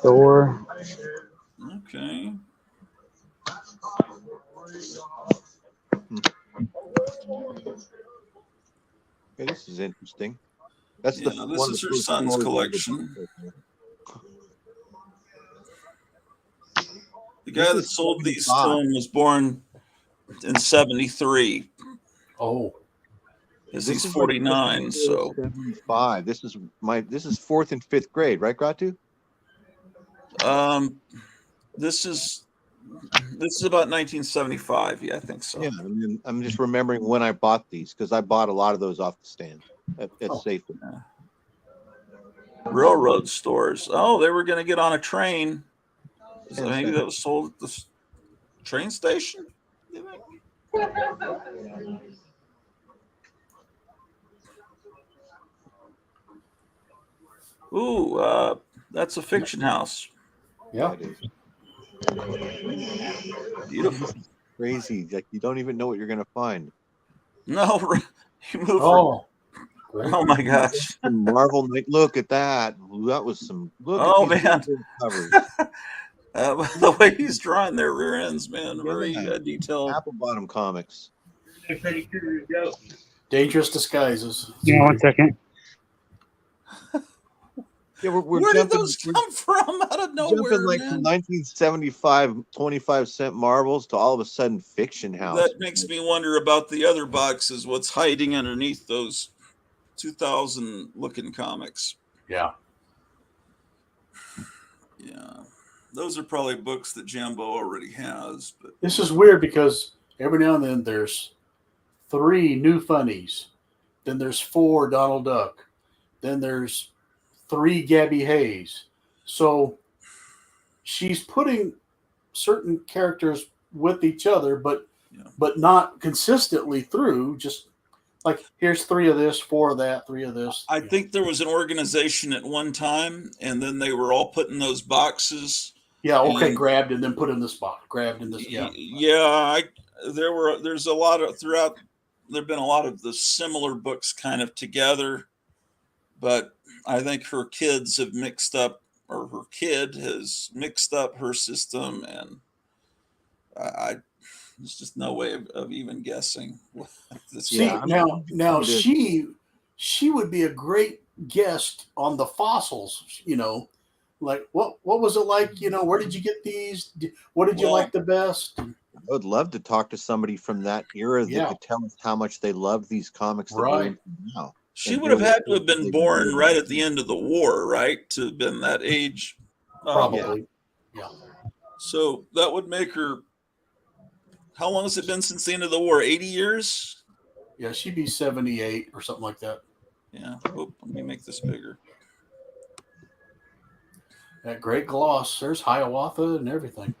Thor.
Okay.
Okay, this is interesting. That's
Yeah,
the
this
one
is
of
her
the
son's
first
collection. The
This
guy that
is
sold these to
75.
him was born in 73.
Oh.
Because
This
he's
is like
49, so
75. This is 4th and 5th grade, right, Gratu?
this is about 1975. Yeah, I think so.
Yeah, I mean, I'm just remembering when I bought these because I bought a lot of those off the stand at Safeway.
Yeah. Railroad stores. Oh, they were going to get on a train. So maybe that was sold at the train station. You think? Ooh, that's a fiction house.
Yeah.
Beautiful.
Crazy. Like you don't even know what you're gonna find.
No, you move.
Oh.
Oh my gosh.
Marvel Knight. Look at that. That was some look
Oh
at these
man.
covers.
The way he's drawing their rear ends, man, very detailed.
Apple Bottom Comics.
Dangerous disguises.
Yeah, 1 second.
Yeah, we're
Where
jumping,
did those come from out of nowhere?
jumping like from 1975 25-cent marbles to all of a sudden Fiction House.
That makes me wonder about the other boxes. What's hiding underneath those 2000 looking comics?
Yeah.
Yeah. Those are probably books that Jambo already has. But
This is weird because every now and then there's 3 new funnies. Then there's 4 Donald Duck. Then there's 3 Gabby Hayes. So she's putting certain characters with each other, but not consistently through. Just like here's 3 of this, 4 of that, 3 of this.
I think there was an organization at one time, and then they were all put in those boxes.
Yeah, okay,
and,
grabbed and then put in the spot. Grabbed in this. Yeah.
Yeah, there's a lot of throughout. There've been a lot of the similar books kind of together, but I think her kids have mixed up, or her kid has mixed up her system, and there's just no way of even guessing.
See, now she would be a great guest on the fossils. You know, like what was it like? You know, where did you get these? What did you like the best?
I would love to talk to somebody from that era that could tell us how much they love these comics that we're into now.
She would have had to have been born right at the end of the war, right? To have been that age.
Probably. Yeah.
So that would make her. How long has it been since the end of the war? 80 years?
Yeah, she'd be 78 or something like that.
Yeah. Oh, let me make this bigger.
That great gloss. There's Hiawatha and everything.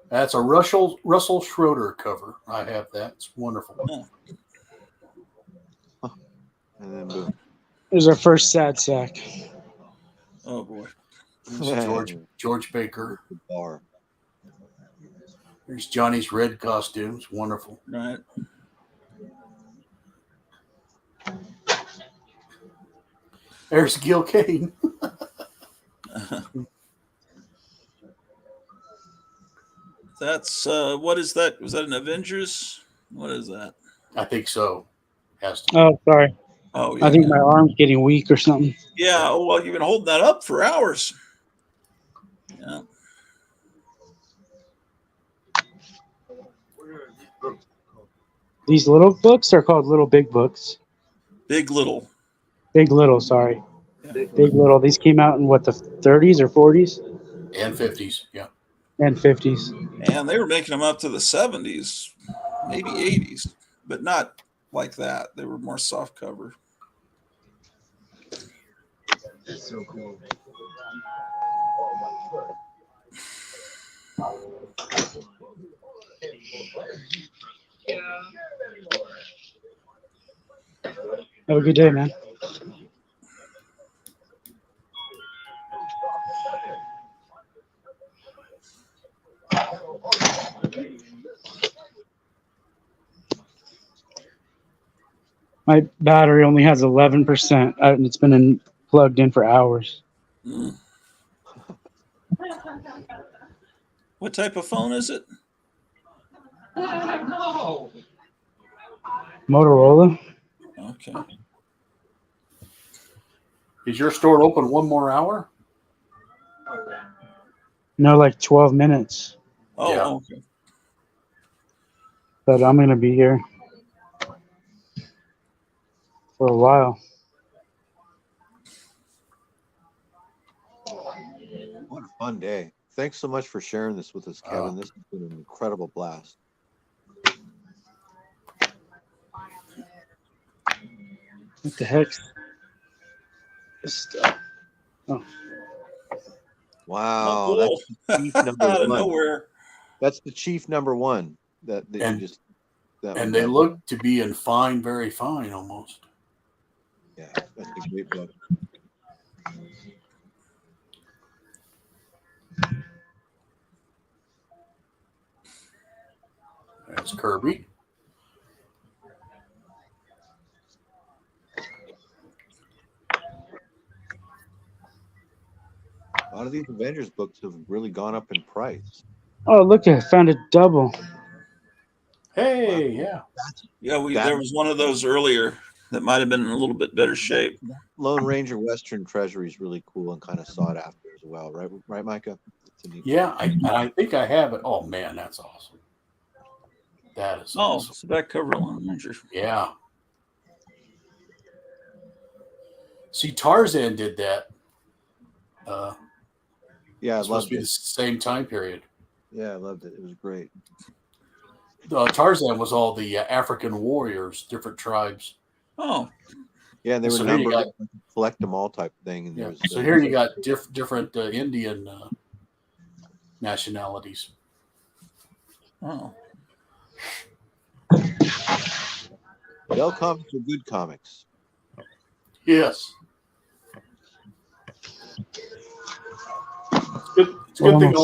That's a Russell Schroeder cover. I have that. It's wonderful.
And then boom.
There's our first sad sack.
Oh boy.
There's George Baker.
Bar.
There's Johnny's red costumes. Wonderful.
Right.
There's Gil Kane.
That's what is that? Was that an Avengers? What is that?
I think so. Has to.
Oh, sorry.
Oh, yeah.
I think my arm's getting weak or something.
Yeah. Oh, well, you've been holding that up for hours. Yeah.
These little books are called Little Big Books.
Big Little.
Big Little, sorry.
Yeah.
Big Little. These came out in what, the 30s or 40s?
And 50s, yeah.
And 50s.
And they were making them up to the 70s, maybe 80s, but not like that. They were more soft cover.
That's so cool.
Have a good day, man. My battery only has 11%, and it's been plugged in for hours.
Mm. What type of phone is it?
Motorola?
Okay.
Is your store open one more hour?
No, like 12 minutes.
Oh,
Yeah.
okay.
But I'm going to be here for a while.
What a fun day. Thanks so much for sharing this with us, Kevin. This has been an incredible blast.
What the heck? This stuff. Oh.
Wow,
Oh,
that's the chief number
out of
one.
nowhere.
That's the chief number one that you
And-
just. That
And
one
they
right
look to be in fine, very fine almost.
there. Yeah, that's a great book.
That's Kirby.
A lot of these Avengers books have really gone up in price.
Oh, look, I found a double.
Hey, yeah.
Yeah,
That-
there was one of those earlier that might have been in a little bit better shape.
Lone Ranger Western Treasury is really cool and kind of sought after as well, right? Right, Micah? It's a neat
Yeah, I think I have it. Oh, man, that's awesome. That is
Oh,
awesome.
it's the back cover Lone Ranger.
Yeah. See, Tarzan did that.
Yeah, I
It's supposed
loved
to be the
it.
same time period.
Yeah, I loved it. It was great.
Tarzan was all the African warriors, different tribes.
Oh,
Yeah, and they were
So here you
numbered,
got-
collect them all type thing. And
Yeah.
there was,
So here you got different Indian nationalities.
oh.
Dell comics are good comics.
Yes. It's a good thing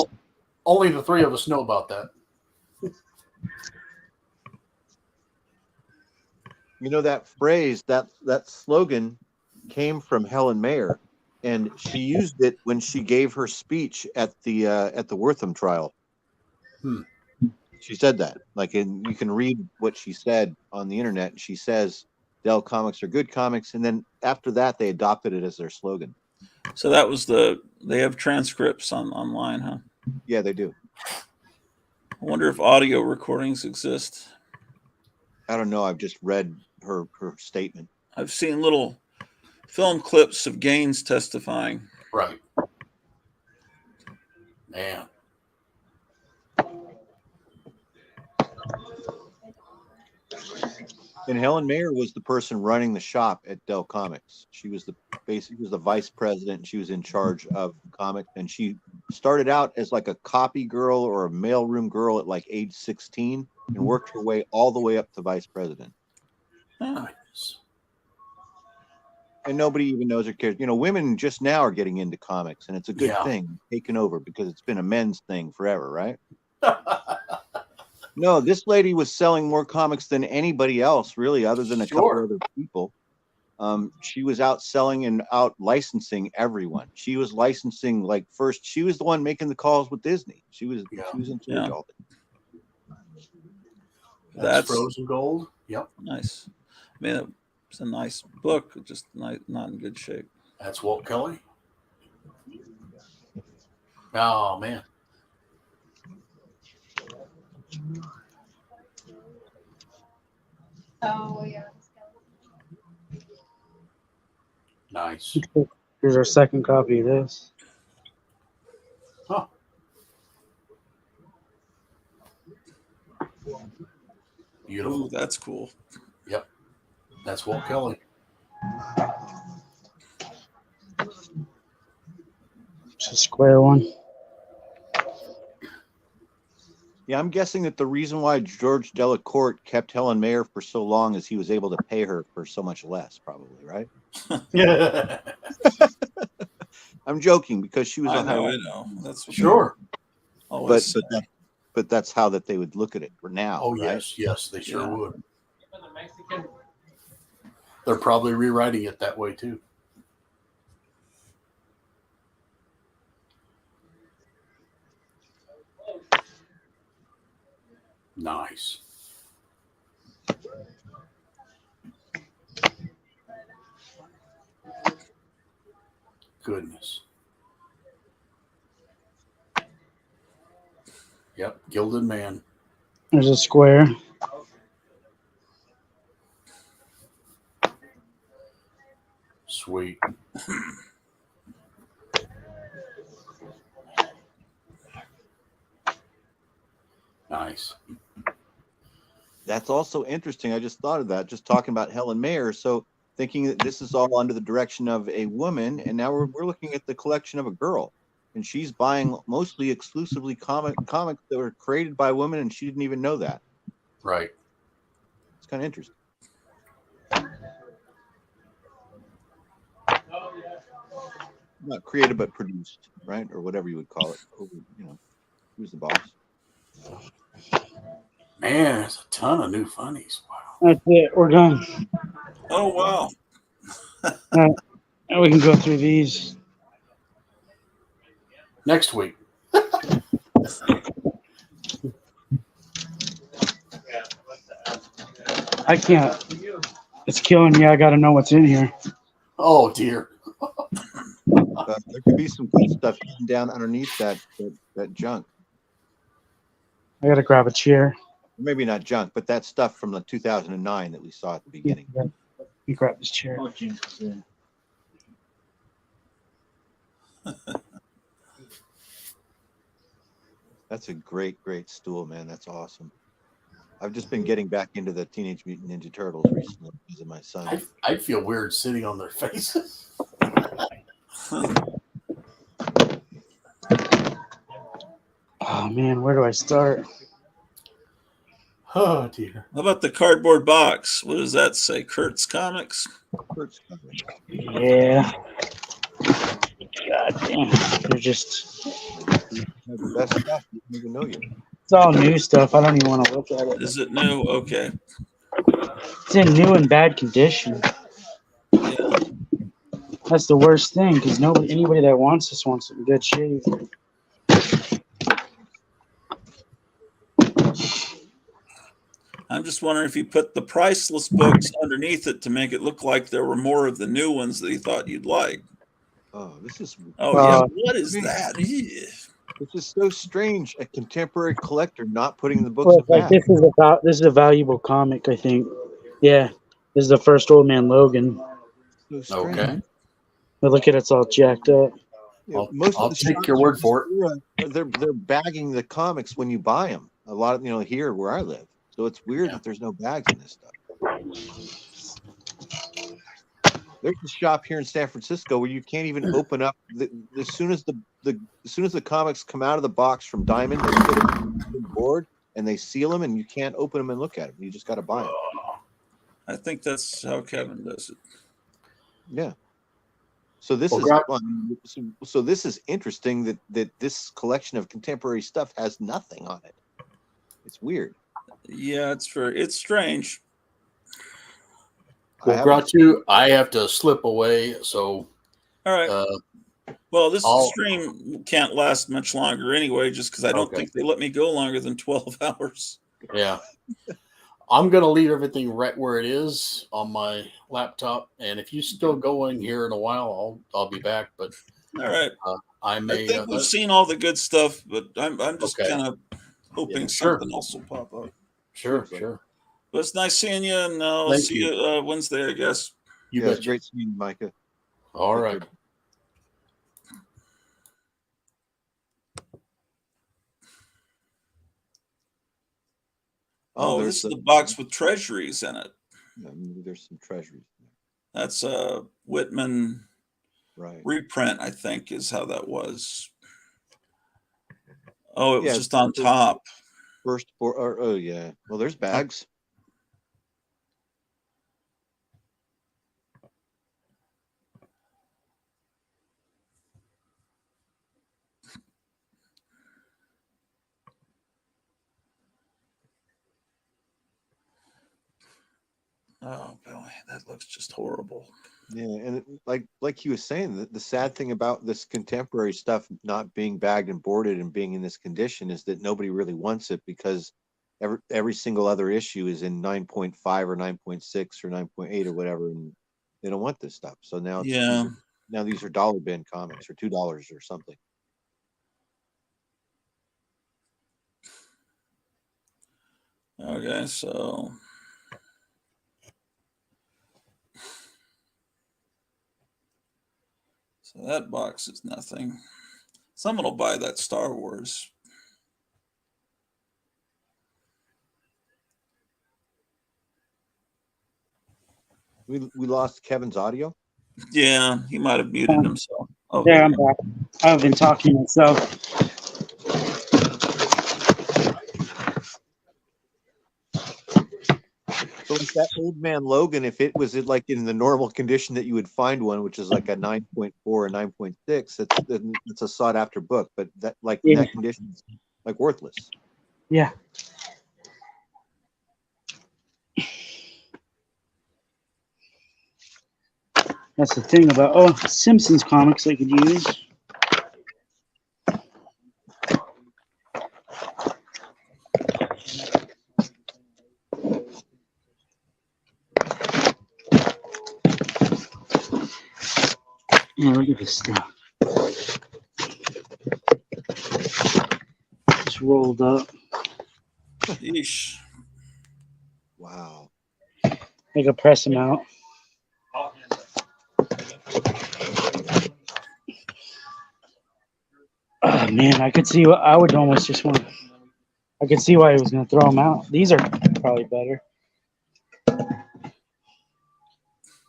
only the three of us know about that.
You know, that phrase, that slogan came from Helen Mayer, and she used it when she gave her speech at the Wortham trial. She said that, you can read what she said on the internet. She says, "Dell comics are good comics," and then after that, they adopted it as their slogan.
So that was they have transcripts online, huh?
Yeah, they do.
I wonder if audio recordings exist.
I don't know. I've just read her statement.
I've seen little film clips of Gaines testifying.
Right. Man.
And Helen Mayer was the person running the shop at Dell Comics. She was the vice president, and she was in charge of comics. And she started out as like a copy girl or a mailroom girl at like age 16 and worked her way all the way up to vice president.
Nice.
And nobody even knows or cares. You know, women just now are getting into comics, and it's a good thing, taken over, because it's been a men's thing forever, right? No, this lady was selling more comics than anybody else, really, other than a couple other people. She was out selling and out licensing everyone. She was licensing, first, she was the one making the calls with Disney. She was in charge of all that.
That's Frozen Gold. Yep.
Nice. I mean, it's a nice book, just not in good shape.
That's Walt Kelly. Oh, man.
Oh, yeah.
Nice.
Here's our second copy of this.
Huh. Beautiful.
Ooh, that's cool.
Yep. That's Walt Kelly.
It's a square one.
Yeah, I'm guessing that the reason why George Delacourt kept Helen Mayer for so long is he was able to pay her for so much less, probably, right?
Yeah.
I'm joking because she was
I
a high.
know. That's what
Sure.
Always
but that's how that they would look at it for now.
Oh,
right?
yes, they sure
Yeah.
would. They're probably rewriting it that way too. Nice. Goodness. Yep, Gilded Man.
There's a square.
Sweet. Nice.
That's also interesting. I just thought of that, just talking about Helen Mayer. So thinking that this is all under the direction of a woman, and now we're looking at the collection of a girl, and she's buying mostly exclusively comics that were created by women, and she didn't even know that.
Right.
It's kind of interesting. Not created, but produced, right, or whatever you would call it. You know, who's the boss?
Man, there's a ton of new funnies. Wow.
That's it. We're done.
Oh, wow.
All right. And we can go through these.
Next week.
I can't. It's killing me. I got to know what's in here.
Oh, dear.
There could be some good stuff hidden down underneath that junk.
I got to grab a chair.
Maybe not junk, but that stuff from the 2009 that we saw at the beginning.
Let me grab this chair.
That's a great stool, man. That's awesome. I've just been getting back into the Teenage Mutant Ninja Turtles recently because of my son.
I'd feel weird sitting on their faces.
Oh, man. Where do I start?
Oh, dear.
How about the cardboard box? What does that say? Kurt's Comics?
Kurt's Comics.
Yeah. God damn. They're just.
The best stuff. You don't even know yet.
It's all new stuff. I don't even want to look at it.
Is it new? Okay.
It's in new and bad condition.
Yeah.
That's the worst thing because anybody that wants this wants it in good shape.
I'm just wondering if you put the priceless books underneath it to make it look like there were more of the new ones that he thought you'd like.
Oh, this is.
Oh, yeah. What is that?
This is so strange. A contemporary collector not putting the books
Well, like
back.
this is a valuable comic, I think. Yeah, this is the first Old Man Logan.
So strange.
Okay.
But look at it's all jacked up.
Yeah,
I'll take your word for
it. They're bagging the comics when you buy them. A lot of here where I live, so it's weird that there's no bags in this stuff. There's a shop here in San Francisco where you can't even open up as soon as the comics come out of the box from Diamond, they put them on the board and they seal them, and you can't open them and look at them. You just got to buy them.
I think that's how Kevin does it.
Yeah. So this this is interesting that this collection of contemporary stuff has nothing on it. It's weird.
Yeah, it's strange.
Well, Groucho, I have to slip away, so.
All right. Well, this stream can't last much longer anyway, just because I don't think they let me go longer than 12 hours.
Yeah. I'm going to leave everything right where it is on my laptop. And if you're still going here in a while, I'll be back. But
all right.
I
think we've seen all the good stuff, but I'm just kind of hoping something else will pop up.
Sure.
But it's nice seeing you, and I'll see you Wednesday, I guess.
It's great seeing you, Micah.
All right.
Oh, this is the box with treasuries in it.
Yeah, there's some treasuries.
That's a Whitman reprint, I think, is how that was. Oh, it was just on top.
First, oh yeah. Well, there's bags.
Oh boy, that looks just horrible.
Yeah, and like he was saying, the sad thing about this contemporary stuff not being bagged and boarded and being in this condition is that nobody really wants it because every single other issue is in 9.5 or 9.6 or 9.8 or whatever, and they don't want this stuff. So now
Yeah.
these are dollar bin comics or $2 or something.
Okay, so that box is nothing. Someone will buy that Star Wars.
We lost Kevin's audio.
Yeah, he might have muted himself. Oh,
There, I'm back. I've been talking to myself.
So like that Old Man Logan, if it was like in the normal condition that you would find one, which is like a 9.4 or 9.6, it's a sought after book. But that in that condition, it's like worthless.
Yeah. That's the thing about Simpsons comics I could use. Yeah, look at this stuff. It's rolled up.
Yeesh.
Wow.
I could press them out. Oh man, I could see what I would almost just want. I could see why he was going to throw them out. These are probably better.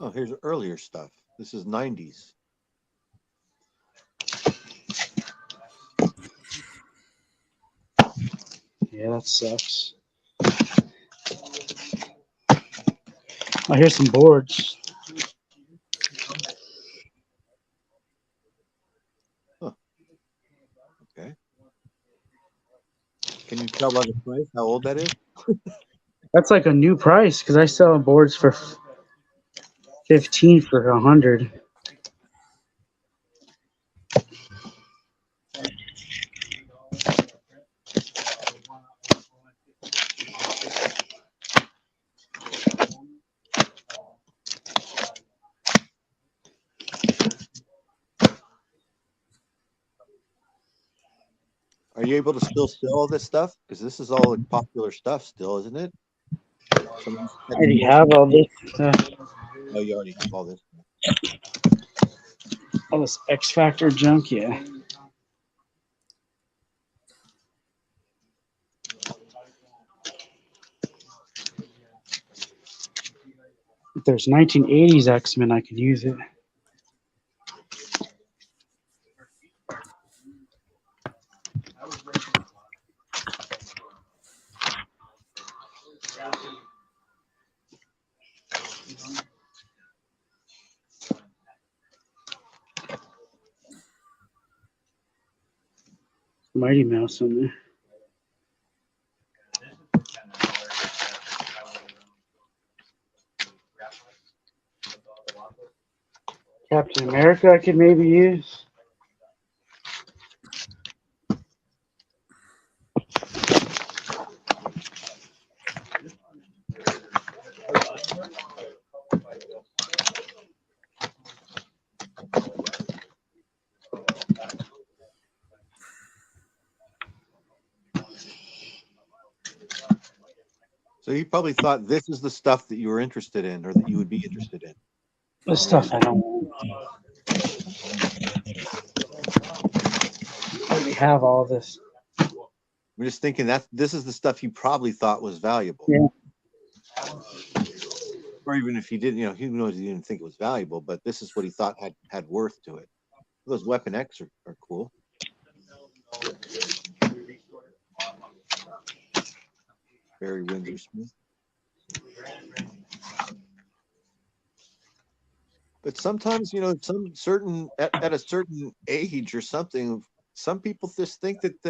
Oh, here's earlier stuff. This is 90s.
Yeah, that sucks. Oh, here's some boards.
Huh. Okay. Can you tell by the price how old that is?
That's like a new price because I sell boards for 15 for 100.
Are you able to still sell all this stuff? Because this is all like popular stuff still, isn't it?
I already have all this stuff.
Oh, you already have all this.
All this X Factor junk, yeah. If there's 1980s X-Men, I could use it. Mighty Mouse on there. Captain America I could maybe use.
So you probably thought this is the stuff that you were interested in or that you would be interested in.
The stuff I don't want. I already have all this.
We're just thinking that this is the stuff you probably thought was valuable.
Yeah.
Or even if he didn't, who knows, he didn't think it was valuable, but this is what he thought had worth to it. Those Weapon X are cool. Barry Windsor Smith. But sometimes, some certain at a certain age or something, some people just think that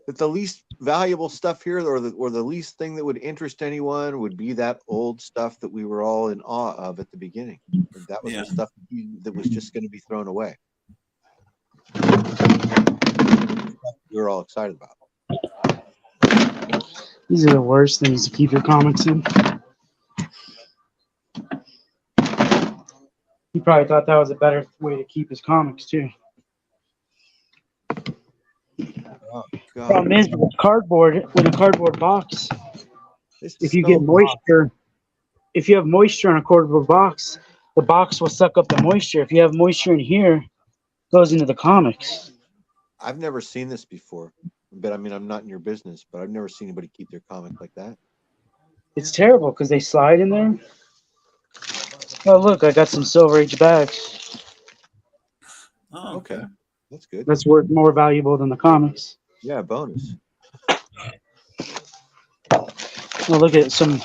the least valuable stuff here, or the least thing that would interest anyone, would be that old stuff that we were all in awe of at the beginning. And that was the stuff that was just going to be thrown away. We were all excited about.
These are the worst things to keep your comics in. He probably thought that was a better way to keep his comics too.
Oh, God.
Problem is with cardboard, with a cardboard box, if you get moisture, if you have moisture on a cardboard box, the box will suck up the moisture. If you have moisture in here, it goes into the comics.
I've never seen this before, but I mean, I'm not in your business, but I've never seen anybody keep their comic like that.
It's terrible because they slide in there. Oh, look, I got some Silver Age bags.
Oh, okay.
That's good.
That's worth more valuable than the comics.
Yeah, bonus.
Oh, look at some.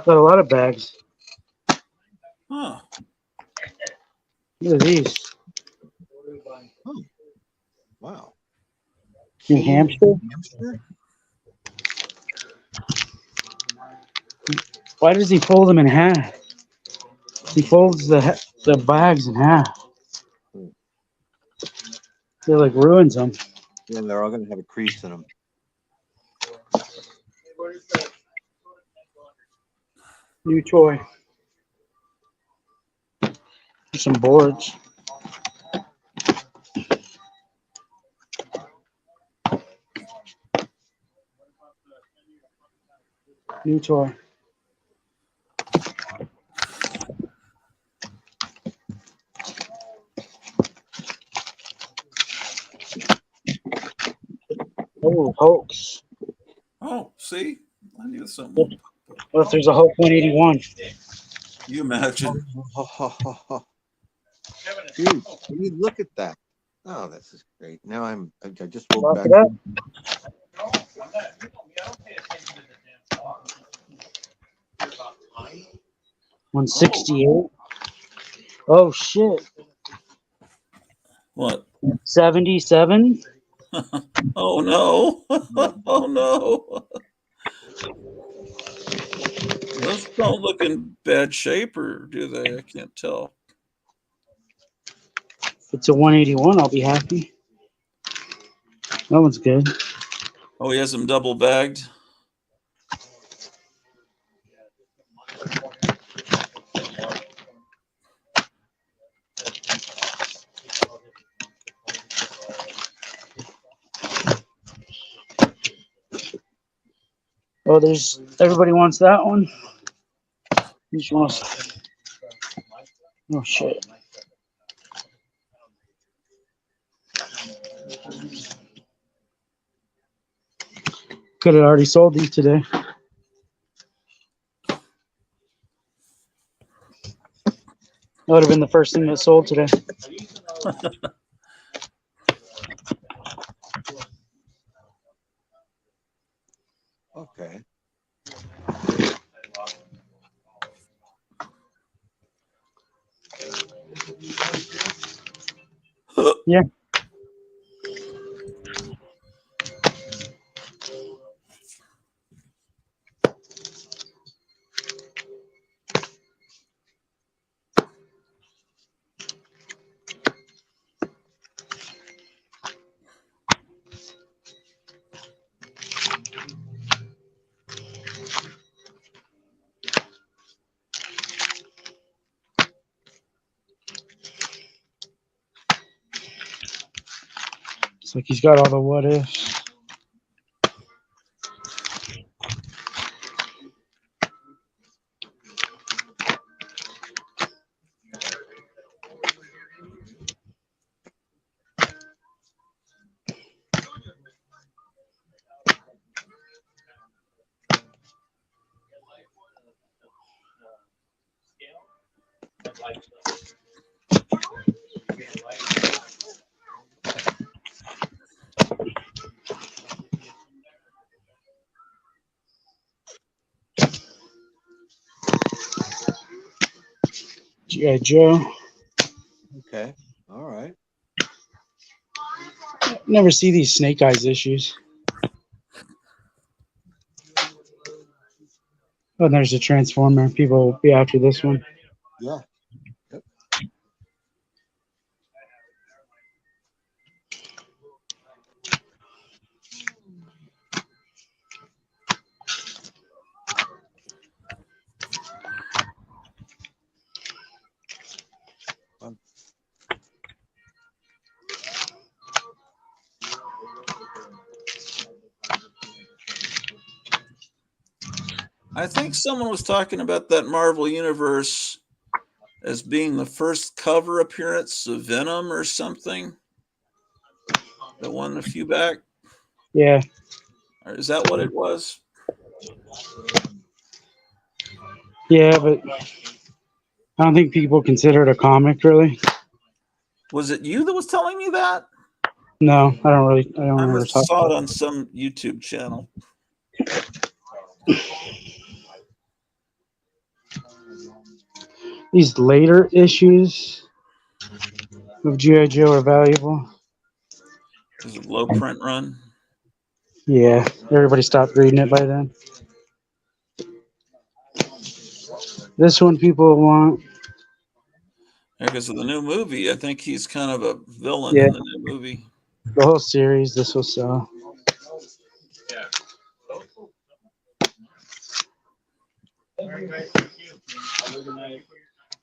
Got a lot of bags.
Huh.
Look at these.
Oh, wow.
New Hampshire? Why does he fold them in half? He folds the bags in half. They like ruins them.
Yeah, they're all going to have a crease in them.
New toy. Some boards. New toy. Oh, Hulks.
Oh, see? I knew something.
What if there's a Hulk 181?
You imagine.
Dude, look at that. Oh, this is great. Now I just woke
Lock
back.
it up. 168. Oh shit.
What?
77.
Oh no. Oh no. Those don't look in bad shape, or do they? I can't tell.
If it's a 181, I'll be happy. That one's good.
Oh, he has them double bagged.
Oh, there's everybody wants that one. Each wants. Oh shit. Could have already sold these today. That would have been the first thing that sold today.
Okay.
Yeah. It's like he's got all the what ifs. G.I. Joe.
Okay. All right.
Never see these Snake Eyes issues. Oh, and there's a Transformer. People will be after this one.
Yeah. Yep.
I think someone was talking about that Marvel Universe as being the first cover appearance of Venom or something. The one a few back.
Yeah.
Or is that what it was?
Yeah, but I don't think people consider it a comic, really.
Was it you that was telling me that?
No, I don't
I
remember
must have
talking
saw it
about
on some YouTube channel.
These later issues of G.I. Joe are valuable.
Is it low print run?
Yeah, everybody stopped reading it by then. This one people want.
Yeah, because of the new movie. I think he's kind of a villain
Yeah,
in the new movie.
the whole series, this will sell.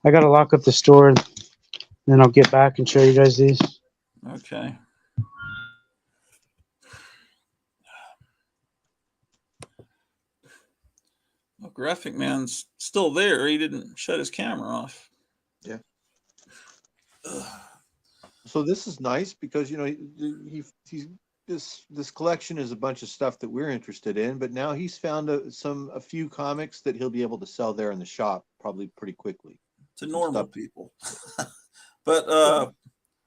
I gotta lock up the store, and then I'll get back and show you guys these.
Okay. Well, Graphic Man's still there. He didn't shut his camera off.
Yeah. So this is nice because he's this collection is a bunch of stuff that we're interested in, but now he's found a few comics that he'll be able to sell there in the shop probably pretty quickly
to normal people. But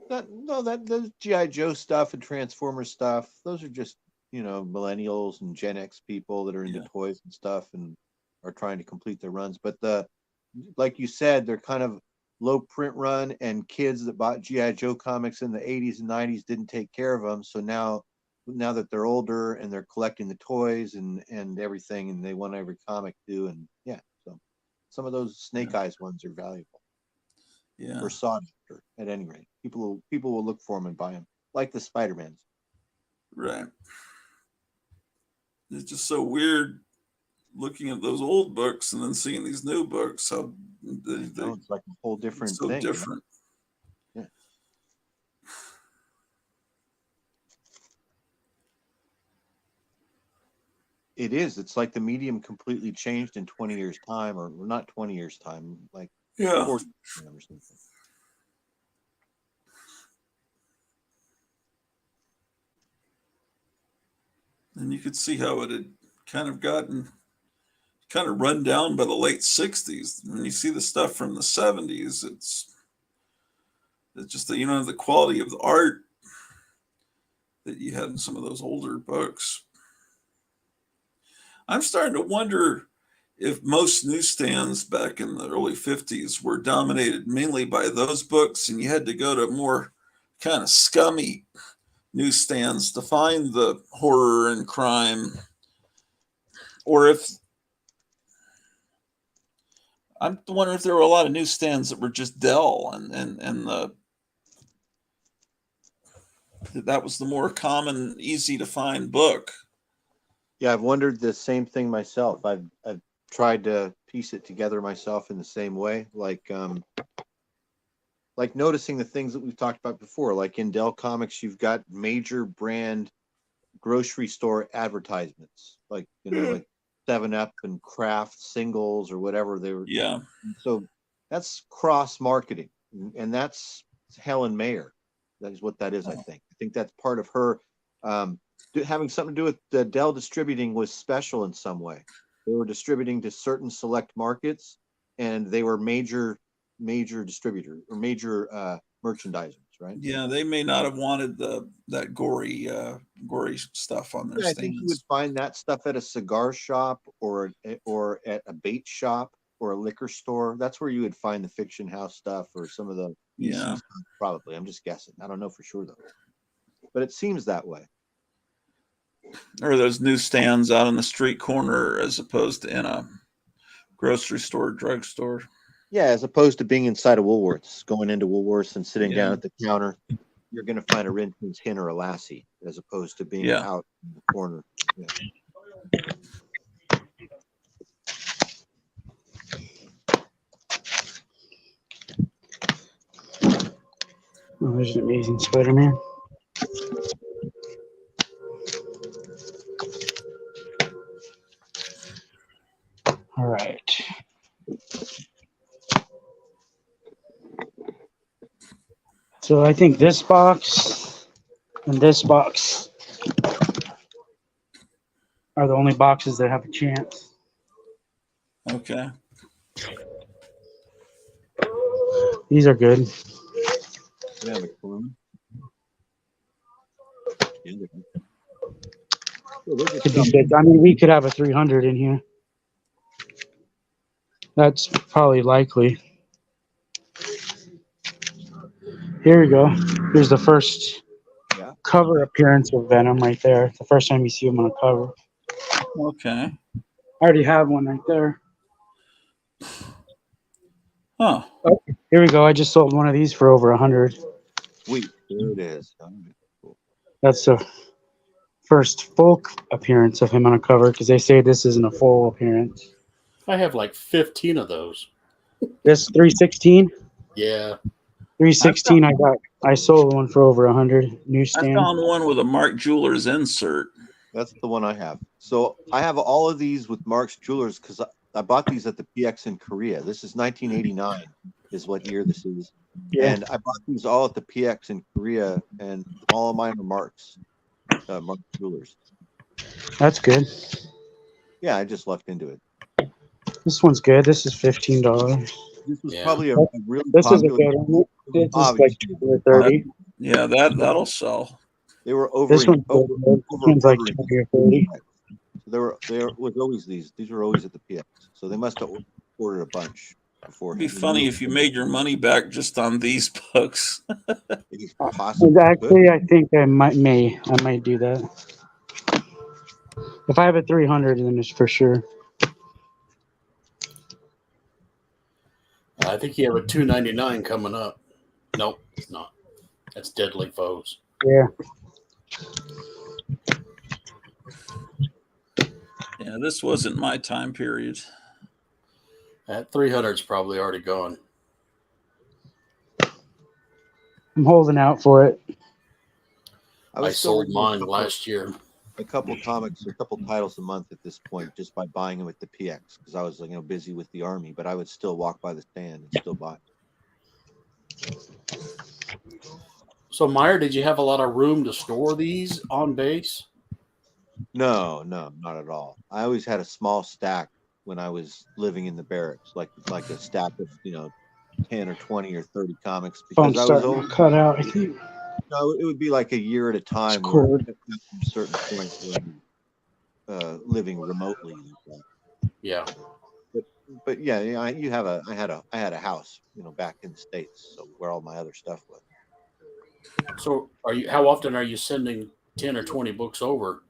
those G.I. Joe stuff and Transformer stuff, those are just millennials and Gen X people that are into toys and stuff and are trying to complete their runs. But like you said, they're kind of low print run, and kids that bought G.I. Joe comics in the 80s and 90s didn't take care of them. So now that they're older and they're collecting the toys and everything, and they want every comic too, and so some of those Snake Eyes ones are valuable.
Yeah.
Or sought after, at any rate. People will look for them and buy them, like the Spider-Mans.
Right. It's just so weird looking at those old books and then seeing these new books. How
it's like a whole different
so
thing.
Different.
Yeah. It is. It's like the medium completely changed in 20 years' time, or not 20 years' time, like 40 years or something.
And you could see how it had kind of run down by the late 60s. When you see the stuff from the 70s, it's just the quality of the art that you had in some of those older books. I'm starting to wonder if most newsstands back in the early 50s were dominated mainly by those books, and you had to go to more kind of scummy newsstands to find the horror and crime, or if I'm wondering if there were a lot of newsstands that were just Dell, and that was the more common, easy to find book.
Yeah, I've wondered the same thing myself. I've tried to piece it together myself in the same way, like noticing the things that we've talked about before. Like in Dell Comics, you've got major brand grocery store advertisements, like like 7-Up and Kraft singles or whatever they were.
Yeah.
So that's cross marketing, and that's Helen Mayer. That is what that is. I think that's part of her having something to do with the Dell distributing was special in some way. They were distributing to certain select markets, and they were major distributors or major merchandisers, right?
Yeah, they may not have wanted that gory stuff on their
I
stands.
think you would find that stuff at a cigar shop or at a bait shop, or a liquor store. That's where you would find the Fiction House stuff or some of the DC stuff, probably. I'm just guessing. I don't know for sure though, but it seems that way.
Or those newsstands out on the street corner, as opposed to in a grocery store, drugstore.
Yeah, as opposed to being inside of Woolworths, going into Woolworths and sitting down at the counter, you're going to find a Renton's Hen or a Lassie, as opposed to being out in the corner. Yeah.
Oh, there's an Amazing Spider-Man. All right. So I think this box and this box are the only boxes that have a chance.
Okay.
These are good.
Yeah, McClone.
Could be good. I mean, we could have a 300 in here. That's probably likely. Here we go. Here's the first cover appearance of Venom right there. The first time you see him on a cover.
Okay.
I already have one right there.
Huh.
Oh, here we go. I just sold one of these for over 100.
Sweet. There it is.
That's the first full appearance of him on a cover, because they say this isn't a full appearance.
I have like 15 of those.
This 316?
Yeah.
316. I sold one for over 100.
I
Newsstand.
found one with a Mark Jewelers insert.
That's the one I have. So I have all of these with Mark's Jewelers because I bought these at the PX in Korea. This is 1989 is what year this is.
Yeah.
And I bought these all at the PX in Korea, and all of mine are Mark's Jewelers.
That's good.
Yeah, I just lucked into it.
This one's good. This is $15.
This was probably a really
This is a
popular.
good one. This is like 20 or 30.
Yeah, that'll sell.
They were over.
This one's good. This one's like 20 or 30.
There was always these. These were always at the PX. So they must have ordered a bunch before.
It'd be funny if you made your money back just on these books.
Actually, I think I might do that. If I have a 300, then it's for sure.
I think you have a 299 coming up. Nope, it's not. That's Deadly Foes.
Yeah.
Yeah, this wasn't my time period.
That 300's probably already gone.
I'm holding out for it.
I sold mine last year.
A couple comics, a couple titles a month at this point, just by buying them at the PX, because I was busy with the Army, but I would still walk by the stand and still buy.
So Meyer, did you have a lot of room to store these on base?
No, not at all. I always had a small stack when I was living in the barracks, like a stack of 10 or 20 or 30 comics, because I was
starting to cut out, I think.
No, it would be like a year at a time. Certain points living remotely.
Yeah.
But yeah, I had a house, back in the States, so where all my other stuff was.
So how often are you sending 10 or 20 books over?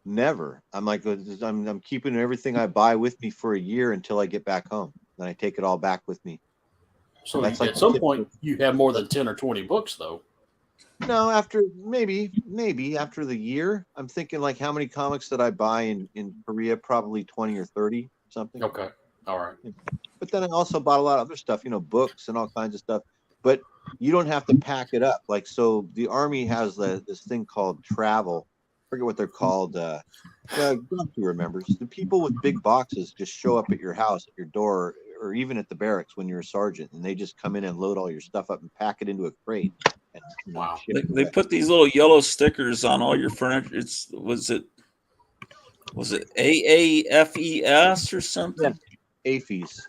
Never. I'm keeping everything I buy with me for a year until I get back home. Then I take it all back with me.
So at some point you have more than 10 or 20 books though.
No, after maybe after the year, I'm thinking like how many comics did I buy in Korea? Probably 20 or 30, something.
Okay. All right.
But then I also bought a lot of other stuff, books and all kinds of stuff. But you don't have to pack it up. Like, so the Army has this thing called travel. I forget what they're called. Who remembers? The people with big boxes just show up at your house, at your door, or even at the barracks when you're a sergeant, and they just come in and load all your stuff up and pack it into a crate. And,
wow.
They put these little yellow stickers on all your furniture. Was it AAFES or something?
Yeah. AFES.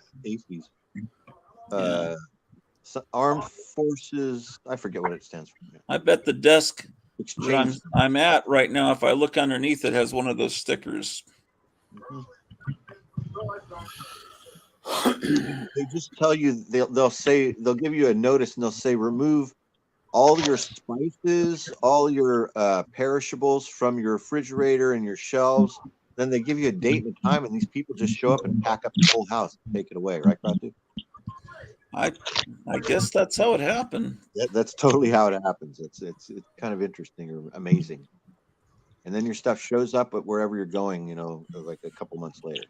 Armed Forces. I forget what it stands for.
I bet the desk that I'm at right now, if I look underneath, it has one of those stickers.
They just tell you they'll give you a notice and they'll say remove all your spices, all your perishables from your refrigerator and your shelves. Then they give you a date and a time, and these people just show up and pack up the whole house and take it away, right, Kratu?
I guess that's how it happened.
That's totally how it happens. It's kind of interesting or amazing. And then your stuff shows up at wherever you're going, like a couple months later.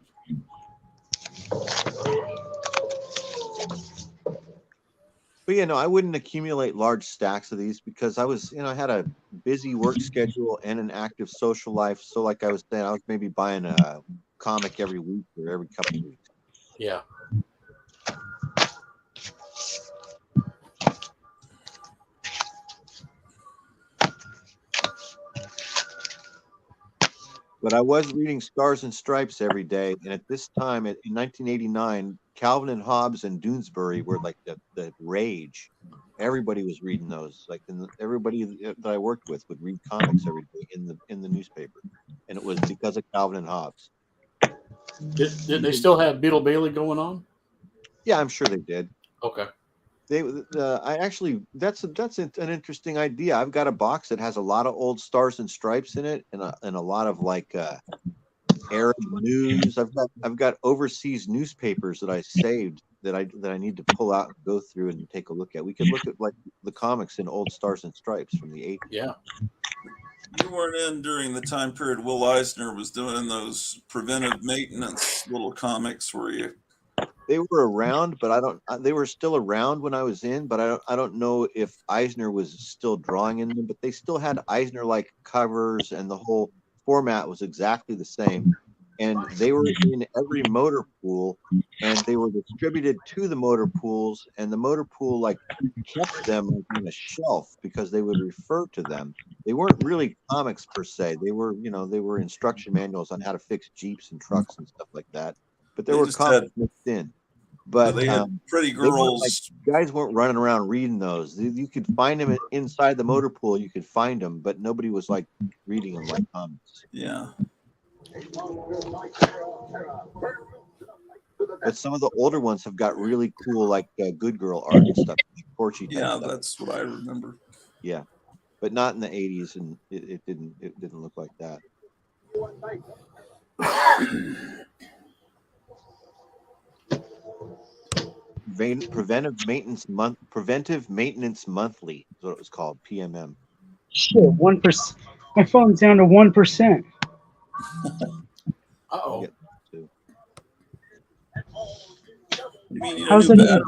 But I wouldn't accumulate large stacks of these because I was, I had a busy work schedule and an active social life. So like I was saying, I was maybe buying a comic every week or every couple of weeks.
Yeah.
But I was reading Stars and Stripes every day. And at this time, in 1989, Calvin and Hobbes and Doonesbury were like the rage. Everybody was reading those. Like everybody that I worked with would read comics every day in the newspaper. And it was because of Calvin and Hobbes.
Did they still have Beetle Bailey going on?
Yeah, I'm sure they did.
Okay.
I actually that's an interesting idea. I've got a box that has a lot of old Stars and Stripes in it, and a lot of like Arab news. I've got overseas newspapers that I saved that I need to pull out and go through and take a look at. We could look at like the comics in old Stars and Stripes from the 80s.
Yeah.
You weren't in during the time period Will Eisner was doing those preventive maintenance little comics, were you?
They were around, but they were still around when I was in, but I don't know if Eisner was still drawing in them, but they still had Eisner-like covers and the whole format was exactly the same. And they were in every motor pool and they were distributed to the motor pools, and the motor pool like kept them on a shelf because they would refer to them. They weren't really comics per se. They were, they were instruction manuals on how to fix Jeeps and trucks and stuff like that. But there were comics mixed in. But
they had pretty girls.
Guys weren't running around reading those. You could find them inside the motor pool. You could find them, but nobody was like reading them like comics.
Yeah.
But some of the older ones have got really cool, like Good Girl art and stuff. Like Porchy type
yeah,
stuff.
that's what I remember.
Yeah, but not in the 80s, and it didn't look like that. Preventive Maintenance Monthly is what it was called, PMM.
Shit, 1%. My phone's down to 1%.
Uh-oh.
You mean
how's it even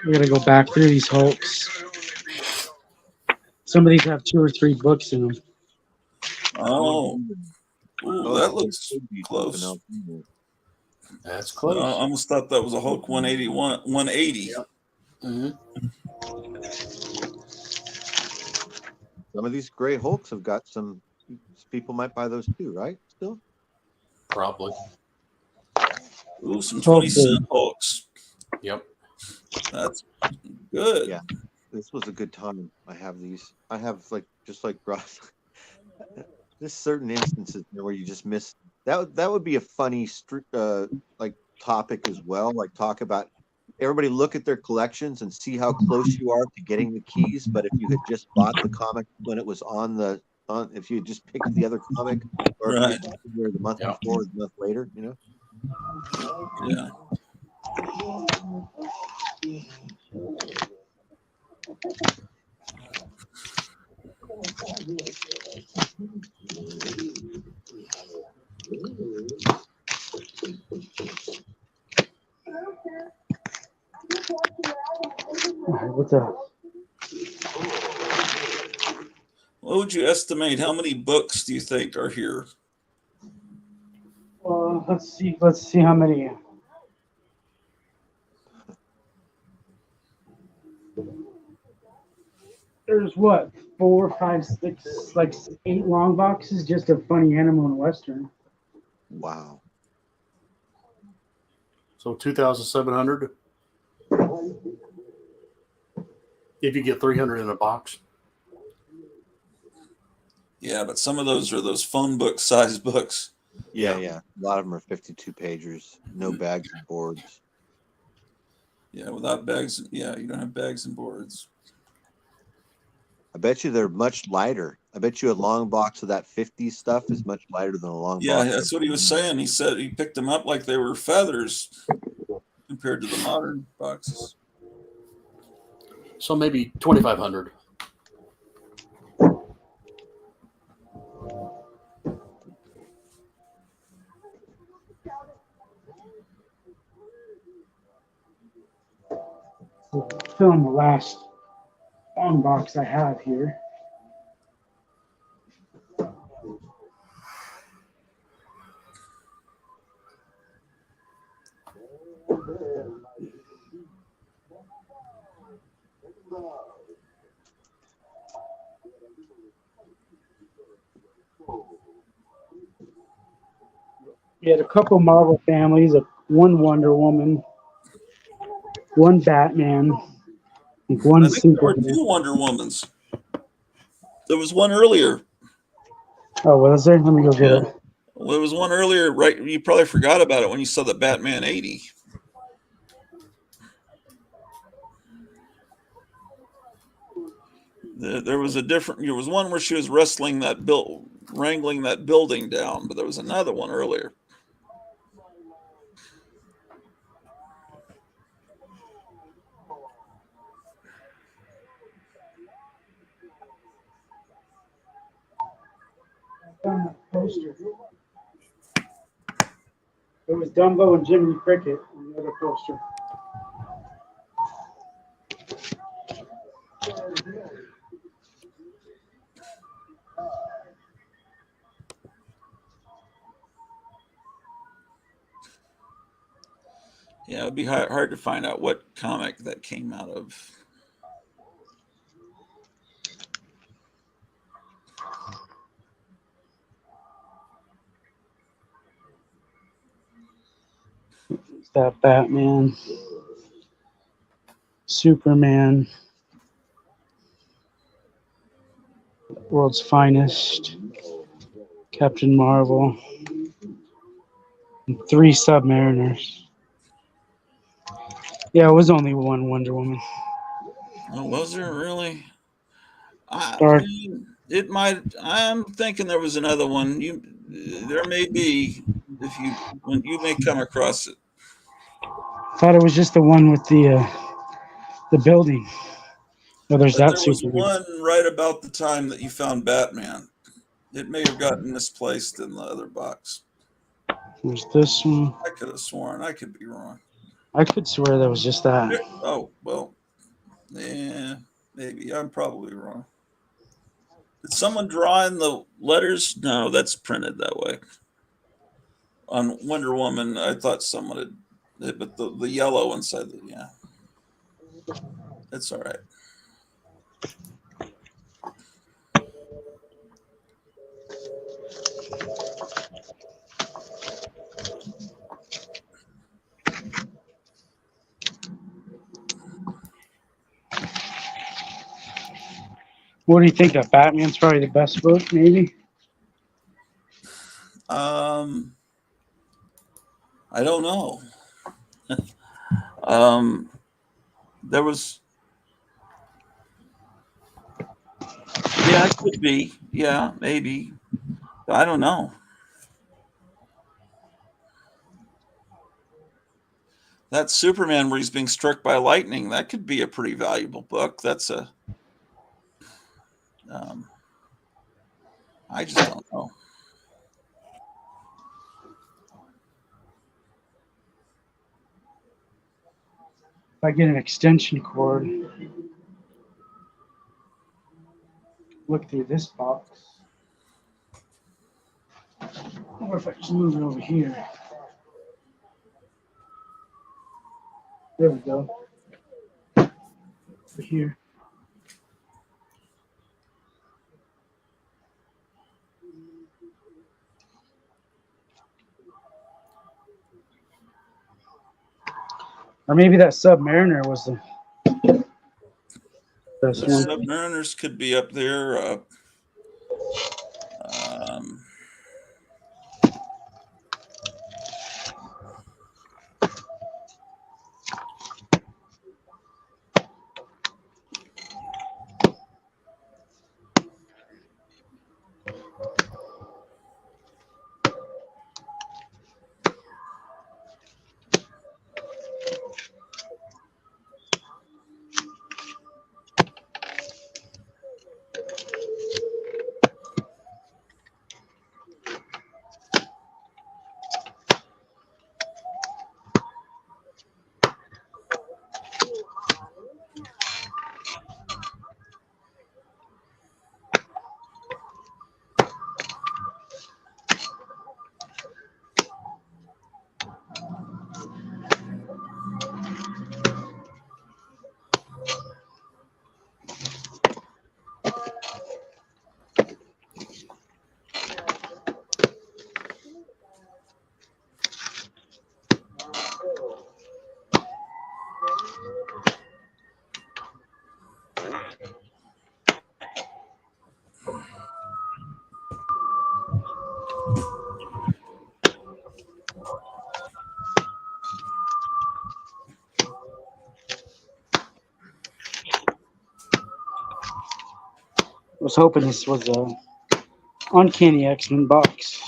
We gotta go back through these Hulks. Some of these have 2 or 3 books in them.
Oh, ooh, that looks close.
That's close.
I almost thought that was a Hulk 180.
Yep. Mm-hmm.
Some of these gray Hulks have got some. People might buy those too, right? Still,
probably.
Ooh, some 20-cent Hulks.
Yep.
That's good.
Yeah, this was a good time. I have these. I have just like Ross. There's certain instances where you just miss. That would be a funny like topic as well. Like talk about everybody look at their collections and see how close you are to getting the keys. But if you had just bought the comic when it was if you had just picked the other comic, or
right.
if you the month before, or the month later,
Yeah.
What's up?
What would you estimate? How many books do you think are here?
Let's see how many. There's what, 4, 5, 6, like 8 long boxes just of Funny Animal and Western.
Wow.
So 2,700. If you get 300 in a box.
Yeah, but some of those are those phone book size books.
Yeah. A lot of them are 52 pagers, no bags and boards.
Yeah, without bags. Yeah, you don't have bags and boards.
I bet you they're much lighter. I bet you a long box of that 50 stuff is much lighter than a long
Yeah,
box.
that's what he was saying. He said he picked them up like they were feathers compared to the modern boxes.
So maybe 2,500.
Film the last long box I have here. We had a couple Marvel families, one Wonder Woman, one Batman, one
I think there were
Superman.
2 Wonder Womans. There was one earlier.
Oh, was there? Let me go get it.
Well, there was one earlier, right? You probably forgot about it when you saw the Batman 80. There was a different. There was one where she was wrangling that building down, but there was another one earlier.
Poster. It was Dumbo and Jiminy Cricket on the other poster.
Yeah, it'd be hard to find out what comic that came out of.
That Batman, Superman, World's Finest, Captain Marvel, and 3 Submariners. Yeah, it was only one Wonder Woman.
Oh, was there really?
Dark.
It might. I'm thinking there was another one. There may be. When you may come across it.
Thought it was just the one with the building. Oh, there's
But
that
there was
Superman.
one right about the time that you found Batman. It may have gotten misplaced in the other box.
There's this one.
I could have sworn. I could be wrong.
I could swear that was just that.
Oh, well, yeah, maybe. I'm probably wrong. Did someone draw in the letters? No, that's printed that way. On Wonder Woman, I thought someone had, but the yellow inside, yeah. It's all right.
What do you think of Batman's probably the best book, maybe?
I don't know. There was, yeah, it could be, yeah, maybe. I don't know. That Superman where he's being struck by lightning, that could be a pretty valuable book. That's a, I just don't know.
If I get an extension cord, look through this box. Or if I just move it over here. There we go. Over here. Or maybe that Submariner was the best
The
one.
Submariners could be up there.
I was hoping this was a Uncanny X-Men box.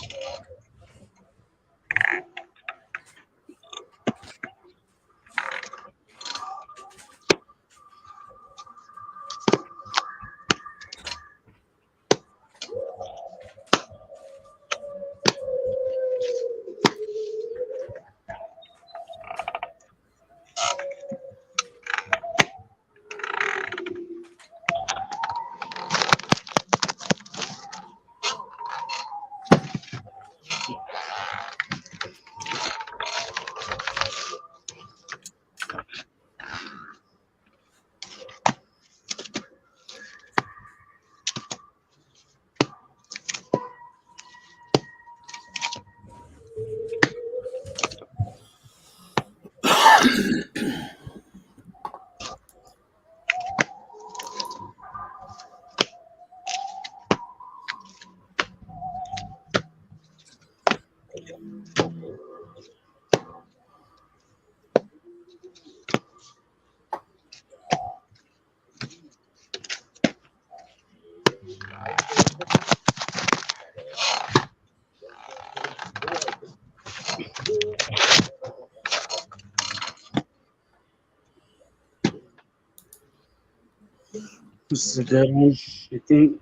This is a good one, I think.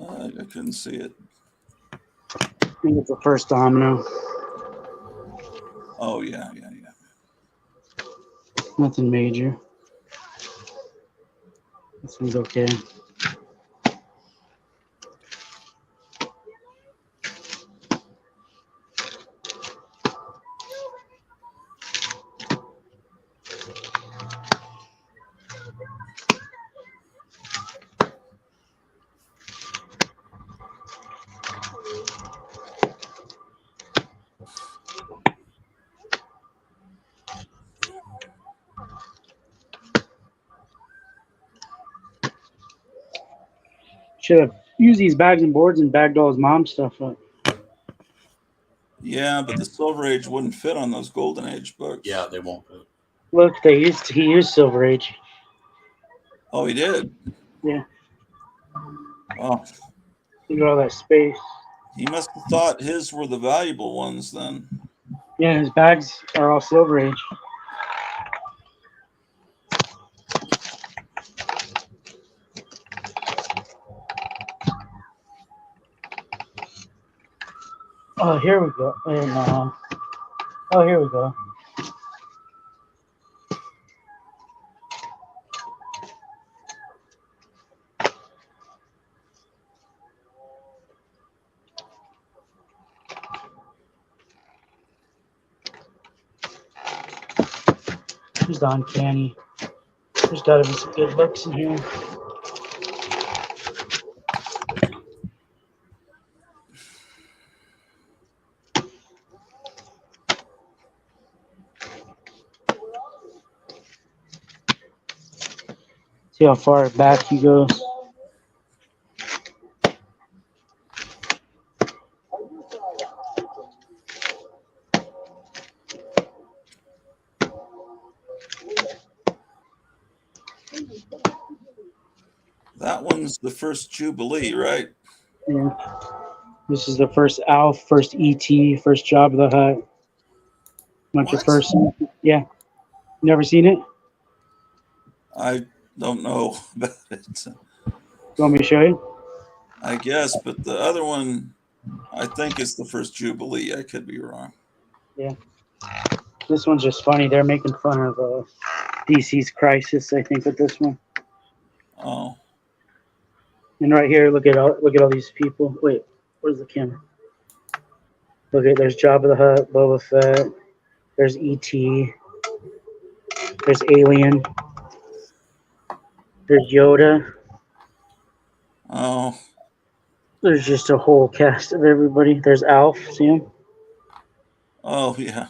I couldn't see it.
I think it's the first domino.
Oh, yeah.
Nothing major. This one's okay. Should have used these bags and boards and bagged all his mom's stuff up.
Yeah, but the Silver Age wouldn't fit on those Golden Age books.
Yeah, they won't.
Look, he used Silver Age.
Oh, he did?
Yeah.
Oh.
Look at all that space.
He must have thought his were the valuable ones then.
Yeah, his bags are all Silver Age. Oh, here we go. Wait, no. Oh, here we go. Here's the Uncanny. There's got to be some good books in here. See how far back he goes.
That one's the first Jubilee, right?
Yeah. This is the first Alf, first ET, first Job of the Hut. Bunch of first. Yeah. Never seen it?
I don't know about it.
You want me to show you?
I guess, but the other one, I think is the first Jubilee. I could be wrong.
Yeah. This one's just funny. They're making fun of DC's Crisis, I think, with this one.
Oh.
And right here, look at all these people. Wait, where's the camera? Look at there's Job of the Hut, Boba Fett. There's ET. There's Alien. There's Yoda.
Oh.
There's just a whole cast of everybody. There's Alf. See him?
Oh, yeah.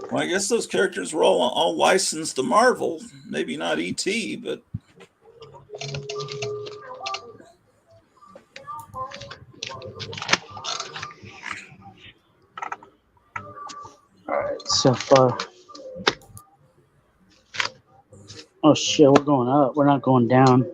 Well, I guess those characters were all licensed to Marvel. Maybe not ET, but
so far. Oh shit, we're going up. We're not going down.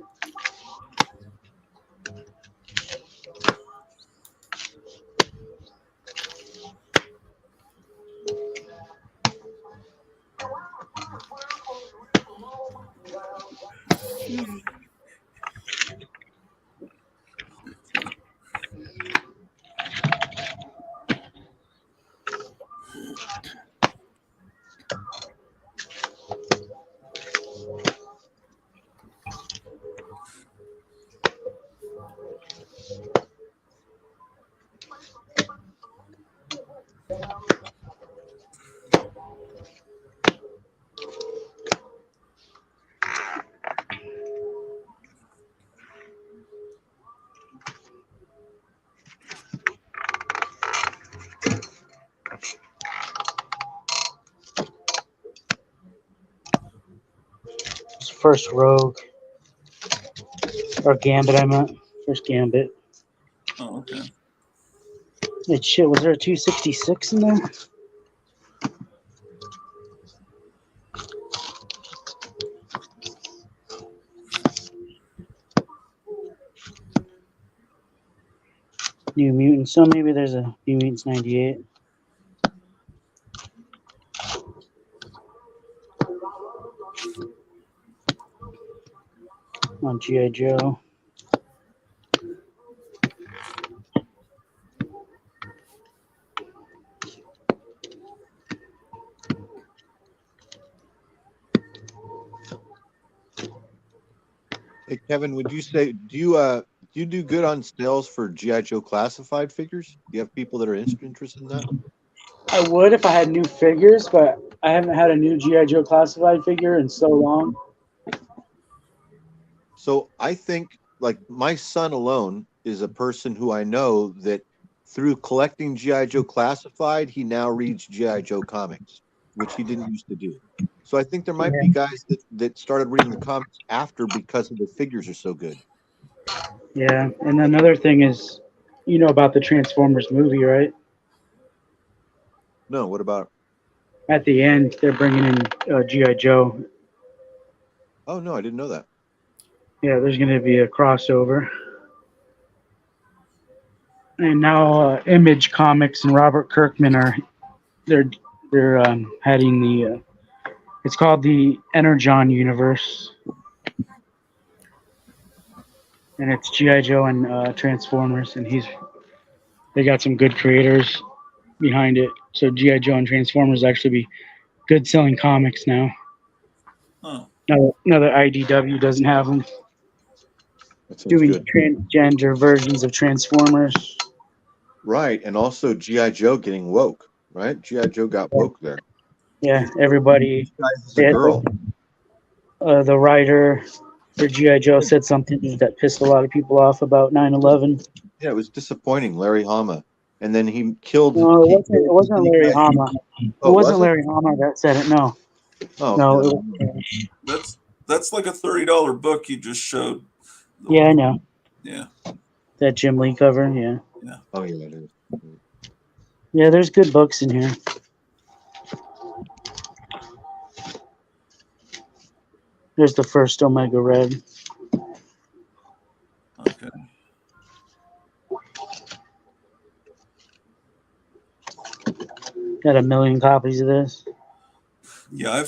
It's first Rogue. Or Gambit, I meant. First Gambit.
Oh, okay.
Hey, shit, was there a 266 in there? New Mutants. So maybe there's a New Mutants 98. On G.I. Joe.
Hey Kevin, would you say do you do good on sales for GI Joe classified figures? Do you have people that are interested in that?
I would if I had new figures, but I haven't had a new G.I. Joe classified figure in so long.
So I think like my son alone is a person who I know that through collecting GI Joe classified, he now reads GI Joe comics, which he didn't used to do. So I think there might be guys that started reading the comics after because the figures are so good.
Yeah, and another thing is, you know about the Transformers movie, right?
No, what about?
At the end, they're bringing in G.I. Joe.
Oh no, I didn't know that.
Yeah, there's going to be a crossover. And now Image Comics and Robert Kirkman are they're heading the it's called the Energon universe, and it's G.I. Joe and Transformers, and they got some good creators behind it. So G.I. Joe and Transformers actually be good selling comics now.
Oh.
Now that IDW doesn't have them. Doing
good.
transgender versions of Transformers.
Right, and also GI Joe getting woke. Right, GI Joe got woke there.
Yeah, everybody.
This guy's a girl.
The writer for G.I. Joe said something that pissed a lot of people off about 9/11.
Yeah, it was disappointing, Larry Hama, and then he killed.
No, it wasn't Larry Hama. It wasn't Larry Hama that said it. No.
Oh,
no.
That's like a $30 book you just showed.
Yeah, I know.
Yeah.
That Jim Lee cover. Yeah.
Yeah.
Oh yeah, it is.
Yeah, there's good books in here. There's the first Omega Red.
Okay.
Got a million copies of this.
Yeah, I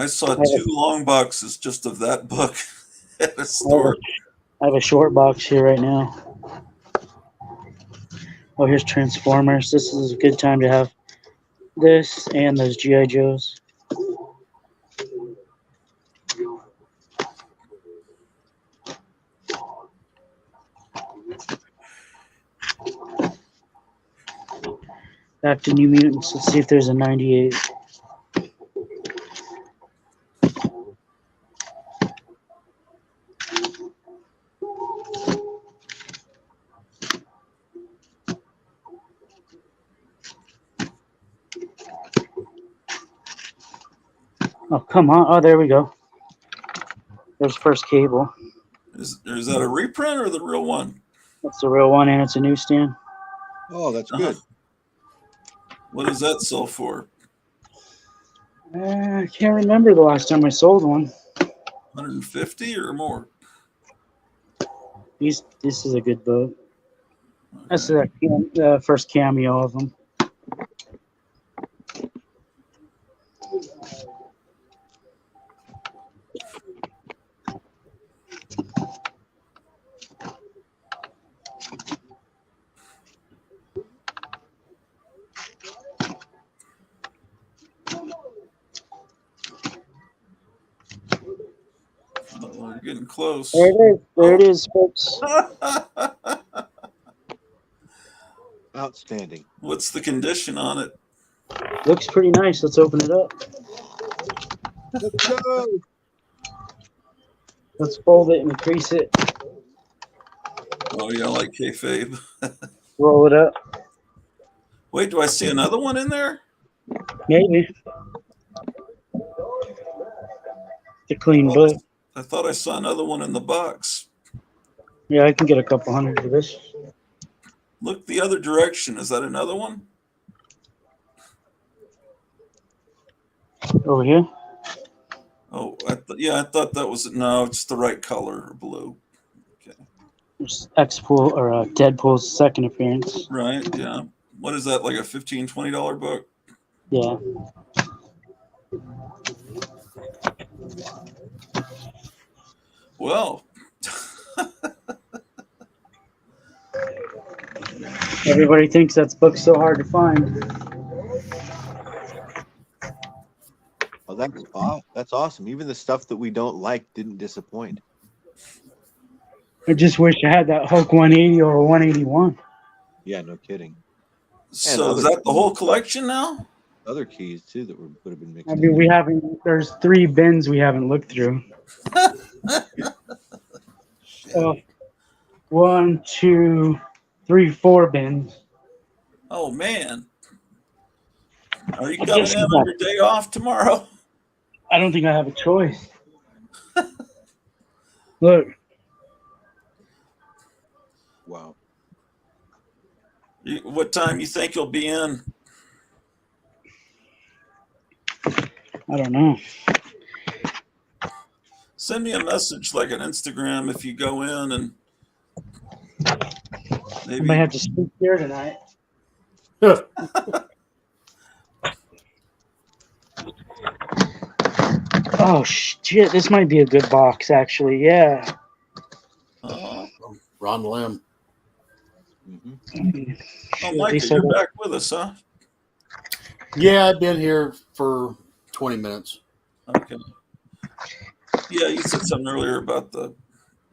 saw 2 long boxes just of that book at a store.
I have a short box here right now. Oh, here's Transformers. This is a good time to have this and those G.I. Joes. Back to New Mutants. Let's see if there's a 98. Oh, come on. Oh, there we go. There's first Cable.
Is that a reprint or the real one?
That's the real one, and it's a newsstand.
Oh, that's good.
What does that sell for?
I can't remember the last time I sold one.
150 or more?
This is a good book. That's the first cameo of them.
We're getting close.
There it is. There it is, folks.
Outstanding.
What's the condition on it?
Looks pretty nice. Let's open it up.
Let's go.
Let's fold it and crease it.
Oh, yeah, I like kayfabe.
Roll it up.
Wait, do I see another one in there?
Maybe. The clean book.
I thought I saw another one in the box.
Yeah, I can get a couple hundred for this.
Look the other direction. Is that another one?
Over here?
Oh, I thought that was no. It's the right color, blue. Okay.
There's X-Pool or Deadpool's second appearance.
Right. Yeah. What is that? Like a $15, $20 book?
Yeah.
Well.
Everybody thinks that book's so hard to find.
Oh, that's awesome. Even the stuff that we don't like didn't disappoint.
I just wish I had that Hulk 180 or a 181.
Yeah, no kidding.
So is that the whole collection now?
Other keys too that would have been mixed.
I mean, we haven't. There's 3 bins we haven't looked through. 1, 2, 3, 4 bins.
Oh man. Are you coming in on your day off tomorrow?
I don't think I have a choice. Look.
Wow.
What time you think you'll be in?
I don't know.
Send me a message like an Instagram if you go in and maybe
I might have to speak here tonight. Oh shit! This might be a good box, actually. Yeah.
Ron Lim.
Mm-hmm.
Oh, Mike, you're back with us, huh?
Yeah, I've been here for 20 minutes.
Okay. Yeah, you said something earlier about the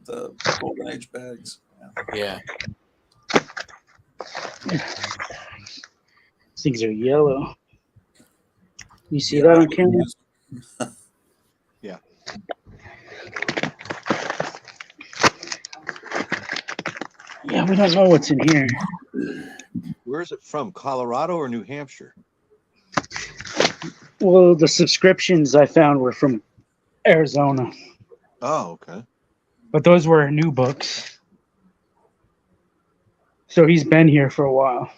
Golden Age bags.
Yeah.
These things are yellow. You see that on camera?
Yeah.
Yeah, we don't know what's in here.
Where is it from? Colorado or New Hampshire?
Well, the subscriptions I found were from Arizona.
Oh, okay.
But those were new books. So he's been here for a while.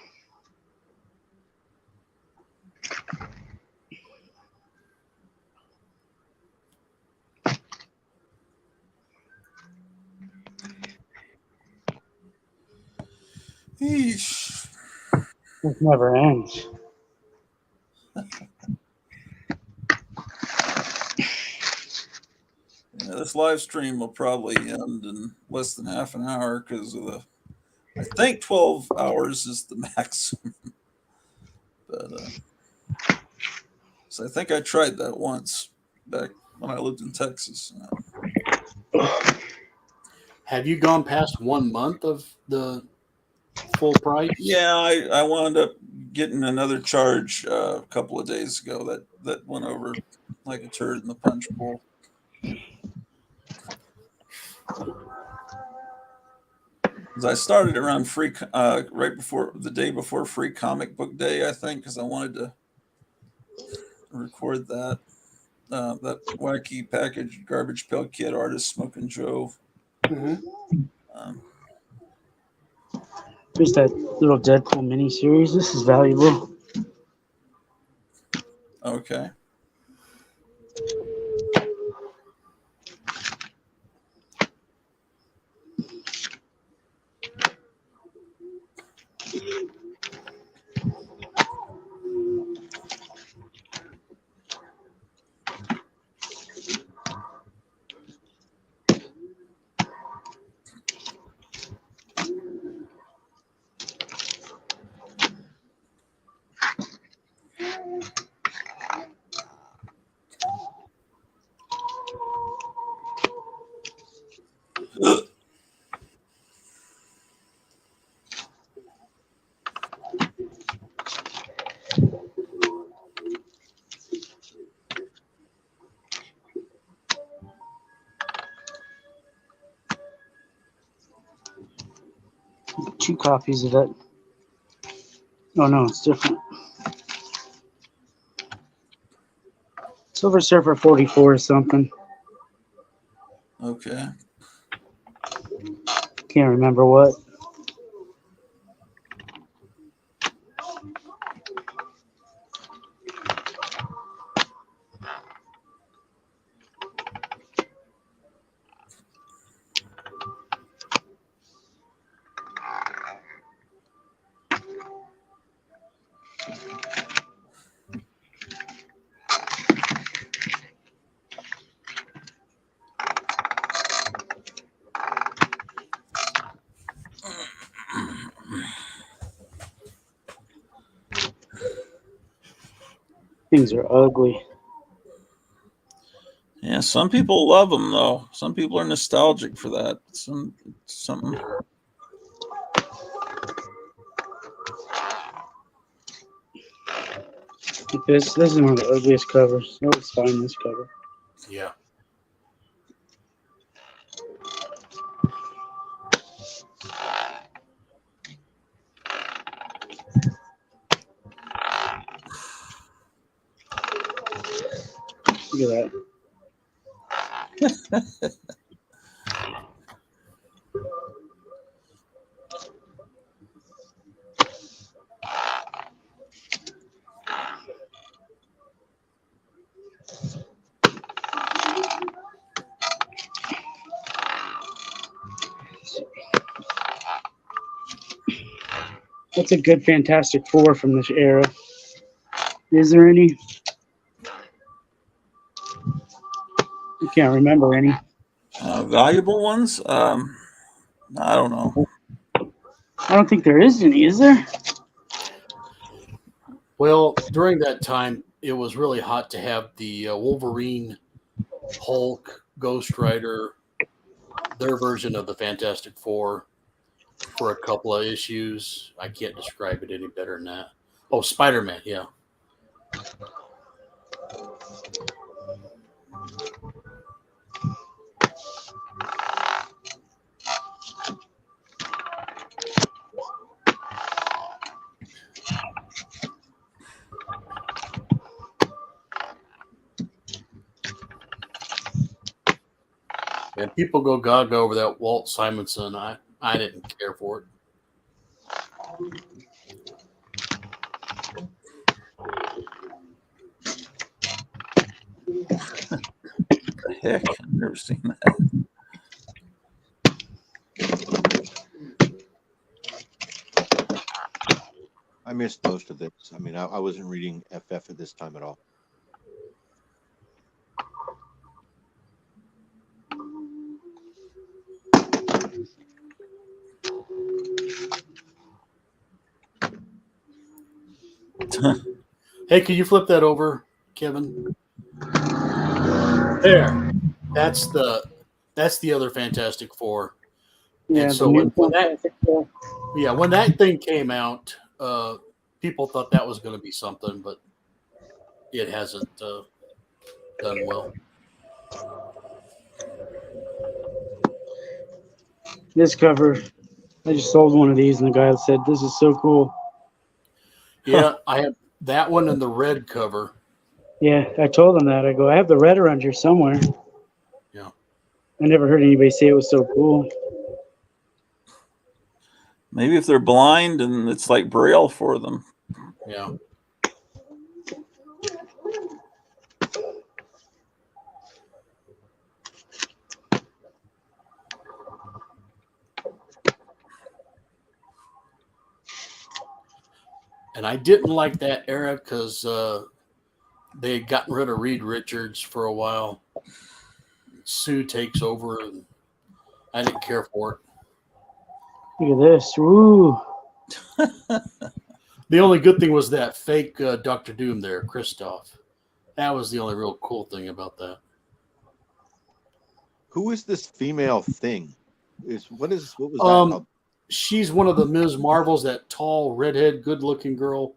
Eesh.
This never ends.
Yeah, this live stream will probably end in less than half an hour because of I think 12 hours is the maximum. But so I think I tried that once back when I lived in Texas.
Have you gone past 1 month of the full price?
Yeah, I wound up getting another charge a couple of days ago that went over like a turd in the punch bowl. Because I started around right before the day before Free Comic Book Day, I think, because I wanted to record that wacky package Garbage Pail Kid artist Smoking Joe.
There's that little Deadpool miniseries. This is valuable.
Okay.
Two copies of that. Oh no, it's different. Silver Surfer 44 or something.
Okay.
Can't remember what. Things are ugly.
Yeah, some people love them though. Some people are nostalgic for that. Something.
This is one of the ugliest covers. No, it's fine, this cover.
Yeah.
Look at that. What's a good Fantastic Four from this era? Is there any? I can't remember any.
Valuable ones? I don't know.
I don't think there is any, is there?
Well, during that time, it was really hot to have the Wolverine, Hulk, Ghost Rider, their version of the Fantastic Four for a couple of issues. I can't describe it any better than that. Oh, Spider-Man, yeah. And people go gaga over that Walt Simonson. I didn't care for it.
The heck? I've never seen that.
I missed most of this. I mean, I wasn't reading FF at this time at all.
Hey, can you flip that over, Kevin? There. That's the other Fantastic Four.
Yeah,
And
the
so
new
when
Fantastic Four.
when that thing came out, people thought that was going to be something, but it hasn't done well.
This cover, I just sold one of these, and the guy said, "This is so cool."
Yeah, I have that one and the red cover.
Yeah, I told him that. I go, I have the red around here somewhere.
Yeah.
I never heard anybody say it was so cool.
Maybe if they're blind and it's like Braille for them.
Yeah. And I didn't like that era because they had gotten rid of Reed Richards for a while. Sue takes over, and I didn't care for it.
Look at this. Woo.
The only good thing was that fake Doctor Doom there, Christoph. That was the only real cool thing about that.
Who is this female thing? What was that called?
She's one of the Ms. Marvels, that tall, redhead, good-looking girl.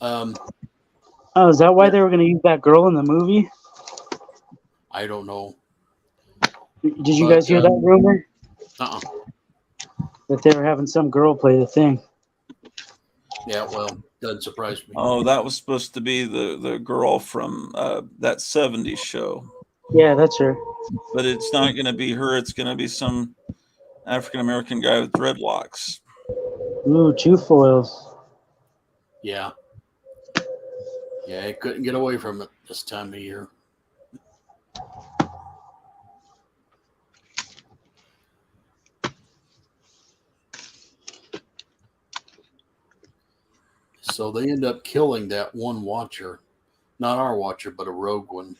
Oh, is that why they were going to use that girl in the movie?
I don't know.
Did you guys hear that rumor?
Uh-uh.
That they were having some girl play the thing.
Yeah, well, doesn't surprise me.
Oh, that was supposed to be the girl from that 70s show.
Yeah, that's her.
But it's not going to be her. It's going to be some African-American guy with dreadlocks.
Ooh, 2 foils.
Yeah. Yeah, I couldn't get away from it this time of year. So they end up killing that one Watcher. Not our Watcher, but a rogue one.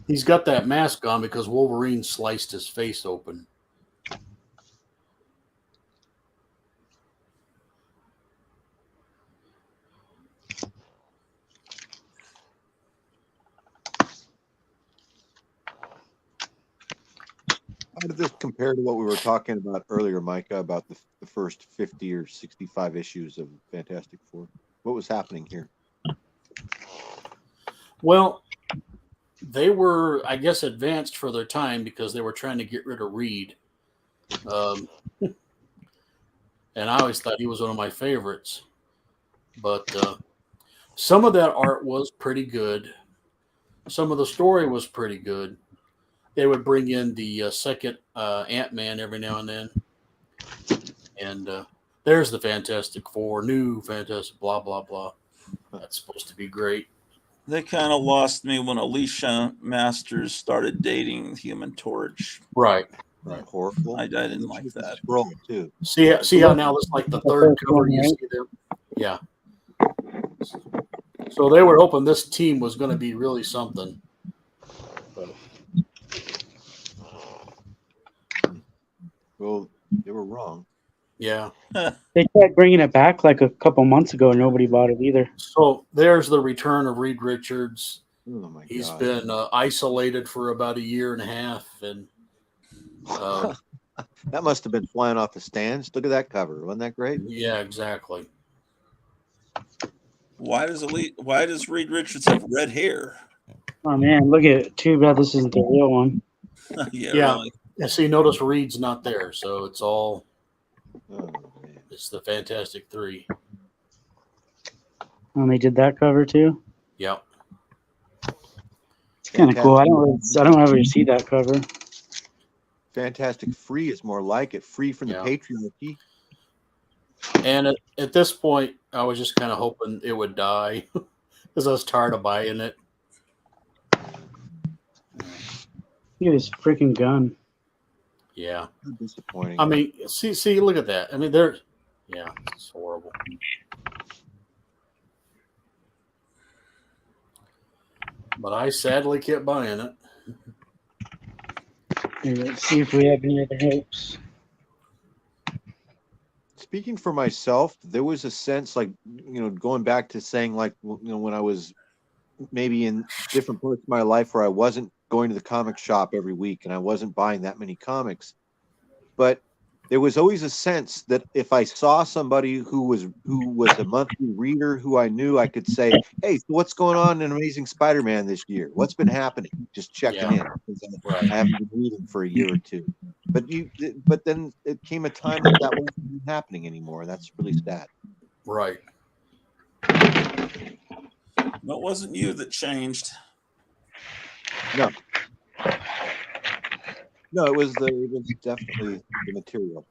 He's got that mask on because Wolverine sliced his face open.
How did this compare to what we were talking about earlier, Micah, about the first 50 or 65 issues of Fantastic Four? What was happening here?
Well, they were, I guess, advanced for their time because they were trying to get rid of Reed. And I always thought he was one of my favorites. But some of that art was pretty good. Some of the story was pretty good. They would bring in the second Ant-Man every now and then. And there's the Fantastic Four, new Fantastic, blah, blah, blah. That's supposed to be great.
They kind of lost me when Alicia Masters started dating Human Torch.
Right.
Horrible.
I didn't like that.
Scroll too.
See how now it's like the third cover you see them? Yeah. So they were hoping this team was going to be really something. But
well, they were wrong.
Yeah.
They tried bringing it back like a couple months ago, and nobody bought it either.
So there's the return of Reed Richards.
Oh my
He's
God.
been isolated for about a year and a half, and
that must have been flying off the stands. Look at that cover. Wasn't that great?
Yeah, exactly.
Why does Reed Richards have red hair?
Oh man, look at it. Too bad this isn't the real one.
Yeah.
Really. And so you notice Reed's not there, so it's all it's the Fantastic Three.
And they did that cover too.
Yep.
It's kind of cool. I don't ever see that cover.
Fantastic Free is more like it. Free from the patriarchy.
And at this point, I was just kind of hoping it would die because I was tired of buying it.
Look at this freaking gun.
Yeah.
Disappointing.
I mean, see, look at that. I mean, it's horrible. But I sadly kept buying it.
Here, let's see if we have any other hopes.
Speaking for myself, there was a sense like, going back to saying like, when I was maybe in different parts of my life where I wasn't going to the comic shop every week and I wasn't buying that many comics, but there was always a sense that if I saw somebody who was a monthly reader who I knew, I could say, "Hey, so what's going on in Amazing Spider-Man this year? What's been happening?" Just checking in. I haven't been reading for a year or two. But then it came a time that wasn't happening anymore. That's really sad.
Right.
No, it wasn't you that changed.
No. No, it was definitely the material.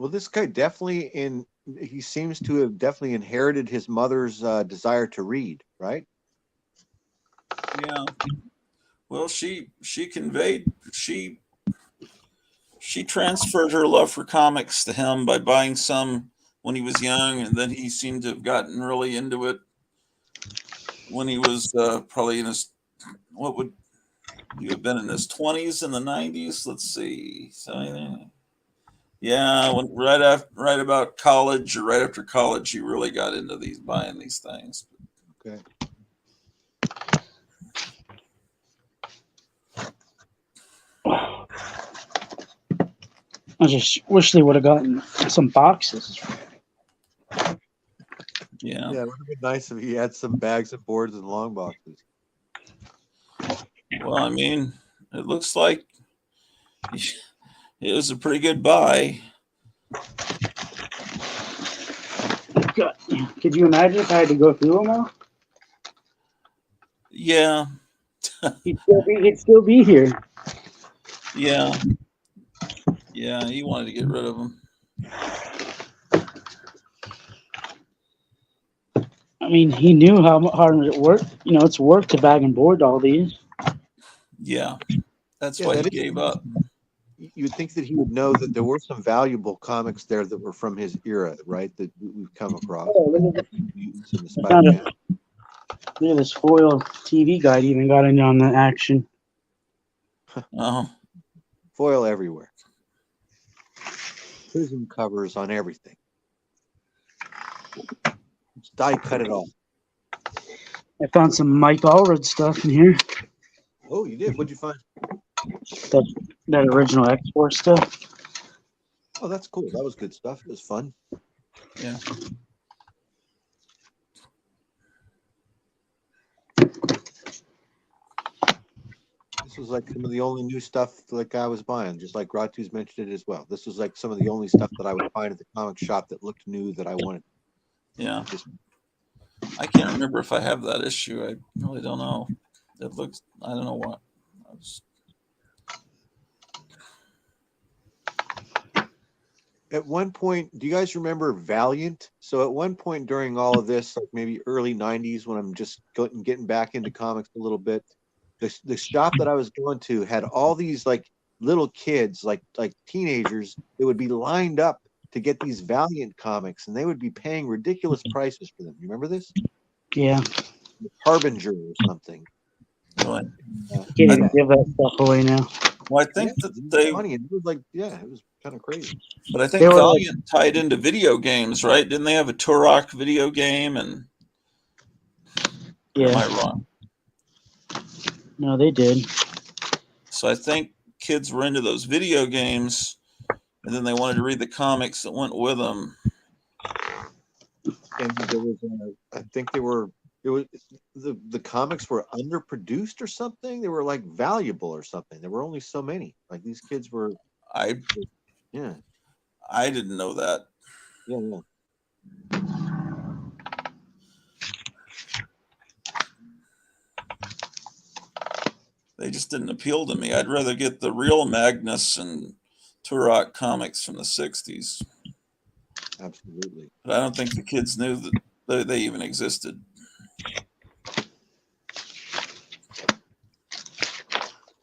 Well, this guy definitely he seems to have definitely inherited his mother's desire to read, right?
Yeah. Well, she transferred her love for comics to him by buying some when he was young, and then he seemed to have gotten really into it when he was probably in his, what would you have been, in his 20s in the 90s? Let's see. So, yeah, right about college or right after college, he really got into buying these things.
Okay.
I just wish they would have gotten some boxes.
Yeah.
Yeah, it would have been nice if he had some bags and boards and long boxes.
Well, I mean, it looks like it was a pretty good buy.
Could you imagine if I had to go through them all?
Yeah.
He'd still be here.
Yeah. Yeah, he wanted to get rid of them.
I mean, he knew how hard it worked. You know, it's work to bag and board all these.
Yeah. That's why he gave up.
You'd think that he would know that there were some valuable comics there that were from his era, right? That we've come across.
Oh, look at
Mutants and the Spider-Man.
Look at this foil TV guide even got in on the action.
Oh.
Foil everywhere. Prism covers on everything. It's die cut it all.
I found some Mike Allred stuff in here.
Oh, you did? What'd you find?
That original X-Force stuff.
Oh, that's cool. That was good stuff. It was fun.
Yeah.
This was like some of the only new stuff like I was buying, just like Ratu's mentioned it as well. This was like some of the only stuff that I would find at the comic shop that looked new that I wanted.
Yeah. I can't remember if I have that issue. I really don't know. It looks, I don't know what.
At one point, do you guys remember Valiant? So at one point during all of this, like maybe early 90s, when I'm just getting back into comics a little bit, the shop that I was going to had all these like little kids, like teenagers, that would be lined up to get these Valiant comics, and they would be paying ridiculous prices for them. You remember this?
Yeah.
Harbinger or something.
Really?
Can't even give that stuff away now.
Well, I think that they
money, and it was like, yeah, it was kind of crazy.
But I think Valiant tied into video games, right? Didn't they have a Turok video game? And
yeah,
am I wrong?
No, they did.
So I think kids were into those video games, and then they wanted to read the comics that went with them.
And there was, I think they were. It was the comics were underproduced or something. They were like valuable or something. There were only so many. Like these kids were. Yeah.
I didn't know that.
Yeah.
They just didn't appeal to me. I'd rather get the real Magnus and Turok comics from the 60s.
Absolutely.
But I don't think the kids knew that they even existed.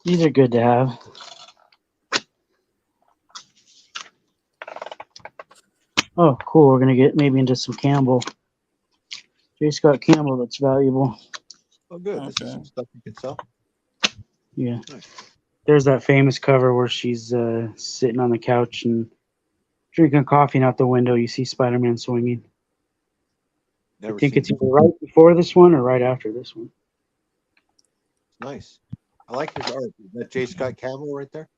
These are good to have. Oh, cool. We're going to get maybe into some Campbell. J. Scott Campbell, that's valuable.
Oh, good. This is some stuff you can sell.
Yeah.
Nice.
There's that famous cover where she's sitting on the couch and drinking coffee, and out the window you see Spider-Man swinging.
Never
I think
seen
it's either right before this one or right after this one.
Nice. I like his art. Is that J. Scott Campbell right there?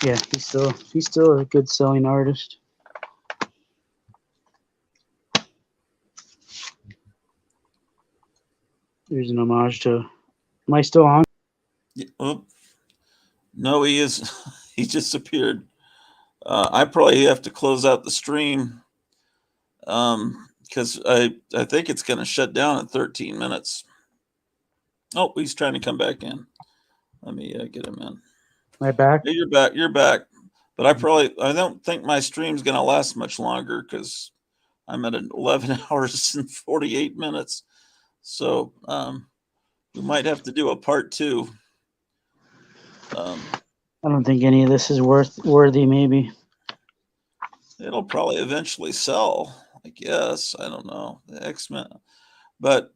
Yeah, he's still a good selling artist. There's an homage to. Am I still on?
Yeah, oh, no, he is. He disappeared. I probably have to close out the stream because I think it's going to shut down in 13 minutes. Oh, he's trying to come back in. Let me get him in.
Am I back?
Hey, you're back. You're back. But I don't think my stream's going to last much longer because I'm at 11 hours and 48 minutes. So we might have to do a part 2.
I don't think any of this is worthy. Maybe
it'll probably eventually sell. I guess I don't know the X-Men, but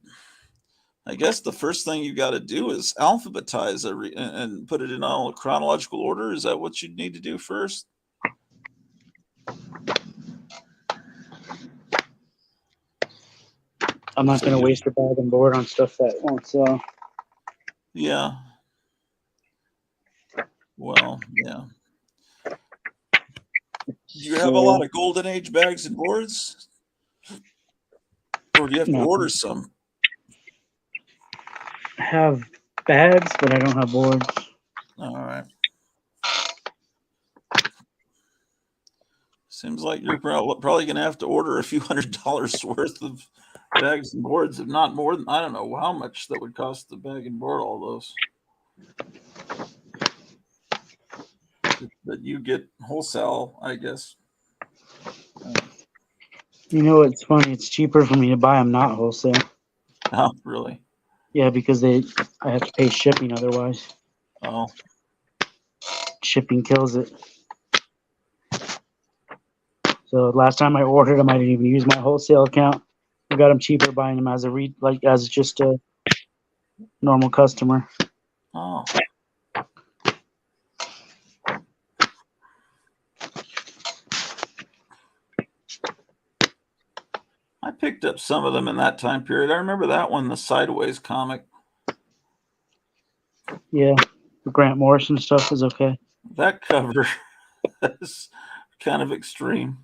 I guess the first thing you got to do is alphabetize and put it in all chronological order. Is that what you need to do first?
I'm not going to waste a bag and board on stuff that won't sell.
Yeah. Well, yeah. Do you have a lot of Golden Age bags and boards? Or do you have to order some?
I have bags, but I don't have boards.
All right. Seems like you're probably going to have to order a few $100s worth of bags and boards, if not more than, I don't know how much that would cost the bag and board, all those. That you get wholesale, I guess.
You know, it's funny. It's cheaper for me to buy them not wholesale.
Oh, really?
Yeah, because I have to pay shipping otherwise.
Oh.
Shipping kills it. So last time I ordered them, I didn't even use my wholesale account. I got them cheaper buying them as as just a normal customer.
Oh. I picked up some of them in that time period. I remember that one, the Sideways comic.
Yeah, the Grant Morrison stuff is okay.
That cover is kind of extreme.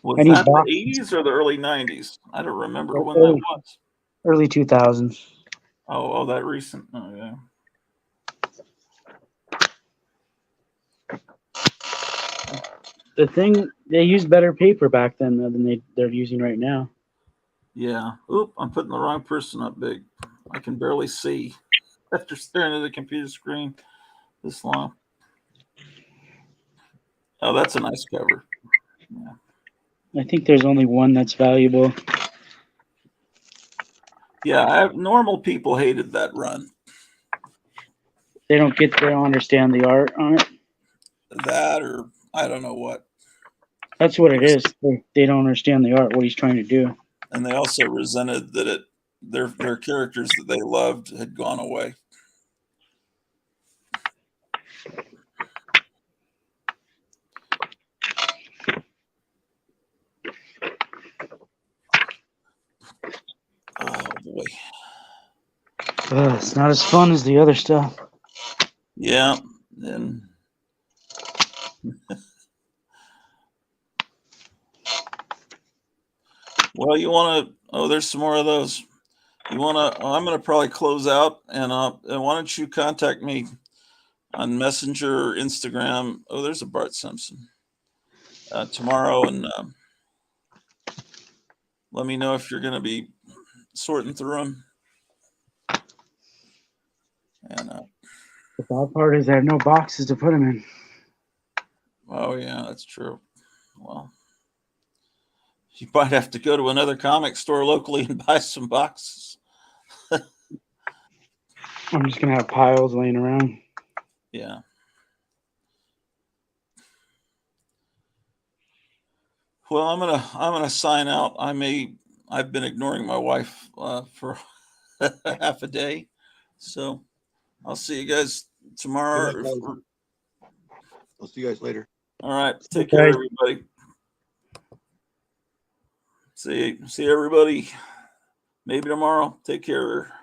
Was that the 80s or the early 90s? I don't remember when that was.
Early 2000s.
Oh, that recent. Oh, yeah.
The thing, they used better paper back then than they're using right now.
Yeah. Oop, I'm putting the wrong person up big. I can barely see after staring at the computer screen this long. Oh, that's a nice cover. Yeah.
I think there's only one that's valuable.
Yeah, normal people hated that run.
They don't understand the art on it.
That, or I don't know what.
That's what it is. They don't understand the art, what he's trying to do.
And they also resented that their characters that they loved had gone away. Oh boy.
It's not as fun as the other stuff.
Yeah. And well, you want to, there's some more of those. You want to, I'm going to probably close out, and why don't you contact me on Messenger or Instagram? Oh, there's a Bart Simpson tomorrow, and let me know if you're going to be sorting through them. And
the bad part is I have no boxes to put them in.
Oh yeah, that's true. Well, you might have to go to another comic store locally and buy some boxes.
I'm just gonna have piles laying around.
Yeah. Well, I'm gonna sign out. I've been ignoring my wife for half a day, so I'll see you guys tomorrow.
I'll see you guys later.
All right, take care, everybody. See everybody. Maybe tomorrow. Take care.